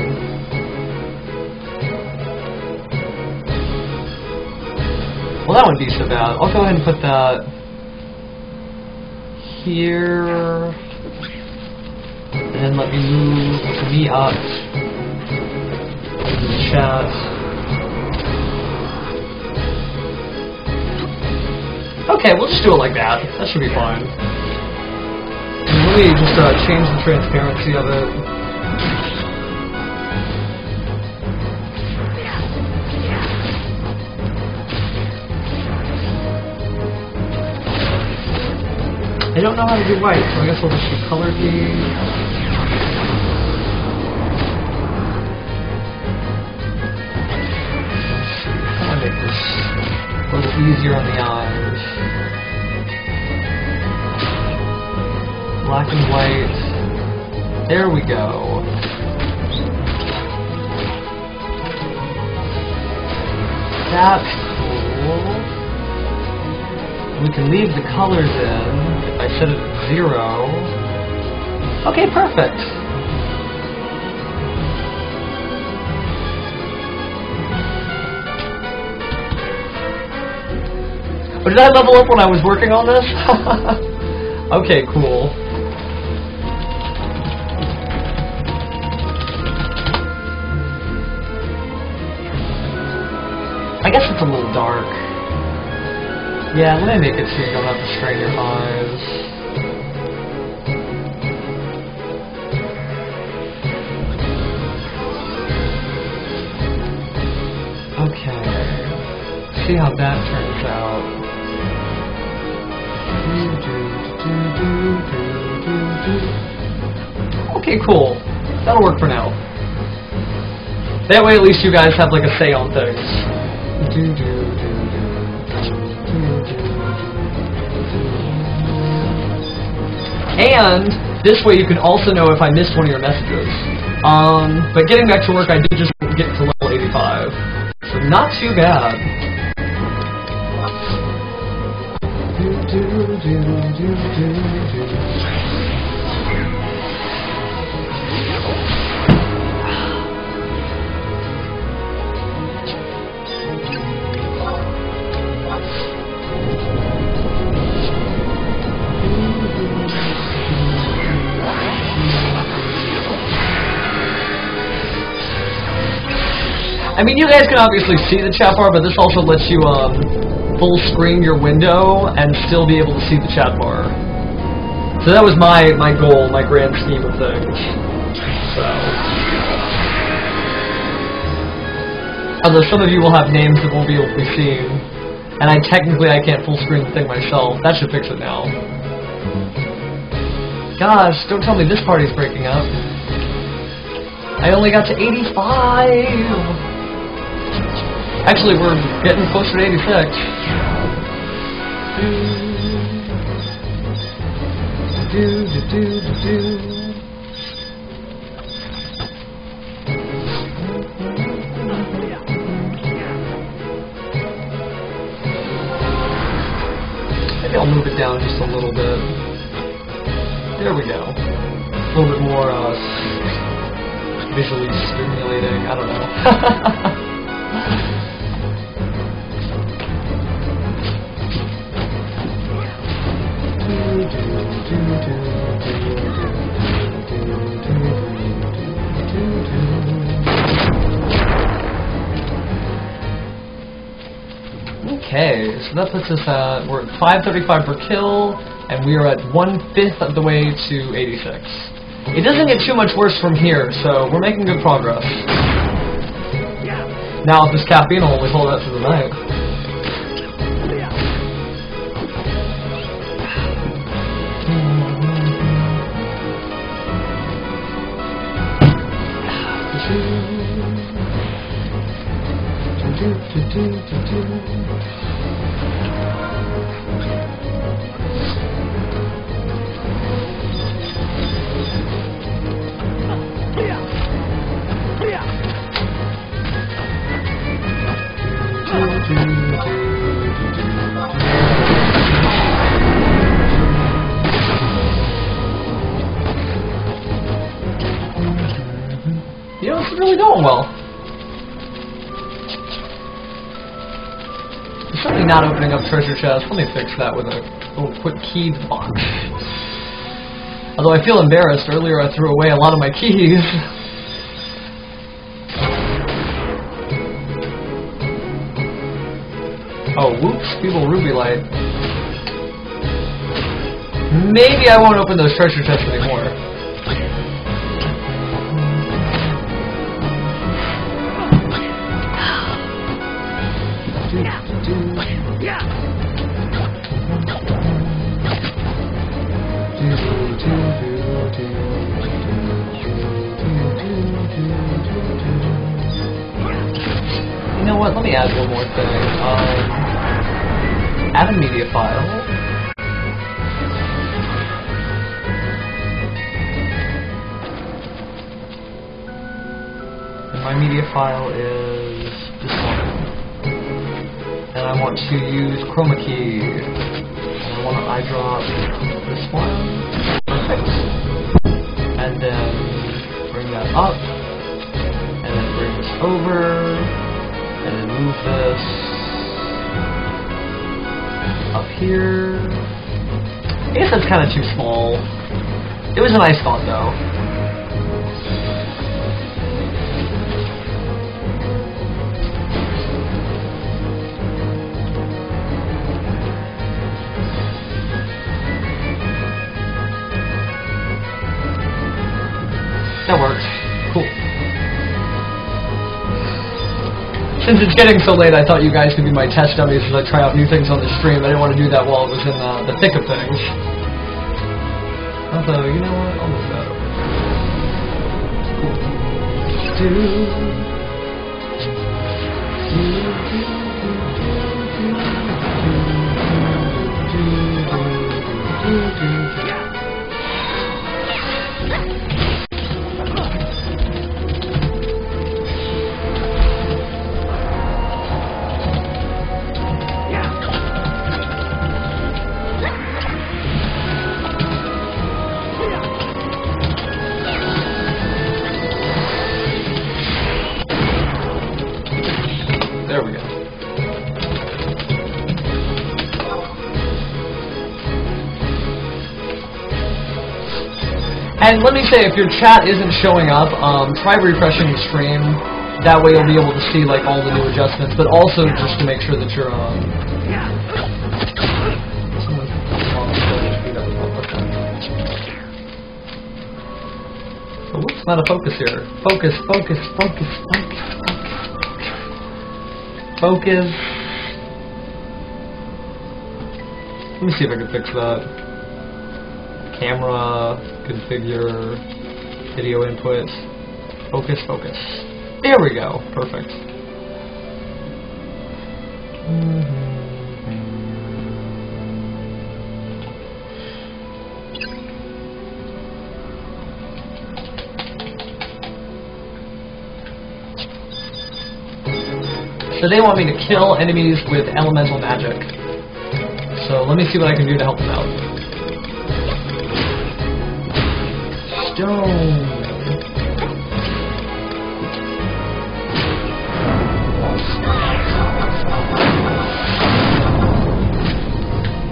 Well, that wouldn't be so bad. I'll go ahead and put that here. And then let me move me up into the chat. Okay, we'll just do it like that. That should be fine. And let me just change the transparency of it. I don't know how to do white, so I guess we'll just do color key. I'll make this a little easier on the eyes. Black and white. There we go. That's cool. We can leave the colors in. I set it at 0. Okay, perfect. But did I level up when I was working on this? Okay, cool. I guess it's a little dark. Yeah, let me make it so you don't have to strain your eyes. Okay. See how that turns out. Okay, cool. That'll work for now. That way at least you guys have like a say on things. And this way you can also know if I missed one of your messages. But getting back to work, I did just get to level 85. So not too bad. I mean, you guys can obviously see the chat bar, but this also lets you full screen your window and still be able to see the chat bar. So that was my goal, my grand scheme of things. So, although some of you will have names that won't be able to be seen, and I can't full screen the thing myself. That should fix it now. Gosh, don't tell me this party's breaking up. I only got to 85. Actually, we're getting closer to 86. Maybe I'll move it down just a little bit. There we go. A little bit more visually stimulating. I don't know. Okay, so that puts us at, we're at 535 per kill, and we are at 1/5 of the way to 86. It doesn't get too much worse from here, so we're making good progress. Now, if this caffeine will only hold out through the night. You know, it's really going well. certainly not opening up treasure chests. Let me fix that with a little quick key box. Although I feel embarrassed, earlier I threw away a lot of my keys. Oh, whoops, feeble ruby light. Maybe I won't open those treasure chests anymore. You know what, let me add one more thing. Add a media file. And my media file is this one. And I want to use chroma key. And I want to eyedrop this one. Perfect. And then bring that up. And then bring this over. And then move this up here. I guess that's kind of too small. It was a nice thought though. That works. Cool. Since it's getting so late, I thought you guys could be my test dummies as I try out new things on the stream. I didn't want to do that while it was in the thick of things. Although, you know what? I'll move that over. There we go. And let me say, if your chat isn't showing up, try refreshing the stream. That way you'll be able to see like all the new adjustments, but also just to make sure that you're oh, whoops, not a focus here. Focus, focus, focus, focus, focus. Focus. Let me see if I can fix that. Camera, configure, video input. Focus, focus. There we go. Perfect. So they want me to kill enemies with elemental magic. So let me see what I can do to help them out. Stone.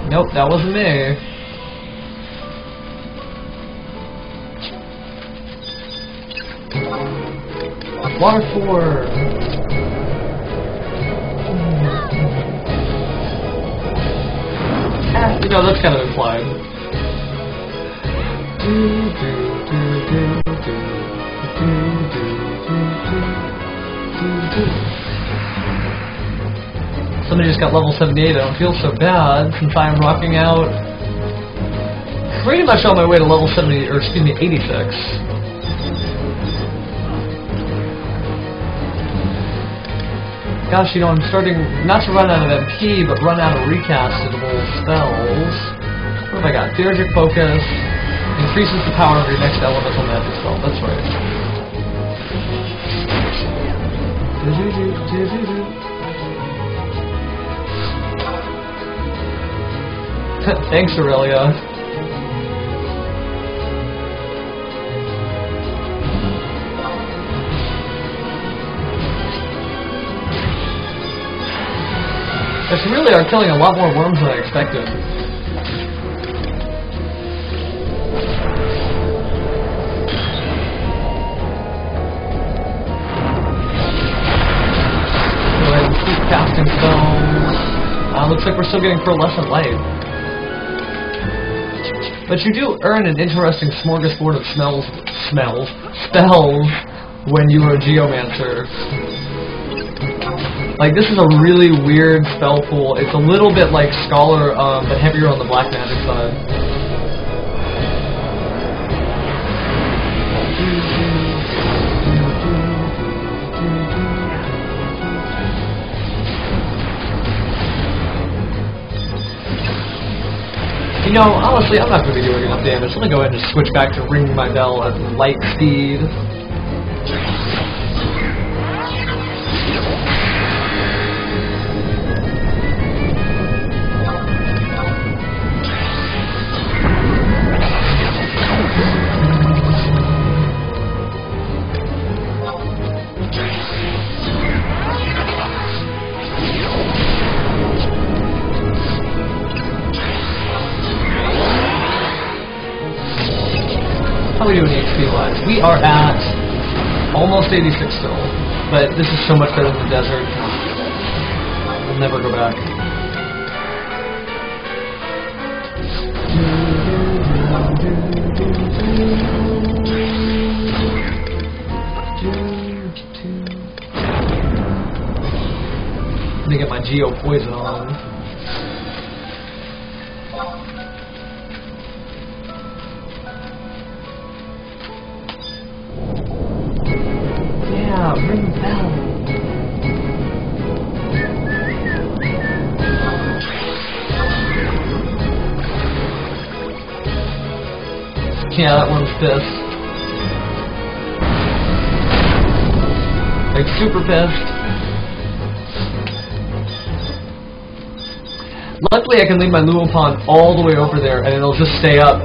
Nope, that wasn't me. Water 4. You know, that's kind of implied. Somebody just got level 78. I don't feel so bad since I am rocking out pretty much on my way to level 70, or excuse me, 86. Gosh, you know, I'm starting not to run out of MP, but run out of recastable spells. What have I got? Theurgic Focus increases the power of your next elemental magic spell. That's right. Thanks, Aurelia. There's really are killing a lot more worms than I expected. Go ahead and keep casting stones. Looks like we're still getting pearlescent light. But you do earn an interesting smorgasbord of spells when you are a Geomancer. Like, this is a really weird spell pool. It's a little bit like Scholar, but heavier on the black magic side. You know, honestly, I'm not going to be doing enough damage. Let me go ahead and just switch back to ringing my bell at light speed. How are we doing HP-wise? We are at almost 86 still, but this is so much better than the desert. We'll never go back. Let me get my Geo Poison on. Ring the bell. Yeah, that one's pissed. Like, super pissed. Luckily, I can leave my Luopon all the way over there, and it'll just stay up,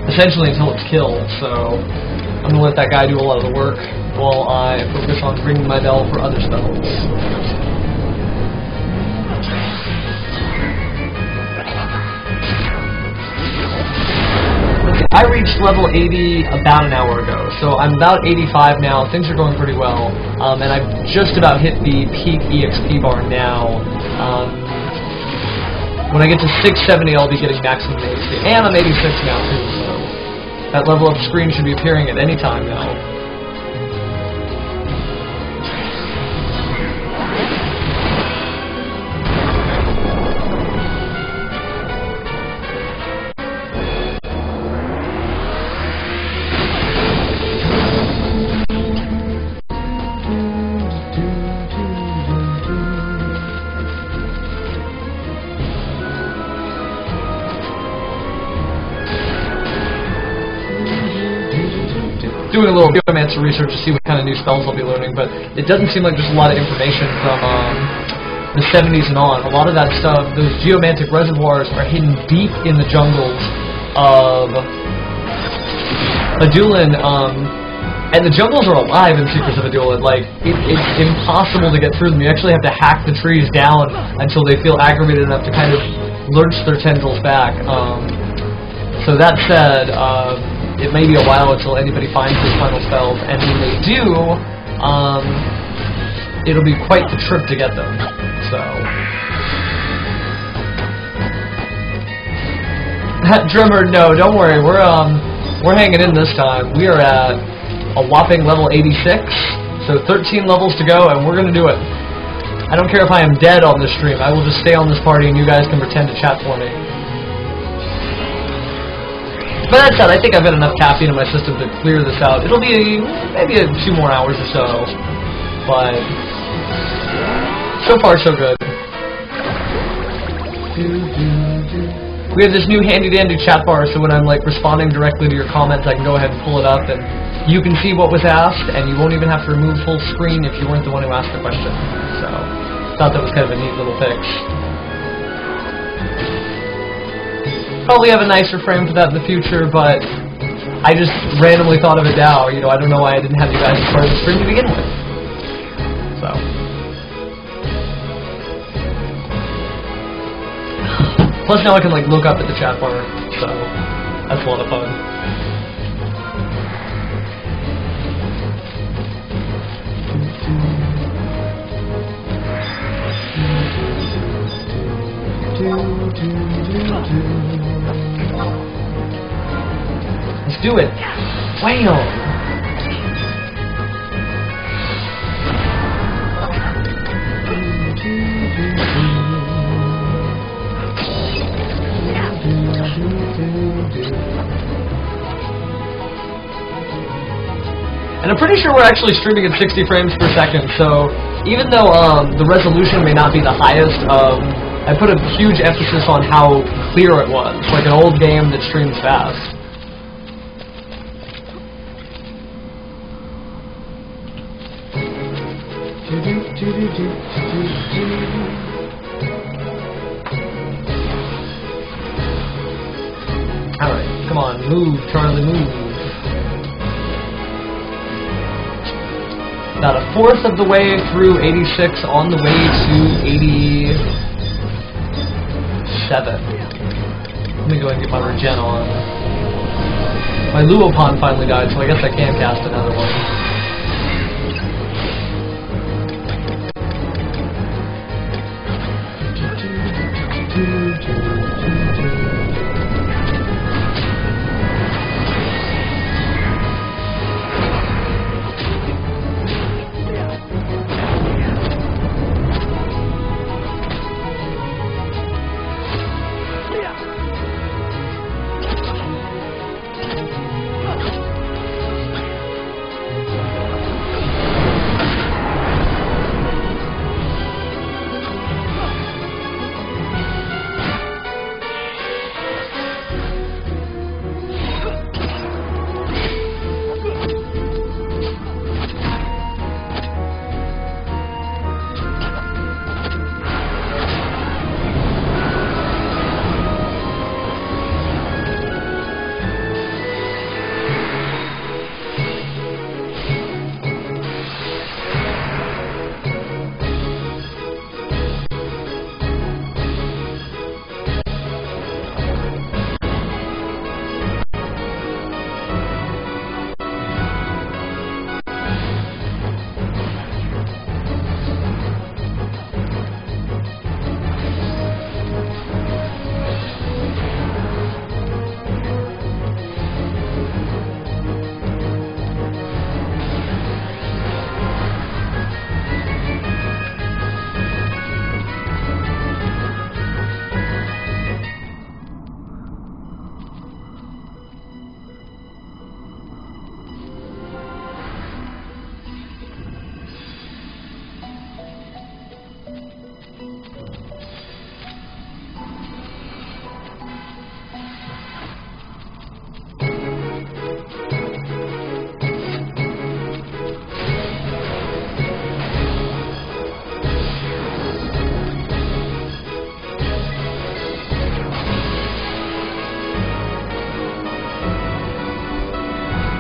essentially until it's killed, so I'm gonna let that guy do a lot of the work while I focus on ringing my bell for other spells. Okay, I reached level 80 about an hour ago, so I'm about 85 now. Things are going pretty well, and I've just about hit the peak EXP bar now. When I get to 670, I'll be getting maximum HP, and I'm 86 now too, so that level up screen should be appearing at any time now. Doing a little Geomancer research to see what kind of new spells I'll be learning, but it doesn't seem like there's a lot of information from the 70s and on. A lot of that stuff, those geomantic reservoirs are hidden deep in the jungles of Adulan, and the jungles are alive in Secrets of Adulan. Like, it's impossible to get through them. You actually have to hack the trees down until they feel aggravated enough to kind of lurch their tendrils back. So that said, it may be a while until anybody finds those final spells, and when they do, it'll be quite the trip to get them. So, Drummer, no, don't worry, we're hanging in this time. We are at a whopping level 86, so 13 levels to go, and we're gonna do it. I don't care if I am dead on this stream. I will just stay on this party, and you guys can pretend to chat for me. But that said, I think I've got enough caffeine in my system to clear this out. It'll be maybe a few more hours or so, but so far so good. We have this new handy-dandy chat bar, so when I'm like responding directly to your comments, I can go ahead and pull it up, and you can see what was asked, and you won't even have to remove full screen if you weren't the one who asked the question. So, thought that was kind of a neat little fix. Probably have a nicer frame for that in the future, but I just randomly thought of it now. You know, I don't know why I didn't have you guys as part of the stream to begin with. So. Plus now I can like look up at the chat bar, so that's a lot of fun. Let's do it. Whale. And I'm pretty sure we're actually streaming at 60 frames per second, so even though the resolution may not be the highest, I put a huge emphasis on how clear it was, like an old game that streams fast. Alright, come on, move, Charlie, move. About a fourth of the way through 86, on the way to 87. Let me go ahead and get my regen on. My Luopon finally died, so I guess I can cast another one.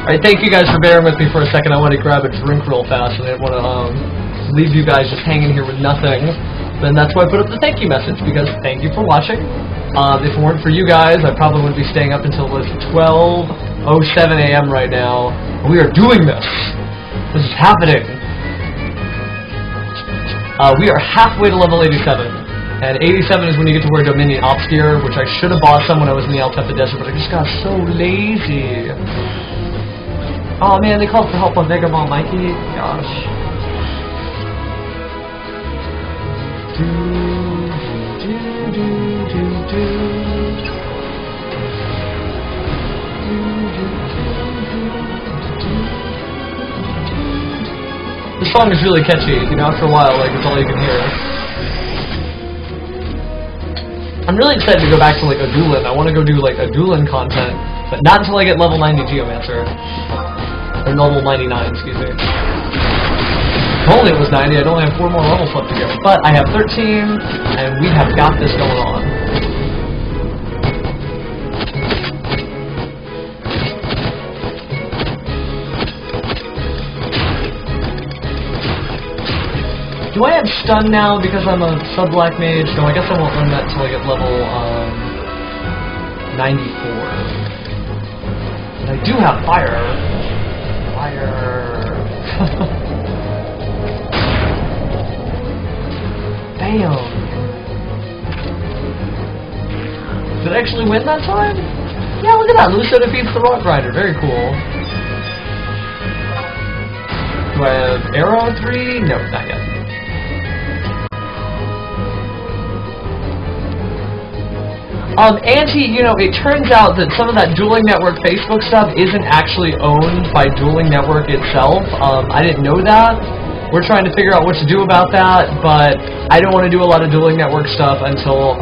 Alright, thank you guys for bearing with me for a second. I wanted to grab a drink real fast, and I didn't want to leave you guys just hanging here with nothing. Then that's why I put up the thank you message, because thank you for watching. If it weren't for you guys, I probably wouldn't be staying up until 12:07 a.m. right now. We are doing this. This is happening. We are halfway to level 87. And 87 is when you get to wear Dominion Ops gear, which I should have bought some when I was in the Altepa Desert, but I just got so lazy. Oh man, they called for help on Mega Ball, Mikey. Gosh. This song is really catchy, you know, after a while, like, it's all you can hear. I'm really excited to go back to, like, Adulan. I want to go do, like, Adulan content, but not until I get level 90 Geomancer. Or level 99, excuse me. If only it was 90, I'd only have 4 more levels left to go. But I have 13, and we have got this going on. Do I have stun now because I'm a sub-black mage? No, I guess I won't learn that until I get level 94. But I do have fire. Fire. Damn. Did I actually win that time? Yeah, look at that. Lucio defeats the Rock Rider. Very cool. Do I have arrow 3? No, not yet. Auntie, you know, it turns out that some of that Dueling Network Facebook stuff isn't actually owned by Dueling Network itself. I didn't know that. We're trying to figure out what to do about that, but I don't want to do a lot of Dueling Network stuff until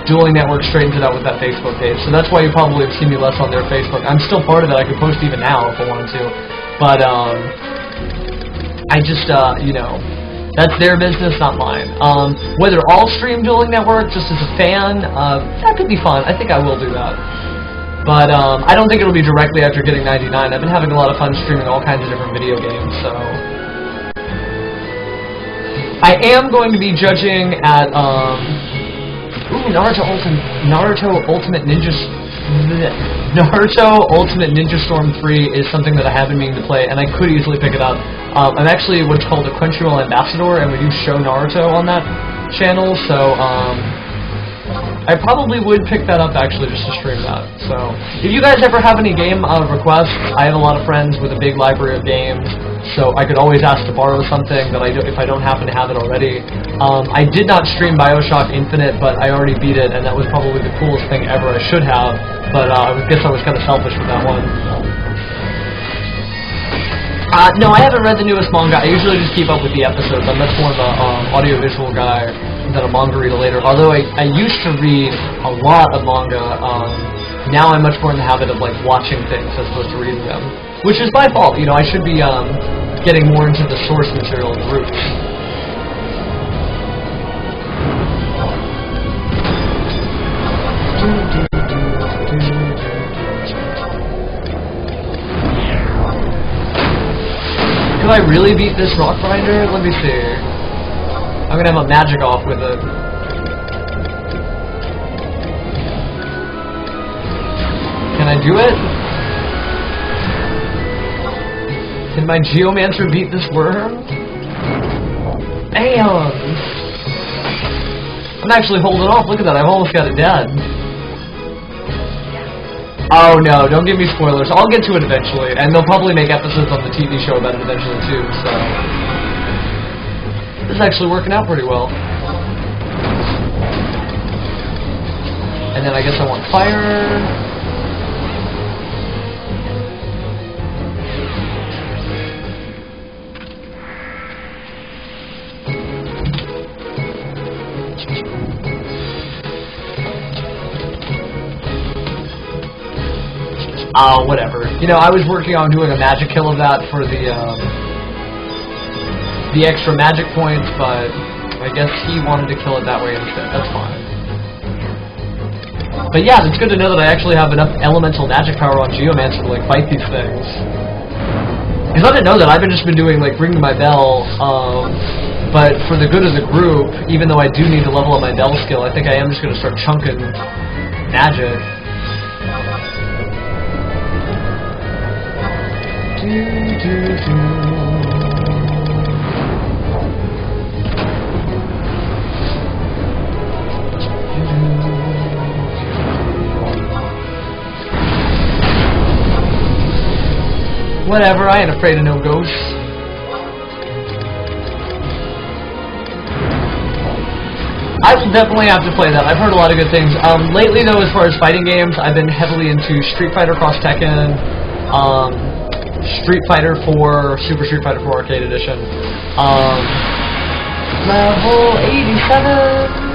Dueling Network straightens it out with that Facebook page. So that's why you probably have seen me less on their Facebook. I'm still part of it. I could post even now if I wanted to. But, I just, you know, that's their business, not mine. Whether I'll stream Dueling Network just as a fan, that could be fun. I think I will do that. But, I don't think it'll be directly after getting 99. I've been having a lot of fun streaming all kinds of different video games, so... I am going to be judging at, Naruto Ultimate Ninja Storm 3 is something that I have been meaning to play, and I could easily pick it up. I'm actually what's called a Crunchyroll ambassador, and we do show Naruto on that channel, so I probably would pick that up actually just to stream that. So if you guys ever have any game requests, I have a lot of friends with a big library of games, so I could always ask to borrow something that if I don't happen to have it already. I did not stream BioShock Infinite, but I already beat it, and that was probably the coolest thing ever. I should have, but I guess I was kind of selfish with that one. No, I haven't read the newest manga. I usually just keep up with the episodes. I'm much more of an audiovisual guy than a manga reader later. Although I used to read a lot of manga, now I'm much more in the habit of like watching things as opposed to reading them. Which is my fault. You know, I should be getting more into the source material and the roots. Could I really beat this Rock Rider? Let me see. I'm gonna have a magic off with it. Can I do it? Can my Geomancer beat this worm? Damn! I'm actually holding off. Look at that. I've almost got it dead. Oh no, don't give me spoilers. I'll get to it eventually, and they'll probably make episodes on the TV show about it eventually too, so... This is actually working out pretty well. And then I guess I want fire... whatever. You know, I was working on doing a magic kill of that for the extra magic points, but I guess he wanted to kill it that way instead. That's fine. But yeah, it's good to know that I actually have enough elemental magic power on Geomancer to, like, fight these things. Because I didn't know that. I've just been doing, like, ringing my bell, but for the good of the group, even though I do need to level up my bell skill, I think I am just going to start chunking magic. Whatever, I ain't afraid of no ghosts. I will definitely have to play that. I've heard a lot of good things. Lately, though, as far as fighting games, I've been heavily into Street Fighter Cross Tekken, Street Fighter 4, Super Street Fighter 4 Arcade Edition, level 87.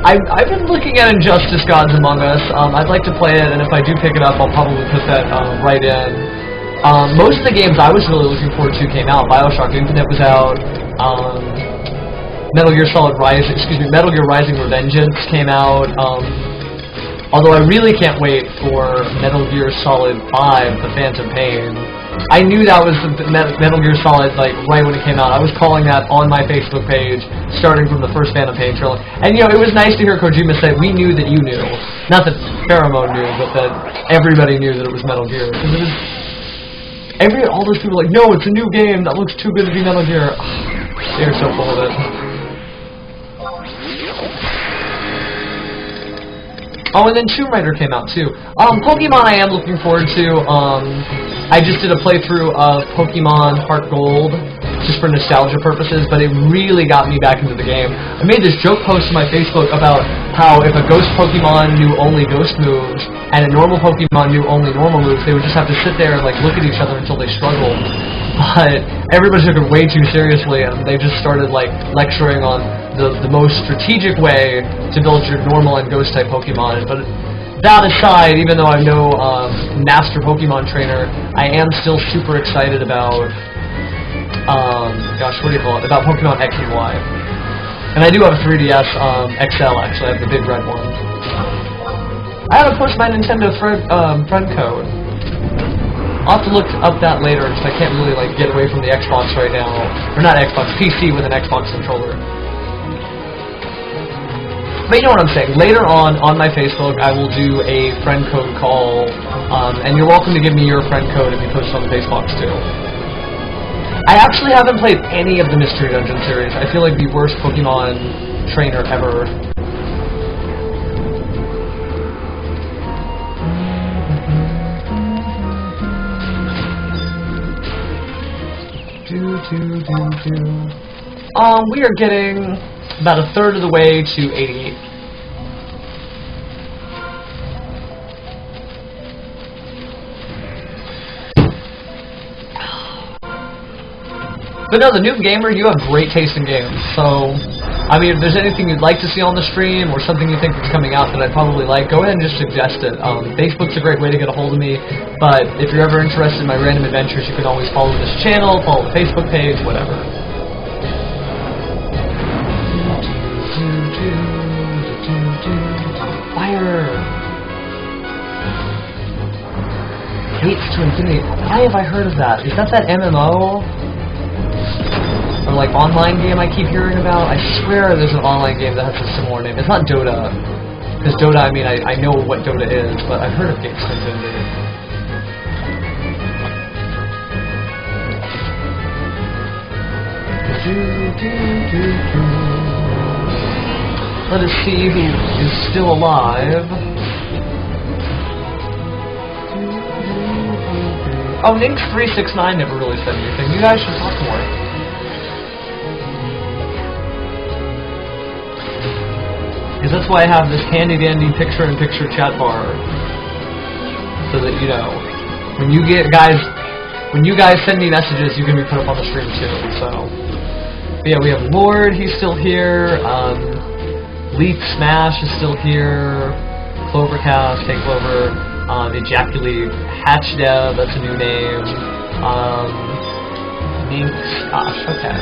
I've been looking at Injustice Gods Among Us. I'd like to play it, and if I do pick it up, I'll probably put that right in. Most of the games I was really looking forward to came out. BioShock Infinite was out. Metal Gear Rising Revengeance came out. Although I really can't wait for Metal Gear Solid 5: The Phantom Pain. I knew that was the Metal Gear Solid, like, right when it came out. I was calling that on my Facebook page, starting from the first Phantom Pain trailer. And, you know, it was nice to hear Kojima say, we knew that you knew. Not that Pheromone knew, but that everybody knew that it was Metal Gear. All those people were like, no, it's a new game, that looks too good to be Metal Gear. They're so full of it. Oh, and then Tomb Raider came out, too. Pokemon I am looking forward to. I just did a playthrough of Pokemon Heart Gold, just for nostalgia purposes, but it really got me back into the game. I made this joke post on my Facebook about how if a ghost Pokemon knew only ghost moves, and a normal Pokemon knew only normal moves, they would just have to sit there and like look at each other until they struggled. But everybody took it way too seriously, and they just started like lecturing on the most strategic way to build your normal and ghost type Pokemon. But that aside, even though I'm no master Pokemon trainer, I am still super excited about gosh, what do you call it? About Pokemon X and Y. And I do have a 3DS XL actually. I have the big red one. I haven't pushed my Nintendo friend code. I'll have to look up that later, because I can't really like get away from the Xbox right now. Or not Xbox, PC with an Xbox controller. But you know what I'm saying. Later on my Facebook, I will do a friend code call, and you're welcome to give me your friend code if you post it on the Facebox too. I actually haven't played any of the Mystery Dungeon series. I feel like the worst Pokemon trainer ever. We are getting about a third of the way to 88. But no, the Noob Gamer, you have great taste in games, so, I mean, if there's anything you'd like to see on the stream, or something you think that's coming out that I'd probably like, go ahead and just suggest it. Facebook's a great way to get a hold of me, but if you're ever interested in my random adventures, you can always follow this channel, follow the Facebook page, whatever. Fire! Hates to Infinity. Why have I heard of that? Is that MMO? Or like online game I keep hearing about? I swear there's an online game that has a similar name. It's not Dota. Because Dota, I mean, I know what Dota is, but I've heard of Hates to Infinity. Let us see who is still alive. Oh, Ninx369 never really said anything. You guys should talk more. Because that's why I have this handy-dandy picture-in-picture chat bar. So that, you know, when you guys send me messages, you can be put up on the stream too, so. But yeah, we have Lord, he's still here. Leaf Smash is still here. Clovercast, Hey Clover. Ejaculate Hatchdev, that's a new name. Ninx, gosh, okay.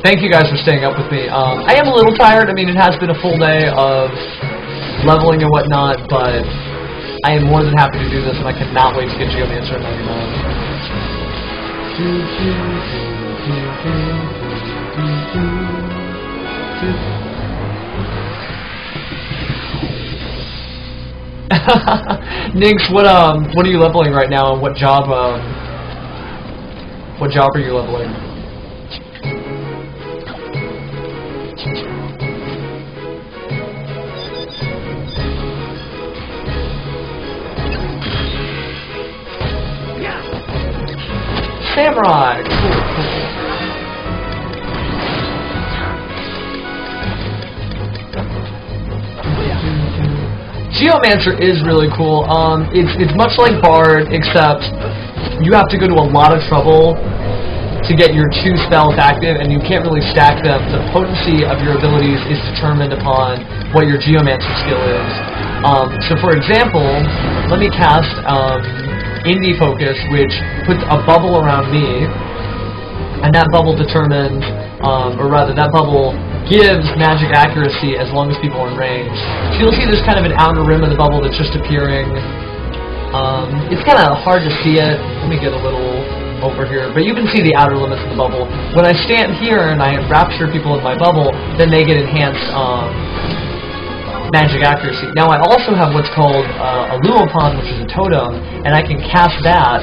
Thank you guys for staying up with me. I am a little tired. I mean, it has been a full day of leveling and whatnot, but I am more than happy to do this, and I cannot wait to get Geomancer at 99. Ninx, what are you leveling right now, and what job are you leveling? Samurai! Cool. Geomancer is really cool. It's much like Bard, except you have to go to a lot of trouble to get your 2 spells active, and you can't really stack them. The potency of your abilities is determined upon what your Geomancer skill is. So for example, let me cast Indie Focus, which puts a bubble around me, and that bubble determines, or rather, that bubble gives magic accuracy as long as people are in range. So you'll see there's kind of an outer rim of the bubble that's just appearing It's kind of hard to see it. Let me get a little over here, but you can see the outer limits of the bubble. When I stand here and I rapture people in my bubble, then they get enhanced magic accuracy. Now I also have what's called a Luopon, which is a totem, and I can cast that,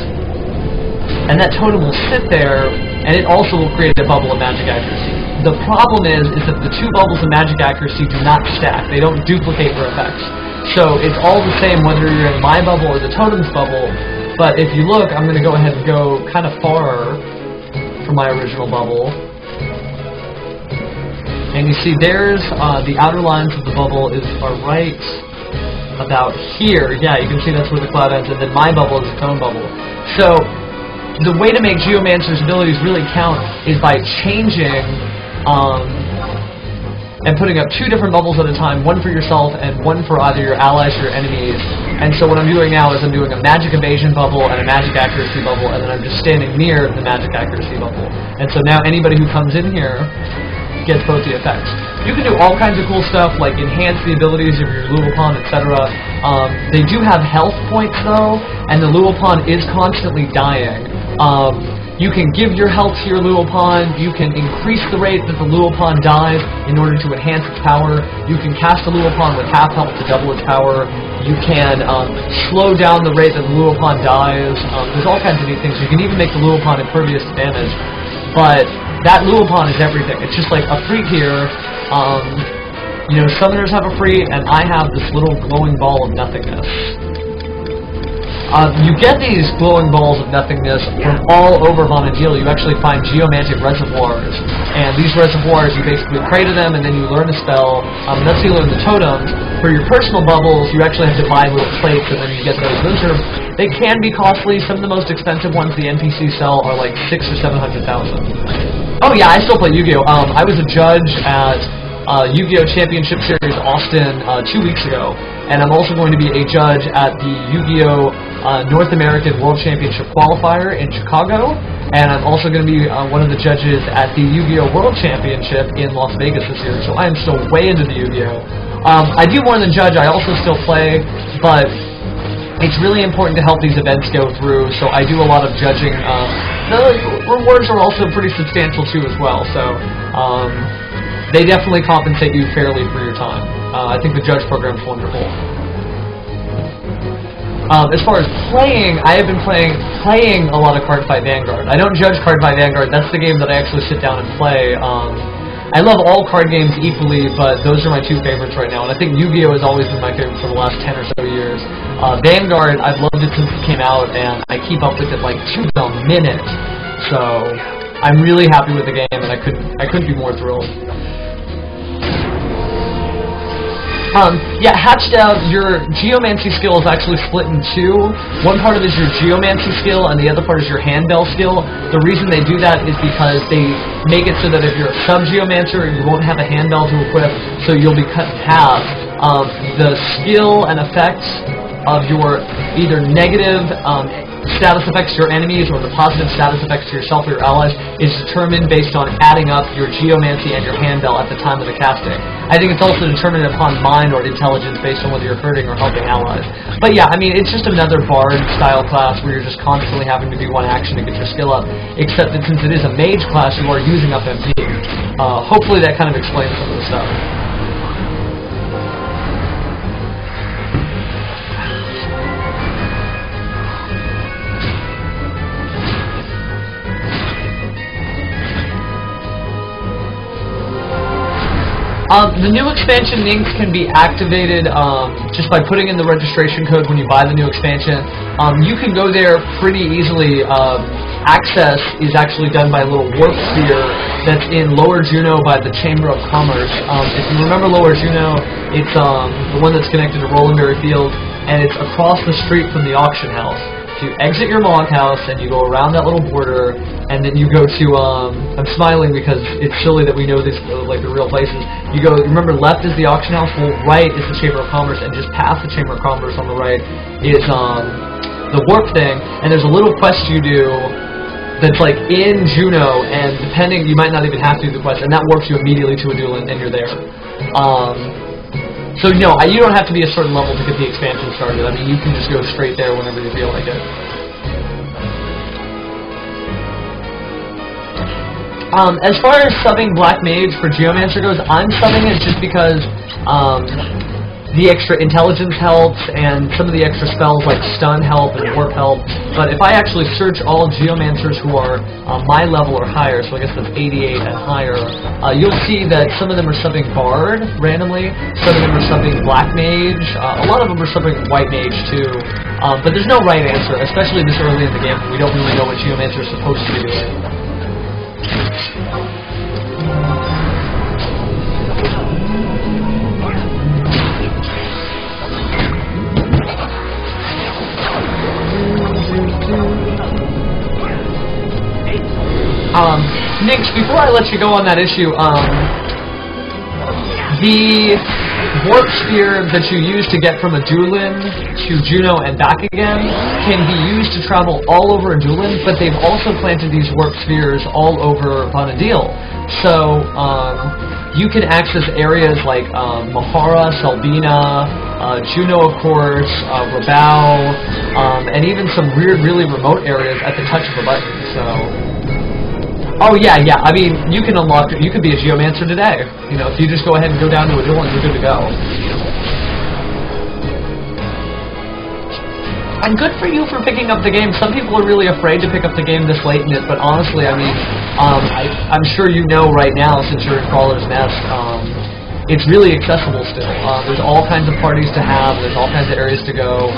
and that totem will sit there, and it also will create a bubble of magic accuracy. The problem is that the two bubbles of magic accuracy do not stack. They don't duplicate their effects. So it's all the same whether you're in my bubble or the totem's bubble. But if you look, I'm going to go ahead and go kind of far from my original bubble. And you see there's the outer lines of the bubble are right about here. Yeah, you can see that's where the cloud ends, and then my bubble is its own bubble. So the way to make Geomancer's abilities really count is by changing and putting up two different bubbles at a time, one for yourself and one for either your allies or your enemies. And so what I'm doing now is I'm doing a magic evasion bubble and a magic accuracy bubble, and then I'm just standing near the magic accuracy bubble. And so now anybody who comes in here gets both the effects. You can do all kinds of cool stuff, like enhance the abilities of your Luopon, etc. They do have health points, though, and the Luopon is constantly dying. You can give your health to your Luopon, you can increase the rate that the Luopon dies in order to enhance its power, you can cast a Luopon with half health to double its power, you can slow down the rate that the Luopon dies, there's all kinds of neat things. You can even make the Luopon impervious to damage, but that Luopon is everything. It's just like a freak here, you know, summoners have a freak, and I have this little glowing ball of nothingness. You get these glowing balls of nothingness from all over Vanadil. You actually find geomantic reservoirs, and these reservoirs, you basically pray to them, and then you learn a spell. That's how you learn the totems. For your personal bubbles, you actually have to buy little plates, and then you get those. They can be costly. Some of the most expensive ones the NPCs sell are like $600,000 or $700,000. Oh yeah, I still play Yu-Gi-Oh! I was a judge at Yu-Gi-Oh! Championship Series Austin 2 weeks ago, and I'm also going to be a judge at the Yu-Gi-Oh! North American World Championship Qualifier in Chicago, and I'm also going to be one of the judges at the Yu-Gi-Oh! World Championship in Las Vegas this year, so I am still way into the Yu-Gi-Oh! I do more than judge, I also still play, but it's really important to help these events go through, so I do a lot of judging. The rewards are also pretty substantial too as well, so they definitely compensate you fairly for your time. I think the judge program is wonderful. As far as playing, I have been playing a lot of Cardfight Vanguard. I don't judge Cardfight Vanguard, that's the game that I actually sit down and play. I love all card games equally, but those are my two favorites right now, and I think Yu-Gi-Oh! Has always been my favorite for the last 10 or so years. Vanguard, I've loved it since it came out, and I keep up with it like to the minute. So I'm really happy with the game, and I couldn't be more thrilled. Yeah, hatched out, your geomancy skill is actually split in two. One part of it is your geomancy skill, and the other part is your handbell skill. The reason they do that is because they make it so that if you're a sub-geomancer, you won't have a handbell to equip, so you'll be cut in half. The skill and effects of your either negative status effects to your enemies or the positive status effects to yourself or your allies is determined based on adding up your geomancy and your handbell at the time of the casting. I think it's also determined upon mind or intelligence based on whether you're hurting or helping allies. But yeah, I mean, it's just another bard-style class where you're just constantly having to do one action to get your skill up, except that since it is a mage class, you are using up MP. Hopefully that kind of explains some of the stuff. The new expansion links can be activated just by putting in the registration code when you buy the new expansion. You can go there pretty easily. Access is actually done by a little warp sphere that's in Lower Juneau by the Chamber of Commerce. If you remember Lower Juneau, it's the one that's connected to Rolandberry Field, and it's across the street from the auction house. So you exit your log house, and you go around that little border, and then you go to, I'm smiling because it's silly that we know these, like, the real places. You go, remember, left is the auction house, well, right is the Chamber of Commerce, and just past the Chamber of Commerce on the right is, the warp thing, and there's a little quest you do that's, like, in Juneau, and depending, you might not even have to do the quest, and that warps you immediately to a duel, and you're there. So no, you don't have to be a certain level to get the expansion started. I mean, you can just go straight there whenever you feel like it. As far as subbing Black Mage for Geomancer goes, I'm subbing it just because the extra intelligence helps, and some of the extra spells like stun help and warp help. But if I actually search all Geomancers who are my level or higher, so I guess that's 88 and higher, you'll see that some of them are subbing Bard randomly, some of them are subbing Black Mage, a lot of them are subbing White Mage too. But there's no right answer, especially this early in the game when we don't really know what Geomancer is supposed to be doing. Nix, before I let you go on that issue, the warp sphere that you use to get from a Doolin to Juno and back again can be used to travel all over a Doolin, but they've also planted these warp spheres all over Vanadil. So you can access areas like Mahara, Selbina, Juno, of course, Rabao, and even some weird, really remote areas at the touch of a button. So. Oh yeah. I mean, you can unlock it. You could be a Geomancer today. You know, if you just go ahead and go down to a Doolin, you're good to go. And good for you for picking up the game. Some people are really afraid to pick up the game this late in it, but honestly, I mean, I'm sure you know right now, since you're in Crawler's Nest, it's really accessible still. There's all kinds of parties to have. There's all kinds of areas to go.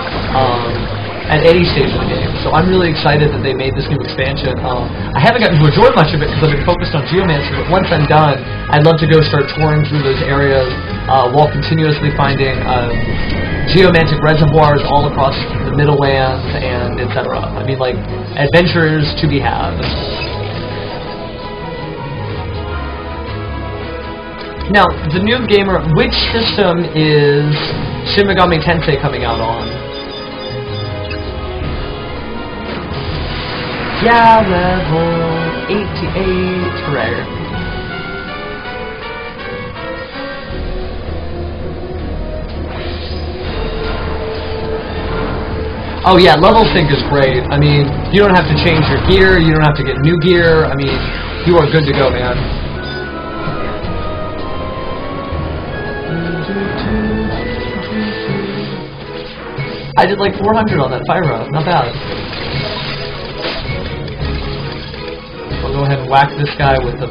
At any stage of the game. So I'm really excited that they made this new expansion. I haven't gotten to enjoy much of it because I've been focused on Geomancer, but once I'm done, I'd love to go start touring through those areas while continuously finding geomantic reservoirs all across the Middlelands and etc. I mean, like, adventures to be had. Now, the new gamer, which system is Shin Megami Tensei coming out on? Yeah, level 88, hooray. Oh yeah, level sync is great. I mean, you don't have to change your gear, you don't have to get new gear. I mean, you are good to go, man. I did like 400 on that Pyro, not bad. I'll go ahead and whack this guy with the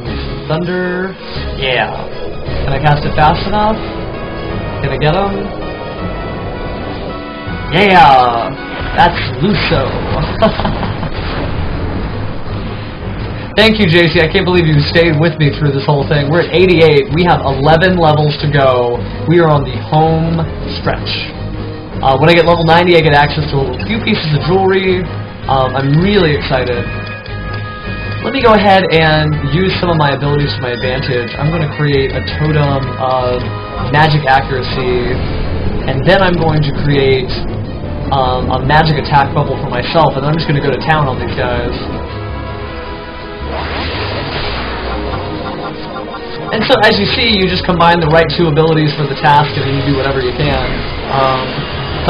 thunder. Yeah. Can I cast it fast enough? Can I get him? Yeah! That's Luso. Thank you, JC. I can't believe you stayed with me through this whole thing. We're at 88. We have 11 levels to go. We are on the home stretch. When I get level 90, I get access to a few pieces of jewelry. I'm really excited. Let me go ahead and use some of my abilities to my advantage. I'm going to create a totem of magic accuracy, and then I'm going to create a magic attack bubble for myself, and then I'm just going to go to town on these guys. And so, as you see, you just combine the right two abilities for the task, and then you do whatever you can.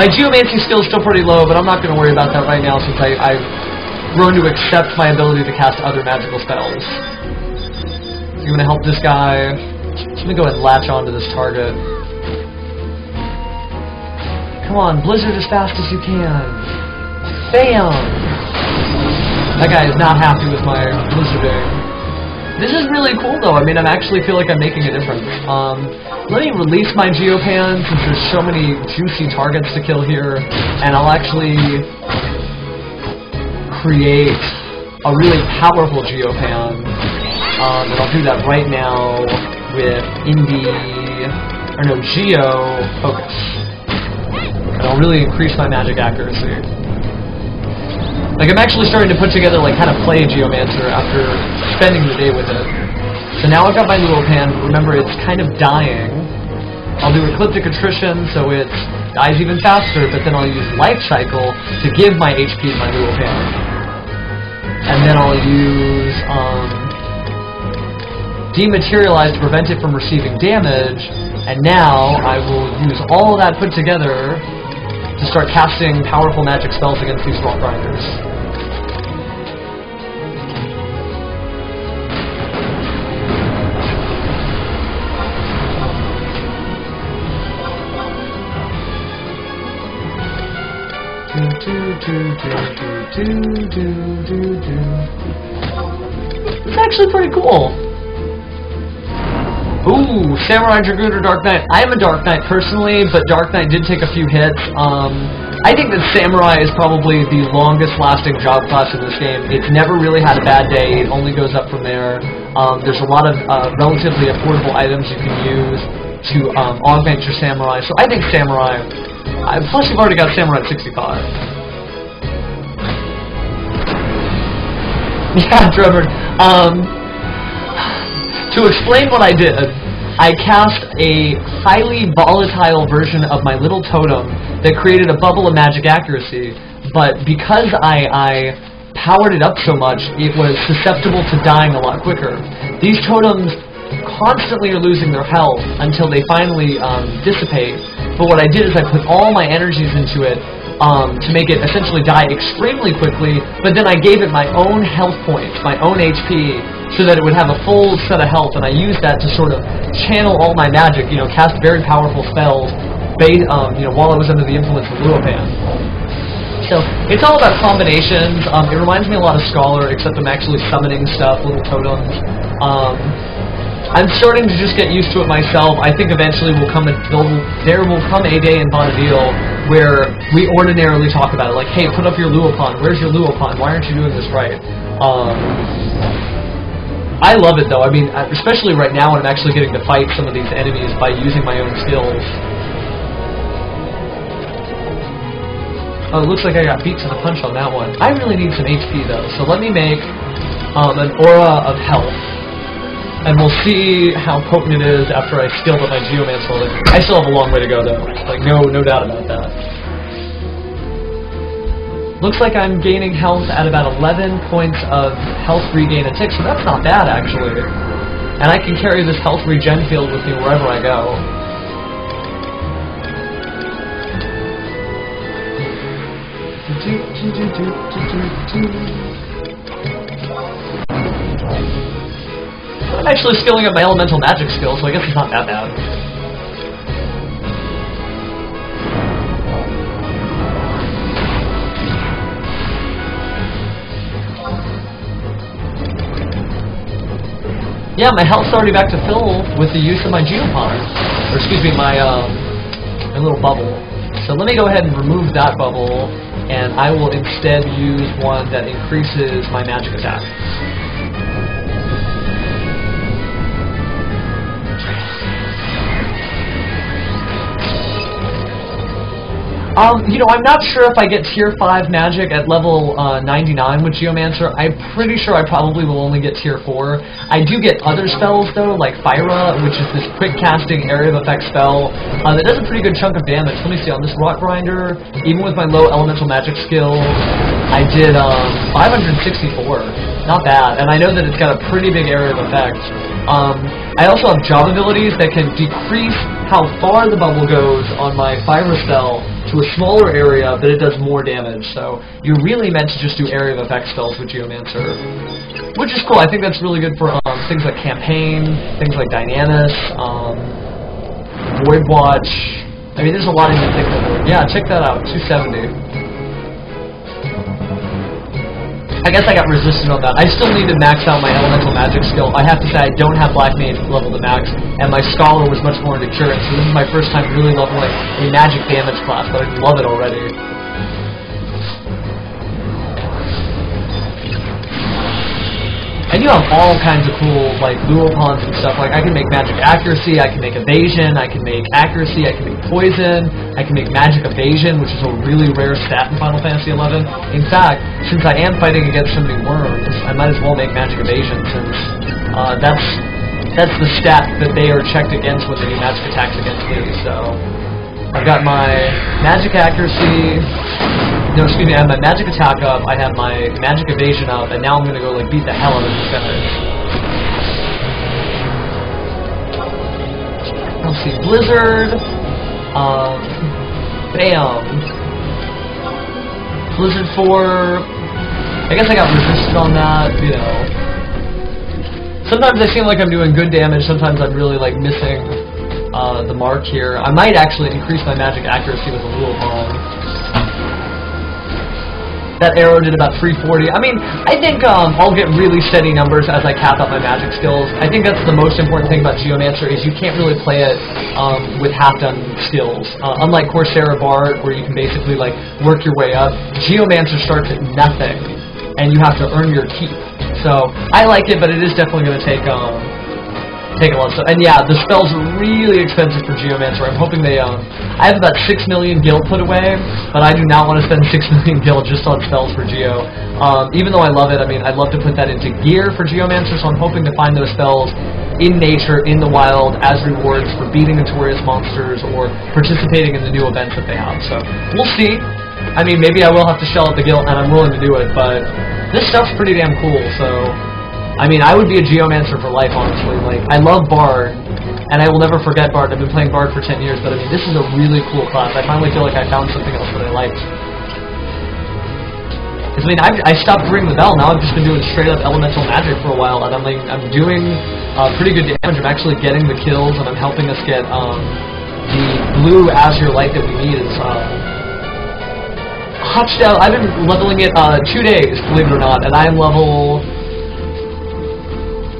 My geomancy skill is still pretty low, but I'm not going to worry about that right now since I've grown to accept my ability to cast other magical spells. You're going to help this guy. Let me go ahead and latch onto this target. Come on, blizzard as fast as you can. Bam! That guy is not happy with my blizzarding. This is really cool, though. I mean, I actually feel like I'm making a difference. Let me release my Geopan, since there's so many juicy targets to kill here, and I'll actually create a really powerful Geopan. And I'll do that right now with Geo Focus. And I'll really increase my magic accuracy. Like, I'm actually starting to put together, like, how to play Geomancer after spending the day with it. So now I've got my Luopan. Remember, it's kind of dying. I'll do Ecliptic Attrition, so it dies even faster, but then I'll use Life Cycle to give my HP to my Luopan. And then I'll use Dematerialize to prevent it from receiving damage, And now I will use all of that put together to start casting powerful magic spells against these rock grinders. It's actually pretty cool. Ooh, Samurai, Dragoon, or Dark Knight. I am a Dark Knight personally, but Dark Knight did take a few hits. I think that Samurai is probably the longest lasting job class in this game. It's never really had a bad day, it only goes up from there. There's a lot of relatively affordable items you can use to augment your Samurai, so I think Samurai, plus you've already got Samurai at 65. Yeah, Trevor. To explain what I did, I cast a highly volatile version of my little totem that created a bubble of magic accuracy, but because I powered it up so much, it was susceptible to dying a lot quicker. These totems constantly are losing their health until they finally dissipate, but what I did is I put all my energies into it to make it essentially die extremely quickly, but then I gave it my own health points, my own HP, so that it would have a full set of health, and I used that to sort of channel all my magic, cast very powerful spells, while I was under the influence of Luopan. So, it's all about combinations. It reminds me a lot of Scholar, except I'm actually summoning stuff, little totems. I'm starting to just get used to it myself. I think eventually there will come a day in Vaudeville where we ordinarily talk about it, like, hey, put up your Luopan, where's your Luopan, why aren't you doing this right? I love it though, I mean, especially right now when I'm actually getting to fight some of these enemies by using my own skills. Oh, it looks like I got beat to the punch on that one. I really need some HP though, so let me make an aura of health. And we'll see how potent it is after I skill up my Geomancer. I still have a long way to go though, like no doubt about that. Looks like I'm gaining health at about 11 points of health regain a tick, so that's not bad actually. And I can carry this health regen field with me wherever I go. I'm actually skilling up my elemental magic skill, so I guess it's not that bad. Yeah, my health's already back to full with the use of my Geomancer, or excuse me, my little bubble. So let me go ahead and remove that bubble, and I will instead use one that increases my magic attack. I'm not sure if I get tier 5 magic at level 99 with Geomancer. I'm pretty sure I probably will only get tier 4. I do get other spells though, like Phyra, which is this quick casting area of effect spell that does a pretty good chunk of damage. Let me see, on this rock grinder, even with my low elemental magic skill, I did 564. Not bad, and I know that it's got a pretty big area of effect. I also have job abilities that can decrease how far the bubble goes on my Phyra spell to a smaller area, but it does more damage. So you're really meant to just do area of effect spells with Geomancer, which is cool. I think that's really good for things like Campaign, things like Dynamis, Void Watch. I mean, there's a lot in the thing. Yeah, check that out. 270. I guess I got resistant on that. I still need to max out my elemental magic skill. I have to say I don't have Black Mage level to max, and my Scholar was much more into Current, so this is my first time really leveling a magic damage class, but I love it already. And you have all kinds of cool, like, Luopons and stuff. Like, I can make magic accuracy, I can make evasion, I can make accuracy, I can make poison, I can make magic evasion, which is a really rare stat in Final Fantasy XI. In fact, since I am fighting against so many worms, I might as well make magic evasion, since that's the stat that they are checked against when they do magic attacks against me. So I've got my magic accuracy. No, excuse me, I have my magic attack up, I have my magic evasion up, and now I'm gonna go, like, beat the hell out of these guys. Let's see, Blizzard. Bam. Blizzard 4. I guess I got resisted on that, you know. Sometimes I seem like I'm doing good damage, sometimes I'm really like missing the mark here. I might actually increase my magic accuracy with a little bomb. That arrow did about 340. I mean, I think I'll get really steady numbers as I cap out my magic skills. I think that's the most important thing about Geomancer is you can't really play it with half-done skills. Unlike Coursera Bard, where you can basically like work your way up, Geomancer starts at nothing, and you have to earn your keep. So I like it, but it is definitely going to take a lot of stuff. And yeah, the spells are really expensive for Geomancer. I'm hoping they, I have about 6 million gil put away, but I do not want to spend 6 million gil just on spells for Geo. Even though I love it, I mean, I'd love to put that into gear for Geomancer, so I'm hoping to find those spells in nature, in the wild, as rewards for beating notorious monsters or participating in the new events that they have. So we'll see. I mean, maybe I will have to shell out the gil, and I'm willing to do it, but this stuff's pretty damn cool, so I mean, I would be a Geomancer for life, honestly. Like, I love Bard, and I will never forget Bard. I've been playing Bard for 10 years, but I mean, this is a really cool class. I finally feel like I found something else that I liked. Because, I mean, I stopped ringing the bell. Now I've just been doing straight-up elemental magic for a while, and I'm doing pretty good damage. I'm actually getting the kills, and I'm helping us get the blue azure light that we need. Is Hotshell. I've been leveling it 2 days, believe it or not, and I'm level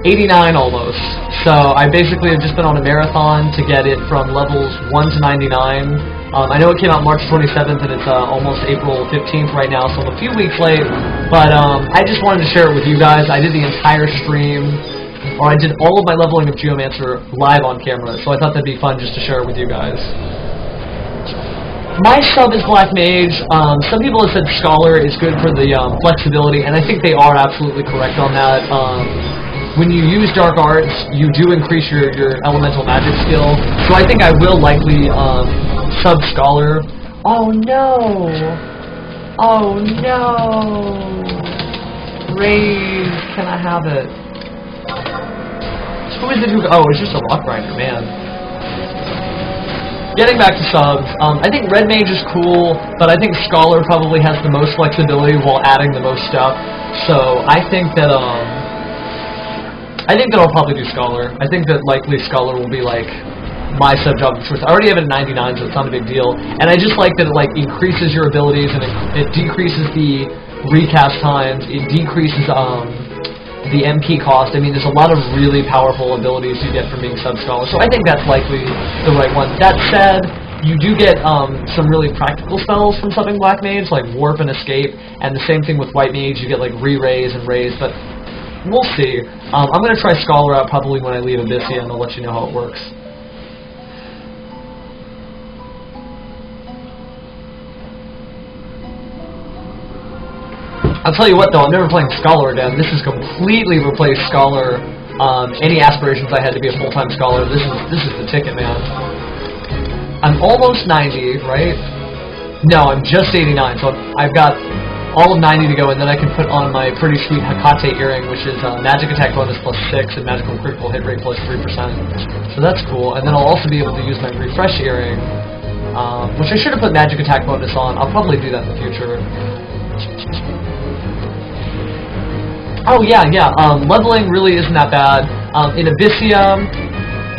89 almost. So I basically have just been on a marathon to get it from levels 1 to 99. I know it came out March 27th and it's almost April 15th right now, so I'm a few weeks late, but I just wanted to share it with you guys. I did the entire stream, or I did all of my leveling of Geomancer live on camera, so I thought that'd be fun just to share it with you guys. My sub is Black Mage. Some people have said Scholar is good for the flexibility, and I think they are absolutely correct on that. When you use Dark Arts, you do increase your elemental magic skill. So I think I will likely sub Scholar. Oh no! Oh no! Raise, can I have it? Who is it who... Oh, it's just a Rock Grinder, man. Getting back to subs, I think Red Mage is cool, but I think Scholar probably has the most flexibility while adding the most stuff. So I think that I'll probably do Scholar. I think that likely Scholar will be like my sub job of choice. I already have it at 99, so it's not a big deal. And I just like that it like increases your abilities and it decreases the recast times. It decreases the MP cost. I mean, there's a lot of really powerful abilities you get from being sub Scholar. So I think that's likely the right one. That said, you do get some really practical spells from subbing Black Mage, like Warp and Escape, and the same thing with White Mage. You get like Re-Raise and Raise, but we'll see. I'm going to try Scholar out probably when I leave Abyssea, and I'll let you know how it works. I'll tell you what, though, I'm never playing Scholar again. This has completely replaced Scholar. Any aspirations I had to be a full-time Scholar, this is the ticket, man. I'm almost 90, right? No, I'm just 89, so I've got all of 90 to go, and then I can put on my pretty sweet Hekate earring, which is magic attack bonus plus 6 and magical critical hit rate plus 3%. So that's cool. And then I'll also be able to use my refresh earring, which I should have put magic attack bonus on. I'll probably do that in the future. Oh yeah. Leveling really isn't that bad. In Abyssea,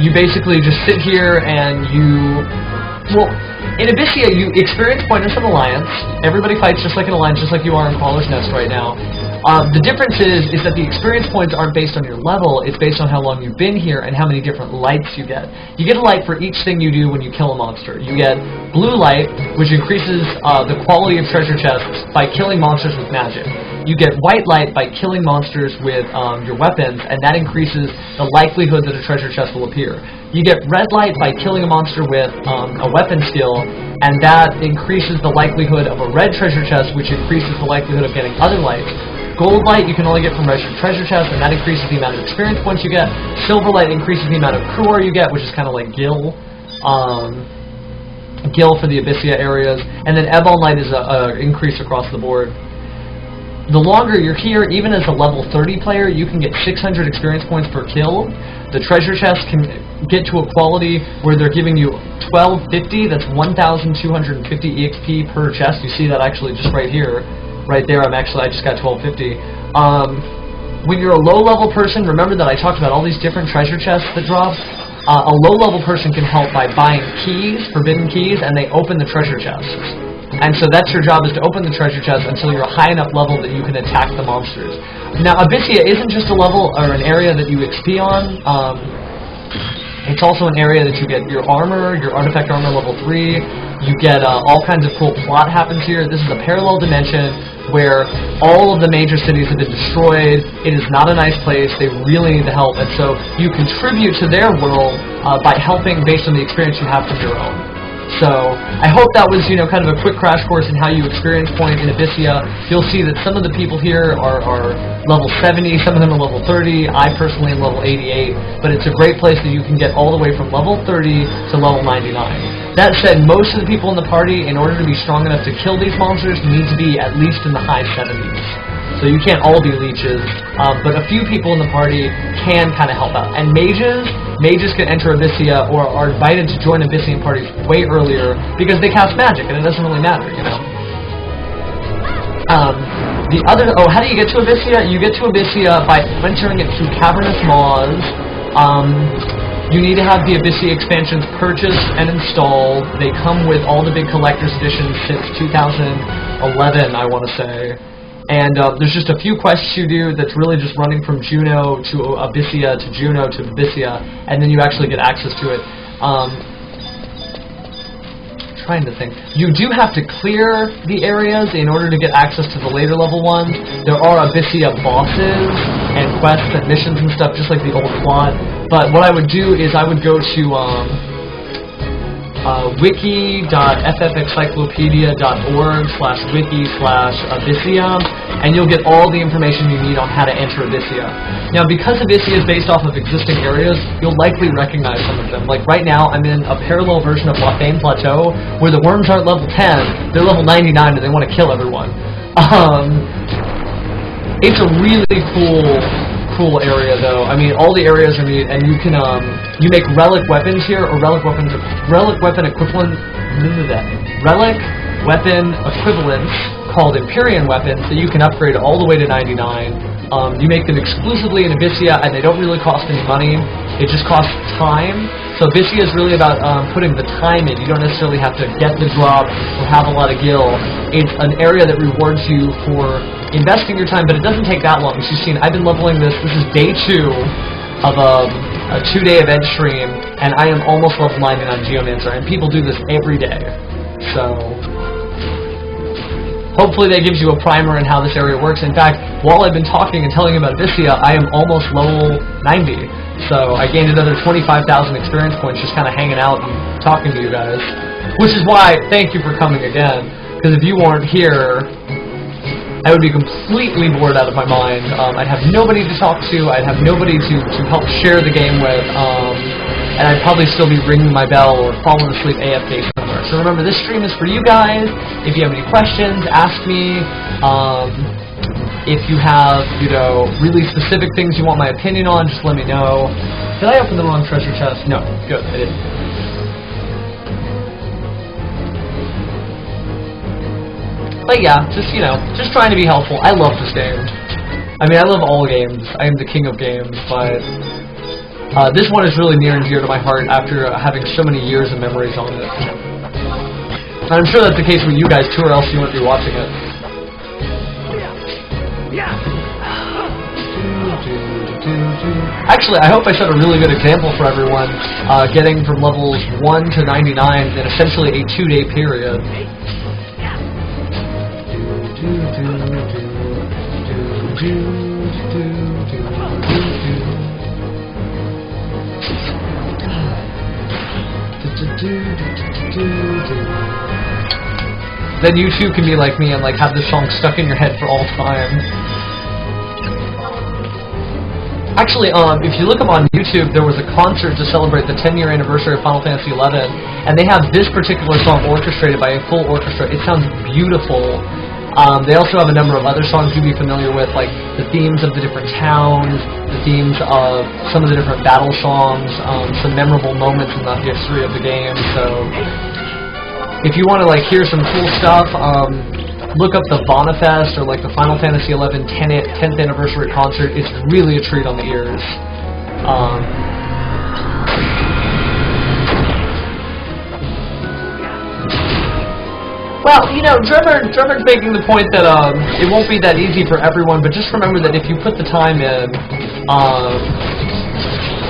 you basically just sit here and you... Well, in Abyssea, you experience point as an alliance. Everybody fights just like an alliance, just like you are in Crawler's Nest right now. The difference is that the experience points aren't based on your level, it's based on how long you've been here and how many different lights you get. You get a light for each thing you do when you kill a monster. You get blue light, which increases the quality of treasure chests by killing monsters with magic. You get white light by killing monsters with your weapons, and that increases the likelihood that a treasure chest will appear. You get red light by killing a monster with a weapon skill, and that increases the likelihood of a red treasure chest, which increases the likelihood of getting other lights. Gold light you can only get from registered treasure chests, and that increases the amount of experience points you get. Silver light increases the amount of crew ore you get, which is kind of like Gil. Gil for the Abyssea areas. And then Ebon light is an increase across the board. the longer you're here, even as a level 30 player, you can get 600 experience points per kill. The treasure chests can get to a quality where they're giving you 1250, that's 1,250 EXP per chest. You see that actually just right here. Right there, I just got 1250. When you're a low-level person, remember that I talked about all these different treasure chests that drop? A low-level person can help by buying keys, forbidden keys, and they open the treasure chests. And so that's your job, is to open the treasure chest until you're a high enough level that you can attack the monsters. Now, Abyssea isn't just a level or an area that you XP on. It's also an area that you get your armor, your artifact armor level 3. You get all kinds of cool plot happens here. This is a parallel dimension where all of the major cities have been destroyed. It is not a nice place. They really need the help. And so you contribute to their world by helping based on the experience you have from your own. So I hope that was, kind of a quick crash course in how you experience point in Abyssea. You'll see that some of the people here are level 70, some of them are level 30. I personally am level 88, but it's a great place that you can get all the way from level 30 to level 99. That said, most of the people in the party, in order to be strong enough to kill these monsters, need to be at least in the high 70s. So you can't all be leeches, but a few people in the party can kind of help out. And mages can enter Abyssea or are invited to join Abyssean parties way earlier because they cast magic and it doesn't really matter, how do you get to Abyssea? You get to Abyssea by entering it through cavernous maws. You need to have the Abyssea expansions purchased and installed. They come with all the big collector's editions since 2011, I want to say. And there's just a few quests you do that's really just running from Juno to Abyssea to Juno to Abyssea, and then you actually get access to it. Trying to think. You do have to clear the areas in order to get access to the later level ones. There are Abyssea bosses and quests and missions and stuff, just like the old plot. But what I would do is I would go to wiki.ffencyclopedia.org/wiki/Abyssea, and you'll get all the information you need on how to enter Abyssea. Now, because Abyssea is based off of existing areas, you'll likely recognize some of them. Like right now, I'm in a parallel version of Lafayne Plateau, where the worms aren't level 10, they're level 99, and they want to kill everyone. It's a really cool area, though. I mean, all the areas are neat, and you can you make relic weapons here, or relic weapon equivalents called Empyrean weapons that you can upgrade all the way to 99. You make them exclusively in Abyssea, and they don't really cost any money. It just costs time. So Abyssea is really about putting the time in. You don't necessarily have to get the drop or have a lot of gil. It's an area that rewards you for investing your time, but it doesn't take that long. As you've seen, I've been leveling this. This is day 2 of a 2-day event stream, and I am almost level 99 Geomancer, and people do this every day. So hopefully that gives you a primer on how this area works. In fact, while I've been talking and telling you about Abyssea, I am almost level 90. So I gained another 25,000 experience points just kind of hanging out and talking to you guys. Which is why, thank you for coming again, because if you weren't here, I would be completely bored out of my mind. I'd have nobody to talk to, I'd have nobody to help share the game with, and I'd probably still be ringing my bell or falling asleep AFK somewhere. So remember, this stream is for you guys. If you have any questions, ask me. If you have, really specific things you want my opinion on, just let me know. Did I open the wrong treasure chest? No. Good, I didn't. But yeah, just trying to be helpful. I love this game. I mean, I love all games. I am the king of games, but this one is really near and dear to my heart after having so many years of memories on it. And I'm sure that's the case with you guys too, or else you wouldn't be watching it. Actually, I hope I set a really good example for everyone, getting from levels 1 to 99 in essentially a 2-day period. Then you too can be like me and have this song stuck in your head for all time. Actually, if you look up on YouTube, there was a concert to celebrate the 10-year anniversary of Final Fantasy XI, and they have this particular song orchestrated by a full orchestra. It sounds beautiful. They also have a number of other songs you'd be familiar with, like the themes of the different towns, the themes of some of the different battle songs, some memorable moments in the history of the game. So if you want to like hear some cool stuff, look up the Vonifest or like the Final Fantasy XI 10th anniversary concert. It's really a treat on the ears. Well, you know, Drummer's making the point that it won't be that easy for everyone, but just remember that if you put the time in,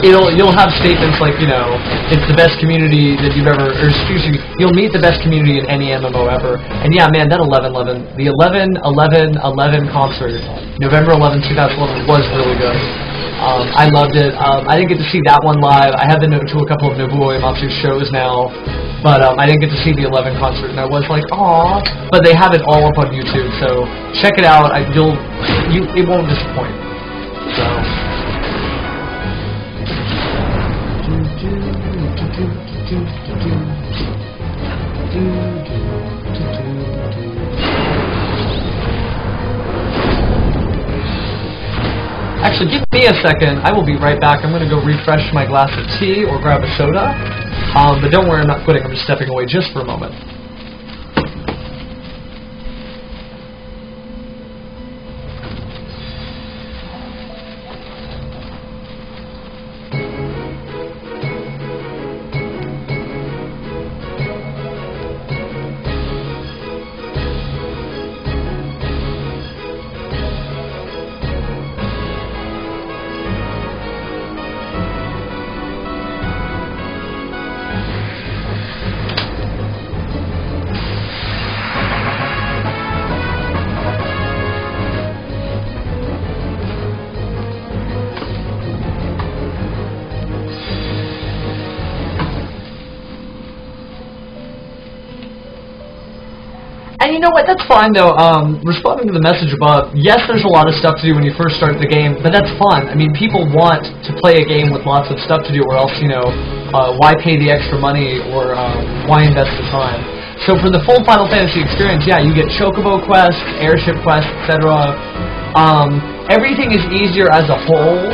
you'll have statements like, you know, it's the best community that you've ever, or excuse me, you'll meet the best community in any MMO ever. And yeah, man, that 11/11, the 11/11/11 concert, November 11, 2011 was really good. I loved it. I didn't get to see that one live. I have been to a couple of Nobuo Uematsu shows now, but I didn't get to see the 11 concert, and I was like, aww. But they have it all up on YouTube, so check it out. It won't disappoint. So. Actually, give me a second. I will be right back. I'm going to go refresh my glass of tea or grab a soda. But don't worry, I'm not quitting. I'm just stepping away just for a moment. And you know what, that's fine though, responding to the message above, yes, there's a lot of stuff to do when you first start the game, but that's fun. I mean, people want to play a game with lots of stuff to do, or else, you know, why pay the extra money, or why invest the time? So for the full Final Fantasy experience, yeah, you get Chocobo quests, airship quests, etc. Everything is easier as a whole,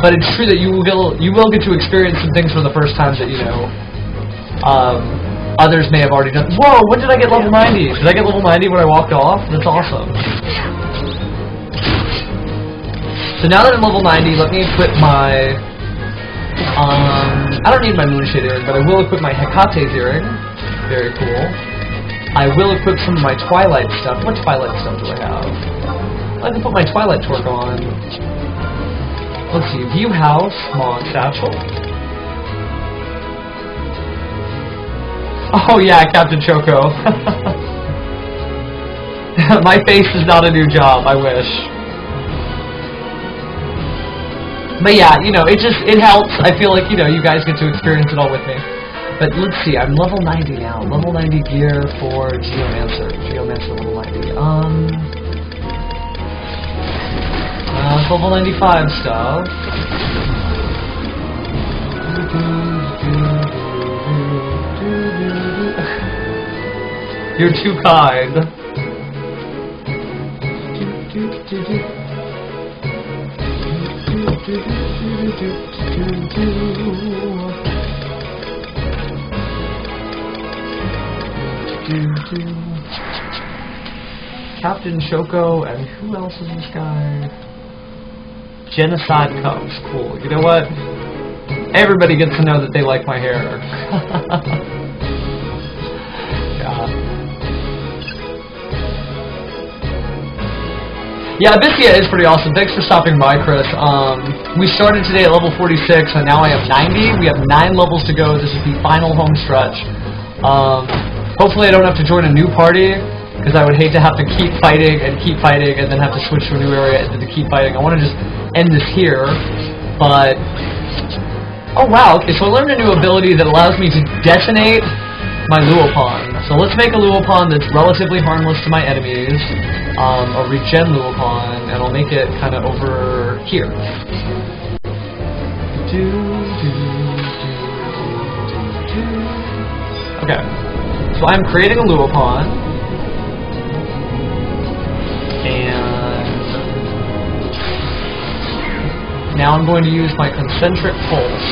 but it's true that you will get to experience some things for the first time that, you know, others may have already done. Whoa, when did I get level 90? Did I get level 90 when I walked off? That's awesome. So now that I'm level 90, let me equip my... I don't need my Moonshade earring, but I will equip my Hecate's earring. Very cool. I will equip some of my Twilight stuff. What Twilight stuff do I have? I can put my Twilight Torque on. Let's see, View House, Mon Satchel. Oh yeah, Captain Choco. My face is not a new job, I wish. But yeah, you know, it helps. I feel like, you know, you guys get to experience it all with me. But let's see, I'm level 90 now. Level 90 gear for Geomancer. Geomancer level 90. Level 95 stuff. You're too kind. Captain Choco, and who else is this guy? Genocide Cubs. Cool. You know what? Everybody gets to know that they like my hair. Yeah, Abyssea is pretty awesome. Thanks for stopping by, Chris. We started today at level 46, and now I have 90. We have 9 levels to go. This is the final home stretch. Hopefully I don't have to join a new party, because I would hate to have to keep fighting, and then have to switch to a new area and then to keep fighting. I want to just end this here, but... Oh wow, okay, so I learned a new ability that allows me to detonate my Luopon. So let's make a Luopon that's relatively harmless to my enemies. A regen Luopon, and I'll make it kind of over here. Okay, so I'm creating a Luopon. Now I'm going to use my concentric pulse.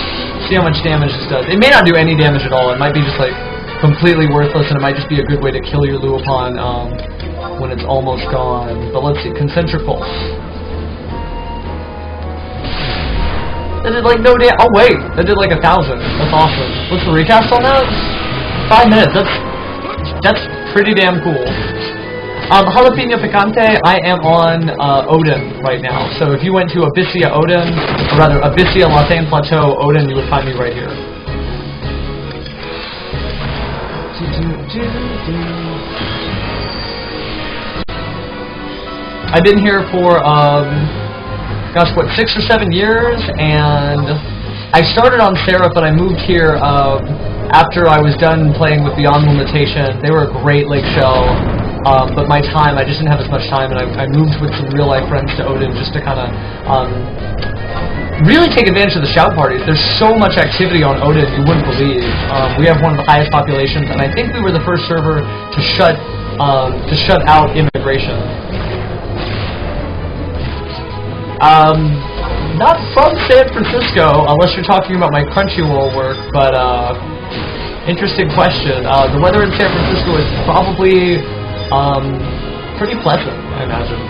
See how much damage this does. It may not do any damage at all. It might be just like completely worthless, and it might just be a good way to kill your Luopon when it's almost gone. But let's see, concentric pulse. That did like no damage. Oh wait, that did like 1,000. That's awesome. What's the recast on that? 5 minutes. That's pretty damn cool. Jalapeno Picante, I am on Odin right now. So if you went to Abyssea Odin, or rather Abyssea Latane Plateau Odin, you would find me right here. I've been here for, gosh, what, 6 or 7 years, and I started on Seraph, but I moved here after I was done playing with Beyond Limitation. They were a great lake shell, but my time, I just didn't have as much time, and I moved with some real-life friends to Odin just to kind of really take advantage of the shout parties. There's so much activity on Odin you wouldn't believe. We have one of the highest populations, and I think we were the first server to shut out immigration. Not from San Francisco, unless you're talking about my Crunchyroll work, but interesting question. The weather in San Francisco is probably pretty pleasant, I imagine.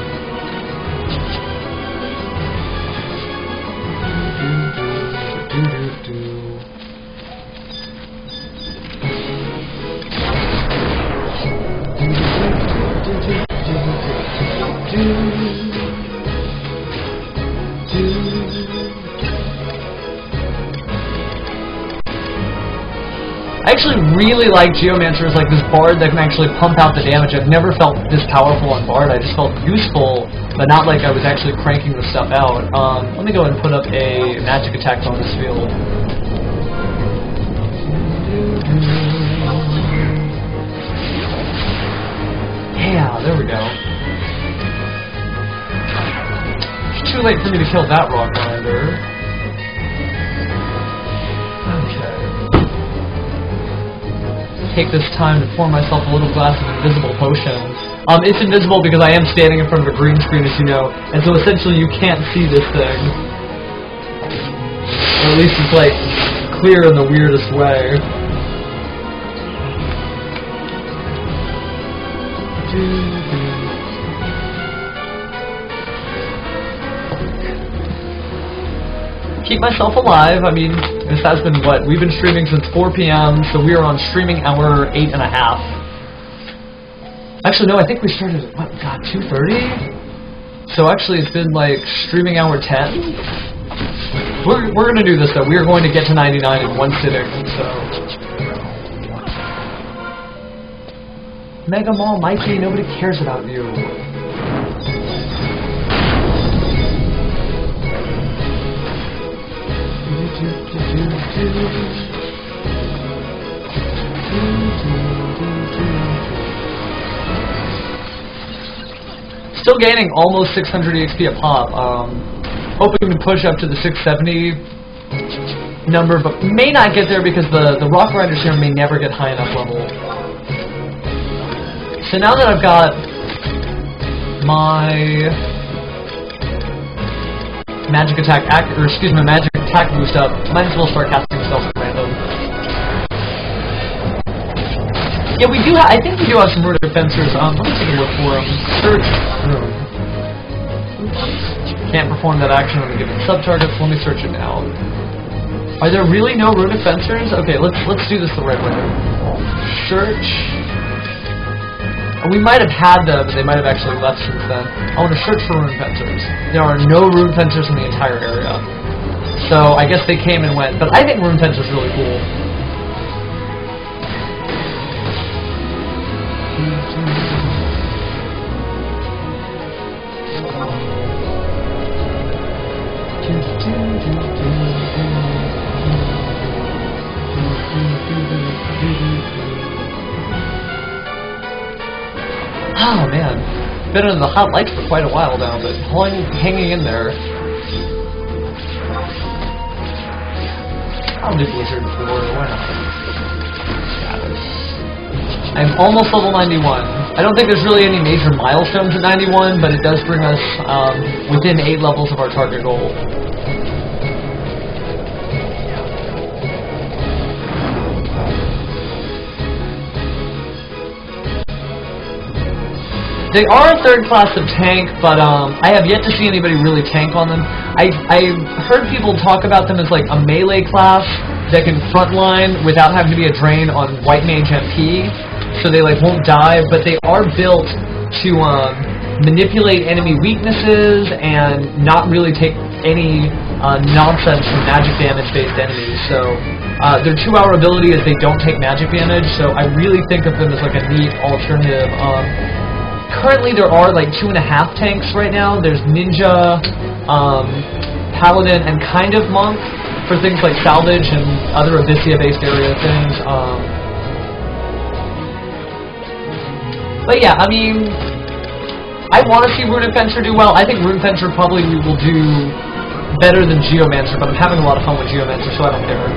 I actually really like Geomancer as like this bard that can actually pump out the damage. I've never felt this powerful on bard. I just felt useful, but not like I was actually cranking the stuff out. Let me go ahead and put up a magic attack bonus field. Yeah, there we go. It's too late for me to kill that rock grinder. Okay. Take this time to pour myself a little glass of invisible potion. It's invisible because I am standing in front of a green screen, as you know, and so essentially you can't see this thing. Or at least it's like clear in the weirdest way. Keep myself alive. I mean, this has been what? We've been streaming since 4 p.m., so we are on streaming hour 8 and a half. Actually, no, I think we started at, what, God, 2:30? So actually, it's been like streaming hour 10. We're going to do this, though. We are going to get to 99 in one sitting, so. Mega Mall Mikey, nobody cares about you. Still gaining almost 600 EXP a pop. Hoping to push up to the 670 number, but may not get there because the rock riders here may never get high enough level. So now that I've got my magic attack magic attack boost up, might as well start casting spells at random. Yeah, we do. I think we do have some runic fencers. Let me take a look for them. Search rune. Can't perform that action on a given sub-target. So let me search it now. Are there really no runic fencers? Okay, let's do this the right way. Search. We might have had them, but they might have actually left since then. I want to search for rune fencers. There are no rune fencers in the entire area. So I guess they came and went, but I think rune fencers really cool. Oh man, been under the hot lights for quite a while now, but hanging in there. I'll do Blizzard before, why not? I'm almost level 91. I don't think there's really any major milestones at 91, but it does bring us within 8 levels of our target goal. They are a third class of tank, but I have yet to see anybody really tank on them. I heard people talk about them as like a melee class that can frontline without having to be a drain on White Mage MP, so they like won't die, but they are built to manipulate enemy weaknesses and not really take any nonsense from magic damage-based enemies. So their 2-hour ability is they don't take magic damage, so I really think of them as like a neat alternative. Currently there are like 2.5 tanks right now. There's Ninja, Paladin, and kind of Monk for things like salvage and other Abyssea-based area things. But yeah, I mean, I want to see Rune Fencer do well. I think Rune Fencer probably will do better than Geomancer, but I'm having a lot of fun with Geomancer, so I don't care.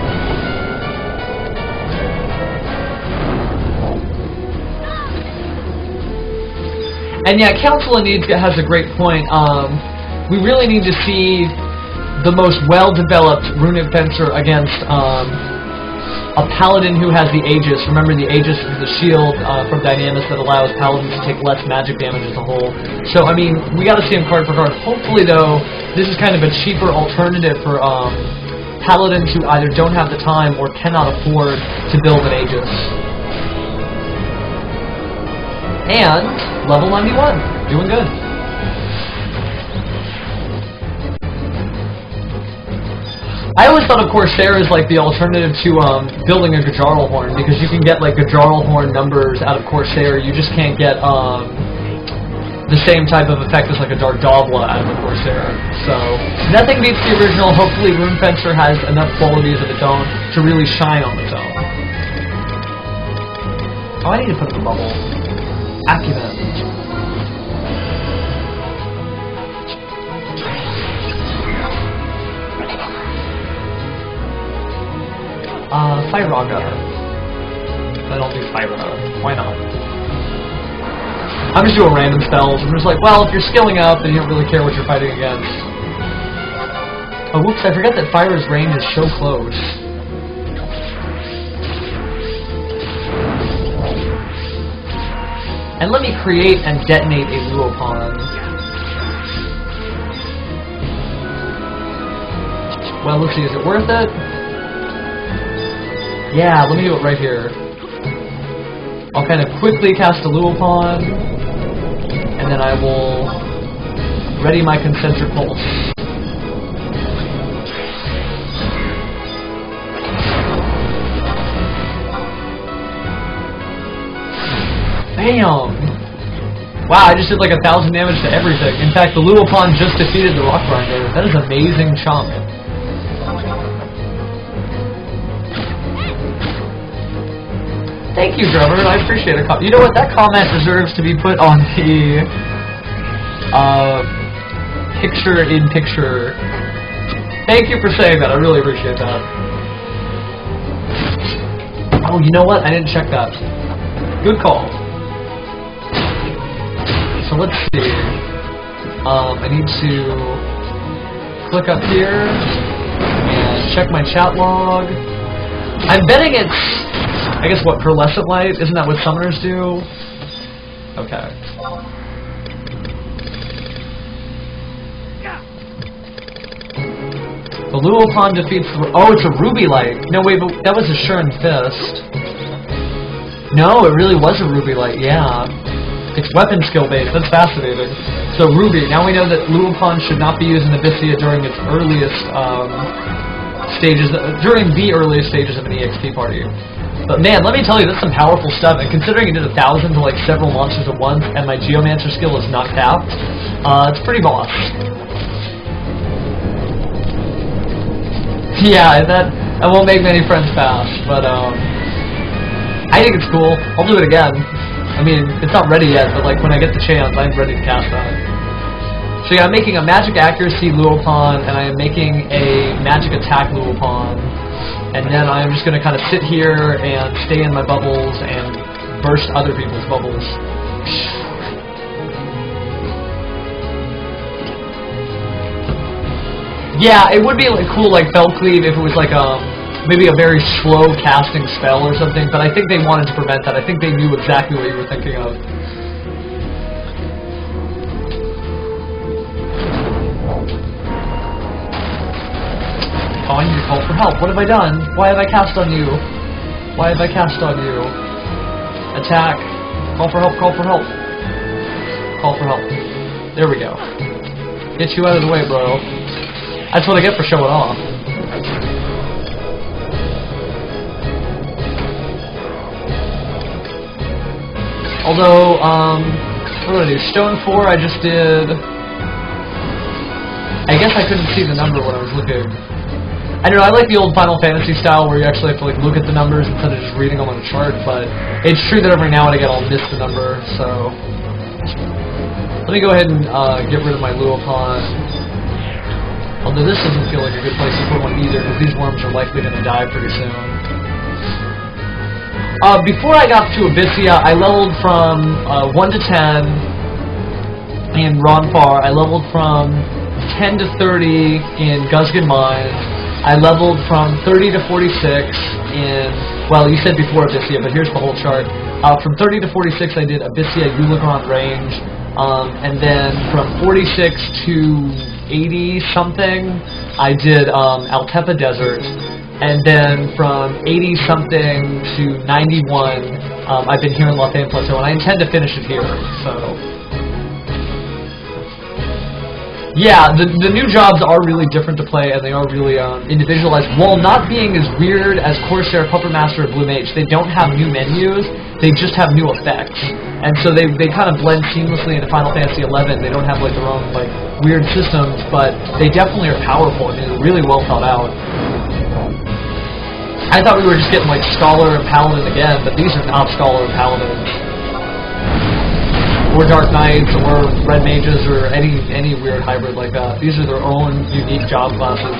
And yeah, Council of Needs has a great point. We really need to see the most well-developed Rune Fencer against a Paladin who has the Aegis. Remember, the Aegis is the shield from Dynamis that allows Paladins to take less magic damage as a whole. So, I mean, we gotta see him card for card. Hopefully, though, this is kind of a cheaper alternative for Paladins who either don't have the time or cannot afford to build an Aegis. And level 91, doing good. I always thought of Corsair as like the alternative to building a Gajarl Horn, because you can get like Gajarl Horn numbers out of Corsair. You just can't get the same type of effect as like a Dark Davla out of a Corsair. So nothing beats the original. Hopefully Rune Fencer has enough qualities of its own to really shine on its own. Oh, I need to put up a bubble. Acumen. Fyraga. I don't do Fyra. Why not? I'm just doing random spells. I'm just like, well, if you're skilling up, then you don't really care what you're fighting against. Oh, whoops, I forgot that Fyra's range is so close. And let me create and detonate a Luopon. Well, let's see, is it worth it? Yeah, let me do it right here. I'll kind of quickly cast a Luopon, and then I will ready my Concentric Pulse. Bam! Wow, I just did like 1,000 damage to everything. In fact, the Luopon just defeated the Rock Grinder. That is an amazing chunk. Thank you, Drummer. I appreciate it. You know what? That comment deserves to be put on the picture-in-picture. Thank you for saying that. I really appreciate that. Oh, you know what? I didn't check that. Good call. So let's see. I need to click up here and check my chat log. I'm betting it's, I guess, what, Pearlescent Light? Isn't that what summoners do? Okay. The Luopon defeats the... Oh, it's a Ruby Light. No, wait, but that was a Shuren Fist. No, it really was a Ruby Light, yeah. It's weapon skill based. That's fascinating. So Ruby. Now we know that Luopon should not be used in Abyssea during its earliest stages, during the earliest stages of an EXP party. But man, let me tell you, that's some powerful stuff. And considering it did 1,000 to like several monsters at once, and my Geomancer skill is not capped, it's pretty boss. Yeah, that won't make many friends fast, but I think it's cool. I'll do it again. I mean, it's not ready yet, but like when I get the chance, I'm ready to cast that. So yeah, I'm making a Magic Accuracy Luopon, and I am making a Magic Attack Luopon, and then I'm just going to kind of sit here and stay in my bubbles and burst other people's bubbles. Yeah, it would be like cool like Fell Cleave if it was like maybe a very slow casting spell or something, but I think they wanted to prevent that. I think they knew exactly what you were thinking of. Oh, I need to call for help. What have I done? Why have I cast on you? Why have I cast on you? Attack. Call for help, call for help. Call for help. There we go. Get you out of the way, bro. That's what I get for showing off. Although, what did I do? Stone 4, I just did... I guess I couldn't see the number when I was looking. I don't know, I like the old Final Fantasy style where you actually have to like look at the numbers instead of just reading them on a chart, but it's true that every now and again I'll miss the number, so... Let me go ahead and get rid of my Luopon. Although this doesn't feel like a good place to put one either, because these worms are likely going to die pretty soon. Before I got to Abyssea, I leveled from 1 to 10 in Ronfar. I leveled from 10 to 30 in Guzgan Mines. I leveled from 30 to 46 in, well, you said before Abyssea, but here's the whole chart. From 30 to 46, I did Abyssea Uligrant Range, and then from 46 to 80-something, I did Altepa Desert, and then from 80-something to 91, I've been here in Lothain Plateau, and I intend to finish it here, so... Yeah, the new jobs are really different to play, and they are really individualized. While not being as weird as Corsair, Puppet Master, or Blue Mage, they don't have new menus, they just have new effects. And so they kind of blend seamlessly into Final Fantasy XI. They don't have like their own like weird systems, but they definitely are powerful. I mean, they're really well thought out. I thought we were just getting like Scholar and Paladin again, but these are not Scholar and Paladins. Or Dark Knights, or Red Mages, or any weird hybrid like that. These are their own unique job classes.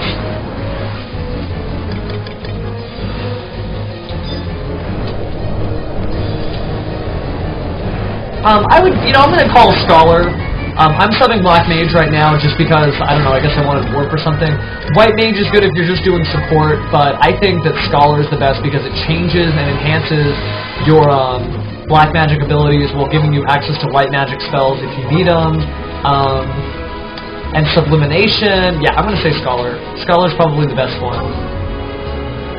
I would, you know, I'm going to call Scholar. I'm subbing Black Mage right now just because, I don't know, I guess I wanted warp or something. White Mage is good if you're just doing support, but I think that Scholar is the best because it changes and enhances your, black magic abilities while giving you access to white magic spells if you need them. And Sublimination, yeah, I'm going to say Scholar. Scholar's probably the best one.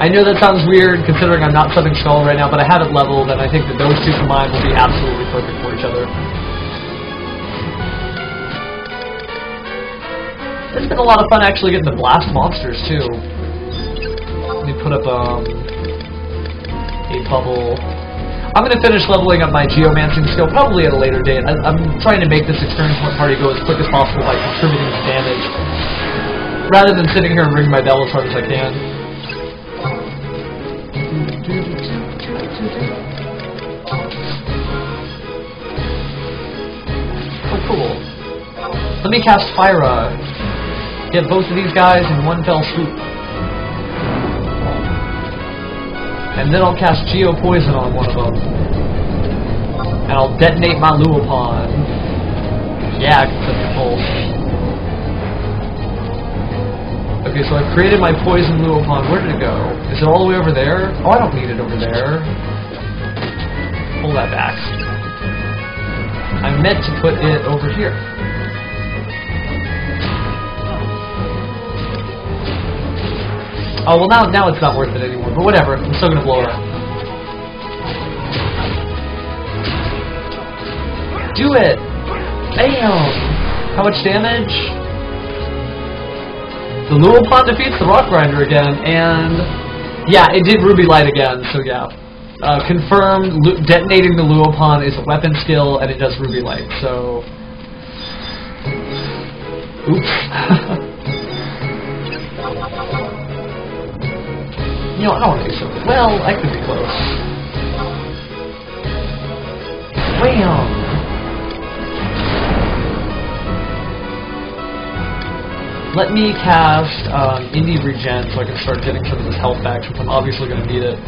I know that sounds weird considering I'm not subbing Scholar right now, but I have it leveled and I think that those two combined will be absolutely perfect for each other. It's been a lot of fun actually getting to blast monsters too. Let me put up a bubble. I'm going to finish leveling up my geomancing skill probably at a later date. I'm trying to make this experience party go as quick as possible by contributing to damage, rather than sitting here and ring my bell as hard as I can. Oh, cool. Let me cast Fyra. Get both of these guys in one fell swoop. And then I'll cast Geo Poison on one of them. And I'll detonate my Luopon. Yeah, I can set the pulse. Okay, so I've created my Poison Luopon. Where did it go? Is it all the way over there? Oh, I don't need it over there. Pull that back. I meant to put it over here. Oh, well now it's not worth it anymore, but whatever, I'm still gonna blow her up. Do it! Bam! How much damage? The Luopon defeats the Rock Grinder again, and... yeah, it did Ruby Light again, so yeah. Confirmed, detonating the Luopon is a weapon skill, and it does Ruby Light, so... oops. You know, I don't want to be so good. Well, I could be close. Wham! Let me cast Indie Regen so I can start getting some of this health back since I'm obviously going to need it.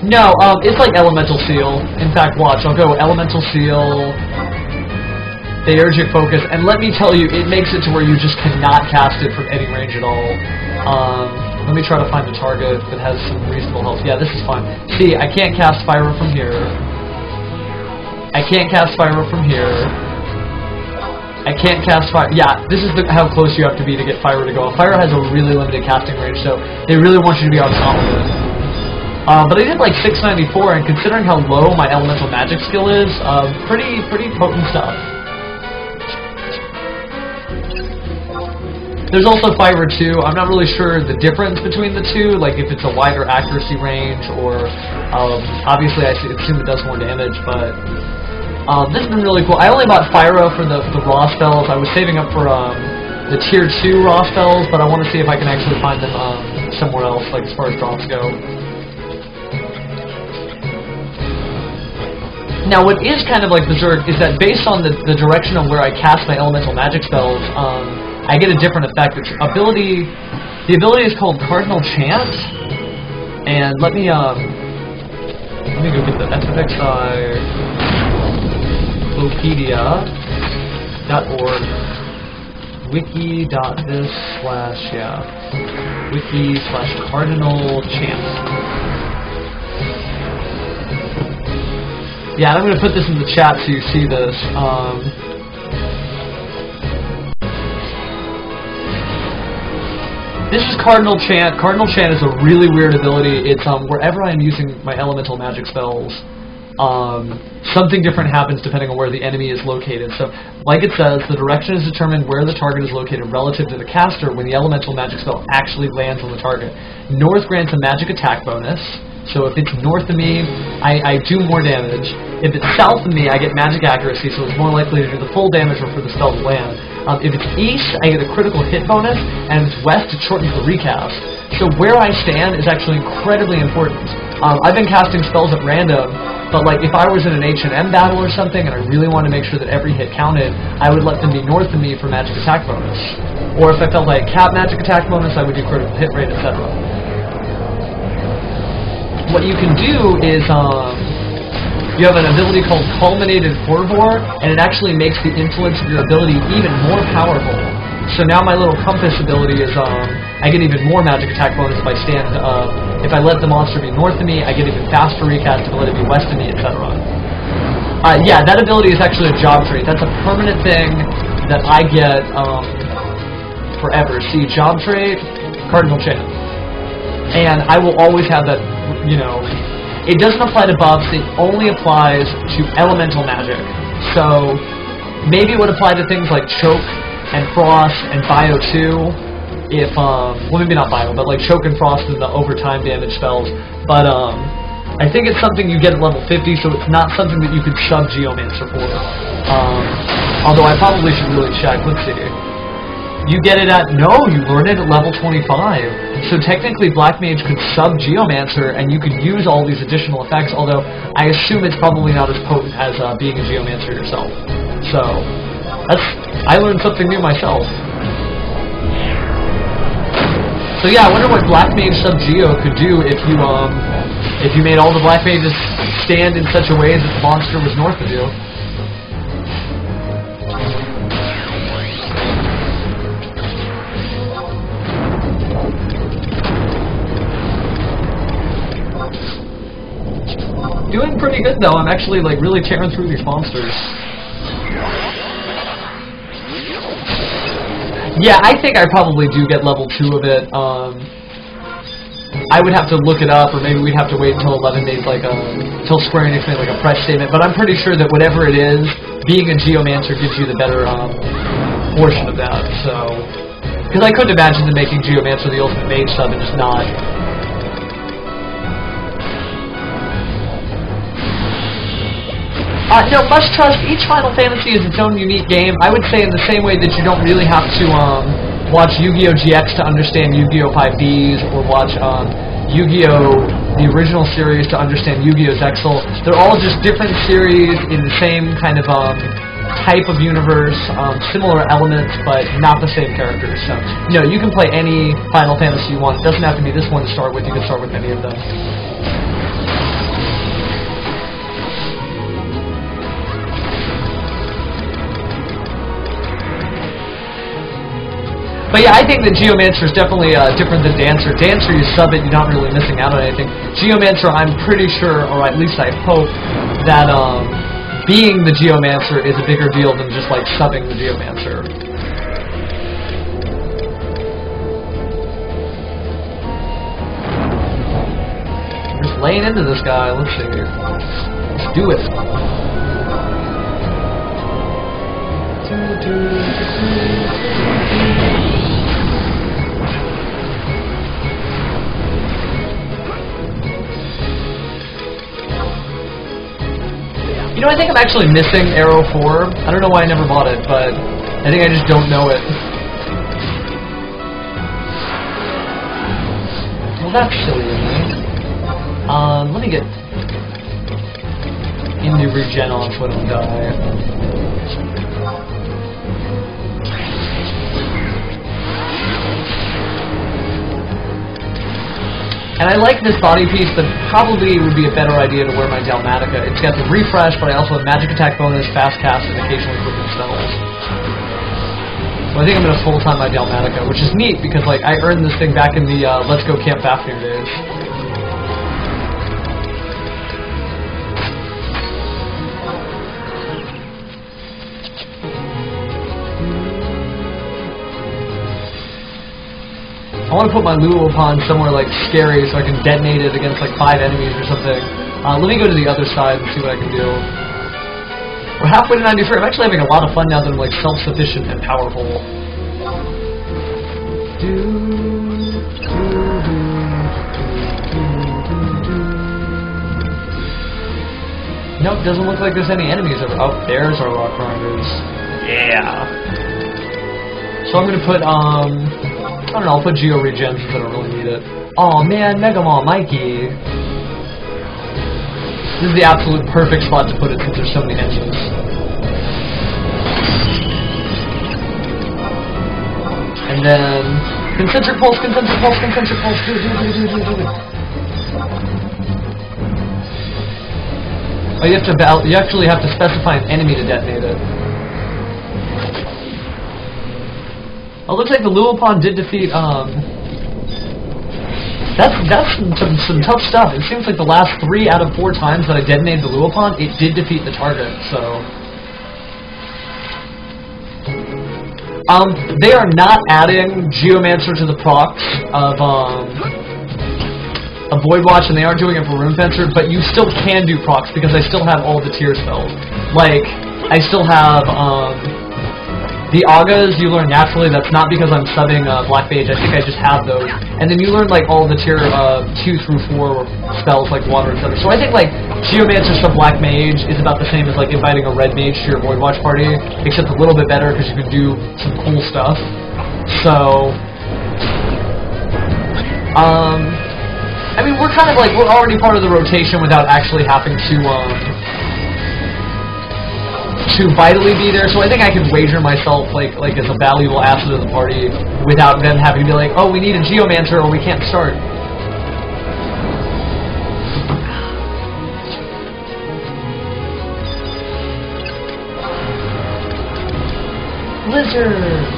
No, it's like Elemental Seal. In fact, watch, I'll go Elemental Seal... Theurgic Focus, and let me tell you, it makes it to where you just cannot cast it from any range at all. Let me try to find a target that has some reasonable health. Yeah, this is fine. See, I can't cast Fyra from here. I can't cast Pyro from here. I can't cast Fire. Yeah, this is how close you have to be to get Pyro to go off. Pyro has a really limited casting range, so they really want you to be on top of it. But I did like 694, and considering how low my elemental magic skill is, pretty potent stuff. There's also Fire 2. I'm not really sure the difference between the two, like if it's a wider accuracy range or obviously I assume it does more damage, but this has been really cool. I only bought Fyro for the raw spells. I was saving up for the tier 2 raw spells, but I want to see if I can actually find them somewhere else, like as far as drops go. Now what is kind of like Berserk is that based on the direction of where I cast my elemental magic spells, I get a different effect. The ability is called Cardinal Chant, and let me go get the FFXI Wikipedia.org wiki.this/Cardinal Chant. Yeah, I'm going to put this in the chat so you see this. This is Cardinal Chant. Cardinal Chant is a really weird ability. It's wherever I'm using my elemental magic spells, something different happens depending on where the enemy is located. So, like it says, the direction is determined where the target is located relative to the caster when the elemental magic spell actually lands on the target. North grants a magic attack bonus. So if it's north of me, I do more damage. If it's south of me, I get magic accuracy, so it's more likely to do the full damage or for the spell to land. If it's east, I get a critical hit bonus, and if it's west, it shortens the recast. So where I stand is actually incredibly important. I've been casting spells at random, but like if I was in an H&M battle or something and I really wanted to make sure that every hit counted, I would let them be north of me for magic attack bonus. Or if I felt like cap magic attack bonus, I would do critical hit rate, etc. What you can do is, you have an ability called Culminated Fervor, and it actually makes the influence of your ability even more powerful. So now my little compass ability is, I get even more magic attack bonus if I stand, if I let the monster be north of me, I get even faster recast if I let it be west of me, etc. Yeah, that ability is actually a job trait. That's a permanent thing that I get, forever. See, job trait, Cardinal Chant. And I will always have that, you know. It doesn't apply to buffs, it only applies to elemental magic. So, maybe it would apply to things like Choke and Frost and Bio 2, if, well maybe not Bio, but like Choke and Frost and the overtime damage spells. But, I think it's something you get at level 50, so it's not something that you could sub Geomancer for. Although I probably should really check, let's see. You get it at, no, you learn it at level 25. So technically Black Mage could sub Geomancer and you could use all these additional effects, although I assume it's probably not as potent as being a Geomancer yourself. So, I learned something new myself. So yeah, I wonder what Black Mage sub Geo could do if you made all the Black Mages stand in such a way that the monster was north of you. Doing pretty good though. I'm actually like really tearing through these monsters. Yeah, I think I probably do get level 2 of it. I would have to look it up, or maybe we'd have to wait until 11 days, like until Square Enix made like a fresh statement. But I'm pretty sure that whatever it is, being a Geomancer gives you the better portion of that. So, because I couldn't imagine them making Geomancer the ultimate mage sub and just not. No, must trust, each Final Fantasy is its own unique game. I would say in the same way that you don't really have to watch Yu-Gi-Oh! GX to understand Yu-Gi-Oh! 5Ds, or watch Yu-Gi-Oh! The original series to understand Yu-Gi-Oh! Zexal. They're all just different series in the same kind of type of universe, similar elements, but not the same characters. So, you know, you can play any Final Fantasy you want. It doesn't have to be this one to start with. You can start with any of them. But yeah, I think that Geomancer is definitely different than Dancer. Dancer, you sub it, you're not really missing out on anything. Geomancer, I'm pretty sure, or at least I hope, that being the Geomancer is a bigger deal than just like subbing the Geomancer. I'm just laying into this guy. Let's see. Let's do it. You know, I think I'm actually missing Arrow 4. I don't know why I never bought it, but I think I just don't know it. Well, that's silly of me. Let me get into regen on foot and die. And I like this body piece, but probably it would be a better idea to wear my Dalmatica. It's got the refresh, but I also have magic attack bonus, fast cast, and occasionally equipping spells. So I think I'm going to full-time my Dalmatica, which is neat because like I earned this thing back in the Let's Go Camp Fafnir days. I want to put my Lululepon somewhere like scary so I can detonate it against like 5 enemies or something. Let me go to the other side and see what I can do. We're halfway to 93. I'm actually having a lot of fun now that I'm like self-sufficient and powerful. Nope, doesn't look like there's any enemies over. Oh, there's our rock grinders. Yeah. So I'm gonna put I don't know, I'll put Geo Regen since I don't really need it. Aw man, Megamon Mikey! This is the absolute perfect spot to put it since there's so many enemies. And then... Concentric Pulse, Concentric Pulse, Concentric Pulse, do it. Oh, you actually have to specify an enemy to detonate it. Oh, looks like the Lululepon did defeat, that's some tough stuff. It seems like the last 3 out of 4 times that I detonated the Lululepon, it did defeat the target, so... they are not adding Geomancer to the procs of Void Watch, and they aren't doing it for Rune Fencer, but you still can do procs, because I still have all the tier spells. Like, I still have, the Agas you learn naturally. That's not because I'm subbing Black Mage. I think I just have those. And then you learn like all the tier 2 through 4 spells like Water, etc. So I think like Geomancer sub Black Mage is about the same as like inviting a Red Mage to your Void Watch party, except a little bit better because you can do some cool stuff. So, I mean, we're kind of like we're already part of the rotation without actually having to vitally be there, so I think I could wager myself like as a valuable asset of the party without them having to be like, oh, we need a Geomancer or we can't start. Blizzard!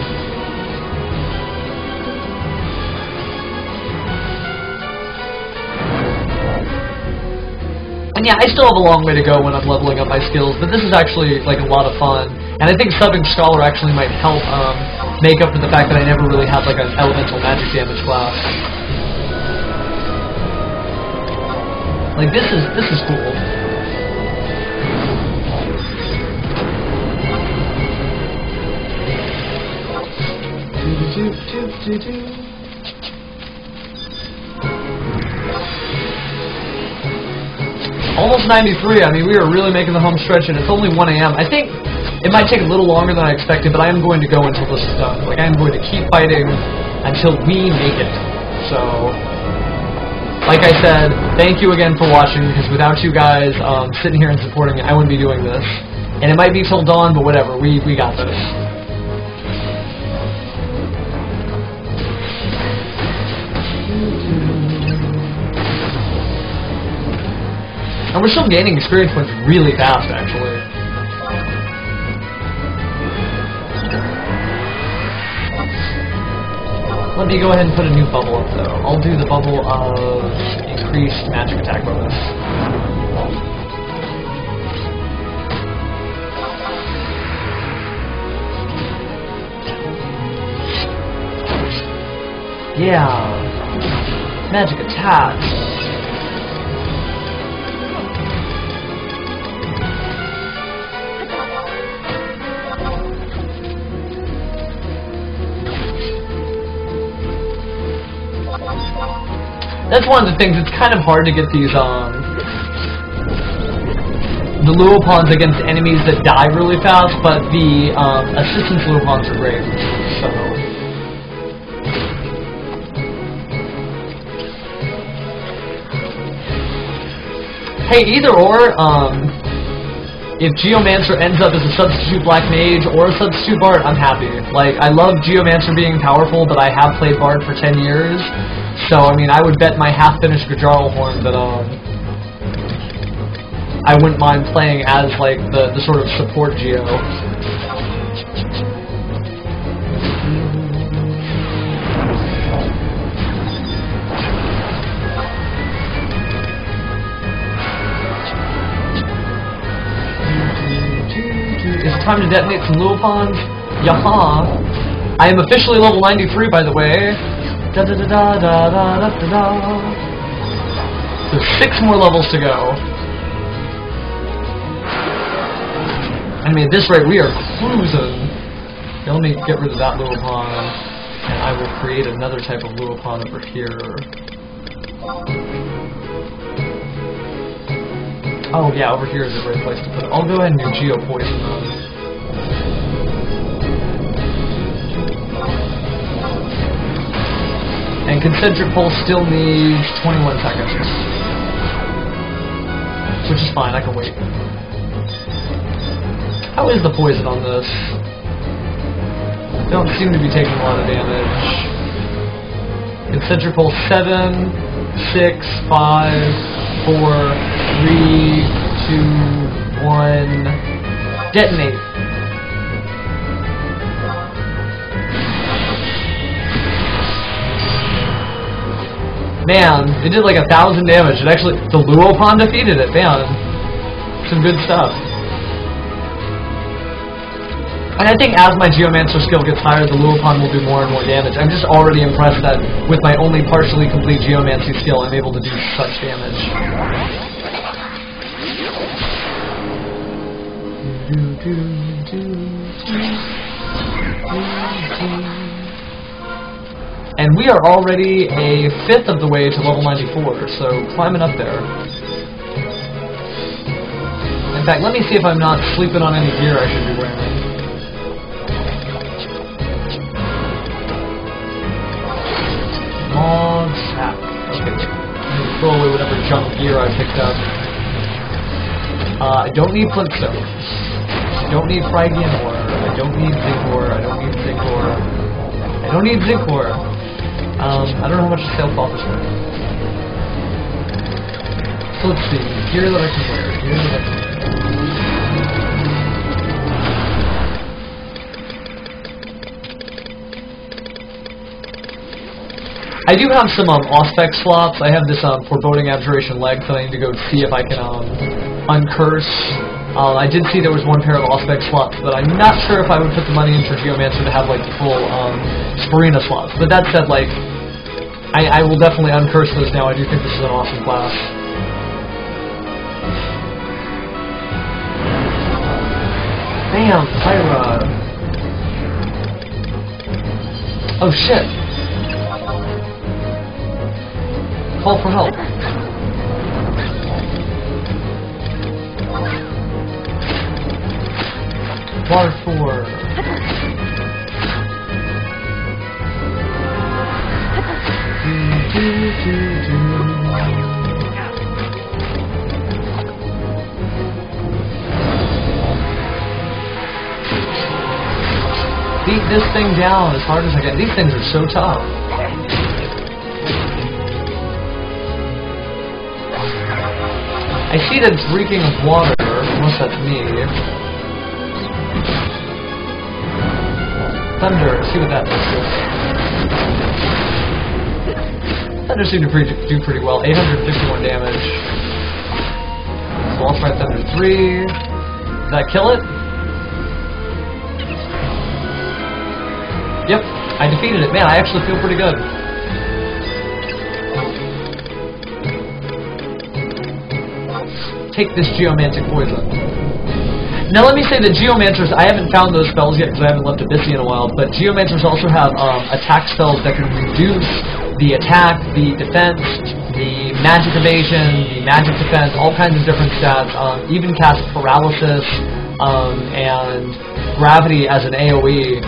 And yeah, I still have a long way to go when I'm leveling up my skills, but this is actually like a lot of fun. And I think subbing Scholar actually might help make up for the fact that I never really had like an elemental magic damage class. Like this is cool. Almost 93. I mean, we are really making the home stretch, and it's only 1 AM. I think it might take a little longer than I expected, but I am going to go until this is done. Like, I am going to keep fighting until we make it. So, like I said, thank you again for watching, because without you guys sitting here and supporting me, I wouldn't be doing this. And it might be till dawn, but whatever. We got this. And we're still gaining experience points really fast, actually. Let me go ahead and put a new bubble up, though. I'll do the bubble of increased magic attack bonus. Yeah. Magic attack. That's one of the things, it's kind of hard to get these, the Luopons against enemies that die really fast, but the, assistance Luopons are great, so... Hey, either or, if Geomancer ends up as a substitute Black Mage or a substitute Bard, I'm happy. Like, I love Geomancer being powerful, but I have played Bard for 10 years, so, I mean, I would bet my half-finished Gajarlhorn that, I wouldn't mind playing as, like, the sort of support Geo. It's time to detonate some Luopons. Yaha! I am officially level 93, by the way. Da da da da da da da da. So 6 more levels to go. I mean, at this rate, we are cruising. Okay, let me get rid of that Luopon, and I will create another type of Luopon over here. Oh yeah, over here is a great place to put it. I'll go ahead and do Geo Poison on. And Concentric Pulse still needs 21 seconds. Which is fine, I can wait. How is the poison on this? They don't seem to be taking a lot of damage. Concentric Pulse 7, 6, 5, 4, 3, 2, 1. Detonate. Man, it did like 1,000 damage. It actually, the Luopon defeated it. Man, some good stuff. And I think as my Geomancer skill gets higher, the Luopon will do more and more damage. I'm just already impressed that with my only partially complete Geomancy skill, I'm able to do such damage. And we are already a 5th of the way to level 94, so climbing up there. In fact, let me see if I'm not sleeping on any gear I should be wearing. Long sack. Okay. Throw away whatever junk gear I picked up. I don't need flintstones. I don't need Phrygian ore. I don't need zinc ore. I don't need zinc ore. I don't need zinc ore. I don't know how much the sale cost is worth. So let's see. Gear that I can wear. Gear that I can wear. I do have some Auspex slots. I have this Foreboding Abjuration leg that I need to go see if I can uncurse. I did see there was one pair of Auspex slots, but I'm not sure if I would put the money in for Geomancer to have like the full Sparina slots. But that said, like, I will definitely uncurse those now. I do think this is an awesome class. Bam! Pyra! Oh shit! Call for help. Water 4. Beat this thing down as hard as I can. These things are so tough. I see that it's reeking of water, unless that's me. Thunder, see what that does. Thunder seemed to do pretty well. 851 damage. So I'll try Thunder 3. Did that kill it? Yep, I defeated it. Man, I actually feel pretty good. take this Geomantic Poison. Now let me say that Geomancers, I haven't found those spells yet because I haven't left Abyssea in a while, but Geomancers also have attack spells that can reduce the attack, the defense, the magic evasion, the magic defense, all kinds of different stats, even cast paralysis and gravity as an AoE.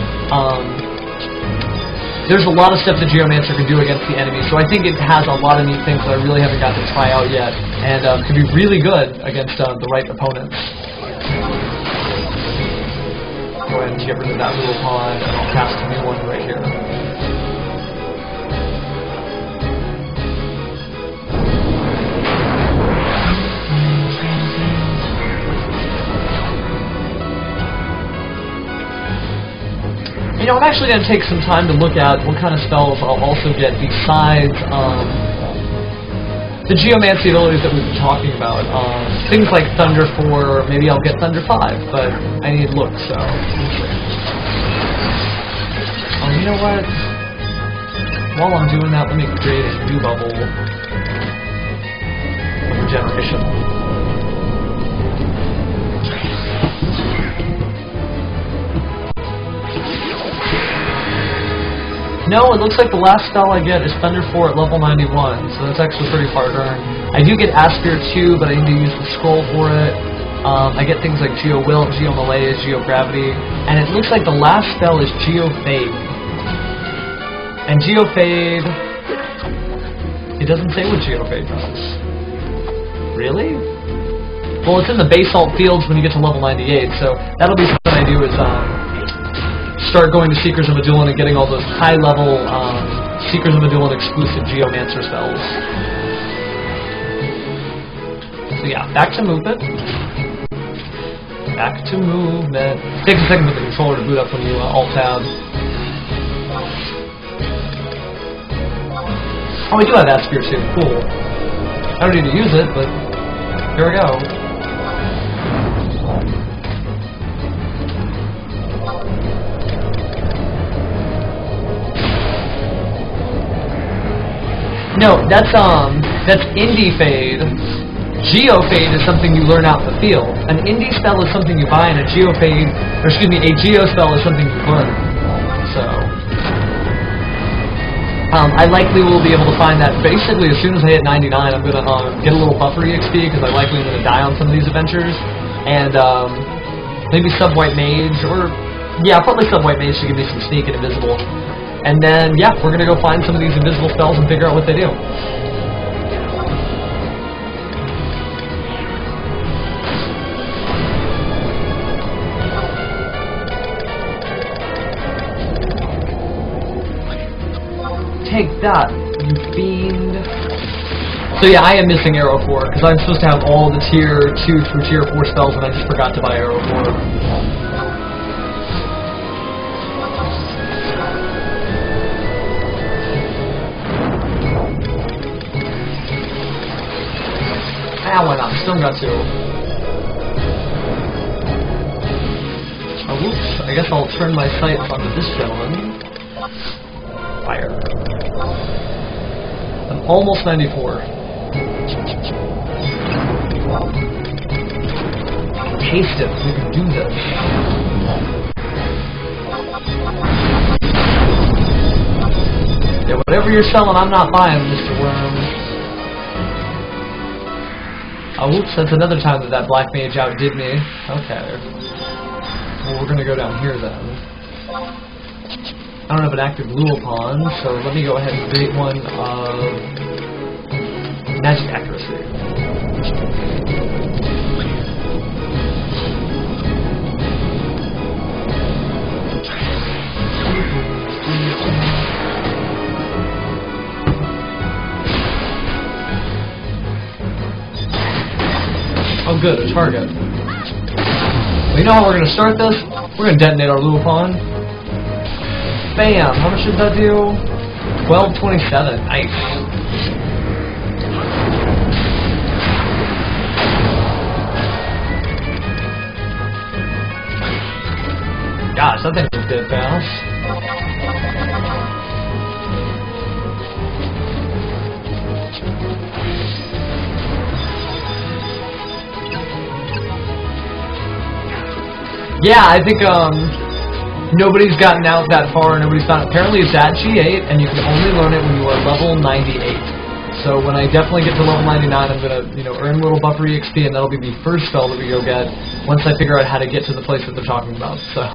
There's a lot of stuff that Geomancer can do against the enemy, so I think it has a lot of neat things that I really haven't got to try out yet, and could be really good against the right opponents. Go ahead and get rid of that little pawn, and I'll cast a new one right here. You know, I'm actually going to take some time to look at what kind of spells I'll also get besides the Geomancy abilities that we've been talking about. Things like Thunder 4, maybe I'll get Thunder 5, but I need to look, so... you know what? While I'm doing that, let me create a new bubble of regeneration. No, it looks like the last spell I get is Thunder 4 at level 91, so that's actually pretty hard earned. I do get Aspire 2, but I need to use the scroll for it. I get things like Geo Wilt, Geo Malaise, Geo Gravity, and it looks like the last spell is Geo Fade. And Geo Fade... It doesn't say what Geo Fade does. Really? Well, it's in the Basalt Fields when you get to level 98, so that'll be something I do is... start going to Seekers of Adullin and getting all those high-level Seekers of Adullin exclusive Geomancer spells. So yeah, back to movement. Back to movement. It takes a second for the controller to boot up when you Alt-Tab. Oh, we do have Aspire too. Cool. I don't need to use it, but here we go. No, that's Indie Fade. Geo Fade is something you learn out in the field. An Indie spell is something you buy, and a Geo Fade, or excuse me, a Geo spell is something you learn. So, I likely will be able to find that basically as soon as I hit 99. I'm gonna get a little buffer EXP because I likely am gonna die on some of these adventures, and maybe Sub-White Mage, or yeah, probably Sub-White Mage to give me some sneak and invisible. And then, yeah, we're going to go find some of these invisible spells and figure out what they do. Take that, you fiend. So yeah, I am missing Arrow 4, because I'm supposed to have all the Tier 2 through Tier 4 spells, and I just forgot to buy Arrow 4. Why not? Still got to. Oh, whoops. I guess I'll turn my sights onto this gentleman. Fire. I'm almost 94. Taste it. We can do this. Yeah, whatever you're selling, I'm not buying, Mr. Worm. Oh, whoops, that's another time that that Black Mage outdid me. Okay. Well, we're gonna go down here then. I don't have an active Luopon, so let me go ahead and create one of Magic Accuracy. Oh good, a target. Well, you know how we're going to start this? We're going to detonate our Luopon. Bam! How much did that do? 1227. Nice. Gosh, that thing was dead fast. Yeah, I think nobody's gotten out that far. Nobody's found. Apparently, it's at G8, and you can only learn it when you are level 98. So when I definitely get to level 99, I'm gonna, earn a little buffer EXP, and that'll be the first spell that we go get once I figure out how to get to the place that they're talking about. So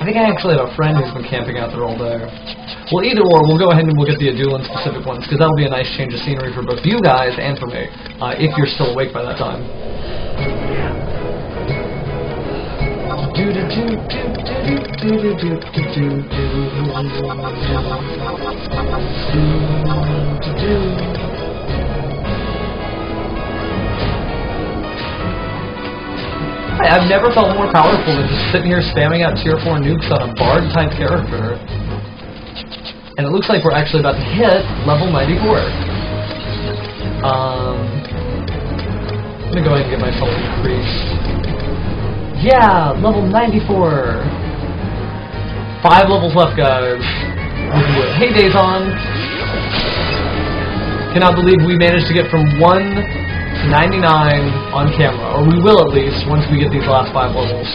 I think I actually have a friend who's been camping out there all day. Well, either or, we'll go ahead and we'll get the Adulan specific ones, because that'll be a nice change of scenery for both you guys and for me, if you're still awake by that time. I've never felt more powerful than just sitting here spamming out tier 4 nukes on a bard-type character. And it looks like we're actually about to hit level 94. I'm gonna go ahead and get myself increased. Yeah, level 94. 5 levels left, guys. We can do it. Hey, Dazon. Cannot believe we managed to get from 1 to 99 on camera, or we will at least once we get these last 5 levels.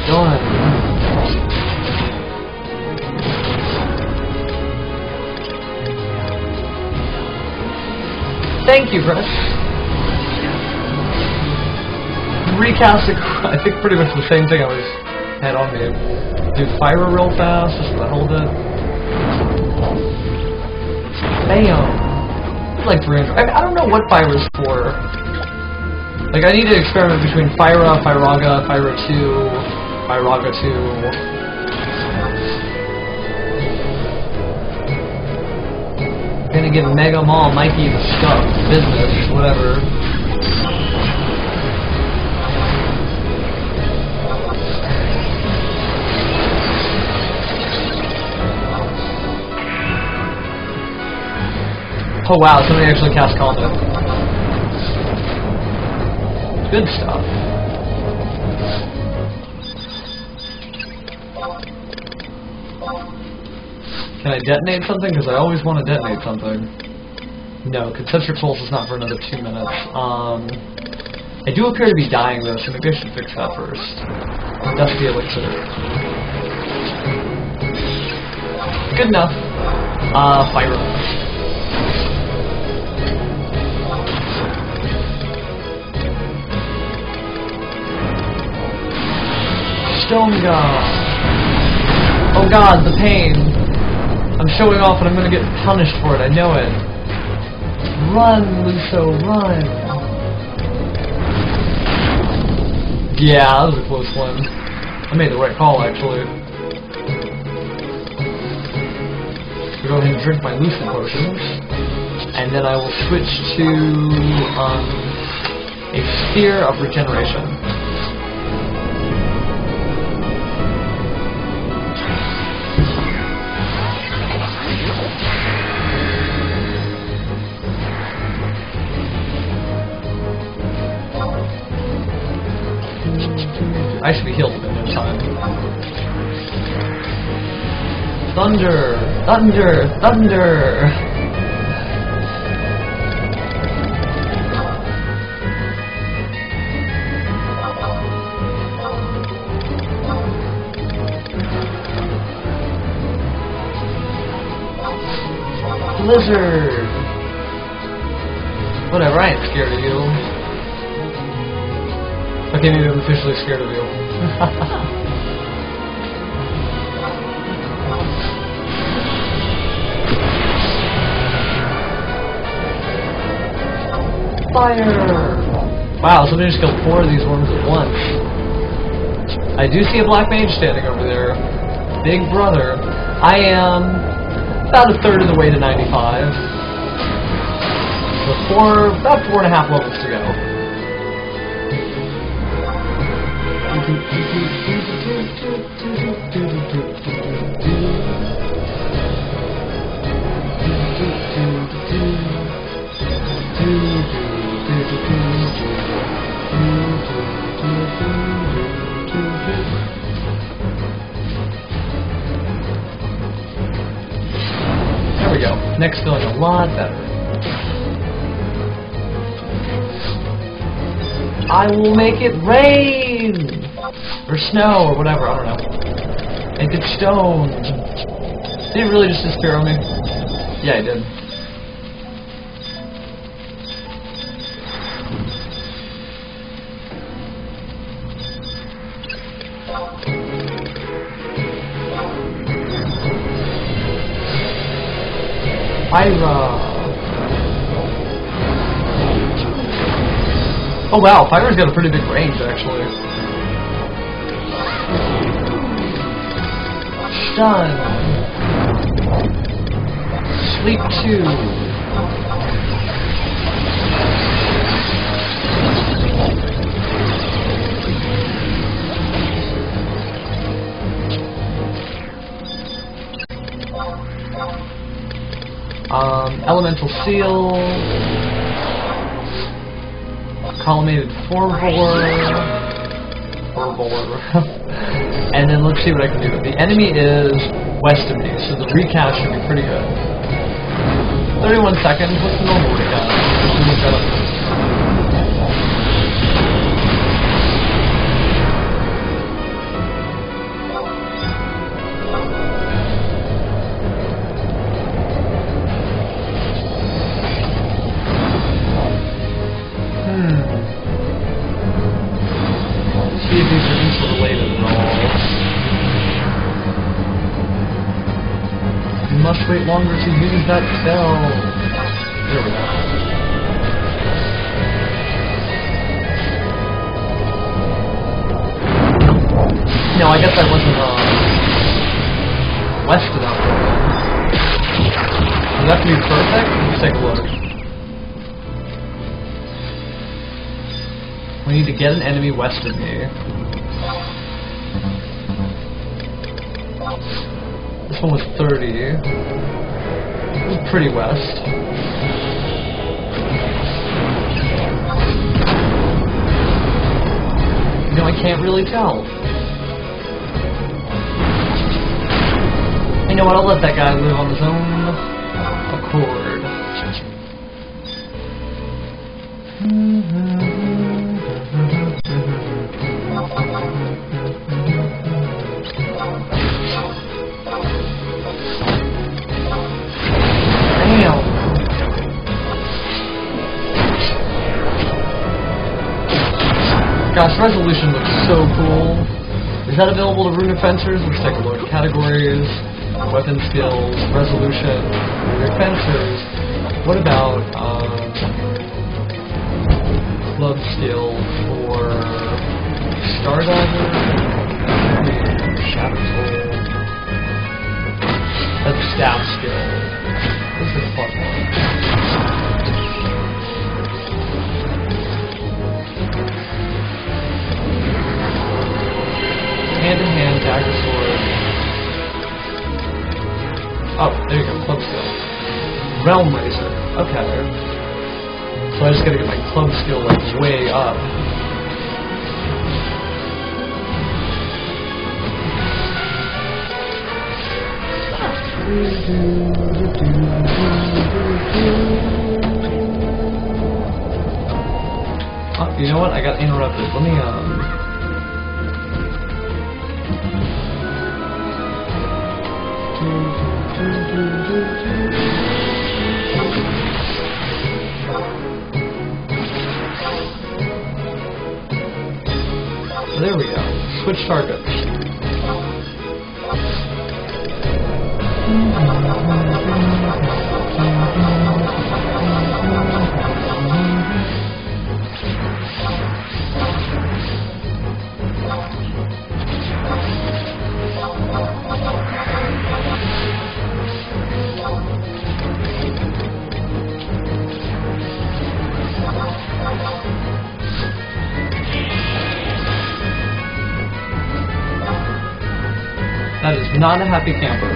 Done. Thank you, Chris. Recasting, I think pretty much the same thing I was had on me. Do fire real fast, just to hold it. Bam! It's like 300. I don't know what fire is for. Like, I need to experiment between Fyra, Fyraga, Fyra 2, Fyraga 2. Gonna give Mega Mall Mikey the stuff, business, whatever. Oh wow, somebody actually cast Combat. Good stuff. Can I detonate something? Because I always want to detonate something. No, Concentric Pulse is not for another 2 minutes. I do appear to be dying though, so maybe I should fix that first. Dusty Elixir. Good enough. Fire. Stone God. Oh god, the pain. I'm showing off and I'm gonna get punished for it, I know it. Run, Luso, run! Yeah, that was a close one. I made the right call, actually. I'll go ahead and drink my Lucid potions. And then I will switch to, a Sphere of Regeneration. I should be healed within no time. Thunder! Thunder! Thunder! Blizzard! Whatever, I ain't scared of you. Okay, maybe I'm officially scared of you. Fire! Wow, somebody just killed 4 of these worms at once. I do see a black mage standing over there. Big brother. I am about a third of the way to 95. So about 4.5 levels to go. There we go. Next feeling a lot better. I will make it rain! Or snow, or whatever, I don't know. Make it stone. Did he really just disappear on me? Yeah, he did. Oh wow, Pyra's got a pretty big range, actually. Stun. Sleep 2. Elemental Seal. Collimated Forbore. And then let's see what I can do. The enemy is west of me, so the recast should be pretty good. 31 seconds. What's the normal recast? Let's look that up. See if these are interrelated at all. You must wait longer to use that spell. There we go. No, I guess I wasn't west enough. Does that have to be perfect? Let's take a look. We need to get an enemy west of me. This one was 30. It was pretty west. You know, I can't really tell. You know what, I'll let that guy live on his own accord. Gosh, Resolution looks so cool. Is that available to Runic Fencers? Let's take a look. Categories, weapon skills, resolution, Runic Fencers. What about club skill for Stardiver? Shadow Soul. That's staff skill. This is a fun one. Hand-in-hand, dagger sword. Oh, there you go, club skill. Realm Racer. Okay. So I just gotta get my club skill like way up. Oh, you know what? I got interrupted. Let me there we go. Switch targets. That is not a happy camper.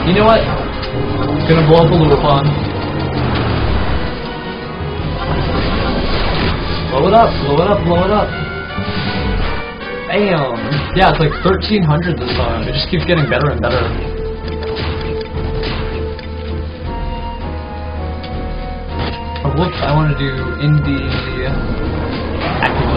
You know what? I'm gonna blow up a Lupin. Blow it up, blow it up, blow it up. Bam! Yeah, it's like 1300 this time. It just keeps getting better and better. Oh, whoops, I want to do indie acting.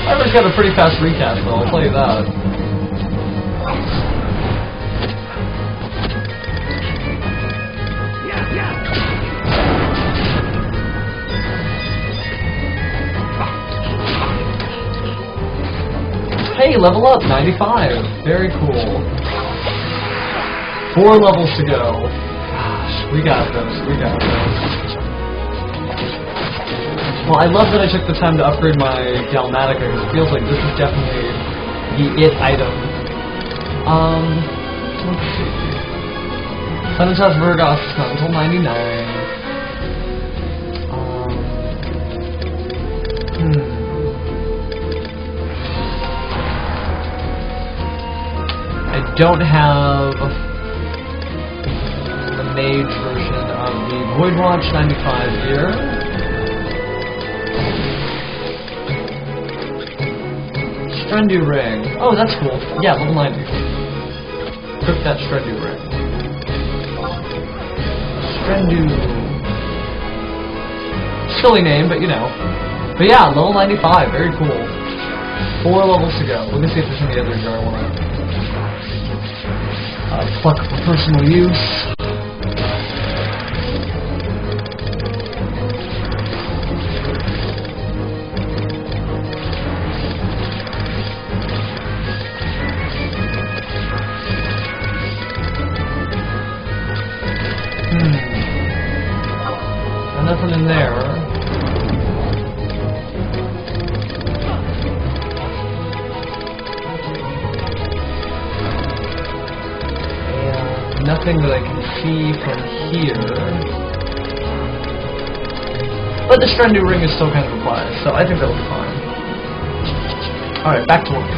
I've got a pretty fast recast, though, I'll tell you that. Hey, level up, 95. Very cool. 4 levels to go. Gosh, we got this, we got this. Well, I love that I took the time to upgrade my Geomancer, because it feels like this is definitely the it item. Let's see. Suntas Virgos is not until 99. I don't have the mage version of the Void Watch 95 here. Strendu ring. Oh, that's cool. Yeah, level 90. Equip that Strendu ring. Strendu. Silly name, but you know. But yeah, level 95. Very cool. 4 levels to go. Let me see if there's any others here I want to pluck for personal use. Nothing in there. And nothing that I can see from here. But the Strendu ring is still kind of applied, so I think that'll be fine. Alright, back to work.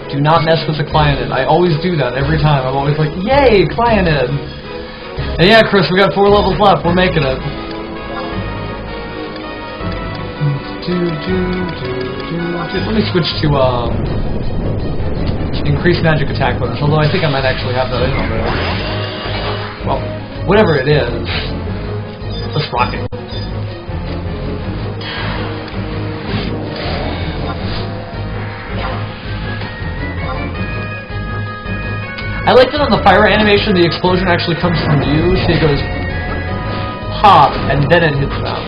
Do not mess with the cliented. I always do that every time. I'm always like, yay, cliented! And yeah, Chris, we got 4 levels left. We're making it. Let me switch to increased magic attack bonus, although I think I might actually have that in already. Well, whatever it is, let's rock it. I like that on the fire animation, the explosion actually comes from you, so it goes pop, and then it hits them.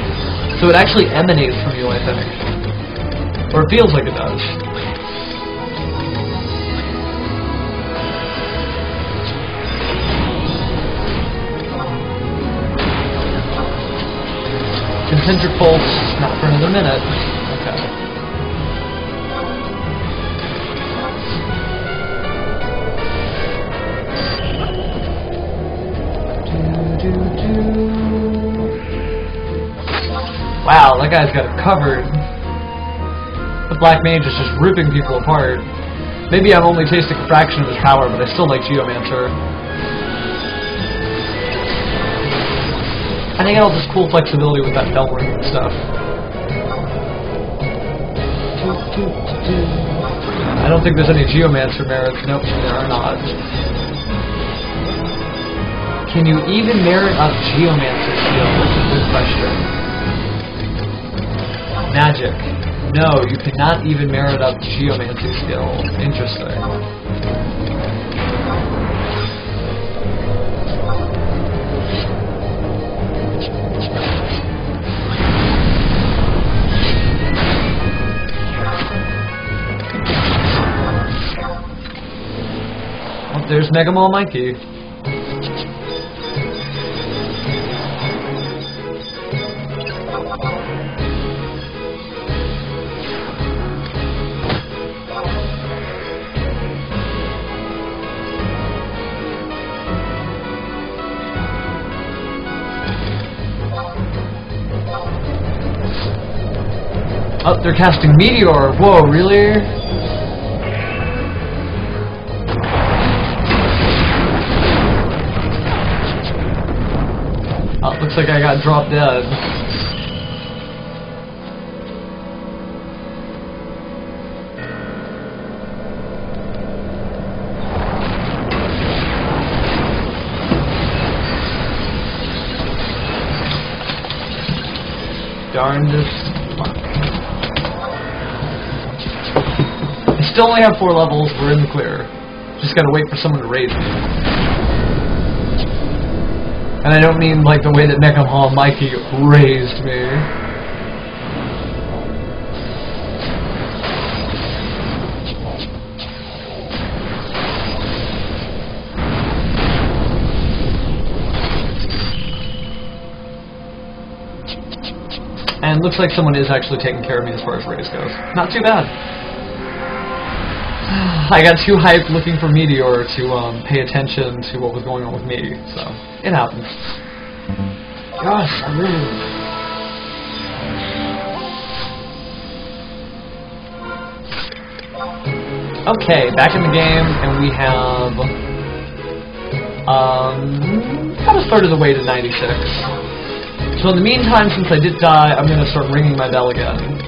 So it actually emanates from you, I think. Or it feels like it does. Concentric pulse, not for another minute. Okay. Wow, that guy's got it covered. The Black Mage is just ripping people apart. Maybe I'm only tasting a fraction of his power, but I still like Geomancer. And I got all this cool flexibility with that bell ring and stuff. I don't think there's any Geomancer merits. Nope, there are not. Can you even merit up Geomancer skill? That's a good question. Magic. No, you cannot even merit up Geomancy skill. Interesting. just Mega Mall Mikey. Oh, they're casting Meteor. Whoa, really? Oh, looks like I got dropped dead. Darndest luck. I still only have 4 levels. We're in the clear. Just gotta wait for someone to raise me. And I don't mean like the way that Mega Mall Mikey raised me. And looks like someone is actually taking care of me as far as raise goes. Not too bad. I got too hyped looking for Meteor to pay attention to what was going on with me, so it happens. Gosh, I really... Okay, back in the game, and we have about a third of the way to 96. So in the meantime, since I did die, I'm going to start ringing my bell again.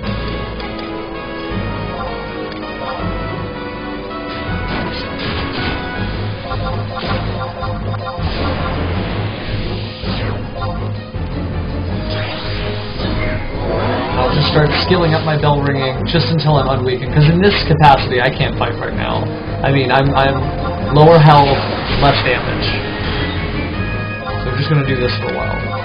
Start skilling up my bell ringing just until I'm unweakened, because in this capacity I can't fight right now. I mean, I'm lower health, less damage. So I'm just going to do this for a while.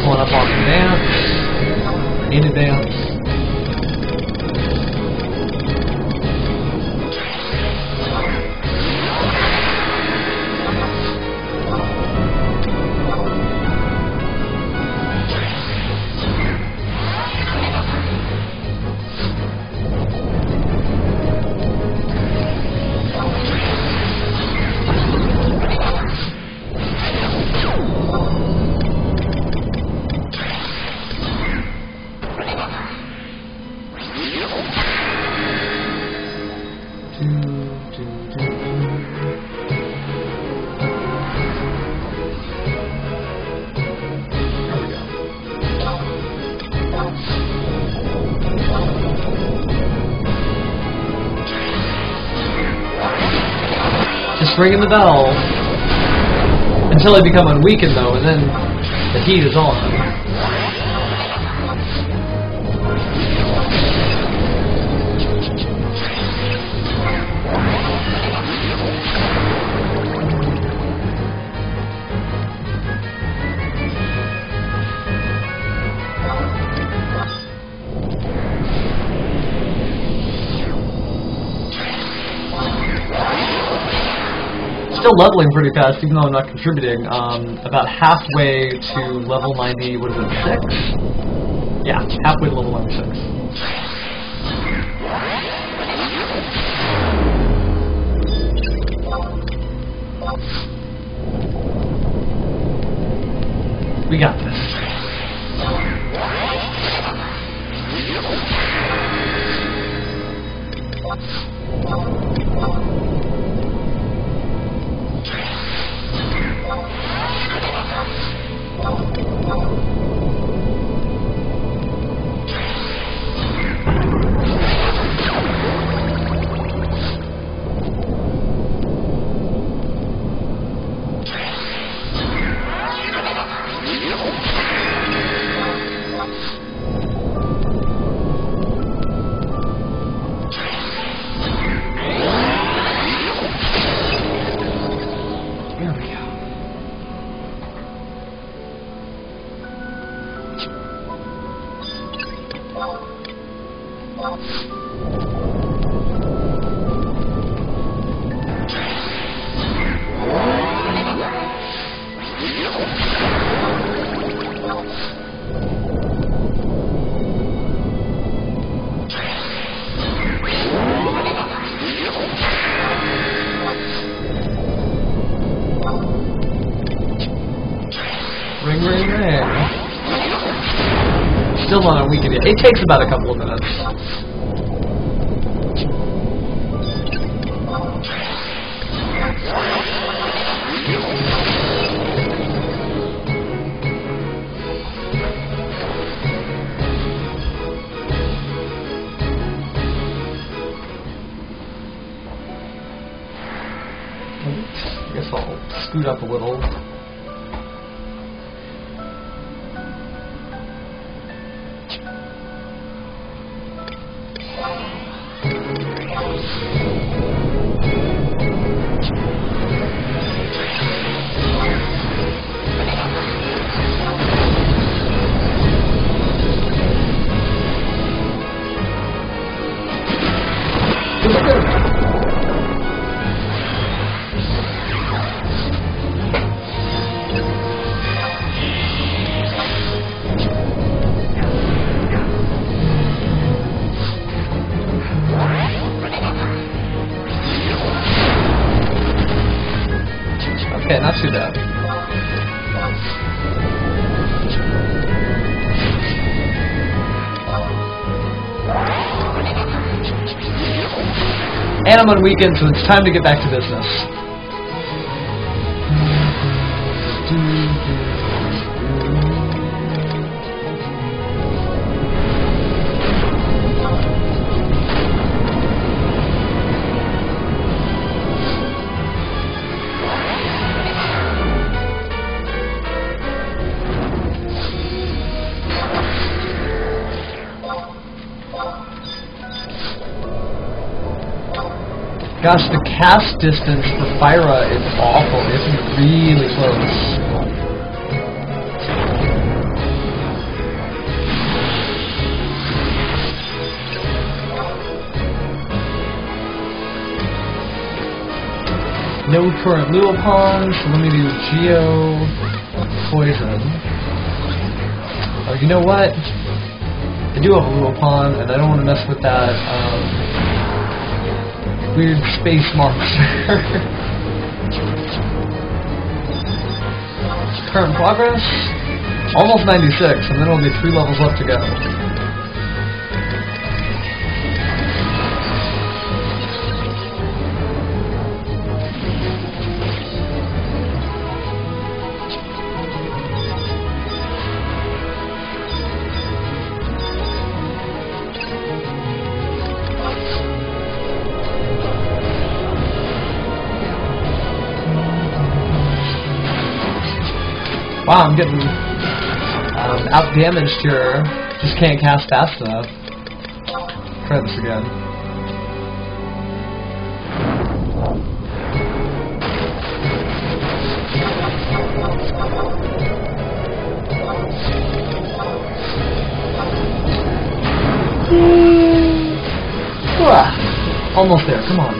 Pulling up on advance, in advance. Just ringing the bell until I become unweakened, though, and then the heat is on. Still leveling pretty fast, even though I'm not contributing. About halfway to level 90, what is it, 6? Yeah, halfway to level 96. We got this. Ring, ring, ring. Still on a weekend. It takes about a couple of minutes. I guess I'll scoot up a little. Okay, not too bad. And I'm on weekend, so it's time to get back to business. Gosh, the cast distance for Fyra is awful. It's really close. No current Luopon, so let me do Geo Poison. Oh, you know what? I do have a Luopon, and I don't want to mess with that. Weird space monster. Current progress? Almost 96, and then it'll be 3 levels left to go. Wow, I'm getting out-damaged here. Just can't cast fast enough. Try this again. Almost there, come on.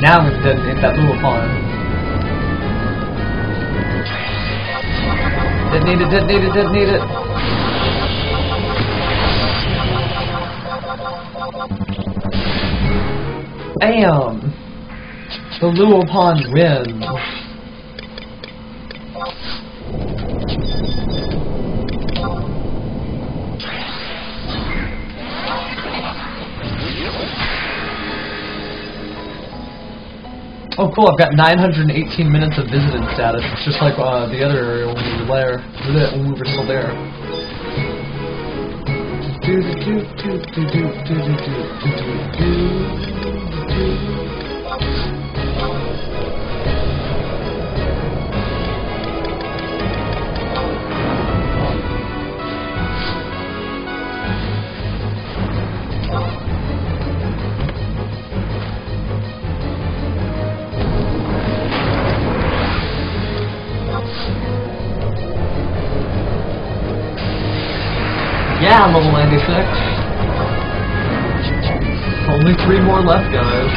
Now I'm going to detonate that Luopon. Detonate it, detonate it, detonate it. Bam! The Luopon wins. Oh cool, I've got 918 minutes of visited status. It's just like the other area when we were still there. Yeah, level 96. Only 3 more left, guys.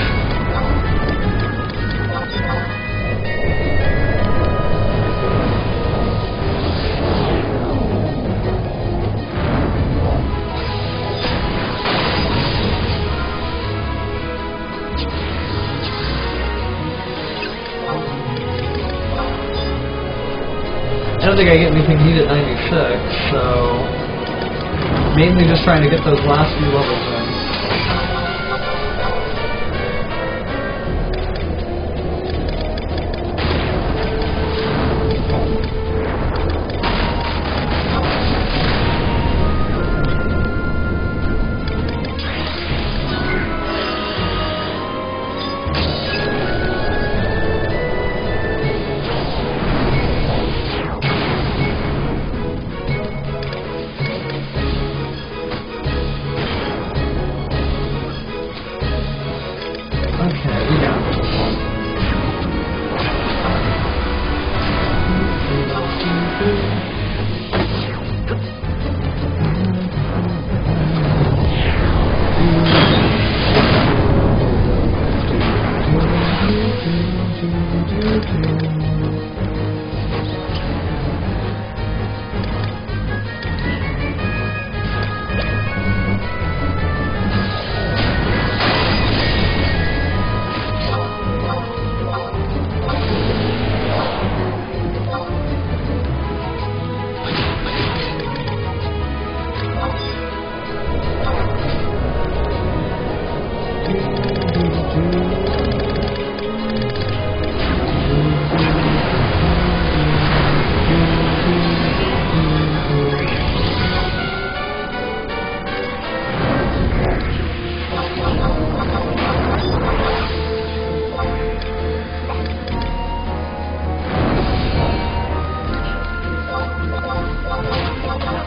I don't think I get anything neat at 96, so... mainly just trying to get those last few levels in.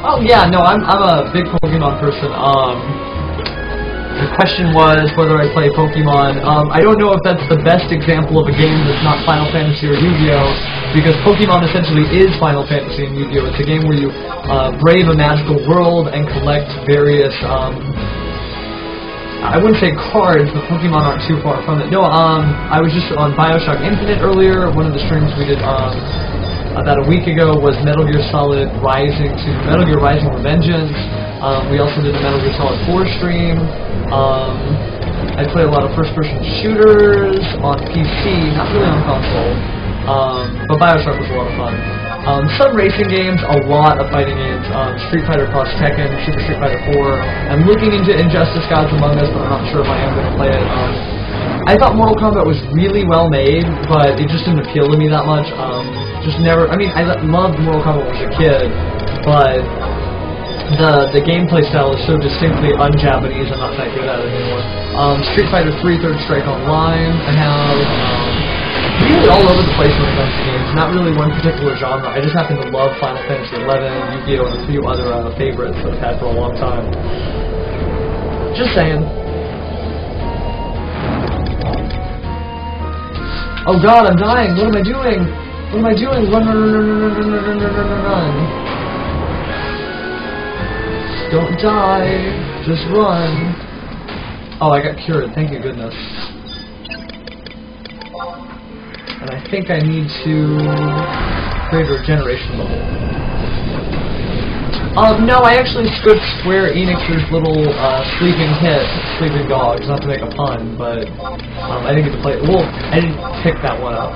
Oh yeah, no, I'm a big Pokemon person. The question was whether I play Pokemon. I don't know if that's the best example of a game that's not Final Fantasy or Yu-Gi-Oh! Because Pokemon essentially is Final Fantasy and Yu-Gi-Oh! It's a game where you brave a magical world and collect various, I wouldn't say cards, but Pokemon aren't too far from it. No, I was just on Bioshock Infinite earlier. One of the streams we did about a week ago was Metal Gear Rising Revengeance. We also did a Metal Gear Solid 4 stream. I play a lot of first-person shooters on PC, not really on console. But Bioshock was a lot of fun. Some racing games, a lot of fighting games. Street Fighter Cross Tekken, Super Street Fighter 4. I'm looking into Injustice Gods Among Us, but I'm not sure if I am going to play it. I thought Mortal Kombat was really well made, but it just didn't appeal to me that much. Just never. I mean, I loved Mortal Kombat when I was a kid, but the gameplay style is so distinctly un-Japanese. I'm not that good at it anymore. Street Fighter 3 Third Strike Online. I have really all over the place when it comes to games. Not really one particular genre. I just happen to love Final Fantasy 11, Yu-Gi-Oh, and a few other favorites that I've had for a long time. Just saying. Oh god, I'm dying! What am I doing? What am I doing? Run, run, run, run, run, run, run, run, run, run. Don't die. Just run. Oh, I got cured. Thank you, goodness. And I think I need to create a regeneration level. No, I actually stripped Square Enix's little sleeping hit, Sleeping Dogs, not to make a pun, but I didn't get to play it. Well, I didn't pick that one up.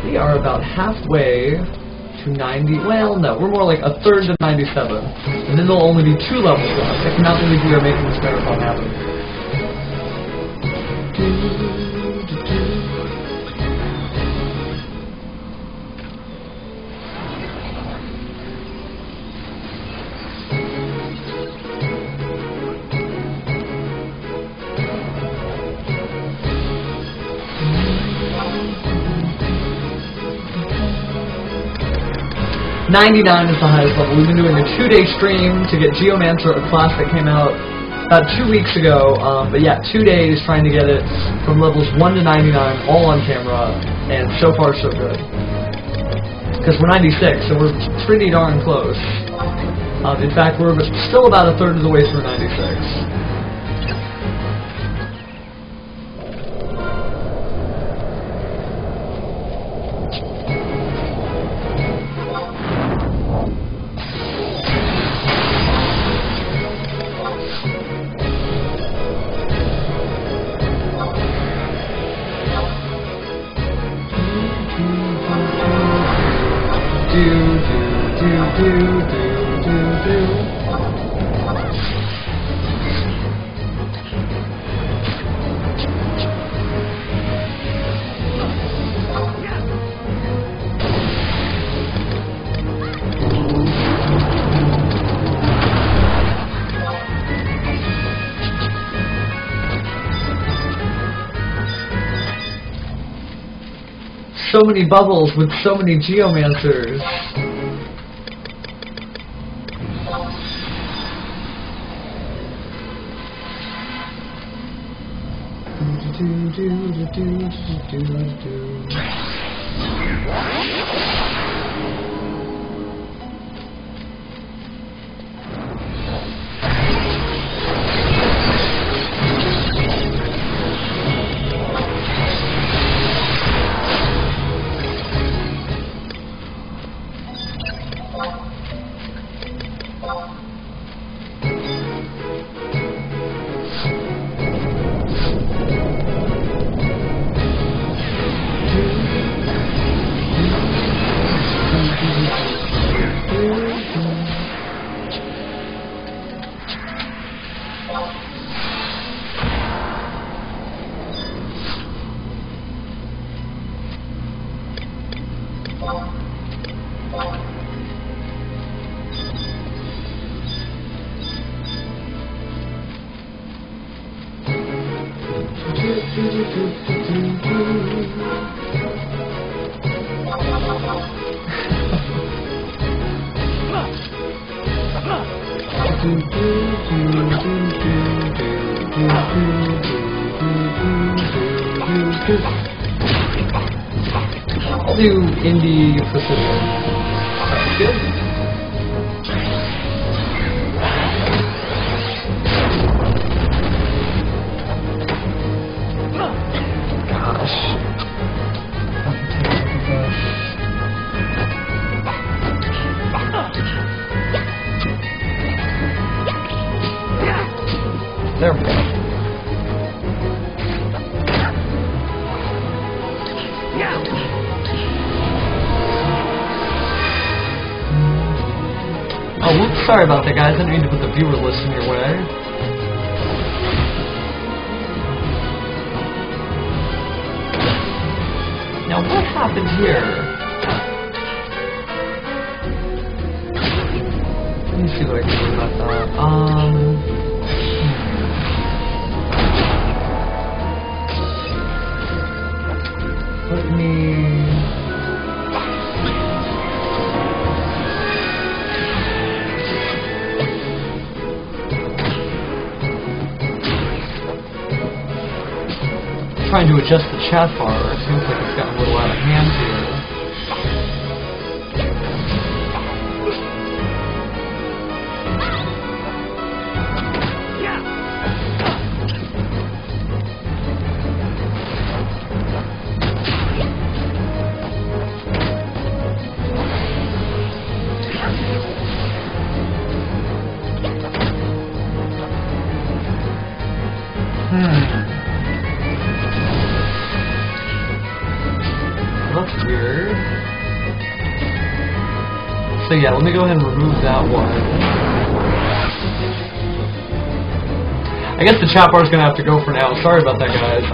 We are about halfway to 90, well no, we're more like a third to 97, and then there'll only be 2 levels left. I cannot believe we are making this marathon happen. 99 is the highest level. We've been doing a 2-day stream to get Geomancer, a class that came out about 2 weeks ago. But yeah, 2 days trying to get it from levels 1 to 99, all on camera, and so far so good. Because we're 96, so we're pretty darn close. In fact, we're still about a third of the way through 96. So many bubbles with so many Geomancers. I'll do indie precision. Sounds good. There we go. Oh, whoops, sorry about that, guys. I didn't mean to put the viewer list in your way. Now, what happened here? Let me see what I can do about that. Let me... trying to adjust the chat bar. It seems like it's gotten a little out of hand here. That's weird. So yeah, let me go ahead and remove that one. I guess the chat bar is going to have to go for now. Sorry about that, guys.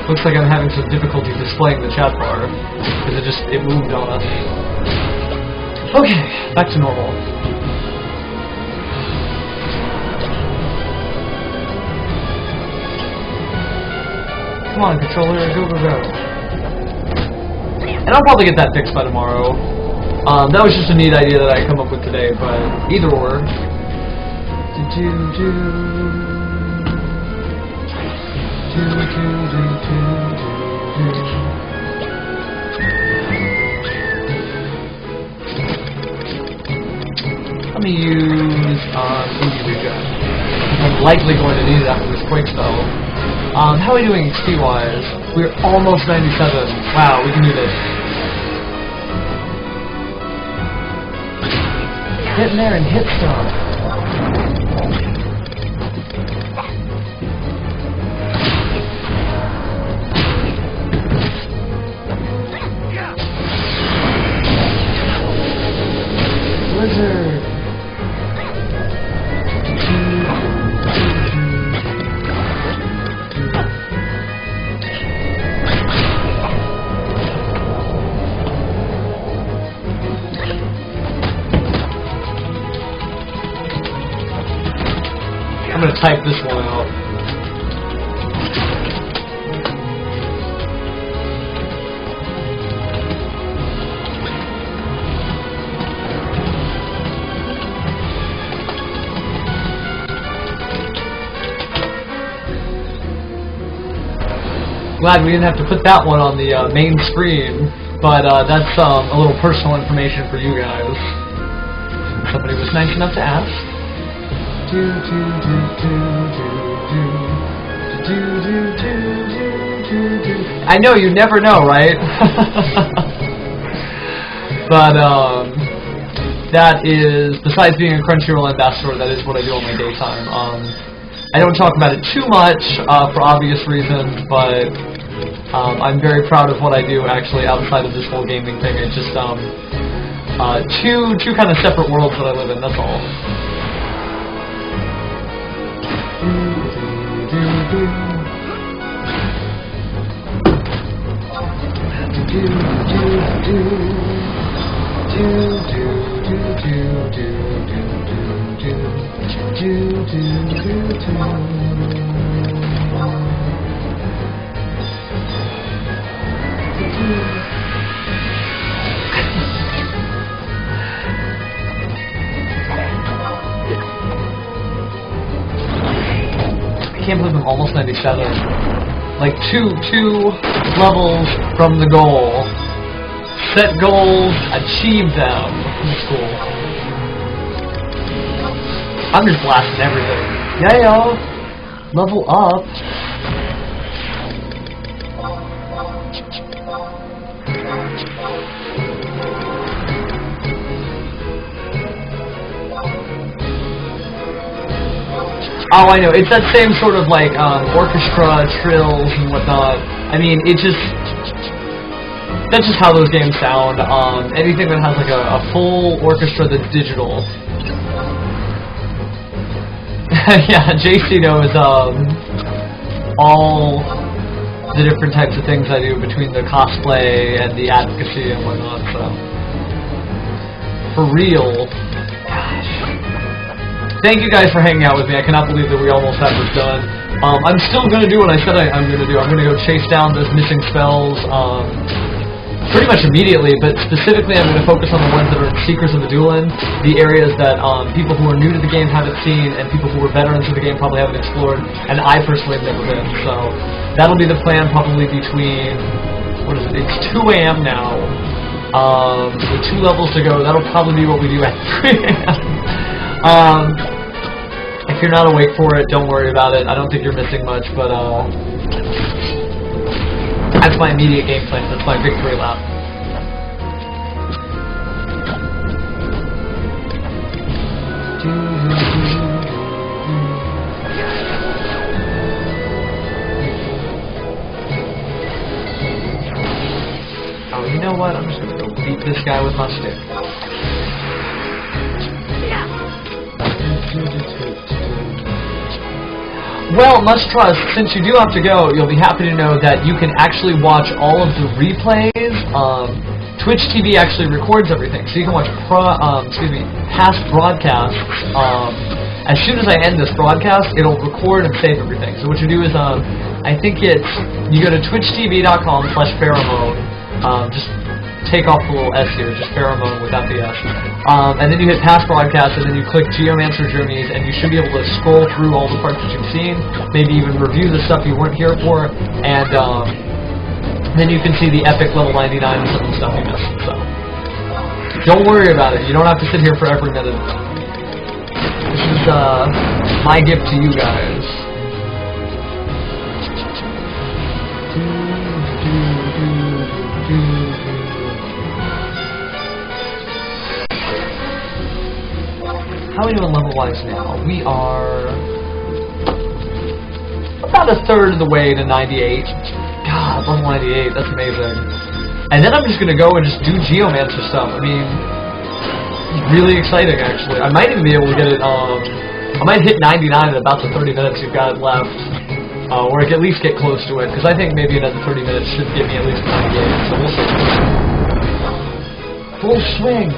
Looks like I'm having some difficulty displaying the chat bar because it moved on us. Okay, back to normal. Come on, controller, go, go, go. And I'll probably get that fixed by tomorrow. That was just a neat idea that I come up with today, but either or. Let me use Boogie Gun. I'm likely going to need it after this Quake spell. How are we doing XP-wise? We're almost 97. Wow, we can do this. Get in there and hit stuff. Blizzard. I'm going to type this one out. Glad we didn't have to put that one on the main screen, but that's a little personal information for you guys. Somebody was nice enough to ask. I know, you never know, right? But that is, besides being a Crunchyroll ambassador, that is what I do on my daytime. I don't talk about it too much for obvious reasons, but I'm very proud of what I do actually outside of this whole gaming thing. It's just two kind of separate worlds that I live in, that's all. I can't believe I'm almost 97. Like two levels from the goal. Set goals, achieve them. That's cool. I'm just blasting everything. Yeah, y'all. Level up. Oh, I know. It's that same sort of like orchestra, trills, and whatnot. I mean, it just... That's just how those games sound. Anything that has like a full orchestra that's digital. Yeah, JC knows all the different types of things I do between the cosplay and the advocacy and whatnot, so... For real. Gosh. Thank you guys for hanging out with me. I cannot believe that we almost have this done. I'm still going to do what I said I'm going to do. I'm going to go chase down those missing spells pretty much immediately, but specifically I'm going to focus on the ones that are in Secrets of the Dueling, the areas that people who are new to the game haven't seen, and people who are veterans of the game probably haven't explored, and I personally have never been. So that'll be the plan probably between, what is it, it's 2 AM now. With 2 levels to go, that'll probably be what we do at 3 AM. If you're not awake for it, don't worry about it. I don't think you're missing much, but that's my immediate game plan. That's my victory lap. know what? I'm just gonna go beat this guy with my stick. Well, much trust, since you do have to go, you'll be happy to know that you can actually watch all of the replays. Twitch TV actually records everything, so you can watch past broadcasts. As soon as I end this broadcast, it'll record and save everything. So what you do is, I think it's, you go to twitchtv.com/pheromone, just take off the little S here, just pheromone without the S. And then you hit past broadcast, and then you click Geomancer Journeys, and you should be able to scroll through all the parts that you've seen, maybe even review the stuff you weren't here for, and then you can see the epic level 99 and some of the stuff you missed. So don't worry about it. You don't have to sit here for every minute. This is my gift to you guys. How are we doing level-wise now? We are about a third of the way to 98. God, level 98, that's amazing. And then I'm just going to go and just do Geomancer stuff. I mean, it's really exciting, actually. I might even be able to get it, I might hit 99 in about the 30 minutes you've got left. Or at least get close to it, because I think maybe another 30 minutes should get me at least 98, so we'll see. Full swing!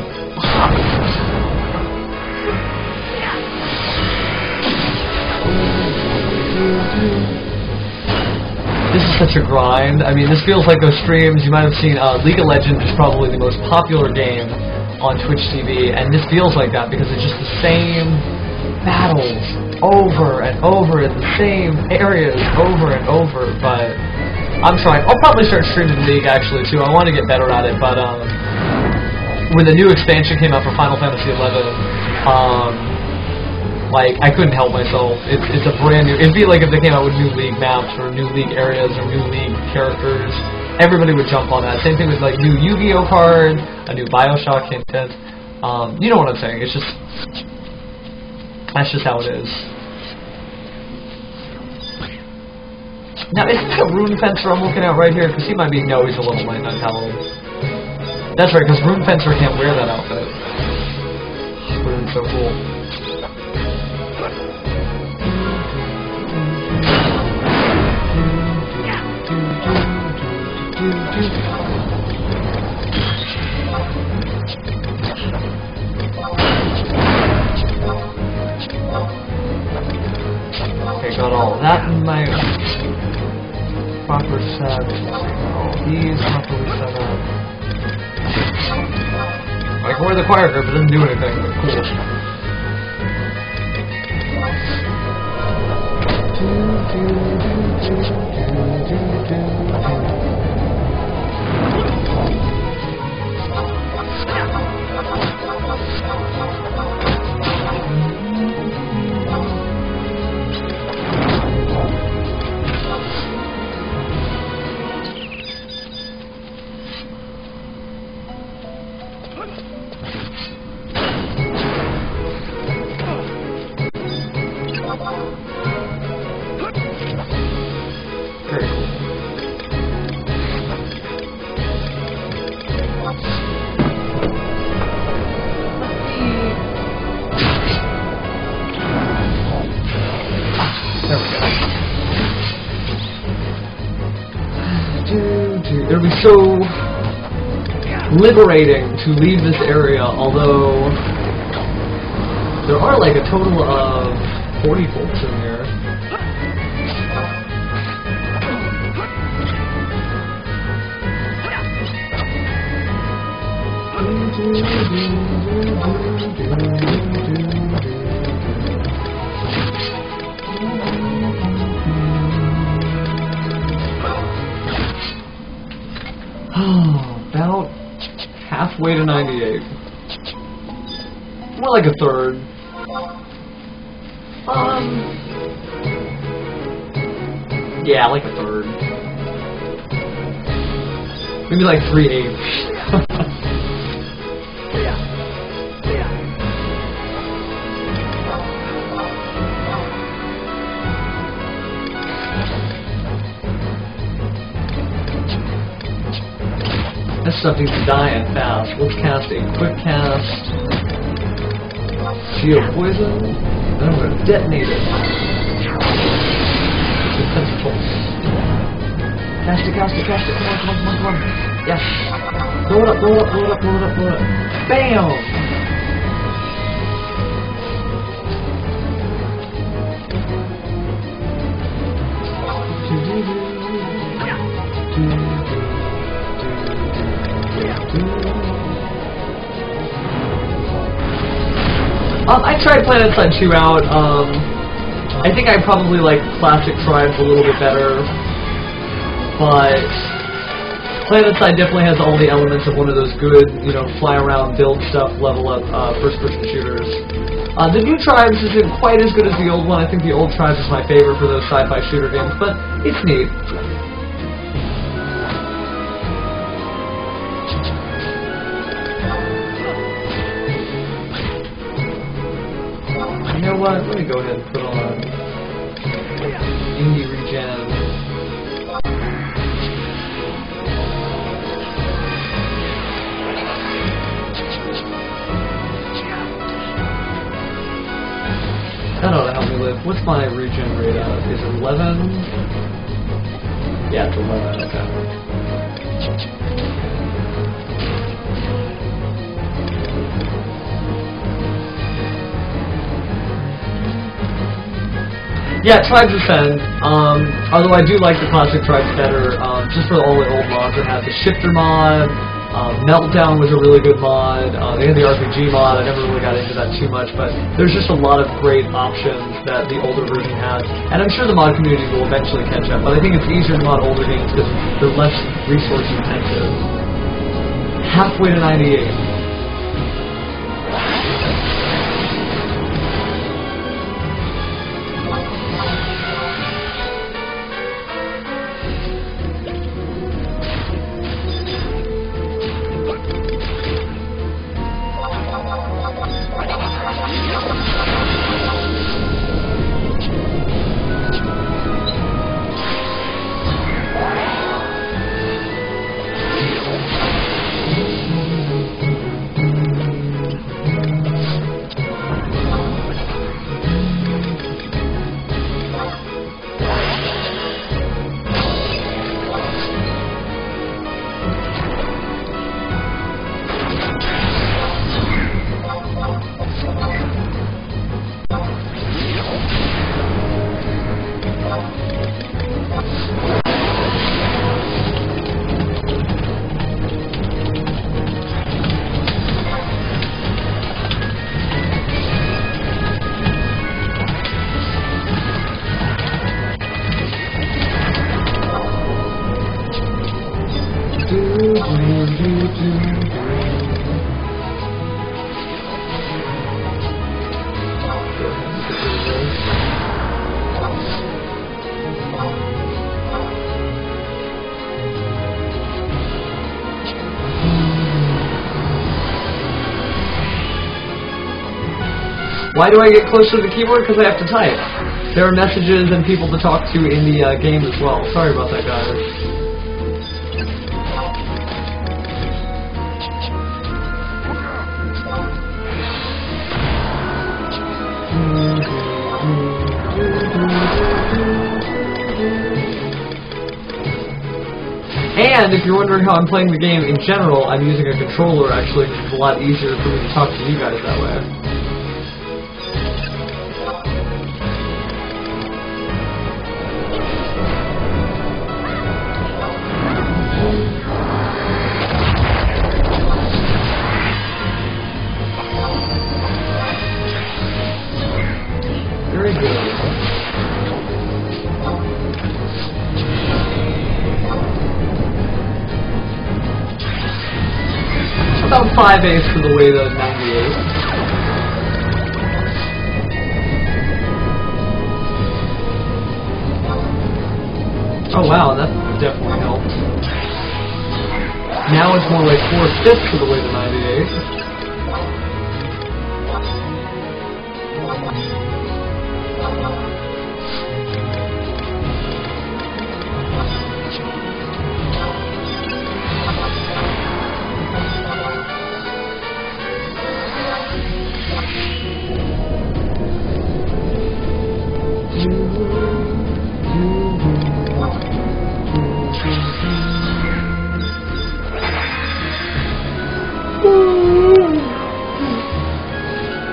This is such a grind. I mean, this feels like those streams you might have seen. League of Legends is probably the most popular game on Twitch TV, and this feels like that because it's just the same battles over and over in the same areas over and over. But I'm trying. I'll probably start streaming League actually too. I want to get better at it. But when the new expansion came out for Final Fantasy XI, like, I couldn't help myself. It's a brand new... It'd be like if they came out with new League maps or new League areas or new League characters. Everybody would jump on that. Same thing with, like, new Yu-Gi-Oh card, a new Bioshock hint. You know what I'm saying. It's just... That's just how it is. Now, isn't that Rune Fencer I'm looking at right here? Because he might be... No, he's a level 99 paladin. That's right, because Rune Fencer can't wear that outfit. But it's so cool. Okay, got all that in my proper set. All these properly set up. I can wear the choir grip, it doesn't do anything, but cool. It'll be so liberating to leave this area, although there are like a total of 40 folks in here. About halfway to 98. More like a third. Yeah, like a third. Maybe like 3/8. As stuff needs to die and fast. Let's cast a quick cast. Geo Poison. Then I'm going to detonate it. Defense pulse. Cast it, cast it, cast it. Come on, come on, come on, come on. Yes. Blow it up, blow it up, blow it up, blow it up, blow it up. Bam! I tried PlanetSide 2 out. I think I probably like Classic Tribes a little bit better, but PlanetSide definitely has all the elements of one of those good, you know, fly around, build stuff, level up first-person shooters. The new Tribes isn't quite as good as the old one. I think the old Tribes is my favorite for those sci-fi shooter games, but it's neat. You know what? Let me go ahead and put on Indie Regen. That ought to help me live. What's my regen rate at? Is it 11? Yeah, it's 11, okay. Yeah, Tribes Ascend, although I do like the Classic Tribes better, just for all the old mods it had. The Shifter mod, Meltdown was a really good mod, they had the RPG mod. I never really got into that too much, but there's just a lot of great options that the older version has, and I'm sure the mod community will eventually catch up, but I think it's easier to mod older games because they're less resource intensive. Halfway to 98. Why do I get closer to the keyboard? Because I have to type. There are messages and people to talk to in the game as well. Sorry about that, guys. And if you're wondering how I'm playing the game in general, I'm using a controller. Actually, it's a lot easier for me to talk to you guys that way. Very good. About 5/8 for the way to 98. Oh wow, that definitely helped. Now it's more like 4/5 for the way to 98.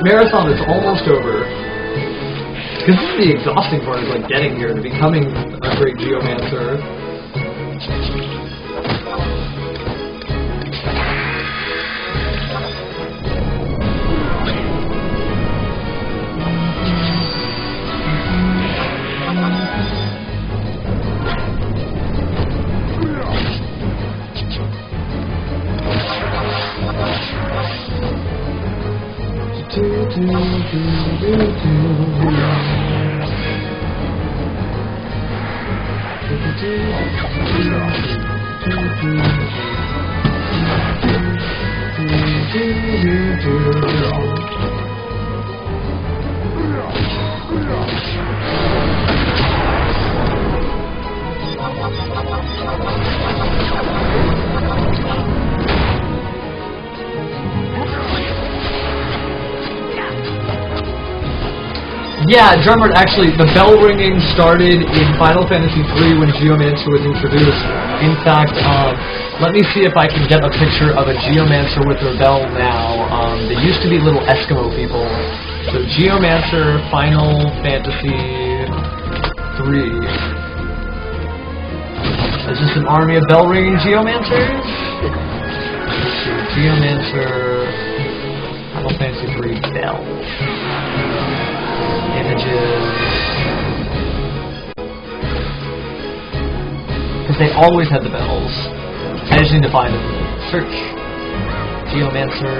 Marathon is almost over. Because this is the exhausting part, is like getting here to becoming a great geomancer. Yeah, drummer, actually, the bell ringing started in Final Fantasy III when Geomancer was introduced. In fact, let me see if I can get a picture of a Geomancer with their bell now. They used to be little Eskimo people. So Geomancer, Final Fantasy III. Is this an army of bell ringing Geomancers? Let's see, Geomancer, Final Fantasy III bell. Images. Because they always had the bells. I just need to find them. Search. Geomancer.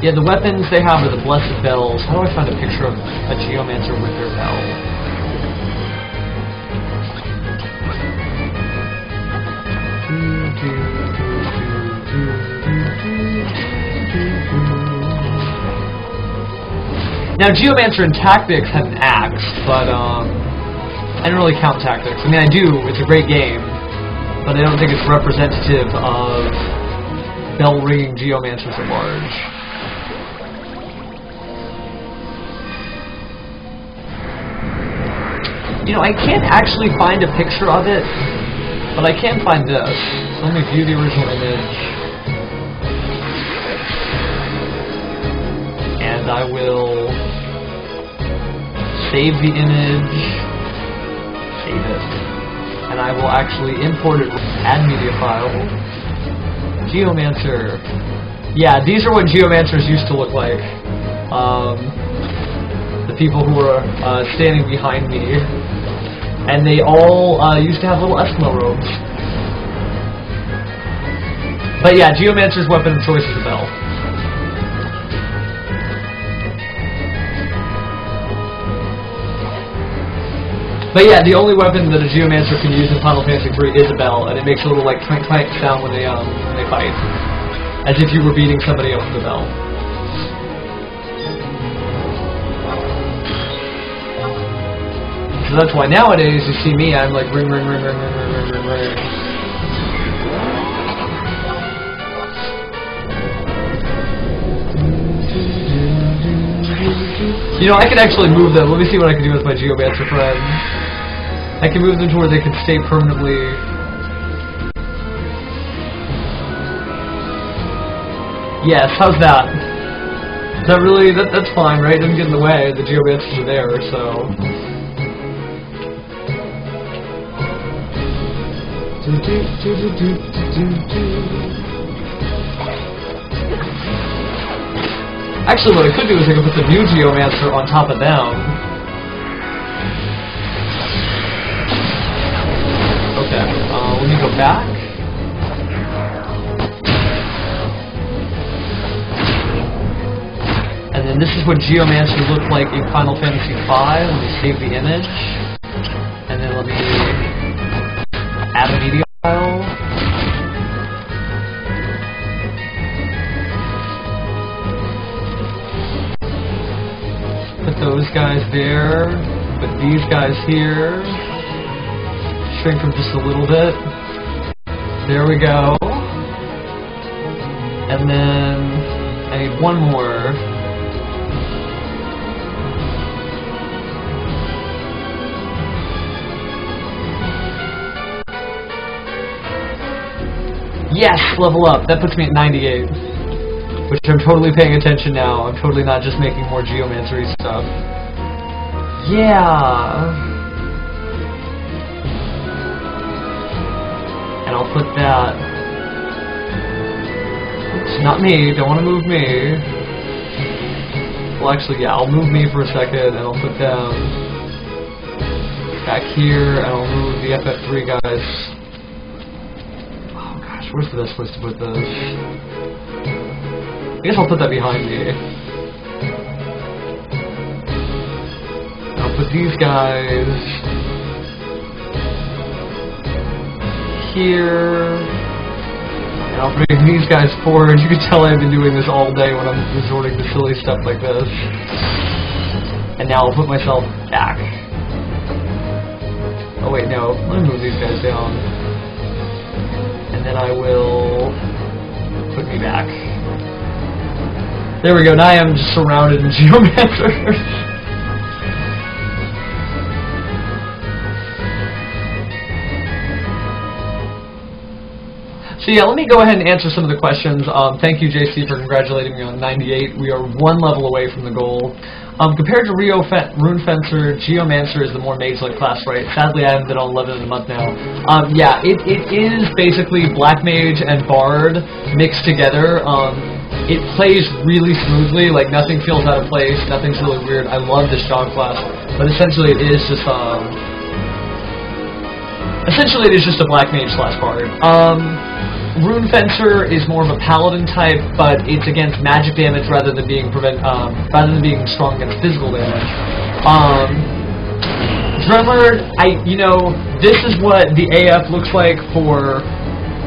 Yeah, the weapons they have are the blessed bells. How do I find a picture of a Geomancer with their bell? Now, Geomancer and Tactics have an axe, but I don't really count Tactics. I mean, I do. It's a great game, but I don't think it's representative of bell-ringing Geomancers at large. You know, I can't actually find a picture of it, but I can find this. So let me view the original image. And I will save the image, save it, and I will actually import it, add media file. Geomancer. Yeah, these are what Geomancers used to look like. The people who were standing behind me. And they all used to have little Eskimo robes. But yeah, Geomancer's weapon of choice is a bell. But yeah, the only weapon that a Geomancer can use in Final Fantasy III is a bell, and it makes a little like clank clank sound when they fight, as if you were beating somebody up with a bell. So that's why nowadays you see me, I'm like ring ring ring ring ring ring ring ring ring. You know, I can actually move them. Let me see what I can do with my Geomancer friends. I can move them to where they can stay permanently. Yes, how's that? Is that really, that's fine, right? It doesn't get in the way. The Geomancers are there, so. Actually, what I could do is I could put the new Geomancer on top of them. Okay, let me go back. And then this is what Geomancer looked like in Final Fantasy V. Let me save the image. And then let me add a media file. Put those guys there. Put these guys here. shrink them just a little bit. There we go. And then I need one more. Yes, level up. That puts me at 98. Which I'm totally paying attention now. I'm totally not just making more geomancery stuff. Yeah. And I'll put that. Oops, not me. Don't want to move me. Well, actually, yeah, I'll move me for a second, and I'll put them back here, and I'll move the FF3 guys. Oh gosh, where's the best place to put this? I guess I'll put that behind me. I'll put these guys here, and I'll bring these guys forward. You can tell I've been doing this all day when I'm resorting to silly stuff like this. And now I'll put myself back. Oh wait, no. Let me move these guys down. And then I will put me back. There we go, now I am just surrounded in Geomancer. So yeah, let me go ahead and answer some of the questions. Thank you, JC, for congratulating me on 98. We are one level away from the goal. Compared to Rune Fencer, Geomancer is the more mage-like class, right? Sadly, I haven't been on 11 in a month now. Yeah, it is basically Black Mage and Bard mixed together. It plays really smoothly, like nothing feels out of place, nothing's really weird. I love this dog class, but essentially it is just a Black Mage / Bard. Rune Fencer is more of a paladin type, but it's against magic damage rather than being strong against physical damage. Drummer, this is what the AF looks like for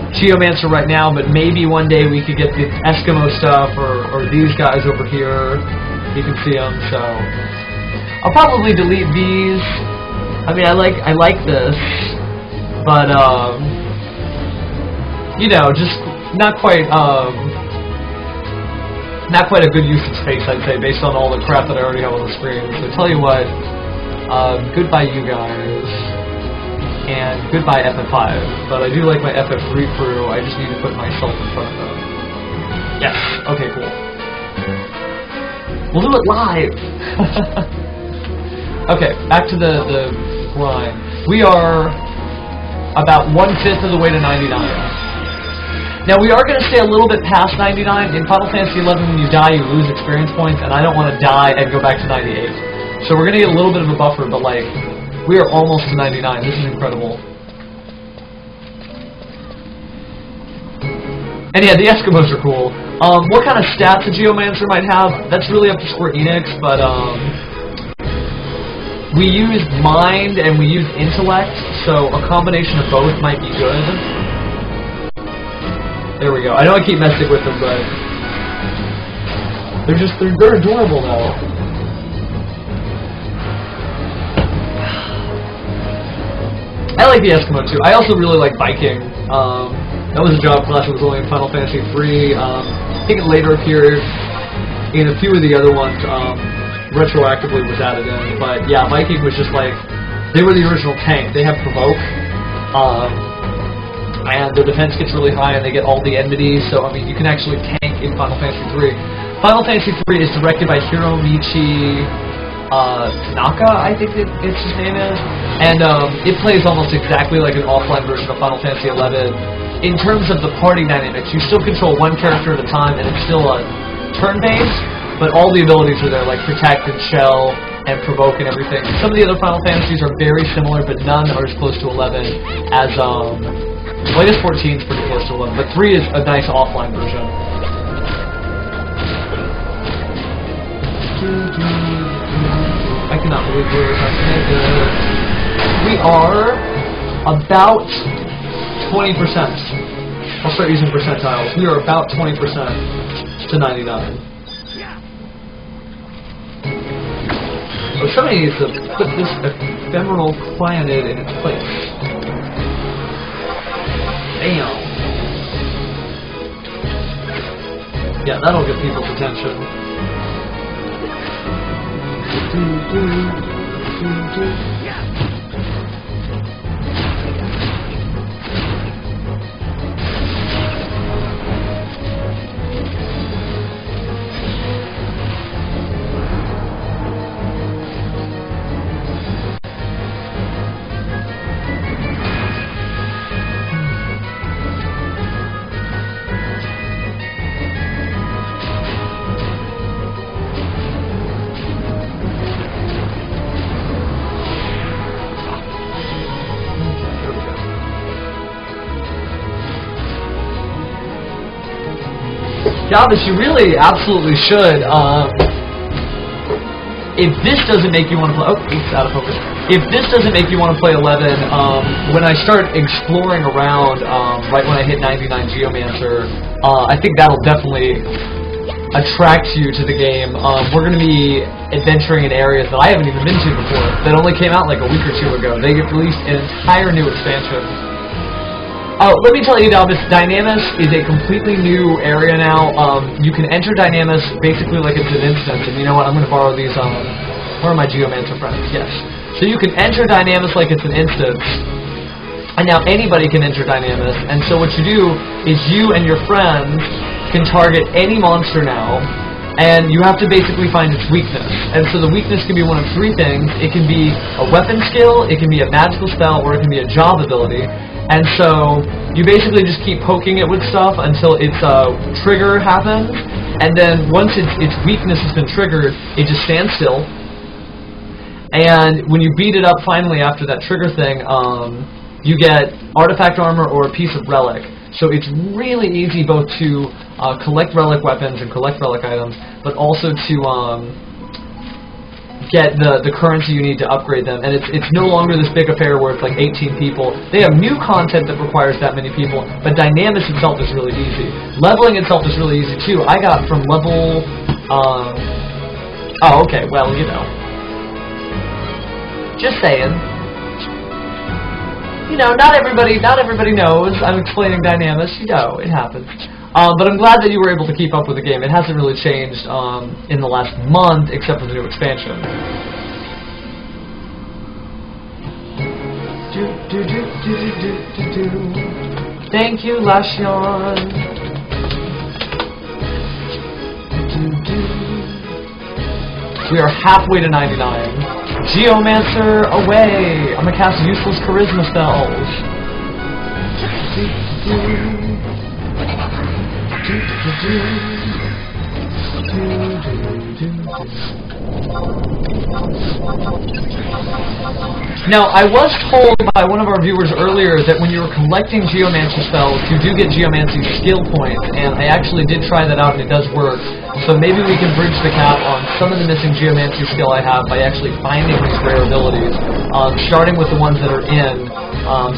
Geomancer right now, but maybe one day we could get the Eskimo stuff or these guys over here. You can see them, so I'll probably delete these. I mean, I like this, but just not quite a good use of space, I'd say, based on all the crap that I already have on the screen. So tell you what, goodbye you guys. And goodbye FF5, but I do like my FF3 crew, I just need to put myself in front of them. Yes, okay, cool. We'll do it live! Okay, back to the grind. We are about 1/5 of the way to 99. Now we are going to stay a little bit past 99. In Final Fantasy XI, when you die, you lose experience points, and I don't want to die and go back to 98. So we're going to get a little bit of a buffer, but like, we are almost to 99. This is incredible. And yeah, the Eskimos are cool. What kind of stats a Geomancer might have, that's really up to Square Enix, but we use mind and we use intellect, so a combination of both might be good. There we go. I know I keep messing with them, but they're adorable now. I like the Eskimo too. I also really like Viking. That was a job class that was only in Final Fantasy III. I think it later appeared in a few of the other ones. Retroactively was added in. But yeah, Viking was just like, they were the original tank. They have Provoke. And their defense gets really high and they get all the enmities. So, I mean, you can actually tank in Final Fantasy III. Final Fantasy III is directed by Hiromichi Tanaka, I think it's his name is, and it plays almost exactly like an offline version of Final Fantasy XI. In terms of the party dynamics, you still control one character at a time, and it's still a turn-based, but all the abilities are there, like Protect and Shell and Provoke and everything. Some of the other Final Fantasies are very similar, but none are as close to 11 as, well, I guess 14 is pretty close to 11, but 3 is a nice offline version. I cannot believe we're we are about 20%. I'll start using percentiles. We are about 20% to 99. So somebody needs to put this ephemeral cyanid in its place. Damn. Yeah, that'll get people's attention. Davis, you really absolutely should. If this doesn't make you want to play... Oh, it's out of focus. If this doesn't make you want to play 11, when I start exploring around, right when I hit 99 Geomancer, I think that'll definitely attract you to the game. We're going to be adventuring in areas that I haven't even been to before, that only came out like a week or two ago. They released an entire new expansion. Let me tell you, Dalvis, Dynamis is a completely new area now. You can enter Dynamis basically like it's an instance, and you know what, I'm going to borrow these, where are my Geomancer friends? Yes. So you can enter Dynamis like it's an instance, and now anybody can enter Dynamis, and so what you do is you and your friends can target any monster now, and you have to basically find its weakness. And so the weakness can be one of three things. It can be a weapon skill, it can be a magical spell, or it can be a job ability. And so you basically just keep poking it with stuff until its trigger happens, and then once its weakness has been triggered, it just stands still. And when you beat it up finally after that trigger thing, you get artifact armor or a piece of relic. So it's really easy both to collect relic weapons and collect relic items, but also to get the currency you need to upgrade them. And it's no longer this big affair where it's like 18 people. They have new content that requires that many people, but Dynamis itself is really easy. Leveling itself is really easy too. I got from level... oh, okay, well, you know. Just saying. You know, not everybody knows I'm explaining Dynamis. You know, it happens. But I'm glad that you were able to keep up with the game. It hasn't really changed in the last month, except for the new expansion. Thank you, Lashion. We are halfway to 99. Geomancer, away! I'm gonna cast useless charisma spells. Now, I was told by one of our viewers earlier that when you were collecting Geomancy spells, you do get Geomancy skill points, and I actually did try that out and it does work. So maybe we can bridge the gap on some of the missing Geomancy skill I have by actually finding these rare abilities, starting with the ones that are in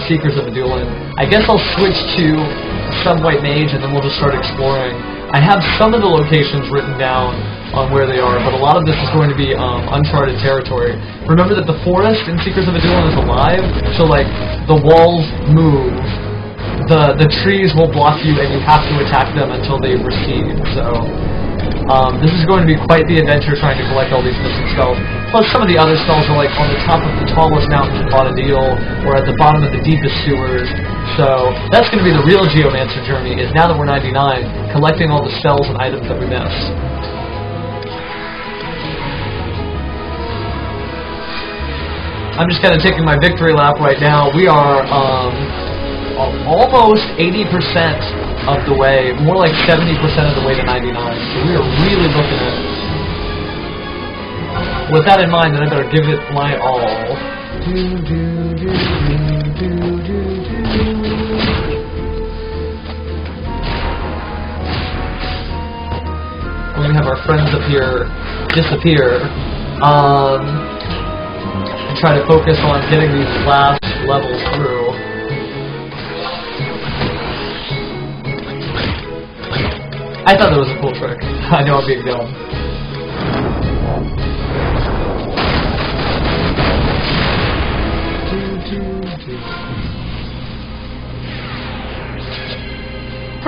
Seekers of Adulan. I guess I'll switch to Sub-White Mage and then we'll just start exploring. I have some of the locations written down on where they are, but a lot of this is going to be uncharted territory. Remember that the forest in Seekers of Adulan is alive, so like the walls move, the trees will block you, and you have to attack them until they recede. So this is going to be quite the adventure trying to collect all these missing spells. Plus some of the other spells are like on the top of the tallest mountains in Bonnadil, or at the bottom of the deepest sewers. So that's going to be the real Geomancer journey, is now that we're 99, collecting all the spells and items that we missed. I'm just kind of taking my victory lap right now. We are almost 80% of the way, more like 70% of the way to 99. So we are really looking at it. With that in mind, then I better give it my all. We're going to have our friends up here disappear. And try to focus on getting these last levels through. I thought that was a cool trick. I know I'm being dumb.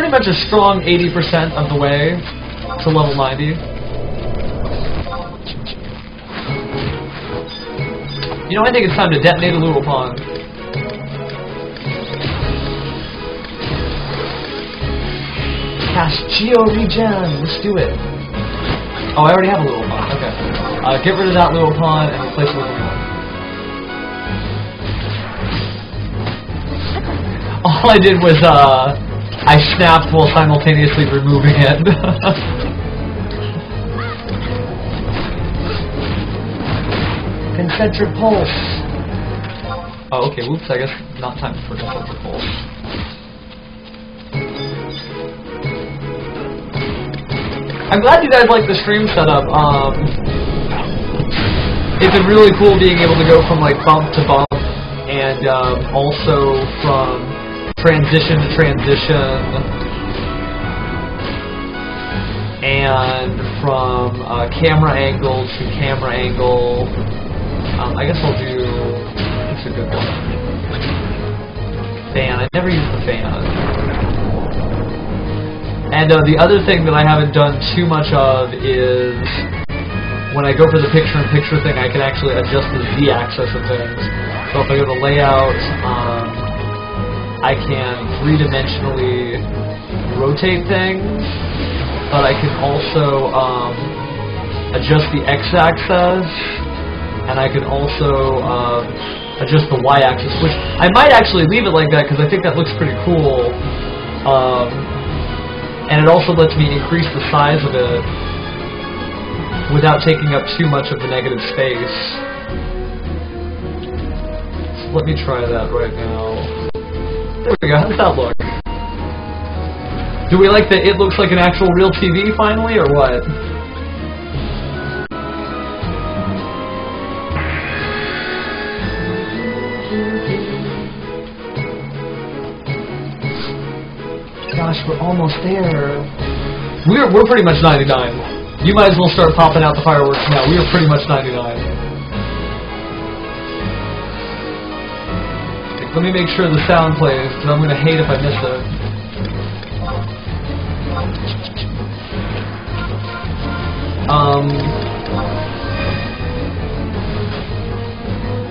pretty much a strong 80% of the way to level 90. You know, I think it's time to detonate a Lure Pond. Cast Geo Regen. Let's do it. Oh, I already have a Lure Pond. Okay. Get rid of that Lure Pond and replace it with a new one. All I did was, I snapped while simultaneously removing it. Concentric pulse. Oh, okay, whoops, I guess not time for concentric pulse. I'm glad you guys like the stream setup. It's been really cool being able to go from like bump to bump, and also from transition to transition, and from camera angle to camera angle. I guess I'll do, it's a good one. Fan, I never use the fan. And the other thing that I haven't done too much of is when I go for the picture-in-picture thing, I can actually adjust the Z-axis of things. So if I go to layout, I can three-dimensionally rotate things, but I can also adjust the X-axis, and I can also adjust the Y-axis, which I might actually leave it like that because I think that looks pretty cool. And it also lets me increase the size of it without taking up too much of the negative space. So let me try that right now. There we go. How does that look? Do we like that it looks like an actual real TV finally, or what? Gosh, we're almost there. We're pretty much 99. You might as well start popping out the fireworks now. We are pretty much 99. Okay, let me make sure the sound plays, because I'm going to hate if I miss it.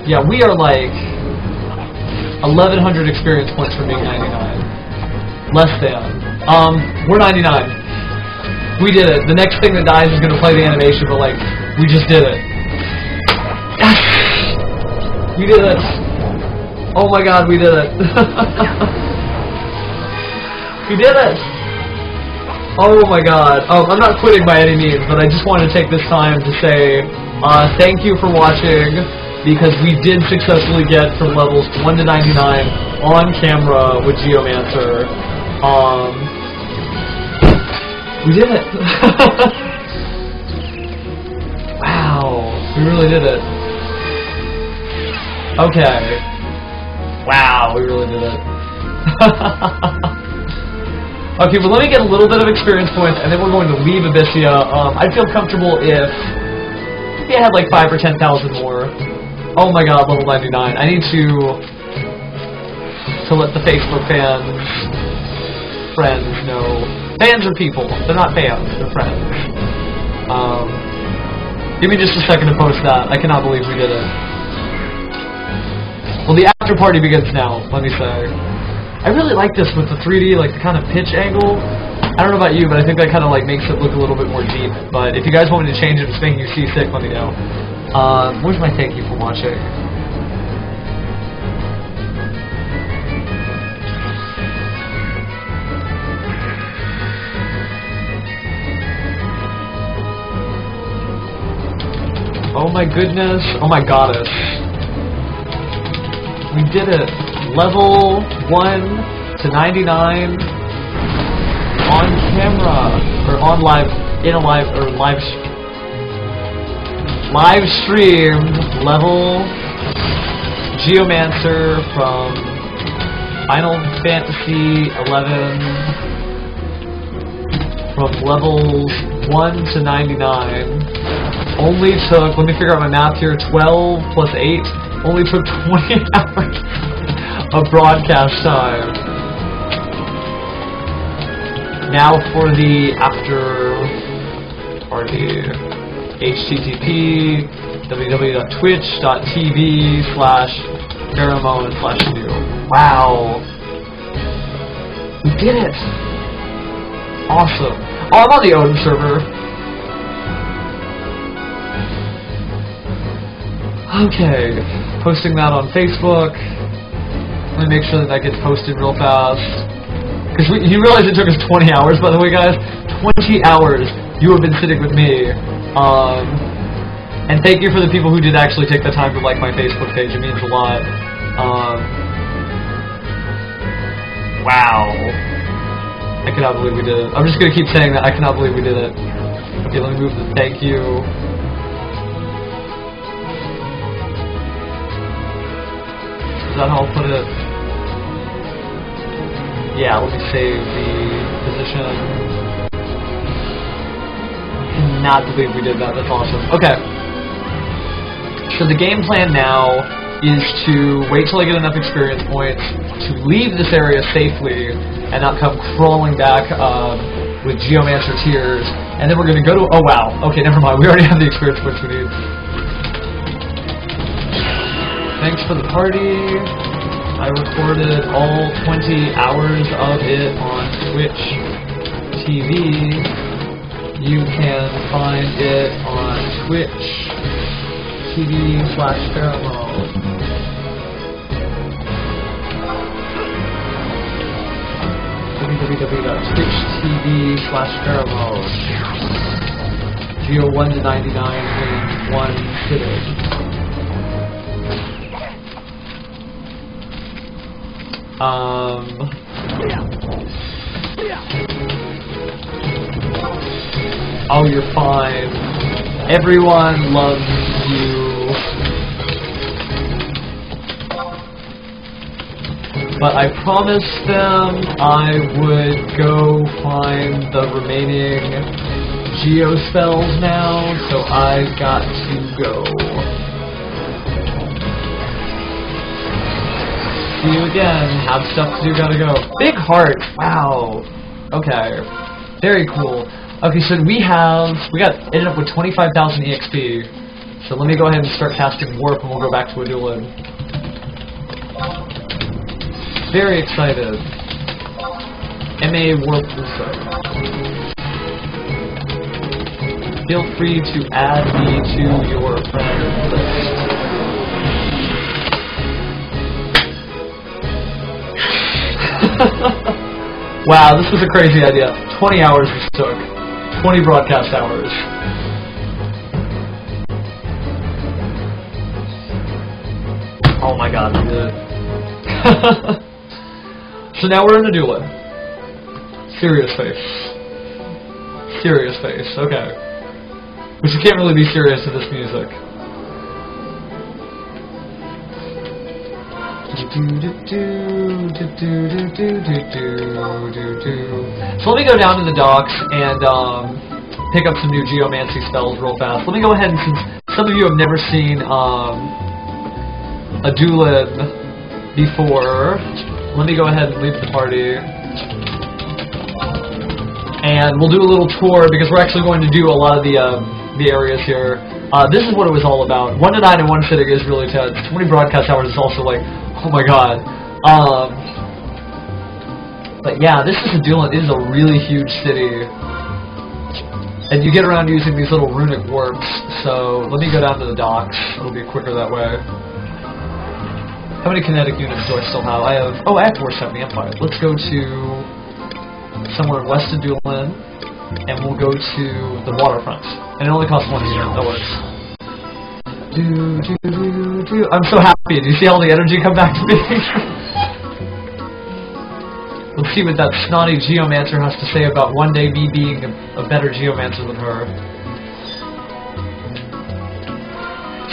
Yeah, we are like 1,100 experience points from being 99. Less than. We're 99. We did it. The next thing that dies is going to play the animation, but like, we just did it. We did it. Oh my god, we did it. We did it. Oh my god. I'm not quitting by any means, but I just wanted to take this time to say thank you for watching, because we did successfully get from levels 1 to 99 on camera with Geomancer. We did it! Wow, we really did it. Okay. Wow, we really did it. Okay, well let me get a little bit of experience points, and then we're going to leave Abyssea. I'd feel comfortable if maybe I had like 5 or 10,000 more. Oh my god, level 99. I need to let the Facebook friends know. Fans are people. They're not fans. They're friends. Give me just a second to post that. I cannot believe we did it. Well, the after party begins now, let me say. I really like this with the 3D, like the kind of pitch angle. I don't know about you, but I think that kind of like makes it look a little bit more deep. But if you guys want me to change it, just making you seasick, let me know. Where's my thank you for watching? Oh my goodness. Oh my goddess. We did it. Level 1 to 99 on camera. Or on live, in a live, or live streamed level Geomancer from Final Fantasy 11 from levels 1 to 99. Only took, let me figure out my math here, 12 plus 8, only took 20 hours of broadcast time. Now for the after party. http www.twitch.tv/pheromone/new. Wow. We did it! Awesome. Oh, I'm on the Odin server. Okay. Posting that on Facebook. Let me make sure that gets posted real fast. Because you realize it took us 20 hours, by the way, guys? 20 hours you have been sitting with me. And thank you for the people who did actually take the time to like my Facebook page. It means a lot. Wow. I cannot believe we did it. I'm just going to keep saying that. I cannot believe we did it. Okay, let me move the thank you. Is that how I'll put it? Yeah, let me save the position. I cannot believe we did that. That's awesome. Okay. So the game plan now is to wait till I get enough experience points to leave this area safely and not come crawling back with Geomancer tears. And then we're going to go to... Oh, wow. Okay, never mind. We already have the experience points we need. Thanks for the party. I recorded all 20 hours of it on Twitch TV. You can find it on Twitch TV/pheromone. www.twitch.tv/pheromone. Geo 1 to 99 in one sitting. Oh, you're fine. Everyone loves you. But I promised them I would go find the remaining geo spells now, so I got to go. See you again. Have stuff to do, gotta go. Big heart. Wow. Okay. Very cool. Okay, so ended up with 25,000 EXP. So let me go ahead and start casting Warp and we'll go back to Adulin. Very excited. MA Warp Russo. Feel free to add me to your friend list. Wow, this was a crazy idea. 20 hours this took. 20 broadcast hours. Oh my god, we did it. So now we're in Adula. Serious face. Serious face, okay. But you can't really be serious to this music. So let me go down to the docks and pick up some new geomancy spells real fast. Let me go ahead and, since some of you have never seen Adulin before, let me go ahead and leave the party. And we'll do a little tour because we're actually going to do a lot of the areas here. This is what it was all about. 1 to 9 in one sitting is really tense. 20 broadcast hours is also like, oh my god. But yeah, this is Adulin. It is a really huge city. And you get around using these little runic warps. So let me go down to the docks. It'll be quicker that way. How many kinetic units do I still have? I have 470 Empire. Let's go to somewhere in West Adulin, and we'll go to the waterfront. And it only costs 1 unit. That works. I'm so happy. Do you see all the energy come back to me? Let's see what that snotty Geomancer has to say about one day me being a better Geomancer than her.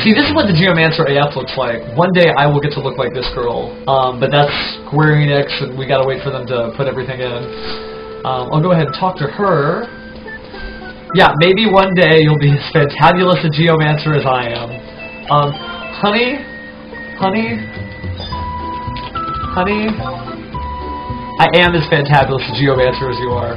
See, this is what the Geomancer AF looks like. One day I will get to look like this girl. But that's Square Enix, and we gotta wait for them to put everything in. I'll go ahead and talk to her. Yeah, maybe one day you'll be as fantabulous a Geomancer as I am. Honey? I am as fantabulous a geomancer as you are.